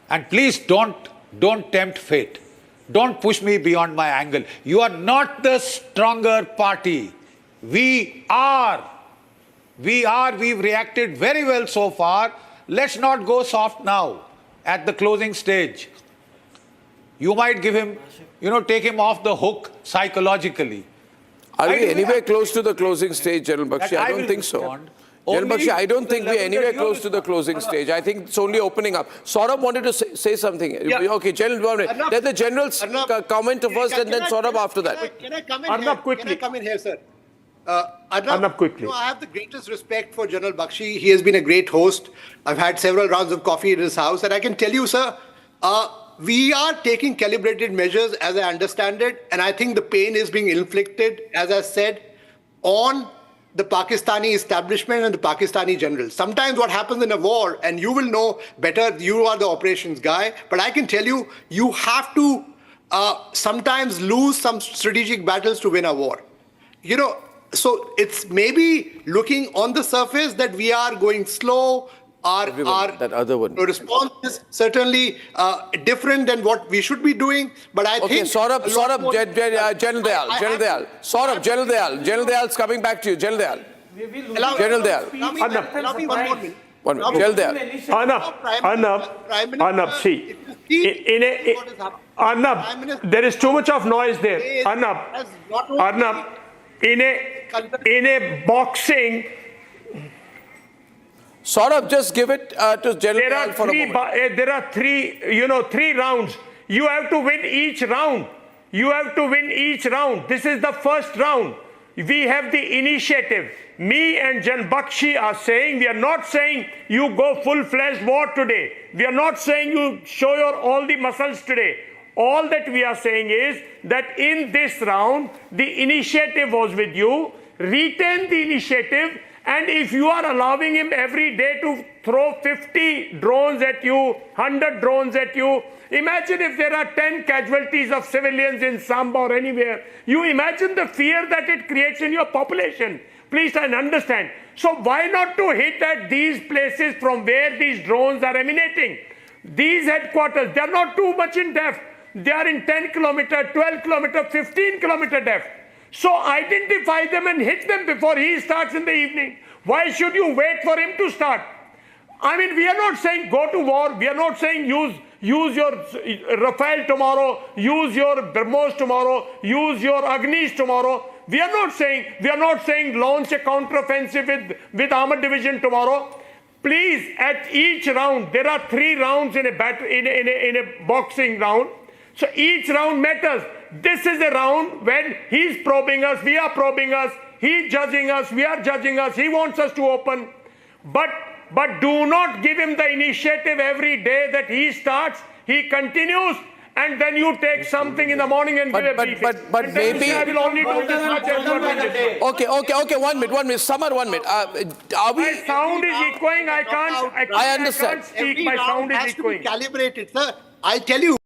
And please don't tempt fate. Don't push me beyond my angle. You are not the stronger party. We are. We've reacted very well so far. Let's not go soft now at the closing stage. You might give him, take him off the hook psychologically. Are we anywhere close to the closing stage, General Bakshi? I don't think so. General Bakshi, I don't think we're anywhere close to the closing stage. I think it's only opening up. Saurabh wanted to say something. Yeah. Okay, General, let the generals comment first and then Saurabh after that. Can I come in here? Quickly. Can I come in here, sir? Arnab, quickly. I have the greatest respect for General Bakshi. He has been a great host. I've had several rounds of coffee in his house. And I can tell you, sir, we are taking calibrated measures, as I understand it. And I think the pain is being inflicted, as I said, on the Pakistani establishment and the Pakistani generals. Sometimes what happens in a war, and you will know better, you are the operations guy, but I can tell you, you have to sometimes lose some strategic battles to win a war. So it's maybe looking on the surface that we are going slow. Our response is certainly different than what we should be doing. But I think... Saurabh, General Dayal. General Dayal's coming back to you. General Dayal. General Dayal. Allow me one more minute. General Dayal. Arnab, see. Arnab, there is too much of noise there. Arnab, in a boxing... Saurabh, just give it to General Dayal for a moment. There are three rounds. You have to win each round. This is the first round. We have the initiative. Me and General Bakshi are saying, we are not saying you go full-fledged war today. We are not saying you show all the muscles today. All that we are saying is that in this round, the initiative was with you. Retain the initiative And if you are allowing him every day to throw 50 drones at you, 100 drones at you, imagine if there are 10 casualties of civilians in Samba or anywhere. You imagine the fear that it creates in your population. Please try and understand. So why not to hit at these places from where these drones are emanating? These headquarters, they are not too much in depth. They are in 10 kilometer, 12 kilometer, 15 kilometer depth. So identify them and hit them before he starts in the evening. Why should you wait for him to start? I mean, we are not saying go to war. We are not saying use your Rafale tomorrow, use your BrahMos tomorrow, use your Agnis tomorrow. We are not saying launch a counteroffensive with armored division tomorrow. Please, at each round, there are 3 rounds in a boxing round. So each round matters. This is a round when he's probing us, we are probing us, he's judging us, we are judging us, he wants us to open. But do not give him the initiative every day that he starts, he continues, and then you take something in the morning and give a briefing. But maybe... I will only do this much as day. Okay, 1 minute. Samar, 1 minute. Are we... My sound is echoing, I understand. I can't speak, my sound is echoing. Calibrated, sir. I tell you.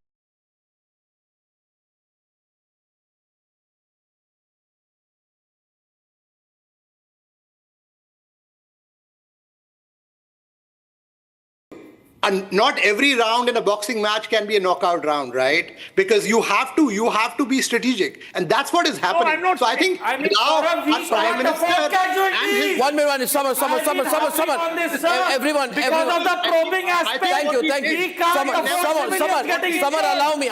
And not every round in a boxing match can be a knockout round, right? Because you have to be strategic, and that's what is happening. No, I'm not. So I think now our Prime Minister and his... 1 minute, Samar. Everyone. Because of the probing aspect. Thank you. Samar,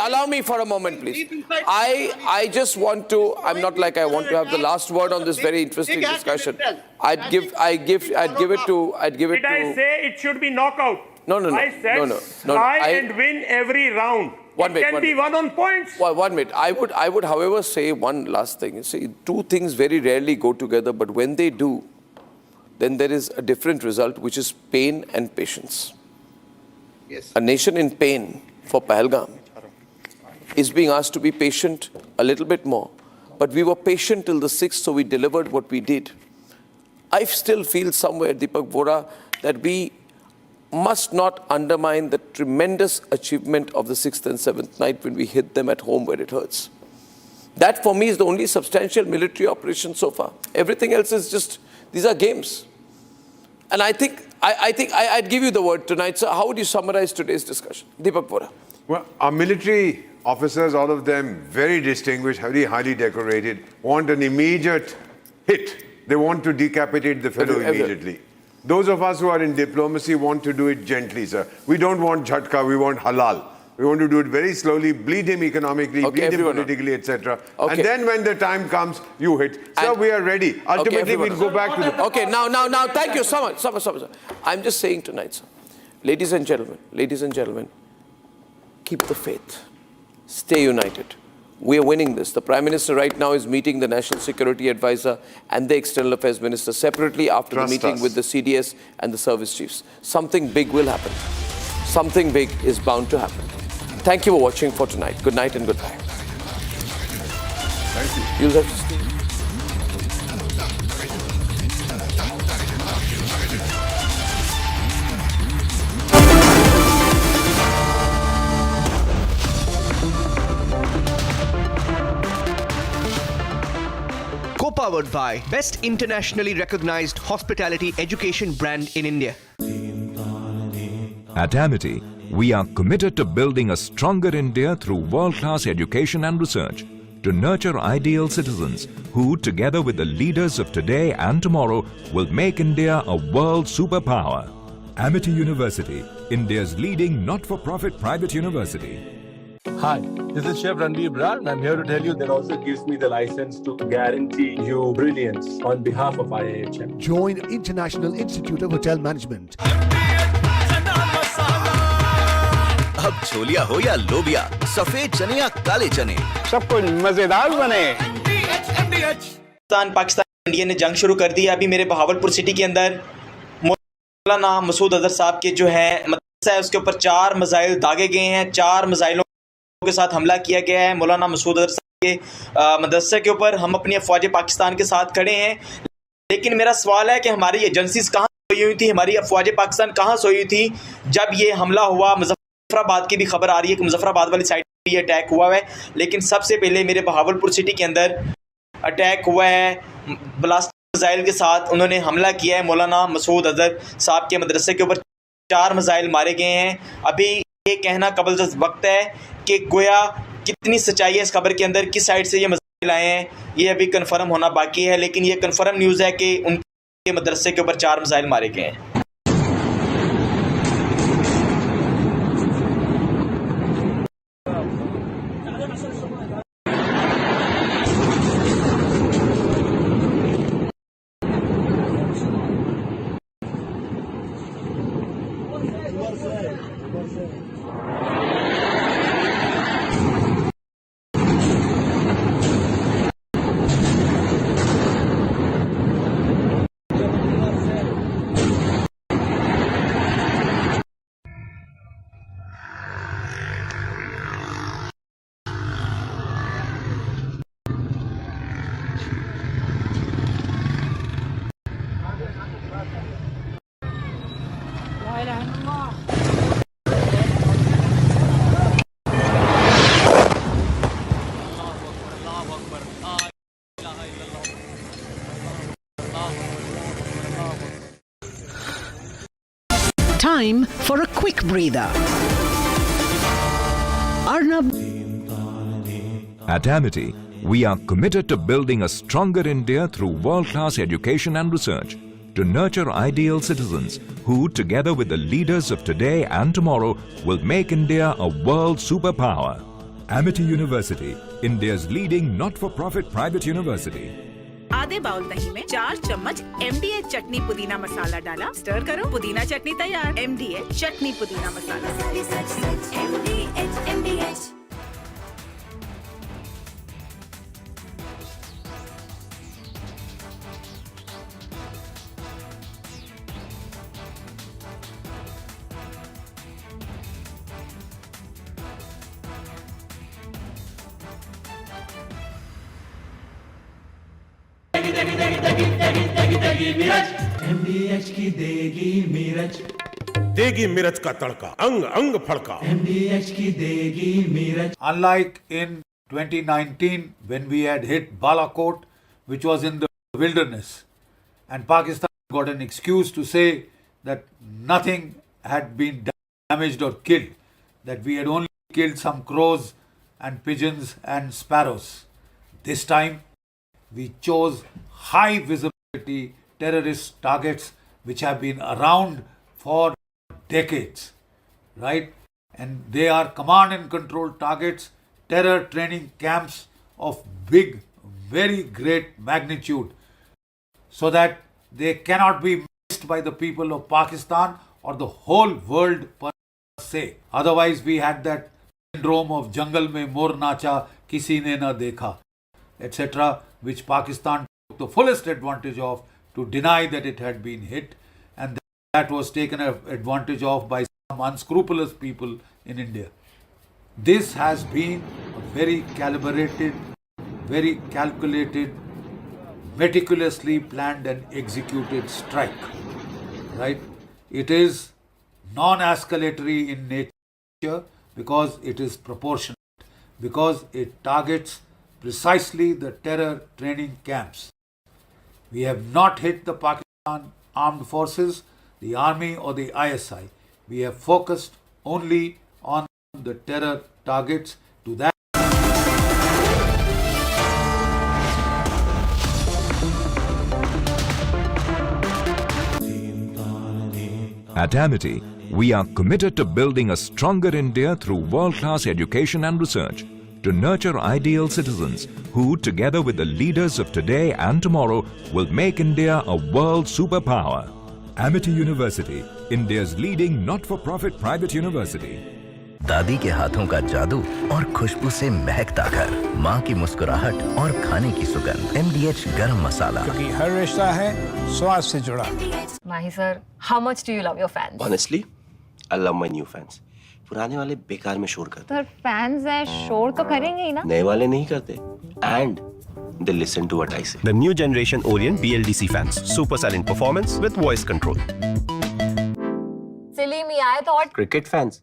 allow me for a moment, please. I just want to. I'm not like I want to have the last word on this very interesting discussion. I'd give it to. Did I say it should be knockout? No. I said try and win every round. It can be won on points. 1 minute. I would, however, say one last thing. You see, 2 things very rarely go together, but when they do, then there is a different result, which is pain and patience. Yes. A nation in pain for Pahalgam is being asked to be patient a little bit more. But we were patient till the 6th, so we delivered what we did. I still feel somewhere, Deepak Vora, that we must not undermine the tremendous achievement of the 6th and 7th night when we hit them at home where it hurts. That for me is the only substantial military operation so far. Everything else is just, these are games. And I think I'd give you the word tonight. So how would you summarize today's discussion? Deepak Vora. Well, our military officers, all of them very distinguished, very highly decorated, want an immediate hit. They want to decapitate the fellow immediately. Those of us who are in diplomacy want to do it gently, sir. We don't want jhatka, we want halal. We want to do it very slowly, bleed him economically, bleed him politically, etc. And then when the time comes, you hit. Sir, we are ready. Ultimately, we'll go back to the... Okay, now, thank you, Samar. I'm just saying tonight, sir. Ladies and gentlemen, keep the faith. Stay united. We are winning this. The Prime Minister right now is meeting the National Security Advisor and the External Affairs Minister separately after the meeting with the CDS and the service chiefs. Something big will happen. Something big is bound to happen. Thank you for watching for tonight. Good night and goodbye. Thank you. You'll have to stay. Co-powered by Best Internationally Recognized Hospitality Education Brand in India. At Amity, we are committed to building a stronger India through world-class education and research to nurture ideal citizens who, together with the leaders of today and tomorrow, will make India a world superpower. Amity University, India's leading not-for-profit private university. Hi, this is Chef Ranveer Brar, and I'm here to tell you that also gives me the license to guarantee you brilliance on behalf of IIHM. Join International Institute of Hotel Management. अब छोलिया हो या लोबिया, सफेद चने या काले चने, सब कुछ मजेदार बने। पाकिस्तान इंडिया ने जंग शुरू कर दी है। अभी मेरे बहावलपुर सिटी के अंदर मौलाना मसूद अजहर साहब के जो है मदरसा है उसके ऊपर 4 मिसाइल दागे गए हैं। 4 मिसाइलों के साथ हमला किया गया है मौलाना मसूद अजहर साहब के मदरसे के ऊपर। हम अपनी अफवाज पाकिस्तान के साथ खड़े हैं। लेकिन मेरा सवाल है कि हमारी एजेंसीज कहाँ सोई हुई थी, हमारी अफवाज पाकिस्तान कहाँ सोई हुई थी जब ये हमला हुआ? मुजफ्फराबाद की भी खबर आ रही है कि मुजफ्फराबाद वाली साइड पर ये अटैक हुआ है, लेकिन सबसे पहले मेरे बहावलपुर सिटी के अंदर अटैक हुआ है ब्लास्ट मिसाइल के साथ। उन्होंने हमला किया है मौलाना मसूद अजहर साहब के मदरसे के ऊपर, 4 मिसाइल मारे गए हैं। अभी ये कहना कबल वक्त है कि गोया कितनी सच्चाई है इस खबर के अंदर, किस साइड से ये मिसाइल आए हैं, ये अभी कंफर्म होना बाकी है। लेकिन ये कंफर्म न्यूज़ है कि उनके मदरसे के ऊपर 4 मिसाइल मारे गए हैं। Time for a quick breather. Arnab. At Amity, we are committed to building a stronger India through world-class education and research, to nurture ideal citizens who, together with the leaders of today and tomorrow, will make India a world superpower. Amity University, India's leading not-for-profit private university. आधे bowl दही में 4 चम्मच MDH चटनी पुदीना मसाला डाला, stir करो, पुदीना चटनी तैयार। MDH चटनी पुदीना मसाला। MDH। MDH की देगी मिर्च, देगी मिर्च का तड़का, अंग अंग फड़का। MDH की देगी मिर्च। Unlike in 2019 when we had hit Balakot, which was in the wilderness, and Pakistan got an excuse to say that nothing had been damaged or killed, that we had only killed some crows and pigeons and sparrows. This time we chose high visibility terrorist targets which have been around for decades, right? And they are command and control targets, terror training camps of big, very great magnitude, so that they cannot be missed by the people of Pakistan or the whole world per se. Otherwise, we had that syndrome of jungle mein mor nacha, kisi ne na dekha, etc., which Pakistan took the fullest advantage of to deny that it had been hit, and that was taken advantage of by some unscrupulous people in India. This has been a very calibrated, very calculated, meticulously planned and executed strike, right? It is non-escalatory in nature because it is proportionate, because it targets precisely the terror training camps. We have not hit the Pakistan armed forces, the army or the ISI. We have focused only on the terror targets. To that At Amity, we are committed to building a stronger India through world-class education and research, to nurture ideal citizens who, together with the leaders of today and tomorrow, will make India a world superpower. Amity University, India's leading not-for-profit private university. दादी के हाथों का जादू और खुशबू से महकता घर, माँ की मुस्कुराहट और खाने की सुगंध। MDH गरम मसाला, क्योंकि हर रिश्ता है स्वाद से जुड़ा। Mahi sir, how much do you love your fans? Honestly, I love my new fans. पुराने वाले बेकार में शोर करते हैं। सर फैंस हैं, शोर तो करेंगे ही ना। नए वाले नहीं करते। And they listen to what I say. The new generation Orient BLDC fans. Super silent performance with voice control. Silly me, I thought. Cricket fans.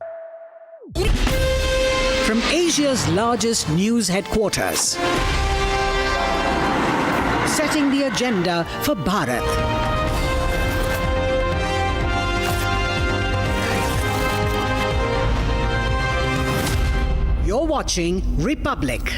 From Asia's largest news headquarters, setting the agenda for Bharat. You're watching Republic.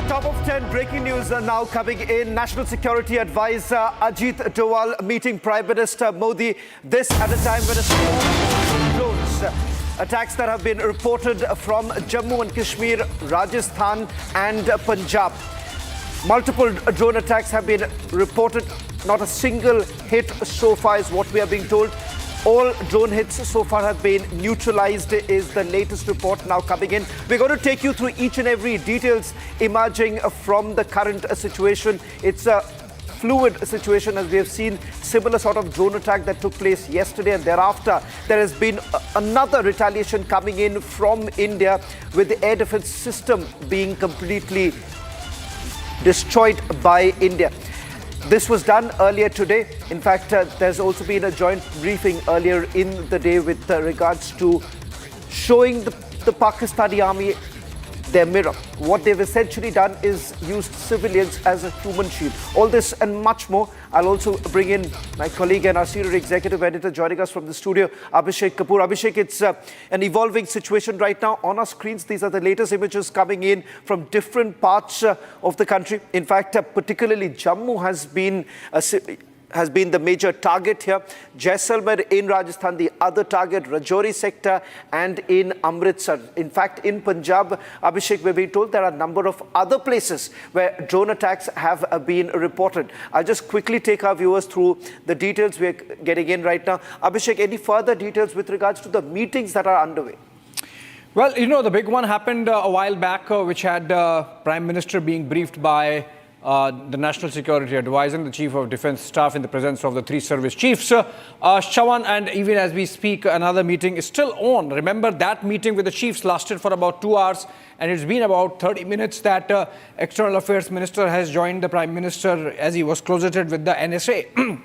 Top of 10 breaking news are now coming in. National Security Advisor Ajit Doval meeting Prime Minister Modi. This at a time when a storm of drones attacks that have been reported from Jammu and Kashmir, Rajasthan and Punjab. Multiple drone attacks have been reported. Not a single hit so far is what we are being told. All drone hits so far have been neutralized is the latest report now coming in. We're going to take you through each and every details emerging from the current situation. It's a fluid situation, as we have seen similar sort of drone attack that took place yesterday, and thereafter there has been another retaliation coming in from India with the air defense system being completely destroyed by India. This was done earlier today. In fact, there's also been a joint briefing earlier in the day with regards to showing the Pakistani army their mirror. What they've essentially done is used civilians as a human shield. All this and much more. I'll also bring in my colleague and our senior executive editor joining us from the studio, Abhishek Kapoor. Abhishek, it's an evolving situation right now on our screens. These are the latest images coming in from different parts of the country. In fact, particularly Jammu has been the major target here. Jaisalmer in Rajasthan, the other target, Rajouri sector, and in Amritsar. In fact, in Punjab, Abhishek, we're being told there are a number of other places where drone attacks have been reported. I'll just quickly take our viewers through the details we're getting in right now. Abhishek, any further details with regards to the meetings that are underway? Well, you know, the big one happened a while back, which had Prime Minister being briefed by the National Security Advisor and the Chief of Defence Staff in the presence of the three service chiefs. Shawan, and even as we speak, another meeting is still on. Remember, that meeting with the chiefs lasted for about 2 hours, and it's been about 30 minutes that External Affairs Minister has joined the Prime Minister as he was closeted with the NSA.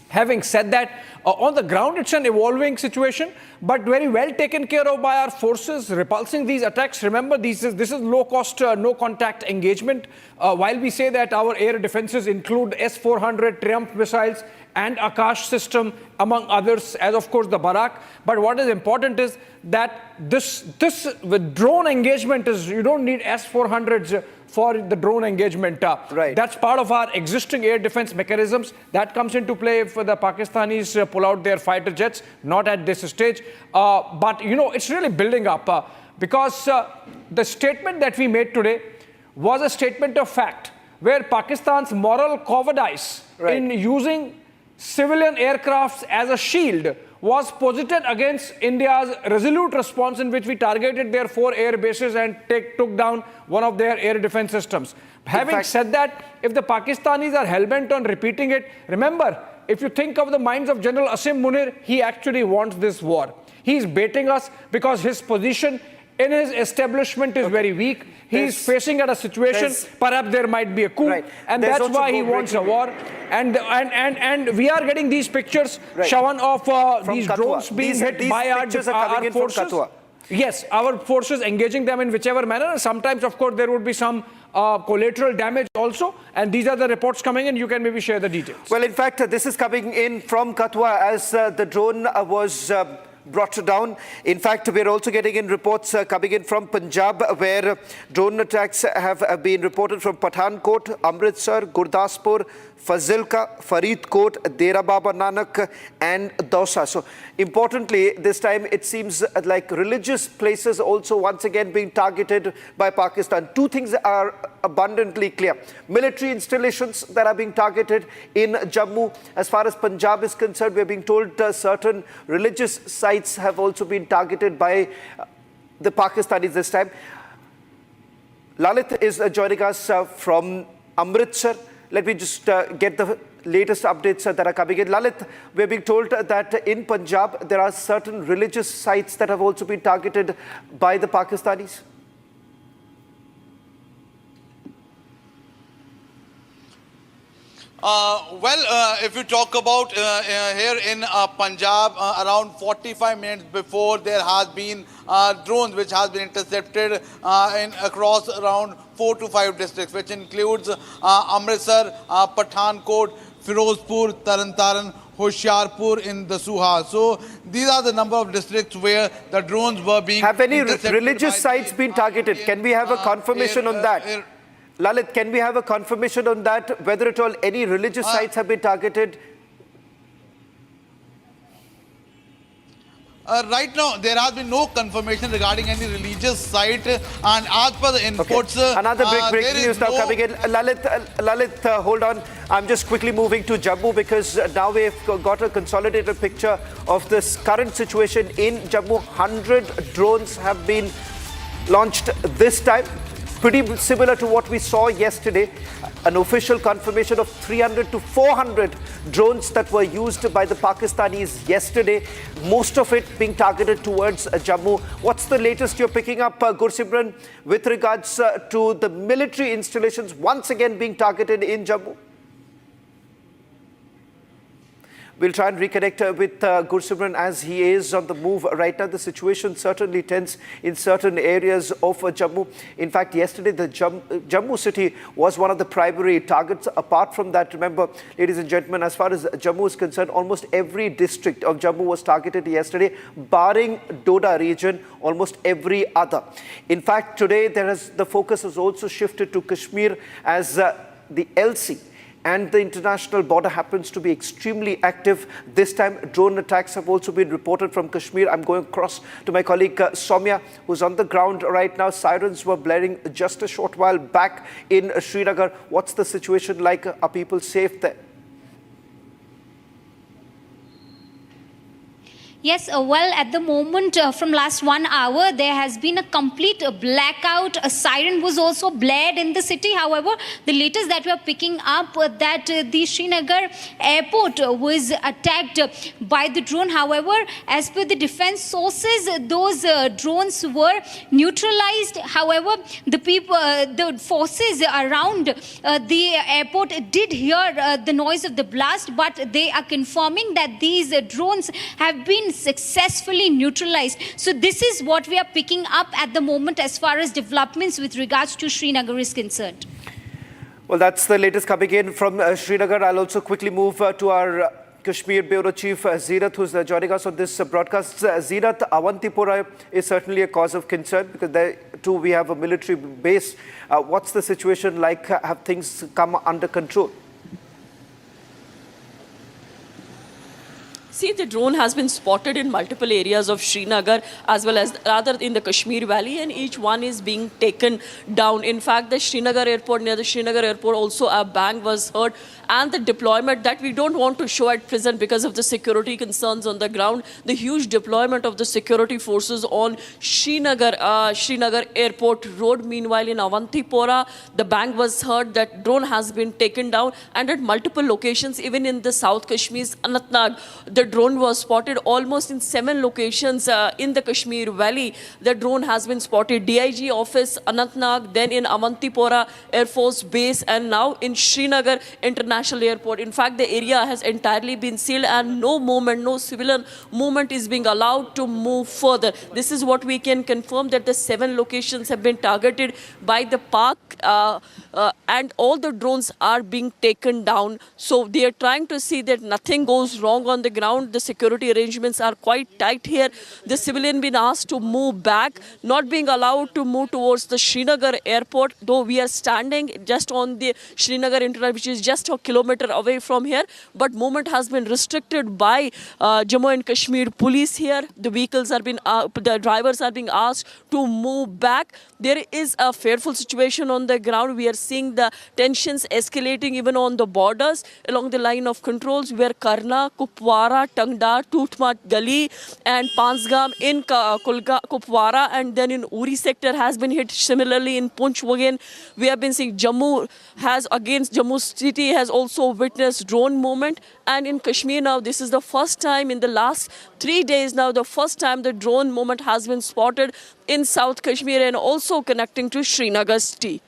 Having said that, on the ground, it's an evolving situation, but very well taken care of by our forces, repulsing these attacks. Remember, this is low-cost, no-contact engagement. While we say that our air defenses include S-400 Triumph missiles and Akash system, among others, as of course the Barak. But what is important is that this with drone engagement is, you don't need S-400s for the drone engagement. Right. That's part of our existing air defense mechanisms. That comes into play if the Pakistanis pull out their fighter jets, not at this stage. But, you know, it's really building up because the statement that we made today was a statement of fact, where Pakistan's moral cowardice in using civilian aircrafts as a shield was posited against India's resolute response, in which we targeted their 4 air bases and took down one of their air defense systems. Having said that, if the Pakistanis are hell-bent on repeating it, remember, if you think of the minds of General Asim Munir, he actually wants this war. He's baiting us because his position in his establishment is very weak. He's facing at a situation, perhaps there might be a coup, and that's why he wants a war. And we are getting these pictures, Shawan, of these drones being hit by our forces. Yes, our forces engaging them in whichever manner. Sometimes, of course, there would be some collateral damage also, and these are the reports coming in. You can maybe share the details. Well, in fact, this is coming in from Katwa as the drone was brought down. In fact, we're also getting in reports coming in from Punjab, where drone attacks have been reported from Pathankot, Amritsar, Gurdaspur, Fazilka, Faridkot, Dera Baba Nanak and Dausa. So importantly, this time it seems like religious places also once again being targeted by Pakistan. Two things are abundantly clear. Military installations that are being targeted in Jammu. As far as Punjab is concerned, we're being told certain religious sites have also been targeted by the Pakistanis this time. Lalit is joining us from Amritsar. Let me just get the latest updates that are coming in. Lalit, we're being told that in Punjab, there are certain religious sites that have also been targeted by the Pakistanis. If you talk about here in Punjab, around 45 minutes before, there has been drones which has been intercepted across around 4 to 5 districts, which includes Amritsar, Pathankot, Firozpur, Tarantaran, Hoshiarpur in the Suha. So these are the number of districts where the drones were being Have any religious sites been targeted? Can we have a confirmation on that? Lalit, can we have a confirmation on that, whether at all any religious sites have been targeted? Right now, there has been no confirmation regarding any religious site, and as per the inputs... Another breaking news now coming in. Lalit, hold on. I'm just quickly moving to Jammu because now we've got a consolidated picture of this current situation in Jammu. 100 drones have been launched this time. Pretty similar to what we saw yesterday, an official confirmation of 300 to 400 drones that were used by the Pakistanis yesterday, most of it being targeted towards Jammu. What's the latest you're picking up, Gursimran, with regards to the military installations once again being targeted in Jammu? We'll try and reconnect with Gursimran as he is on the move right now. The situation certainly tense in certain areas of Jammu. In fact, yesterday the Jammu city was one of the primary targets. Apart from that, remember, ladies and gentlemen, as far as Jammu is concerned, almost every district of Jammu was targeted yesterday, barring Doda region, almost every other. In fact, today the focus has also shifted to Kashmir as the LC and the international border happens to be extremely active. This time, drone attacks have also been reported from Kashmir. I'm going across to my colleague Soumya, who's on the ground right now. Sirens were blaring just a short while back in Srinagar. What's the situation like? Are people safe there? Yes, well, at the moment, from last 1 hour, there has been a complete blackout. A siren was also blared in the city. However, the latest that we are picking up that the Srinagar airport was attacked by the drone. However, as per the defense sources, those drones were neutralized. However, the forces around the airport did hear the noise of the blast, but they are confirming that these drones have been successfully neutralized. So this is what we are picking up at the moment as far as developments with regards to Srinagar is concerned. Well, that's the latest coming in from Srinagar. I'll also quickly move to our Kashmir Bureau Chief Zeenat, who's joining us on this broadcast. Zeenat, Awantipora is certainly a cause of concern because there too we have a military base. What's the situation like? Have things come under control? See, the drone has been spotted in multiple areas of Srinagar as well as rather in the Kashmir Valley, and each one is being taken down. In fact, the Srinagar airport, near the Srinagar airport, also a bang was heard, and the deployment that we don't want to show at present because of the security concerns on the ground, the huge deployment of the security forces on Srinagar airport road. Meanwhile, in Awantipora, the bang was heard, that drone has been taken down, and at multiple locations, even in the South Kashmir's Anantnag, the drone was spotted almost in 7 locations in the Kashmir Valley. The drone has been spotted. DIG office, Anantnag, then in Awantipora Air Force Base, and now in Srinagar International Airport. In fact, the area has entirely been sealed and no movement, no civilian movement is being allowed to move further. This is what we can confirm, that the 7 locations have been targeted by the park and all the drones are being taken down. So they are trying to see that nothing goes wrong on the ground. The security arrangements are quite tight here. The civilian been asked to move back, not being allowed to move towards the Srinagar airport, though we are standing just on the Srinagar International, which is just a kilometer away from here, but movement has been restricted by Jammu and Kashmir police here. The vehicles are being, the drivers are being asked to move back. There is a fearful situation on the ground. We are seeing the tensions escalating even on the borders along the line of controls where Karna, Kupwara, Tangda, Tutmat Gali and Pansgam in Kupwara, and then in Uri sector has been hit. Similarly in Poonch again, we have been seeing Jammu city has also witnessed drone movement. And in Kashmir now, this is the first time in the last 3 days now, the first time the drone movement has been spotted in South Kashmir and also connecting to Srinagar city.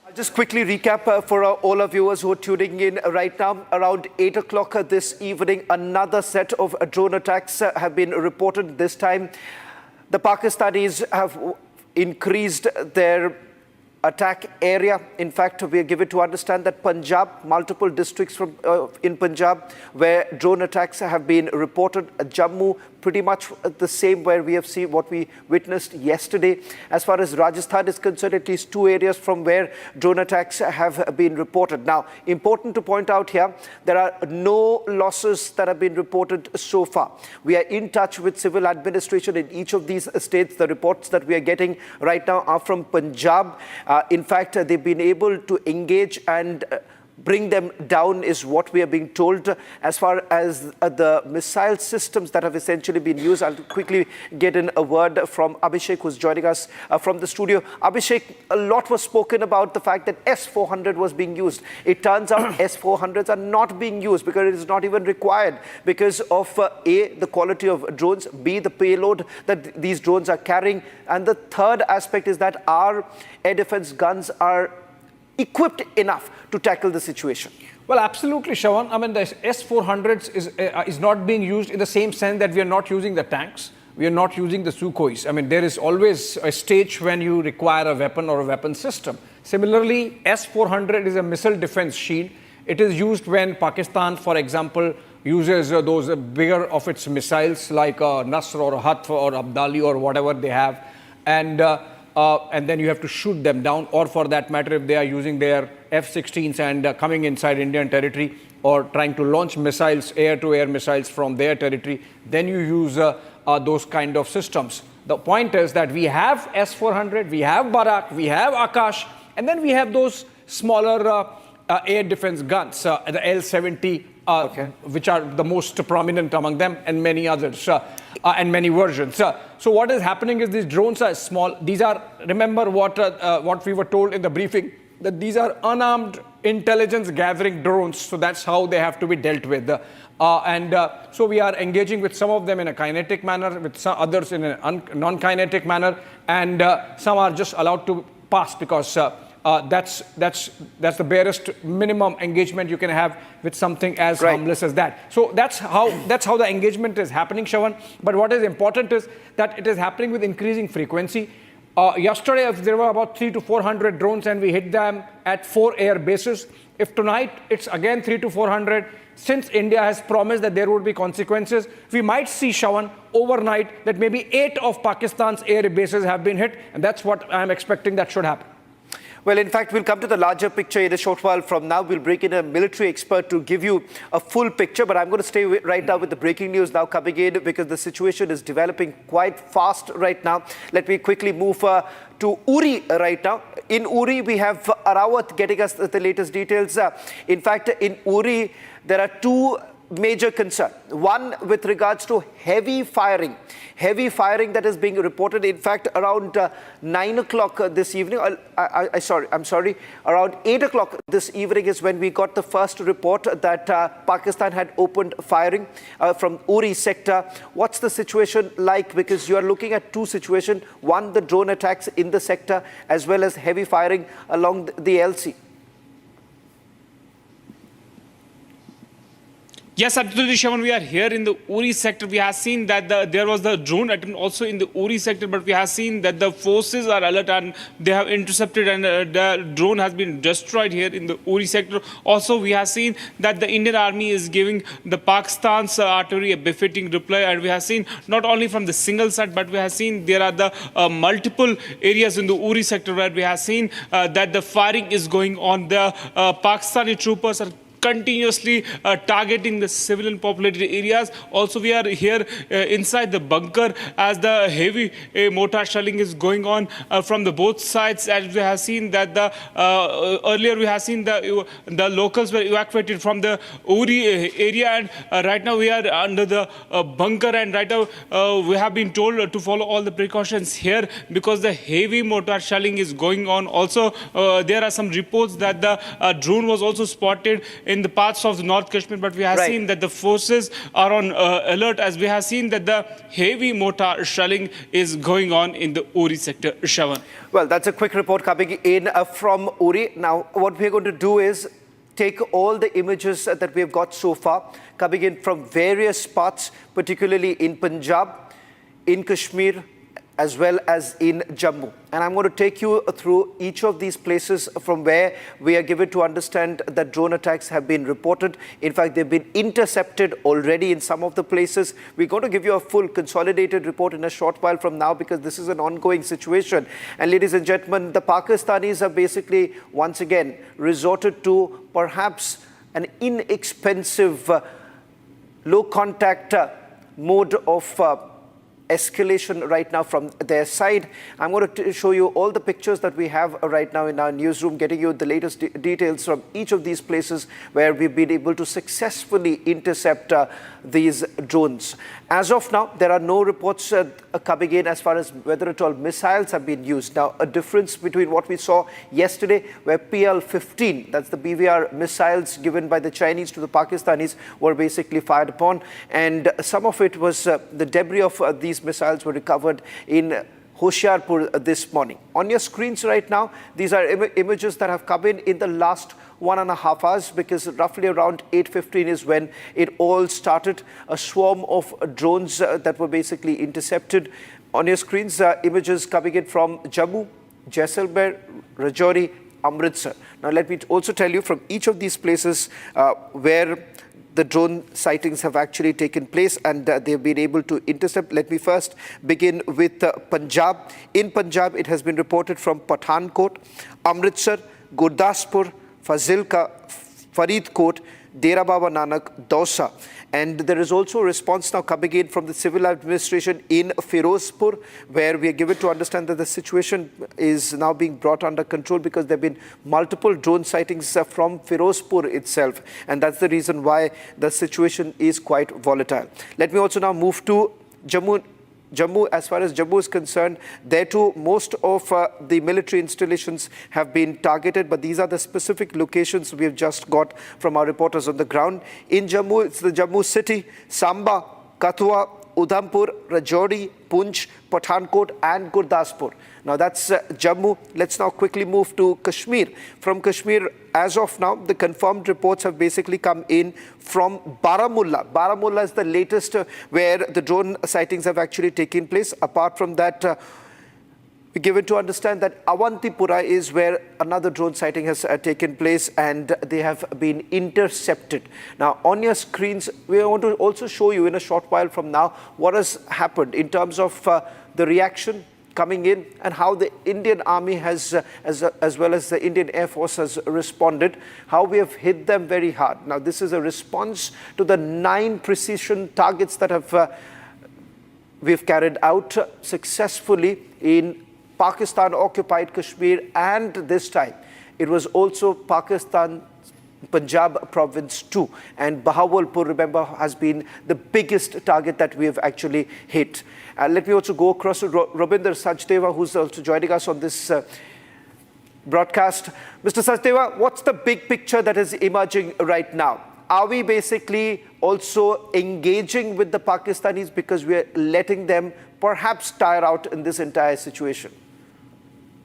I'll just quickly recap for all our viewers who are tuning in right now. Around 8 o'clock this evening, another set of drone attacks have been reported. This time, the Pakistanis have increased their attack area. In fact, we are given to understand that Punjab, multiple districts in Punjab where drone attacks have been reported. Jammu, pretty much the same, where we have seen what we witnessed yesterday. As far as Rajasthan is concerned, at least 2 areas from where drone attacks have been reported. Now, important to point out here, there are no losses that have been reported so far. We are in touch with civil administration in each of these states. The reports that we are getting right now are from Punjab. In fact, they've been able to engage and bring them down is what we are being told. As far as the missile systems that have essentially been used, I'll quickly get in a word from Abhishek, who's joining us from the studio. Abhishek, a lot was spoken about the fact that S-400 was being used. It turns out S-400s are not being used because it is not even required because of A, the quality of drones, B, the payload that these drones are carrying, and the third aspect is that our air defense guns are equipped enough to tackle the situation. Well, absolutely, Shawan. I mean, the S-400s is not being used in the same sense that we are not using the tanks. We are not using the Sukhois. I mean, there is always a stage when you require a weapon or a weapon system. Similarly, S-400 is a missile defense shield. It is used when Pakistan, for example, uses those bigger of its missiles like Nasr or Hatf or Abdali or whatever they have. And then you have to shoot them down, or for that matter, if they are using their F-16s and coming inside Indian territory or trying to launch missiles, air-to-air missiles from their territory, then you use those kind of systems. The point is that we have S-400, we have Barak, we have Akash, and then we have those smaller air defense guns, the L-70, which are the most prominent among them, and many others, and many versions. So what is happening is these drones are small. These are, remember what we were told in the briefing, that these are unarmed intelligence gathering drones. So that's how they have to be dealt with. So we are engaging with some of them in a kinetic manner, with some others in a non-kinetic manner, and some are just allowed to pass because that's the barest minimum engagement you can have with something as harmless as that. So that's how the engagement is happening, Shawan. But what is important is that it is happening with increasing frequency. Yesterday, there were about 300 to 400 drones, and we hit them at 4 air bases. If tonight it's again 300 to 400, since India has promised that there would be consequences, we might see, Shawan, overnight that maybe 8 of Pakistan's air bases have been hit, and that's what I'm expecting that should happen. Well, in fact, we'll come to the larger picture in a short while from now. We'll bring in a military expert to give you a full picture, but I'm going to stay right now with the breaking news now coming in because the situation is developing quite fast right now. Let me quickly move to Uri right now. In Uri, we have Arawat getting us the latest details. In fact, in Uri, there are 2 major concerns. One with regards to heavy firing that is being reported. In fact, around 9 o'clock this evening, I'm sorry, around 8 o'clock this evening is when we got the first report that Pakistan had opened firing from Uri sector. What's the situation like? Because you are looking at 2 situations. One, the drone attacks in the sector, as well as heavy firing along the LC. Yes, absolutely, Shaman. We are here in the Uri sector. We have seen that there was the drone attempt also in the Uri sector, but we have seen that the forces are alert and they have intercepted, and the drone has been destroyed here in the Uri sector. Also, we have seen that the Indian Army is giving the Pakistan's artillery a befitting reply, and we have seen not only from the single side, but we have seen there are the multiple areas in the Uri sector where we have seen that the firing is going on. The Pakistani troopers are continuously targeting the civilian populated areas. Also, we are here inside the bunker as the heavy mortar shelling is going on from the both sides. As we have seen that the earlier we have seen the locals were evacuated from the Uri area, and right now we are under the bunker, and right now we have been told to follow all the precautions here because the heavy mortar shelling is going on. Also, there are some reports that the drone was also spotted in the parts of the North Kashmir, but we have seen that the forces are on alert, as we have seen that the heavy mortar shelling is going on in the Uri sector. Shawan. Well, that's a quick report coming in from Uri. Now, what we're going to do is take all the images that we've got so far, coming in from various parts, particularly in Punjab, in Kashmir, as well as in Jammu. And I'm going to take you through each of these places from where we are given to understand that drone attacks have been reported. In fact, they've been intercepted already in some of the places. We're going to give you a full consolidated report in a short while from now because this is an ongoing situation. And ladies and gentlemen, the Pakistanis have basically once again resorted to perhaps an inexpensive low contact mode of escalation right now from their side. I'm going to show you all the pictures that we have right now in our newsroom, getting you the latest details from each of these places where we've been able to successfully intercept these drones. As of now, there are no reports coming in as far as whether at all missiles have been used. Now, a difference between what we saw yesterday, where PL-15, that's the BVR missiles given by the Chinese to the Pakistanis, were basically fired upon, and some of it was the debris of these missiles were recovered in Hoshiarpur this morning. On your screens right now, these are images that have come in the last 1.5 hours, because roughly around 8:15 is when it all started. A swarm of drones that were basically intercepted. On your screens, images coming in from Jammu, Jaisalmer, Rajouri, Amritsar. Now let me also tell you from each of these places where the drone sightings have actually taken place and they've been able to intercept. Let me first begin with Punjab. In Punjab, it has been reported from Pathankot, Amritsar, Gurdaspur, Fazilka, Faridkot, Dera Baba Nanak, Dausa. And there is also a response now coming in from the civil administration in Firozpur, where we are given to understand that the situation is now being brought under control because there have been multiple drone sightings from Firozpur itself. And that's the reason why the situation is quite volatile. Let me also now move to Jammu. As far as Jammu is concerned, there too most of the military installations have been targeted, but these are the specific locations we have just got from our reporters on the ground. In Jammu, it's the Jammu city, Samba, Kathua, Udhampur, Rajouri, Poonch, Pathankot and Gurdaspur. Now that's Jammu. Let's now quickly move to Kashmir. From Kashmir, as of now, the confirmed reports have basically come in from Baramulla. Baramulla is the latest where the drone sightings have actually taken place. Apart from that, we're given to understand that Awantipura is where another drone sighting has taken place and they have been intercepted. Now, on your screens, we want to also show you in a short while from now what has happened in terms of the reaction coming in and how the Indian Army has, as well as the Indian Air Force has responded, how we have hit them very hard. Now, this is a response to the 9 precision targets that have we've carried out successfully in Pakistan-occupied Kashmir, and this time it was also Pakistan Punjab province too. And Bahawalpur, remember, has been the biggest target that we have actually hit. Let me also go across to Rabinder Sachdeva, who's also joining us on this broadcast. Mr. Sachdeva, what's the big picture that is emerging right now? Are we basically also engaging with the Pakistanis because we are letting them perhaps tire out in this entire situation?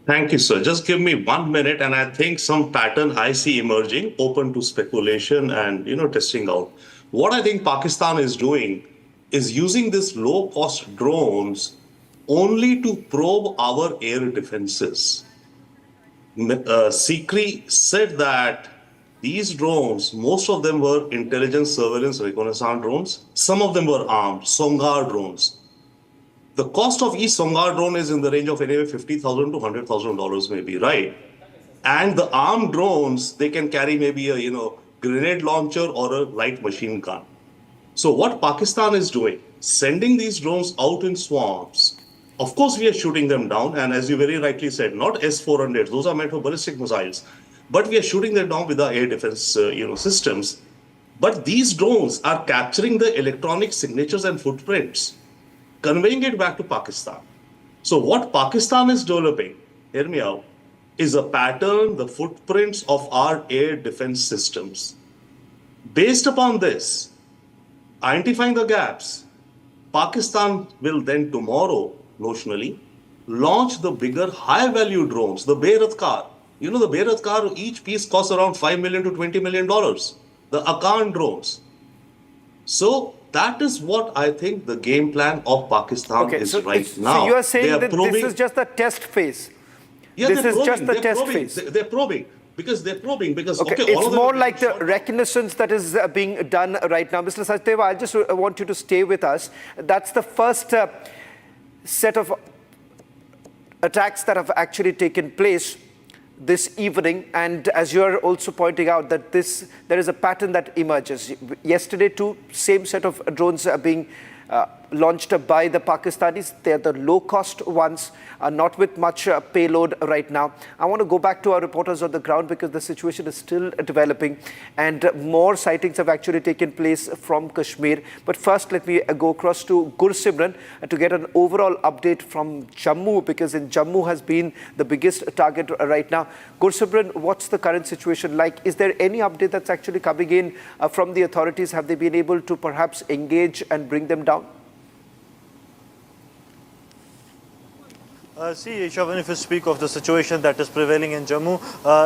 Thank you, sir. Just give me 1 minute, and I think some pattern I see emerging, open to speculation and testing out. What I think Pakistan is doing is using these low-cost drones only to probe our air defenses. Sikri said that these drones, most of them were intelligence, surveillance, reconnaissance drones. Some of them were armed, Songar drones. The cost of each Songar drone is in the range of anyway $50,000 to $100,000 maybe, right? And the armed drones, they can carry maybe a, grenade launcher or a light machine gun. So what Pakistan is doing, sending these drones out in swamps, of course we are shooting them down, and as you very rightly said, not S-400s, those are meant for ballistic missiles, but we are shooting them down with our air defense systems. But these drones are capturing the electronic signatures and footprints, conveying it back to Pakistan. So what Pakistan is developing, hear me out, is a pattern, the footprints of our air defense systems. Based upon this, identifying the gaps, Pakistan will then tomorrow, notionally, launch the bigger, high-value drones, the Bayratkar. You know, the Bayratkar, each piece costs around $5 million to $20 million. The Akan drones. So that is what I think the game plan of Pakistan is right now. So you are saying that this is just the test phase? Yeah, this is just the test phase? They're probing. Because okay, it's more like the reconnaissance that is being done right now. Mr. Sachdeva, I just want you to stay with us. That's the first set of attacks that have actually taken place this evening, and as you are also pointing out that there is a pattern that emerges. Yesterday too, same set of drones are being launched by the Pakistanis. They are the low-cost ones, not with much payload right now. I want to go back to our reporters on the ground because the situation is still developing and more sightings have actually taken place from Kashmir. But first, let me go across to Gursimran to get an overall update from Jammu, because in Jammu has been the biggest target right now. Gursimran, what's the current situation like? Is there any update that's actually coming in from the authorities? Have they been able to perhaps engage and bring them down? See, Shavan, if you speak of the situation that is prevailing in Jammu,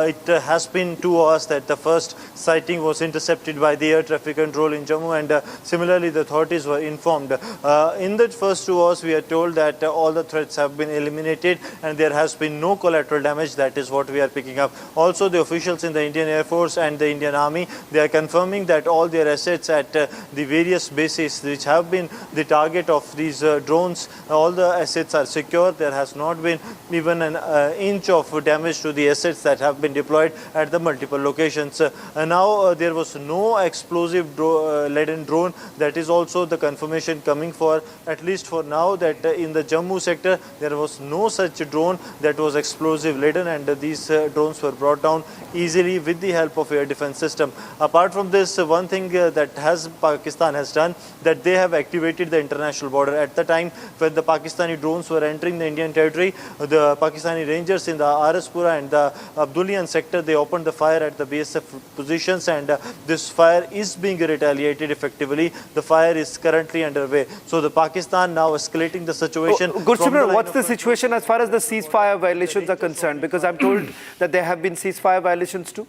it has been 2 hours that the first sighting was intercepted by the air traffic control in Jammu, and similarly the authorities were informed. In the first 2 hours, we are told that all the threats have been eliminated and there has been no collateral damage. That is what we are picking up. Also, the officials in the Indian Air Force and the Indian Army, they are confirming that all their assets at the various bases which have been the target of these drones, all the assets are secure. There has not been even an inch of damage to the assets that have been deployed at the multiple locations. Now there was no explosive laden drone. That is also the confirmation coming for, at least for now, that in the Jammu sector there was no such drone that was explosive laden, and these drones were brought down easily with the help of air defense system. Apart from this, one thing that Pakistan has done, that they have activated the international border. At the time when the Pakistani drones were entering the Indian territory, the Pakistani Rangers in the Araspura and the Abdullian sector, they opened the fire at the BSF positions, and this fire is being retaliated effectively. The fire is currently underway. So the Pakistan now escalating the situation. Gursimran, what's the situation as far as the ceasefire violations are concerned? Because I'm told that there have been ceasefire violations too.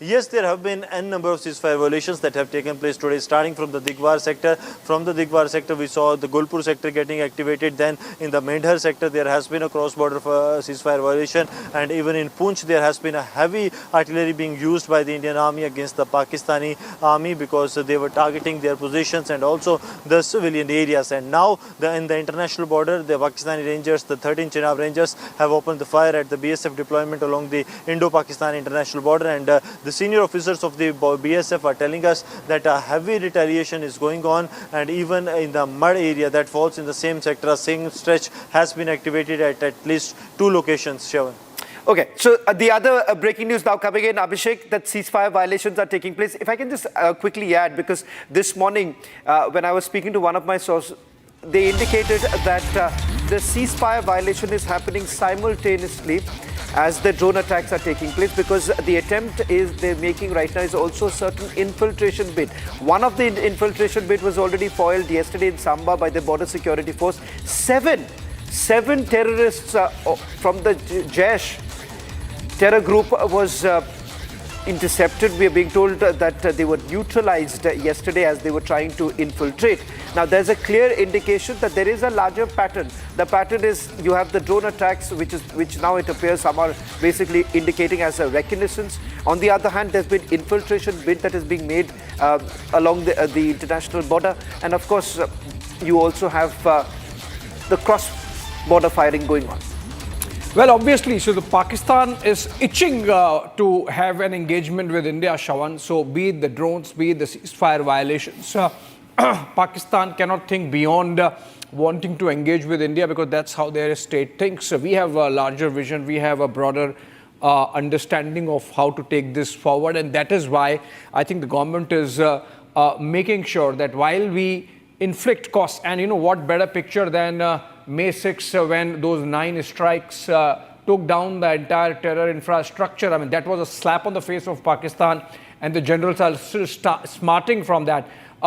Yes, there have been n number of ceasefire violations that have taken place today, starting from the Digwar sector. From the Digwar sector, we saw the Gulpur sector getting activated. Then in the Mendhar sector, there has been a cross-border ceasefire violation. And even in Poonch, there has been a heavy artillery being used by the Indian Army against the Pakistani Army, because they were targeting their positions and also the civilian areas. And now, in the international border, the Pakistani Rangers, the 13 Chenab Rangers, have opened the fire at the BSF deployment along the Indo-Pakistani international border. And the senior officers of the BSF are telling us that a heavy retaliation is going on, and even in the mud area that falls in the same sector, a same stretch has been activated at least 2 locations, Shavan. Okay, so the other breaking news now coming in, Abhishek, that ceasefire violations are taking place. If I can just quickly add, because this morning when I was speaking to one of my sources, they indicated that the ceasefire violation is happening simultaneously as the drone attacks are taking place, because the attempt they're making right now is also a certain infiltration bid. One of the infiltration bid was already foiled yesterday in Samba by the Border Security Force. Seven terrorists from the Jaish terror group was intercepted. We are being told that they were neutralized yesterday as they were trying to infiltrate. Now, there's a clear indication that there is a larger pattern. The pattern is you have the drone attacks, which now it appears some are basically indicating as a reconnaissance. On the other hand, there's been infiltration bid that is being made along the international border. And of course, you also have the cross-border firing going on. Well, obviously, so the Pakistan is itching to have an engagement with India, Shawan. So be it the drones, be it the ceasefire violations, Pakistan cannot think beyond wanting to engage with India because that's how their state thinks. So we have a larger vision, we have a broader understanding of how to take this forward, and that is why I think the government is making sure that while we inflict costs, and you know what better picture than May 6 when those 9 strikes took down the entire terror infrastructure. I mean, that was a slap on the face of Pakistan, and the generals are still smarting from that.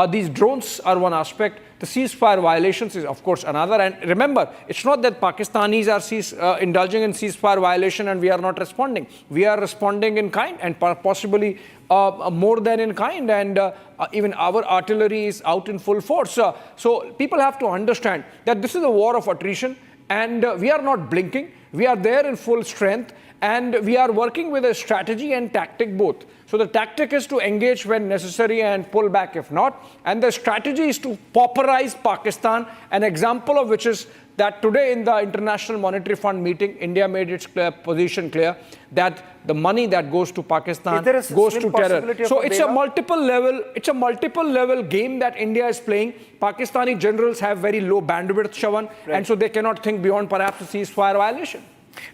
These drones are one aspect. The ceasefire violations is, of course, another. And remember, it's not that Pakistanis are indulging in ceasefire violation and we are not responding. We are responding in kind and possibly more than in kind. And even our artillery is out in full force. So people have to understand that this is a war of attrition, and we are not blinking. We are there in full strength, and we are working with a strategy and tactic both. So the tactic is to engage when necessary and pull back if not. And the strategy is to pauperize Pakistan, an example of which is that today in the International Monetary Fund meeting, India made its position clear that the money that goes to Pakistan goes to terror. So it's a multiple level game that India is playing. Pakistani generals have very low bandwidth, Shawan, and so they cannot think beyond perhaps a ceasefire violation.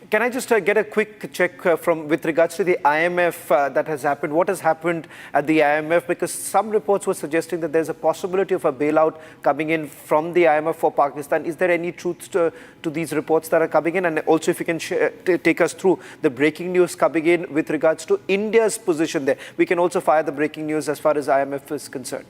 Can I just get a quick check with regards to the IMF that has happened? What has happened at the IMF? Because some reports were suggesting that there's a possibility of a bailout coming in from the IMF for Pakistan. Is there any truth to these reports that are coming in? And also if you can take us through the breaking news coming in with regards to India's position there. We can also fire the breaking news as far as IMF is concerned.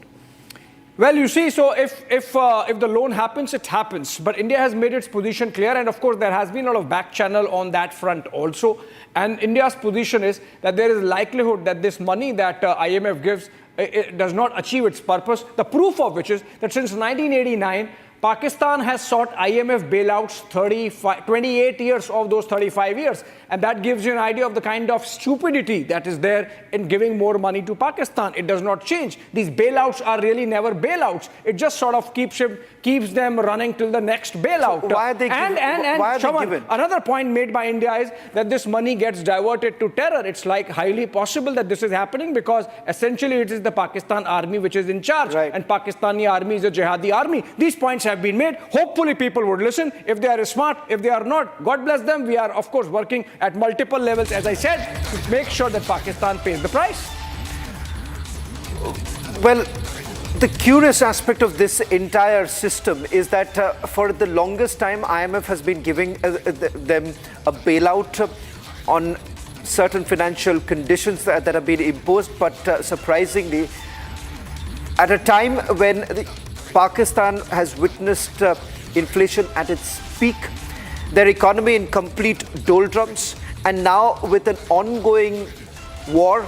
Well, you see, so if the loan happens, it happens. But India has made its position clear, and of course there has been a lot of back channel on that front also. And India's position is that there is likelihood that this money that IMF gives it does not achieve its purpose. The proof of which is that since 1989, Pakistan has sought IMF bailouts 28 years of those 35 years. And that gives you an idea of the kind of stupidity that is there in giving more money to Pakistan. It does not change. These bailouts are really never bailouts. It just sort of keeps them running till the next bailout. So why are they given? Another point made by India is that this money gets diverted to terror. It's like highly possible that this is happening because essentially it is the Pakistan army which is in charge. Right. And Pakistani army is a jihadi army. These points have been made. Hopefully people would listen. If they are smart, if they are not, God bless them. We are, of course, working at multiple levels, as I said, to make sure that Pakistan pays the price. Well, the curious aspect of this entire system is that for the longest time, IMF has been giving them a bailout on certain financial conditions that have been imposed. But surprisingly, at a time when Pakistan has witnessed inflation at its peak, their economy in complete doldrums, and now with an ongoing war,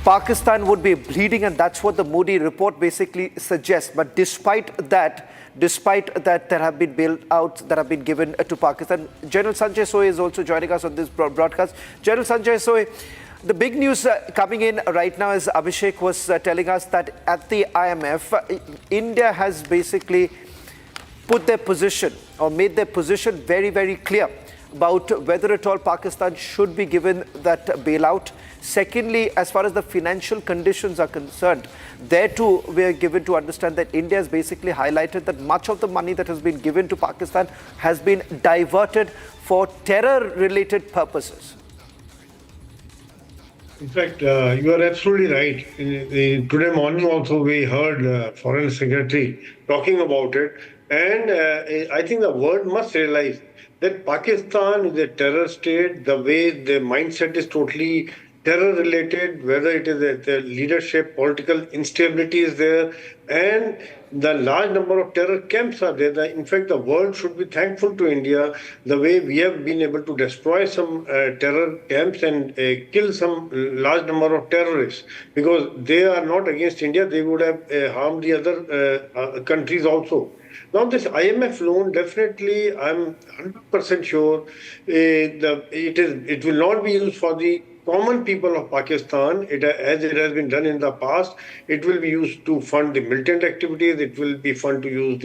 Pakistan would be bleeding, and that's what the Modi report basically suggests. But despite that, there have been bailouts that have been given to Pakistan. General Sanjay Soy is also joining us on this broadcast. General Sanjay Soy, the big news coming in right now is Abhishek was telling us that at the IMF, India has basically put their position or made their position very, very clear about whether at all Pakistan should be given that bailout. Secondly, as far as the financial conditions are concerned, there too we are given to understand that India has basically highlighted that much of the money that has been given to Pakistan has been diverted for terror-related purposes. In fact, you are absolutely right. Today morning also we heard Foreign Secretary talking about it. And I think the world must realize that Pakistan is a terror state. The way the mindset is totally terror-related, whether it is the leadership, political instability is there, and the large number of terror camps are there. In fact, the world should be thankful to India the way we have been able to destroy some terror camps and kill some large number of terrorists, because they are not against India. They would have harmed the other countries also. Now, this IMF loan, definitely, I'm 100% sure it will not be used for the common people of Pakistan, as it has been done in the past. It will be used to fund the militant activities. It will be fund to use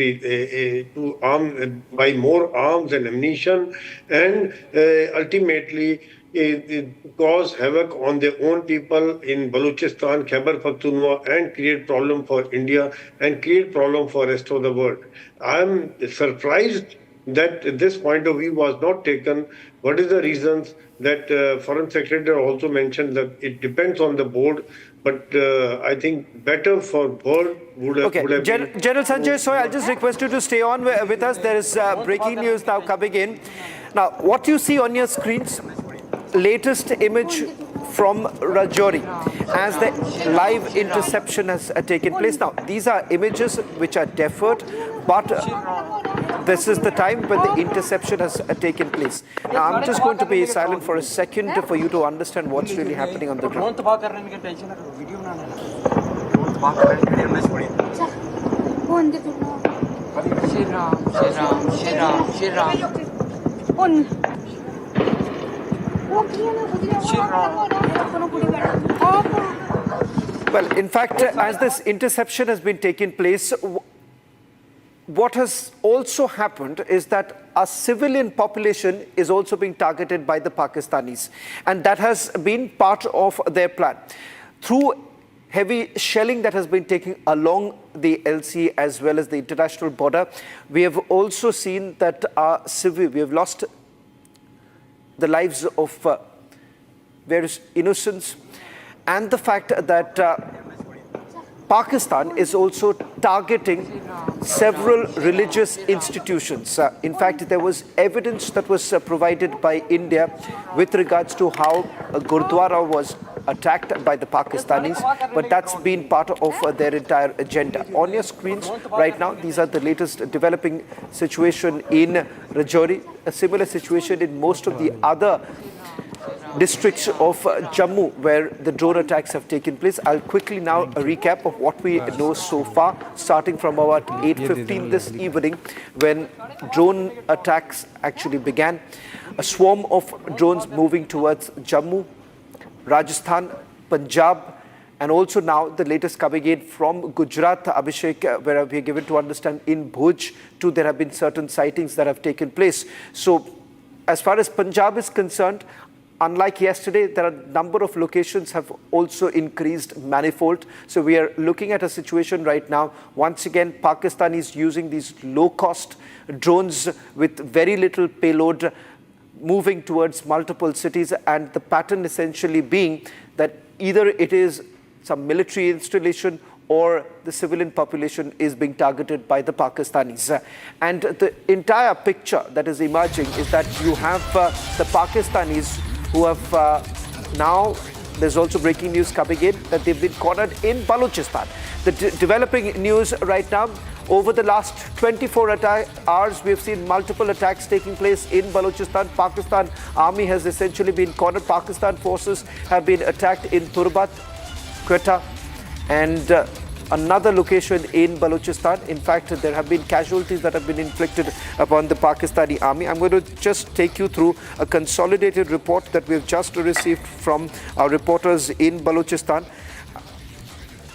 buy more arms and ammunition, and ultimately cause havoc on their own people in Balochistan, Khyber Pakhtunkhwa, and create problem for India and create problem for rest of the world. I am surprised that this point of view was not taken. What is the reasons? That Foreign Secretary also mentioned that it depends on the board, but I think better for board would have been... General Sanjay Soy, I'll just request you to stay on with us. There is breaking news now coming in. Now, what you see on your screens, latest image from Rajouri as the live interception has taken place. Now, these are images which are deferred, but this is the time when the interception has taken place. Now, I'm just going to be silent for a second for you to understand what's really happening on the ground. Well, in fact, as this interception has been taking place, what has also happened is that a civilian population is also being targeted by the Pakistanis, and that has been part of their plan. Through heavy shelling that has been taken along the LC as well as the international border, we have also seen that we have lost the lives of various innocents, and the fact that Pakistan is also targeting several religious institutions. In fact, there was evidence that was provided by India with regards to how a Gurdwara was attacked by the Pakistanis, but that's been part of their entire agenda. On your screens right now, these are the latest developing situation in Rajouri, a similar situation in most of the other districts of Jammu where the drone attacks have taken place. I'll quickly now recap of what we know so far, starting from about 8:15 this evening when drone attacks actually began. A swarm of drones moving towards Jammu, Rajasthan, Punjab, and also now the latest coming in from Gujarat, Abhishek, where we are given to understand in Bhuj too there have been certain sightings that have taken place. So as far as Punjab is concerned, unlike yesterday, there are a number of locations have also increased manifold. So we are looking at a situation right now. Once again, Pakistan is using these low-cost drones with very little payload moving towards multiple cities, and the pattern essentially being that either it is some military installation or the civilian population is being targeted by the Pakistanis. And the entire picture that is emerging is that you have the Pakistanis who have now, there's also breaking news coming in that they've been cornered in Balochistan. The developing news right now, over the last 24 hours, we've seen multiple attacks taking place in Balochistan. Pakistan Army has essentially been cornered. Pakistan forces have been attacked in Turbat, Quetta, and another location in Balochistan. In fact, there have been casualties that have been inflicted upon the Pakistani army. I'm going to just take you through a consolidated report that we've just received from our reporters in Balochistan.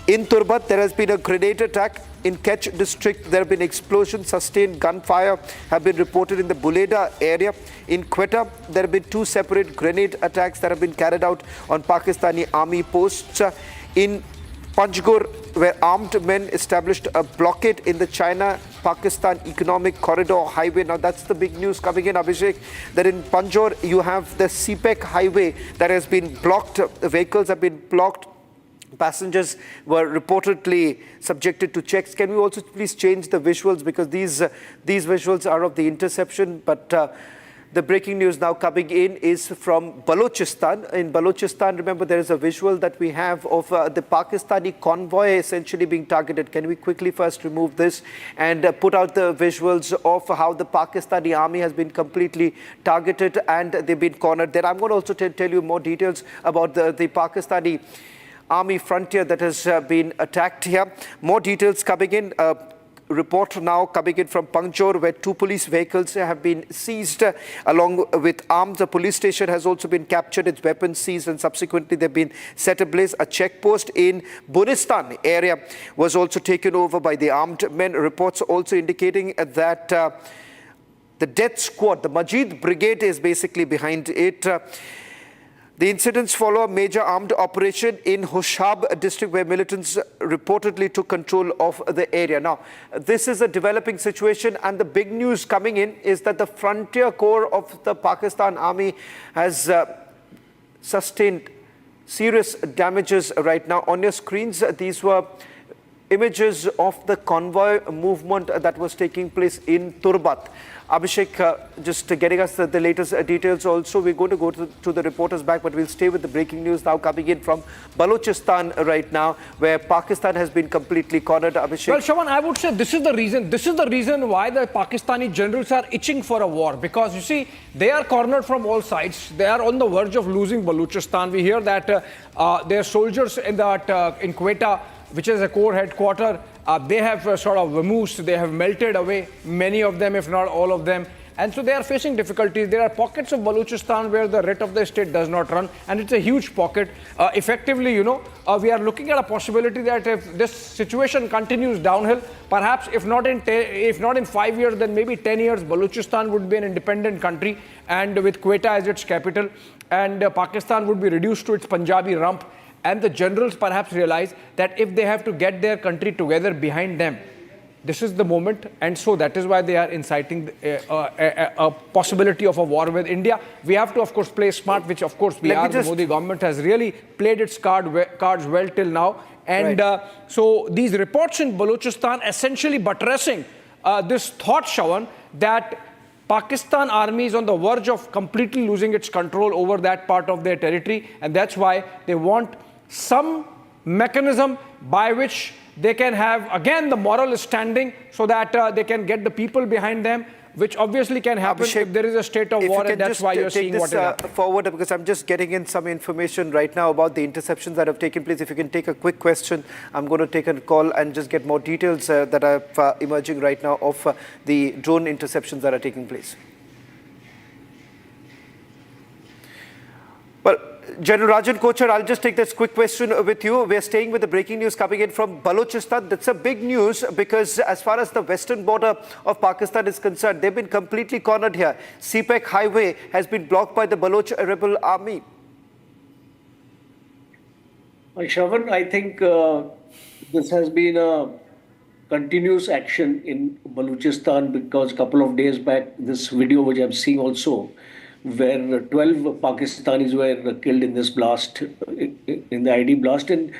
In Turbat, there has been a grenade attack. In Kech district, there have been explosions, sustained gunfire have been reported in the Buleda area. In Quetta, there have been 2 separate grenade attacks that have been carried out on Pakistani army posts. In Panjgur, where armed men established a blockade in the China-Pakistan Economic Corridor Highway. Now, that's the big news coming in, Abhishek, that in Panjgur, you have the CPEC highway that has been blocked. Vehicles have been blocked. Passengers were reportedly subjected to checks. Can we also please change the visuals, because these visuals are of the interception, but the breaking news now coming in is from Balochistan. In Balochistan, remember, there is a visual that we have of the Pakistani convoy essentially being targeted. Can we quickly first remove this and put out the visuals of how the Pakistani army has been completely targeted and they've been cornered there. I'm going to also tell you more details about the Pakistani army frontier that has been attacked here. More details coming in. report now coming in from Panjshir, where 2 police vehicles have been seized along with arms. The police station has also been captured, its weapons seized, and subsequently they've been set ablaze. A checkpost in Bunistan area was also taken over by the armed men. Reports also indicating that the death squad, the Majid Brigade, is basically behind it. The incidents follow a major armed operation in Hoshab district, where militants reportedly took control of the area. Now, this is a developing situation, and the big news coming in is that the frontier corps of the Pakistan Army has sustained serious damages right now. On your screens, these were images of the convoy movement that was taking place in Turbat. Abhishek, just getting us the latest details also. We're going to go to the reporters back, but we'll stay with the breaking news now coming in from Balochistan right now, where Pakistan has been completely cornered. Abhishek. Well, Shawan, I would say this is the reason why the Pakistani generals are itching for a war, because you see, they are cornered from all sides. They are on the verge of losing Balochistan. We hear that their soldiers in Quetta, which is a corps headquarters, they have sort of vamoosed, they have melted away, many of them, if not all of them. And so they are facing difficulties. There are pockets of Balochistan where the writ of the state does not run, and it's a huge pocket. Effectively, you know, we are looking at a possibility that if this situation continues downhill, perhaps if not in 5 years, then maybe 10 years, Balochistan would be an independent country, and with Quetta as its capital, and Pakistan would be reduced to its Punjabi rump. And the generals perhaps realize that if they have to get their country together behind them, this is the moment. And so that is why they are inciting a possibility of a war with India. We have to, of course, play smart, which, of course, the Modi government has really played its cards well till now. And so these reports in Balochistan essentially buttressing this thought, Shawan, that Pakistan army is on the verge of completely losing its control over that part of their territory. And that's why they want some mechanism by which they can have, again, the moral standing, so that they can get the people behind them, which obviously can happen if there is a state of war, and that's why you're seeing what is happening. Forward, because I'm just getting in some information right now about the interceptions that have taken place. If you can take a quick question, I'm going to take a call and just get more details that are emerging right now of the drone interceptions that are taking place. Well, General Rajan Kochar, I'll just take this quick question with you. We're staying with the breaking news coming in from Balochistan. That's a big news because as far as the western border of Pakistan is concerned, they've been completely cornered here. CPEC highway has been blocked by the Baloch rebel army. Shawan, I think this has been a continuous action in Balochistan, because a couple of days back, this video which I'm seeing also, where 12 Pakistanis were killed in this blast, in the ID blast. And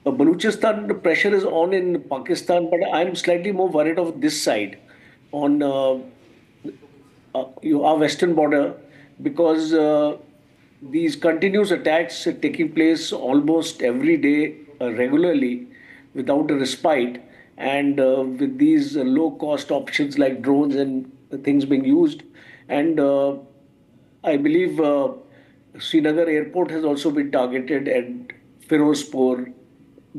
Balochistan, the pressure is on in Pakistan, but I'm slightly more worried of this side, on our western border, because these continuous attacks are taking place almost every day, regularly, without a respite, and with these low-cost options like drones and things being used. And I believe Srinagar airport has also been targeted, and Firozpur,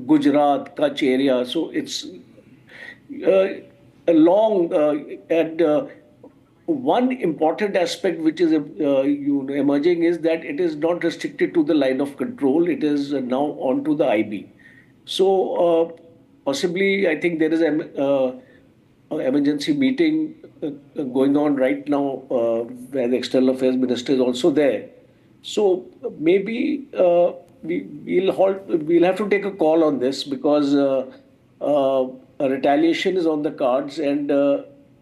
Gujarat, Kutch area. So it's a long and one important aspect which is emerging is that it is not restricted to the line of control. It is now onto the IB. So possibly, I think there is an emergency meeting going on right now, where the External Affairs Minister is also there. So maybe we'll have to take a call on this, because a retaliation is on the cards. And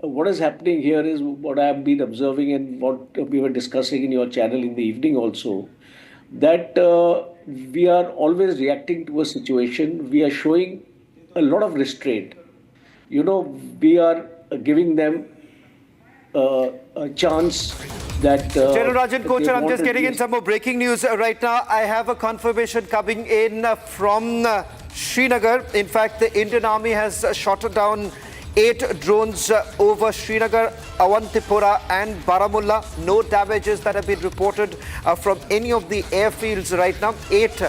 what is happening here is what I have been observing and what we were discussing in your channel in the evening also, that we are always reacting to a situation. We are showing a lot of restraint. You know, we are giving them a chance that... General Rajan Kochar, I'm just getting in some more breaking news right now. I have a confirmation coming in from Srinagar. In fact, the Indian Army has shot down 8 drones over Srinagar, Awantipura and Baramulla. No damages that have been reported from any of the airfields right now. 8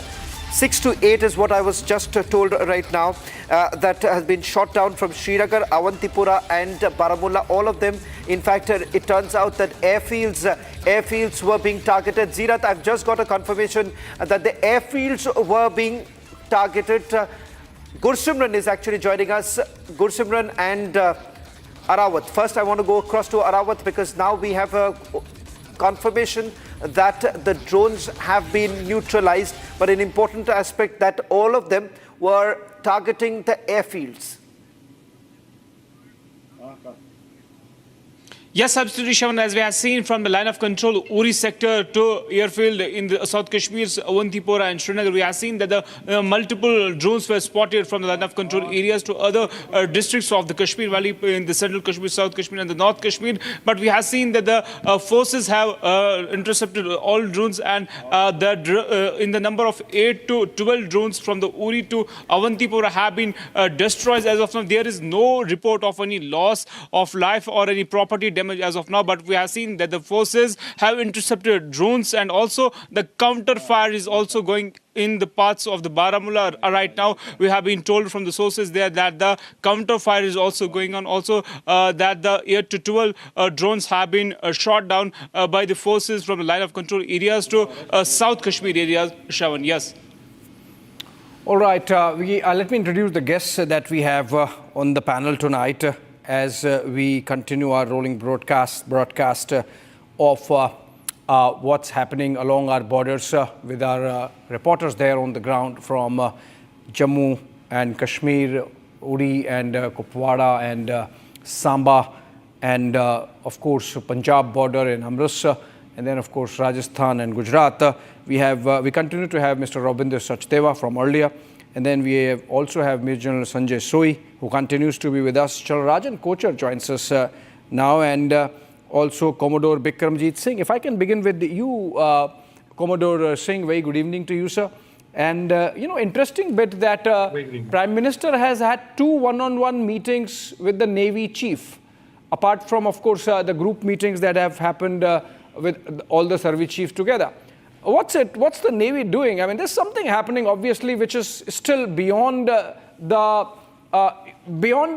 6 to 8 is what I was just told right now. That has been shot down from Srinagar, Awantipura and Baramulla. All of them, in fact, it turns out that airfields were being targeted. Zirat, I've just got a confirmation that the airfields were being targeted. Gursimran is actually joining us. Gursimran and Arawat. First, I want to go across to Arawat because now we have a confirmation that the drones have been neutralized, but an important aspect that all of them were targeting the airfields. Yes, absolutely, Shawan. As we have seen from the line of control, Uri sector to airfield in the South Kashmir's Awantipura and Srinagar, we have seen that the multiple drones were spotted from the line of control areas to other districts of the Kashmir Valley in the Central Kashmir, South Kashmir and the North Kashmir. But we have seen that the forces have intercepted all drones, and in the number of 8 to 12 drones from the Uri to Awantipura have been destroyed as of now. There is no report of any loss of life or any property damage as of now, but we have seen that the forces have intercepted drones, and also the counter fire is also going in the parts of the Baramulla right now. We have been told from the sources there that the counter fire is also going on. Also that the 8 to 12 drones have been shot down by the forces from the line of control areas to South Kashmir areas. Shawan, yes. All right, let me introduce the guests that we have on the panel tonight. As we continue our rolling broadcast of what's happening along our borders with our reporters there on the ground from Jammu and Kashmir, Uri and Kupwara and Samba, and of course Punjab border in Amritsar, and then of course Rajasthan and Gujarat. We continue to have Mr. Robinder Sachdeva from earlier. And then we also have Major General Sanjay Soi, who continues to be with us. Chalrajan Kochar joins us now, and also Commodore Bikramjit Singh. If I can begin with you, Commodore Singh, very good evening to you, sir. And, interesting bit that Prime Minister has had 2 one-on-one meetings with the Navy Chief, apart from, of course, the group meetings that have happened with all the service chiefs together. What's the Navy doing? I mean, there's something happening, obviously, which is still beyond the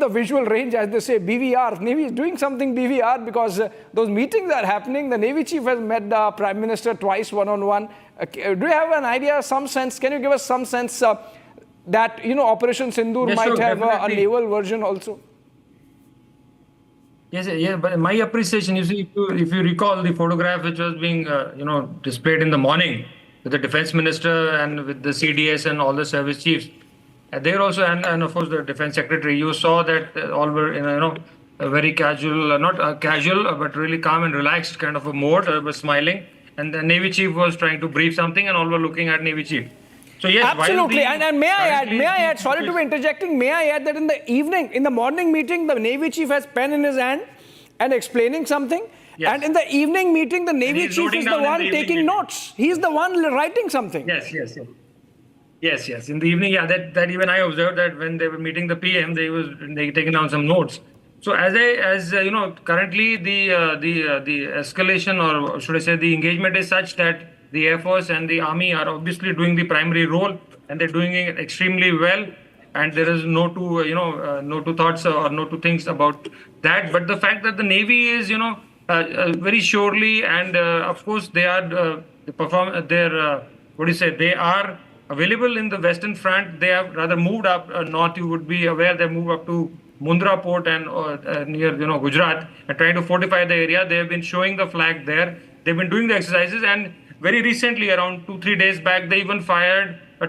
visual range, as they say, BVR. Navy is doing something BVR because those meetings are happening. The Navy Chief has met the Prime Minister twice one-on-one. Do you have an idea, some sense? Can you give us some sense that, Operation Sindoor might have a naval version also? Yes, but my appreciation, you see, if you recall the photograph which was being, displayed in the morning with the Defense Minister and with the CDS and all the service chiefs, there also, and of course the Defense Secretary, you saw that all were in a very casual, not casual, but really calm and relaxed kind of a mode, was smiling, and the Navy Chief was trying to brief something, and all were looking at Navy Chief. So yes, absolutely, and may I add, sorry to be interjecting, may I add that in the morning meeting, the Navy Chief has pen in his hand and explaining something, and in the evening meeting, the Navy Chief is the one taking notes. He's the one writing something. Yes. In the evening, that even I observed that when they were meeting the PM, they taking down some notes. So as currently the escalation, or should I say, the engagement is such that the Air Force and the Army are obviously doing the primary role, and they're doing it extremely well. And there is no two thoughts or no two things about that. But the fact that the Navy is, very surely, and of course they are they are available in the Western Front. They have rather moved up north. You would be aware they moved up to Mundra port and near Gujarat, and trying to fortify the area. They have been showing the flag there. They've been doing the exercises, and very recently, around 2-3 days back, they even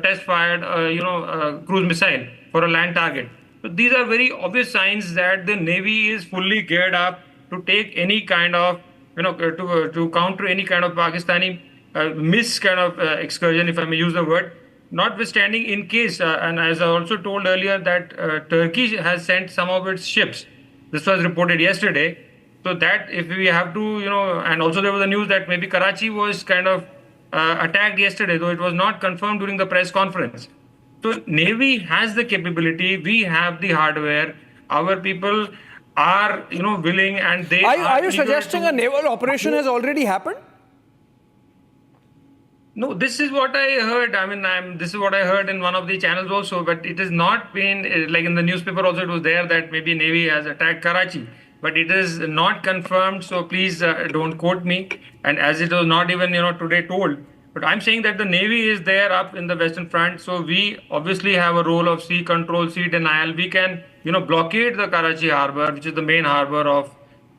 test fired a cruise missile for a land target. So these are very obvious signs that the Navy is fully geared up to take any kind of, to counter any kind of Pakistani excursion, if I may use the word. Notwithstanding, in case, and as I also told earlier, that Turkey has sent some of its ships. This was reported yesterday. So that if we have to, and also there was a news that maybe Karachi was kind of attacked yesterday, though it was not confirmed during the press conference. So Navy has the capability, we have the hardware, our people are, willing, and they are you suggesting a naval operation has already happened? No, this is what I heard. I mean, this is what I heard in one of the channels also, but it has not been, like in the newspaper also it was there that maybe Navy has attacked Karachi, but it is not confirmed, so please don't quote me. And as it was not even, today told, but I'm saying that the Navy is there up in the Western Front, so we obviously have a role of sea control, sea denial. We can, blockade the Karachi harbor, which is the main harbor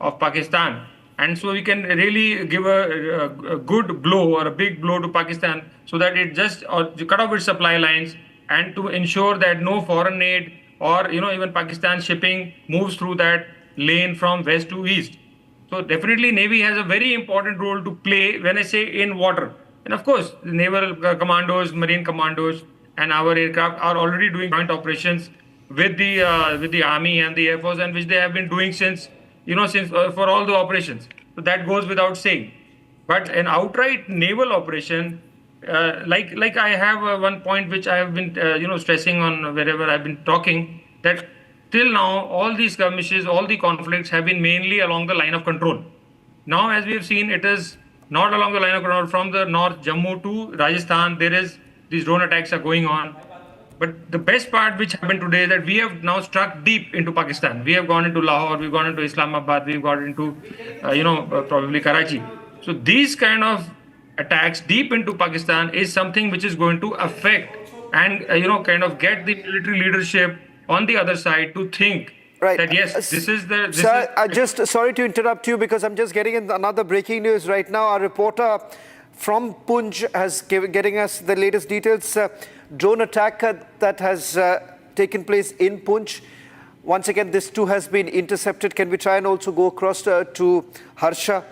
of Pakistan. And so we can really give a good blow or a big blow to Pakistan so that it just cut off its supply lines and to ensure that no foreign aid or even Pakistan shipping moves through that lane from west to east. So definitely Navy has a very important role to play when I say in water. And of course, the naval commandos, marine commandos, and our aircraft are already doing joint operations with the Army and the Air Force, and which they have been doing since for all the operations. So that goes without saying. But an outright naval operation, like I have one point which I have been stressing on wherever I've been talking, that till now all these skirmishes, all the conflicts have been mainly along the line of control. Now, as we have seen, it is not along the line of control. From the north, Jammu to Rajasthan, these drone attacks are going on. But the best part which happened today is that we have now struck deep into Pakistan. We have gone into Lahore, we've gone into Islamabad, we've gone into, probably Karachi. So these kind of attacks deep into Pakistan is something which is going to affect and, kind of get the military leadership on the other side to think that yes, this is the... Sir, just sorry to interrupt you because I'm just getting in another breaking news right now. Our reporter from Poonch has getting us the latest details. Drone attack that has taken place in Poonch. Once again, this too has been intercepted. Can we try and also go across to Harsha?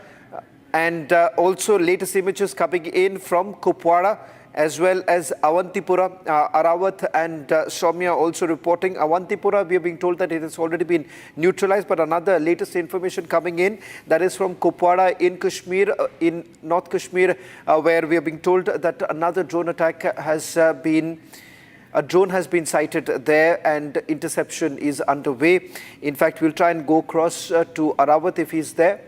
And also latest images coming in from Kupwara as well as Awantipura. Arawat and Soumya also reporting. Awantipura, we are being told that it has already been neutralized, but another latest information coming in, that is from Kupwara in Kashmir, in North Kashmir, where we are being told that another drone attack has been... A drone has been sighted there and interception is underway. In fact, we'll try and go across to Arawat if he's there.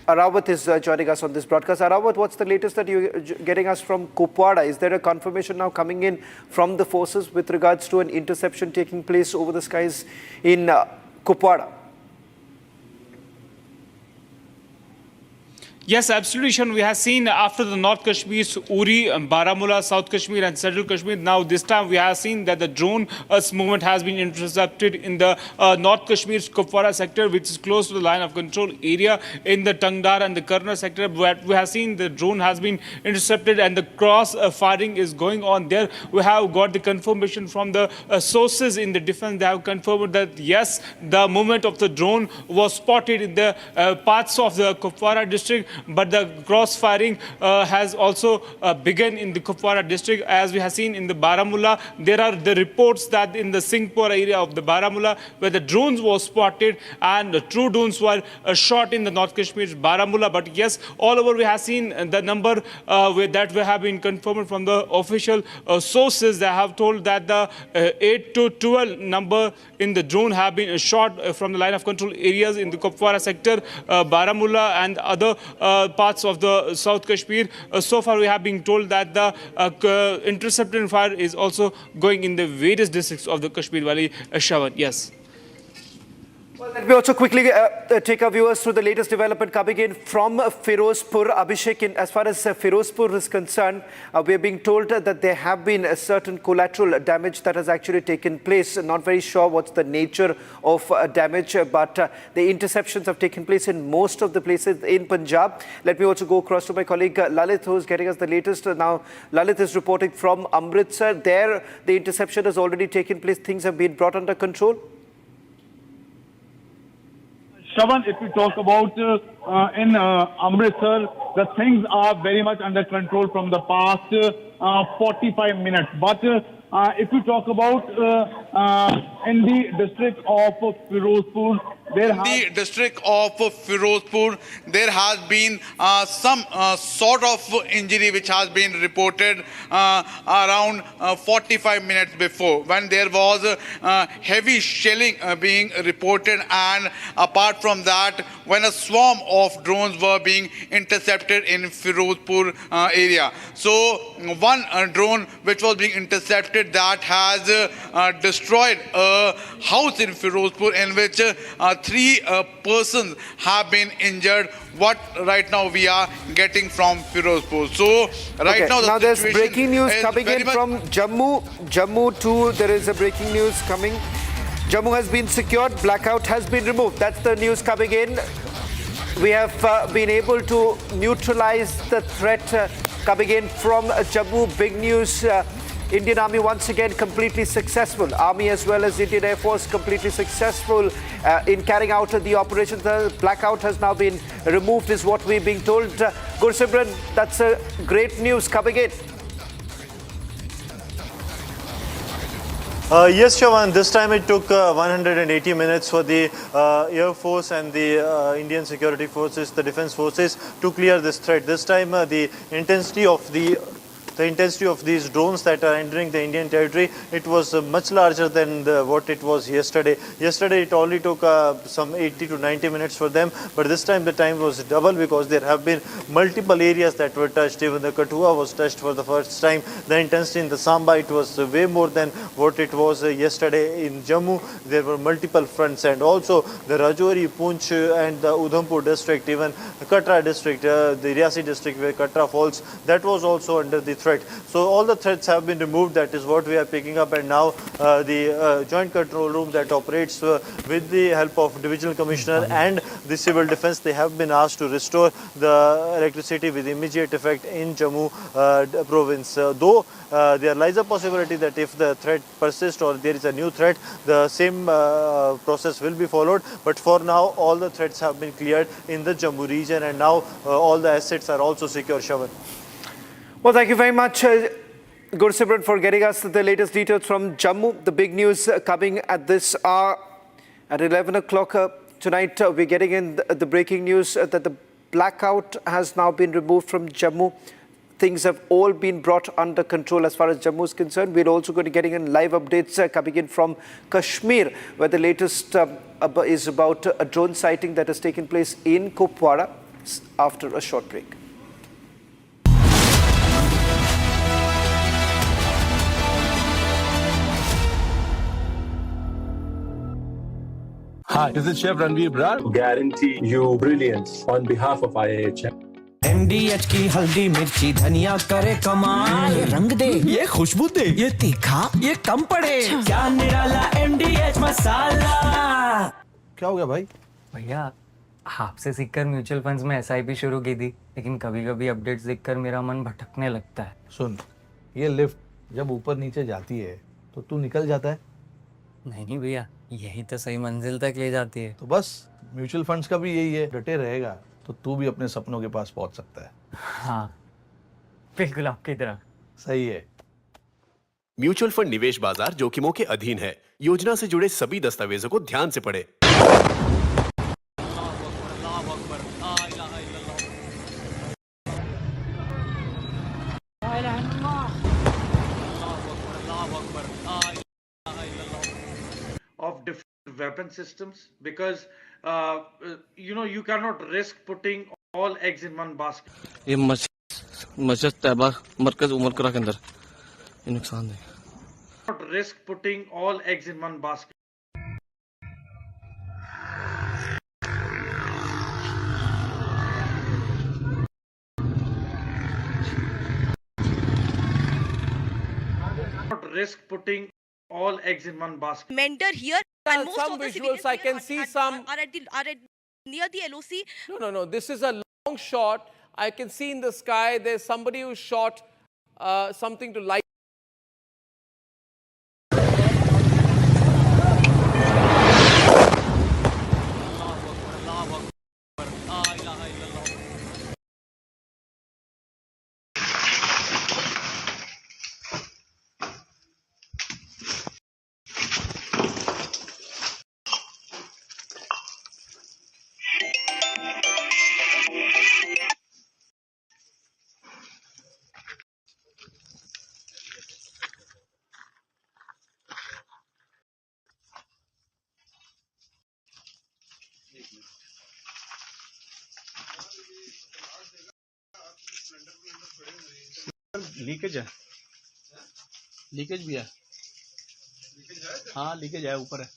Arawat is joining us on this broadcast. Arawat, what's the latest that you're getting us from Kupwara? Is there a confirmation now coming in from the forces with regards to an interception taking place over the skies in Kupwara? Yes, absolutely, Sean. We have seen after the North Kashmir, Uri, Baramulla, South Kashmir and Central Kashmir. Now this time we have seen that the drone movement has been intercepted in the North Kashmir's Kupwara sector, which is close to the line of control area in the Tangdar and the Karna sector. We have seen the drone has been intercepted and the cross firing is going on there. We have got the confirmation from the sources in the defense. They have confirmed that yes, the movement of the drone was spotted in the parts of the Kupwara district. But the cross-firing has also begun in the Kupwara district. As we have seen in the Baramulla, there are the reports that in the Singhpur area of the Baramulla, where the drones were spotted and the true drones were shot in the North Kashmir's Baramulla. But yes, all over we have seen the number that we have been confirmed from the official sources. They have told that the 8 to 12 number in the drone have been shot from the line of control areas in the Kupwara sector, Baramulla and other parts of the South Kashmir. So far we have been told that the intercepted fire is also going in the various districts of the Kashmir Valley. Shawan, yes. Well, let me also quickly take our viewers through the latest development coming in from Firozpur. Abhishek, as far as Firozpur is concerned, we are being told that there have been a certain collateral damage that has actually taken place. Not very sure what's the nature of damage, but the interceptions have taken place in most of the places in Punjab. Let me also go across to my colleague Lalit, who is getting us the latest. Now, Lalit is reporting from Amritsar. There, the interception has already taken place. Things have been brought under control. Shravan, if we talk about in Amritsar, the things are very much under control from the past 45 minutes. But if we talk about in the district of Firozpur, in the district of Firozpur, there has been some sort of injury which has been reported around 45 minutes before, when there was heavy shelling being reported, and apart from that, when a swarm of drones were being intercepted in Firozpur area. So one drone which was being intercepted, that has destroyed a house in Firozpur, in which 3 persons have been injured. What right now we are getting from Firozpur. So right now there's breaking news coming in from Jammu. Jammu too, there is a breaking news coming. Jammu has been secured, blackout has been removed. That's the news coming in. We have been able to neutralize the threat coming in from Jammu. Big news. Indian Army once again completely successful. Army as well as Indian Air Force completely successful in carrying out the operation. The blackout has now been removed is what we're being told. Gursimran, that's great news coming in. Yes, Shawan, this time it took 180 minutes for the Air Force and the Indian security forces, the defense forces, to clear this threat. This time the intensity of these drones that are entering the Indian territory, it was much larger than what it was yesterday. Yesterday it only took some 80 to 90 minutes for them, but this time the time was double, because there have been multiple areas that were touched. Even the Kathua was touched for the first time. The intensity in the Samba, it was way more than what it was yesterday. In Jammu, there were multiple fronts, and also the Rajouri, Poonch and the Udhampur district, even Katra district, the Riasi district where Katra falls, that was also under the threat. So all the threats have been removed. That is what we are picking up. And now the Joint Control Room that operates with the help of Divisional Commissioner and the Civil Defense, they have been asked to restore the electricity with immediate effect in Jammu province. Though there lies a possibility that if the threat persists or there is a new threat, the same process will be followed. But for now, all the threats have been cleared in the Jammu region, and now all the assets are also secure, Shawan. Well, thank you very much, Gursimran, for getting us the latest details from Jammu. The big news coming at this hour at 11 o'clock tonight. We're getting in the breaking news that the blackout has now been removed from Jammu. Things have all been brought under control as far as Jammu is concerned. We're also going to getting in live updates coming in from Kashmir, where the latest is about a drone sighting that has taken place in Kupwara after a short break. Hi, this is Chef Ranveer Brar. Guarantee you brilliance on behalf of IIHM. MDH की हल्दी मिर्ची धनिया करे कमाल, ये रंग दे, ये खुशबू दे, ये तीखा, ये कम पड़े, क्या निराला MDH मसाला। क्या हो गया भाई? भैया आपसे सीखकर म्यूचुअल फंड्स में SIP शुरू की थी, लेकिन कभी-कभी अपडेट्स देखकर मेरा मन भटकने लगता है। सुन, ये लिफ्ट जब ऊपर नीचे जाती है तो तू निकल जाता है। नहीं भैया, यही तो सही मंजिल तक ले जाती है। तो बस म्यूचुअल फंड्स का भी यही है, डटे रहेगा तो तू भी अपने सपनों के पास पहुंच सकता है। हाँ, बिल्कुल आपकी तरह। सही है। म्यूचुअल फंड निवेश बाजार जोखिमों के अधीन है। योजना से जुड़े सभी दस्तावेजों को ध्यान से पढ़ें। Of different weapon systems, because you cannot risk putting all eggs in one basket. ये मस्जिद तैयबा मरकज उमर करा के अंदर ये नुकसान है। Not risk putting all eggs in one basket. Not risk putting all eggs in one basket. Mentor here, and most some of the visuals I can see some are at near the LOC. No. This is a long shot. I can see in the sky there's somebody who shot something to light. Leakage है, leakage भी है। हाँ leakage है, ऊपर है।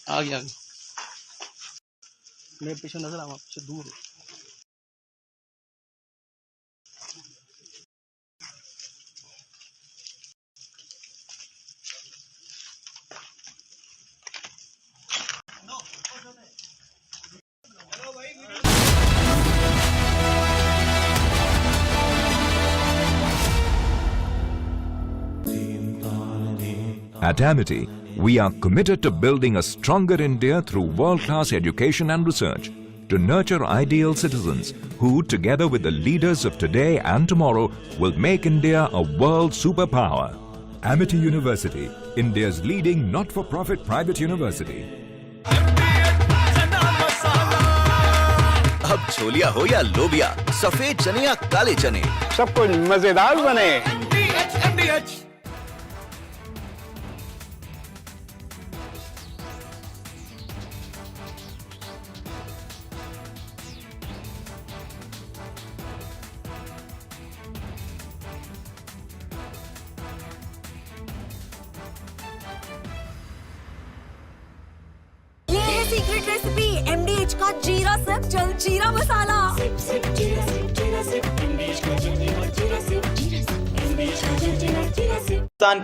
आ गया, मेरे पीछे नजर आवा, पीछे दूर हो। At Amity, we are committed to building a stronger India through world-class education and research, to nurture ideal citizens who, together with the leaders of today and tomorrow, will make India a world superpower. Amity University, India's leading not-for-profit private university. अब छोलिया हो या लोबिया, सफेद चने या काले चने, सब कुछ मजेदार बने। सीक्रेट रेसिपी MDH का जीरा सिप जल जीरा मसाला।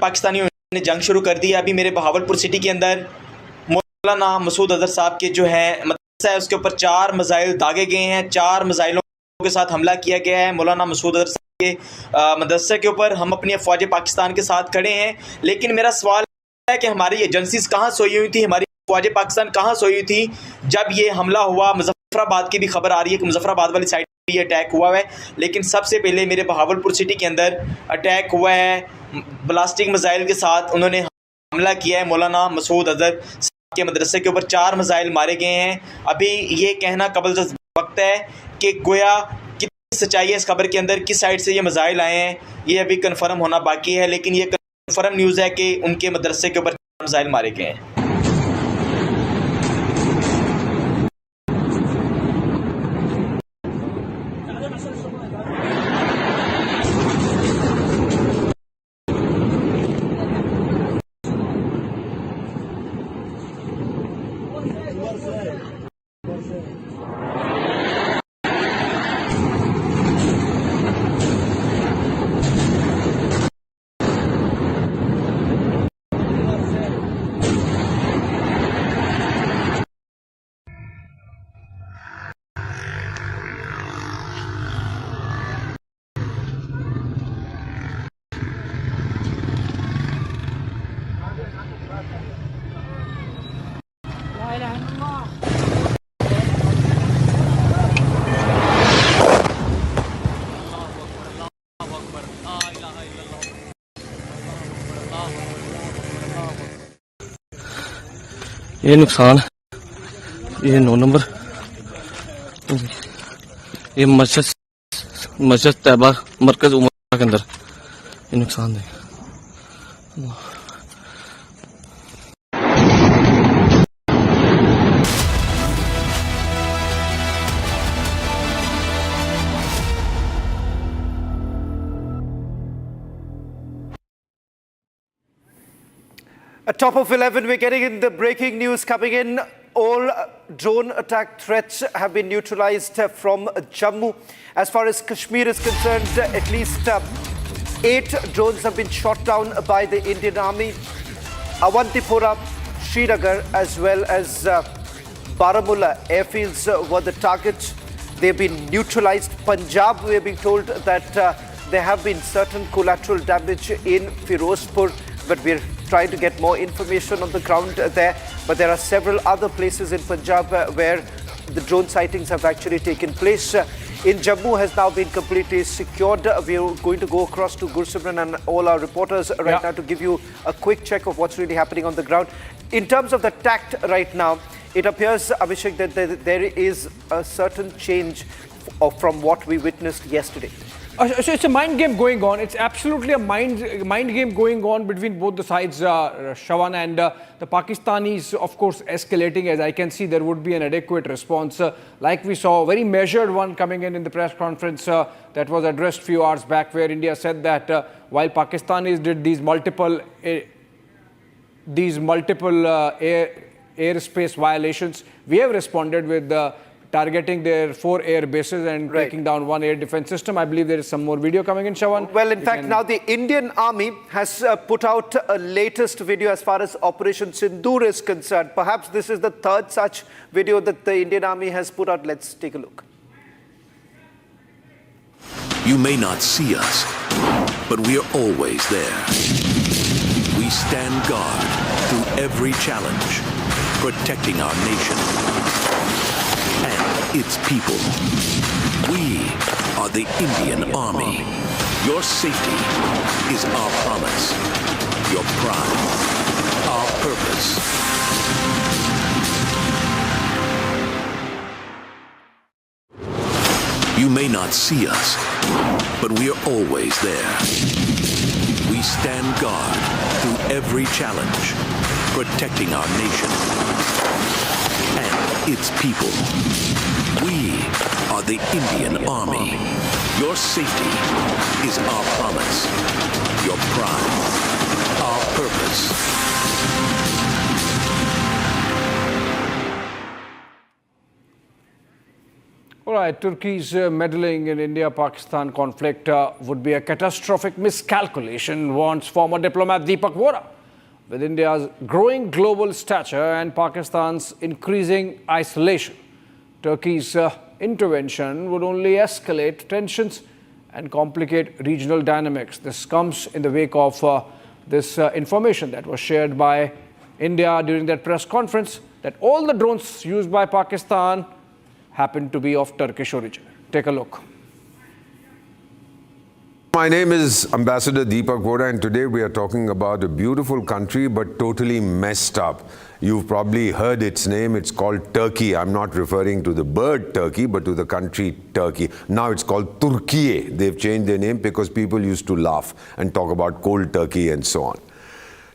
पाकिस्तानियों ने जंग शुरू कर दी है। अभी मेरे बहावलपुर सिटी के अंदर मौलाना मसूद अजहर साहब के जो है मदरसा है, उसके ऊपर 4 मिसाइल दागे गए हैं। 4 मिसाइलों के साथ हमला किया गया है मौलाना मसूद अजहर साहब के मदरसे के ऊपर। हम अपनी अफवाज पाकिस्तान के साथ खड़े हैं, लेकिन मेरा सवाल है कि हमारी एजेंसीज कहाँ सोई हुई थी, हमारी अफवाज पाकिस्तान कहाँ सोई हुई थी जब ये हमला हुआ। मुजफ्फराबाद की भी खबर आ रही है कि मुजफ्फराबाद वाली साइड भी अटैक हुआ है, लेकिन सबसे पहले मेरे बहावलपुर सिटी के अंदर अटैक हुआ है ब्लास्टिक मिसाइल के साथ। उन्होंने हमला किया है मौलाना मसूद अजहर के मदरसे के ऊपर। 4 मिसाइल मारे गए हैं। अभी ये कहना कबल वक्त है कि गोया कितनी सच्चाई है इस खबर के अंदर, किस साइड से ये मिसाइल आए हैं, ये अभी कन्फर्म होना बाकी है। लेकिन ये कन्फर्म न्यूज़ है कि उनके मदरसे के ऊपर 4 मिसाइल मारे गए हैं। ये नुकसान, ये 9 नंबर, ये मस्जिद तैयबा मरकज उमर के अंदर ये नुकसान है। At top of 11, we're getting in the breaking news coming in. All drone attack threats have been neutralized from Jammu. As far as Kashmir is concerned, at least 8 drones have been shot down by the Indian Army. Awantipura, Srinagar, as well as Baramulla airfields were the targets. They've been neutralized. Punjab, we're being told that there have been certain collateral damage in Firozpur, but we're trying to get more information on the ground there. But there are several other places in Punjab where the drone sightings have actually taken place. In Jammu has now been completely secured. We're going to go across to Gursimran and all our reporters right now to give you a quick check of what's really happening on the ground. In terms of the tact right now, it appears, Abhishek, that there is a certain change from what we witnessed yesterday? So it's a mind game going on. It's absolutely a mind game going on between both the sides, Shravan, and the Pakistanis, of course, escalating. As I can see, there would be an adequate response. Like we saw, a very measured one coming in the press conference that was addressed a few hours back, where India said that while Pakistanis did these multiple airspace violations, we have responded with targeting their 4 air bases and taking down 1 air defense system. I believe there is some more video coming in, Shravan. Well, in fact, now the Indian Army has put out a latest video as far as Operation Sindoor is concerned. Perhaps this is the 3rd such video that the Indian Army has put out. Let's take a look. You may not see us, but we are always there. We stand guard through every challenge, protecting our nation and its people. We are the Indian Army. Your safety is our promise, your pride, our purpose. You may not see us, but we are always there. We stand guard through every challenge, protecting our nation and its people. We are the Indian Army. Your safety is our promise, your pride, our purpose. All right, Turkey's meddling in India-Pakistan conflict would be a catastrophic miscalculation, warns former diplomat Deepak Vora. With India's growing global stature and Pakistan's increasing isolation, Turkey's intervention would only escalate tensions and complicate regional dynamics. This comes in the wake of this information that was shared by India during that press conference that all the drones used by Pakistan happen to be of Turkish origin. Take a look. My name is Ambassador Deepak Vora, and today we are talking about a beautiful country but totally messed up. You've probably heard its name. It's called Turkey. I'm not referring to the bird Turkey, but to the country Turkey. Now it's called Turkiye. They've changed their name because people used to laugh and talk about cold Turkey and so on.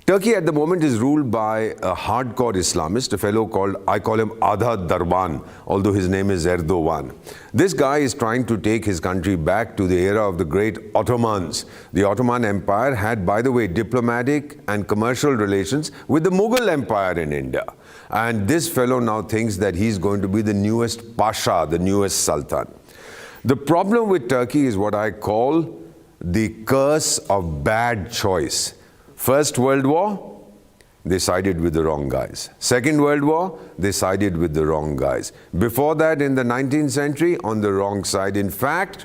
Turkey at the moment is ruled by a hardcore Islamist, a fellow called, I call him Adha Darban, although his name is Erdogan. This guy is trying to take his country back to the era of the great Ottomans. The Ottoman Empire had, by the way, diplomatic and commercial relations with the Mughal Empire in India. And this fellow now thinks that he's going to be the newest Pasha, the newest Sultan. The problem with Turkey is what I call the curse of bad choice. First World War, they sided with the wrong guys. Second World War, they sided with the wrong guys. Before that, in the 19th century, on the wrong side. In fact,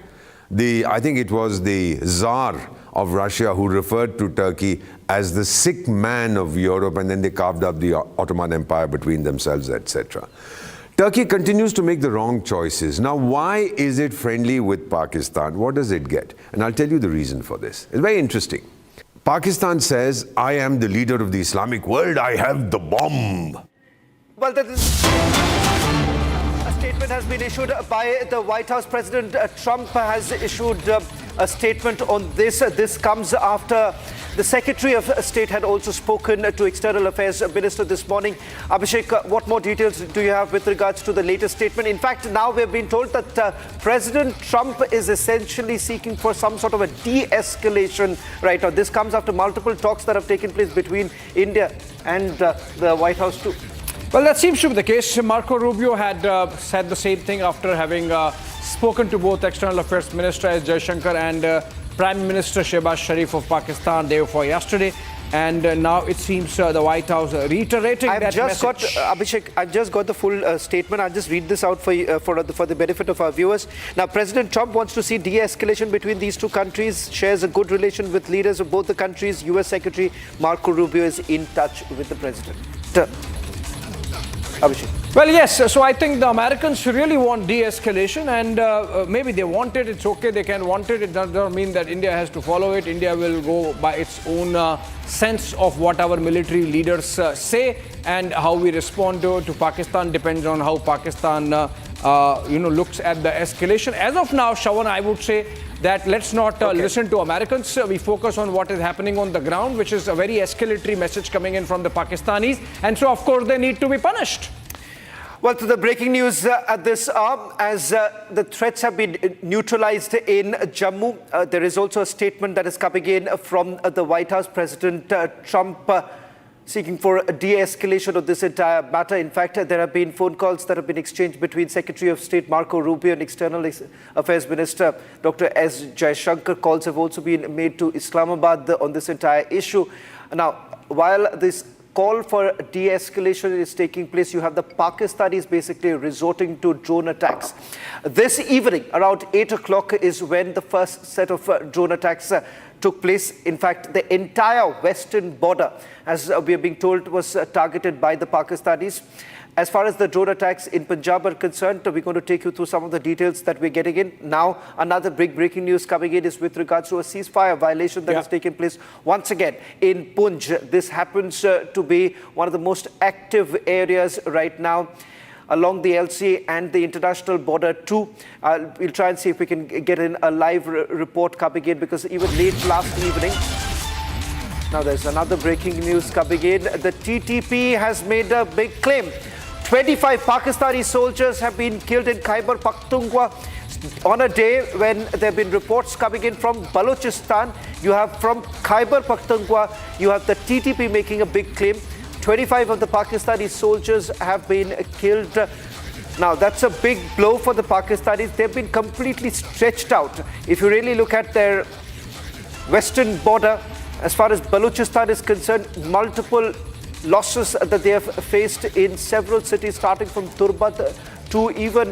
I think it was the Tsar of Russia who referred to Turkey as the sick man of Europe, and then they carved up the Ottoman Empire between themselves, etc. Turkey continues to make the wrong choices. Now, why is it friendly with Pakistan? What does it get? And I'll tell you the reason for this. It's very interesting. Pakistan says, I am the leader of the Islamic world, I have the bomb. Well, that is a statement has been issued by the White House. President Trump has issued a statement on this. This comes after the Secretary of State had also spoken to External Affairs Minister this morning. Abhishek, what more details do you have with regards to the latest statement? In fact, now we've been told that President Trump is essentially seeking for some sort of a de-escalation right now. This comes after multiple talks that have taken place between India and the White House too. Well, that seems to be the case. Marco Rubio had said the same thing after having spoken to both External Affairs Minister S. Jaishankar and Prime Minister Shehbaz Sharif of Pakistan day before yesterday. And now it seems the White House reiterating that message. Abhishek, I've just got the full statement. I'll just read this out for the benefit of our viewers. Now, President Trump wants to see de-escalation between these two countries, shares a good relation with leaders of both the countries. U.S. Secretary Marco Rubio is in touch with the president. Abhishek. Well, yes. So I think the Americans really want de-escalation, and maybe they want it. It's okay. They can want it. It doesn't mean that India has to follow it. India will go by its own sense of what our military leaders say, and how we respond to Pakistan depends on how Pakistan looks at the escalation. As of now, Shawan, I would say that let's not listen to Americans. We focus on what is happening on the ground, which is a very escalatory message coming in from the Pakistanis. And so, of course, they need to be punished. Well, to the breaking news at this hour, as the threats have been neutralized in Jammu, there is also a statement that is coming in from the White House. President Trump seeking for a de-escalation of this entire matter. In fact, there have been phone calls that have been exchanged between Secretary of State Marco Rubio and External Affairs Minister Dr. S. Jaishankar. Calls have also been made to Islamabad on this entire issue. Now, while this call for de-escalation is taking place, you have the Pakistanis basically resorting to drone attacks. This evening, around 8 o'clock, is when the first set of drone attacks took place. In fact, the entire western border, as we are being told, was targeted by the Pakistanis. As far as the drone attacks in Punjab are concerned, we're going to take you through some of the details that we're getting in. Now, another big breaking news coming in is with regards to a ceasefire violation that has taken place once again in Poonch. This happens to be one of the most active areas right now along the LCA and the international border too. We'll try and see if we can get in a live report coming in, because even late last evening, now there's another breaking news coming in. The TTP has made a big claim. 25 Pakistani soldiers have been killed in Khyber Pakhtunkhwa on a day when there have been reports coming in from Balochistan. You have from Khyber Pakhtunkhwa, you have the TTP making a big claim. 25 of the Pakistani soldiers have been killed. Now, that's a big blow for the Pakistanis. They've been completely stretched out. If you really look at their western border, as far as Balochistan is concerned, multiple losses that they have faced in several cities, starting from Turbat to even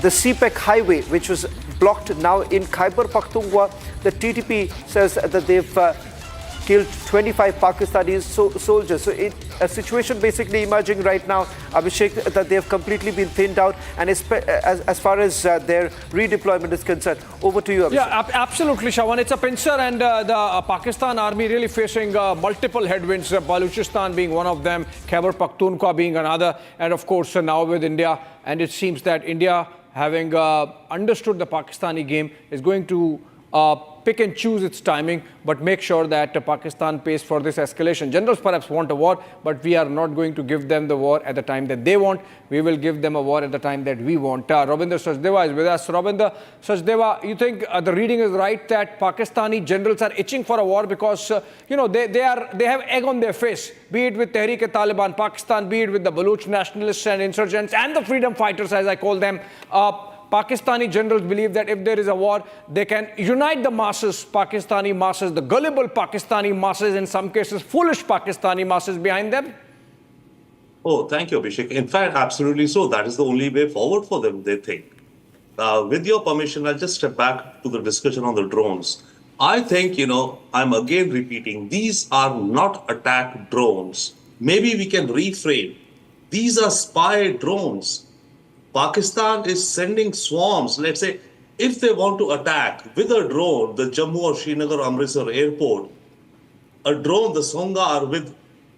the CPEC highway, which was blocked. Now in Khyber Pakhtunkhwa, the TTP says that they've killed 25 Pakistani soldiers. So a situation basically emerging right now, Abhishek, that they have completely been thinned out, and as far as their redeployment is concerned. Over to you, Abhishek. Yeah, absolutely, Shawan. It's a pincer, and the Pakistan army really facing multiple headwinds, Balochistan being one of them, Khyber Pakhtunkhwa being another, and of course now with India. And it seems that India, having understood the Pakistani game, is going to pick and choose its timing, but make sure that Pakistan pays for this escalation. Generals perhaps want a war, but we are not going to give them the war at the time that they want. We will give them a war at the time that we want. Ravinder Sachdeva is with us. Ravinder Sachdeva, you think the reading is right that Pakistani generals are itching for a war because, they have egg on their face, be it with Tehreek-e-Taliban Pakistan, be it with the Baloch nationalists and insurgents and the freedom fighters, as I call them. Pakistani generals believe that if there is a war, they can unite the masses, Pakistani masses, the gullible Pakistani masses, in some cases foolish Pakistani masses behind them. Oh, thank you, Abhishek. In fact, absolutely so. That is the only way forward for them, they think. With your permission, I'll just step back to the discussion on the drones. I think, I'm again repeating, these are not attack drones. Maybe we can reframe. These are spy drones. Pakistan is sending swarms. Let's say, if they want to attack with a drone, the Jammu or Srinagar Amritsar airport, a drone, the Songar, with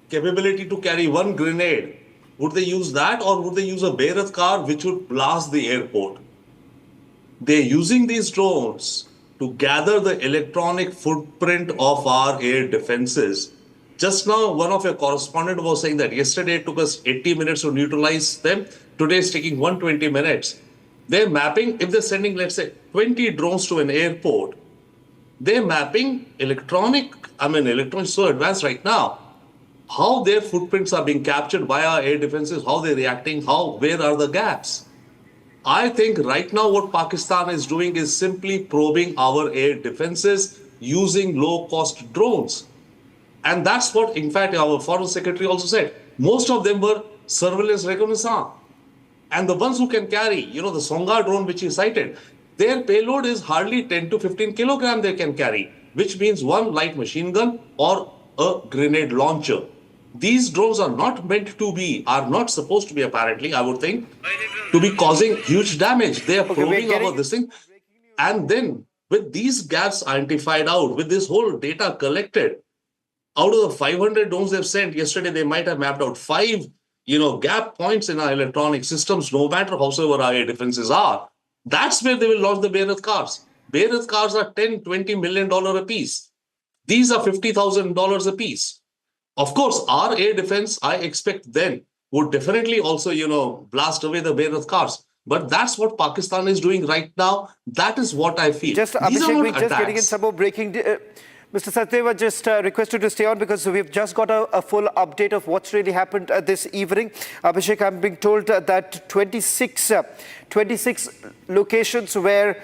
capability to carry one grenade, would they use that, or would they use a Bharat car which would blast the airport? They're using these drones to gather the electronic footprint of our air defenses. Just now, one of your correspondents was saying that yesterday it took us 80 minutes to neutralize them. Today it's taking 120 minutes. They're mapping, if they're sending, let's say, 20 drones to an airport, they're mapping electronic is so advanced right now, how their footprints are being captured by our air defenses, how they're reacting, where are the gaps. I think right now what Pakistan is doing is simply probing our air defenses using low-cost drones. And that's what, in fact, our Foreign Secretary also said. Most of them were surveillance reconnaissance. And the ones who can carry, the Songar drone which he cited, their payload is hardly 10 to 15 kilogram they can carry, which means one light machine gun or a grenade launcher. These drones are not supposed to be, apparently, I would think, to be causing huge damage. They are probing over this thing. And then, with these gaps identified out, with this whole data collected, out of the 500 drones they've sent, yesterday they might have mapped out 5 gap points in our electronic systems, no matter howsoever our air defenses are, that's where they will launch the Beirut cars. Beirut cars are $10-20 million a piece. These are $50,000 a piece. Of course, our air defense, I expect then, would definitely also, blast away the Beirut cars. But that's what Pakistan is doing right now. That is what I feel. Just Abhishek, we're just getting in some more breaking. Mr. Satdeva, just request you to stay on because we've just got a full update of what's really happened this evening. Abhishek, I'm being told that 26 locations were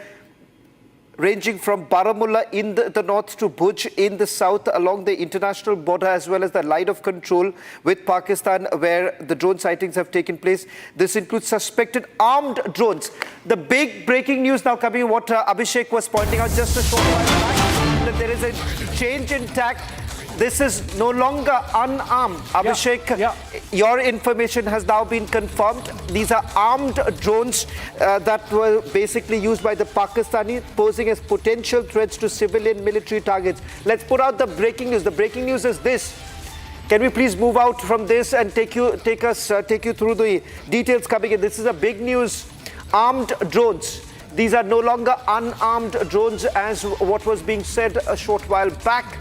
ranging from Baramulla in the north to Poonch in the south along the international border as well as the line of control with Pakistan where the drone sightings have taken place. This includes suspected armed drones. The big breaking news now coming, what Abhishek was pointing out just a short while back, that there is a change in tack. This is no longer unarmed. Abhishek, your information has now been confirmed. These are armed drones that were basically used by the Pakistani, posing as potential threats to civilian military targets. Let's put out the breaking news. The breaking news is this. Can we please move out from this and take you through the details coming in? This is a big news. Armed drones. These are no longer unarmed drones as what was being said a short while back.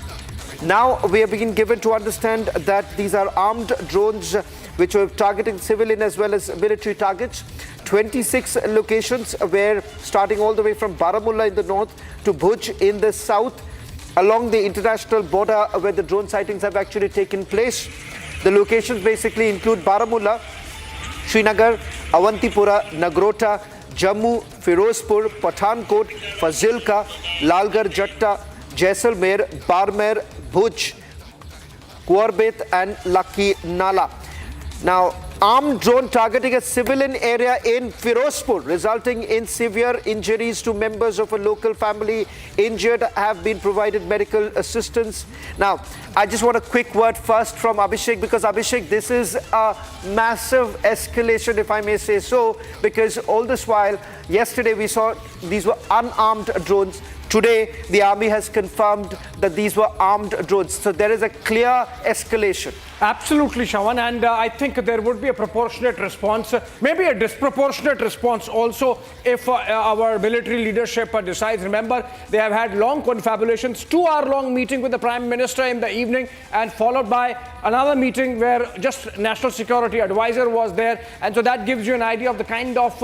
Now we are being given to understand that these are armed drones which were targeting civilian as well as military targets. 26 locations were starting all the way from Baramulla in the north to Poonch in the south along the international border where the drone sightings have actually taken place. The locations basically include Baramulla, Srinagar, Awantipura, Nagrota, Jammu, Firozpur, Pathankot, Fazilka, Lalgarh Jatta, Jaisalmer, Barmer, Bhuj, Kuarbet and Lucky Nala. Now, armed drone targeting a civilian area in Firozpur, resulting in severe injuries to members of a local family. Injured have been provided medical assistance. Now, I just want a quick word first from Abhishek, because Abhishek, this is a massive escalation, if I may say so, because all this while, yesterday we saw these were unarmed drones. Today, the army has confirmed that these were armed drones. So there is a clear escalation. Absolutely, Shawan. And I think there would be a proportionate response, maybe a disproportionate response also if our military leadership decides. Remember, they have had long confabulations, 2-hour-long meeting with the Prime Minister in the evening and followed by another meeting where just National Security Advisor was there. And so that gives you an idea of the kind of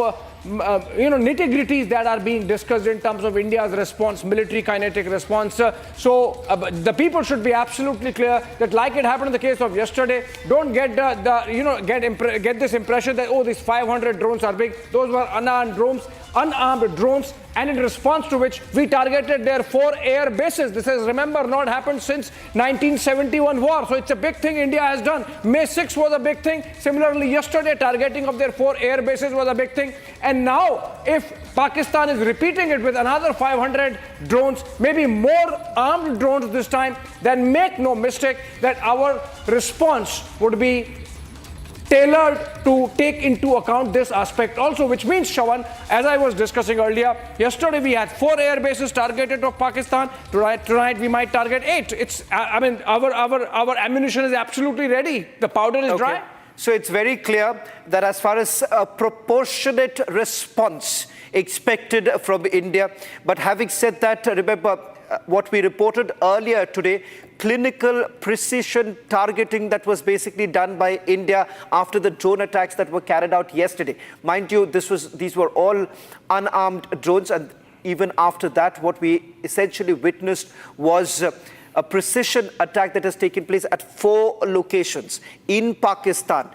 nitty-gritties that are being discussed in terms of India's response, military kinetic response. So the people should be absolutely clear that, like it happened in the case of yesterday, don't get get this impression that, oh, these 500 drones are big. Those were unarmed drones, and in response to which we targeted their 4 air bases. This has, remember, not happened since 1971 war. So it's a big thing India has done. May 6 was a big thing. Similarly, yesterday, targeting of their 4 air bases was a big thing. And now, if Pakistan is repeating it with another 500 drones, maybe more armed drones this time, then make no mistake that our response would be tailored to take into account this aspect also, which means, Shawan, as I was discussing earlier, yesterday we had 4 air bases targeted of Pakistan. Tonight we might target 8. It's, I mean, our ammunition is absolutely ready. The powder is dry. So it's very clear that as far as a proportionate response expected from India. But having said that, remember what we reported earlier today, clinical precision targeting that was basically done by India after the drone attacks that were carried out yesterday. Mind you, these were all unarmed drones, and even after that, what we essentially witnessed was a precision attack that has taken place at 4 locations in Pakistan,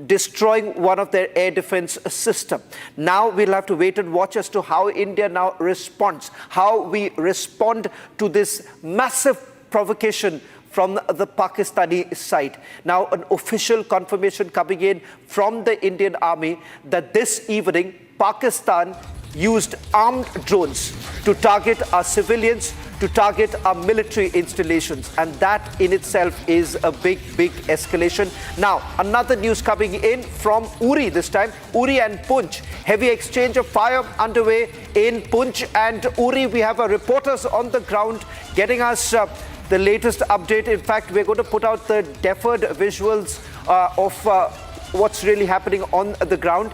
destroying one of their air defense system. Now we'll have to wait and watch as to how India now responds, how we respond to this massive provocation from the Pakistani side. Now, an official confirmation coming in from the Indian Army that this evening Pakistan used armed drones to target our civilians, to target our military installations, and that in itself is a big escalation. Now, another news coming in from Uri this time, Uri and Poonch. Heavy exchange of fire underway in Poonch and Uri. We have our reporters on the ground getting us the latest update. In fact, we're going to put out the deferred visuals of what's really happening on the ground.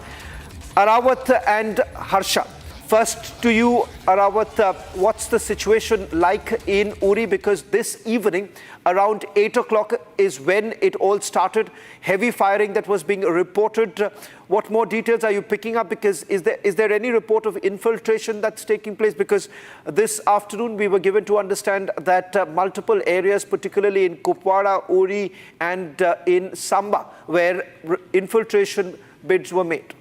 Arawat and Harsha. First to you, Arawat, what's the situation like in Uri? Because this evening, around 8 o'clock is when it all started. Heavy firing that was being reported. What more details are you picking up? Because is there any report of infiltration that's taking place? Because this afternoon we were given to understand that multiple areas, particularly in Kupwara, Uri and in Samba, where infiltration bids were made.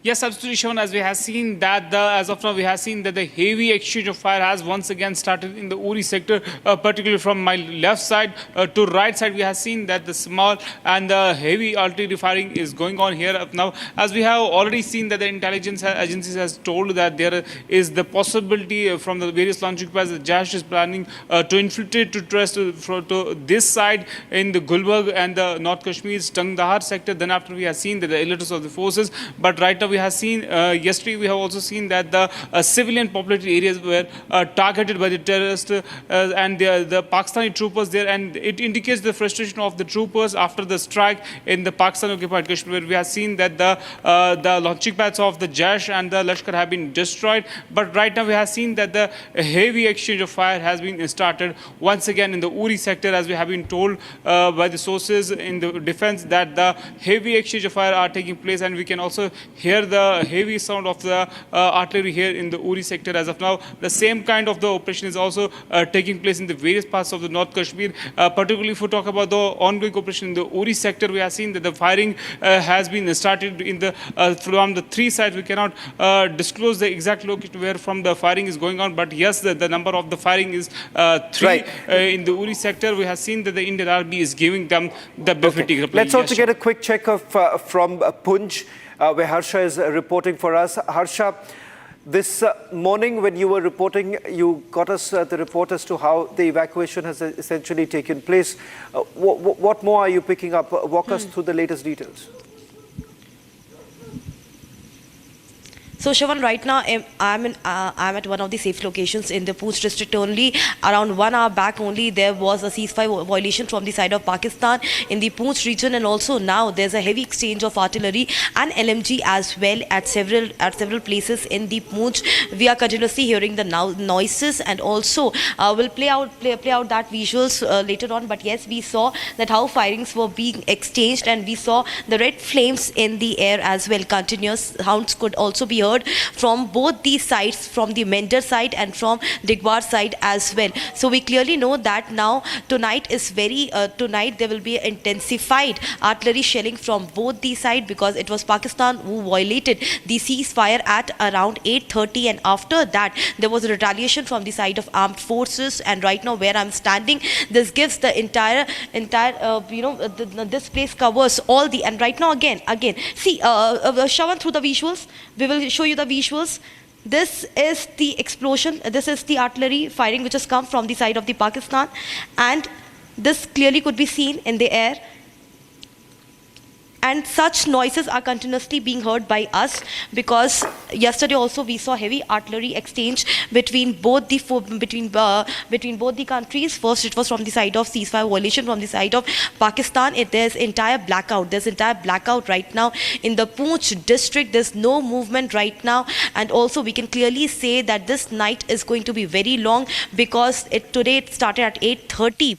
Yes, absolutely, Sean. As we have seen that as of now, we have seen that the heavy exchange of fire has once again started in the Uri sector, particularly from my left side to right side. We have seen that the small and the heavy artillery firing is going on here up now. As we have already seen that the intelligence agencies has told that there is the possibility from the various launching pads that Jaish is planning to infiltrate to this side in the Gulbarg and the North Kashmir's Tangdahar sector. Then after we have seen that the alerts of the forces, but right now we have seen yesterday we have also seen that the civilian populated areas were targeted by the terrorists and the Pakistani troopers there, and it indicates the frustration of the troopers after the strike in the Pakistan occupied Kashmir. We have seen that the launching pads of the Jaish and the Lashkar have been destroyed, but right now we have seen that the heavy exchange of fire has been started once again in the Uri sector, as we have been told by the sources in the defense that the heavy exchange of fire are taking place, and we can also hear the heavy sound of the artillery here in the Uri sector as of now. The same kind of the operation is also taking place in the various parts of the North Kashmir. Particularly if we talk about the ongoing operation in the Uri sector, we have seen that the firing has been started in the from the three sides. We cannot disclose the exact location where from the firing is going on, but yes, the number of the firing is three. Right. In the Uri sector, we have seen that the Indian Army is giving them the befitting reply. Let's also get a quick check of from Poonch, where Harsha is reporting for us. Harsha, this morning when you were reporting, you got us the report as to how the evacuation has essentially taken place. What more are you picking up? Walk us through the latest details. So, Shawan, right now I'm at one of the safe locations in the Poonch district only. Around 1 hour back only, there was a ceasefire violation from the side of Pakistan in the Poonch region, and also now there's a heavy exchange of artillery and LMG as well at several places in the Poonch. We are continuously hearing the noises, and also we'll play out that visuals later on. But yes, we saw that how firings were being exchanged, and we saw the red flames in the air as well. Continuous sounds could also be heard from both these sides, from the Mender side and from Digwar side as well. So we clearly know that now tonight there will be intensified artillery shelling from both these sides, because it was Pakistan who violated the ceasefire at around 8:30, and after that there was a retaliation from the side of armed forces. And right now where I'm standing, this gives the entire this place covers all the, and right now again see Shawan, through the visuals we will show you the visuals. This is the explosion, this is the artillery firing which has come from the side of the Pakistan, and this clearly could be seen in the air. And such noises are continuously being heard by us, because yesterday also we saw heavy artillery exchange between both the countries. First it was from the side of ceasefire violation from the side of Pakistan. There's entire blackout right now in the Poonch district. There's no movement right now, and also we can clearly say that this night is going to be very long, because today it started at 8:30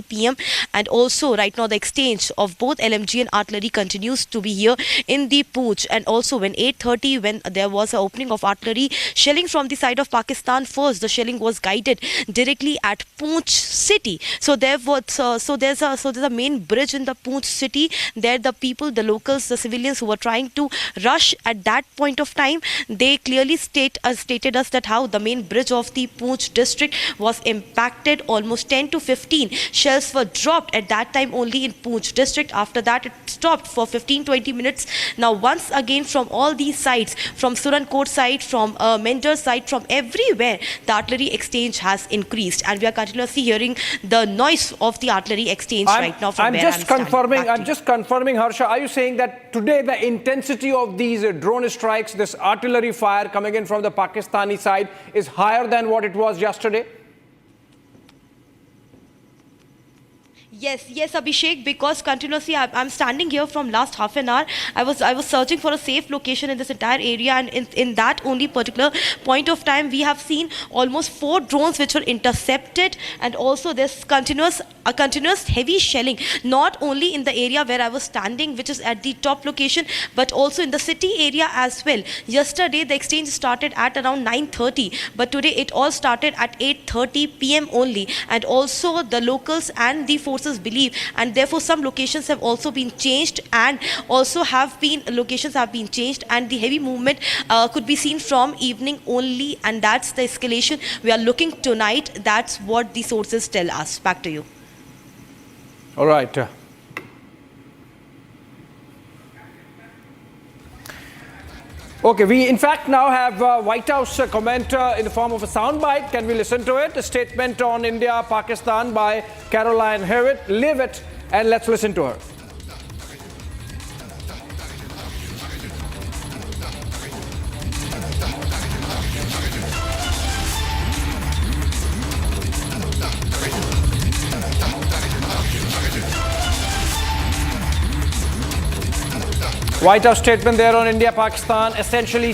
p.m. and also right now the exchange of both LMG and artillery continues to be here in the Poonch. And also when 8:30, when there was an opening of artillery shelling from the side of Pakistan, first the shelling was guided directly at Poonch city. So there's a main bridge in the Poonch city. There the people, the locals, the civilians who were trying to rush at that point of time, they clearly stated us that how the main bridge of the Poonch district was impacted. Almost 10 to 15 shells were dropped at that time only in Poonch district. After that it stopped for 15-20 minutes. Now once again from all these sides, from Surankot side, from Mender side, from everywhere, the artillery exchange has increased, and we are continuously hearing the noise of the artillery exchange right now from I'm just confirming, Harsha, are you saying that today the intensity of these drone strikes, this artillery fire coming in from the Pakistani side, is higher than what it was yesterday? Yes, Abhishek, because continuously I'm standing here from last half an hour. I was searching for a safe location in this entire area, and in that only particular point of time, we have seen almost 4 drones which were intercepted, and also there's a continuous heavy shelling, not only in the area where I was standing, which is at the top location, but also in the city area as well. Yesterday, the exchange started at around 9:30, but today it all started at 8:30 p.m. only, and also the locals and the forces believe, and therefore some locations have also been changed, and also locations have been changed, and the heavy movement could be seen from evening only, and that's the escalation we are looking tonight. That's what the sources tell us. Back to you. All right. Okay, we in fact now have White House comment in the form of a soundbite. Can we listen to it? A statement on India, Pakistan by Caroline Leavitt, and let's listen to her. White House statement there on India, Pakistan, essentially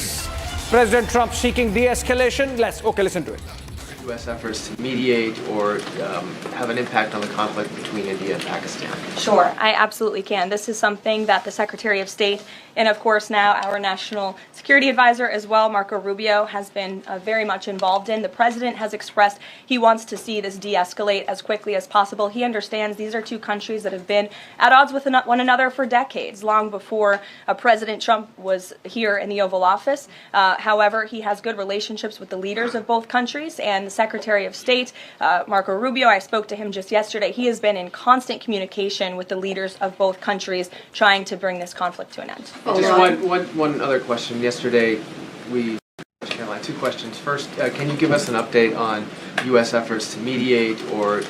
President Trump seeking de-escalation. Listen to it. U.S. efforts to mediate or have an impact on the conflict between India and Pakistan? Sure, I absolutely can. This is something that the Secretary of State and, of course, now our National Security Advisor as well, Marco Rubio, has been very much involved in. The President has expressed he wants to see this de-escalate as quickly as possible. He understands these are two countries that have been at odds with one another for decades, long before President Trump was here in the Oval Office. However, he has good relationships with the leaders of both countries, and the Secretary of State, Marco Rubio, I spoke to him just yesterday. He has been in constant communication with the leaders of both countries trying to bring this conflict to an end. Just one other question. Yesterday, Caroline, 2 questions. First, can you give us an update on U.S. efforts to mediate or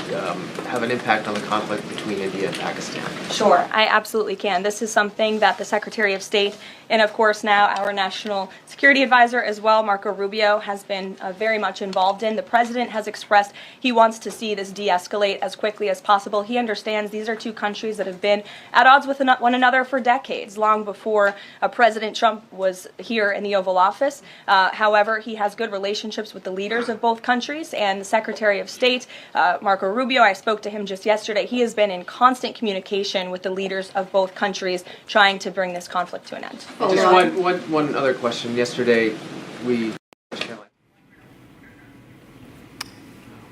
have an impact on the conflict between India and Pakistan? Sure, I absolutely can. This is something that the Secretary of State and, of course, now our National Security Advisor as well, Marco Rubio, has been very much involved in. The President has expressed he wants to see this de-escalate as quickly as possible. He understands these are two countries that have been at odds with one another for decades, long before President Trump was here in the Oval Office. However, he has good relationships with the leaders of both countries, and the Secretary of State, Marco Rubio, I spoke to him just yesterday. He has been in constant communication with the leaders of both countries trying to bring this conflict to an end. Just one other question. Yesterday,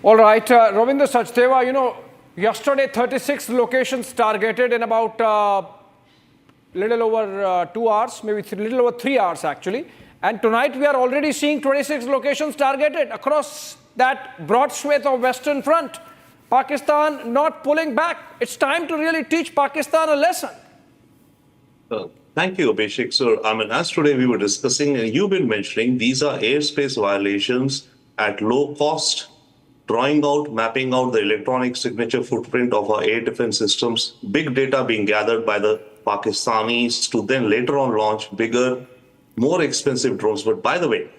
All right, Ravinder Sachdeva, yesterday 36 locations targeted in about little over 2 hours, maybe little over 3 hours actually. And tonight we are already seeing 26 locations targeted across that broad swathe of Western Front. Pakistan not pulling back. It's time to really teach Pakistan a lesson. Thank you, Abhishek. So, as today we were discussing, and you've been mentioning, these are airspace violations at low cost, mapping out the electronic signature footprint of our air defense systems, big data being gathered by the Pakistanis to then later on launch bigger, more expensive drones. But by the way,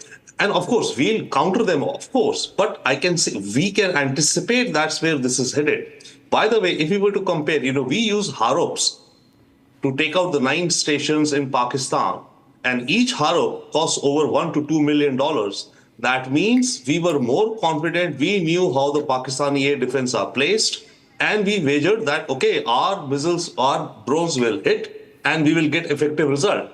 and of course, we'll counter them, of course, but I can say we can anticipate that's where this is headed. By the way, if we were to compare, we use HAROPs to take out the 9 stations in Pakistan, and each HAROP costs over $1 to $2 million. That means we were more confident, we knew how the Pakistani air defense are placed, and we wagered that, okay, our missiles, our drones will hit, and we will get effective result,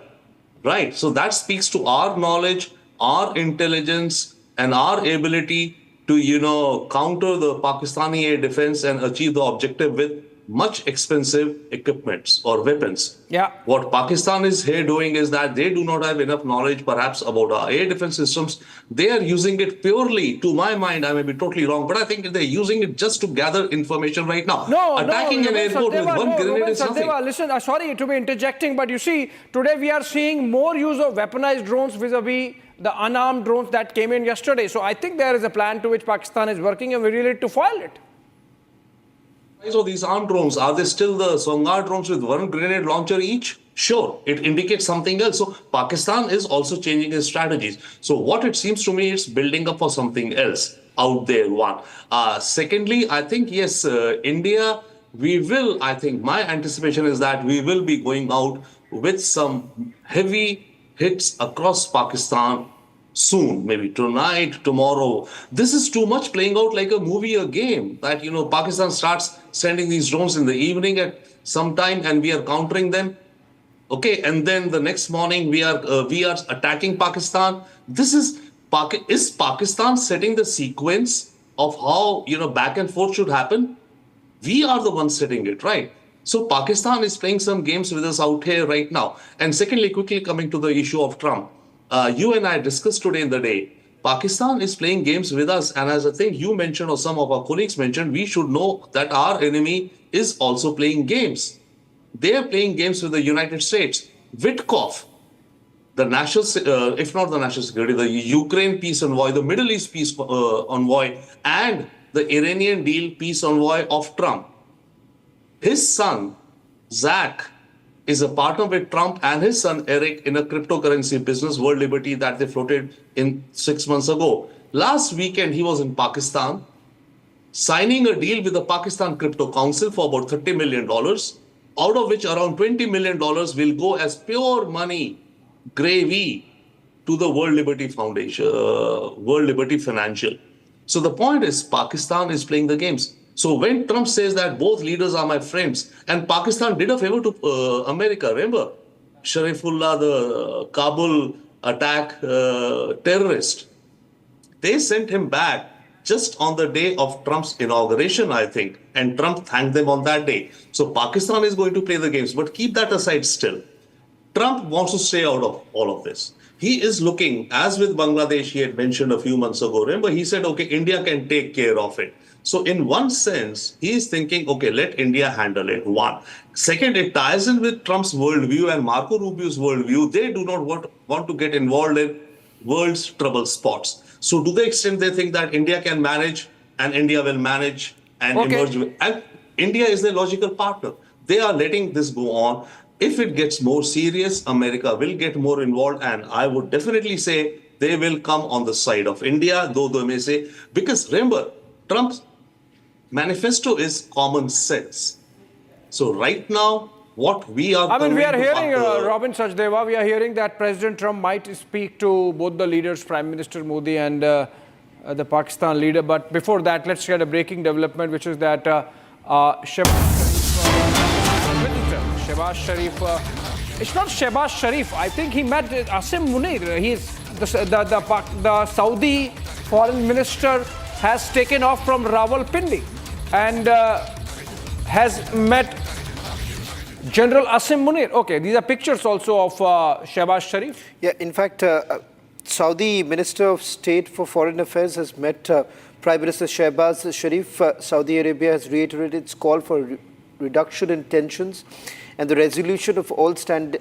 right? So that speaks to our knowledge, our intelligence, and our ability to, counter the Pakistani air defense and achieve the objective with much expensive equipments or weapons. Yeah. What Pakistan is here doing is that they do not have enough knowledge perhaps about our air defense systems. They are using it purely, to my mind, I may be totally wrong, but I think they're using it just to gather information right now. Attacking an airport with one grenade is nothing. Listen, sorry to be interjecting, but you see, today we are seeing more use of weaponized drones vis-a-vis the unarmed drones that came in yesterday. So I think there is a plan to which Pakistan is working, and we really need to foil it. So these armed drones, are they still the Songar drones with one grenade launcher each? Sure, it indicates something else. So Pakistan is also changing its strategies. So what it seems to me, it's building up for something else out there, one. Secondly, I think, yes, India we will, I think, my anticipation is that we will be going out with some heavy hits across Pakistan soon, maybe tonight, tomorrow. This is too much playing out like a movie, a game, that, Pakistan starts sending these drones in the evening at some time and we are countering them. Okay, and then the next morning we are attacking Pakistan. This is Pakistan setting the sequence of how, back and forth should happen? We are the ones setting it, right? So Pakistan is playing some games with us out here right now. And secondly, quickly coming to the issue of Trump, you and I discussed today in the day, Pakistan is playing games with us. And as I think you mentioned or some of our colleagues mentioned, we should know that our enemy is also playing games. They are playing games with the United States. Witkoff, the national, if not the national security, the Ukraine peace envoy, the Middle East peace envoy, and the Iranian deal peace envoy of Trump. His son, Zach, is a partner with Trump and his son, Eric, in a cryptocurrency business, World Liberty, that they floated in 6 months ago. Last weekend, he was in Pakistan, signing a deal with the Pakistan Crypto Council for about $30 million, out of which around $20 million will go as pure money gravy to the World Liberty Foundation, World Liberty Financial. So the point is, Pakistan is playing the games. So when Trump says that both leaders are my friends, and Pakistan did a favor to America, remember? Sharifullah, the Kabul attack terrorist, they sent him back just on the day of Trump's inauguration, I think, and Trump thanked them on that day. So Pakistan is going to play the games, but keep that aside still. Trump wants to stay out of all of this. He is looking, as with Bangladesh, he had mentioned a few months ago, remember, he said, okay, India can take care of it. So in one sense, he is thinking, okay, let India handle it, one. Second, it ties in with Trump's worldview and Marco Rubio's worldview. They do not want to get involved in world's trouble spots. So to the extent they think that India can manage and India will manage and emerge. And India is their logical partner. They are letting this go on. If it gets more serious, America will get more involved. And I would definitely say they will come on the side of India, though they may say, because remember, Trump's manifesto is common sense. So right now, what we are... we are hearing, Robin Sachdeva, we are hearing that President Trump might speak to both the leaders, Prime Minister Modi and the Pakistan leader. But before that, let's get a breaking development, which is that Shehbaz Sharif, it's not Shehbaz Sharif. I think he met Asim Munir. He's the Saudi foreign minister has taken off from Rawalpindi and has met General Asim Munir. Okay, these are pictures also of Shehbaz Sharif. Yeah, in fact, Saudi Minister of State for Foreign Affairs has met Prime Minister Shehbaz Sharif. Saudi Arabia has reiterated its call for reduction in tensions and the resolution of all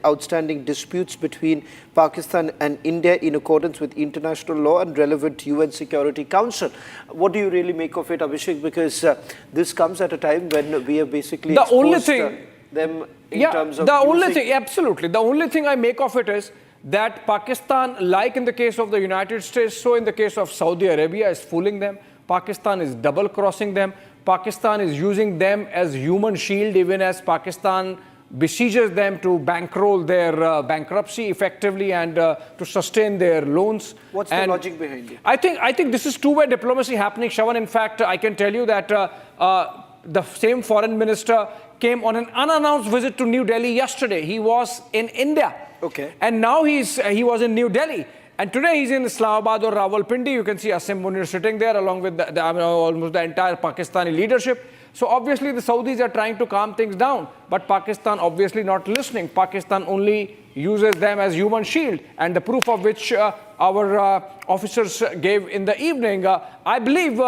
outstanding disputes between Pakistan and India in accordance with international law and relevant UN Security Council. What do you really make of it, Abhishek? Because this comes at a time when we have basically the only thing them in terms of absolutely. The only thing I make of it is that Pakistan, like in the case of the United States, so in the case of Saudi Arabia, is fooling them. Pakistan is double-crossing them. Pakistan is using them as human shield, even as Pakistan besieges them to bankroll their bankruptcy effectively and to sustain their loans. What's the logic behind it? I think this is two-way diplomacy happening, Shravan. In fact, I can tell you that the same foreign minister came on an unannounced visit to New Delhi yesterday. He was in India. Okay. And now he was in New Delhi. And today he's in Islamabad or Rawalpindi. You can see Asim Munir sitting there along with almost the entire Pakistani leadership. So obviously the Saudis are trying to calm things down, but Pakistan obviously not listening. Pakistan only uses them as human shield, and the proof of which our officers gave in the evening. I believe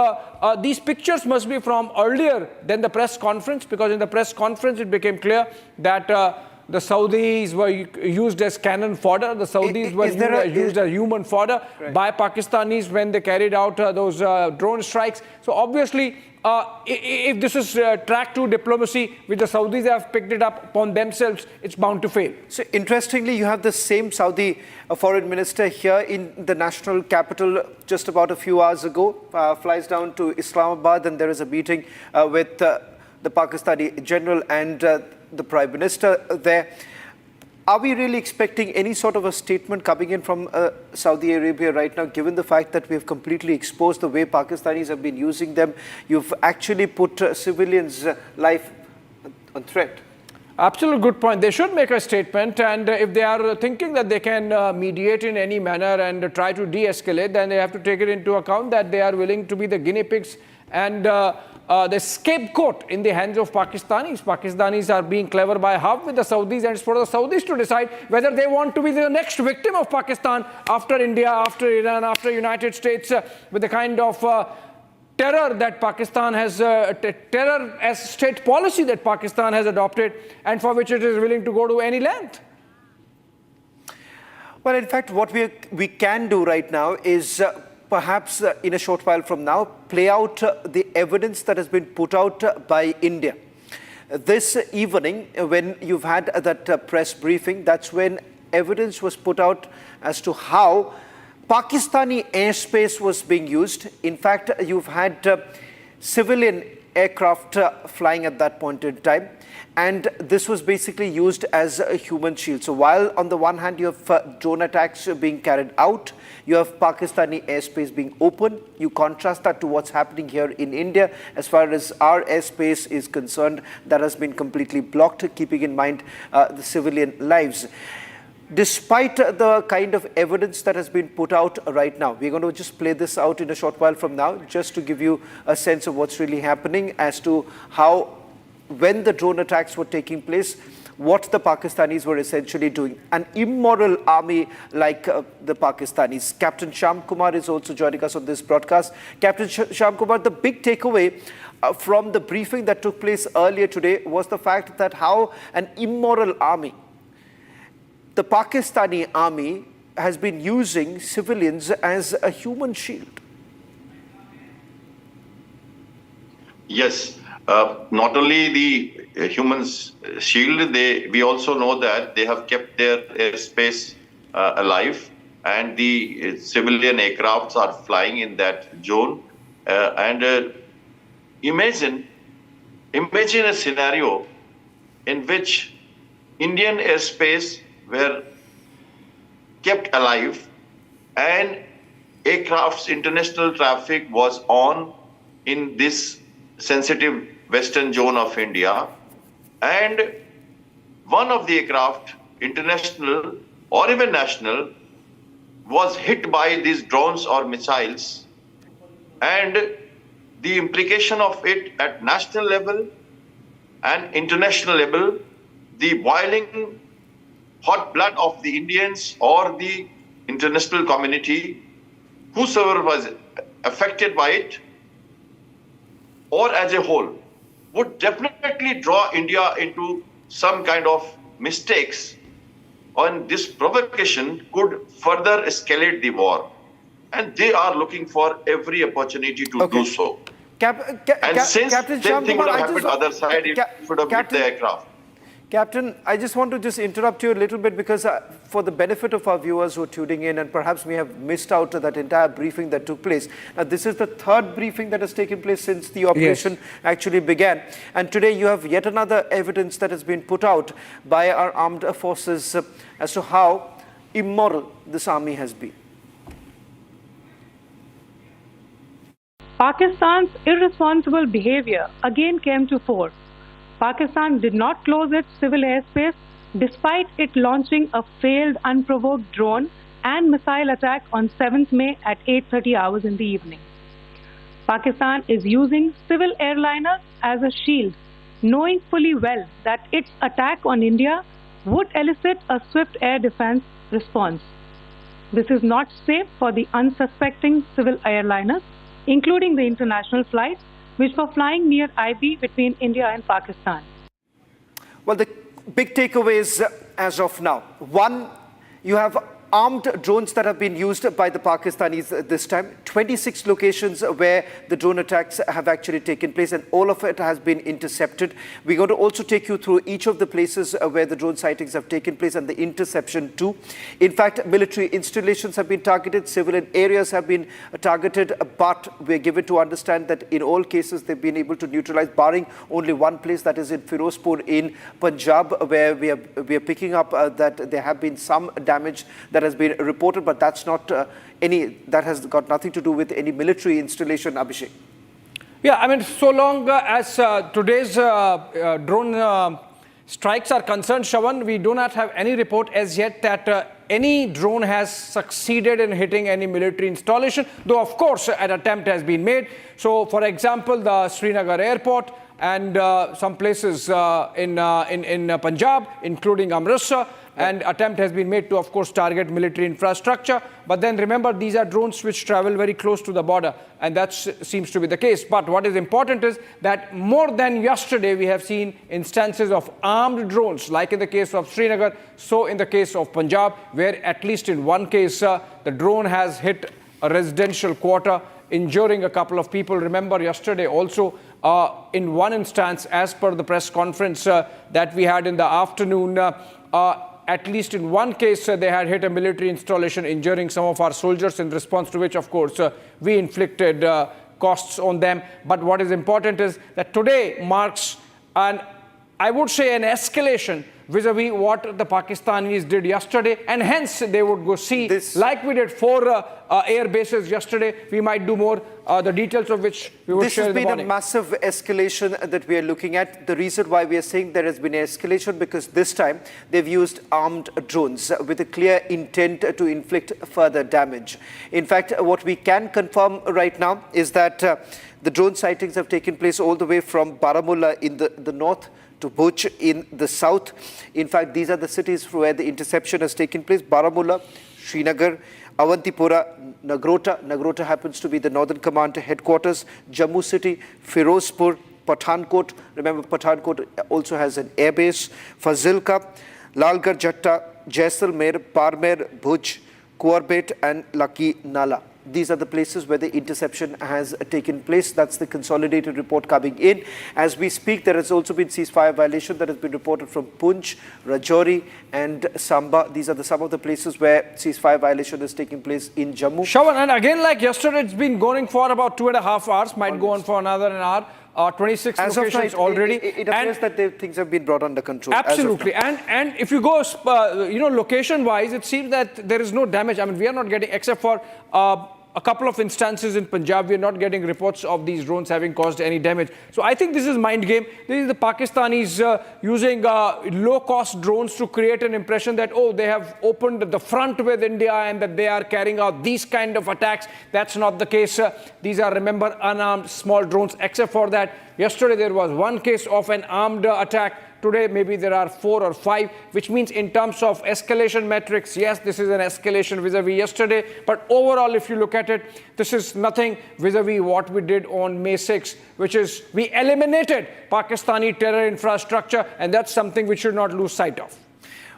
these pictures must be from earlier than the press conference, because in the press conference it became clear that the Saudis were used as cannon fodder. The Saudis were used as human fodder by Pakistanis when they carried out those drone strikes. So obviously, if this is track 2 diplomacy, which the Saudis have picked it up upon themselves, it's bound to fail. So interestingly, you have the same Saudi foreign minister here in the national capital just about a few hours ago, flies down to Islamabad, and there is a meeting with the Pakistani general and the Prime Minister there. Are we really expecting any sort of a statement coming in from Saudi Arabia right now, given the fact that we have completely exposed the way Pakistanis have been using them? You've actually put civilians' life on threat. Absolute good point. They should make a statement, and if they are thinking that they can mediate in any manner and try to de-escalate, then they have to take it into account that they are willing to be the guinea pigs and the scapegoat in the hands of Pakistanis. Pakistanis are being clever by half with the Saudis, and it's for the Saudis to decide whether they want to be the next victim of Pakistan after India, after Iran, after United States, with the kind of terror that Pakistan has, terror as state policy that Pakistan has adopted, and for which it is willing to go to any length. Well, in fact, what we can do right now is perhaps in a short while from now, play out the evidence that has been put out by India. This evening, when you've had that press briefing, that's when evidence was put out as to how Pakistani airspace was being used. In fact, you've had civilian aircraft flying at that point in time, and this was basically used as a human shield. So while on the one hand you have drone attacks being carried out, you have Pakistani airspace being open, you contrast that to what's happening here in India. As far as our airspace is concerned, that has been completely blocked, keeping in mind the civilian lives. Despite the kind of evidence that has been put out right now, we're going to just play this out in a short while from now, just to give you a sense of what's really happening as to how, when the drone attacks were taking place, what the Pakistanis were essentially doing. An immoral army like the Pakistanis. Captain Sham Kumar is also joining us on this broadcast. Captain Sham Kumar, the big takeaway from the briefing that took place earlier today was the fact that how an immoral army, the Pakistani army, has been using civilians as a human shield. Yes, not only the humans shield, we also know that they have kept their airspace alive, and the civilian aircrafts are flying in that zone. Imagine a scenario in which Indian airspace were kept alive and aircrafts, international traffic was on in this sensitive western zone of India, and one of the aircraft, international or even national, was hit by these drones or missiles, and the implication of it at national level and international level, the boiling hot blood of the Indians or the international community, whosoever was affected by it, or as a whole, would definitely draw India into some kind of mistakes, and this provocation could further escalate the war. And they are looking for every opportunity to do so. Since Captain same thing would Shamkumar, have happened other side, it should have hit the aircraft. Captain, I just want to just interrupt you a little bit, because for the benefit of our viewers who are tuning in and perhaps may have missed out that entire briefing that took place. Now, this is the third briefing that has taken place since the operation actually began. And today you have yet another evidence that has been put out by our armed forces as to how immoral this army has been. Pakistan's irresponsible behavior again came to fore. Pakistan did not close its civil airspace despite it launching a failed unprovoked drone and missile attack on 7th May at 8:30 hours in the evening. Pakistan is using civil airliners as a shield, knowing fully well that its attack on India would elicit a swift air defense response. This is not safe for the unsuspecting civil airliners, including the international flights, which were flying near IB between India and Pakistan. Well, the big takeaways as of now. One, you have armed drones that have been used by the Pakistanis this time. 26 locations where the drone attacks have actually taken place, and all of it has been intercepted. We're going to also take you through each of the places where the drone sightings have taken place and the interception too. In fact, military installations have been targeted, civilian areas have been targeted, but we're given to understand that in all cases they've been able to neutralize, barring only one place, that is in Firozpur in Punjab, where we are picking up that there have been some damage that has been reported, but that's not that has got nothing to do with any military installation, Abhishek. Yeah, I mean, so long as today's drone strikes are concerned, Shravan, we do not have any report as yet that any drone has succeeded in hitting any military installation, though of course an attempt has been made. So, for example, the Srinagar airport and some places in Punjab, including Amritsar, and attempt has been made to, of course, target military infrastructure. But then remember, these are drones which travel very close to the border, and that seems to be the case. But what is important is that more than yesterday, we have seen instances of armed drones, like in the case of Srinagar, so in the case of Punjab, where at least in one case, the drone has hit a residential quarter, injuring a couple of people. Remember, yesterday also, in one instance, as per the press conference that we had in the afternoon, at least in one case, they had hit a military installation, injuring some of our soldiers, in response to which, of course, we inflicted costs on them. But what is important is that today marks I would say an escalation vis-a-vis what the Pakistanis did yesterday, and hence they would go see, like we did 4 air bases yesterday, we might do more, the details of which we will share in the morning. This has been a massive escalation that we are looking at. The reason why we are saying there has been an escalation, because this time they've used armed drones with a clear intent to inflict further damage. In fact, what we can confirm right now is that the drone sightings have taken place all the way from Baramulla in the north to Poonch in the south. In fact, these are the cities where the interception has taken place: Baramulla, Srinagar, Awantipura, Nagrota. Nagrota happens to be the Northern Command headquarters, Jammu City, Firozpur, Pathankot. Remember, Pathankot also has an airbase, Fazilka, Lalgarh Jatta, Jaisalmer, Parmer, Bhuj, Kuarbet and Lucky Nala. These are the places where the interception has taken place. That's the consolidated report coming in. As we speak, there has also been ceasefire violation that has been reported from Poonch, Rajouri and Samba. These are some of the places where ceasefire violation is taking place in Jammu. Shravan, and again, like yesterday, it's been going for about 2.5 hours, might go on for another hour. 26 as locations of now, already. It appears that things have been brought under control. Absolutely. And if you go, location-wise, it seems that there is no damage. I mean, we are not getting, except for a couple of instances in Punjab, we are not getting reports of these drones having caused any damage. So I think this is mind game. This is the Pakistanis using low-cost drones to create an impression that, oh, they have opened the front with India and that they are carrying out these kind of attacks. That's not the case. These are, remember, unarmed small drones. Except for that, yesterday there was one case of an armed attack. Today, maybe there are 4 or 5, which means in terms of escalation metrics, yes, this is an escalation vis-a-vis yesterday. But overall, if you look at it, this is nothing vis-a-vis what we did on May 6, which is we eliminated Pakistani terror infrastructure, and that's something we should not lose sight of.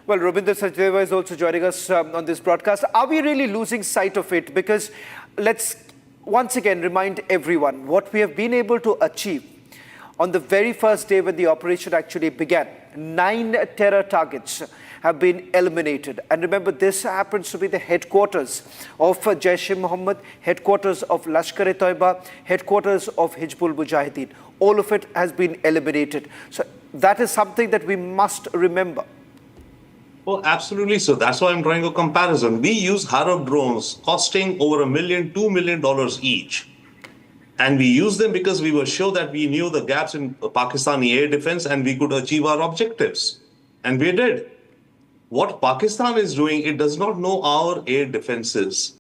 Well, Rabinder Sachdeva is also joining us on this broadcast. Are we really losing sight of it? Because let's once again remind everyone what we have been able to achieve. On the very first day when the operation actually began, 9 terror targets have been eliminated. And remember, this happens to be the headquarters of Jaish-e-Mohammed, headquarters of Lashkar-e-Toiba, headquarters of Hizbul Mujahideen. All of it has been eliminated. So that is something that we must remember. Oh, absolutely. So that's why I'm drawing a comparison. We use Harab drones costing over $1 million, $2 million each. And we used them because we were sure that we knew the gaps in Pakistani air defense and we could achieve our objectives. And we did. What Pakistan is doing, it does not know our air defenses.